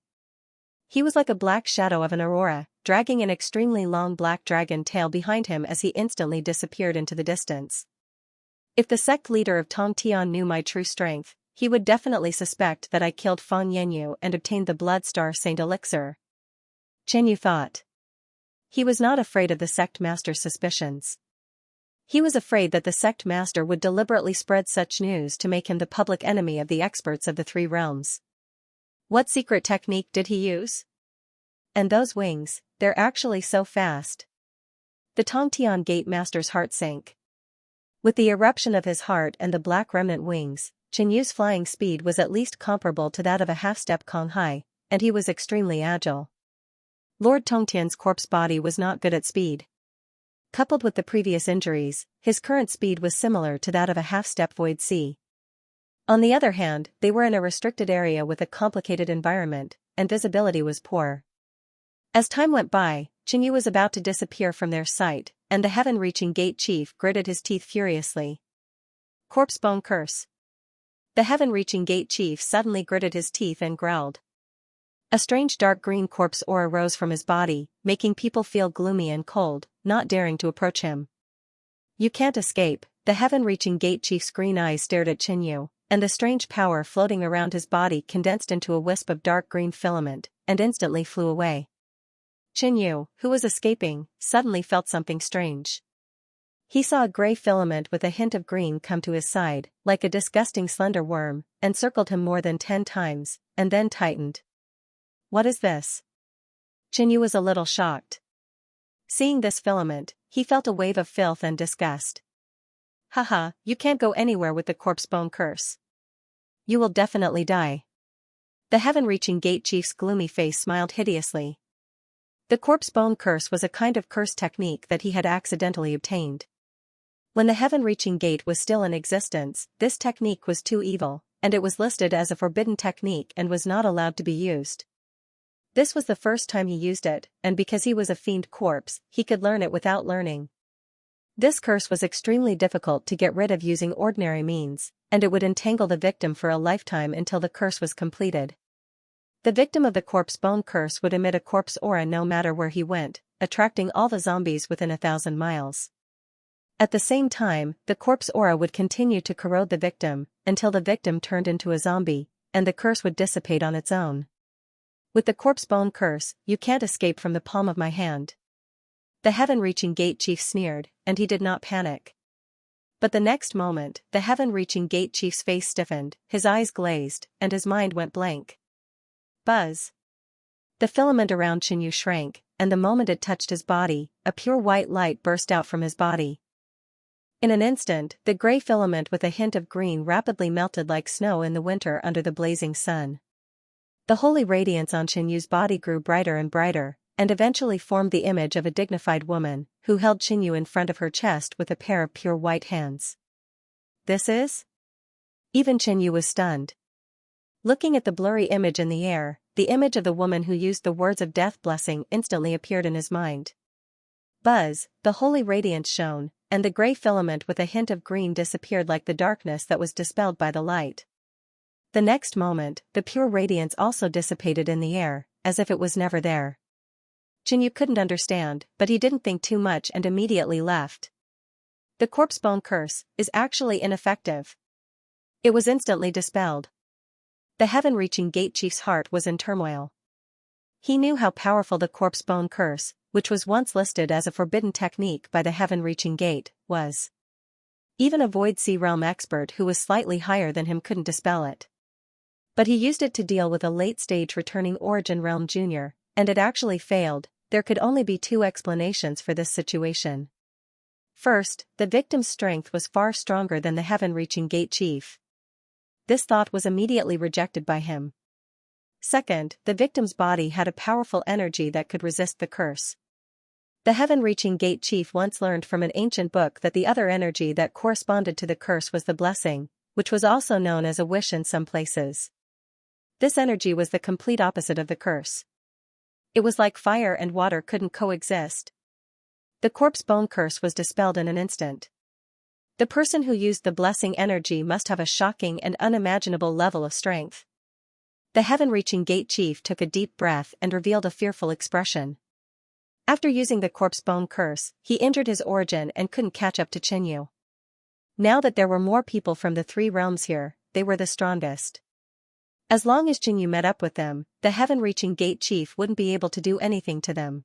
He was like a black shadow of an aurora, dragging an extremely long black dragon tail behind him as he instantly disappeared into the distance. If the sect leader of Tongtian knew my true strength, he would definitely suspect that I killed Fan Yanyu and obtained the Blood Star Saint Elixir. Qin Yu thought. He was not afraid of the sect master's suspicions. He was afraid that the sect master would deliberately spread such news to make him the public enemy of the experts of the three realms. What secret technique did he use? And those wings, they're actually so fast. The Tongtian Gate Master's heart sank. With the eruption of his heart and the black remnant wings, Qin Yu's flying speed was at least comparable to that of a half-step Kong Hai, and he was extremely agile. Lord Tongtian's corpse body was not good at speed. Coupled with the previous injuries, his current speed was similar to that of a half-step Void Sea. On the other hand, they were in a restricted area with a complicated environment, and visibility was poor. As time went by, Qin Yu was about to disappear from their sight, and the heaven-reaching gate chief gritted his teeth furiously. Corpse Bone Curse. The heaven-reaching gate chief suddenly gritted his teeth and growled. A strange dark green corpse aura rose from his body, making people feel gloomy and cold, not daring to approach him. You can't escape, the heaven-reaching gate chief's green eyes stared at Qin Yu, and the strange power floating around his body condensed into a wisp of dark green filament, and instantly flew away. Qin Yu, who was escaping, suddenly felt something strange. He saw a gray filament with a hint of green come to his side, like a disgusting slender worm, and circled him more than 10 times, and then tightened. What is this? Qin Yu was a little shocked. Seeing this filament, he felt a wave of filth and disgust. Haha, you can't go anywhere with the corpse bone curse. You will definitely die. The heaven-reaching gate chief's gloomy face smiled hideously. The corpse bone curse was a kind of curse technique that he had accidentally obtained. When the heaven-reaching gate was still in existence, this technique was too evil, and it was listed as a forbidden technique and was not allowed to be used. This was the first time he used it, and because he was a fiend corpse, he could learn it without learning. This curse was extremely difficult to get rid of using ordinary means, and it would entangle the victim for a lifetime until the curse was completed. The victim of the corpse bone curse would emit a corpse aura no matter where he went, attracting all the zombies within 1,000 miles. At the same time, the corpse aura would continue to corrode the victim, until the victim turned into a zombie, and the curse would dissipate on its own. With the corpse bone curse, you can't escape from the palm of my hand. The heaven-reaching gate chief sneered, and he did not panic. But the next moment, the heaven-reaching gate chief's face stiffened, his eyes glazed, and his mind went blank. Buzz. The filament around Xianxia shrank, and the moment it touched his body, a pure white light burst out from his body. In an instant, the gray filament with a hint of green rapidly melted like snow in the winter under the blazing sun. The holy radiance on Xianxia's body grew brighter and brighter, and eventually formed the image of a dignified woman, who held Xianxia in front of her chest with a pair of pure white hands. This is? Even Xianxia was stunned. Looking at the blurry image in the air, the image of the woman who used the words of death blessing instantly appeared in his mind. Buzz, the holy radiance shone, and the gray filament with a hint of green disappeared like the darkness that was dispelled by the light. The next moment, the pure radiance also dissipated in the air, as if it was never there. Xianxia couldn't understand, but he didn't think too much and immediately left. The corpse bone curse is actually ineffective. It was instantly dispelled. The heaven-reaching gate chief's heart was in turmoil. He knew how powerful the corpse bone curse, which was once listed as a forbidden technique by the heaven-reaching gate, was. Even a Void Sea Realm expert who was slightly higher than him couldn't dispel it. But he used it to deal with a late-stage returning Origin Realm Junior, and it actually failed. There could only be two explanations for this situation. First, the victim's strength was far stronger than the heaven-reaching gate chief. This thought was immediately rejected by him. Second, the victim's body had a powerful energy that could resist the curse. The heaven-reaching gate chief once learned from an ancient book that the other energy that corresponded to the curse was the blessing, which was also known as a wish in some places. This energy was the complete opposite of the curse. It was like fire and water couldn't coexist. The corpse bone curse was dispelled in an instant. The person who used the blessing energy must have a shocking and unimaginable level of strength. The heaven-reaching gate chief took a deep breath and revealed a fearful expression. After using the corpse bone curse, he injured his origin and couldn't catch up to Xianxia. Now that there were more people from the three realms here, they were the strongest. As long as Xianxia met up with them, the heaven-reaching gate chief wouldn't be able to do anything to them.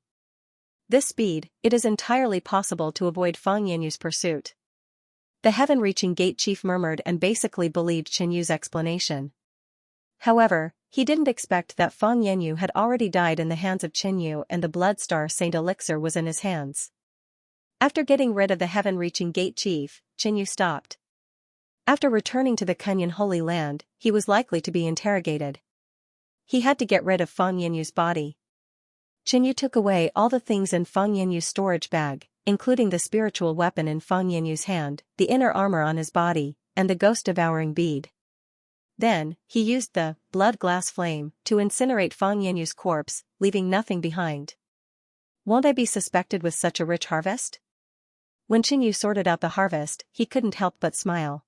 This speed, it is entirely possible to avoid Fang Yanyu's pursuit. The heaven-reaching gate chief murmured and basically believed Xianxu's explanation. However, he didn't expect that Fang Yanyu had already died in the hands of Xianxia and the Bloodstar Saint Elixir was in his hands. After getting rid of the heaven-reaching gate chief, Xianxia stopped. After returning to the Kunyan Holy Land, he was likely to be interrogated. He had to get rid of Fang Yanyu's body. Xianxia took away all the things in Fang Yanyu's storage bag, including the spiritual weapon in Fang Yanyu's hand, the inner armor on his body, and the ghost-devouring bead. Then, he used the blood glass flame to incinerate Fang Yanyu's corpse, leaving nothing behind. Won't I be suspected with such a rich harvest? When Xianxia sorted out the harvest, he couldn't help but smile.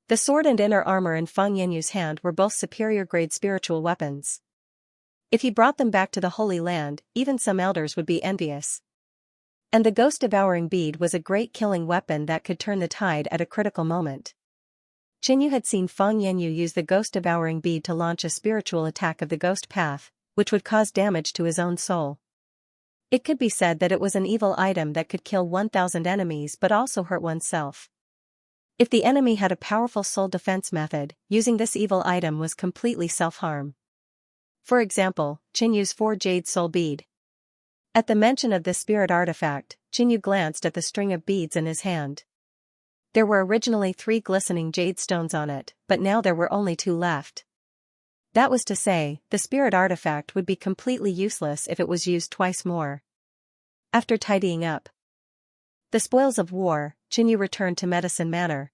The sword and inner armor in Fang Yanyu's hand were both superior-grade spiritual weapons. If he brought them back to the Holy Land, even some elders would be envious. And the ghost-devouring bead was a great killing weapon that could turn the tide at a critical moment. Xianxia had seen Fang Yanyu use the ghost-devouring bead to launch a spiritual attack of the ghost path, which would cause damage to his own soul. It could be said that it was an evil item that could kill 1,000 enemies but also hurt oneself. If the enemy had a powerful soul defense method, using this evil item was completely self-harm. For example, Xianxu's 4 jade soul bead. At the mention of this spirit artifact, Xianxia glanced at the string of beads in his hand. There were originally 3 glistening jade stones on it, but now there were only 2 left. That was to say, the spirit artifact would be completely useless if it was used twice more. After tidying up the spoils of war, Xianxia returned to Medicine Manor.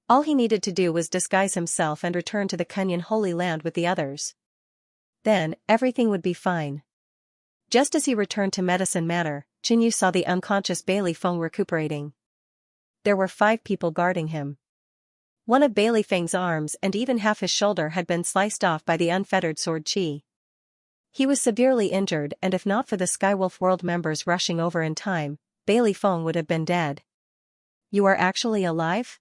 All he needed to do was disguise himself and return to the Kunyan Holy Land with the others. Then, everything would be fine. Just as he returned to Medicine Manor, Qinyu saw the unconscious Bailey Feng recuperating. There were 5 people guarding him. One of Bailey Feng's arms and even half his shoulder had been sliced off by the unfettered sword qi. He was severely injured, and if not for the Skywolf World members rushing over in time, Bailey Feng would have been dead. You are actually alive?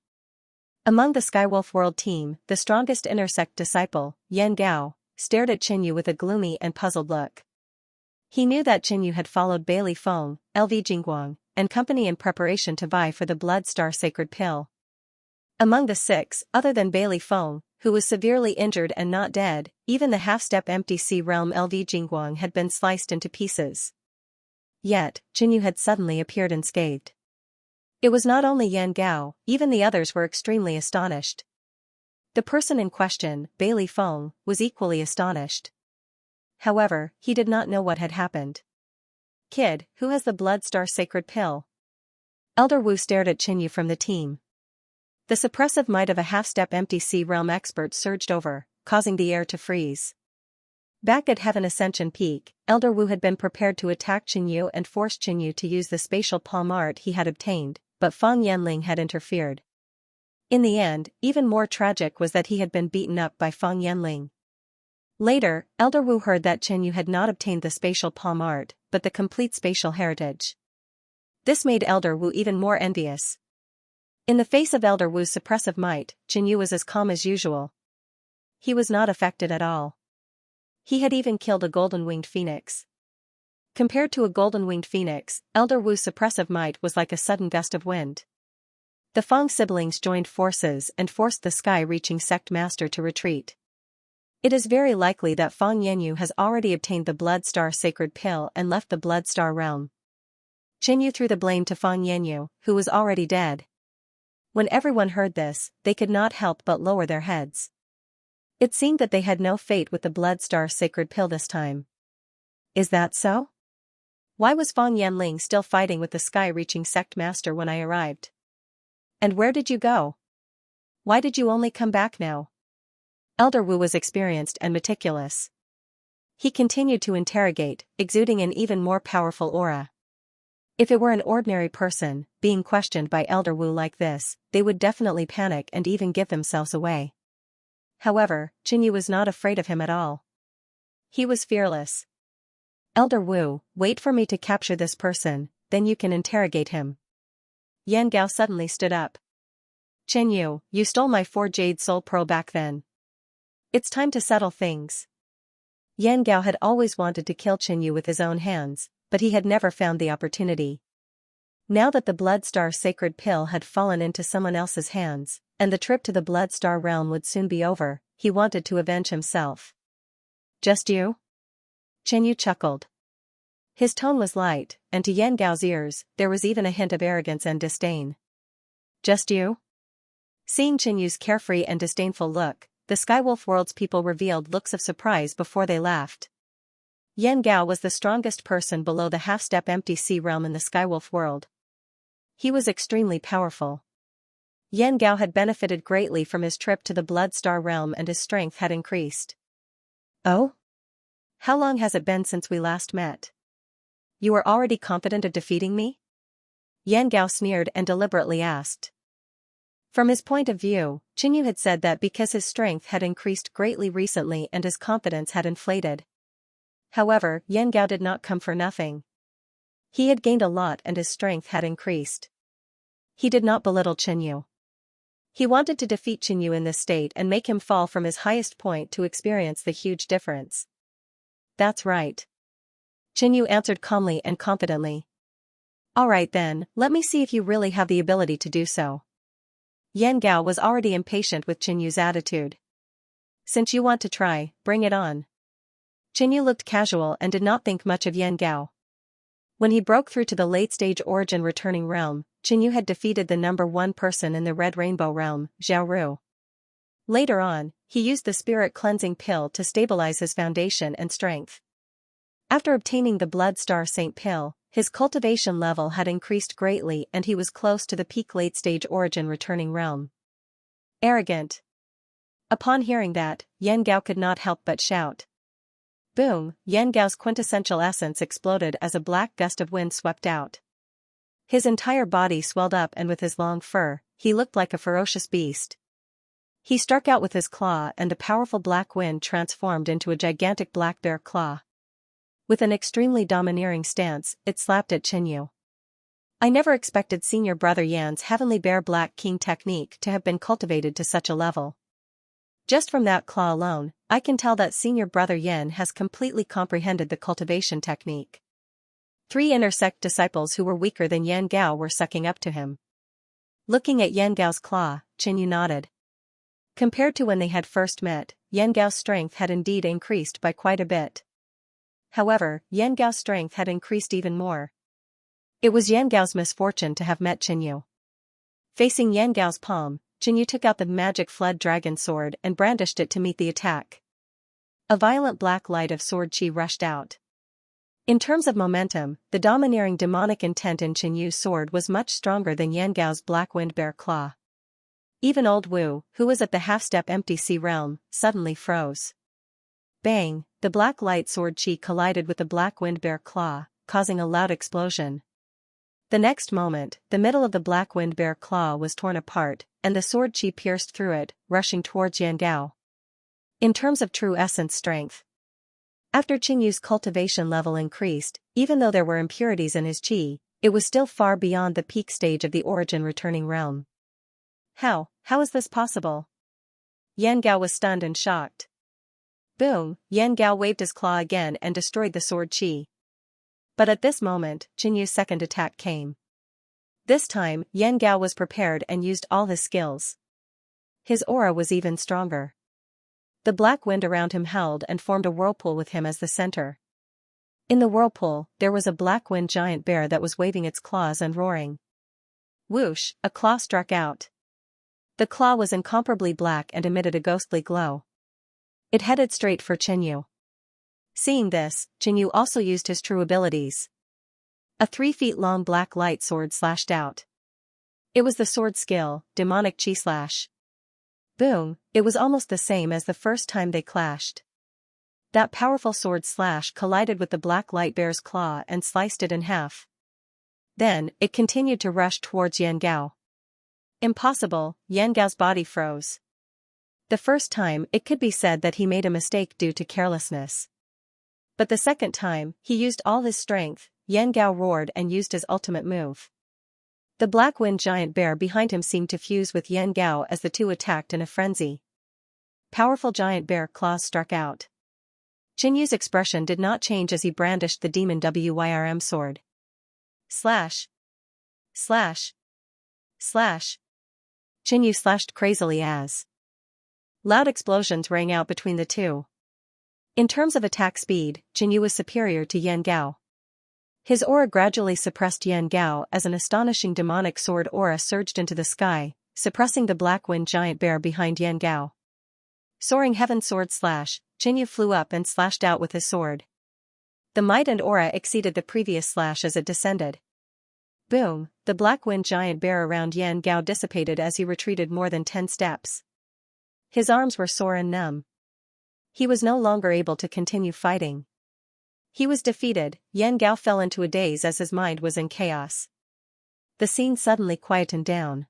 Among the Skywolf World team, the strongest intersect disciple, Yan Gao, stared at Qinyu with a gloomy and puzzled look. He knew that Qinyu had followed Bailey Feng, LV Jingguang, and company in preparation to vie for the Blood Star Sacred Pill. Among the 6, other than Bailey Feng, who was severely injured and not dead, even the half-step empty sea realm LV Jingguang had been sliced into pieces. Yet, Qinyu had suddenly appeared unscathed. It was not only Yan Gao, even the others were extremely astonished. The person in question, Bailey Feng, was equally astonished. However, he did not know what had happened. Kid, who has the Blood Star Sacred Pill? Elder Wu stared at Qinyu from the team. The suppressive might of a half-step empty sea realm expert surged over, causing the air to freeze. Back at Heaven Ascension Peak, Elder Wu had been prepared to attack Qinyu and force Qinyu to use the spatial palm art he had obtained, but Fang Yanling had interfered. In the end, even more tragic was that he had been beaten up by Fang Yanling. Later, Elder Wu heard that Qinyu had not obtained the spatial palm art, but the complete spatial heritage. This made Elder Wu even more envious. In the face of Elder Wu's suppressive might, Qinyu was as calm as usual. He was not affected at all. He had even killed a golden-winged phoenix. Compared to a golden-winged phoenix, Elder Wu's suppressive might was like a sudden gust of wind. The Fang siblings joined forces and forced the sky-reaching sect master to retreat. It is very likely that Fang Yanyu has already obtained the Blood Star Sacred Pill and left the Blood Star realm. Qinyu threw the blame to Fang Yanyu, who was already dead. When everyone heard this, they could not help but lower their heads. It seemed that they had no fate with the Blood Star Sacred Pill this time. Is that so? Why was Fang Yanling still fighting with the sky-reaching sect master when I arrived? And where did you go? Why did you only come back now? Elder Wu was experienced and meticulous. He continued to interrogate, exuding an even more powerful aura. If it were an ordinary person, being questioned by Elder Wu like this, they would definitely panic and even give themselves away. However, Qinyu was not afraid of him at all. He was fearless. Elder Wu, wait for me to capture this person, then you can interrogate him. Yan Gao suddenly stood up. Qinyu, you stole my 4 jade soul pearl back then. It's time to settle things. Yan Gao had always wanted to kill Qinyu with his own hands, but he had never found the opportunity. Now that the Blood Star Sacred Pill had fallen into someone else's hands, and the trip to the Blood Star realm would soon be over, he wanted to avenge himself. Just you? Qinyu chuckled. His tone was light, and to Yan Gao's ears, there was even a hint of arrogance and disdain. Just you? Seeing Qinyu's carefree and disdainful look, the Skywolf World's people revealed looks of surprise before they laughed. Yan Gao was the strongest person below the half-step empty sea realm in the Skywolf World. He was extremely powerful. Yan Gao had benefited greatly from his trip to the Blood Star realm and his strength had increased. Oh? How long has it been since we last met? You are already confident of defeating me? Yan Gao sneered and deliberately asked. From his point of view, Qinyu had said that because his strength had increased greatly recently and his confidence had inflated. However, Yan Gao did not come for nothing. He had gained a lot and his strength had increased. He did not belittle Qinyu. He wanted to defeat Qinyu in this state and make him fall from his highest point to experience the huge difference. That's right. Qinyu answered calmly and confidently. All right then, let me see if you really have the ability to do so. Yan Gao was already impatient with Qinyu's attitude. Since you want to try, bring it on. Qinyu looked casual and did not think much of Yan Gao. When he broke through to the late-stage origin returning realm, Qinyu had defeated the #1 person in the Red Rainbow realm, Zhao Ru. Later on, he used the spirit cleansing pill to stabilize his foundation and strength. After obtaining the Blood Star Saint pill, his cultivation level had increased greatly and he was close to the peak late-stage origin returning realm. Arrogant. Upon hearing that, Yan Gao could not help but shout. Boom, Yan Gao's quintessential essence exploded as a black gust of wind swept out. His entire body swelled up, and with his long fur, he looked like a ferocious beast. He struck out with his claw, and the powerful black wind transformed into a gigantic black bear claw. With an extremely domineering stance, it slapped at Qinyu. I never expected senior brother Yan's heavenly bear black king technique to have been cultivated to such a level. Just from that claw alone, I can tell that senior brother Yan has completely comprehended the cultivation technique. 3 inner sect disciples who were weaker than Yan Gao were sucking up to him. Looking at Yan Gao's claw, Qinyu nodded. Compared to when they had first met, Yan Gao's strength had indeed increased by quite a bit. However, Yan Gao's strength had increased even more. It was Yan Gao's misfortune to have met Qinyu. Facing Yan Gao's palm, Qinyu took out the magic flood dragon sword and brandished it to meet the attack. A violent black light of sword chi rushed out. In terms of momentum, the domineering demonic intent in Qinyu's sword was much stronger than Yan Gao's black wind bear claw. Even old Wu, who was at the half-step empty sea realm, suddenly froze. Bang, the black light sword chi collided with the black wind bear claw, causing a loud explosion. The next moment, the middle of the black wind bear claw was torn apart, and the sword chi pierced through it, rushing towards Yan Gao. In terms of true essence strength, after Qinyu's cultivation level increased, even though there were impurities in his chi, it was still far beyond the peak stage of the origin returning realm. How is this possible? Yan Gao was stunned and shocked. Boom, Yan Gao waved his claw again and destroyed the sword chi. But at this moment, Qinyu's second attack came. This time, Yan Gao was prepared and used all his skills. His aura was even stronger. The black wind around him held and formed a whirlpool with him as the center. In the whirlpool, there was a black wind giant bear that was waving its claws and roaring. Whoosh, a claw struck out. The claw was incomparably black and emitted a ghostly glow. It headed straight for Qinyu. Seeing this, Qinyu also used his true abilities. A 3 feet long black light sword slashed out. It was the sword skill, demonic chi slash. Boom, it was almost the same as the first time they clashed. That powerful sword slash collided with the black light bear's claw and sliced it in half. Then, it continued to rush towards Yan Gao. Impossible, Yan Gao's body froze. The first time, it could be said that he made a mistake due to carelessness. But the second time, he used all his strength. Yan Gao roared and used his ultimate move. The black wind giant bear behind him seemed to fuse with Yan Gao as the two attacked in a frenzy. Powerful giant bear claws struck out. Qinyu's expression did not change as he brandished the demon Wyrm sword. Slash. Slash. Slash. Qinyu slashed crazily as loud explosions rang out between the two. In terms of attack speed, Qinyu was superior to Yan Gao. His aura gradually suppressed Yan Gao as an astonishing demonic sword aura surged into the sky, suppressing the black wind giant bear behind Yan Gao. Soaring heaven sword slash, Qinyu flew up and slashed out with his sword. The might and aura exceeded the previous slash as it descended. Boom, the black wind giant bear around Yan Gao dissipated as he retreated more than 10 steps. His arms were sore and numb. He was no longer able to continue fighting. He was defeated. Yan Gao fell into a daze as his mind was in chaos. The scene suddenly quietened down.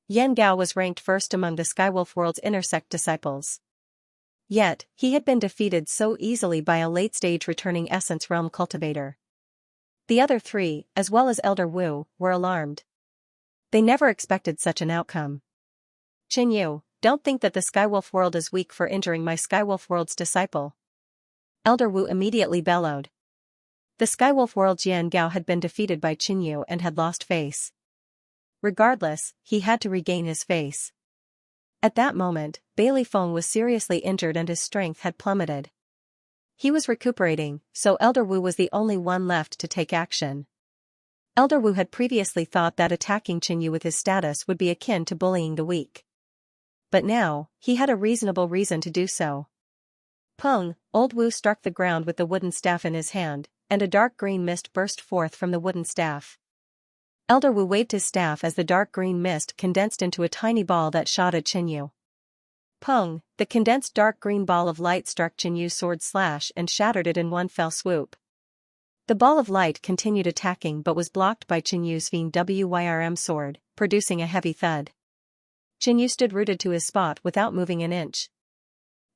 Yan Gao was ranked first among the Skywolf World's inner sect disciples. Yet, he had been defeated so easily by a late-stage returning Essence Realm cultivator. The other 3, as well as Elder Wu, were alarmed. They never expected such an outcome. Qinyu, don't think that the Skywolf World is weak for injuring my Skywolf World's disciple. Elder Wu immediately bellowed. The Skywolf World's Yan Gao had been defeated by Qinyu and had lost face. Regardless, he had to regain his face. At that moment, Bailey Feng was seriously injured and his strength had plummeted. He was recuperating, so Elder Wu was the only one left to take action. Elder Wu had previously thought that attacking Qinyu with his status would be akin to bullying the weak. But now, he had a reasonable reason to do so. Peng, old Wu struck the ground with the wooden staff in his hand, and a dark green mist burst forth from the wooden staff. Elder Wu waved his staff as the dark green mist condensed into a tiny ball that shot at Qinyu. Pong, the condensed dark green ball of light struck Xianyu's sword slash and shattered it in one fell swoop. The ball of light continued attacking but was blocked by Xianyu's fiend Wyrm sword, producing a heavy thud. Xianyu stood rooted to his spot without moving an inch.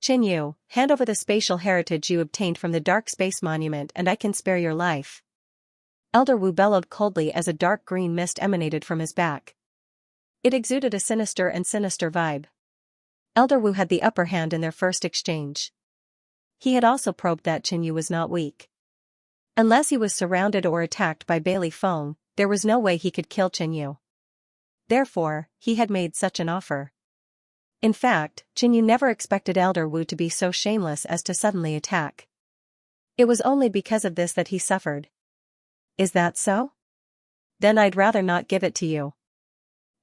Xianyu, hand over the spatial heritage you obtained from the Dark Space Monument and I can spare your life. Elder Wu bellowed coldly as a dark green mist emanated from his back. It exuded a sinister vibe. Elder Wu had the upper hand in their first exchange. He had also probed that Xianyu was not weak. Unless he was surrounded or attacked by Bailey Feng, there was no way he could kill Xianyu. Therefore, he had made such an offer. In fact, Xianyu never expected Elder Wu to be so shameless as to suddenly attack. It was only because of this that he suffered. Is that so? Then I'd rather not give it to you.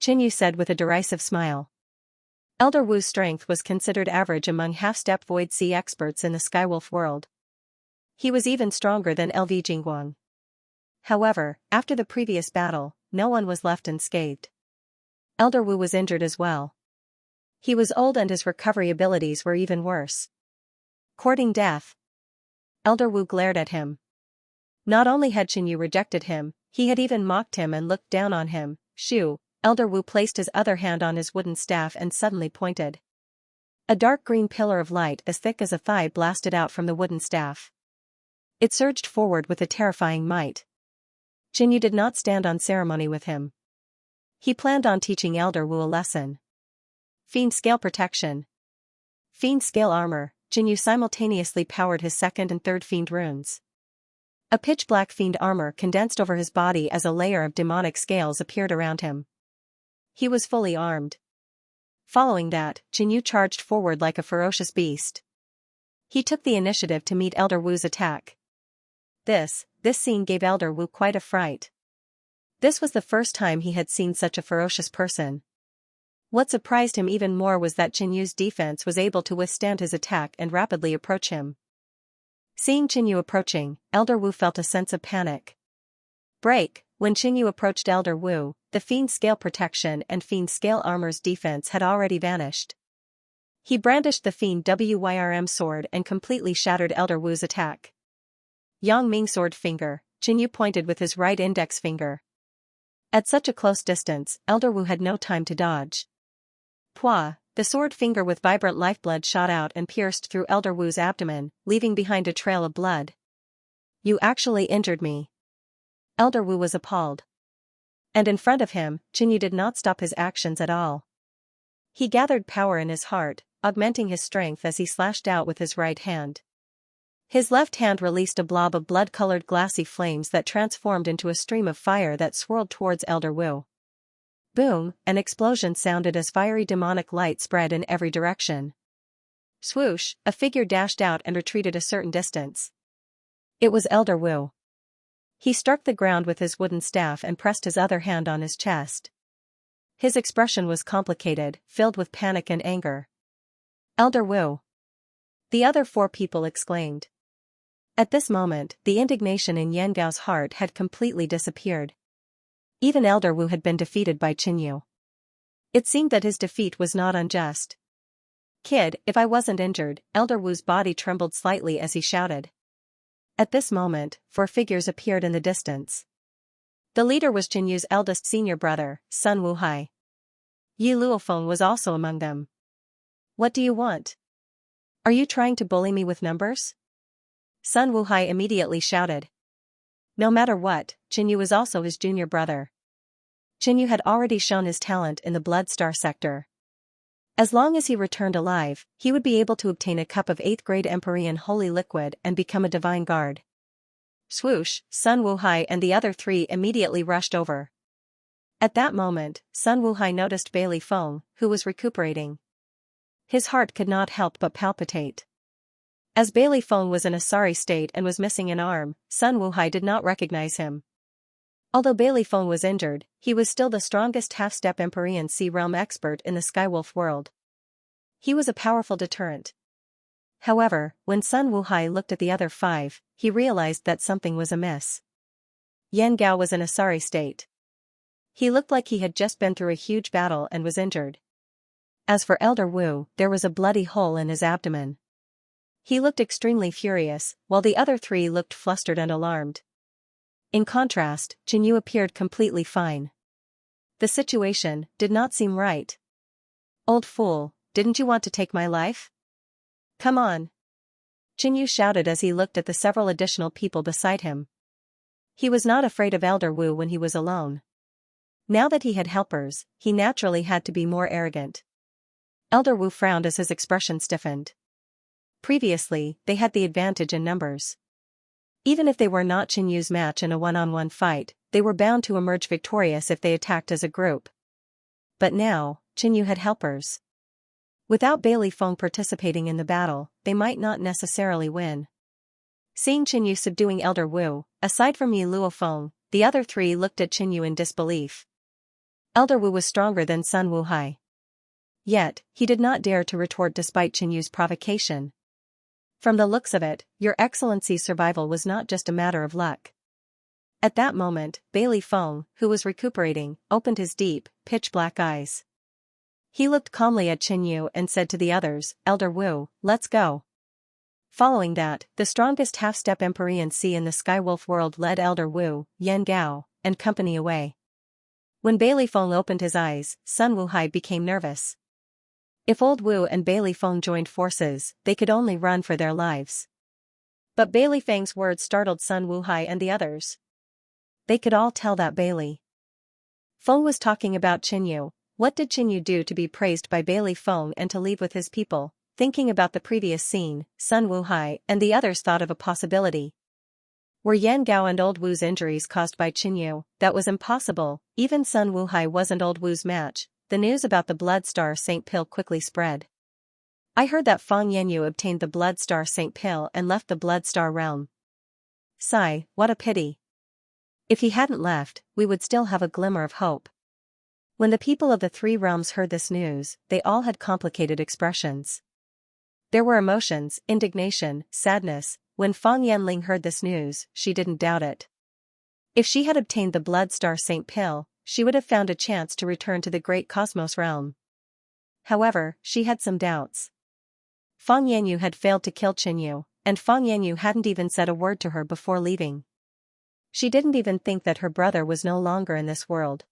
Xianyu said with a derisive smile. Elder Wu's strength was considered average among half-step Void Sea experts in the Skywolf world. He was even stronger than LV Jingguang. However, after the previous battle, no one was left unscathed. Elder Wu was injured as well. He was old and his recovery abilities were even worse. Courting death. Elder Wu glared at him. Not only had Xianyu rejected him, he had even mocked him and looked down on him. Shoo! Elder Wu placed his other hand on his wooden staff and suddenly pointed. A dark green pillar of light as thick as a thigh blasted out from the wooden staff. It surged forward with a terrifying might. Xianyu did not stand on ceremony with him. He planned on teaching Elder Wu a lesson. Fiend Scale Protection. Fiend Scale Armor. Xianyu simultaneously powered his second and third Fiend runes. A pitch-black Fiend armor condensed over his body as a layer of demonic scales appeared around him. He was fully armed. Following that, Xianyu charged forward like a ferocious beast. He took the initiative to meet Elder Wu's attack. This scene gave Elder Wu quite a fright. This was the first time he had seen such a ferocious person. What surprised him even more was that Xianyu's defense was able to withstand his attack and rapidly approach him. Seeing Xianyu approaching, Elder Wu felt a sense of panic. Break! When Xianyu approached Elder Wu, the Fiend Scale Protection and Fiend Scale Armor's defense had already vanished. He brandished the Fiend Wyrm sword and completely shattered Elder Wu's attack. Yang Ming Sword Finger, Xianyu pointed with his right index finger. At such a close distance, Elder Wu had no time to dodge. Pwa! The sword finger with vibrant lifeblood shot out and pierced through Elder Wu's abdomen, leaving behind a trail of blood. You actually injured me. Elder Wu was appalled. And in front of him, Xianyu did not stop his actions at all. He gathered power in his heart, augmenting his strength as he slashed out with his right hand. His left hand released a blob of blood-colored glassy flames that transformed into a stream of fire that swirled towards Elder Wu. Boom! An explosion sounded as fiery demonic light spread in every direction. Swoosh! A figure dashed out and retreated a certain distance. It was Elder Wu. He struck the ground with his wooden staff and pressed his other hand on his chest. His expression was complicated, filled with panic and anger. Elder Wu! The other four people exclaimed. At this moment, the indignation in Yan Gao's heart had completely disappeared. Even Elder Wu had been defeated by Xianyu. It seemed that his defeat was not unjust. Kid, if I wasn't injured, Elder Wu's body trembled slightly as he shouted. At this moment, four figures appeared in the distance. The leader was Xianyu's eldest senior brother, Sun Wuhai. Yi Luofeng was also among them. What do you want? Are you trying to bully me with numbers? Sun Wuhai immediately shouted. No matter what, Xianyu was also his junior brother. Xianyu had already shown his talent in the Blood Star sector. As long as he returned alive, he would be able to obtain a cup of 8th grade Empyrean holy liquid and become a divine guard. Swoosh! Sun Wuhai and the other three immediately rushed over. At that moment, Sun Wuhai noticed Bailey Feng, who was recuperating. His heart could not help but palpitate. As Bailey Feng was in a sorry state and was missing an arm, Sun Wuhai did not recognize him. Although Bailey Feng was injured, he was still the strongest half-step Empyrean Sea Realm expert in the Skywolf world. He was a powerful deterrent. However, when Sun Wuhai looked at the other five, he realized that something was amiss. Yan Gao was in a sorry state. He looked like he had just been through a huge battle and was injured. As for Elder Wu, there was a bloody hole in his abdomen. He looked extremely furious, while the other three looked flustered and alarmed. In contrast, Qinyu appeared completely fine. The situation did not seem right. "Old fool, didn't you want to take my life? Come on!" Qinyu shouted as he looked at the several additional people beside him. He was not afraid of Elder Wu when he was alone. Now that he had helpers, he naturally had to be more arrogant. Elder Wu frowned as his expression stiffened. Previously, they had the advantage in numbers. Even if they were not Qinyu's match in a one-on-one fight, they were bound to emerge victorious if they attacked as a group. But now, Qinyu had helpers. Without Bailey Feng participating in the battle, they might not necessarily win. Seeing Qinyu subduing Elder Wu, aside from Yi Luofeng, the other three looked at Qinyu in disbelief. Elder Wu was stronger than Sun Wuhai. Yet, he did not dare to retort despite Qinyu's provocation. "From the looks of it, Your Excellency's survival was not just a matter of luck." At that moment, Bailey Feng, who was recuperating, opened his deep, pitch-black eyes. He looked calmly at Qinyu and said to the others, "Elder Wu, let's go." Following that, the strongest half-step Empyrean Sea in the Skywolf world led Elder Wu, Yan Gao, and company away. When Bailey Feng opened his eyes, Sun Wuhai became nervous. If Old Wu and Bailey Feng joined forces, they could only run for their lives. But Bailey Feng's words startled Sun Wuhai and the others. They could all tell that Bailey Feng was talking about Qinyu. What did Qinyu do to be praised by Bailey Feng and to leave with his people? Thinking about the previous scene, Sun Wuhai and the others thought of a possibility. Were Yan Gao and Old Wu's injuries caused by Qinyu? That was impossible. Even Sun Wuhai wasn't Old Wu's match. The news about the Blood Star Saint Pill quickly spread. "I heard that Fang Yanyu obtained the Blood Star Saint Pill and left the Blood Star realm. Sigh, what a pity. If he hadn't left, we would still have a glimmer of hope." When the people of the three realms heard this news, they all had complicated expressions. There were emotions, indignation, sadness. When Fang Yanling heard this news, she didn't doubt it. If she had obtained the Blood Star Saint Pill, she would have found a chance to return to the great cosmos realm. However, she had some doubts. Fang Yanyu had failed to kill Qinyu, and Fang Yanyu hadn't even said a word to her before leaving. She didn't even think that her brother was no longer in this world.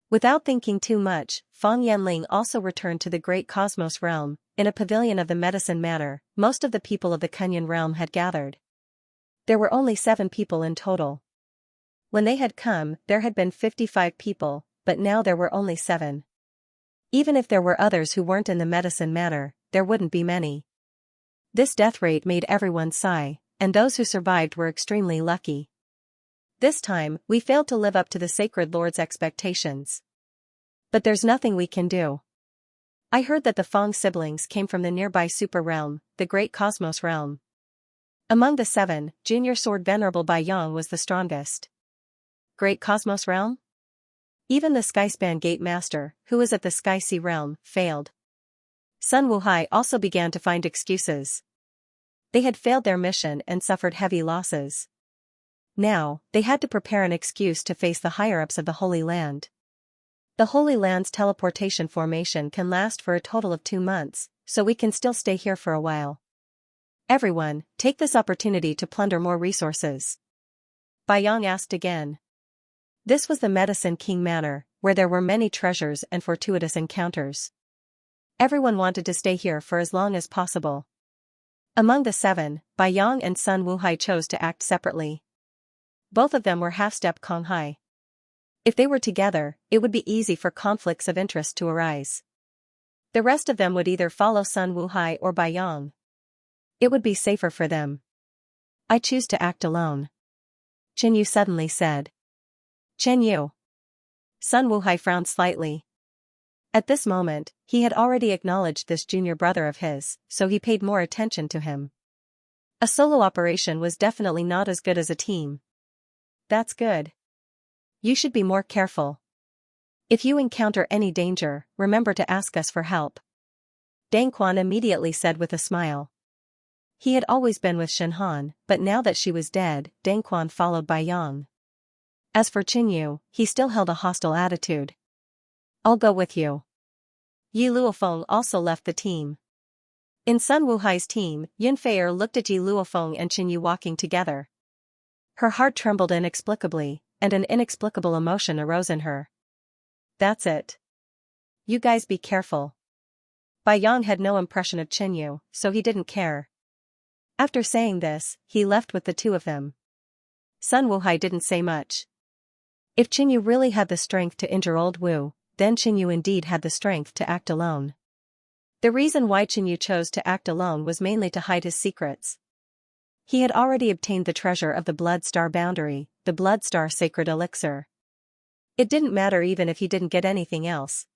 Without thinking too much, Fang Yanling also returned to the great cosmos realm. In a pavilion of the medicine matter, most of the people of the Kunyan realm had gathered. There were only 7 people in total. When they had come, there had been 55 people, but now there were only 7. Even if there were others who weren't in the medicine matter, there wouldn't be many. This death rate made everyone sigh, and those who survived were extremely lucky. This time, we failed to live up to the Sacred Lord's expectations. But there's nothing we can do. I heard that the Fang siblings came from the nearby super realm, the Great Cosmos realm. Among the 7, Junior Sword Venerable Bai Yang was the strongest. Great Cosmos realm? Even the Skyspan Gate Master, who was at the Sky Sea realm, failed. Sun Wuhai also began to find excuses. They had failed their mission and suffered heavy losses. Now, they had to prepare an excuse to face the higher-ups of the Holy Land. The Holy Land's teleportation formation can last for a total of 2 months, so we can still stay here for a while. Everyone, take this opportunity to plunder more resources. Bai Yang asked again. This was the Medicine King Manor, where there were many treasures and fortuitous encounters. Everyone wanted to stay here for as long as possible. Among the 7, Bai Yang and Sun Wuhai chose to act separately. Both of them were half-step Konghai. If they were together, it would be easy for conflicts of interest to arise. The rest of them would either follow Sun Wuhai or Bai Yang. It would be safer for them. I choose to act alone. Qinyu suddenly said. Qinyu. Sun Wuhai frowned slightly. At this moment, he had already acknowledged this junior brother of his, so he paid more attention to him. A solo operation was definitely not as good as a team. That's good. You should be more careful. If you encounter any danger, remember to ask us for help. Dang Quan immediately said with a smile. He had always been with Shenhan, but now that she was dead, Dang Quan followed Bai Yang. As for Qinyu, he still held a hostile attitude. I'll go with you. Yi Luofeng also left the team. In Sun Wuhai's team, Yun Feier looked at Yi Luofeng and Qin Yu walking together. Her heart trembled inexplicably, and an inexplicable emotion arose in her. That's it. You guys be careful. Bai Yang had no impression of Qin Yu, so he didn't care. After saying this, he left with the two of them. Sun Wuhai didn't say much. If Qin Yu really had the strength to injure old Wu, then Qin Yu indeed had the strength to act alone. The reason why Qin Yu chose to act alone was mainly to hide his secrets. He had already obtained the treasure of the Blood Star Boundary, the Blood Star Sacred Elixir. It didn't matter even if he didn't get anything else.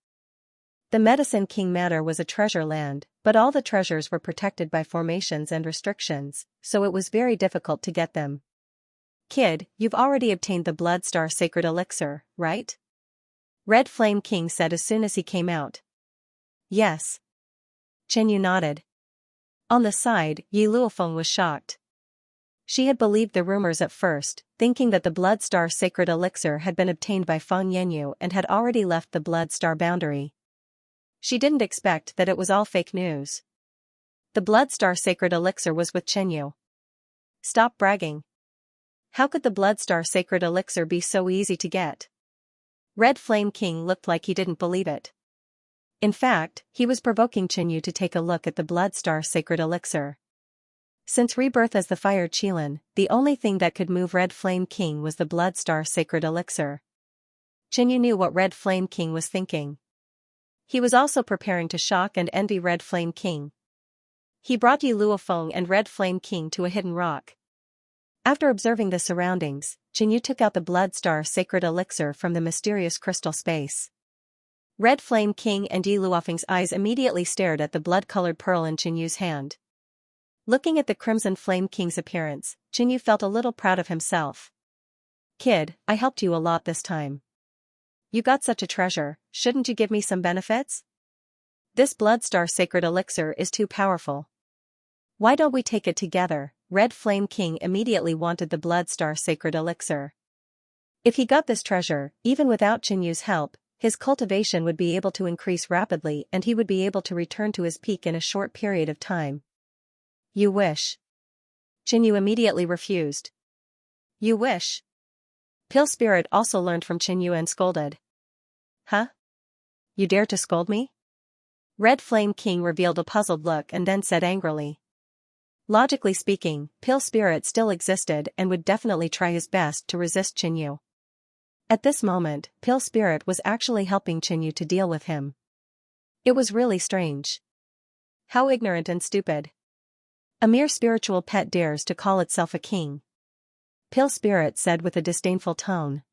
The Medicine King Manor was a treasure land, but all the treasures were protected by formations and restrictions, so it was very difficult to get them. Kid, you've already obtained the Blood Star Sacred Elixir, right? Red Flame King said as soon as he came out. Yes. Qin Yu nodded. On the side, Yi Luofeng was shocked. She had believed the rumors at first, thinking that the Blood Star Sacred Elixir had been obtained by Feng Yanyu and had already left the Blood Star Boundary. She didn't expect that it was all fake news. The Blood Star Sacred Elixir was with Qin Yu. Stop bragging. How could the Blood Star Sacred Elixir be so easy to get? Red Flame King looked like he didn't believe it. In fact, he was provoking Qin Yu to take a look at the Blood Star Sacred Elixir. Since rebirth as the Fire Qilin, the only thing that could move Red Flame King was the Blood Star Sacred Elixir. Qin Yu knew what Red Flame King was thinking. He was also preparing to shock and envy Red Flame King. He brought Yi Luofeng and Red Flame King to a hidden rock. After observing the surroundings, Qin Yu took out the Blood Star Sacred Elixir from the mysterious crystal space. Red Flame King and Yi Luofeng's eyes immediately stared at the blood-colored pearl in Qin Yu's hand. Looking at the Crimson Flame King's appearance, Qin Yu felt a little proud of himself. Kid, I helped you a lot this time. You got such a treasure, shouldn't you give me some benefits? This Blood Star Sacred Elixir is too powerful. Why don't we take it together? Red Flame King immediately wanted the Blood Star Sacred Elixir. If he got this treasure, even without Qin Yu's help, his cultivation would be able to increase rapidly and he would be able to return to his peak in a short period of time. You wish. Qin Yu immediately refused. You wish. Pill Spirit also learned from Qin Yu and scolded. Huh? You dare to scold me? Red Flame King revealed a puzzled look and then said angrily. Logically speaking, Pill Spirit still existed and would definitely try his best to resist Qin Yu. At this moment, Pill Spirit was actually helping Qin Yu to deal with him. It was really strange. How ignorant and stupid. A mere spiritual pet dares to call itself a king. Pill Spirit said with a disdainful tone.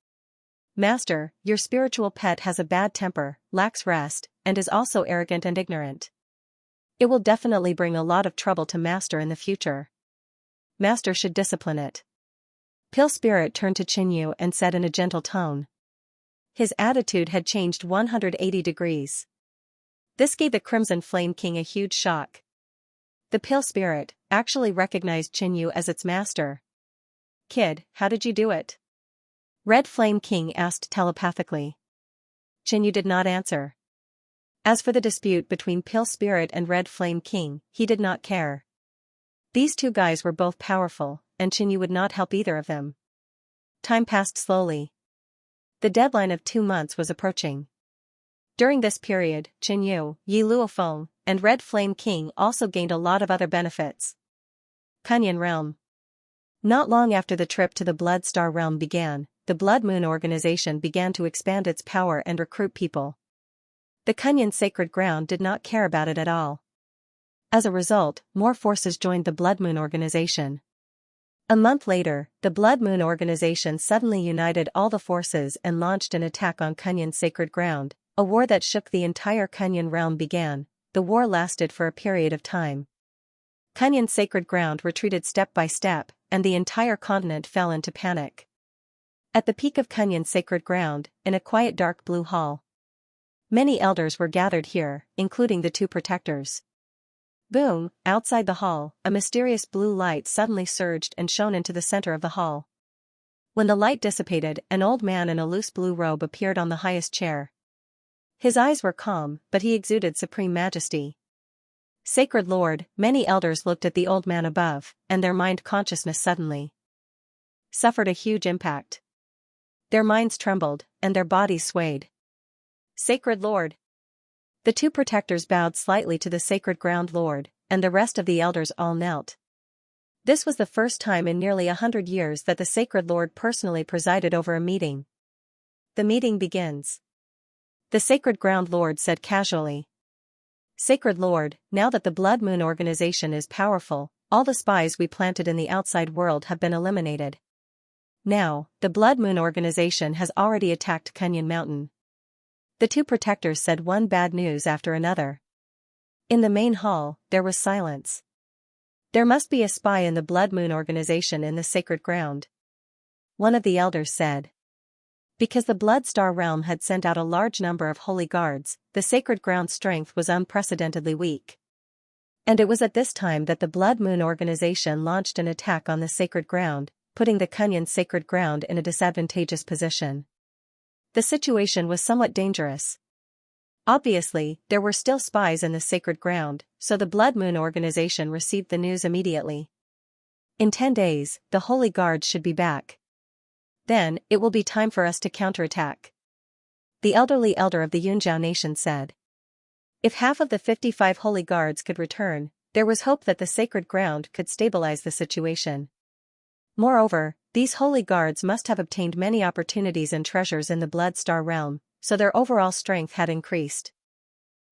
Master, your spiritual pet has a bad temper, lacks rest, and is also arrogant and ignorant. It will definitely bring a lot of trouble to Master in the future. Master should discipline it. Pill Spirit turned to Qin Yu and said in a gentle tone. His attitude had changed 180 degrees. This gave the Crimson Flame King a huge shock. The Pill Spirit actually recognized Qin Yu as its master. Kid, how did you do it? Red Flame King asked telepathically. Qin Yu did not answer. As for the dispute between Pill Spirit and Red Flame King, he did not care. These two guys were both powerful, and Qin Yu would not help either of them. Time passed slowly. The deadline of 2 months was approaching. During this period, Qin Yu, Yi Luofeng, and Red Flame King also gained a lot of other benefits. Kunyan Realm. Not long after the trip to the Blood Star Realm began, the Blood Moon organization began to expand its power and recruit people. The Kunyan Sacred Ground did not care about it at all. As a result, more forces joined the Blood Moon organization. A month later, the Blood Moon organization suddenly united all the forces and launched an attack on Kunyan Sacred Ground. A war that shook the entire Kunyan realm began. The war lasted for a period of time. Kunyan Sacred Ground retreated step by step, and the entire continent fell into panic. At the peak of Kunyan Sacred Ground, in a quiet dark blue hall, many elders were gathered here, including the two protectors. Boom! Outside the hall, a mysterious blue light suddenly surged and shone into the center of the hall. When the light dissipated, an old man in a loose blue robe appeared on the highest chair. His eyes were calm, but he exuded supreme majesty. Sacred Lord, many elders looked at the old man above, and their mind consciousness suddenly suffered a huge impact. Their minds trembled, and their bodies swayed. Sacred Lord. The two protectors bowed slightly to the sacred ground Lord, and the rest of the elders all knelt. This was the first time in nearly 100 years that the sacred Lord personally presided over a meeting. The meeting begins. The sacred ground Lord said casually. Sacred Lord, now that the Blood Moon organization is powerful, all the spies we planted in the outside world have been eliminated. Now, the Blood Moon organization has already attacked Kunyan Mountain. The two protectors said one bad news after another. In the main hall, there was silence. There must be a spy in the Blood Moon organization in the sacred ground. One of the elders said. Because the Blood Star realm had sent out a large number of holy guards, the sacred ground's strength was unprecedentedly weak. And it was at this time that the Blood Moon organization launched an attack on the sacred ground, putting the Kunyan sacred ground in a disadvantageous position. The situation was somewhat dangerous. Obviously, there were still spies in the sacred ground, so the Blood Moon organization received the news immediately. In 10 days, the Holy Guards should be back. Then, it will be time for us to counterattack. The elderly elder of the Yunjiao nation said. If half of the 55 Holy Guards could return, there was hope that the sacred ground could stabilize the situation. Moreover, these Holy Guards must have obtained many opportunities and treasures in the Blood Star realm, so their overall strength had increased.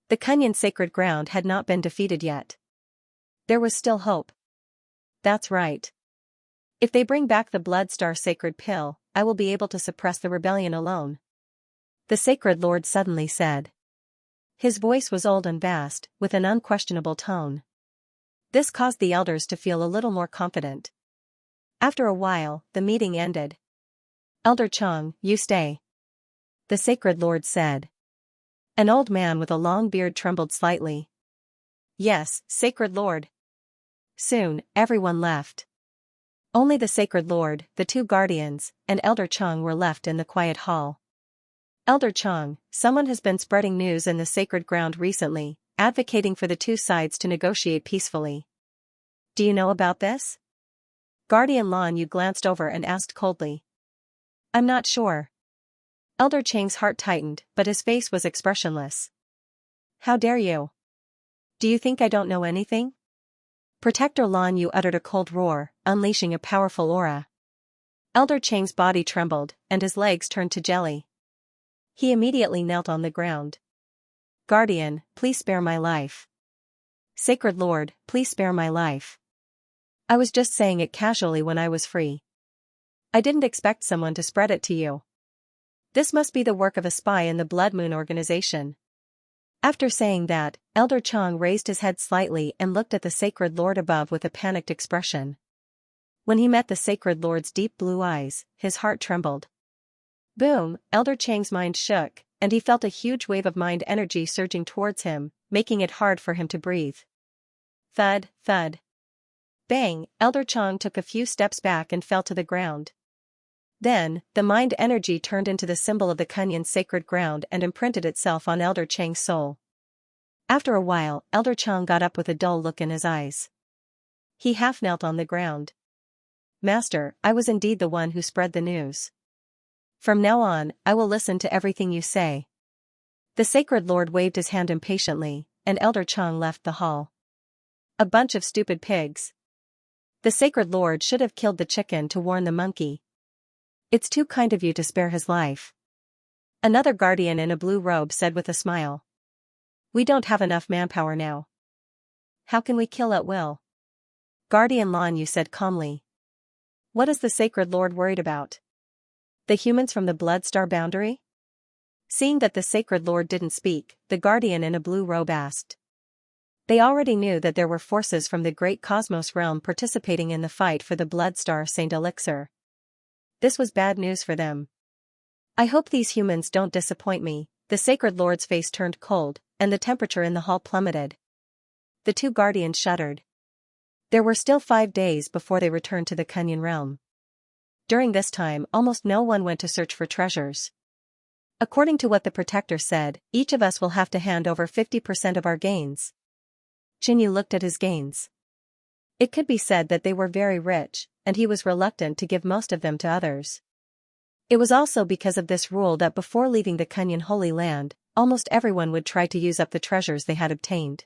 The Kunyan sacred ground had not been defeated yet. There was still hope. That's right. If they bring back the Blood Star sacred pill, I will be able to suppress the rebellion alone. The sacred Lord suddenly said. His voice was old and vast, with an unquestionable tone. This caused the elders to feel a little more confident. After a while, the meeting ended. Elder Chang, you stay. The sacred Lord said. An old man with a long beard trembled slightly. Yes, sacred Lord. Soon, everyone left. Only the sacred Lord, the two guardians, and Elder Chang were left in the quiet hall. Elder Chang, someone has been spreading news in the sacred ground recently, advocating for the two sides to negotiate peacefully. Do you know about this? Guardian Lan Yu glanced over and asked coldly. I'm not sure. Elder Chang's heart tightened, but his face was expressionless. How dare you? Do you think I don't know anything? Protector Lan Yu uttered a cold roar, unleashing a powerful aura. Elder Chang's body trembled, and his legs turned to jelly. He immediately knelt on the ground. Guardian, please spare my life. Sacred Lord, please spare my life. I was just saying it casually when I was free. I didn't expect someone to spread it to you. This must be the work of a spy in the Blood Moon organization. After saying that, Elder Chang raised his head slightly and looked at the sacred Lord above with a panicked expression. When he met the sacred Lord's deep blue eyes, his heart trembled. Boom, Elder Chang's mind shook, and he felt a huge wave of mind energy surging towards him, making it hard for him to breathe. Thud, thud. Bang, Elder Chang took a few steps back and fell to the ground. Then, the mind energy turned into the symbol of the Kunyan sacred ground and imprinted itself on Elder Chang's soul. After a while, Elder Chang got up with a dull look in his eyes. He half knelt on the ground. Master, I was indeed the one who spread the news. From now on, I will listen to everything you say. The sacred Lord waved his hand impatiently, and Elder Chang left the hall. A bunch of stupid pigs. The sacred Lord should have killed the chicken to warn the monkey. It's too kind of you to spare his life. Another guardian in a blue robe said with a smile. We don't have enough manpower now. How can we kill at will? Guardian Lan Yu said calmly. What is the sacred Lord worried about? The humans from the Blood Star boundary? Seeing that the sacred Lord didn't speak, the guardian in a blue robe asked. They already knew that there were forces from the great cosmos realm participating in the fight for the Blood Star Saint Elixir. This was bad news for them. I hope these humans don't disappoint me. The sacred Lord's face turned cold, and the temperature in the hall plummeted. The two guardians shuddered. There were still 5 days before they returned to the Kunyan realm. During this time, almost no one went to search for treasures. According to what the protector said, each of us will have to hand over 50% of our gains. Qinyu looked at his gains. It could be said that they were very rich, and he was reluctant to give most of them to others. It was also because of this rule that before leaving the Kunyan Holy Land, almost everyone would try to use up the treasures they had obtained.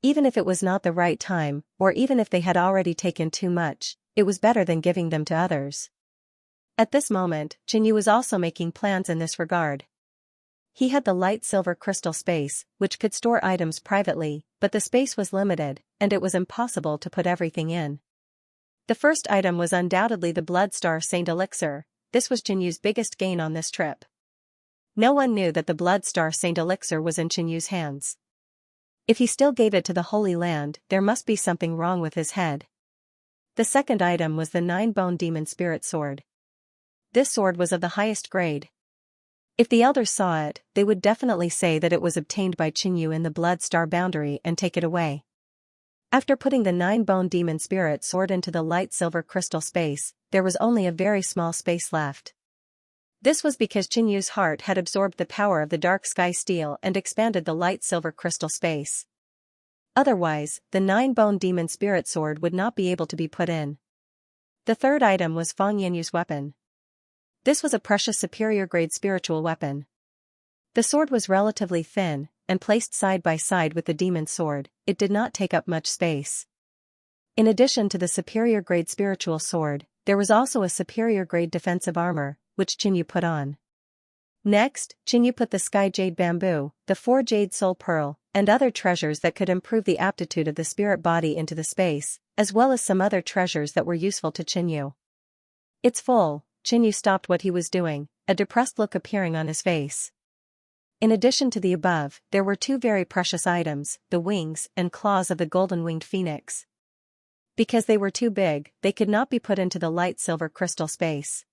Even if it was not the right time, or even if they had already taken too much, it was better than giving them to others. At this moment, Qinyu was also making plans in this regard. He had the light silver crystal space, which could store items privately, but the space was limited, and it was impossible to put everything in. The first item was undoubtedly the Bloodstar Saint Elixir. This was Qinyu's biggest gain on this trip. No one knew that the Bloodstar Saint Elixir was in Qinyu's hands. If he still gave it to the Holy Land, there must be something wrong with his head. The second item was the 9-bone demon spirit sword. This sword was of the highest grade. If the elders saw it, they would definitely say that it was obtained by Qinyu in the Blood Star boundary and take it away. After putting the 9-bone demon spirit sword into the light silver crystal space, there was only a very small space left. This was because Qinyu's heart had absorbed the power of the dark sky steel and expanded the light silver crystal space. Otherwise, the 9-bone demon spirit sword would not be able to be put in. The third item was Fang Yenyu's weapon. This was a precious superior grade spiritual weapon. The sword was relatively thin, and placed side by side with the demon sword, it did not take up much space. In addition to the superior grade spiritual sword, there was also a superior grade defensive armor, which Qinyu put on. Next, Qinyu put the sky jade bamboo, the 4 jade soul pearl, and other treasures that could improve the aptitude of the spirit body into the space, as well as some other treasures that were useful to Qinyu. It's full. Qinyu stopped what he was doing, a depressed look appearing on his face. In addition to the above, there were 2 very precious items, the wings and claws of the golden-winged phoenix. Because they were too big, they could not be put into the light silver crystal space.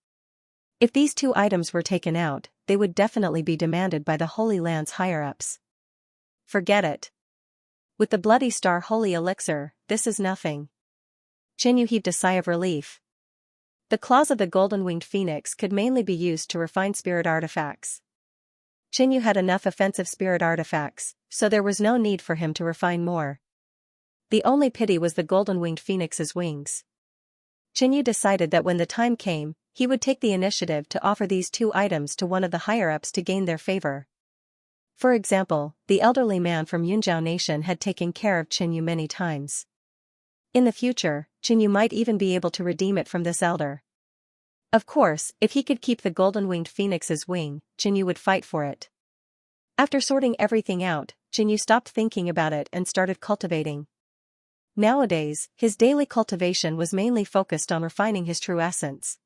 If these 2 items were taken out, they would definitely be demanded by the Holy Land's higher-ups. Forget it. With the Bloody Star Holy Elixir, this is nothing. Qinyu heaved a sigh of relief. The claws of the golden-winged phoenix could mainly be used to refine spirit artifacts. Qinyu had enough offensive spirit artifacts, so there was no need for him to refine more. The only pity was the golden-winged phoenix's wings. Qinyu decided that when the time came, he would take the initiative to offer these 2 items to one of the higher-ups to gain their favor. For example, the elderly man from Yunjiao Nation had taken care of Qinyu many times. In the future, Qinyu might even be able to redeem it from this elder. Of course, if he could keep the golden-winged phoenix's wing, Qinyu would fight for it. After sorting everything out, Qinyu stopped thinking about it and started cultivating. Nowadays, his daily cultivation was mainly focused on refining his true essence.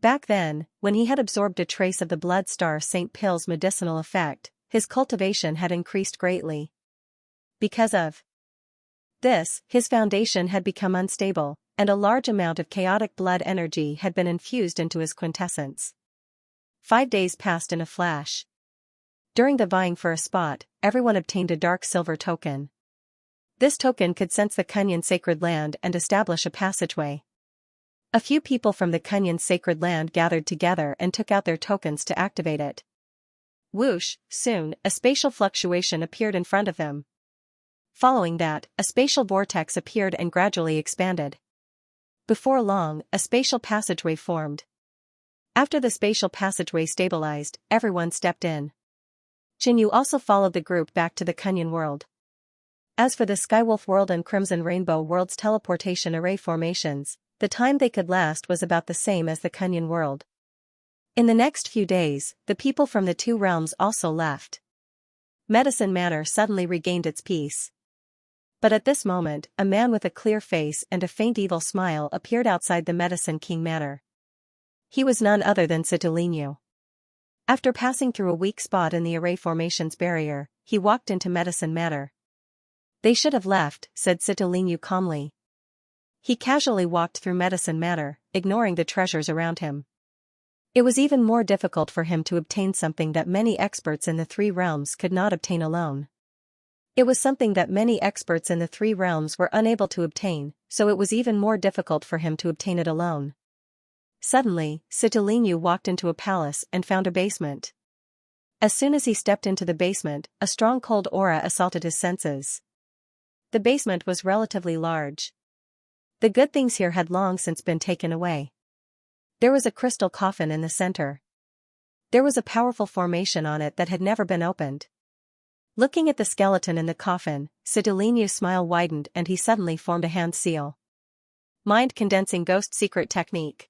Back then, when he had absorbed a trace of the Blood Star Saint Pill's medicinal effect, his cultivation had increased greatly. Because of this, his foundation had become unstable, and a large amount of chaotic blood energy had been infused into his quintessence. 5 days passed in a flash. During the vying for a spot, everyone obtained a dark silver token. This token could sense the Kunyan sacred land and establish a passageway. A few people from the Kunyan sacred land gathered together and took out their tokens to activate it. Whoosh, soon, a spatial fluctuation appeared in front of them. Following that, a spatial vortex appeared and gradually expanded. Before long, a spatial passageway formed. After the spatial passageway stabilized, everyone stepped in. Qinyu also followed the group back to the Kunyan world. As for the Skywolf world and Crimson Rainbow world's teleportation array formations, the time they could last was about the same as the Kunyan world. In the next few days, the people from the 2 realms also left. Medicine Manor suddenly regained its peace. But at this moment, a man with a clear face and a faint evil smile appeared outside the Medicine King Manor. He was none other than Citolino. After passing through a weak spot in the array formations barrier, he walked into Medicine Manor. They should have left, said Citolino calmly. He casually walked through Medicine Manor, ignoring the treasures around him. It was even more difficult for him to obtain something that many experts in the 3 realms could not obtain alone. It was something that many experts in the 3 realms were unable to obtain, so it was even more difficult for him to obtain it alone. Suddenly, Citolino walked into a palace and found a basement. As soon as he stepped into the basement, a strong cold aura assaulted his senses. The basement was relatively large. The good things here had long since been taken away. There was a crystal coffin in the center. There was a powerful formation on it that had never been opened. Looking at the skeleton in the coffin, Citilinu's smile widened and he suddenly formed a hand seal. Mind-condensing ghost secret technique.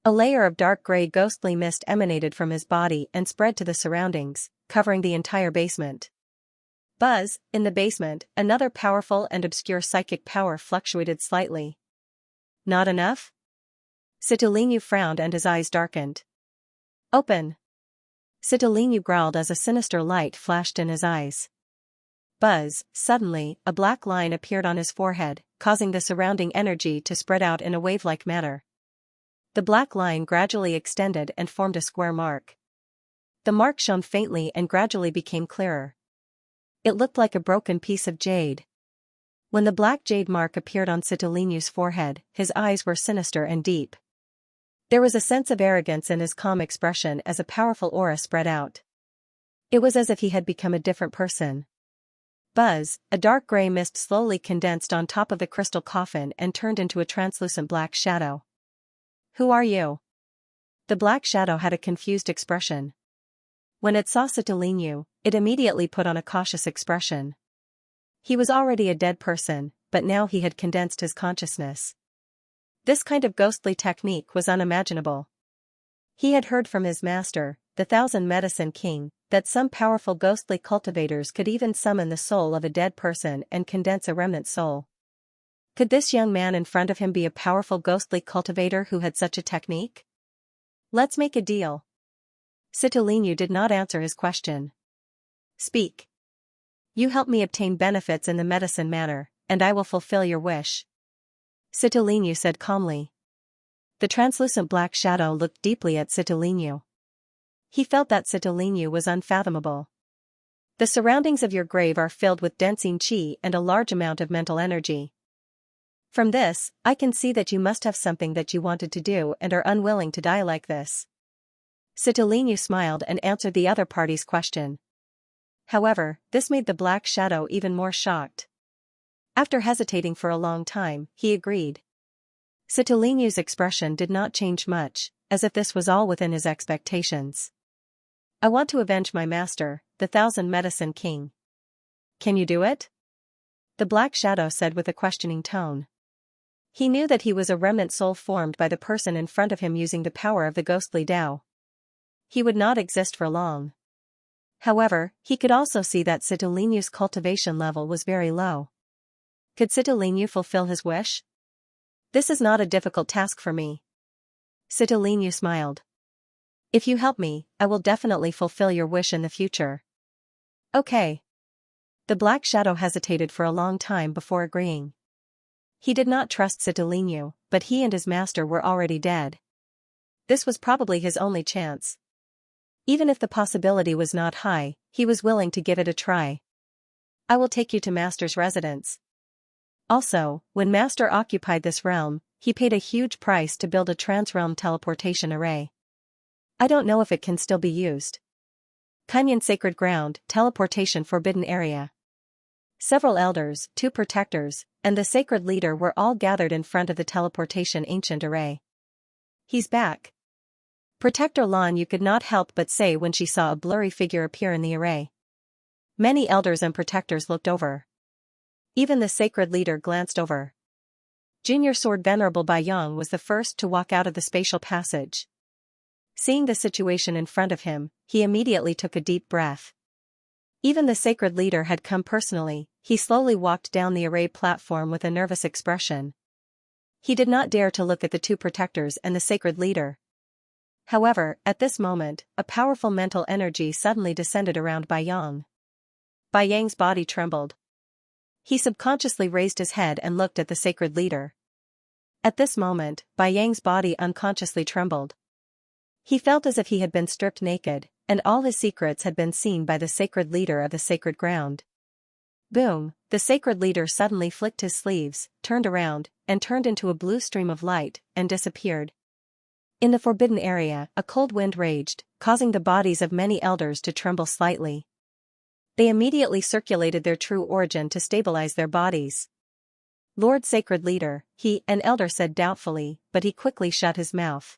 A layer of dark gray ghostly mist emanated from his body and spread to the surroundings, covering the entire basement. Buzz, in the basement, another powerful and obscure psychic power fluctuated slightly. Not enough? Citilinu frowned and his eyes darkened. Open! Citilinu growled as a sinister light flashed in his eyes. Buzz, suddenly, a black line appeared on his forehead, causing the surrounding energy to spread out in a wave-like manner. The black line gradually extended and formed a square mark. The mark shone faintly and gradually became clearer. It looked like a broken piece of jade. When the black jade mark appeared on Citilinu's forehead, his eyes were sinister and deep. There was a sense of arrogance in his calm expression as a powerful aura spread out. It was as if he had become a different person. Buzz, a dark gray mist slowly condensed on top of the crystal coffin and turned into a translucent black shadow. Who are you? The black shadow had a confused expression. When it saw Citilinu, it immediately put on a cautious expression. He was already a dead person, but now he had condensed his consciousness. This kind of ghostly technique was unimaginable. He had heard from his master, the Thousand Medicine King, that some powerful ghostly cultivators could even summon the soul of a dead person and condense a remnant soul. Could this young man in front of him be a powerful ghostly cultivator who had such a technique? Let's make a deal. Citilinu did not answer his question. Speak. You help me obtain benefits in the medicine manner, and I will fulfill your wish. Citilinu said calmly. The translucent black shadow looked deeply at Citilinu. He felt that Citilinu was unfathomable. The surroundings of your grave are filled with densing chi and a large amount of mental energy. From this, I can see that you must have something that you wanted to do and are unwilling to die like this. Citilinu smiled and answered the other party's question. However, this made the black shadow even more shocked. After hesitating for a long time, he agreed. Citilinu's expression did not change much, as if this was all within his expectations. I want to avenge my master, the Thousand Medicine King. Can you do it? The black shadow said with a questioning tone. He knew that he was a remnant soul formed by the person in front of him using the power of the ghostly Tao. He would not exist for long. However, he could also see that Citilinu's cultivation level was very low. Could Citilinu fulfill his wish? This is not a difficult task for me. Citilinu smiled. If you help me, I will definitely fulfill your wish in the future. Okay. The black shadow hesitated for a long time before agreeing. He did not trust Citilinu, but he and his master were already dead. This was probably his only chance. Even if the possibility was not high, he was willing to give it a try. I will take you to Master's residence. Also, when Master occupied this realm, he paid a huge price to build a trans-realm teleportation array. I don't know if it can still be used. Kunyan Sacred Ground, Teleportation Forbidden Area. Several elders, 2 protectors, and the sacred leader were all gathered in front of the teleportation ancient array. He's back. Protector Lan Yu could not help but say when she saw a blurry figure appear in the array. Many elders and protectors looked over. Even the sacred leader glanced over. Junior Sword Venerable Bai Yang was the first to walk out of the spatial passage. Seeing the situation in front of him, he immediately took a deep breath. Even the sacred leader had come personally. He slowly walked down the array platform with a nervous expression. He did not dare to look at the 2 protectors and the sacred leader. However, at this moment, a powerful mental energy suddenly descended around Bai Yang. Bai Yang's body trembled. He subconsciously raised his head and looked at the sacred leader. At this moment, Bai Yang's body unconsciously trembled. He felt as if he had been stripped naked, and all his secrets had been seen by the sacred leader of the sacred ground. Boom, the sacred leader suddenly flicked his sleeves, turned around, and turned into a blue stream of light, and disappeared. In the forbidden area, a cold wind raged, causing the bodies of many elders to tremble slightly. They immediately circulated their true origin to stabilize their bodies. Lord Sacred Leader, an elder said doubtfully, but he quickly shut his mouth.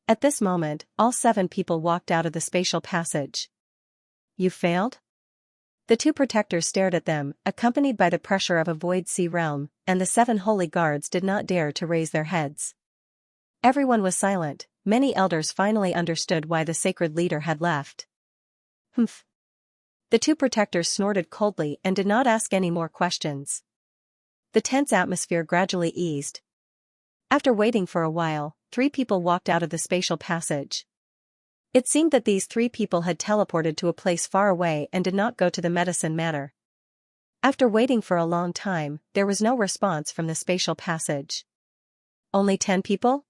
At this moment, all 7 people walked out of the spatial passage. You failed? The 2 protectors stared at them, accompanied by the pressure of a void sea realm, and the 7 holy guards did not dare to raise their heads. Everyone was silent. Many elders finally understood why the sacred leader had left. Humph. The 2 protectors snorted coldly and did not ask any more questions. The tense atmosphere gradually eased. After waiting for a while, 3 people walked out of the spatial passage. It seemed that these 3 people had teleported to a place far away and did not go to the medicine matter. After waiting for a long time, there was no response from the spatial passage. Only 10 people?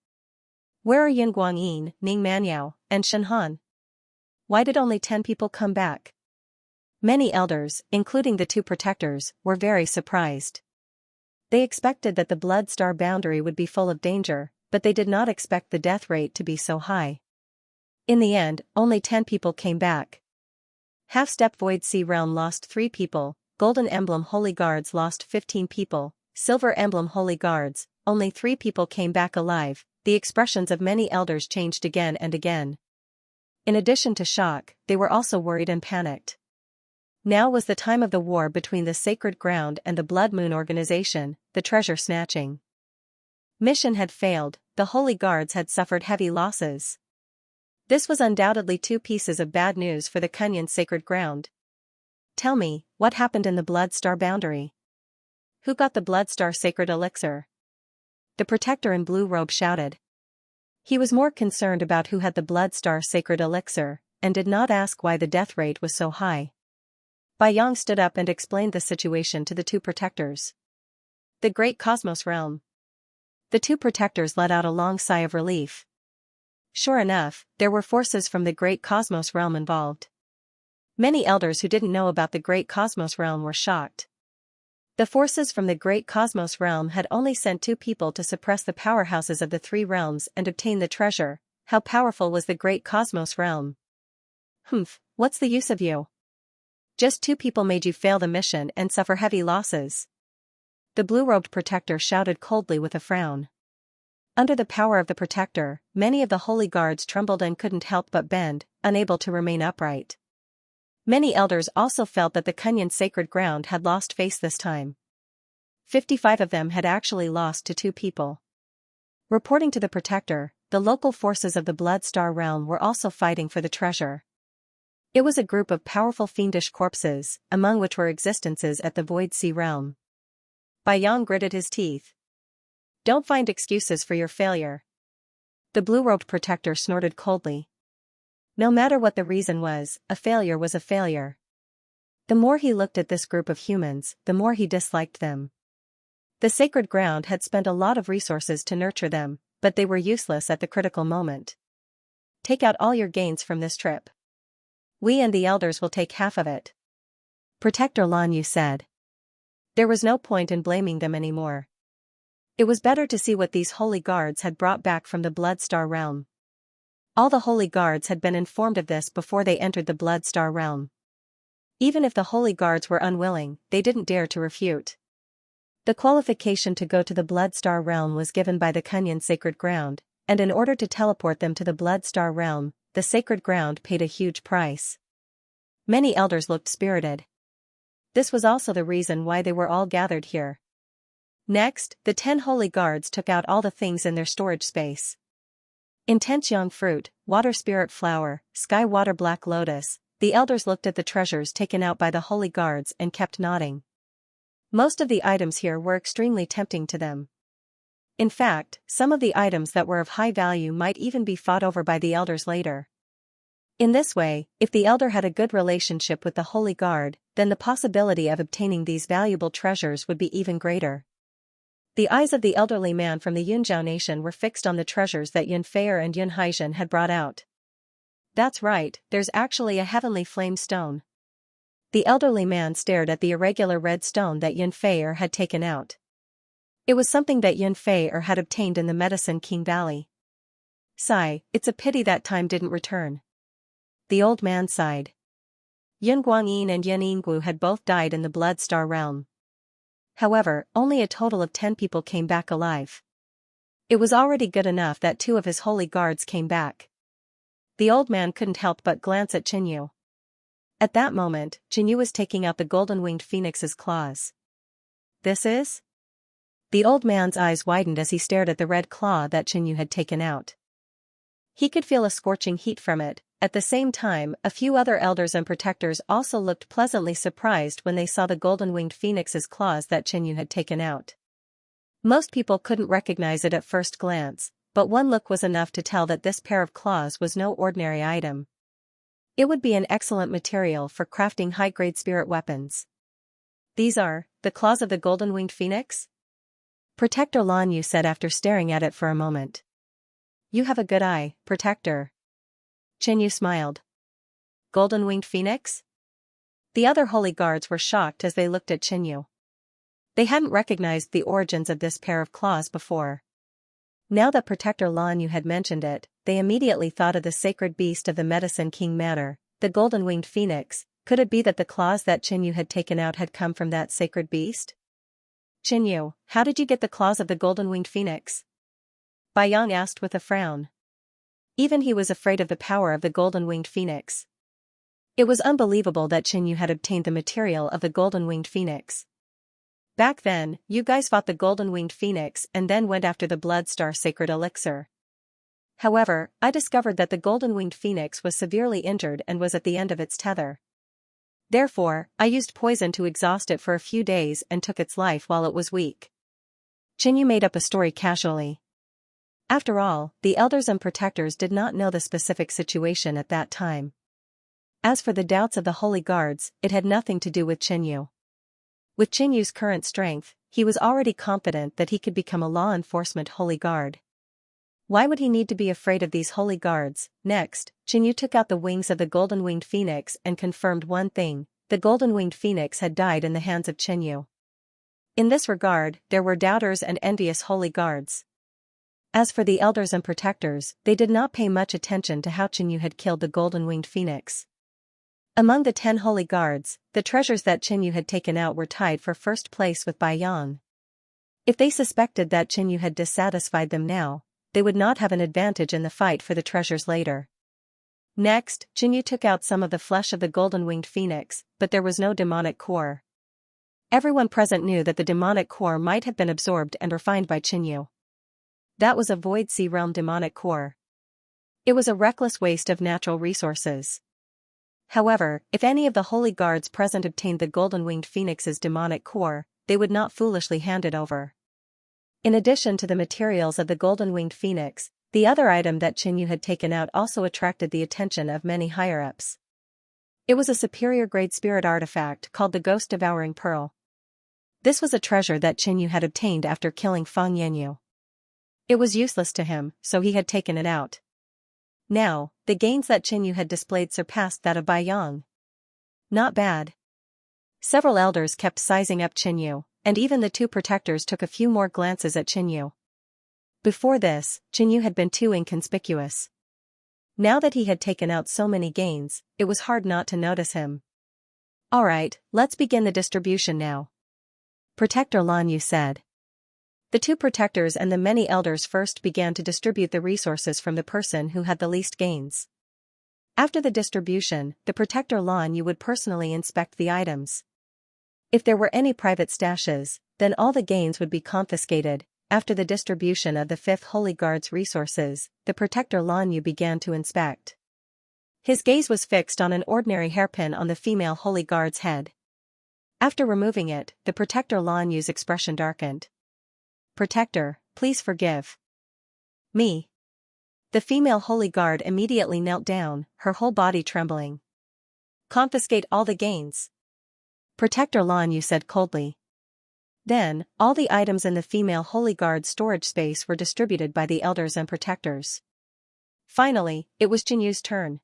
Where are Yin Guangyin, Ning Manyao, and Shen Han? Why did only 10 people come back? Many elders, including the 2 protectors, were very surprised. They expected that the Blood Star boundary would be full of danger, but they did not expect the death rate to be so high. In the end, only 10 people came back. Half-Step Void Sea Realm lost 3 people, Golden Emblem Holy Guards lost 15 people, Silver Emblem Holy Guards, only 3 people came back alive. The expressions of many elders changed again and again. In addition to shock, they were also worried and panicked. Now was the time of the war between the Sacred Ground and the Blood Moon organization, the treasure snatching. Mission had failed, the Holy Guards had suffered heavy losses. This was undoubtedly 2 pieces of bad news for the Kunyan Sacred Ground. Tell me, what happened in the Blood Star boundary? Who got the Blood Star Sacred Elixir? The protector in blue robe shouted. He was more concerned about who had the Blood Star Sacred Elixir, and did not ask why the death rate was so high. Bai Yang stood up and explained the situation to the 2 protectors. The Great Cosmos Realm. The 2 protectors let out a long sigh of relief. Sure enough, there were forces from the Great Cosmos Realm involved. Many elders who didn't know about the Great Cosmos Realm were shocked. The forces from the Great Cosmos Realm had only sent 2 people to suppress the powerhouses of the 3 realms and obtain the treasure. How powerful was the Great Cosmos Realm? Humph, what's the use of you? Just 2 people made you fail the mission and suffer heavy losses. The blue-robed protector shouted coldly with a frown. Under the power of the protector, many of the holy guards trembled and couldn't help but bend, unable to remain upright. Many elders also felt that the Kunyan Sacred Ground had lost face this time. 55 of them had actually lost to 2 people. Reporting to the protector, the local forces of the Blood Star realm were also fighting for the treasure. It was a group of powerful fiendish corpses, among which were existences at the Void Sea realm. Bai Yang gritted his teeth. Don't find excuses for your failure. The blue-robed protector snorted coldly. No matter what the reason was, a failure was a failure. The more he looked at this group of humans, the more he disliked them. The Sacred Ground had spent a lot of resources to nurture them, but they were useless at the critical moment. Take out all your gains from this trip. We and the elders will take half of it. Protector Lan Yu said. There was no point in blaming them anymore. It was better to see what these holy guards had brought back from the Blood Star realm. All the holy guards had been informed of this before they entered the Blood Star realm. Even if the holy guards were unwilling, they didn't dare to refute. The qualification to go to the Blood Star realm was given by the Kunyan Sacred Ground, and in order to teleport them to the Blood Star realm, the Sacred Ground paid a huge price. Many elders looked spirited. This was also the reason why they were all gathered here. Next, the 10 holy guards took out all the things in their storage space. Intense young fruit, water spirit flower, sky water black lotus. The elders looked at the treasures taken out by the holy guards and kept nodding. Most of the items here were extremely tempting to them. In fact, some of the items that were of high value might even be fought over by the elders later. In this way, if the elder had a good relationship with the holy guard, then the possibility of obtaining these valuable treasures would be even greater. The eyes of the elderly man from the Yunzhao nation were fixed on the treasures that Yun Feier and Yun Haizhen had brought out. That's right, there's actually a heavenly flame stone. The elderly man stared at the irregular red stone that Yun Feier had taken out. It was something that Yun Feier had obtained in the Medicine King Valley. Sigh, it's a pity that time didn't return. The old man sighed. Yun Guangyin and Yin Yinggu had both died in the Blood Star realm. However, only a total of 10 people came back alive. It was already good enough that 2 of his holy guards came back. The old man couldn't help but glance at Qinyu. At that moment, Qinyu was taking out the golden-winged phoenix's claws. This is? The old man's eyes widened as he stared at the red claw that Qinyu had taken out. He could feel a scorching heat from it. At the same time, a few other elders and protectors also looked pleasantly surprised when they saw the golden-winged phoenix's claws that Qinyu had taken out. Most people couldn't recognize it at first glance, but one look was enough to tell that this pair of claws was no ordinary item. It would be an excellent material for crafting high-grade spirit weapons. These are the claws of the golden-winged phoenix? Protector Lan Yu said after staring at it for a moment. You have a good eye, Protector. Qinyu smiled. Golden-winged phoenix? The other holy guards were shocked as they looked at Qinyu. They hadn't recognized the origins of this pair of claws before. Now that Protector Lan Yu had mentioned it, they immediately thought of the sacred beast of the Medicine King Manor, the golden-winged phoenix. Could it be that the claws that Qinyu had taken out had come from that sacred beast? Qinyu, how did you get the claws of the golden-winged phoenix? Bai Yang asked with a frown. Even he was afraid of the power of the golden-winged phoenix. It was unbelievable that Qinyu had obtained the material of the golden-winged phoenix. Back then, you guys fought the golden-winged phoenix and then went after the Blood Star sacred elixir. However, I discovered that the golden-winged phoenix was severely injured and was at the end of its tether. Therefore, I used poison to exhaust it for a few days and took its life while it was weak. Qinyu made up a story casually. After all, the elders and protectors did not know the specific situation at that time. As for the doubts of the holy guards, it had nothing to do with Qinyu. With Qinyu's current strength, he was already confident that he could become a law enforcement holy guard. Why would he need to be afraid of these holy guards? Next, Qinyu took out the wings of the golden-winged phoenix and confirmed one thing: the golden-winged phoenix had died in the hands of Qinyu. In this regard, there were doubters and envious holy guards. As for the elders and protectors, they did not pay much attention to how Qinyu had killed the golden-winged phoenix. Among the 10 holy guards, the treasures that Qinyu had taken out were tied for first place with Bai Yang. If they suspected that Qinyu had dissatisfied them now, they would not have an advantage in the fight for the treasures later. Next, Qinyu took out some of the flesh of the golden-winged phoenix, but there was no demonic core. Everyone present knew that the demonic core might have been absorbed and refined by Qinyu. That was a Void Sea Realm demonic core. It was a reckless waste of natural resources. However, if any of the holy guards present obtained the golden-winged phoenix's demonic core, they would not foolishly hand it over. In addition to the materials of the golden-winged phoenix, the other item that Qinyu had taken out also attracted the attention of many higher-ups. It was a superior-grade spirit artifact called the Ghost-Devouring Pearl. This was a treasure that Qinyu had obtained after killing Feng Yanyu. It was useless to him, so he had taken it out. Now, the gains that Qinyu had displayed surpassed that of Bai Yang. Not bad. Several elders kept sizing up Qinyu, and even the 2 protectors took a few more glances at Qinyu. Before this, Qinyu had been too inconspicuous. Now that he had taken out so many gains, it was hard not to notice him. Alright, let's begin the distribution now. Protector Lan Yu said. The 2 protectors and the many elders first began to distribute the resources from the person who had the least gains. After the distribution, the Protector Lan Yu would personally inspect the items. If there were any private stashes, then all the gains would be confiscated. After the distribution of the 5th Holy Guard's resources, the Protector Lan Yu began to inspect. His gaze was fixed on an ordinary hairpin on the female Holy Guard's head. After removing it, the Protector Lan Yu's expression darkened. Protector, please forgive me. The female Holy Guard immediately knelt down, her whole body trembling. Confiscate all the gains. Protector Lan Yu said coldly. Then, all the items in the female Holy Guard's storage space were distributed by the elders and protectors. Finally, it was Qinyu's turn.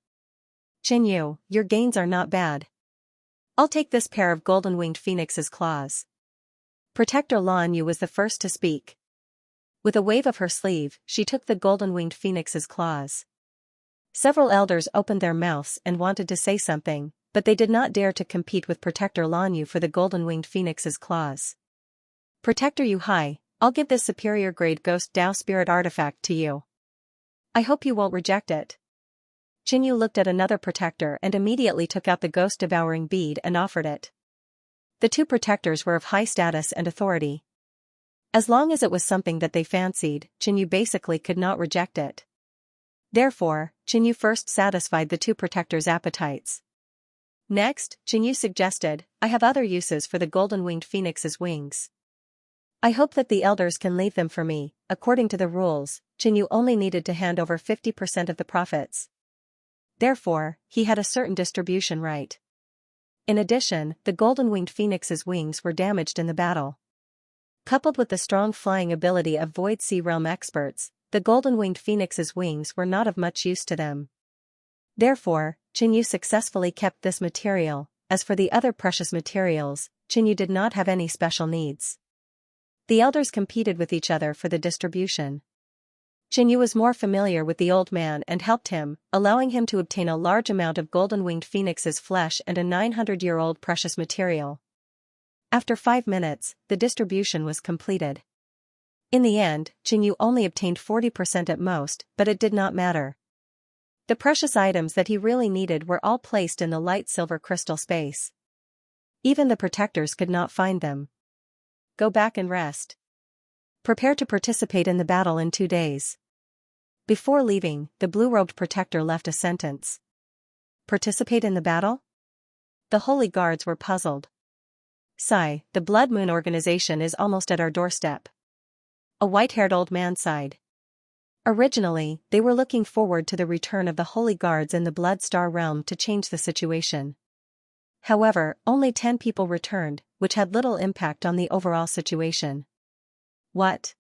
Qinyu, your gains are not bad. I'll take this pair of golden-winged phoenix's claws. Protector Lan Yu was the first to speak. With a wave of her sleeve, she took the golden-winged phoenix's claws. Several elders opened their mouths and wanted to say something, but they did not dare to compete with Protector Lan Yu for the golden-winged phoenix's claws. Protector Yu Hai, I'll give this superior-grade Ghost Dao Spirit artifact to you. I hope you won't reject it. Qin Yu looked at another protector and immediately took out the ghost-devouring bead and offered it. The two protectors were of high status and authority. As long as it was something that they fancied, Qin Yu basically could not reject it. Therefore, Qin Yu first satisfied the two protectors' appetites. Next, Qin Yu suggested, I have other uses for the golden-winged phoenix's wings. I hope that the elders can leave them for me. According to the rules, Qin Yu only needed to hand over 50% of the profits. Therefore, he had a certain distribution right. In addition, the golden-winged phoenix's wings were damaged in the battle. Coupled with the strong flying ability of Void Sea Realm experts, the golden-winged phoenix's wings were not of much use to them. Therefore, Qin Yu successfully kept this material. As for the other precious materials, Qin Yu did not have any special needs. The elders competed with each other for the distribution. Qin Yu was more familiar with the old man and helped him, allowing him to obtain a large amount of golden-winged phoenix's flesh and a 900-year-old precious material. After 5 minutes, the distribution was completed. In the end, Qin Yu only obtained 40% at most, but it did not matter. The precious items that he really needed were all placed in the light silver crystal space. Even the protectors could not find them. Go back and rest. Prepare to participate in the battle in 2 days. Before leaving, the blue-robed protector left a sentence. Participate in the battle? The holy guards were puzzled. Sigh, the Blood Moon organization is almost at our doorstep. A white-haired old man sighed. Originally, they were looking forward to the return of the holy guards in the Blood Star realm to change the situation. However, only 10 people returned, which had little impact on the overall situation. What?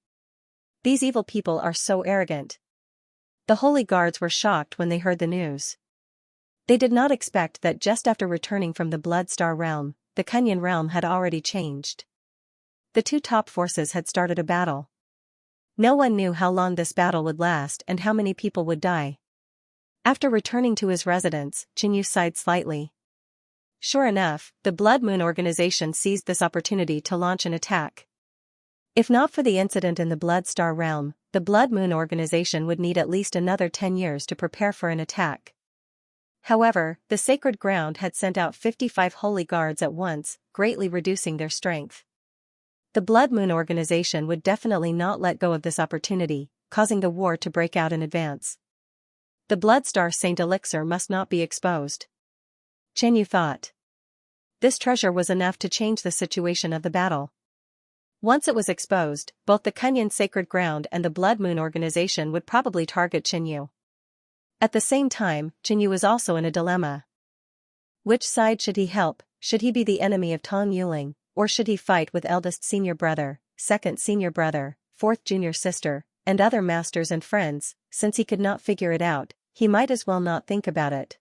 These evil people are so arrogant. The holy guards were shocked when they heard the news. They did not expect that just after returning from the Blood Star realm, the Kunyan realm had already changed. The two top forces had started a battle. No one knew how long this battle would last and how many people would die. After returning to his residence, Qin Yu sighed slightly. Sure enough, the Blood Moon organization seized this opportunity to launch an attack. If not for the incident in the Blood Star realm, the Blood Moon organization would need at least another 10 years to prepare for an attack. However, the sacred ground had sent out 55 holy guards at once, greatly reducing their strength. The Blood Moon organization would definitely not let go of this opportunity, causing the war to break out in advance. The Blood Star Saint Elixir must not be exposed. Qin Yu thought. This treasure was enough to change the situation of the battle. Once it was exposed, both the Kunyan Sacred Ground and the Blood Moon organization would probably target Qin Yu. At the same time, Qin Yu was also in a dilemma. Which side should he help? Should he be the enemy of Tong Yuling, or should he fight with eldest senior brother, second senior brother, fourth junior sister, and other masters and friends? Since he could not figure it out, he might as well not think about it.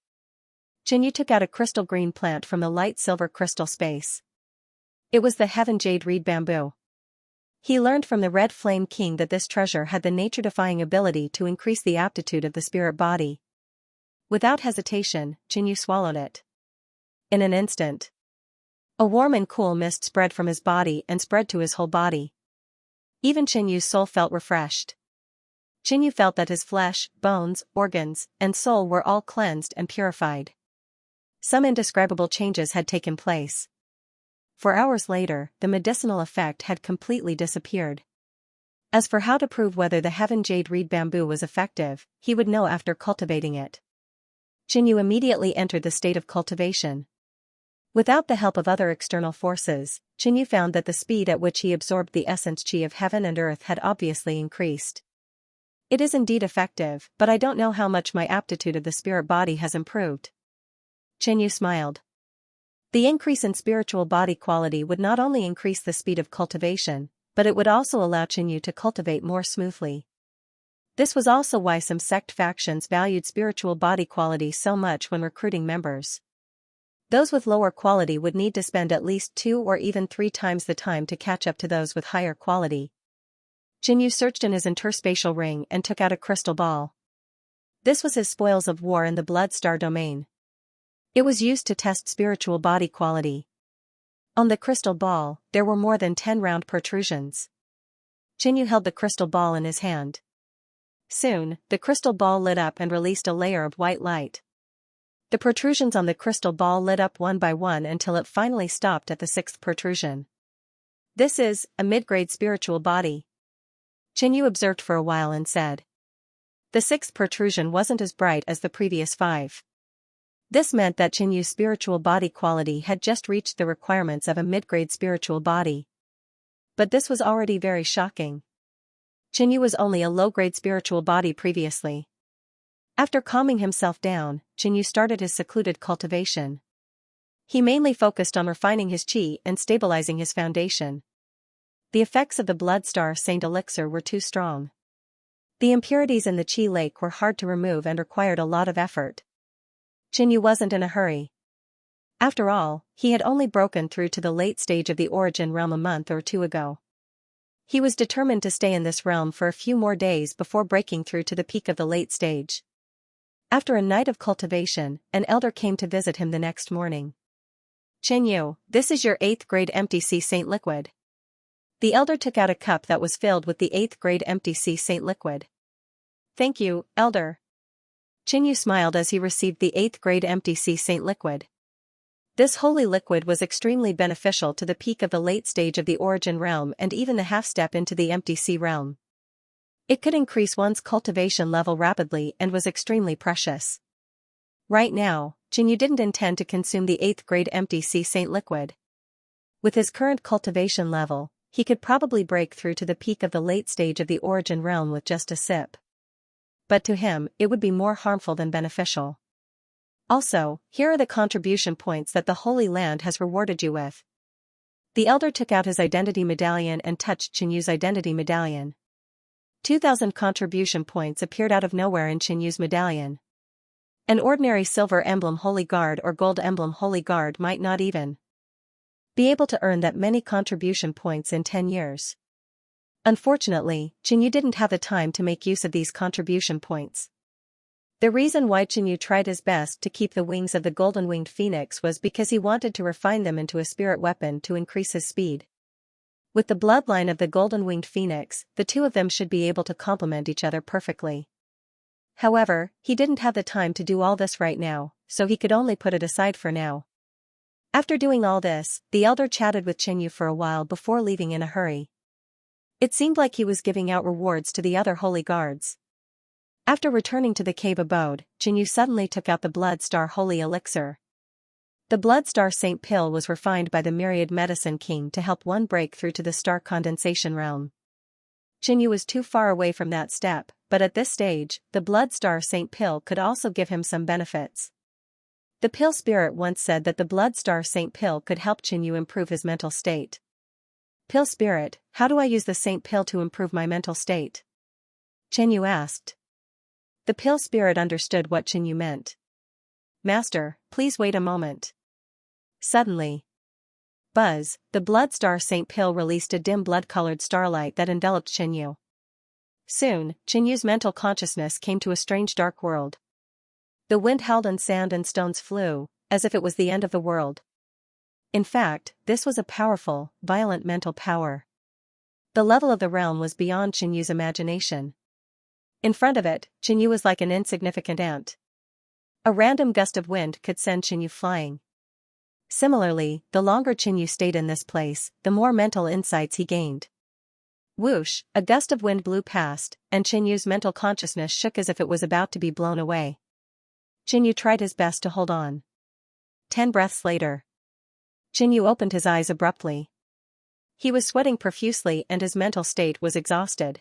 Qin Yu took out a crystal green plant from the light silver crystal space. It was the Heaven Jade Reed Bamboo. He learned from the Red Flame King that this treasure had the nature-defying ability to increase the aptitude of the spirit body. Without hesitation, Qin Yu swallowed it. In an instant, a warm and cool mist spread from his body and spread to his whole body. Even Qin Yu's soul felt refreshed. Qin Yu felt that his flesh, bones, organs, and soul were all cleansed and purified. Some indescribable changes had taken place. For hours later, the medicinal effect had completely disappeared. As for how to prove whether the Heaven Jade Reed Bamboo was effective, he would know after cultivating it. Qin Yu immediately entered the state of cultivation. Without the help of other external forces, Qin Yu found that the speed at which he absorbed the essence qi of heaven and earth had obviously increased. It is indeed effective, but I don't know how much my aptitude of the spirit body has improved. Qin Yu smiled. The increase in spiritual body quality would not only increase the speed of cultivation, but it would also allow Qin Yu to cultivate more smoothly. This was also why some sect factions valued spiritual body quality so much when recruiting members. Those with lower quality would need to spend at least 2 or even 3 times the time to catch up to those with higher quality. Jinyu searched in his interspatial ring and took out a crystal ball. This was his spoils of war in the Blood Star domain. It was used to test spiritual body quality. On the crystal ball, there were more than 10 round protrusions. Jinyu held the crystal ball in his hand. Soon, the crystal ball lit up and released a layer of white light. The protrusions on the crystal ball lit up one by one until it finally stopped at the 6th protrusion. This is a mid-grade spiritual body. Jinyu observed for a while and said. The 6th protrusion wasn't as bright as the previous 5. This meant that Jinyu's spiritual body quality had just reached the requirements of a mid-grade spiritual body. But this was already very shocking. Jinyu was only a low-grade spiritual body previously. After calming himself down, Jinyu started his secluded cultivation. He mainly focused on refining his qi and stabilizing his foundation. The effects of the Blood Star Saint elixir were too strong. The impurities in the qi lake were hard to remove and required a lot of effort. Jinyu wasn't in a hurry. After all, he had only broken through to the late stage of the origin realm a month or two ago. He was determined to stay in this realm for a few more days before breaking through to the peak of the late stage. After a night of cultivation, an elder came to visit him the next morning. Jinyu, this is your 8th grade empty sea saint liquid. The elder took out a cup that was filled with the 8th grade empty sea saint liquid. Thank you, elder. Jinyu smiled as he received the 8th grade empty sea saint liquid. This holy liquid was extremely beneficial to the peak of the late stage of the origin realm and even the half-step into the empty sea realm. It could increase one's cultivation level rapidly and was extremely precious. Right now, Jinyu didn't intend to consume the 8th grade empty sea saint liquid. With his current cultivation level, he could probably break through to the peak of the late stage of the origin realm with just a sip. But to him, it would be more harmful than beneficial. Also, here are the contribution points that the Holy Land has rewarded you with. The elder took out his identity medallion and touched Jinyu's identity medallion. 2,000 contribution points appeared out of nowhere in Jinyu's medallion. An ordinary silver emblem Holy Guard or gold emblem Holy Guard might not even be able to earn that many contribution points in 10 years. Unfortunately, Jinyu didn't have the time to make use of these contribution points. The reason why Jinyu tried his best to keep the wings of the golden-winged phoenix was because he wanted to refine them into a spirit weapon to increase his speed. With the bloodline of the golden-winged phoenix, the two of them should be able to complement each other perfectly. However, he didn't have the time to do all this right now, so he could only put it aside for now. After doing all this, the elder chatted with Jinyu for a while before leaving in a hurry. It seemed like he was giving out rewards to the other holy guards. After returning to the cave abode, Jinyu suddenly took out the Blood Star Holy Elixir. The Blood Star Saint Pill was refined by the Myriad Medicine King to help one break through to the Star Condensation realm. Jinyu was too far away from that step, but at this stage, the Blood Star Saint Pill could also give him some benefits. The Pill Spirit once said that the Blood Star Saint Pill could help Jinyu improve his mental state. Pill Spirit, how do I use the Saint Pill to improve my mental state? Jinyu asked. The Pill Spirit understood what Jinyu meant. Master, please wait a moment. Suddenly, buzz, the Blood Star Saint Pill released a dim blood-colored starlight that enveloped Jinyu. Soon, Jinyu's mental consciousness came to a strange dark world. The wind howled and sand and stones flew, as if it was the end of the world. In fact, this was a powerful, violent mental power. The level of the realm was beyond Jinyu's imagination. In front of it, Jinyu was like an insignificant ant. A random gust of wind could send Jinyu flying. Similarly, the longer Jinyu stayed in this place, the more mental insights he gained. Whoosh, a gust of wind blew past, and Jinyu's mental consciousness shook as if it was about to be blown away. Jinyu tried his best to hold on. 10 breaths later, Jinyu opened his eyes abruptly. He was sweating profusely and his mental state was exhausted.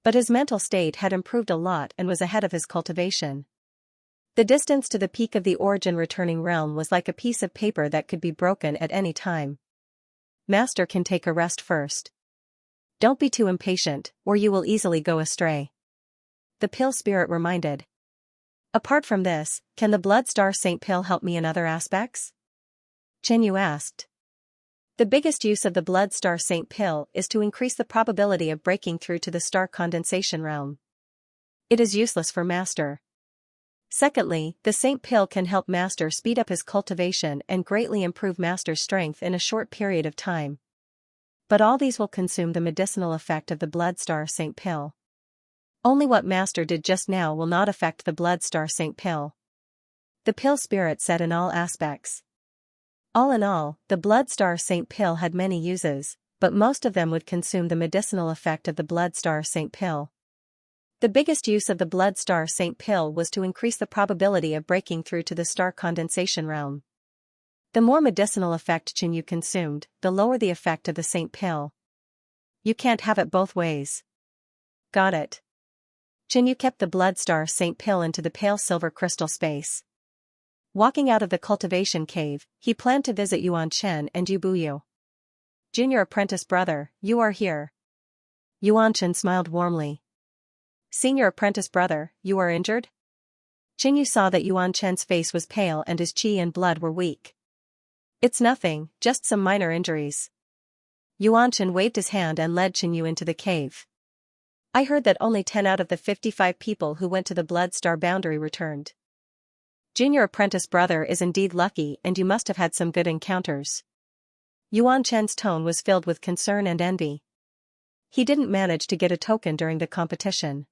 But his mental state had improved a lot and was ahead of his cultivation. The distance to the peak of the origin returning realm was like a piece of paper that could be broken at any time. Master can take a rest first. Don't be too impatient, or you will easily go astray. The Pill Spirit reminded. Apart from this, can the Blood Star Saint Pill help me in other aspects? Jinyu asked. The biggest use of the blood star Saint pill is to increase the probability of breaking through to the star condensation realm. It is useless for Master. Secondly, the Saint pill can help Master speed up his cultivation and greatly improve Master's strength in a short period of time. But all these will consume the medicinal effect of the blood star Saint pill. Only what Master did just now will not affect the blood star Saint pill. The pill spirit said in all aspects. All in all, the blood star Saint pill had many uses, but most of them would consume the medicinal effect of the blood star Saint pill. The biggest use of the blood star Saint pill was to increase the probability of breaking through to the star condensation realm. The more medicinal effect Xianxia consumed, the lower the effect of the Saint pill. You can't have it both ways. Got it. Xianxia kept the blood star Saint pill into the pale silver crystal space. Walking out of the cultivation cave, he planned to visit Yuan Chen and Yu Buyu. Junior apprentice brother, you are here. Yuan Chen smiled warmly. Senior apprentice brother, you are injured? Xianxia saw that Yuan Chen's face was pale and his qi and blood were weak. It's nothing, just some minor injuries. Yuan Chen waved his hand and led Xianxia into the cave. I heard that only 10 out of the 55 people who went to the blood star boundary returned. Junior apprentice brother is indeed lucky and you must have had some good encounters. Yuan Chen's tone was filled with concern and envy. He didn't manage to get a token during the competition.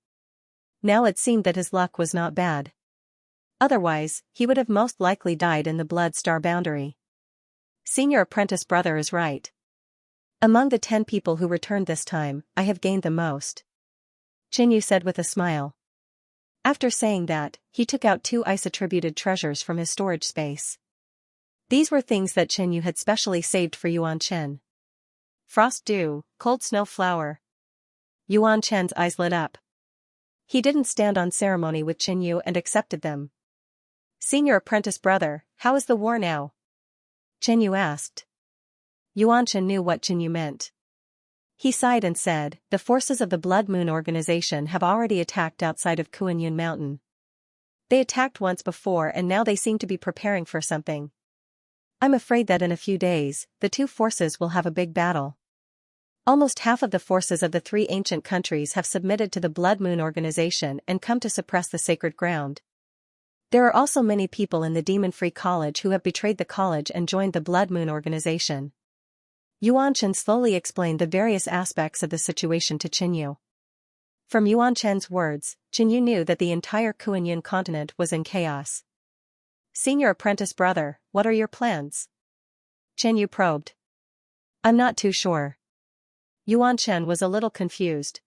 Now it seemed that his luck was not bad. Otherwise, he would have most likely died in the blood star boundary. Senior apprentice brother is right. Among the 10 people who returned this time, I have gained the most. Xianxia said with a smile. After saying that, he took out 2 ice-attributed treasures from his storage space. These were things that Xianxia had specially saved for Yuan Chen. Frost dew, cold snow flower. Yuan Chen's eyes lit up. He didn't stand on ceremony with Xianxia and accepted them. Senior apprentice brother, how is the war now? Xianxia asked. Yuan Chen knew what Xianxia meant. He sighed and said, the forces of the Blood Moon organization have already attacked outside of Kuanyun Mountain. They attacked once before and now they seem to be preparing for something. I'm afraid that in a few days, the 2 forces will have a big battle. Almost half of the forces of the 3 ancient countries have submitted to the Blood Moon organization and come to suppress the sacred ground. There are also many people in the Demon-Free College who have betrayed the college and joined the Blood Moon organization. Yuan Chen slowly explained the various aspects of the situation to Xianxia. From Yuan Chen's words, Xianxia knew that the entire Kuanyun continent was in chaos. Senior apprentice brother, what are your plans? Xianxia probed. I'm not too sure. Yuan Chen was a little confused.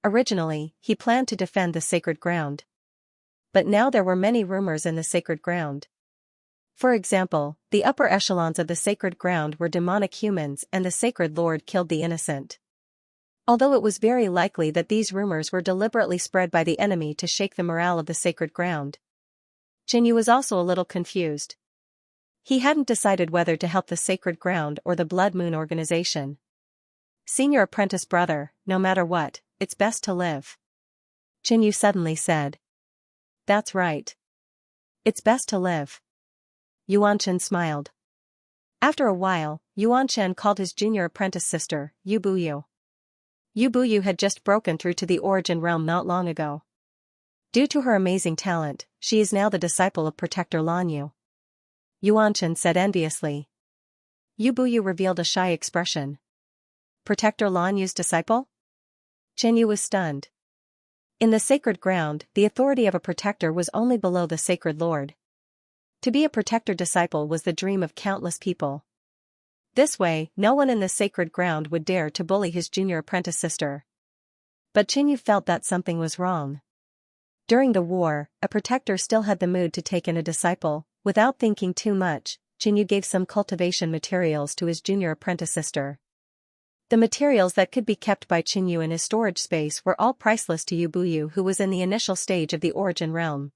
Originally, he planned to defend the sacred ground. But now there were many rumors in the sacred ground. For example, the upper echelons of the sacred ground were demonic humans and the sacred lord killed the innocent. Although it was very likely that these rumors were deliberately spread by the enemy to shake the morale of the sacred ground. Xianxia was also a little confused. He hadn't decided whether to help the sacred ground or the Blood Moon organization. Senior apprentice brother, no matter what, it's best to live. Xianxia suddenly said. That's right. It's best to live. Yuan Chen smiled. After a while, Yuan Chen called his junior apprentice sister, Yu Buyu. Yu Buyu had just broken through to the origin realm not long ago. Due to her amazing talent, she is now the disciple of Protector Lan Yu. Yuan Chen said enviously. Yu Buyu revealed a shy expression. Protector Lan Yu's disciple? Xianxia was stunned. In the sacred ground, the authority of a protector was only below the sacred lord. To be a protector disciple was the dream of countless people. This way, no one in the sacred ground would dare to bully his junior apprentice sister. But Xianxia felt that something was wrong. During the war, a protector still had the mood to take in a disciple. Without thinking too much, Xianxia gave some cultivation materials to his junior apprentice sister. The materials that could be kept by Xianxia in his storage space were all priceless to Yu Buyu, who was in the initial stage of the origin realm.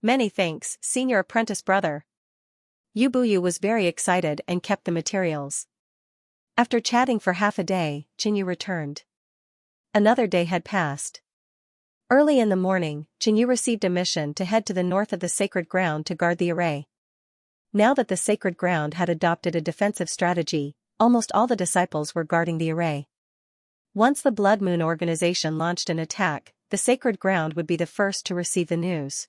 Many thanks, senior apprentice brother. Yu Buyu was very excited and kept the materials. After chatting for half a day, Xianxia returned. Another day had passed. Early in the morning, Xianxia received a mission to head to the north of the sacred ground to guard the array. Now that the sacred ground had adopted a defensive strategy, almost all the disciples were guarding the array. Once the Blood Moon organization launched an attack, the sacred ground would be the first to receive the news.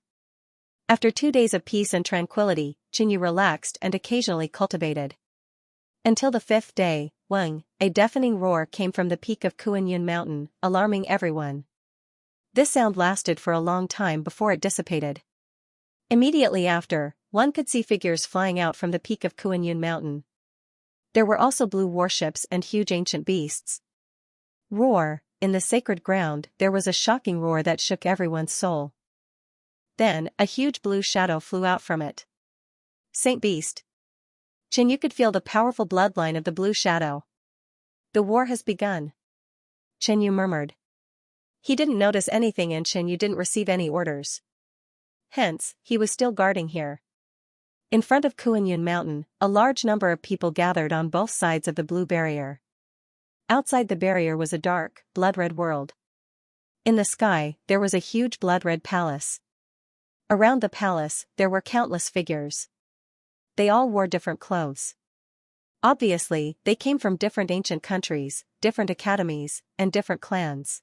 After 2 days of peace and tranquility, Qinyu relaxed and occasionally cultivated. Until the 5th day, Weng, a deafening roar came from the peak of Kuanyun Mountain, alarming everyone. This sound lasted for a long time before it dissipated. Immediately after, one could see figures flying out from the peak of Kuanyun Mountain. There were also blue warships and huge ancient beasts. Roar, in the sacred ground, there was a shocking roar that shook everyone's soul. Then, a huge blue shadow flew out from it. Saint Beast. Qinyu could feel the powerful bloodline of the blue shadow. The war has begun. Qinyu murmured. He didn't notice anything and Qinyu didn't receive any orders. Hence, he was still guarding here. In front of Kuanyun Mountain, a large number of people gathered on both sides of the blue barrier. Outside the barrier was a dark, blood-red world. In the sky, there was a huge blood-red palace. Around the palace, there were countless figures. They all wore different clothes. Obviously, they came from different ancient countries, different academies, and different clans.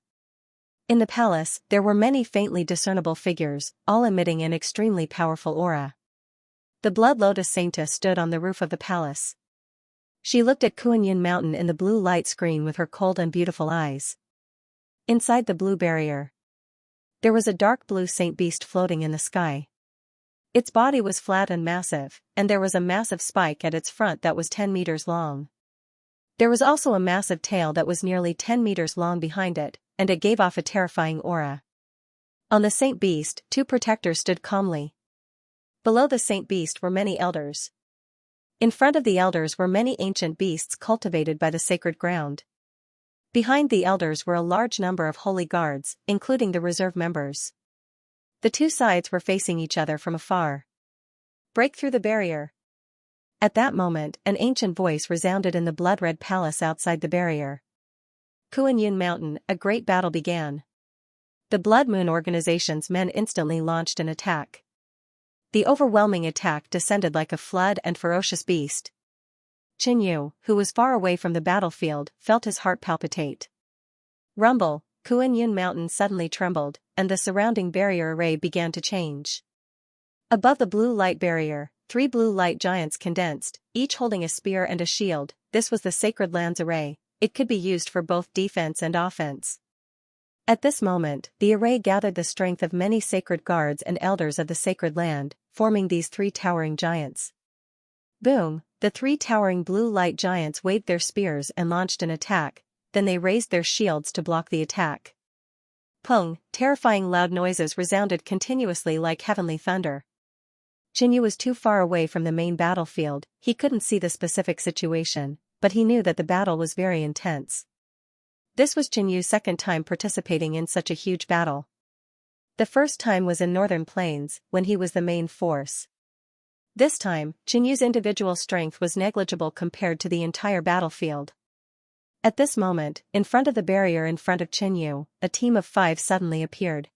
In the palace, there were many faintly discernible figures, all emitting an extremely powerful aura. The Blood Lotus Saintess stood on the roof of the palace. She looked at Kuanyun Mountain in the blue light screen with her cold and beautiful eyes. Inside the blue barrier, there was a dark blue saint beast floating in the sky. Its body was flat and massive, and there was a massive spike at its front that was 10 meters long. There was also a massive tail that was nearly 10 meters long behind it, and it gave off a terrifying aura. On the saint beast, 2 protectors stood calmly. Below the saint beast were many elders. In front of the elders were many ancient beasts cultivated by the sacred ground. Behind the elders were a large number of holy guards, including the reserve members. The 2 sides were facing each other from afar. Break through the barrier. At that moment, an ancient voice resounded in the blood-red palace outside the barrier. Kuanyun Mountain, a great battle began. The Blood Moon organization's men instantly launched an attack. The overwhelming attack descended like a flood and ferocious beast. Qinyu, who was far away from the battlefield, felt his heart palpitate. Rumble, Kuanyun Mountain suddenly trembled, and the surrounding barrier array began to change. Above the blue light barrier, 3 blue light giants condensed, each holding a spear and a shield. This was the Sacred Lands array. It could be used for both defense and offense. At this moment, the array gathered the strength of many sacred guards and elders of the Sacred Land, forming these 3 towering giants. Boom! The 3 towering blue light giants waved their spears and launched an attack, then they raised their shields to block the attack. Pung! Terrifying loud noises resounded continuously like heavenly thunder. Qinyu was too far away from the main battlefield, he couldn't see the specific situation, but he knew that the battle was very intense. This was Qinyu's second time participating in such a huge battle. The first time was in Northern Plains, when he was the main force. This time, Qinyu's individual strength was negligible compared to the entire battlefield. At this moment, in front of the barrier in front of Qinyu, a team of 5 suddenly appeared.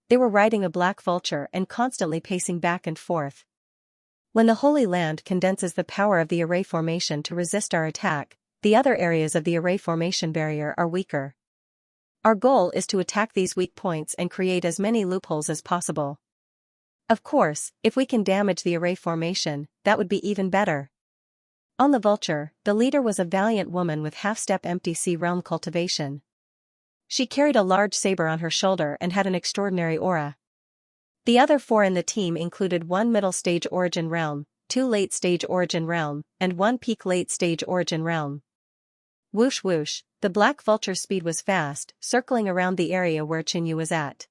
They were riding a black vulture and constantly pacing back and forth. When the Holy Land condenses the power of the array formation to resist our attack, the other areas of the array formation barrier are weaker. Our goal is to attack these weak points and create as many loopholes as possible. Of course, if we can damage the array formation, that would be even better. On the vulture, the leader was a valiant woman with half-step MTC realm cultivation. She carried a large saber on her shoulder and had an extraordinary aura. The other 4 in the team included 1 middle-stage origin realm, 2 late-stage origin realm, and 1 peak late-stage origin realm. Whoosh whoosh, the black vulture's speed was fast, circling around the area where Qinyu was at.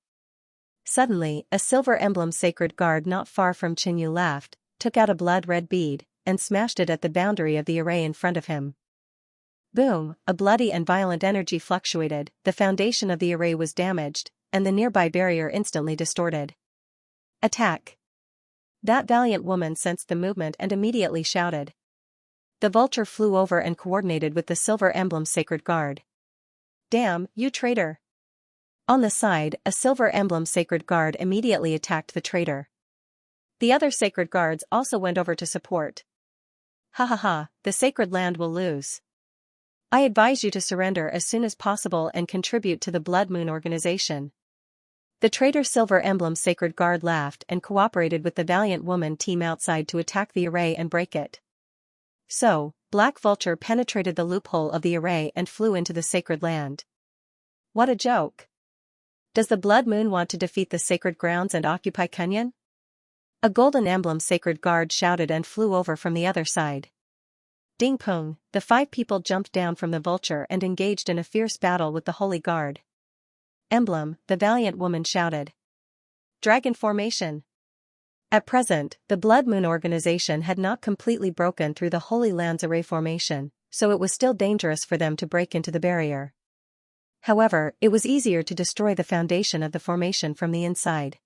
Suddenly, a silver emblem sacred guard not far from Qinyu laughed, took out a blood-red bead, and smashed it at the boundary of the array in front of him. Boom! A bloody and violent energy fluctuated, the foundation of the array was damaged, and the nearby barrier instantly distorted. Attack! That valiant woman sensed the movement and immediately shouted. The vulture flew over and coordinated with the silver emblem sacred guard. Damn, you traitor! On the side, a silver emblem sacred guard immediately attacked the traitor. The other sacred guards also went over to support. Ha ha ha, the sacred land will lose. I advise you to surrender as soon as possible and contribute to the Blood Moon organization. The traitor Silver Emblem Sacred Guard laughed and cooperated with the Valiant Woman team outside to attack the array and break it. So, Black Vulture penetrated the loophole of the array and flew into the sacred land. What a joke! Does the Blood Moon want to defeat the sacred grounds and occupy Kunyan? A Golden Emblem Sacred Guard shouted and flew over from the other side. Ding Pong, the 5 people jumped down from the vulture and engaged in a fierce battle with the Holy Guard. Emblem, the Valiant Woman shouted. Dragon formation. At present, the Blood Moon organization had not completely broken through the Holy Land's array formation, so it was still dangerous for them to break into the barrier. However, it was easier to destroy the foundation of the formation from the inside.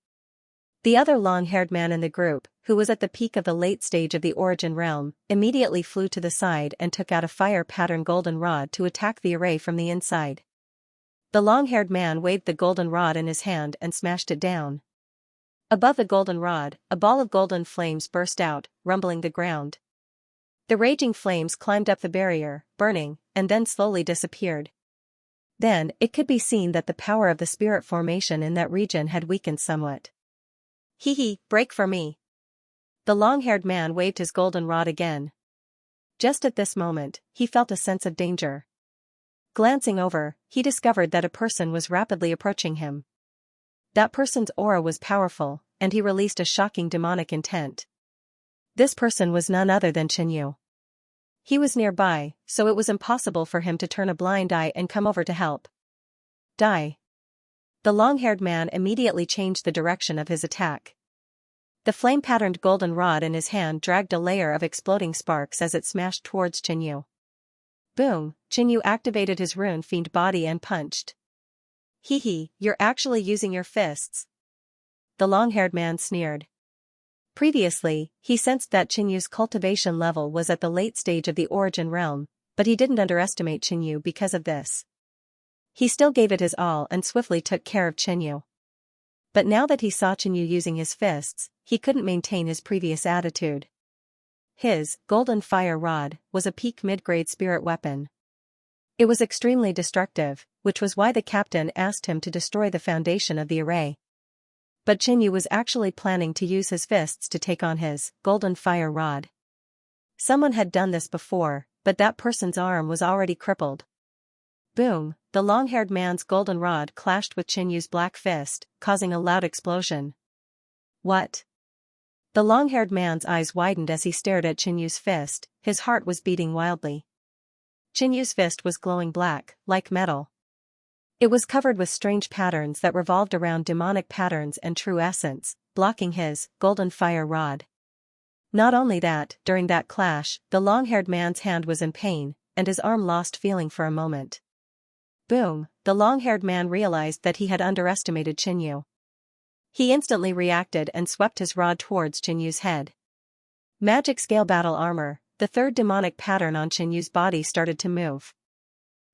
The other long-haired man in the group, who was at the peak of the late stage of the Origin Realm, immediately flew to the side and took out a fire-pattern golden rod to attack the array from the inside. The long-haired man waved the golden rod in his hand and smashed it down. Above the golden rod, a ball of golden flames burst out, rumbling the ground. The raging flames climbed up the barrier, burning, and then slowly disappeared. Then, it could be seen that the power of the spirit formation in that region had weakened somewhat. Hee hee, break for me. The long-haired man waved his golden rod again. Just at this moment, he felt a sense of danger. Glancing over, he discovered that a person was rapidly approaching him. That person's aura was powerful, and he released a shocking demonic intent. This person was none other than Xianxia. He was nearby, so it was impossible for him to turn a blind eye and come over to help. Die. The long-haired man immediately changed the direction of his attack. The flame-patterned golden rod in his hand dragged a layer of exploding sparks as it smashed towards Xianxia. Boom, Xianxia activated his rune fiend body and punched. Hee hee, you're actually using your fists. The long-haired man sneered. Previously, he sensed that Xianxia's cultivation level was at the late stage of the Origin Realm, but he didn't underestimate Xianxia because of this. He still gave it his all and swiftly took care of Xianxia. But now that he saw Xianxia using his fists, he couldn't maintain his previous attitude. His golden fire rod was a peak mid-grade spirit weapon. It was extremely destructive, which was why the captain asked him to destroy the foundation of the array. But Xianxia was actually planning to use his fists to take on his golden fire rod. Someone had done this before, but that person's arm was already crippled. Boom, the long-haired man's golden rod clashed with Xianxia's black fist, causing a loud explosion. What? The long-haired man's eyes widened as he stared at Xianxia's fist, his heart was beating wildly. Xianxia's fist was glowing black, like metal. It was covered with strange patterns that revolved around demonic patterns and true essence, blocking his golden fire rod. Not only that, during that clash, the long-haired man's hand was in pain, and his arm lost feeling for a moment. Boom, the long-haired man realized that he had underestimated Xianxia. He instantly reacted and swept his rod towards Xianxia's head. Magic scale battle armor, the third demonic pattern on Xianxia's body started to move.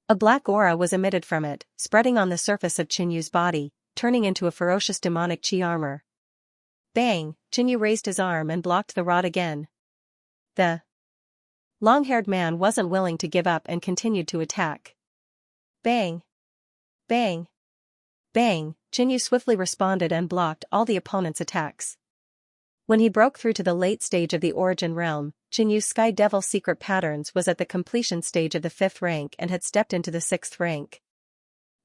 A black aura was emitted from it, spreading on the surface of Xianxia's body, turning into a ferocious demonic chi armor. Bang, Xianxia raised his arm and blocked the rod again. The long-haired man wasn't willing to give up and continued to attack. Bang! Bang! Bang! Xianxia swiftly responded and blocked all the opponent's attacks. When he broke through to the late stage of the Origin Realm, Xianxia's Sky Devil Secret Patterns was at the completion stage of the 5th rank and had stepped into the 6th rank.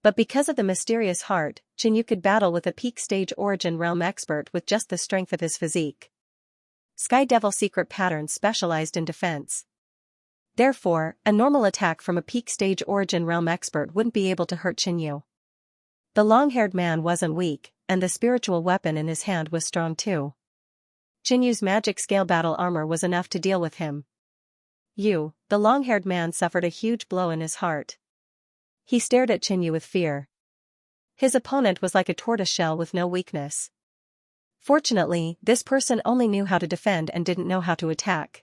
But because of the mysterious heart, Xianxia could battle with a peak stage Origin Realm expert with just the strength of his physique. Sky Devil Secret Patterns specialized in defense. Therefore, a normal attack from a peak stage Origin Realm expert wouldn't be able to hurt Xianxia. The long-haired man wasn't weak, and the spiritual weapon in his hand was strong too. Xianxia's magic scale battle armor was enough to deal with him. The long-haired man suffered a huge blow in his heart. He stared at Xianxia with fear. His opponent was like a tortoiseshell with no weakness. Fortunately, this person only knew how to defend and didn't know how to attack.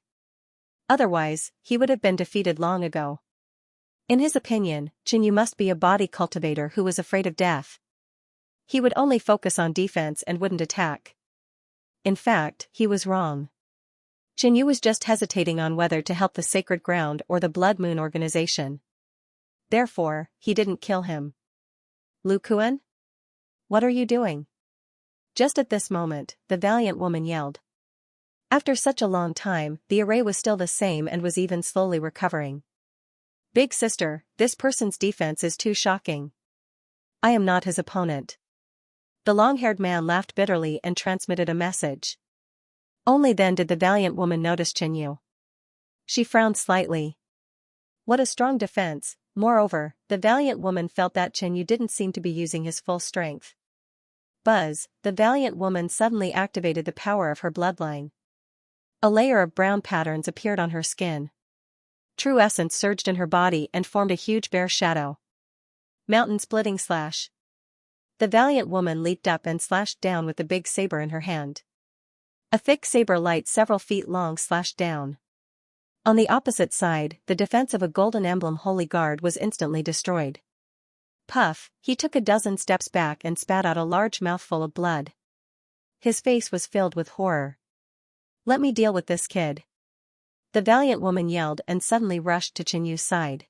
Otherwise, he would have been defeated long ago. In his opinion, Xianxia must be a body cultivator who was afraid of death. He would only focus on defense and wouldn't attack. In fact, he was wrong. Qinyu was just hesitating on whether to help the Sacred Ground or the Blood Moon organization. Therefore, he didn't kill him. Lu Kuan? What are you doing? Just at this moment, the valiant woman yelled. After such a long time, the array was still the same and was even slowly recovering. Big sister, this person's defense is too shocking. I am not his opponent. The long-haired man laughed bitterly and transmitted a message. Only then did the valiant woman notice Qinyu. She frowned slightly. What a strong defense. Moreover, the valiant woman felt that Qinyu didn't seem to be using his full strength. Buzz, the valiant woman suddenly activated the power of her bloodline. A layer of brown patterns appeared on her skin. True essence surged in her body and formed a huge bear shadow. Mountain-splitting slash. The valiant woman leaped up and slashed down with the big saber in her hand. A thick saber light several feet long slashed down. On the opposite side, the defense of a golden emblem holy guard was instantly destroyed. Puff, he took a dozen steps back and spat out a large mouthful of blood. His face was filled with horror. Let me deal with this kid. The valiant woman yelled and suddenly rushed to Qinyu's side.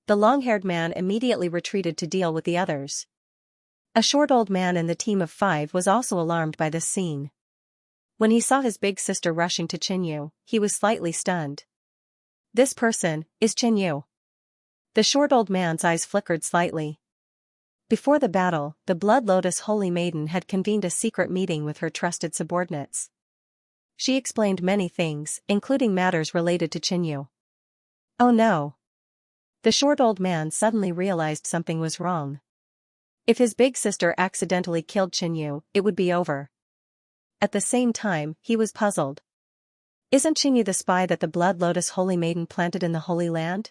The long-haired man immediately retreated to deal with the others. A short old man in the team of 5 was also alarmed by this scene. When he saw his big sister rushing to Qinyu, he was slightly stunned. This person is Qinyu. The short old man's eyes flickered slightly. Before the battle, the Blood Lotus Holy Maiden had convened a secret meeting with her trusted subordinates. She explained many things, including matters related to Qinyu. Oh no! The short old man suddenly realized something was wrong. If his big sister accidentally killed Qinyu, it would be over. At the same time, he was puzzled. Isn't Qinyu the spy that the Blood Lotus Holy Maiden planted in the Holy Land?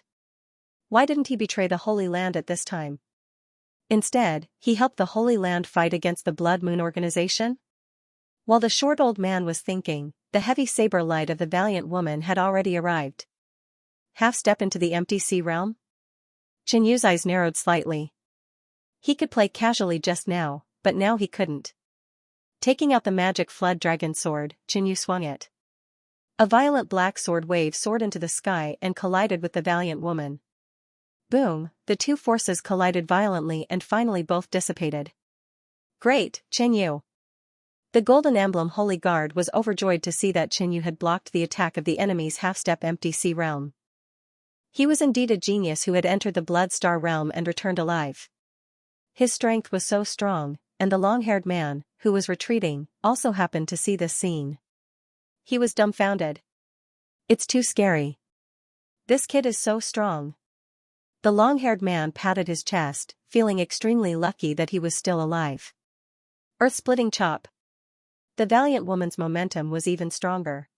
Why didn't he betray the Holy Land at this time? Instead, he helped the Holy Land fight against the Blood Moon organization? While the short old man was thinking, the heavy saber light of the valiant woman had already arrived. Half step into the empty sea realm? Qinyu's eyes narrowed slightly. He could play casually just now, but now he couldn't. Taking out the magic flood dragon sword, Qinyu swung it. A violent black sword wave soared into the sky and collided with the valiant woman. Boom, the two forces collided violently and finally both dissipated. Great, Qinyu! The Golden Emblem Holy Guard was overjoyed to see that Qinyu had blocked the attack of the enemy's half-step empty sea realm. He was indeed a genius who had entered the Blood Star realm and returned alive. His strength was so strong, and the long-haired man, who was retreating, also happened to see this scene. He was dumbfounded. It's too scary. This kid is so strong. The long-haired man patted his chest, feeling extremely lucky that he was still alive. Earth-splitting chop. The valiant woman's momentum was even stronger.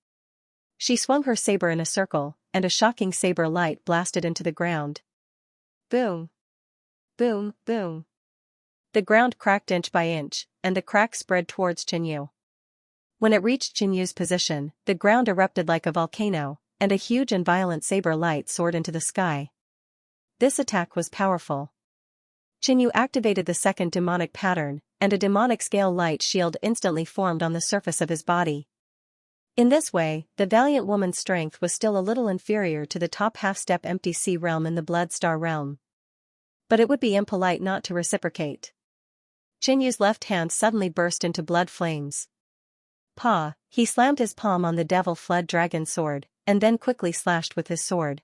She swung her saber in a circle, and a shocking saber light blasted into the ground. Boom! Boom, boom! The ground cracked inch by inch, and the crack spread towards Qinyu. When it reached Qinyu's position, the ground erupted like a volcano, and a huge and violent saber light soared into the sky. This attack was powerful. Qinyu activated the second demonic pattern, and a demonic scale light shield instantly formed on the surface of his body. In this way, the valiant woman's strength was still a little inferior to the top half-step empty sea realm in the Blood Star realm. But it would be impolite not to reciprocate. Qinyu's left hand suddenly burst into blood flames. Pa, he slammed his palm on the devil flood dragon sword, and then quickly slashed with his sword.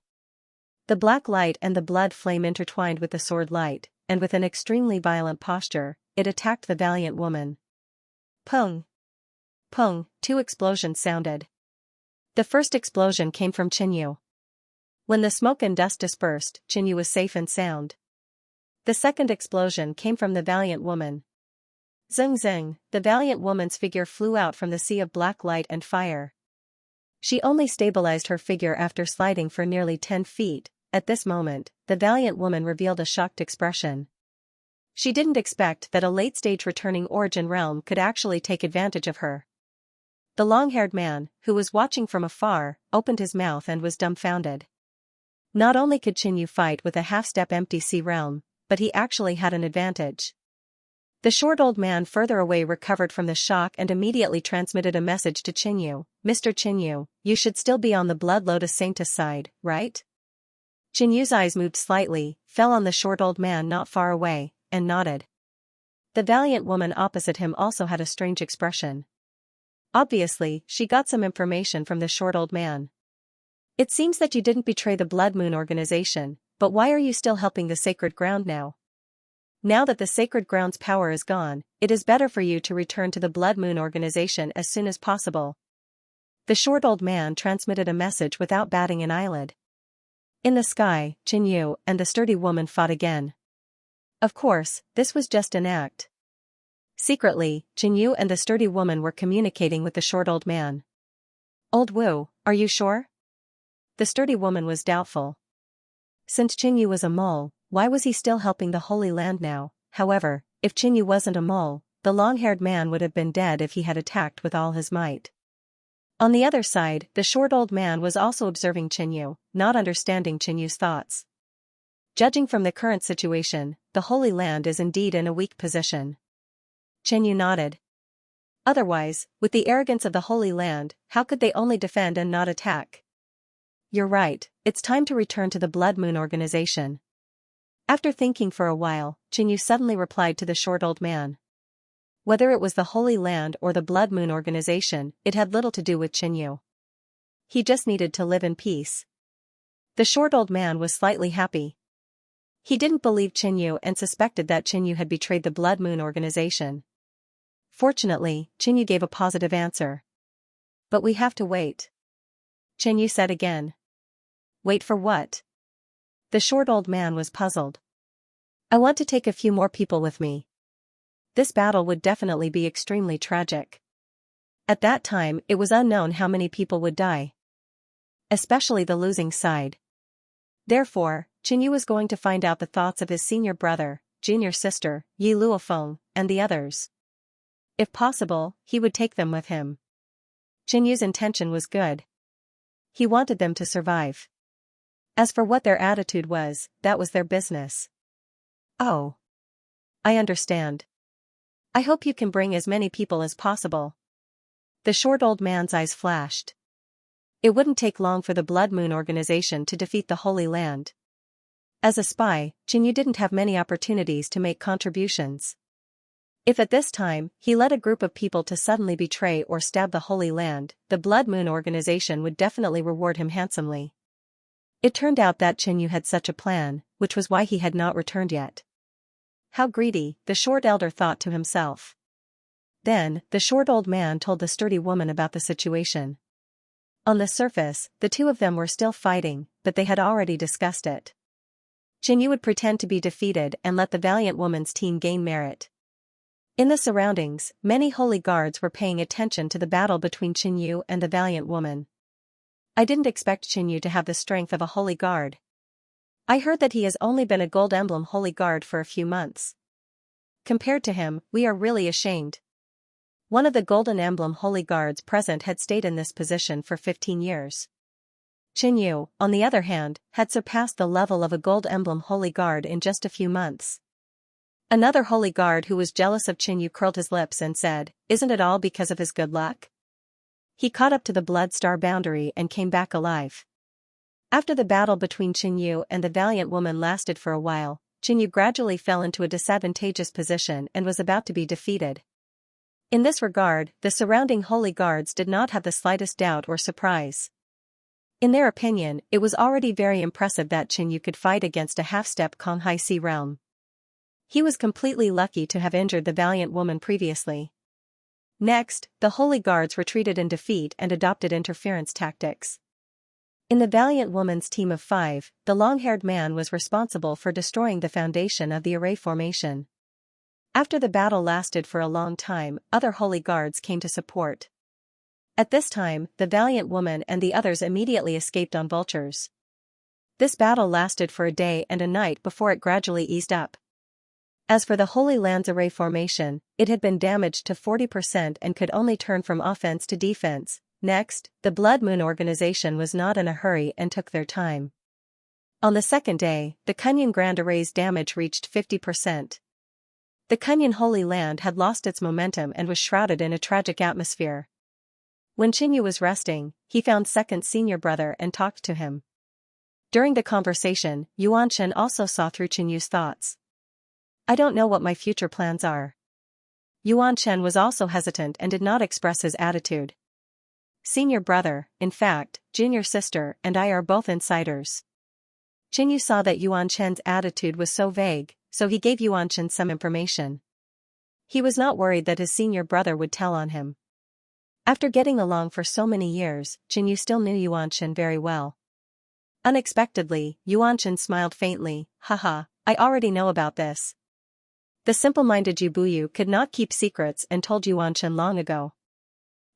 The black light and the blood flame intertwined with the sword light, and with an extremely violent posture, it attacked the valiant woman. Pung! Pung, 2 explosions sounded. The first explosion came from Qinyu. When the smoke and dust dispersed, Qinyu was safe and sound. The second explosion came from the valiant woman. Zing zing, the valiant woman's figure flew out from the sea of black light and fire. She only stabilized her figure after sliding for nearly 10 feet. At this moment, the valiant woman revealed a shocked expression. She didn't expect that a late-stage returning origin realm could actually take advantage of her. The long-haired man, who was watching from afar, opened his mouth and was dumbfounded. Not only could Qinyu fight with a half-step empty sea realm, but he actually had an advantage. The short old man further away recovered from the shock and immediately transmitted a message to Qinyu. Mr. Qinyu, you should still be on the Blood Lotus Sanctus side, right? Qinyu's eyes moved slightly, fell on the short old man not far away, and nodded. The valiant woman opposite him also had a strange expression. Obviously, she got some information from the short old man. It seems that you didn't betray the Blood Moon organization, but why are you still helping the sacred ground now? Now that the sacred ground's power is gone, it is better for you to return to the Blood Moon organization as soon as possible. The short old man transmitted a message without batting an eyelid. In the sky, Qinyu and the sturdy woman fought again. Of course, this was just an act. Secretly, Qinyu and the sturdy woman were communicating with the short old man. Old Wu, are you sure? The sturdy woman was doubtful. Since Qinyu was a mole, why was he still helping the Holy Land now? However, if Qinyu wasn't a mole, the long-haired man would have been dead if he had attacked with all his might. On the other side, the short old man was also observing Qinyu, not understanding Qinyu's thoughts. Judging from the current situation, the Holy Land is indeed in a weak position. Qinyu nodded. Otherwise, with the arrogance of the Holy Land, how could they only defend and not attack? You're right, it's time to return to the Blood Moon organization. After thinking for a while, Qinyu suddenly replied to the short old man. Whether it was the Holy Land or the Blood Moon organization, it had little to do with Qinyu. He just needed to live in peace. The short old man was slightly happy. He didn't believe Qinyu and suspected that Qinyu had betrayed the Blood Moon organization. Fortunately, Qinyu gave a positive answer. But we have to wait. Qinyu said again. Wait for what? The short old man was puzzled. I want to take a few more people with me. This battle would definitely be extremely tragic. At that time, it was unknown how many people would die. Especially the losing side. Therefore, Qinyu was going to find out the thoughts of his senior brother, junior sister, Yi Luofeng, and the others. If possible, he would take them with him. Qinyu's intention was good. He wanted them to survive. As for what their attitude was, that was their business. Oh. I understand. I hope you can bring as many people as possible. The short old man's eyes flashed. It wouldn't take long for the Blood Moon organization to defeat the Holy Land. As a spy, Qinyu didn't have many opportunities to make contributions. If at this time, he led a group of people to suddenly betray or stab the Holy Land, the Blood Moon organization would definitely reward him handsomely. It turned out that Qinyu had such a plan, which was why he had not returned yet. How greedy, the short elder thought to himself. Then, the short old man told the sturdy woman about the situation. On the surface, the two of them were still fighting, but they had already discussed it. Qinyu would pretend to be defeated and let the valiant woman's team gain merit. In the surroundings, many holy guards were paying attention to the battle between Qinyu and the valiant woman. I didn't expect Qinyu to have the strength of a holy guard. I heard that he has only been a gold emblem holy guard for a few months. Compared to him, we are really ashamed. One of the golden emblem holy guards present had stayed in this position for 15 years. Qinyu, on the other hand, had surpassed the level of a gold emblem holy guard in just a few months. Another holy guard who was jealous of Qinyu curled his lips and said, "Isn't it all because of his good luck?" He caught up to the blood star boundary and came back alive. After the battle between Qinyu and the valiant woman lasted for a while, Qinyu gradually fell into a disadvantageous position and was about to be defeated. In this regard, the surrounding holy guards did not have the slightest doubt or surprise. In their opinion, it was already very impressive that Qinyu could fight against a half-step Konghai Sea realm. He was completely lucky to have injured the valiant woman previously. Next, the holy guards retreated in defeat and adopted interference tactics. In the valiant woman's team of 5, the long-haired man was responsible for destroying the foundation of the array formation. After the battle lasted for a long time, other holy guards came to support. At this time, the valiant woman and the others immediately escaped on vultures. This battle lasted for a day and a night before it gradually eased up. As for the Holy Land's array formation, it had been damaged to 40% and could only turn from offense to defense. Next, the Blood Moon organization was not in a hurry and took their time. On the second day, the Kunyan Grand Array's damage reached 50%. The Kunyan Holy Land had lost its momentum and was shrouded in a tragic atmosphere. When Qinyu was resting, he found second senior brother and talked to him. During the conversation, Yuanshen also saw through Qinyu's thoughts. I don't know what my future plans are. Yuanshen was also hesitant and did not express his attitude. Senior brother, in fact, junior sister and I are both insiders. Qinyu saw that Yuanshen's attitude was so vague, so he gave Yuanshen some information. He was not worried that his senior brother would tell on him. After getting along for so many years, Qinyu still knew Yuanshen very well. Unexpectedly, Yuanshen smiled faintly, haha, I already know about this. The simple-minded Yubuyu could not keep secrets and told Yuanshen long ago.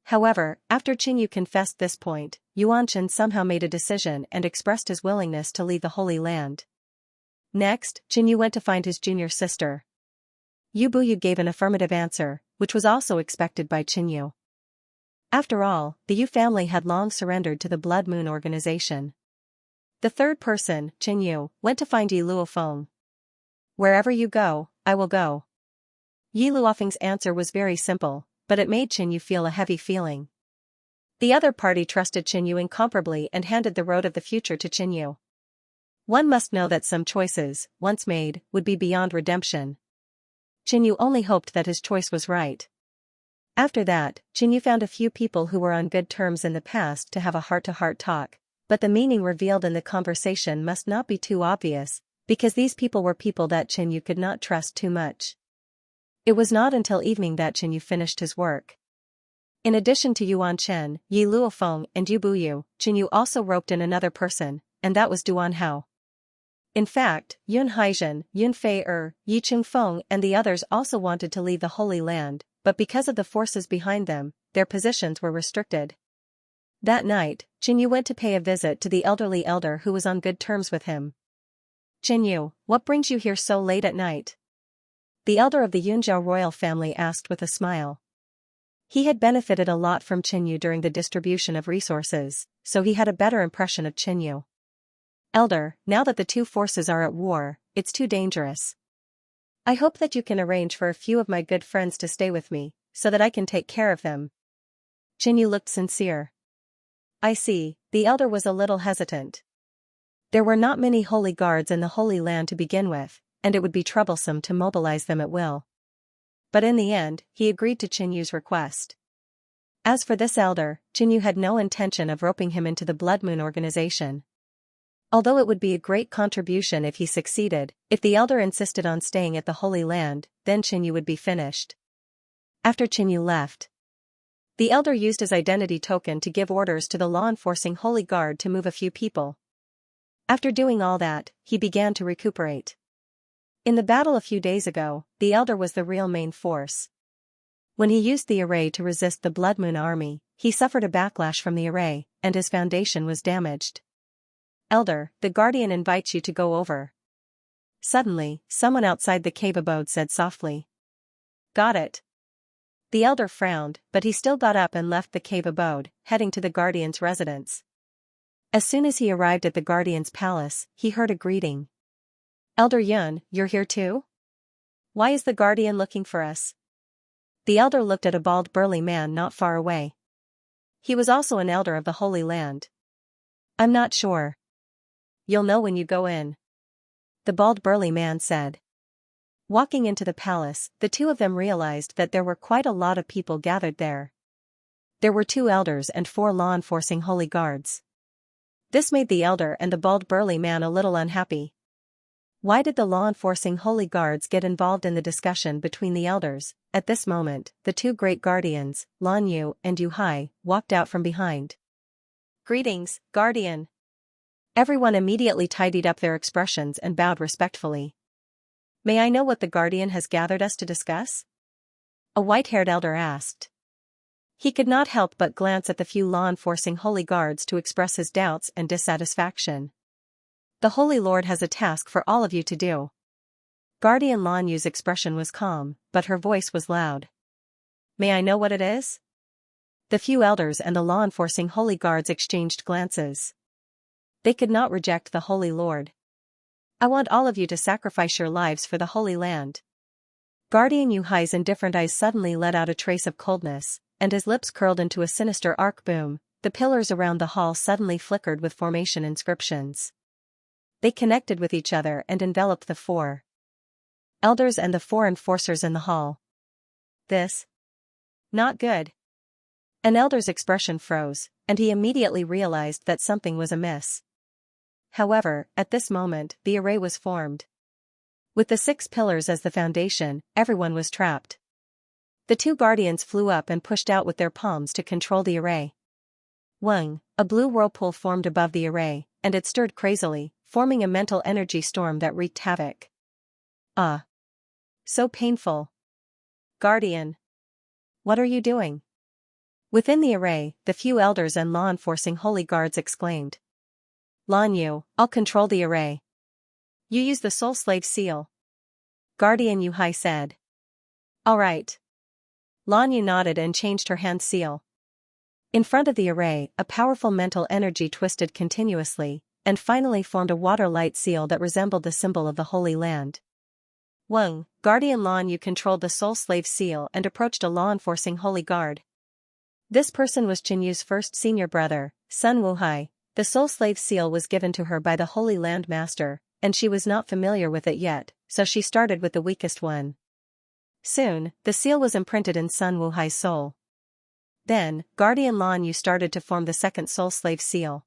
However, after Qinyu confessed this point, Yuanshen somehow made a decision and expressed his willingness to leave the Holy Land. Next, Qinyu went to find his junior sister. Yubuyu gave an affirmative answer, which was also expected by Qinyu. After all, the Yu family had long surrendered to the Blood Moon organization. The third person, Qinyu, went to find Yi Luofeng. Wherever you go, I will go. Yi Luofeng's answer was very simple, but it made Qinyu feel a heavy feeling. The other party trusted Qinyu incomparably and handed the road of the future to Qinyu. One must know that some choices, once made, would be beyond redemption. Qinyu only hoped that his choice was right. After that, Qinyu found a few people who were on good terms in the past to have a heart-to-heart talk, but the meaning revealed in the conversation must not be too obvious, because these people were people that Qinyu could not trust too much. It was not until evening that Qinyu finished his work. In addition to Yuanshen, Yi Luofeng and Yubuyu, Qinyu also roped in another person, and that was Duan Hao. In fact, Yun Haizhen, Yun Fei Yi Chungfeng and the others also wanted to leave the Holy Land, but because of the forces behind them, their positions were restricted. That night, Qinyu went to pay a visit to the elderly elder who was on good terms with him. Qinyu, what brings you here so late at night? The elder of the Yunzhou royal family asked with a smile. He had benefited a lot from Qinyu during the distribution of resources, so he had a better impression of Qinyu. Elder, now that the two forces are at war, it's too dangerous. I hope that you can arrange for a few of my good friends to stay with me, so that I can take care of them. Qinyu looked sincere. I see, the elder was a little hesitant. There were not many holy guards in the Holy Land to begin with, and it would be troublesome to mobilize them at will. But in the end, he agreed to Qinyu's request. As for this elder, Qinyu had no intention of roping him into the Blood Moon organization. Although it would be a great contribution if he succeeded, if the elder insisted on staying at the Holy Land, then Qinyu would be finished. After Qinyu left, the elder used his identity token to give orders to the law-enforcing Holy Guard to move a few people. After doing all that, he began to recuperate. In the battle a few days ago, the elder was the real main force. When he used the array to resist the Blood Moon army, he suffered a backlash from the array, and his foundation was damaged. Elder, the guardian invites you to go over. Suddenly, someone outside the cave abode said softly. Got it. The elder frowned, but he still got up and left the cave abode, heading to the guardian's residence. As soon as he arrived at the guardian's palace, he heard a greeting. Elder Yun, you're here too? Why is the guardian looking for us? The elder looked at a bald burly man not far away. He was also an elder of the Holy Land. I'm not sure. You'll know when you go in. The bald burly man said. Walking into the palace, the two of them realized that there were quite a lot of people gathered there. There were 2 elders and 4 law-enforcing holy guards. This made the elder and the bald burly man a little unhappy. Why did the law-enforcing holy guards get involved in the discussion between the elders? At this moment, the 2 great guardians, Lan Yu and Yu Hai, walked out from behind. Greetings, guardian. Everyone immediately tidied up their expressions and bowed respectfully. May I know what the guardian has gathered us to discuss? A white-haired elder asked. He could not help but glance at the few law-enforcing holy guards to express his doubts and dissatisfaction. The Holy Lord has a task for all of you to do. Guardian Lan Yu's expression was calm, but her voice was loud. May I know what it is? The few elders and the law-enforcing holy guards exchanged glances. They could not reject the Holy Lord. I want all of you to sacrifice your lives for the Holy Land. Guardian Yuhai's indifferent eyes suddenly let out a trace of coldness, and his lips curled into a sinister arc. Boom, the pillars around the hall suddenly flickered with formation inscriptions. They connected with each other and enveloped the 4 elders and the 4 enforcers in the hall. This? Not good. An elder's expression froze, and he immediately realized that something was amiss. However, at this moment, the array was formed. With the 6 pillars as the foundation, everyone was trapped. The 2 guardians flew up and pushed out with their palms to control the array. Wang, a blue whirlpool formed above the array, and it stirred crazily, forming a mental energy storm that wreaked havoc. Ah! So painful. Guardian. What are you doing? Within the array, the few elders and law-enforcing holy guards exclaimed. Lan Yu, I'll control the array. You use the Soul Slave seal. Guardian Yuhai said. All right. Lan Yu nodded and changed her hand seal. In front of the array, a powerful mental energy twisted continuously, and finally formed a water light seal that resembled the symbol of the Holy Land. Wang, Guardian Lan Yu controlled the Soul Slave seal and approached a law-enforcing holy guard. This person was Qin Yu's first senior brother, Sun Wuhai. The Soul Slave seal was given to her by the Holy Land Master, and she was not familiar with it yet, so she started with the weakest one. Soon, the seal was imprinted in Sun Wuhai's soul. Then, Guardian Lan Yu started to form the second Soul Slave seal.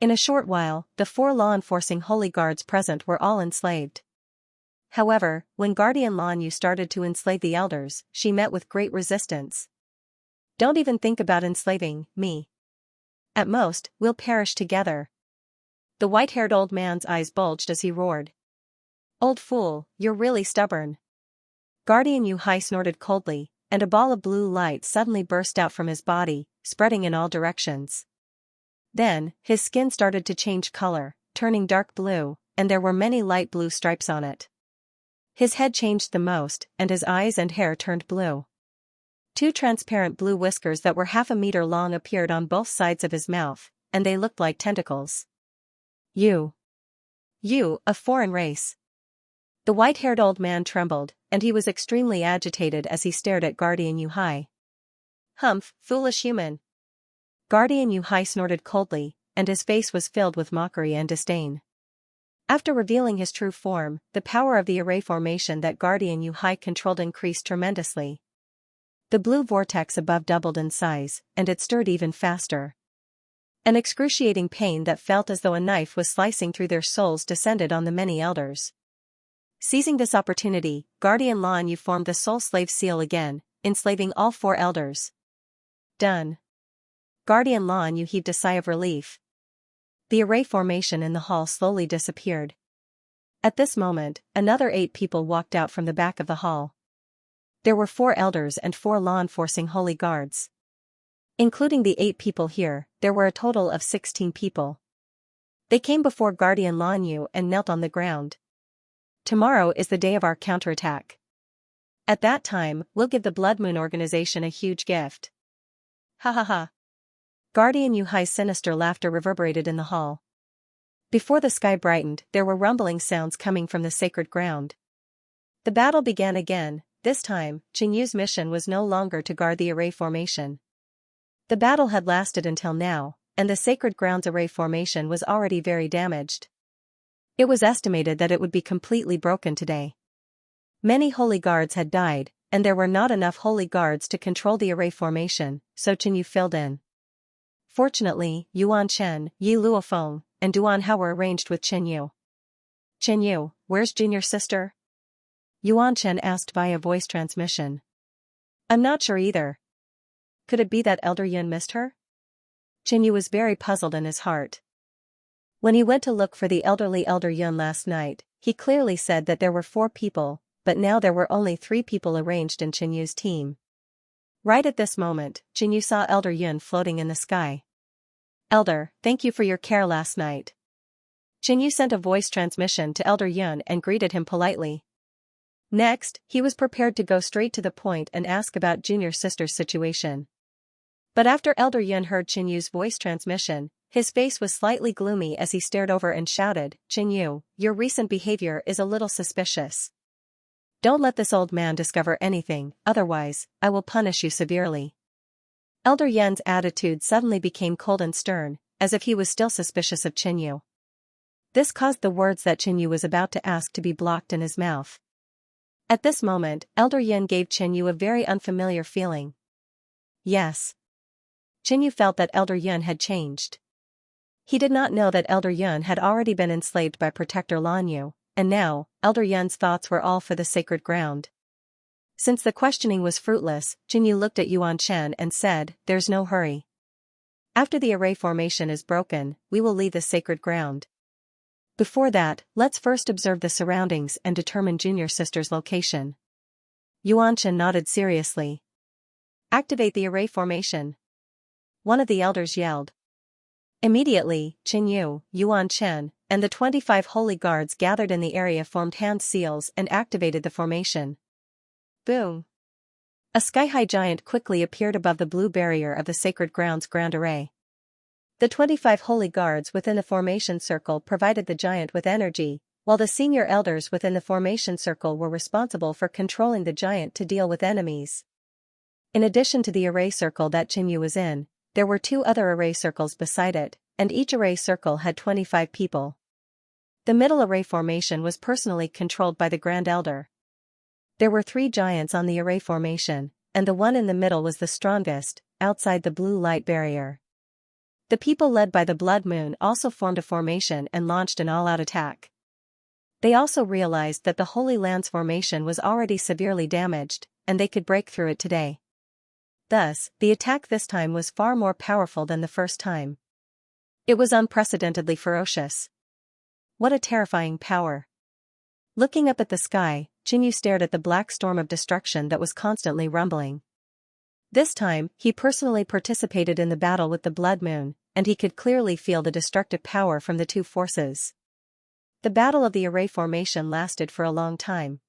In a short while, the 4 law-enforcing holy guards present were all enslaved. However, when Guardian Lan Yu started to enslave the elders, she met with great resistance. Don't even think about enslaving me. At most, we'll perish together. The white-haired old man's eyes bulged as he roared. Old fool, you're really stubborn. Guardian Yuhai snorted coldly, and a ball of blue light suddenly burst out from his body, spreading in all directions. Then, his skin started to change color, turning dark blue, and there were many light blue stripes on it. His head changed the most, and his eyes and hair turned blue. 2 transparent blue whiskers that were half a meter long appeared on both sides of his mouth, and they looked like tentacles. You, a foreign race. The white-haired old man trembled, and he was extremely agitated as he stared at Guardian Yuhai. Humph, foolish human. Guardian Yuhai snorted coldly, and his face was filled with mockery and disdain. After revealing his true form, the power of the array formation that Guardian Yuhai controlled increased tremendously. The blue vortex above doubled in size, and it stirred even faster. An excruciating pain that felt as though a knife was slicing through their souls descended on the many elders. Seizing this opportunity, Guardian Lan Yu formed the Soul Slave seal again, enslaving all 4 elders. Done. Guardian Lan Yu heaved a sigh of relief. The array formation in the hall slowly disappeared. At this moment, another 8 people walked out from the back of the hall. There were 4 elders and 4 law-enforcing holy guards. Including the 8 people here, there were a total of 16 people. They came before Guardian Lan Yu and knelt on the ground. Tomorrow is the day of our counterattack. At that time, we'll give the Blood Moon organization a huge gift. Ha ha ha. Guardian Yuhai's sinister laughter reverberated in the hall. Before the sky brightened, there were rumbling sounds coming from the sacred ground. The battle began again. This time, Qin Yu's mission was no longer to guard the array formation. The battle had lasted until now, and the sacred ground's array formation was already very damaged. It was estimated that it would be completely broken today. Many holy guards had died, and there were not enough holy guards to control the array formation, so Qin Yu filled in. Fortunately, Yuan Chen, Yi Luofeng, and Duan Hao were arranged with Qin Yu. Qin Yu, where's Junior sister? Yuan Chen asked via voice transmission. I'm not sure either. Could it be that Elder Yun missed her? Qin Yu was very puzzled in his heart. When he went to look for the elderly Elder Yun last night, he clearly said that there were 4 people, but now there were only 3 people arranged in Qin Yu's team. Right at this moment, Qin Yu saw Elder Yun floating in the sky. Elder, thank you for your care last night. Qin Yu sent a voice transmission to Elder Yun and greeted him politely. Next, he was prepared to go straight to the point and ask about Junior sister's situation. But after Elder Yun heard Qin Yu's voice transmission, his face was slightly gloomy as he stared over and shouted, Qin Yu, your recent behavior is a little suspicious. Don't let this old man discover anything, otherwise, I will punish you severely. Elder Yan's attitude suddenly became cold and stern, as if he was still suspicious of Qinyu. This caused the words that Qinyu was about to ask to be blocked in his mouth. At this moment, Elder Yan gave Qinyu a very unfamiliar feeling. Yes. Qinyu felt that Elder Yun had changed. He did not know that Elder Yun had already been enslaved by Protector Lan Yu, and now, Elder Yun's thoughts were all for the sacred ground. Since the questioning was fruitless, Qinyu looked at Yuan Shen and said, "There's no hurry. After the array formation is broken, we will leave the sacred ground. Before that, let's first observe the surroundings and determine Junior Sister's location." Yuan Shen nodded seriously. "Activate the array formation," one of the elders yelled. Immediately, Qinyu, Yuan Shen, and the 25 holy guards gathered in the area formed hand seals and activated the formation. Boom! A sky-high giant quickly appeared above the blue barrier of the sacred ground's grand array. The 25 holy guards within the formation circle provided the giant with energy, while the senior elders within the formation circle were responsible for controlling the giant to deal with enemies. In addition to the array circle that Qinyu was in, there were 2 other array circles beside it, and each array circle had 25 people. The middle array formation was personally controlled by the Grand Elder. There were 3 giants on the array formation, and the one in the middle was the strongest, outside the blue light barrier. The people led by the Blood Moon also formed a formation and launched an all-out attack. They also realized that the Holy Lands formation was already severely damaged, and they could break through it today. Thus, the attack this time was far more powerful than the first time. It was unprecedentedly ferocious. What a terrifying power. Looking up at the sky, Qinyu stared at the black storm of destruction that was constantly rumbling. This time, he personally participated in the battle with the Blood Moon, and he could clearly feel the destructive power from the 2 forces. The battle of the array formation lasted for a long time.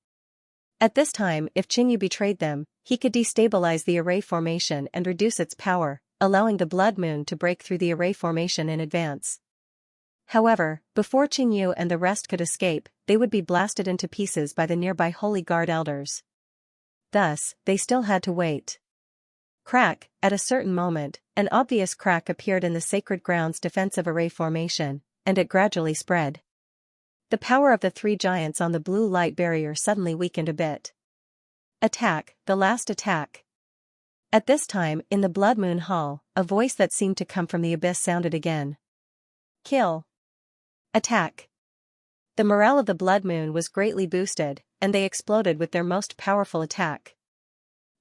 At this time, if Qinyu betrayed them, he could destabilize the array formation and reduce its power, allowing the Blood Moon to break through the array formation in advance. However, before Qinyu and the rest could escape, they would be blasted into pieces by the nearby Holy Guard elders. Thus, they still had to wait. Crack, at a certain moment, an obvious crack appeared in the sacred ground's defensive array formation, and it gradually spread. The power of the 3 giants on the blue light barrier suddenly weakened a bit. Attack, the last attack. At this time, in the Blood Moon Hall, a voice that seemed to come from the abyss sounded again. Kill. Attack. The morale of the Blood Moon was greatly boosted, and they exploded with their most powerful attack.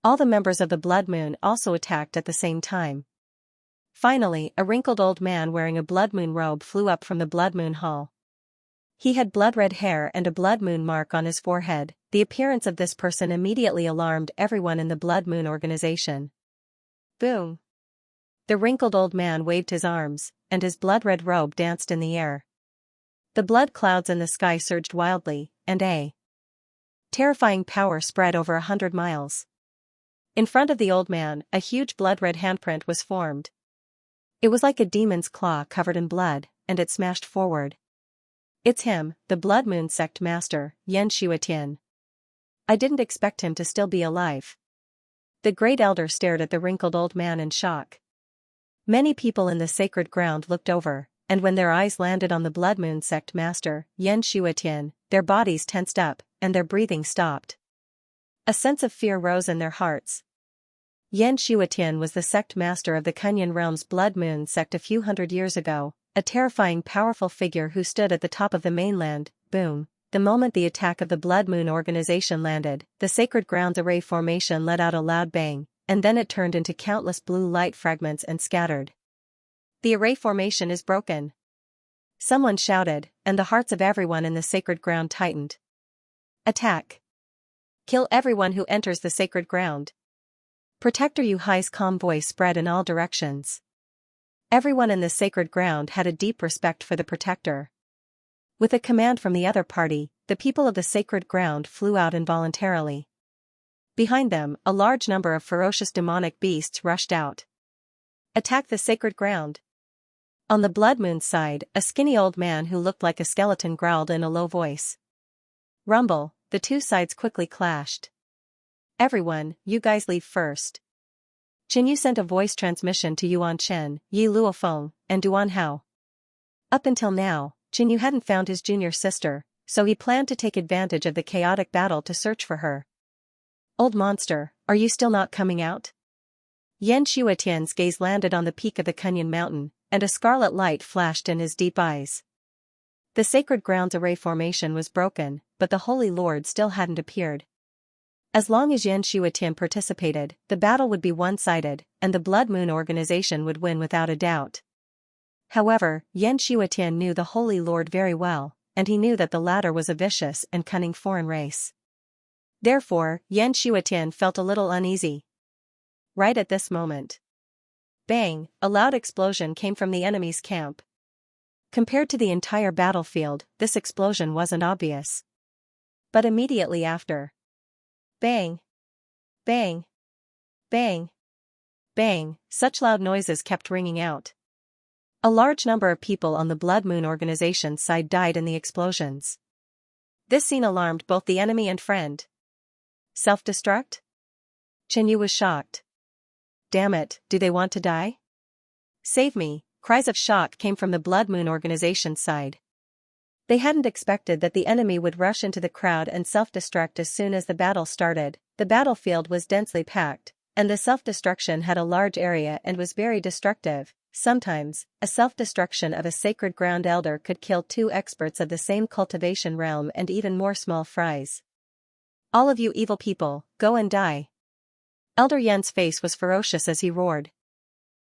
All the members of the Blood Moon also attacked at the same time. Finally, a wrinkled old man wearing a Blood Moon robe flew up from the Blood Moon Hall. He had blood-red hair and a blood moon mark on his forehead. The appearance of this person immediately alarmed everyone in the Blood Moon organization. Boom! The wrinkled old man waved his arms, and his blood-red robe danced in the air. The blood clouds in the sky surged wildly, and a terrifying power spread over 100 miles. In front of the old man, a huge blood-red handprint was formed. It was like a demon's claw covered in blood, and it smashed forward. It's him, the Blood Moon sect master, Xianxia. I didn't expect him to still be alive. The great elder stared at the wrinkled old man in shock. Many people in the sacred ground looked over, and when their eyes landed on the Blood Moon sect master, Xianxia, their bodies tensed up, and their breathing stopped. A sense of fear rose in their hearts. Xianxia was the sect master of the Kunyan realm's Blood Moon sect a few hundred years ago, a terrifying powerful figure who stood at the top of the mainland. Boom! The moment the attack of the Blood Moon organization landed, the sacred ground's array formation let out a loud bang, and then it turned into countless blue light fragments and scattered. The array formation is broken. Someone shouted, and the hearts of everyone in the sacred ground tightened. Attack! Kill everyone who enters the sacred ground. Protector Yu Hai's calm voice spread in all directions. Everyone in the sacred ground had a deep respect for the protector. With a command from the other party, the people of the sacred ground flew out involuntarily. Behind them, a large number of ferocious demonic beasts rushed out. Attack the sacred ground! On the Blood Moon side, a skinny old man who looked like a skeleton growled in a low voice. Rumble, the two sides quickly clashed. "Everyone, you guys leave first." Qinyu sent a voice transmission to Yuan Chen, Yi Luofeng, and Duan Hao. Up until now, Qinyu hadn't found his junior sister, so he planned to take advantage of the chaotic battle to search for her. "Old monster, are you still not coming out?" Yan Shuatian's gaze landed on the peak of the Kunyan mountain, and a scarlet light flashed in his deep eyes. The sacred ground's array formation was broken, but the Holy Lord still hadn't appeared. As long as Yan Shuatian participated, the battle would be one-sided, and the Blood Moon organization would win without a doubt. However, Yan Shuatian knew the Holy Lord very well, and he knew that the latter was a vicious and cunning foreign race. Therefore, Yan Shuatian felt a little uneasy. Right at this moment. Bang! A loud explosion came from the enemy's camp. Compared to the entire battlefield, this explosion wasn't obvious. But immediately after. Bang! Bang! Bang! Bang! Such loud noises kept ringing out. A large number of people on the Blood Moon organization's side died in the explosions. This scene alarmed both the enemy and friend. Self-destruct? Qinyu was shocked. Damn it, do they want to die? Save me! Cries of shock came from the Blood Moon organization's side. They hadn't expected that the enemy would rush into the crowd and self-destruct as soon as the battle started. The battlefield was densely packed, and the self-destruction had a large area and was very destructive. Sometimes, a self-destruction of a sacred ground elder could kill two experts of the same cultivation realm and even more small fries. "All of you evil people, go and die." Elder Yan's face was ferocious as he roared.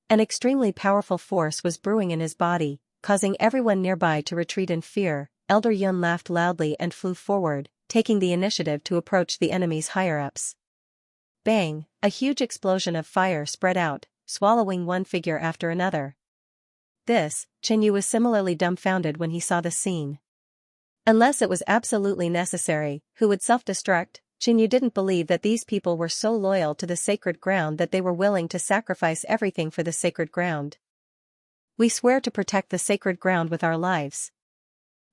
An extremely powerful force was brewing in his body, causing everyone nearby to retreat in fear. Elder Yun laughed loudly and flew forward, taking the initiative to approach the enemy's higher-ups. Bang! A huge explosion of fire spread out, swallowing one figure after another. Qinyu was similarly dumbfounded when he saw the scene. Unless it was absolutely necessary, who would self-destruct? Qinyu didn't believe that these people were so loyal to the sacred ground that they were willing to sacrifice everything for the sacred ground. "We swear to protect the sacred ground with our lives."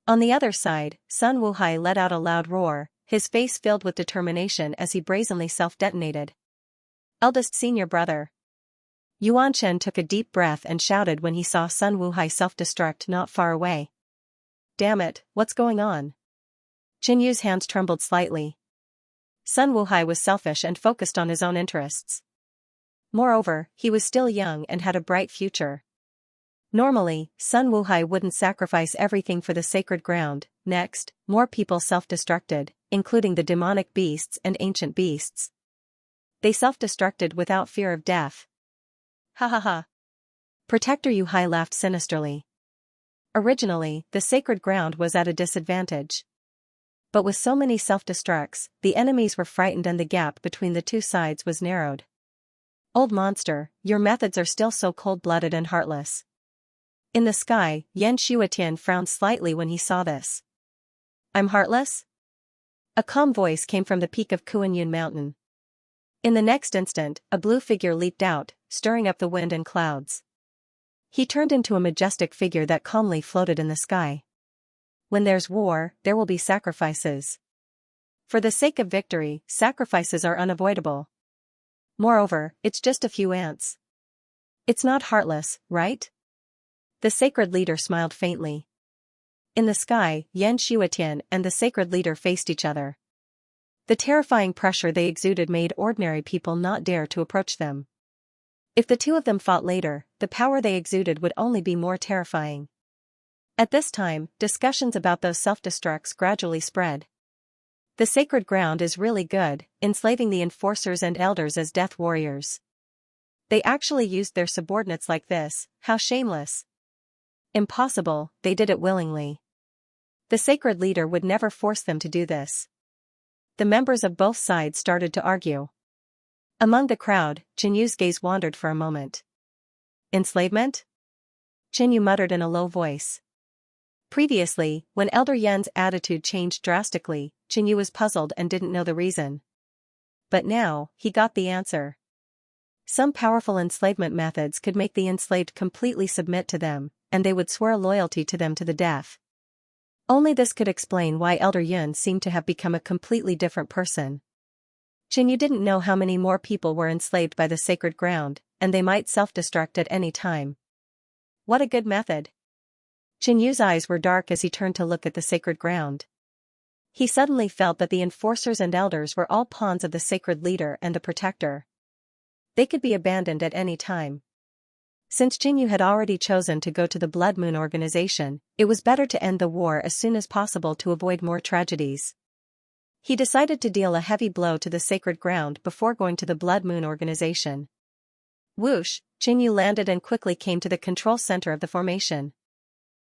On the other side, Sun Wuhai let out a loud roar, his face filled with determination as he brazenly self-detonated. "Eldest senior brother." Yuan Chen took a deep breath and shouted when he saw Sun Wuhai self-destruct not far away. "Damn it, what's going on?" Qinyu's hands trembled slightly. Sun Wuhai was selfish and focused on his own interests. Moreover, he was still young and had a bright future. Normally, Sun Wuhai wouldn't sacrifice everything for the sacred ground. Next, more people self-destructed, including the demonic beasts and ancient beasts. They self-destructed without fear of death. Ha ha ha. Protector Yuhai laughed sinisterly. Originally, the sacred ground was at a disadvantage. But with so many self-destructs, the enemies were frightened and the gap between the two sides was narrowed. "Old monster, your methods are still so cold-blooded and heartless." In the sky, Yan Shuatian frowned slightly when he saw this. "I'm heartless?" A calm voice came from the peak of Kuanyun Mountain. In the next instant, a blue figure leaped out, stirring up the wind and clouds. He turned into a majestic figure that calmly floated in the sky. "When there's war, there will be sacrifices. For the sake of victory, sacrifices are unavoidable. Moreover, it's just a few ants. It's not heartless, right?" The sacred leader smiled faintly. In the sky, Yan Shuatian and the sacred leader faced each other. The terrifying pressure they exuded made ordinary people not dare to approach them. If the two of them fought later, the power they exuded would only be more terrifying. At this time, discussions about those self-destructs gradually spread. "The sacred ground is really good, enslaving the enforcers and elders as death warriors. They actually used their subordinates like this, how shameless." "Impossible, they did it willingly. The sacred leader would never force them to do this." The members of both sides started to argue. Among the crowd, Qinyu's gaze wandered for a moment. "Enslavement?" Qinyu muttered in a low voice. Previously, when Elder Yan's attitude changed drastically, Qinyu was puzzled and didn't know the reason. But now, he got the answer. Some powerful enslavement methods could make the enslaved completely submit to them, and they would swear loyalty to them to the death. Only this could explain why Elder Yun seemed to have become a completely different person. Qinyu didn't know how many more people were enslaved by the sacred ground, and they might self-destruct at any time. What a good method. Qinyu's eyes were dark as he turned to look at the sacred ground. He suddenly felt that the enforcers and elders were all pawns of the sacred leader and the protector. They could be abandoned at any time. Since Qinyu had already chosen to go to the Blood Moon organization, it was better to end the war as soon as possible to avoid more tragedies. He decided to deal a heavy blow to the sacred ground before going to the Blood Moon organization. Whoosh, Qinyu landed and quickly came to the control center of the formation.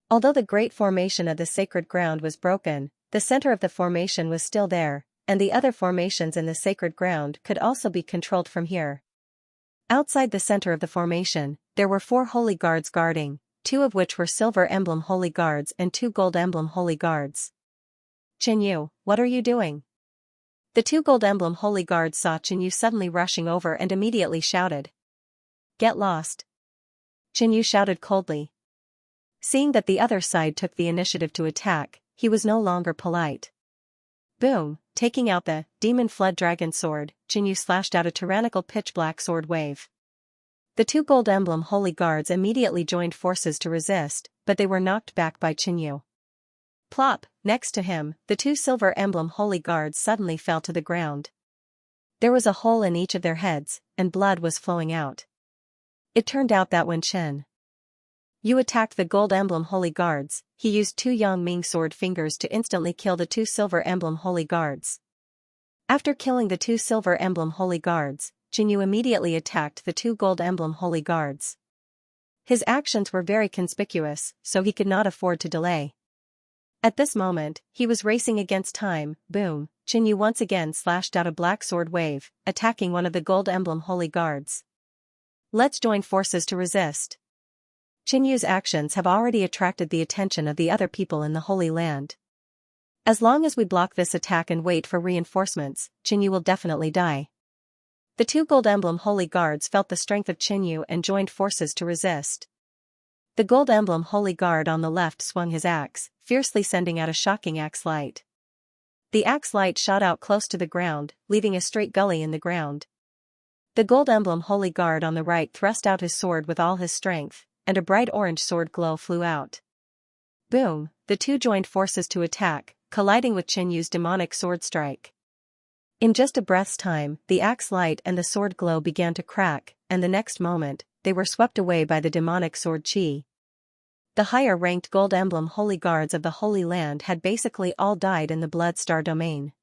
Although the great formation of the sacred ground was broken, the center of the formation was still there, and the other formations in the sacred ground could also be controlled from here. Outside the center of the formation, there were 4 holy guards guarding, 2 of which were silver emblem holy guards and 2 gold emblem holy guards. Qinyu, what are you doing? The 2 gold emblem holy guards saw Qinyu suddenly rushing over and immediately shouted. Get lost. Qinyu shouted coldly. Seeing that the other side took the initiative to attack, he was no longer polite. Boom, taking out the demon flood dragon sword, Qinyu slashed out a tyrannical pitch-black sword wave. The 2 gold emblem holy guards immediately joined forces to resist, but they were knocked back by Qinyu. Plop, next to him, the 2 silver emblem holy guards suddenly fell to the ground. There was a hole in each of their heads, and blood was flowing out. It turned out that when Yu attacked the gold emblem holy guards, he used 2 Yang Ming sword fingers to instantly kill the 2 silver emblem holy guards. After killing the 2 silver emblem holy guards, Qinyu immediately attacked the 2 gold emblem holy guards. His actions were very conspicuous, so he could not afford to delay. At this moment, he was racing against time. Boom, Qinyu once again slashed out a black sword wave, attacking one of the gold emblem holy guards. Let's join forces to resist. Qinyu's actions have already attracted the attention of the other people in the Holy Land. As long as we block this attack and wait for reinforcements, Qinyu will definitely die. The 2 gold emblem holy guards felt the strength of Qinyu and joined forces to resist. The gold emblem holy guard on the left swung his axe, fiercely sending out a shocking axe light. The axe light shot out close to the ground, leaving a straight gully in the ground. The gold emblem holy guard on the right thrust out his sword with all his strength, and a bright orange sword glow flew out. Boom, the 2 joined forces to attack, colliding with Qinyu's demonic sword strike. In just a breath's time, the axe light and the sword glow began to crack, and the next moment, they were swept away by the demonic sword chi. The higher-ranked gold emblem holy guards of the Holy Land had basically all died in the Blood Star domain.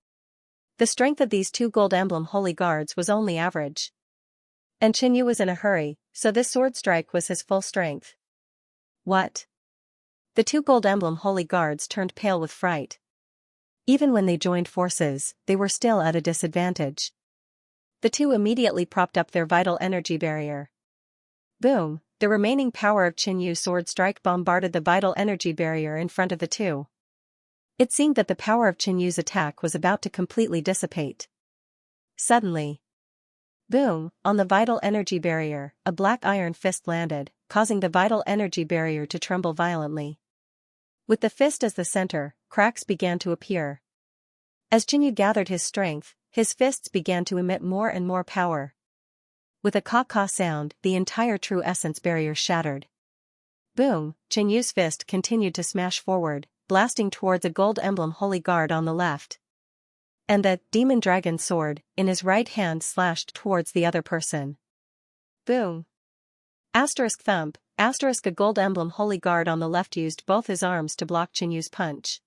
The strength of these 2 gold emblem holy guards was only average. And Qinyu was in a hurry, so this sword strike was his full strength. What? The 2 gold emblem holy guards turned pale with fright. Even when they joined forces, they were still at a disadvantage. The 2 immediately propped up their vital energy barrier. Boom, the remaining power of Qinyu's sword strike bombarded the vital energy barrier in front of the 2. It seemed that the power of Qinyu's attack was about to completely dissipate. Suddenly, boom, on the vital energy barrier, a black iron fist landed, causing the vital energy barrier to tremble violently. With the fist as the center, cracks began to appear. As Qinyu gathered his strength, his fists began to emit more and more power. With a caw-caw sound, the entire true essence barrier shattered. Boom, Qinyu's fist continued to smash forward, blasting towards a gold emblem holy guard on the left. And the demon dragon sword, in his right hand, slashed towards the other person. Boom. Asterisk thump, asterisk a gold emblem holy guard on the left used both his arms to block Qinyu's punch.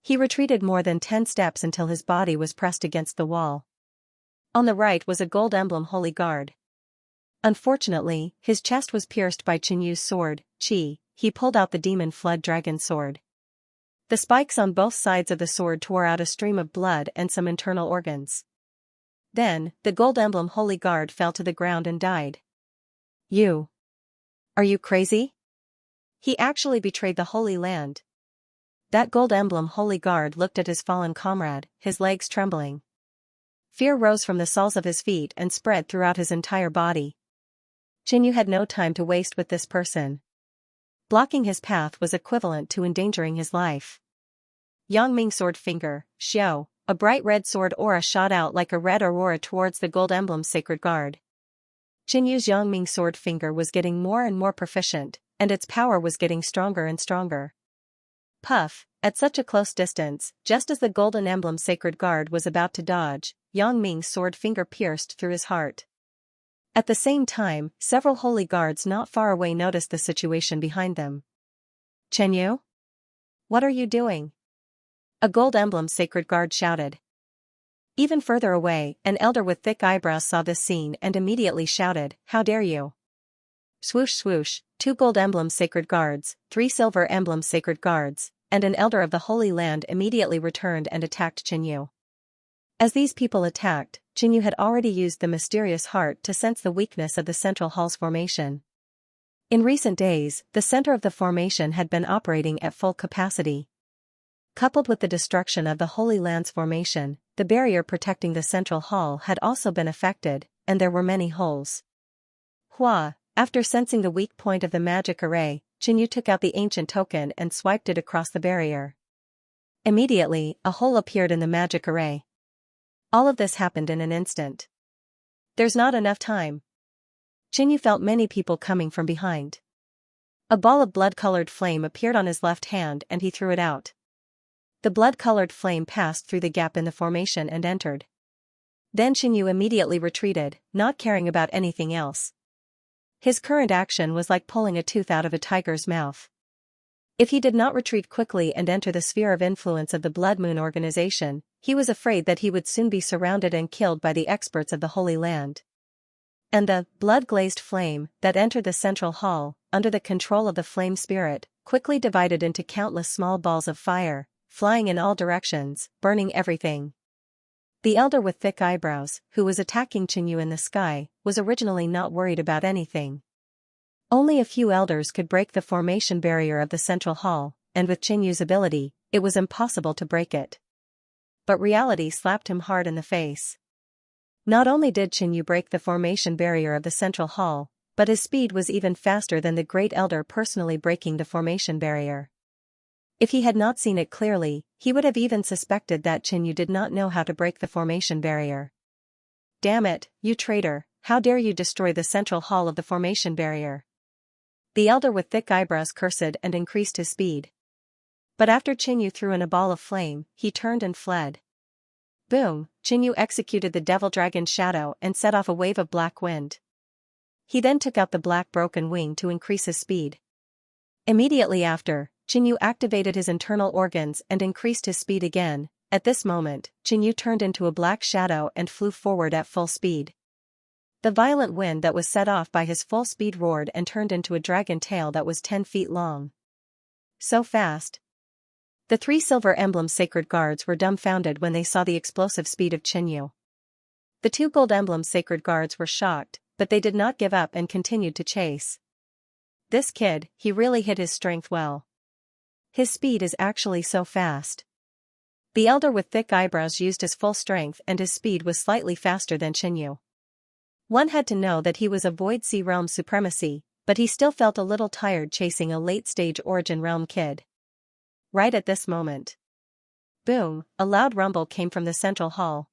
He retreated more than 10 steps until his body was pressed against the wall. On the right was a gold emblem holy guard. Unfortunately, his chest was pierced by Qinyu's sword, chi. He pulled out the demon flood dragon sword. The spikes on both sides of the sword tore out a stream of blood and some internal organs. Then, the gold emblem holy guard fell to the ground and died. Are you crazy? He actually betrayed the Holy Land. That gold emblem holy guard looked at his fallen comrade, his legs trembling. Fear rose from the soles of his feet and spread throughout his entire body. Qinyu had no time to waste with this person. Blocking his path was equivalent to endangering his life. Yangming sword finger, Xiao, a bright red sword aura shot out like a red aurora towards the gold emblem's sacred guard. Qinyu's Yangming sword finger was getting more and more proficient, and its power was getting stronger and stronger. Puff, at such a close distance, just as the golden emblem's sacred guard was about to dodge, Yangming's sword finger pierced through his heart. At the same time, several holy guards not far away noticed the situation behind them. Qinyu? What are you doing? A gold emblem's sacred guard shouted. Even further away, an elder with thick eyebrows saw this scene and immediately shouted, "How dare you!" Swoosh swoosh, 2 gold emblems sacred guards, 3 silver emblems sacred guards, and an elder of the Holy Land immediately returned and attacked Qinyu. As these people attacked, Qinyu had already used the mysterious heart to sense the weakness of the central hall's formation. In recent days, the center of the formation had been operating at full capacity. Coupled with the destruction of the Holy Land's formation, the barrier protecting the central hall had also been affected, and there were many holes. Hua, after sensing the weak point of the magic array, Qinyu took out the ancient token and swiped it across the barrier. Immediately, a hole appeared in the magic array. All of this happened in an instant. There's not enough time. Qinyu felt many people coming from behind. A ball of blood-colored flame appeared on his left hand and he threw it out. The blood-colored flame passed through the gap in the formation and entered. Then Qinyu immediately retreated, not caring about anything else. His current action was like pulling a tooth out of a tiger's mouth. If he did not retreat quickly and enter the sphere of influence of the Blood Moon organization, he was afraid that he would soon be surrounded and killed by the experts of the Holy Land. And the blood-glazed flame that entered the central hall, under the control of the flame spirit, quickly divided into countless small balls of fire, flying in all directions, burning everything. The elder with thick eyebrows, who was attacking Qinyu in the sky, was originally not worried about anything. Only a few elders could break the formation barrier of the central hall, and with Qinyu's ability, it was impossible to break it. But reality slapped him hard in the face. Not only did Qinyu break the formation barrier of the central hall, but his speed was even faster than the great elder personally breaking the formation barrier. If he had not seen it clearly, he would have even suspected that Qinyu did not know how to break the formation barrier. "Damn it, you traitor, how dare you destroy the central hall of the formation barrier!" The elder with thick eyebrows cursed and increased his speed. But after Qinyu threw in a ball of flame, he turned and fled. Boom, Qinyu executed the devil dragon shadow and set off a wave of black wind. He then took out the black broken wing to increase his speed. Immediately after, Qinyu activated his internal organs and increased his speed again. At this moment, Qinyu turned into a black shadow and flew forward at full speed. The violent wind that was set off by his full speed roared and turned into a dragon tail that was 10 feet long. So fast. The 3 silver emblem sacred guards were dumbfounded when they saw the explosive speed of Qinyu. The 2 gold emblem sacred guards were shocked, but they did not give up and continued to chase. This kid, he really hid his strength well. His speed is actually so fast. The elder with thick eyebrows used his full strength and his speed was slightly faster than Qinyu. One had to know that he was a Void Sea Realm supremacy, but he still felt a little tired chasing a late-stage Origin Realm kid. Right at this moment. Boom, a loud rumble came from the central hall.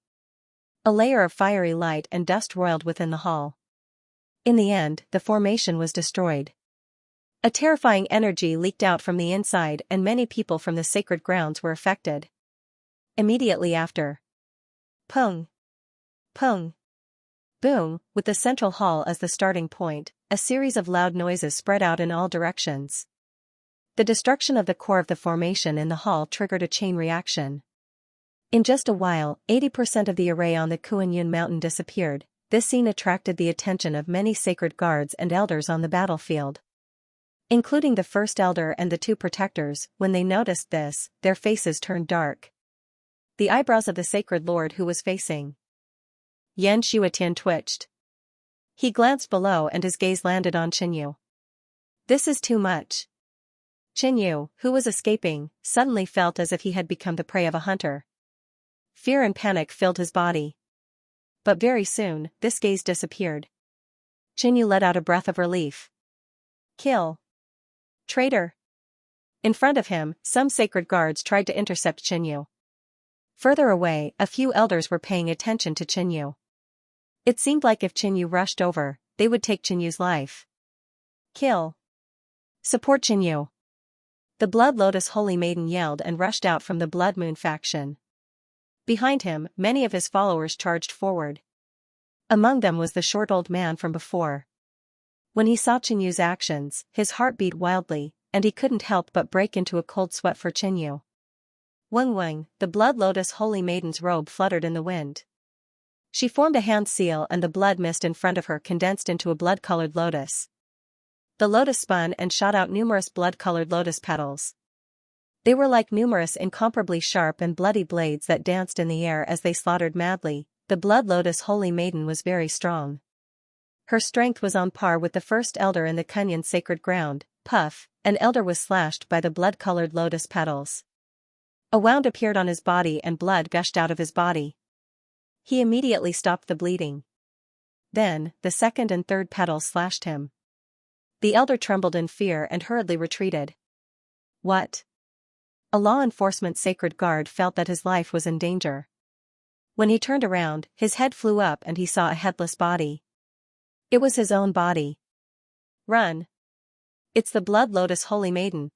A layer of fiery light and dust roiled within the hall. In the end, the formation was destroyed. A terrifying energy leaked out from the inside and many people from the sacred grounds were affected. Immediately after. Pung. Pung. Boom, with the central hall as the starting point, a series of loud noises spread out in all directions. The destruction of the core of the formation in the hall triggered a chain reaction. In just a while, 80% of the array on the Kuan-Yun mountain disappeared. This scene attracted the attention of many sacred guards and elders on the battlefield. Including the first elder and the 2 protectors. When they noticed this, their faces turned dark. The eyebrows of the sacred lord who was facing Yan Shuatian twitched. He glanced below and his gaze landed on Qinyu. This is too much. Qinyu, who was escaping, suddenly felt as if he had become the prey of a hunter. Fear and panic filled his body. But very soon, this gaze disappeared. Qinyu let out a breath of relief. Kill. Traitor. In front of him, some sacred guards tried to intercept Qinyu. Further away, a few elders were paying attention to Qinyu. It seemed like if Qinyu rushed over, they would take Qinyu's life. Kill. Support Qinyu. The Blood Lotus Holy Maiden yelled and rushed out from the Blood Moon faction. Behind him, many of his followers charged forward. Among them was the short old man from before. When he saw Qinyu's actions, his heart beat wildly, and he couldn't help but break into a cold sweat for Qinyu. Weng Weng, the Blood Lotus Holy Maiden's robe fluttered in the wind. She formed a hand seal and the blood mist in front of her condensed into a blood-colored lotus. The lotus spun and shot out numerous blood-colored lotus petals. They were like numerous incomparably sharp and bloody blades that danced in the air as they slaughtered madly. The Blood Lotus Holy Maiden was very strong. Her strength was on par with the first elder in the Kunyan sacred ground. Puff, an elder was slashed by the blood-colored lotus petals. A wound appeared on his body and blood gushed out of his body. He immediately stopped the bleeding. Then, the second and third petals slashed him. The elder trembled in fear and hurriedly retreated. What? A law enforcement sacred guard felt that his life was in danger. When he turned around, his head flew up and he saw a headless body. It was his own body. Run! It's the Blood Lotus Holy Maiden.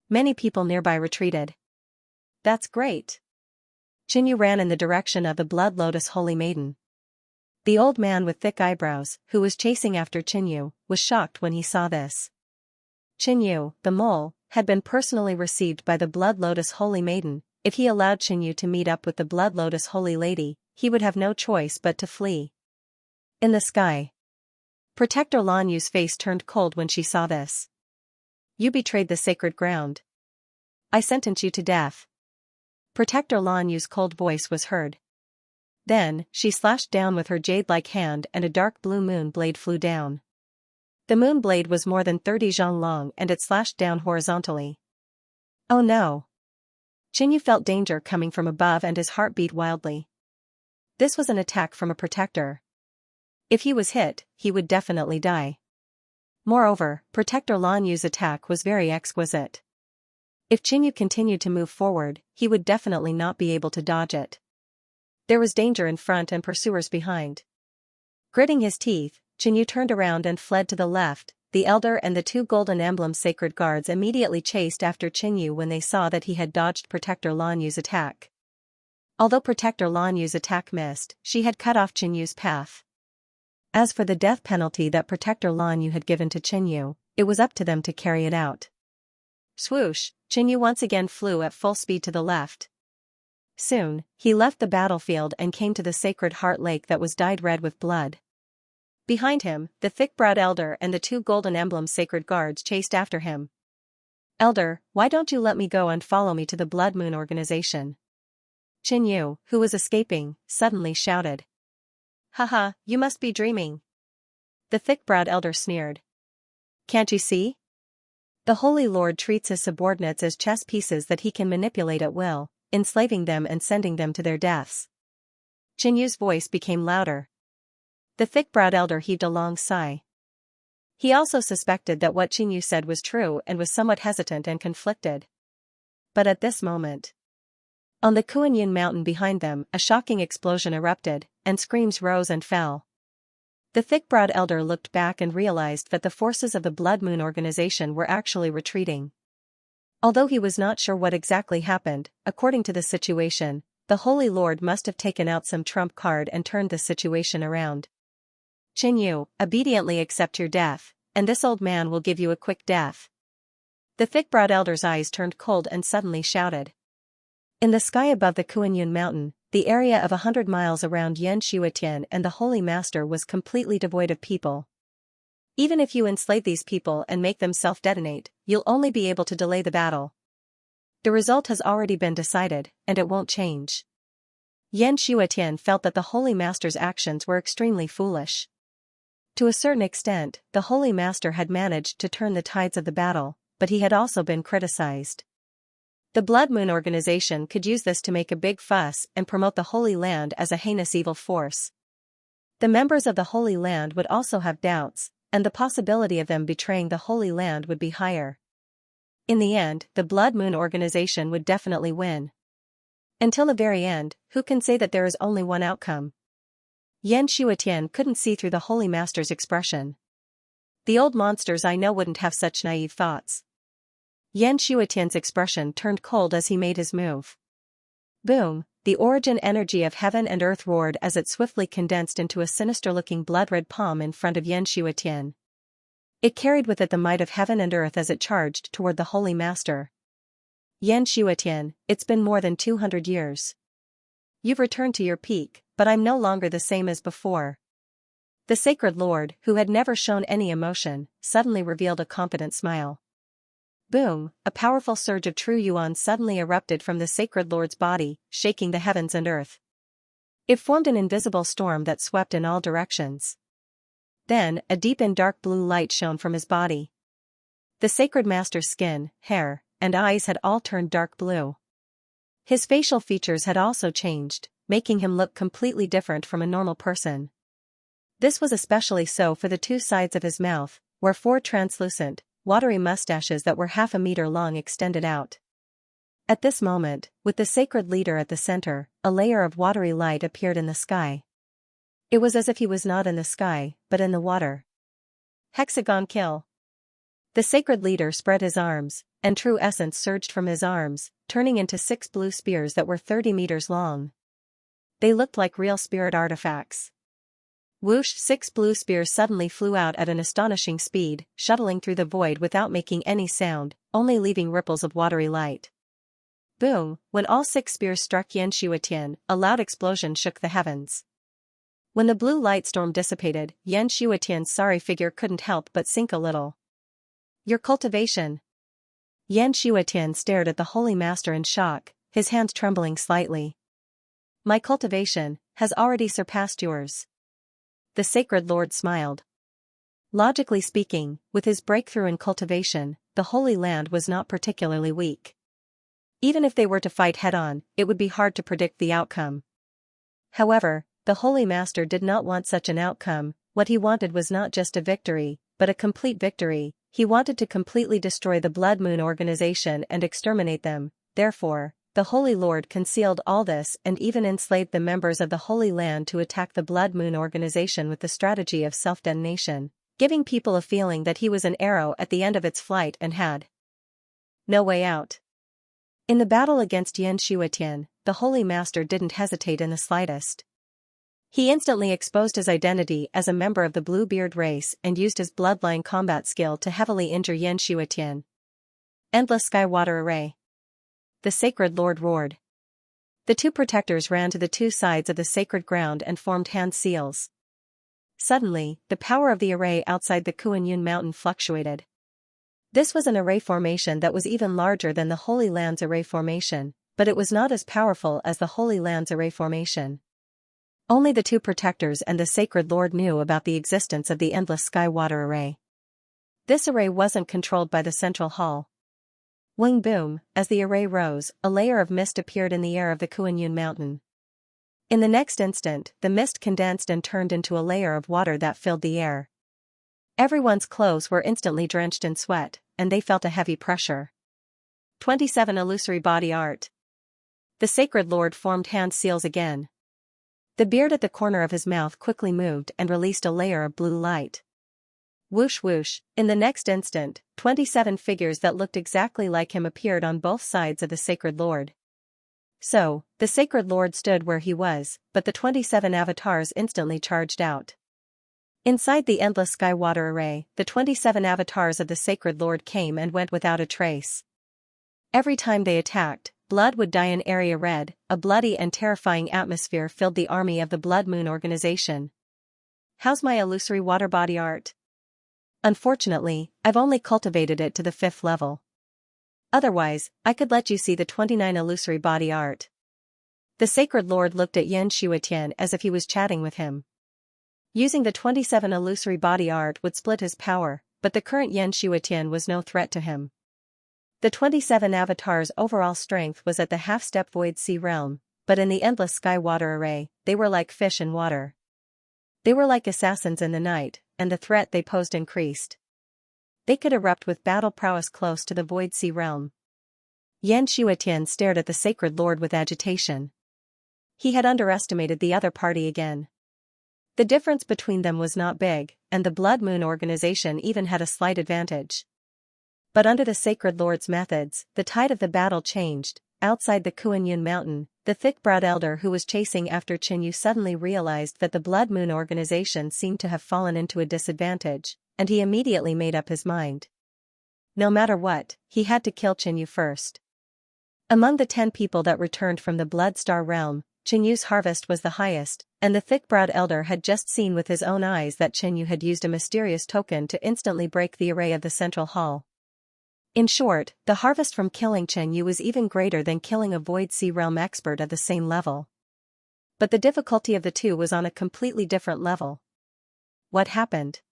Many people nearby retreated. That's great. Qinyu ran in the direction of the Blood Lotus Holy Maiden. The old man with thick eyebrows, who was chasing after Qinyu, was shocked when he saw this. Qinyu, the mole, had been personally received by the Blood Lotus Holy Maiden. If he allowed Qinyu to meet up with the Blood Lotus Holy Lady, he would have no choice but to flee. In the sky. Protector Lan Yu's face turned cold when she saw this. You betrayed the sacred ground. I sentence you to death. Protector Lan Yu's cold voice was heard. Then, she slashed down with her jade-like hand and a dark blue moon blade flew down. The moon blade was more than 30 zhang long and it slashed down horizontally. Oh no! Qinyu felt danger coming from above and his heart beat wildly. This was an attack from a protector. If he was hit, he would definitely die. Moreover, Protector Lan Yu's attack was very exquisite. If Qinyu continued to move forward, he would definitely not be able to dodge it. There was danger in front and pursuers behind. Gritting his teeth, Qinyu turned around and fled to the left. The elder and the two golden emblem sacred guards immediately chased after Qinyu when they saw that he had dodged Protector Lan Yu's attack. Although Protector Lan Yu's attack missed, she had cut off Qinyu's path. As for the death penalty that Protector Lan Yu had given to Qinyu, it was up to them to carry it out. Swoosh, Qinyu once again flew at full speed to the left. Soon, he left the battlefield and came to the sacred heart lake that was dyed red with blood. Behind him, the thick-browed elder and the two golden emblem sacred guards chased after him. Elder, why don't you let me go and follow me to the Blood Moon organization? Qinyu, who was escaping, suddenly shouted. Haha, you must be dreaming. The thick-browed elder sneered. Can't you see? The Holy Lord treats his subordinates as chess pieces that he can manipulate at will, enslaving them and sending them to their deaths. Qinyu's voice became louder. The thick-browed elder heaved a long sigh. He also suspected that what Qinyu said was true and was somewhat hesitant and conflicted. But at this moment, on the Kuan-Yin mountain behind them, a shocking explosion erupted, and screams rose and fell. The thick-browed elder looked back and realized that the forces of the Blood Moon organization were actually retreating. Although he was not sure what exactly happened, according to the situation, the Holy Lord must have taken out some trump card and turned the situation around. Qinyu, obediently accept your death, and this old man will give you a quick death. The thick-browed elder's eyes turned cold and suddenly shouted. In the sky above the Kuan-Yin mountain, the area of 100 miles around Xianxia and the Holy Master was completely devoid of people. Even if you enslave these people and make them self-detonate, you'll only be able to delay the battle. The result has already been decided, and it won't change. Yan Shuatian felt that the Holy Master's actions were extremely foolish. To a certain extent, the Holy Master had managed to turn the tides of the battle, but he had also been criticized. The Blood Moon organization could use this to make a big fuss and promote the Holy Land as a heinous evil force. The members of the Holy Land would also have doubts, and the possibility of them betraying the Holy Land would be higher. In the end, the Blood Moon organization would definitely win. Until the very end, who can say that there is only one outcome? Yan Shuatian couldn't see through the Holy Master's expression. The old monsters I know wouldn't have such naive thoughts. Yan Shuatian's expression turned cold as he made his move. Boom, the origin energy of heaven and earth roared as it swiftly condensed into a sinister-looking blood-red palm in front of Yan Shuatian. It carried with it the might of heaven and earth as it charged toward the Holy Master. Yan Shuatian, it's been more than 200 years. You've returned to your peak, but I'm no longer the same as before. The Sacred Lord, who had never shown any emotion, suddenly revealed a confident smile. Boom, a powerful surge of true yuan suddenly erupted from the Sacred Lord's body, shaking the heavens and earth. It formed an invisible storm that swept in all directions. Then, a deep and dark blue light shone from his body. The Sacred Master's skin, hair, and eyes had all turned dark blue. His facial features had also changed, making him look completely different from a normal person. This was especially so for the two sides of his mouth, where 4 translucent, watery mustaches that were half a meter long extended out. At this moment, with the sacred leader at the center, a layer of watery light appeared in the sky. It was as if he was not in the sky, but in the water. Hexagon kill. The sacred leader spread his arms, and true essence surged from his arms, turning into 6 blue spears that were 30 meters long. They looked like real spirit artifacts. Whoosh! 6 blue spears suddenly flew out at an astonishing speed, shuttling through the void without making any sound, only leaving ripples of watery light. Boom! When all 6 spears struck Yan Shuatian, a loud explosion shook the heavens. When the blue light storm dissipated, Yan Shuatian's sorry figure couldn't help but sink a little. Your cultivation. Yan Shuatian stared at the Holy Master in shock, his hands trembling slightly. My cultivation has already surpassed yours. The Sacred Lord smiled. Logically speaking, with his breakthrough in cultivation, the Holy Land was not particularly weak. Even if they were to fight head-on, it would be hard to predict the outcome. However, the Holy Master did not want such an outcome. What he wanted was not just a victory, but a complete victory. He wanted to completely destroy the Blood Moon organization and exterminate them. Therefore, the Holy Lord concealed all this and even enslaved the members of the Holy Land to attack the Blood Moon organization with the strategy of self-detonation, giving people a feeling that he was an arrow at the end of its flight and had no way out. In the battle against Yan Shuatian, the Holy Master didn't hesitate in the slightest. He instantly exposed his identity as a member of the Bluebeard race and used his bloodline combat skill to heavily injure Yan Shuatian. Endless Sky Water Array. The Sacred Lord roared. The 2 protectors ran to the 2 sides of the sacred ground and formed hand seals. Suddenly, the power of the array outside the Kuan-Yun mountain fluctuated. This was an array formation that was even larger than the Holy Land's array formation, but it was not as powerful as the Holy Land's array formation. Only the 2 protectors and the Sacred Lord knew about the existence of the Endless Sky Water Array. This array wasn't controlled by the central hall. Wing boom, as the array rose, a layer of mist appeared in the air of the Kuan-Yun mountain. In the next instant, the mist condensed and turned into a layer of water that filled the air. Everyone's clothes were instantly drenched in sweat, and they felt a heavy pressure. 27 Illusory Body Art. The Sacred Lord formed hand seals again. The beard at the corner of his mouth quickly moved and released a layer of blue light. Whoosh whoosh, in the next instant, 27 figures that looked exactly like him appeared on both sides of the Sacred Lord. So, the Sacred Lord stood where he was, but the 27 avatars instantly charged out. Inside the Endless Sky Water Array, the 27 avatars of the Sacred Lord came and went without a trace. Every time they attacked, blood would dye an area red. A bloody and terrifying atmosphere filled the army of the Blood Moon organization. How's my illusory water body art? Unfortunately, I've only cultivated it to the 5th level. Otherwise, I could let you see the 29 illusory body art. The Sacred Lord looked at Yan Shuatian as if he was chatting with him. Using the 27 illusory body art would split his power, but the current Yan Shuatian was no threat to him. The 27 avatars' overall strength was at the half-step Void Sea realm, but in the Endless Sky Water Array, they were like fish in water. They were like assassins in the night, and the threat they posed increased. they could erupt with battle prowess close to the Void Sea realm. Yan Shuatian stared at the Sacred Lord with agitation. He had underestimated the other party again. The difference between them was not big, and the Blood Moon organization even had a slight advantage. But under the Sacred Lord's methods, the tide of the battle changed. Outside the Kuan-Yin mountain, the thick-browed elder who was chasing after Qinyu suddenly realized that the Blood Moon organization seemed to have fallen into a disadvantage, and he immediately made up his mind. No matter what, he had to kill Qinyu first. Among the 10 people that returned from the Blood Star realm, Qinyu's harvest was the highest, and the thick-browed elder had just seen with his own eyes that Qinyu had used a mysterious token to instantly break the array of the central hall. In short, the harvest from killing Qinyu was even greater than killing a Void Sea realm expert at the same level. But the difficulty of the two was on a completely different level. What happened?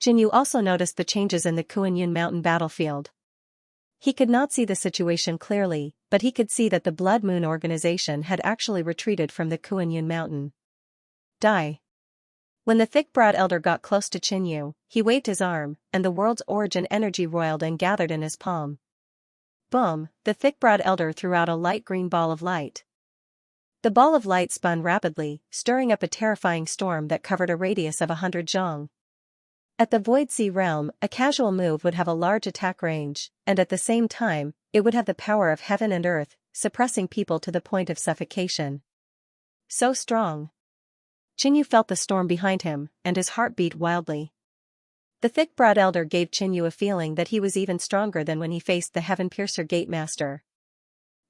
Qinyu also noticed the changes in the Kuan-Yin mountain battlefield. He could not see the situation clearly, but he could see that the Blood Moon organization had actually retreated from the Kuan-Yin mountain. Die. When the thick-browed elder got close to Qinyu, he waved his arm, and the world's origin energy roiled and gathered in his palm. Boom, the thick-browed elder threw out a light green ball of light. The ball of light spun rapidly, stirring up a terrifying storm that covered a radius of 100 zhong. At the Void Sea realm, a casual move would have a large attack range, and at the same time, it would have the power of heaven and earth, suppressing people to the point of suffocation. So strong. Qinyu felt the storm behind him, and his heart beat wildly. The thick-browed elder gave Qinyu a feeling that he was even stronger than when he faced the Heaven Piercer Gate Master.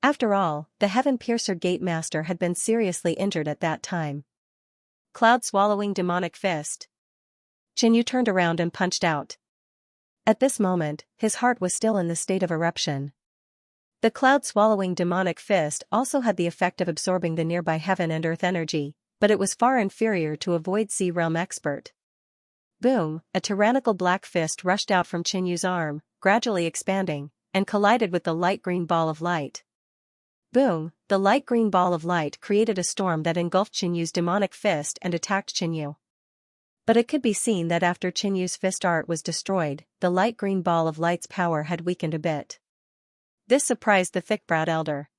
After all, the Heaven Piercer Gate Master had been seriously injured at that time. Cloud-swallowing demonic fist. Qinyu turned around and punched out. At this moment, his heart was still in the state of eruption. The cloud-swallowing demonic fist also had the effect of absorbing the nearby heaven and earth energy, but it was far inferior to a Void Sea realm expert. Boom, a tyrannical black fist rushed out from Qinyu's arm, gradually expanding, and collided with the light green ball of light. Boom, the light green ball of light created a storm that engulfed Qinyu's demonic fist and attacked Qinyu. But it could be seen that after Qinyu's fist art was destroyed, the light green ball of light's power had weakened a bit. This surprised the thick-browed elder.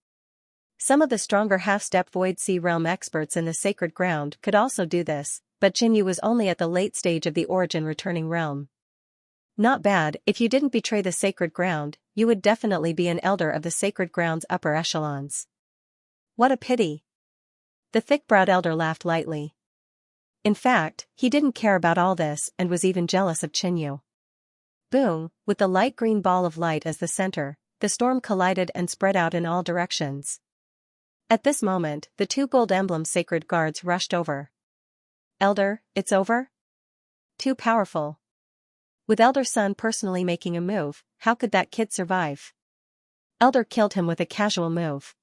Some of the stronger half-step Void Sea realm experts in the sacred ground could also do this, but Qinyu was only at the late stage of the origin returning realm. Not bad. If you didn't betray the sacred ground, you would definitely be an elder of the sacred ground's upper echelons. What a pity. The thick-browed elder laughed lightly. In fact, he didn't care about all this and was even jealous of Qinyu. Boom, with the light green ball of light as the center, the storm collided and spread out in all directions. At this moment, the 2 gold emblem sacred guards rushed over. Elder, it's over? Too powerful. With Elder Sun personally making a move, how could that kid survive? Elder killed him with a casual move.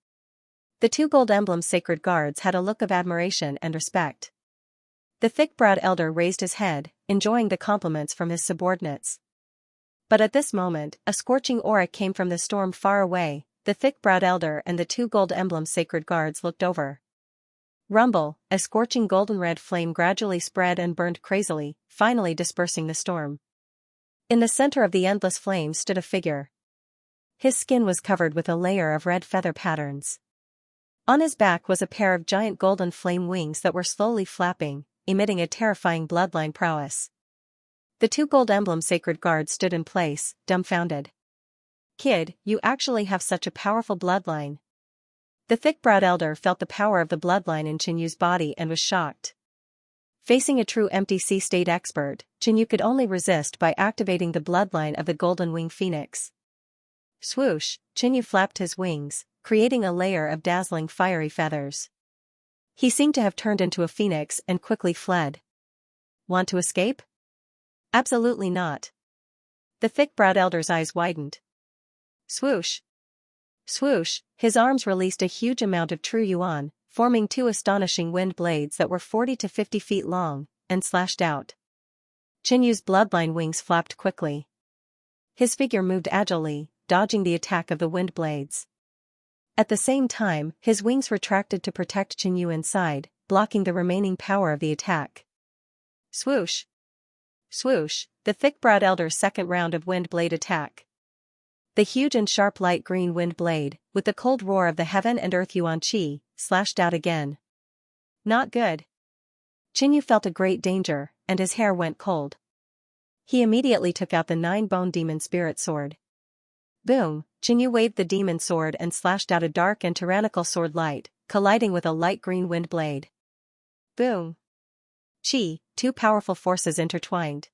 The 2 gold emblem sacred guards had a look of admiration and respect. The thick-browed elder raised his head, enjoying the compliments from his subordinates. But at this moment, a scorching aura came from the storm far away. The thick-browed elder and the 2 gold emblem sacred guards looked over. Rumble, a scorching golden-red flame gradually spread and burned crazily, finally dispersing the storm. In the center of the endless flame stood a figure. His skin was covered with a layer of red feather patterns. On his back was a pair of giant golden flame wings that were slowly flapping, emitting a terrifying bloodline prowess. The 2 gold emblem sacred guards stood in place, dumbfounded. Kid, you actually have such a powerful bloodline. The thick-browed elder felt the power of the bloodline in Qinyu's body and was shocked. Facing a true empty sea state expert, Qinyu could only resist by activating the bloodline of the golden wing phoenix. Swoosh, Qinyu flapped his wings, creating a layer of dazzling fiery feathers. He seemed to have turned into a phoenix and quickly fled. Want to escape? Absolutely not. The thick-browed elder's eyes widened. Swoosh. Swoosh, his arms released a huge amount of true yuan, forming 2 astonishing wind blades that were 40 to 50 feet long, and slashed out. Qinyu's bloodline wings flapped quickly. His figure moved agilely, dodging the attack of the wind blades. At the same time, his wings retracted to protect Qinyu inside, blocking the remaining power of the attack. Swoosh. Swoosh, the thick-browed elder's second round of wind blade attack. The huge and sharp light green wind blade, with the cold roar of the heaven and earth Xianxia, slashed out again. Not good. Qinyu felt a great danger, and his hair went cold. He immediately took out the 9-bone demon spirit sword. Boom, Qinyu waved the demon sword and slashed out a dark and tyrannical sword light, colliding with a light green wind blade. Boom. Chi, two powerful forces intertwined.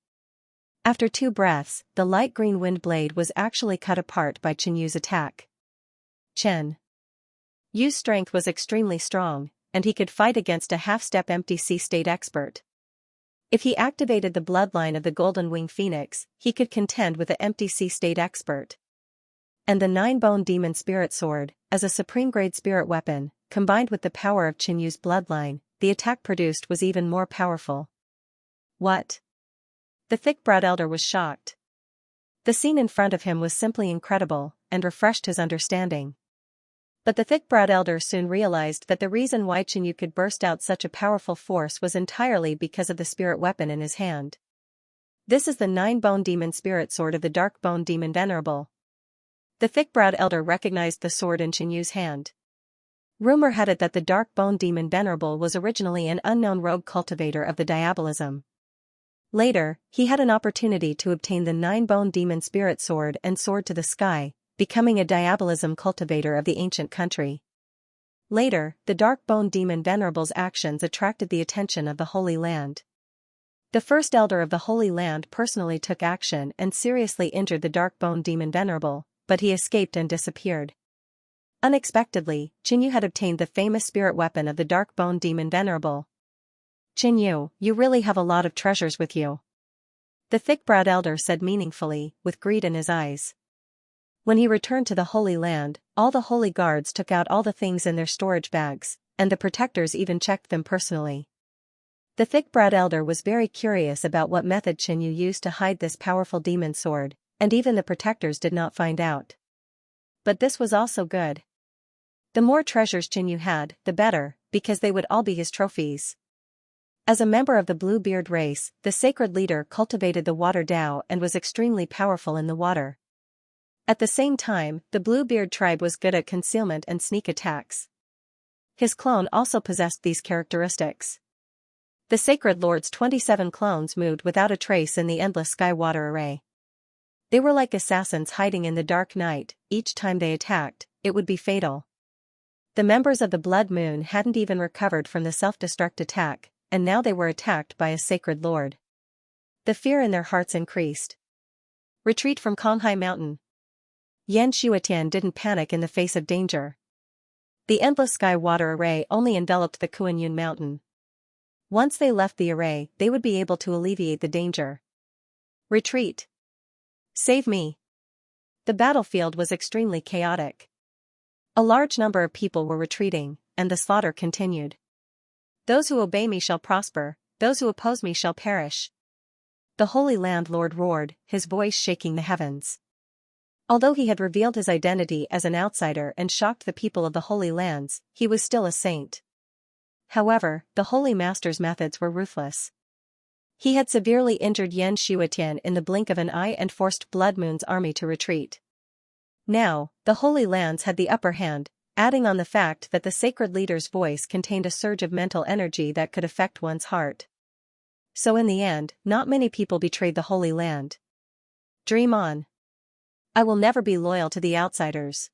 After 2 breaths, the light green wind blade was actually cut apart by Qinyu's attack. Chen Yu's strength was extremely strong, and he could fight against a half-step empty sea state expert. If he activated the bloodline of the Golden Wing Phoenix, he could contend with the empty sea state expert. And the 9-bone demon spirit sword, as a supreme-grade spirit weapon, combined with the power of Qinyu's bloodline, the attack produced was even more powerful. What? The thick-browed elder was shocked. The scene in front of him was simply incredible, and refreshed his understanding. But the thick-browed elder soon realized that the reason why Qinyu could burst out such a powerful force was entirely because of the spirit weapon in his hand. This is the 9-bone demon spirit sword of the dark-bone demon venerable. The thick-browed elder recognized the sword in Qinyu's hand. Rumor had it that the dark-bone demon venerable was originally an unknown rogue cultivator of the diabolism. Later, he had an opportunity to obtain the 9-bone demon spirit sword and soared to the sky, becoming a diabolism cultivator of the ancient country. Later, the dark-bone demon venerable's actions attracted the attention of the Holy Land. The first elder of the Holy Land personally took action and seriously injured the dark-bone demon venerable, but he escaped and disappeared. Unexpectedly, Qinyu had obtained the famous spirit weapon of the dark-bone demon venerable. Qinyu, you really have a lot of treasures with you. The thick-browed elder said meaningfully, with greed in his eyes. When he returned to the Holy Land, all the holy guards took out all the things in their storage bags, and the protectors even checked them personally. The thick-browed elder was very curious about what method Qinyu used to hide this powerful demon sword, and even the protectors did not find out. But this was also good. The more treasures Qinyu had, the better, because they would all be his trophies. As a member of the Bluebeard race, the sacred leader cultivated the water Dao and was extremely powerful in the water. At the same time, the Bluebeard tribe was good at concealment and sneak attacks. His clone also possessed these characteristics. The Sacred Lord's 27 clones moved without a trace in the endless sky water array. They were like assassins hiding in the dark night. Each time they attacked, it would be fatal. The members of the Blood Moon hadn't even recovered from the self-destruct attack, and now they were attacked by a Sacred Lord. The fear in their hearts increased. Retreat from Konghai Mountain. Yan Shuatian didn't panic in the face of danger. The endless sky water array only enveloped the Kuanyun Mountain. Once they left the array, they would be able to alleviate the danger. Retreat. Save me. The battlefield was extremely chaotic. A large number of people were retreating, and the slaughter continued. Those who obey me shall prosper, those who oppose me shall perish. The Holy Land Lord roared, his voice shaking the heavens. Although he had revealed his identity as an outsider and shocked the people of the Holy Lands, he was still a saint. However, the Holy Master's methods were ruthless. He had severely injured Yan Shuatian in the blink of an eye and forced Blood Moon's army to retreat. Now, the Holy Lands had the upper hand, adding on the fact that the sacred leader's voice contained a surge of mental energy that could affect one's heart. So in the end, not many people betrayed the Holy Land. Dream on. I will never be loyal to the outsiders.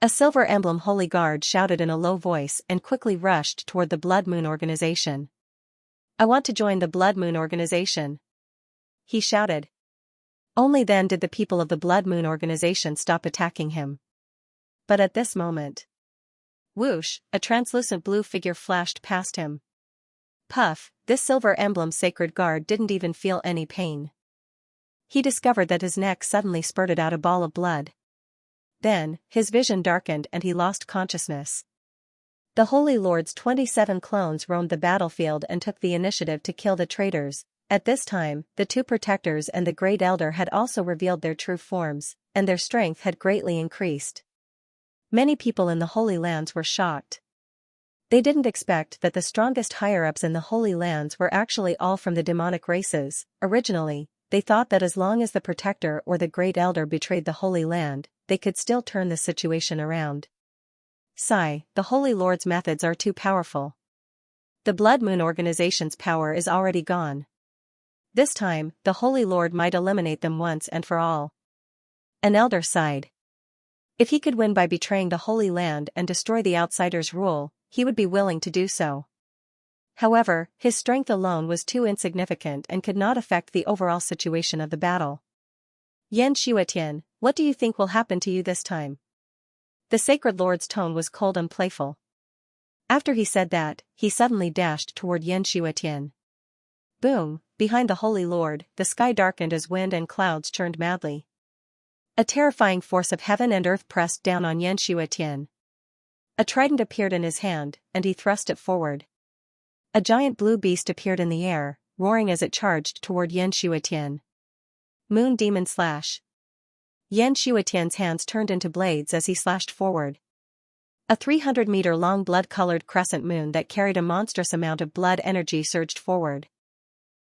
A silver emblem Holy Guard shouted in a low voice and quickly rushed toward the Blood Moon organization. I want to join the Blood Moon organization. He shouted. Only then did the people of the Blood Moon organization stop attacking him. But at this moment, whoosh, a translucent blue figure flashed past him. Puff, this silver emblem sacred guard didn't even feel any pain. He discovered that his neck suddenly spurted out a ball of blood. Then, his vision darkened and he lost consciousness. The Holy Lord's 27 clones roamed the battlefield and took the initiative to kill the traitors. At this time, the 2 protectors and the Great Elder had also revealed their true forms, and their strength had greatly increased. Many people in the Holy Lands were shocked. They didn't expect that the strongest higher-ups in the Holy Lands were actually all from the demonic races. Originally, they thought that as long as the Protector or the Great Elder betrayed the Holy Land, they could still turn the situation around. Sigh, the Holy Lord's methods are too powerful. The Blood Moon organization's power is already gone. This time, the Holy Lord might eliminate them once and for all. An elder sighed. If he could win by betraying the Holy Land and destroy the Outsider's rule, he would be willing to do so. However, his strength alone was too insignificant and could not affect the overall situation of the battle. Xianxia, what do you think will happen to you this time? The Sacred Lord's tone was cold and playful. After he said that, he suddenly dashed toward Xianxia. Boom, behind the Holy Lord, the sky darkened as wind and clouds churned madly. A terrifying force of heaven and earth pressed down on Xianxia. A trident appeared in his hand, and he thrust it forward. A giant blue beast appeared in the air, roaring as it charged toward Xianxia. Moon Demon Slash. Xianxia's hands turned into blades as he slashed forward. A 300-meter-long blood-colored crescent moon that carried a monstrous amount of blood energy surged forward.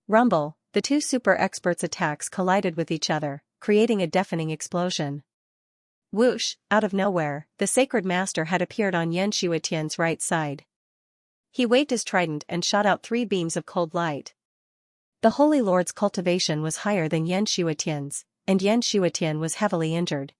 Rumble, the two super experts' attacks collided with each other, creating a deafening explosion. Whoosh, out of nowhere, the Sacred Master had appeared on Xianxia's right side. He waved his trident and shot out 3 beams of cold light. The Holy Lord's cultivation was higher than Xianxia's, and Xianxia was heavily injured.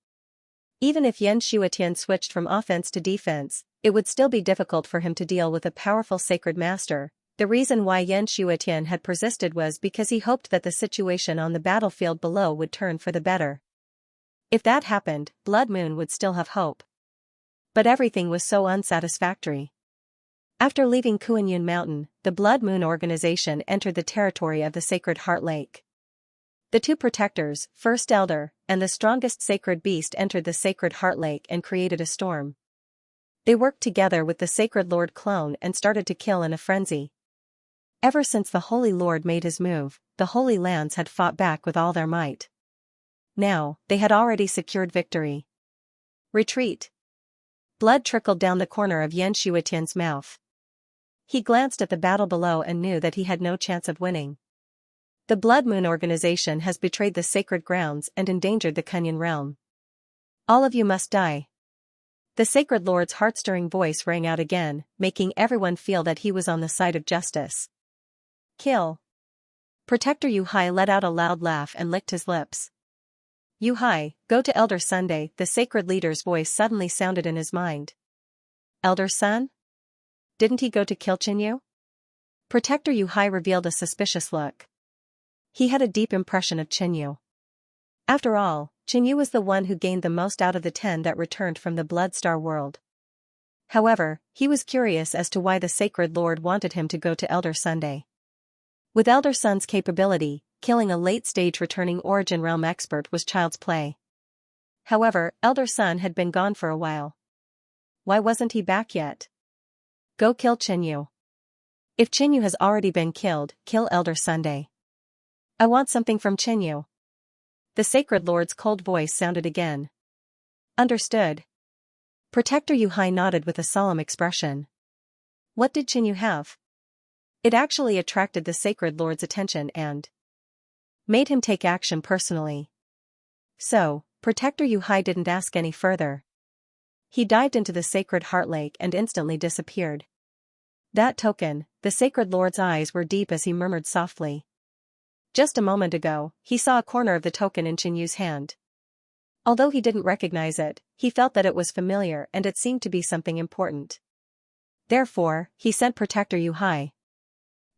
Even if Xianxia switched from offense to defense, it would still be difficult for him to deal with a powerful Sacred Master. The reason why Xianxia had persisted was because he hoped that the situation on the battlefield below would turn for the better. If that happened, Blood Moon would still have hope. But everything was so unsatisfactory. After leaving Kuanyun Mountain, the Blood Moon organization entered the territory of the Sacred Heart Lake. The 2 protectors, First Elder, and the strongest sacred beast entered the Sacred Heart Lake and created a storm. They worked together with the Sacred Lord clone and started to kill in a frenzy. Ever since the Holy Lord made his move, the Holy Lands had fought back with all their might. Now, they had already secured victory. Retreat. Blood trickled down the corner of Xianxia's mouth. He glanced at the battle below and knew that he had no chance of winning. The Blood Moon organization has betrayed the sacred grounds and endangered the Kunyan realm. All of you must die. The Sacred Lord's heart-stirring voice rang out again, making everyone feel that he was on the side of justice. Kill. Protector Yuhai let out a loud laugh and licked his lips. Yuhai, go to Elder Sunday, the sacred leader's voice suddenly sounded in his mind. Elder Sun? Didn't he go to kill Qinyu? Protector Yuhai revealed a suspicious look. He had a deep impression of Qinyu. After all, Qinyu was the one who gained the most out of the 10 that returned from the Blood Star world. However, he was curious as to why the Sacred Lord wanted him to go to Elder Sunday. With Elder Sun's capability, killing a late-stage returning Origin Realm expert was child's play. However, Elder Sun had been gone for a while. Why wasn't he back yet? Go kill Qinyu. If Qinyu has already been killed, kill Elder Sunday. I want something from Qinyu. The Sacred Lord's cold voice sounded again. Understood. Protector Yuhai nodded with a solemn expression. What did Qinyu have? It actually attracted the Sacred Lord's attention and made him take action personally. So, Protector Yuhai didn't ask any further. He dived into the Sacred Heart Lake and instantly disappeared. That token, the Sacred Lord's eyes were deep as he murmured softly. Just a moment ago, he saw a corner of the token in Qinyu's hand. Although he didn't recognize it, he felt that it was familiar and it seemed to be something important. Therefore, he sent Protector Yuhai.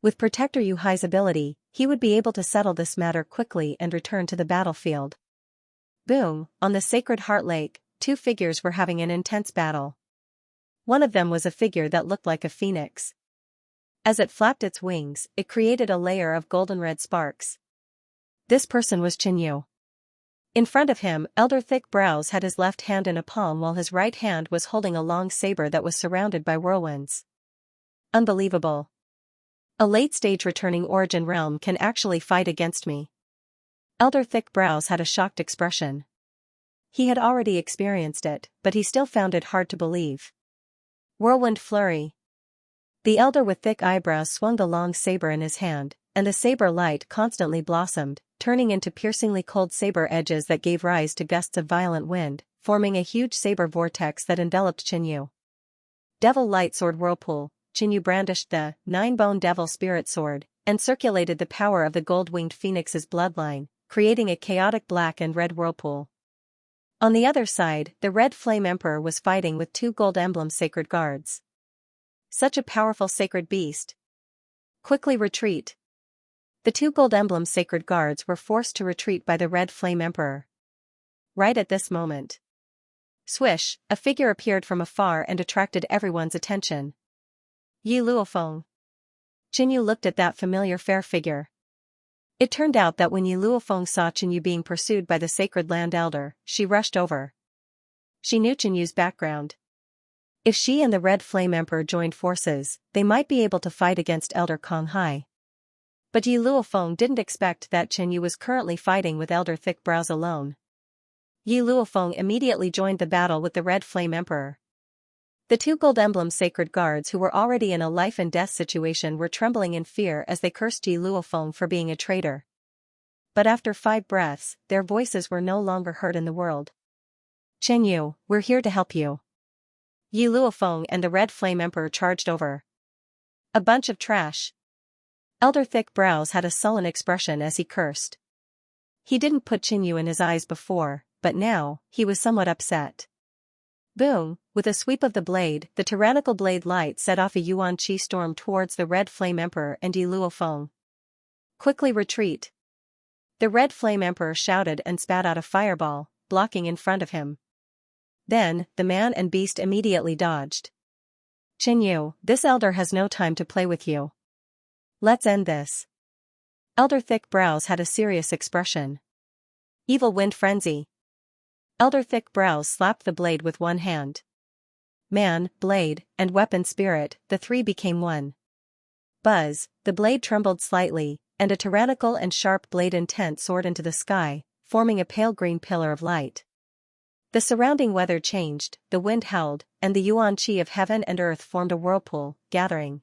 With Protector Yuhai's ability, he would be able to settle this matter quickly and return to the battlefield. Boom, on the Sacred Heart Lake, 2 figures were having an intense battle. One of them was a figure that looked like a phoenix. As it flapped its wings, it created a layer of golden-red sparks. This person was Qinyu. In front of him, Elder Thick Brows had his left hand in a palm while his right hand was holding a long saber that was surrounded by whirlwinds. Unbelievable. A late-stage returning Origin Realm can actually fight against me. Elder Thick Brows had a shocked expression. He had already experienced it, but he still found it hard to believe. Whirlwind Flurry. The elder with thick eyebrows swung the long saber in his hand, and the saber light constantly blossomed, turning into piercingly cold saber edges that gave rise to gusts of violent wind, forming a huge saber vortex that enveloped Qinyu. Devil Light Sword Whirlpool. Qinyu brandished the nine-bone devil spirit sword, and circulated the power of the gold-winged phoenix's bloodline, creating a chaotic black and red whirlpool. On the other side, the Red Flame Emperor was fighting with two gold emblem sacred guards. Such a powerful sacred beast. Quickly retreat. The two gold emblem sacred guards were forced to retreat by the Red Flame Emperor. Right at this moment. Swish, a figure appeared from afar and attracted everyone's attention. Yi Luofeng. Qinyu looked at that familiar fair figure. It turned out that when Yi Luofeng saw Qinyu being pursued by the Sacred Land Elder, she rushed over. She knew Qinyu's background. If she and the Red Flame Emperor joined forces, they might be able to fight against Elder Kong Hai. But Yi Luofeng didn't expect that Qinyu was currently fighting with Elder Thick Brows alone. Yi Luofeng immediately joined the battle with the Red Flame Emperor. The two gold emblem sacred guards who were already in a life and death situation were trembling in fear as they cursed Yi Luofeng for being a traitor. But after 5 breaths, their voices were no longer heard in the world. Qinyu, we're here to help you. Yi Luofeng and the Red Flame Emperor charged over. A bunch of trash. Elder Thick Brows had a sullen expression as he cursed. He didn't put Qinyu in his eyes before, but now, he was somewhat upset. Boom, with a sweep of the blade, the tyrannical blade light set off a Yuan Qi storm towards the Red Flame Emperor and Yi Luofeng. Quickly retreat. The Red Flame Emperor shouted and spat out a fireball, blocking in front of him. Then, the man and beast immediately dodged. Qinyu, this elder has no time to play with you. Let's end this. Elder Thick Brows had a serious expression. Evil Wind Frenzy. Elder Thick Brows slapped the blade with one hand. Man, blade, and weapon spirit, the three became one. Buzz, the blade trembled slightly, and a tyrannical and sharp blade intent soared into the sky, forming a pale green pillar of light. The surrounding weather changed, the wind howled, and the Yuan Qi of heaven and earth formed a whirlpool, gathering.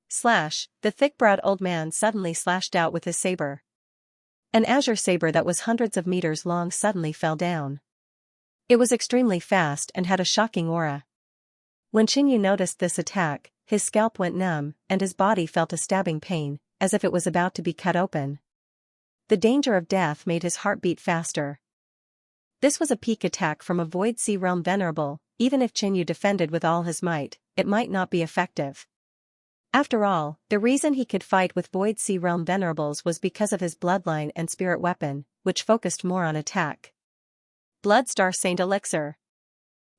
Slash, the thick-browed old man suddenly slashed out with his saber. An azure saber that was hundreds of meters long suddenly fell down. It was extremely fast and had a shocking aura. When Qinyu noticed this attack, his scalp went numb, and his body felt a stabbing pain, as if it was about to be cut open. The danger of death made his heart beat faster. This was a peak attack from a Void Sea Realm Venerable. Even if Qinyu defended with all his might, it might not be effective. After all, the reason he could fight with Void Sea Realm Venerables was because of his bloodline and spirit weapon, which focused more on attack. Bloodstar Saint Elixir.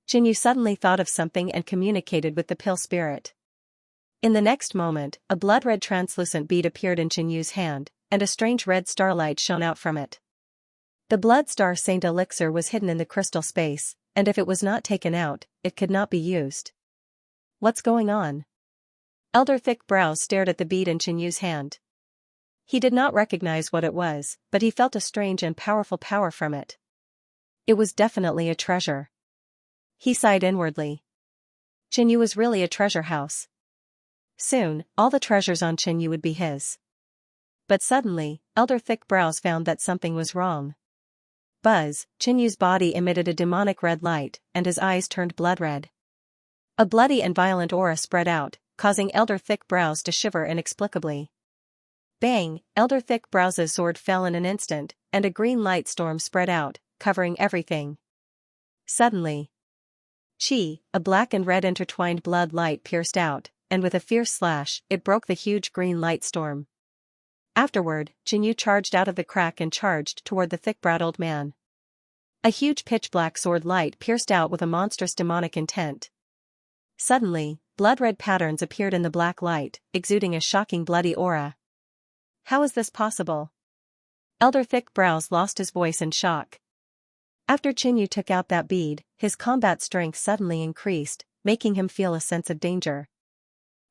Qinyu suddenly thought of something and communicated with the pill spirit. In the next moment, a blood-red translucent bead appeared in Qinyu's hand, and a strange red starlight shone out from it. The Bloodstar Saint Elixir was hidden in the crystal space, and if it was not taken out, it could not be used. What's going on? Elder Thick Brows stared at the bead in Qinyu's hand. He did not recognize what it was, but he felt a strange and powerful power from it. It was definitely a treasure. He sighed inwardly. Qinyu was really a treasure house. Soon, all the treasures on Qinyu would be his. But suddenly, Elder Thick Brows found that something was wrong. Buzz, Qinyu's body emitted a demonic red light, and his eyes turned blood red. A bloody and violent aura spread out, causing Elder Thick Brows to shiver inexplicably. Bang! Elder Thick Brows' sword fell in an instant, and a green light storm spread out, covering everything. Suddenly, Qi, a black and red intertwined blood light pierced out, and with a fierce slash, it broke the huge green light storm. Afterward, Qinyu charged out of the crack and charged toward the thick-browed old man. A huge pitch-black sword light pierced out with a monstrous demonic intent. Suddenly, blood-red patterns appeared in the black light, exuding a shocking bloody aura. How is this possible? Elder Thick Brows lost his voice in shock. After Qinyu took out that bead, his combat strength suddenly increased, making him feel a sense of danger.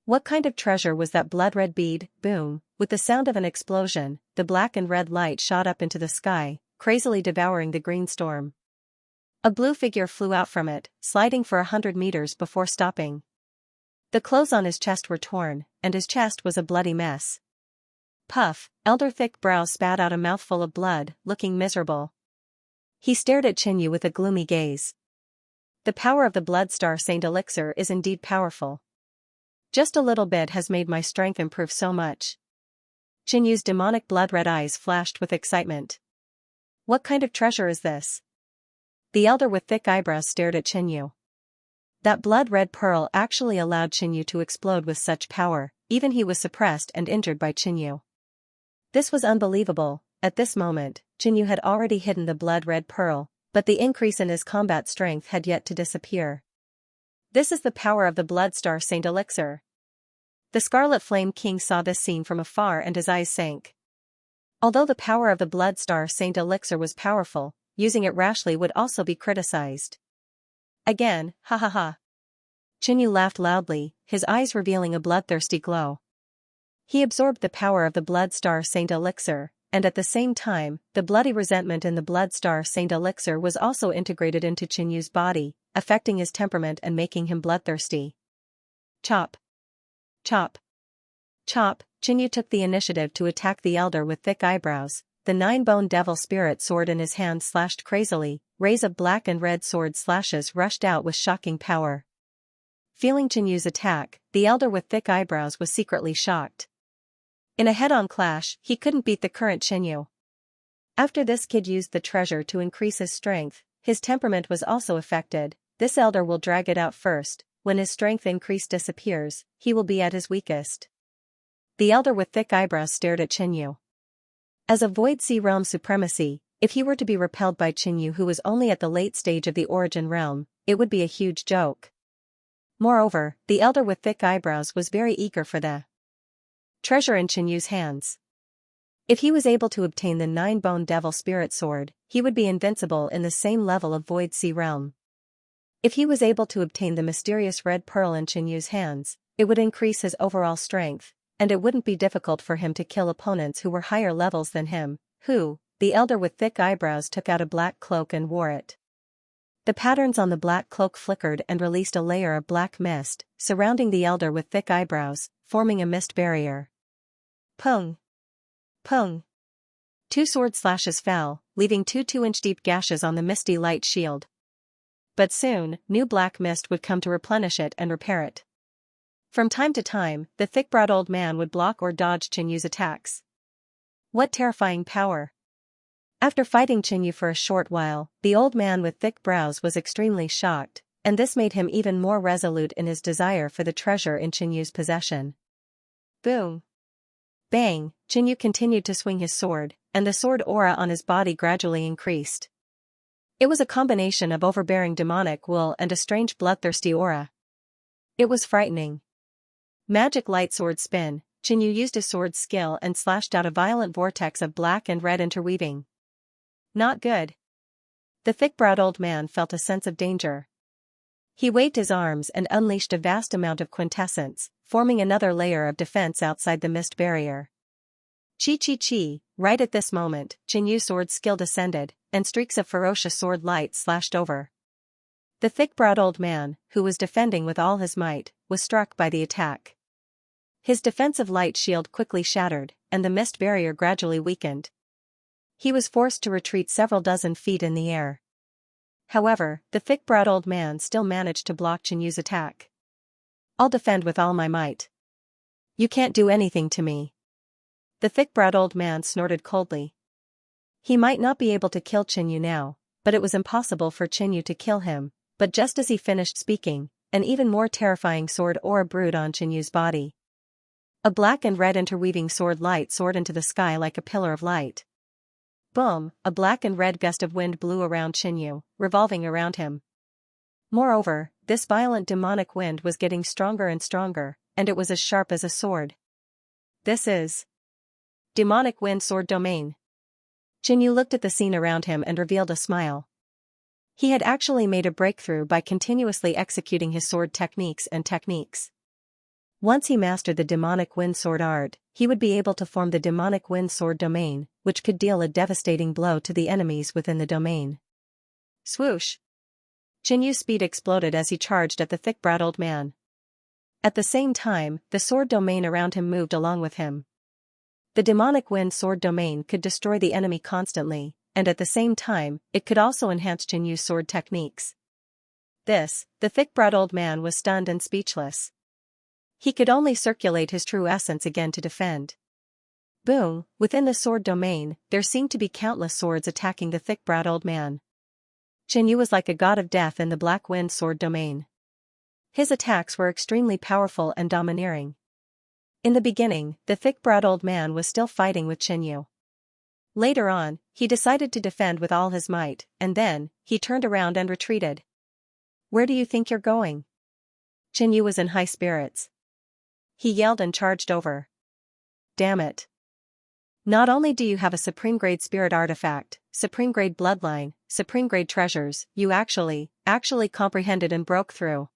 What kind of treasure was that blood-red bead? Boom! With the sound of an explosion, the black and red light shot up into the sky, crazily devouring the green storm. A blue figure flew out from it, sliding for 100 meters before stopping. The clothes on his chest were torn, and his chest was a bloody mess. Puff, Elder Thick Brows spat out a mouthful of blood, looking miserable. He stared at Qinyu with a gloomy gaze. The power of the Blood Star Saint Elixir is indeed powerful. Just a little bit has made my strength improve so much. Qinyu's demonic blood-red eyes flashed with excitement. What kind of treasure is this? The elder with thick eyebrows stared at Qinyu. That blood-red pearl actually allowed Qinyu to explode with such power, even he was suppressed and injured by Qinyu. This was unbelievable. At this moment, Qinyu had already hidden the blood-red pearl, but the increase in his combat strength had yet to disappear. This is the power of the Blood Star Saint Elixir. The Scarlet Flame King saw this scene from afar and his eyes sank. Although the power of the Blood Star Saint Elixir was powerful, using it rashly would also be criticized. Again, ha ha ha. Qinyu laughed loudly, his eyes revealing a bloodthirsty glow. He absorbed the power of the Blood Star Saint Elixir, and at the same time, the bloody resentment in the Blood Star Saint Elixir was also integrated into Qinyu's body, affecting his temperament and making him bloodthirsty. Chop. Chop. Chop. Qinyu took the initiative to attack the elder with thick eyebrows. The 9-bone devil spirit sword in his hand slashed crazily, rays of black and red sword slashes rushed out with shocking power. Feeling Qinyu's attack, the elder with thick eyebrows was secretly shocked. In a head-on clash, he couldn't beat the current Qinyu. After this kid used the treasure to increase his strength, his temperament was also affected. This elder will drag it out first. When his strength increase disappears, he will be at his weakest. The elder with thick eyebrows stared at Qinyu. As a Void Sea Realm supremacy, if he were to be repelled by Qinyu who was only at the late stage of the Origin Realm, it would be a huge joke. Moreover, the elder with thick eyebrows was very eager for the treasure in Qinyu's hands. If he was able to obtain the 9-bone devil spirit sword, he would be invincible in the same level of Void Sea Realm. If he was able to obtain the mysterious red pearl in Qinyu's hands, it would increase his overall strength, and it wouldn't be difficult for him to kill opponents who were higher levels than him, the elder with thick eyebrows took out a black cloak and wore it. The patterns on the black cloak flickered and released a layer of black mist, surrounding the elder with thick eyebrows, forming a mist barrier. Pung! Pung! 2 sword slashes fell, leaving 2 2-inch deep gashes on the misty light shield. But soon, new black mist would come to replenish it and repair it. From time to time, the thick-browed old man would block or dodge Qinyu's attacks. What terrifying power! After fighting Qinyu for a short while, the old man with thick brows was extremely shocked, and this made him even more resolute in his desire for the treasure in Qinyu's possession. Boom! Bang! Qinyu continued to swing his sword, and the sword aura on his body gradually increased. It was a combination of overbearing demonic will and a strange bloodthirsty aura. It was frightening. Magic light sword spin. Qinyu used his sword's skill and slashed out a violent vortex of black and red interweaving. Not good. The thick-browed old man felt a sense of danger. He waved his arms and unleashed a vast amount of quintessence, forming another layer of defense outside the mist barrier. Chi. Right at this moment, Qinyu's sword skill descended, and streaks of ferocious sword light slashed over. The thick-browed old man, who was defending with all his might, was struck by the attack. His defensive light shield quickly shattered, and the mist barrier gradually weakened. He was forced to retreat several dozen feet in the air. However, the thick-browed old man still managed to block Qinyu's attack. I'll defend with all my might. You can't do anything to me. The thick-browed old man snorted coldly. He might not be able to kill Qinyu now, but it was impossible for Qinyu to kill him. But just as he finished speaking, an even more terrifying sword aura brewed on Qinyu's body. A black and red interweaving sword light soared into the sky like a pillar of light. Boom! A black and red gust of wind blew around Qinyu, revolving around him. Moreover, this violent demonic wind was getting stronger and stronger, and it was as sharp as a sword. This is demonic wind sword domain. Qinyu looked at the scene around him and revealed a smile. He had actually made a breakthrough by continuously executing his sword techniques. Once he mastered the demonic wind sword art, he would be able to form the demonic wind sword domain, which could deal a devastating blow to the enemies within the domain. Swoosh! Qinyu's speed exploded as he charged at the thick-browed old man. At the same time, the sword domain around him moved along with him. The demonic wind sword domain could destroy the enemy constantly, and at the same time, it could also enhance Xianyu's sword techniques. The thick-browed old man was stunned and speechless. He could only circulate his true essence again to defend. Boom, within the sword domain, there seemed to be countless swords attacking the thick-browed old man. Xianyu was like a god of death in the black wind sword domain. His attacks were extremely powerful and domineering. In the beginning, the thick-browed old man was still fighting with Xianyu. Later on, he decided to defend with all his might, and then, he turned around and retreated. "Where do you think you're going?" Xianyu was in high spirits. He yelled and charged over. "Damn it. Not only do you have a supreme-grade spirit artifact, supreme-grade bloodline, supreme-grade treasures, you actually comprehended and broke through."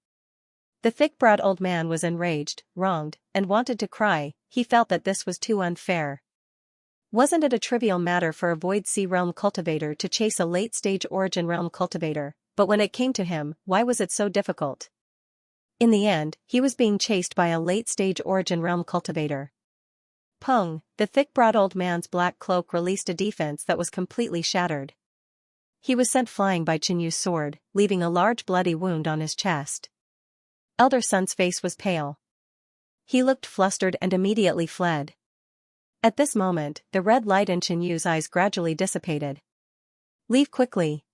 The thick-browed old man was enraged, wronged, and wanted to cry. He felt that this was too unfair. Wasn't it a trivial matter for a Void Sea Realm cultivator to chase a late-stage Origin Realm cultivator, but when it came to him, why was it so difficult? In the end, he was being chased by a late-stage Origin Realm cultivator. Pung, the thick-browed old man's black cloak released a defense that was completely shattered. He was sent flying by Xianyu's sword, leaving a large bloody wound on his chest. Elder Sun's face was pale. He looked flustered and immediately fled. At this moment, the red light in Xianyu's eyes gradually dissipated. "Leave quickly,"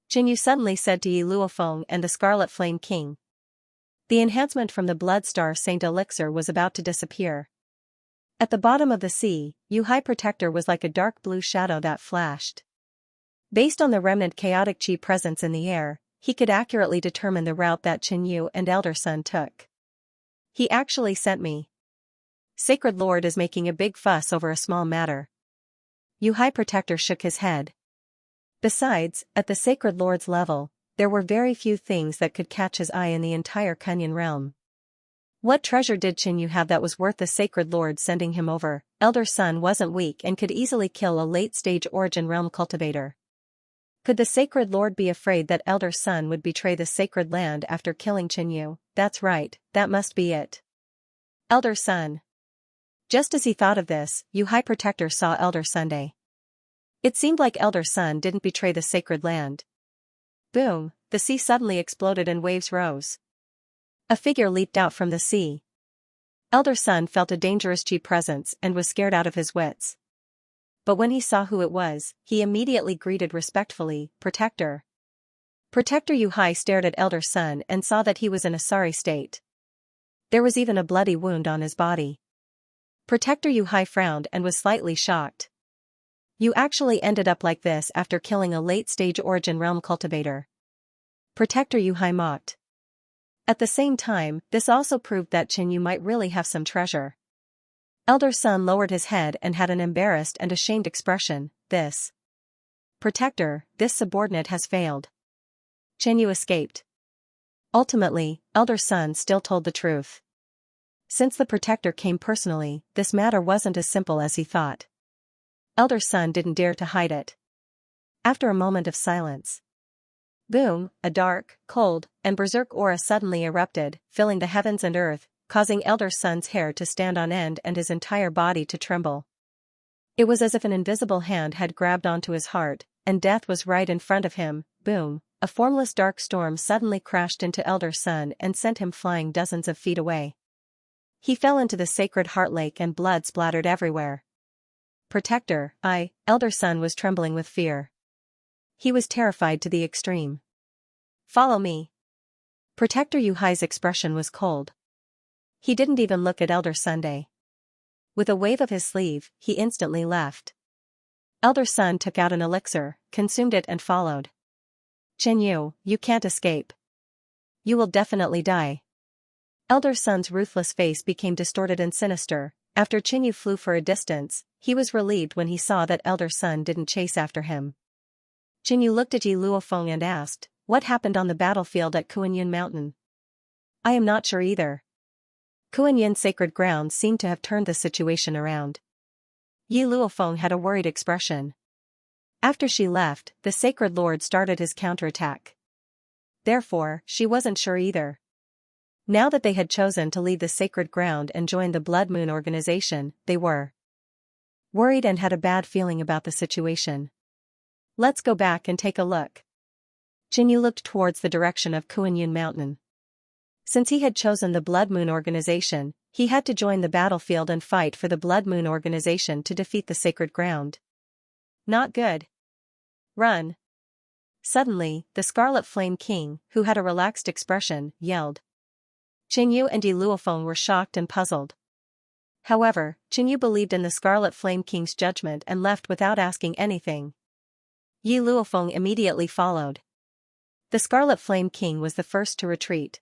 Xianyu suddenly said to Yi Luofeng and the Scarlet Flame King. The enhancement from the Blood Star Saint elixir was about to disappear. At the bottom of the sea, Yu High Protector was like a dark blue shadow that flashed. Based on the remnant chaotic chi presence in the air, he could accurately determine the route that Xianyu and Elder Sun took. "He actually sent me. Sacred Lord is making a big fuss over a small matter." Yu High Protector shook his head. Besides, at the Sacred Lord's level, there were very few things that could catch his eye in the entire Kunyan realm. What treasure did Xianyu have that was worth the Sacred Lord sending him over? Elder Sun wasn't weak and could easily kill a late-stage Origin Realm cultivator. Could the Sacred Lord be afraid that Elder Sun would betray the Sacred Land after killing Xianyu? That's right, that must be it. Elder Sun. Just as he thought of this, Yu High Protector saw Elder Sunday. It seemed like Elder Sun didn't betray the Sacred Land. Boom, the sea suddenly exploded and waves rose. A figure leaped out from the sea. Elder Sun felt a dangerous chi presence and was scared out of his wits. But when he saw who it was, he immediately greeted respectfully, "Protector." Protector Yu High stared at Elder Sun and saw that he was in a sorry state. There was even a bloody wound on his body. Protector Yu High frowned and was slightly shocked. "You actually ended up like this after killing a late-stage Origin Realm cultivator." Protector Yu High mocked. At the same time, this also proved that Xianyu might really have some treasure. Elder Sun lowered his head and had an embarrassed and ashamed expression. Protector, this subordinate has failed." Xianyu escaped. Ultimately, Elder Sun still told the truth. Since the Protector came personally, this matter wasn't as simple as he thought. Elder Sun didn't dare to hide it. After a moment of silence. Boom, a dark, cold, and berserk aura suddenly erupted, filling the heavens and earth, causing Elder Sun's hair to stand on end and his entire body to tremble. It was as if an invisible hand had grabbed onto his heart, and death was right in front of him. Boom, a formless dark storm suddenly crashed into Elder Sun and sent him flying dozens of feet away. He fell into the sacred heart lake and blood splattered everywhere. Protector, Elder Sun was trembling with fear. He was terrified to the extreme. "Follow me." Protector Yu Hai's expression was cold. He didn't even look at Elder Sunday. With a wave of his sleeve, he instantly left. Elder Sun took out an elixir, consumed it and followed. "Xianyu, you can't escape. You will definitely die." Elder Sun's ruthless face became distorted and sinister. After Xianyu flew for a distance, he was relieved when he saw that Elder Sun didn't chase after him. Xianyu looked at Yi Luofeng and asked, "What happened on the battlefield at Kuan Mountain?" "I am not sure either. Kuan sacred ground seemed to have turned the situation around." Yi Luofeng had a worried expression. After she left, the Sacred Lord started his counterattack. Therefore, she wasn't sure either. Now that they had chosen to leave the sacred ground and join the Blood Moon organization, they were worried and had a bad feeling about the situation. Let's go back and take a look. Jinyu looked towards the direction of Kuan-Yun Mountain. Since he had chosen the Blood Moon organization, he had to join the battlefield and fight for the Blood Moon organization to defeat the sacred ground. Not good. Run. Suddenly, the Scarlet Flame King, who had a relaxed expression, yelled. Jinyu and Yi Luofeng were shocked and puzzled. However, Jinyu believed in the Scarlet Flame King's judgment and left without asking anything. Yi Luofeng immediately followed. The Scarlet Flame King was the first to retreat.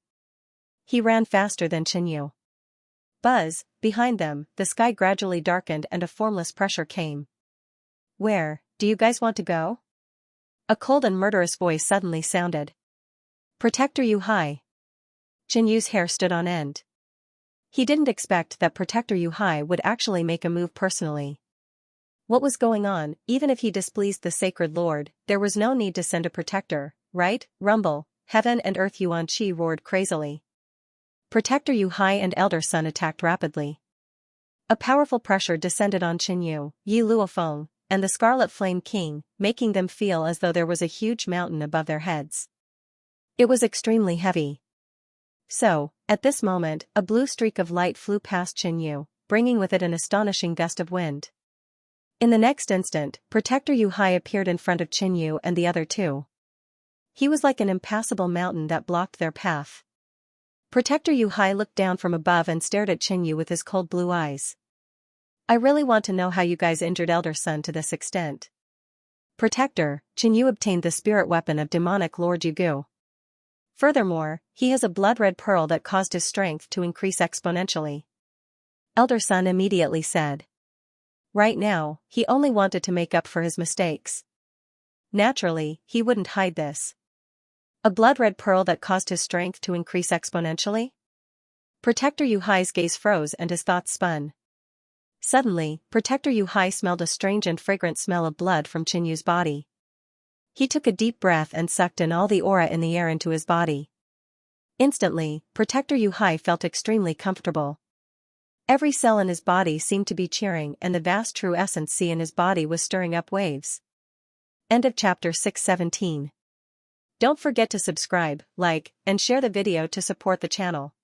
He ran faster than Jinyu. Buzz, behind them, the sky gradually darkened and a formless pressure came. Where do you guys want to go? A cold and murderous voice suddenly sounded. Protector Yu Hai. Jinyu's hair stood on end. He didn't expect that Protector Yu Hai would actually make a move personally. What was going on? Even if he displeased the Sacred Lord, there was no need to send a protector, right? Rumble, Heaven and Earth. Yuan Qi roared crazily. Protector Yu Hai and Elder Sun attacked rapidly. A powerful pressure descended on Jinyu, Yi Luofeng, and the Scarlet Flame King, making them feel as though there was a huge mountain above their heads. It was extremely heavy. So, at this moment, a blue streak of light flew past Jinyu, bringing with it an astonishing gust of wind. In the next instant, Protector Yu Hai appeared in front of Jinyu and the other two. He was like an impassable mountain that blocked their path. Protector Yu Hai looked down from above and stared at Jinyu with his cold blue eyes. I really want to know how you guys injured Elder Sun to this extent. Protector, Jinyu obtained the spirit weapon of demonic Lord Yugu. Furthermore, he has a blood-red pearl that caused his strength to increase exponentially. Elder Sun immediately said. Right now, he only wanted to make up for his mistakes. Naturally, he wouldn't hide this. A blood-red pearl that caused his strength to increase exponentially? Protector Yu Hai's gaze froze and his thoughts spun. Suddenly, Protector Yu Hai smelled a strange and fragrant smell of blood from Jinyu's body. He took a deep breath and sucked in all the aura in the air into his body. Instantly, Protector Yu Hai felt extremely comfortable. Every cell in his body seemed to be cheering and the vast true essence sea in his body was stirring up waves. End of chapter 617. Don't forget to subscribe, like, and share the video to support the channel.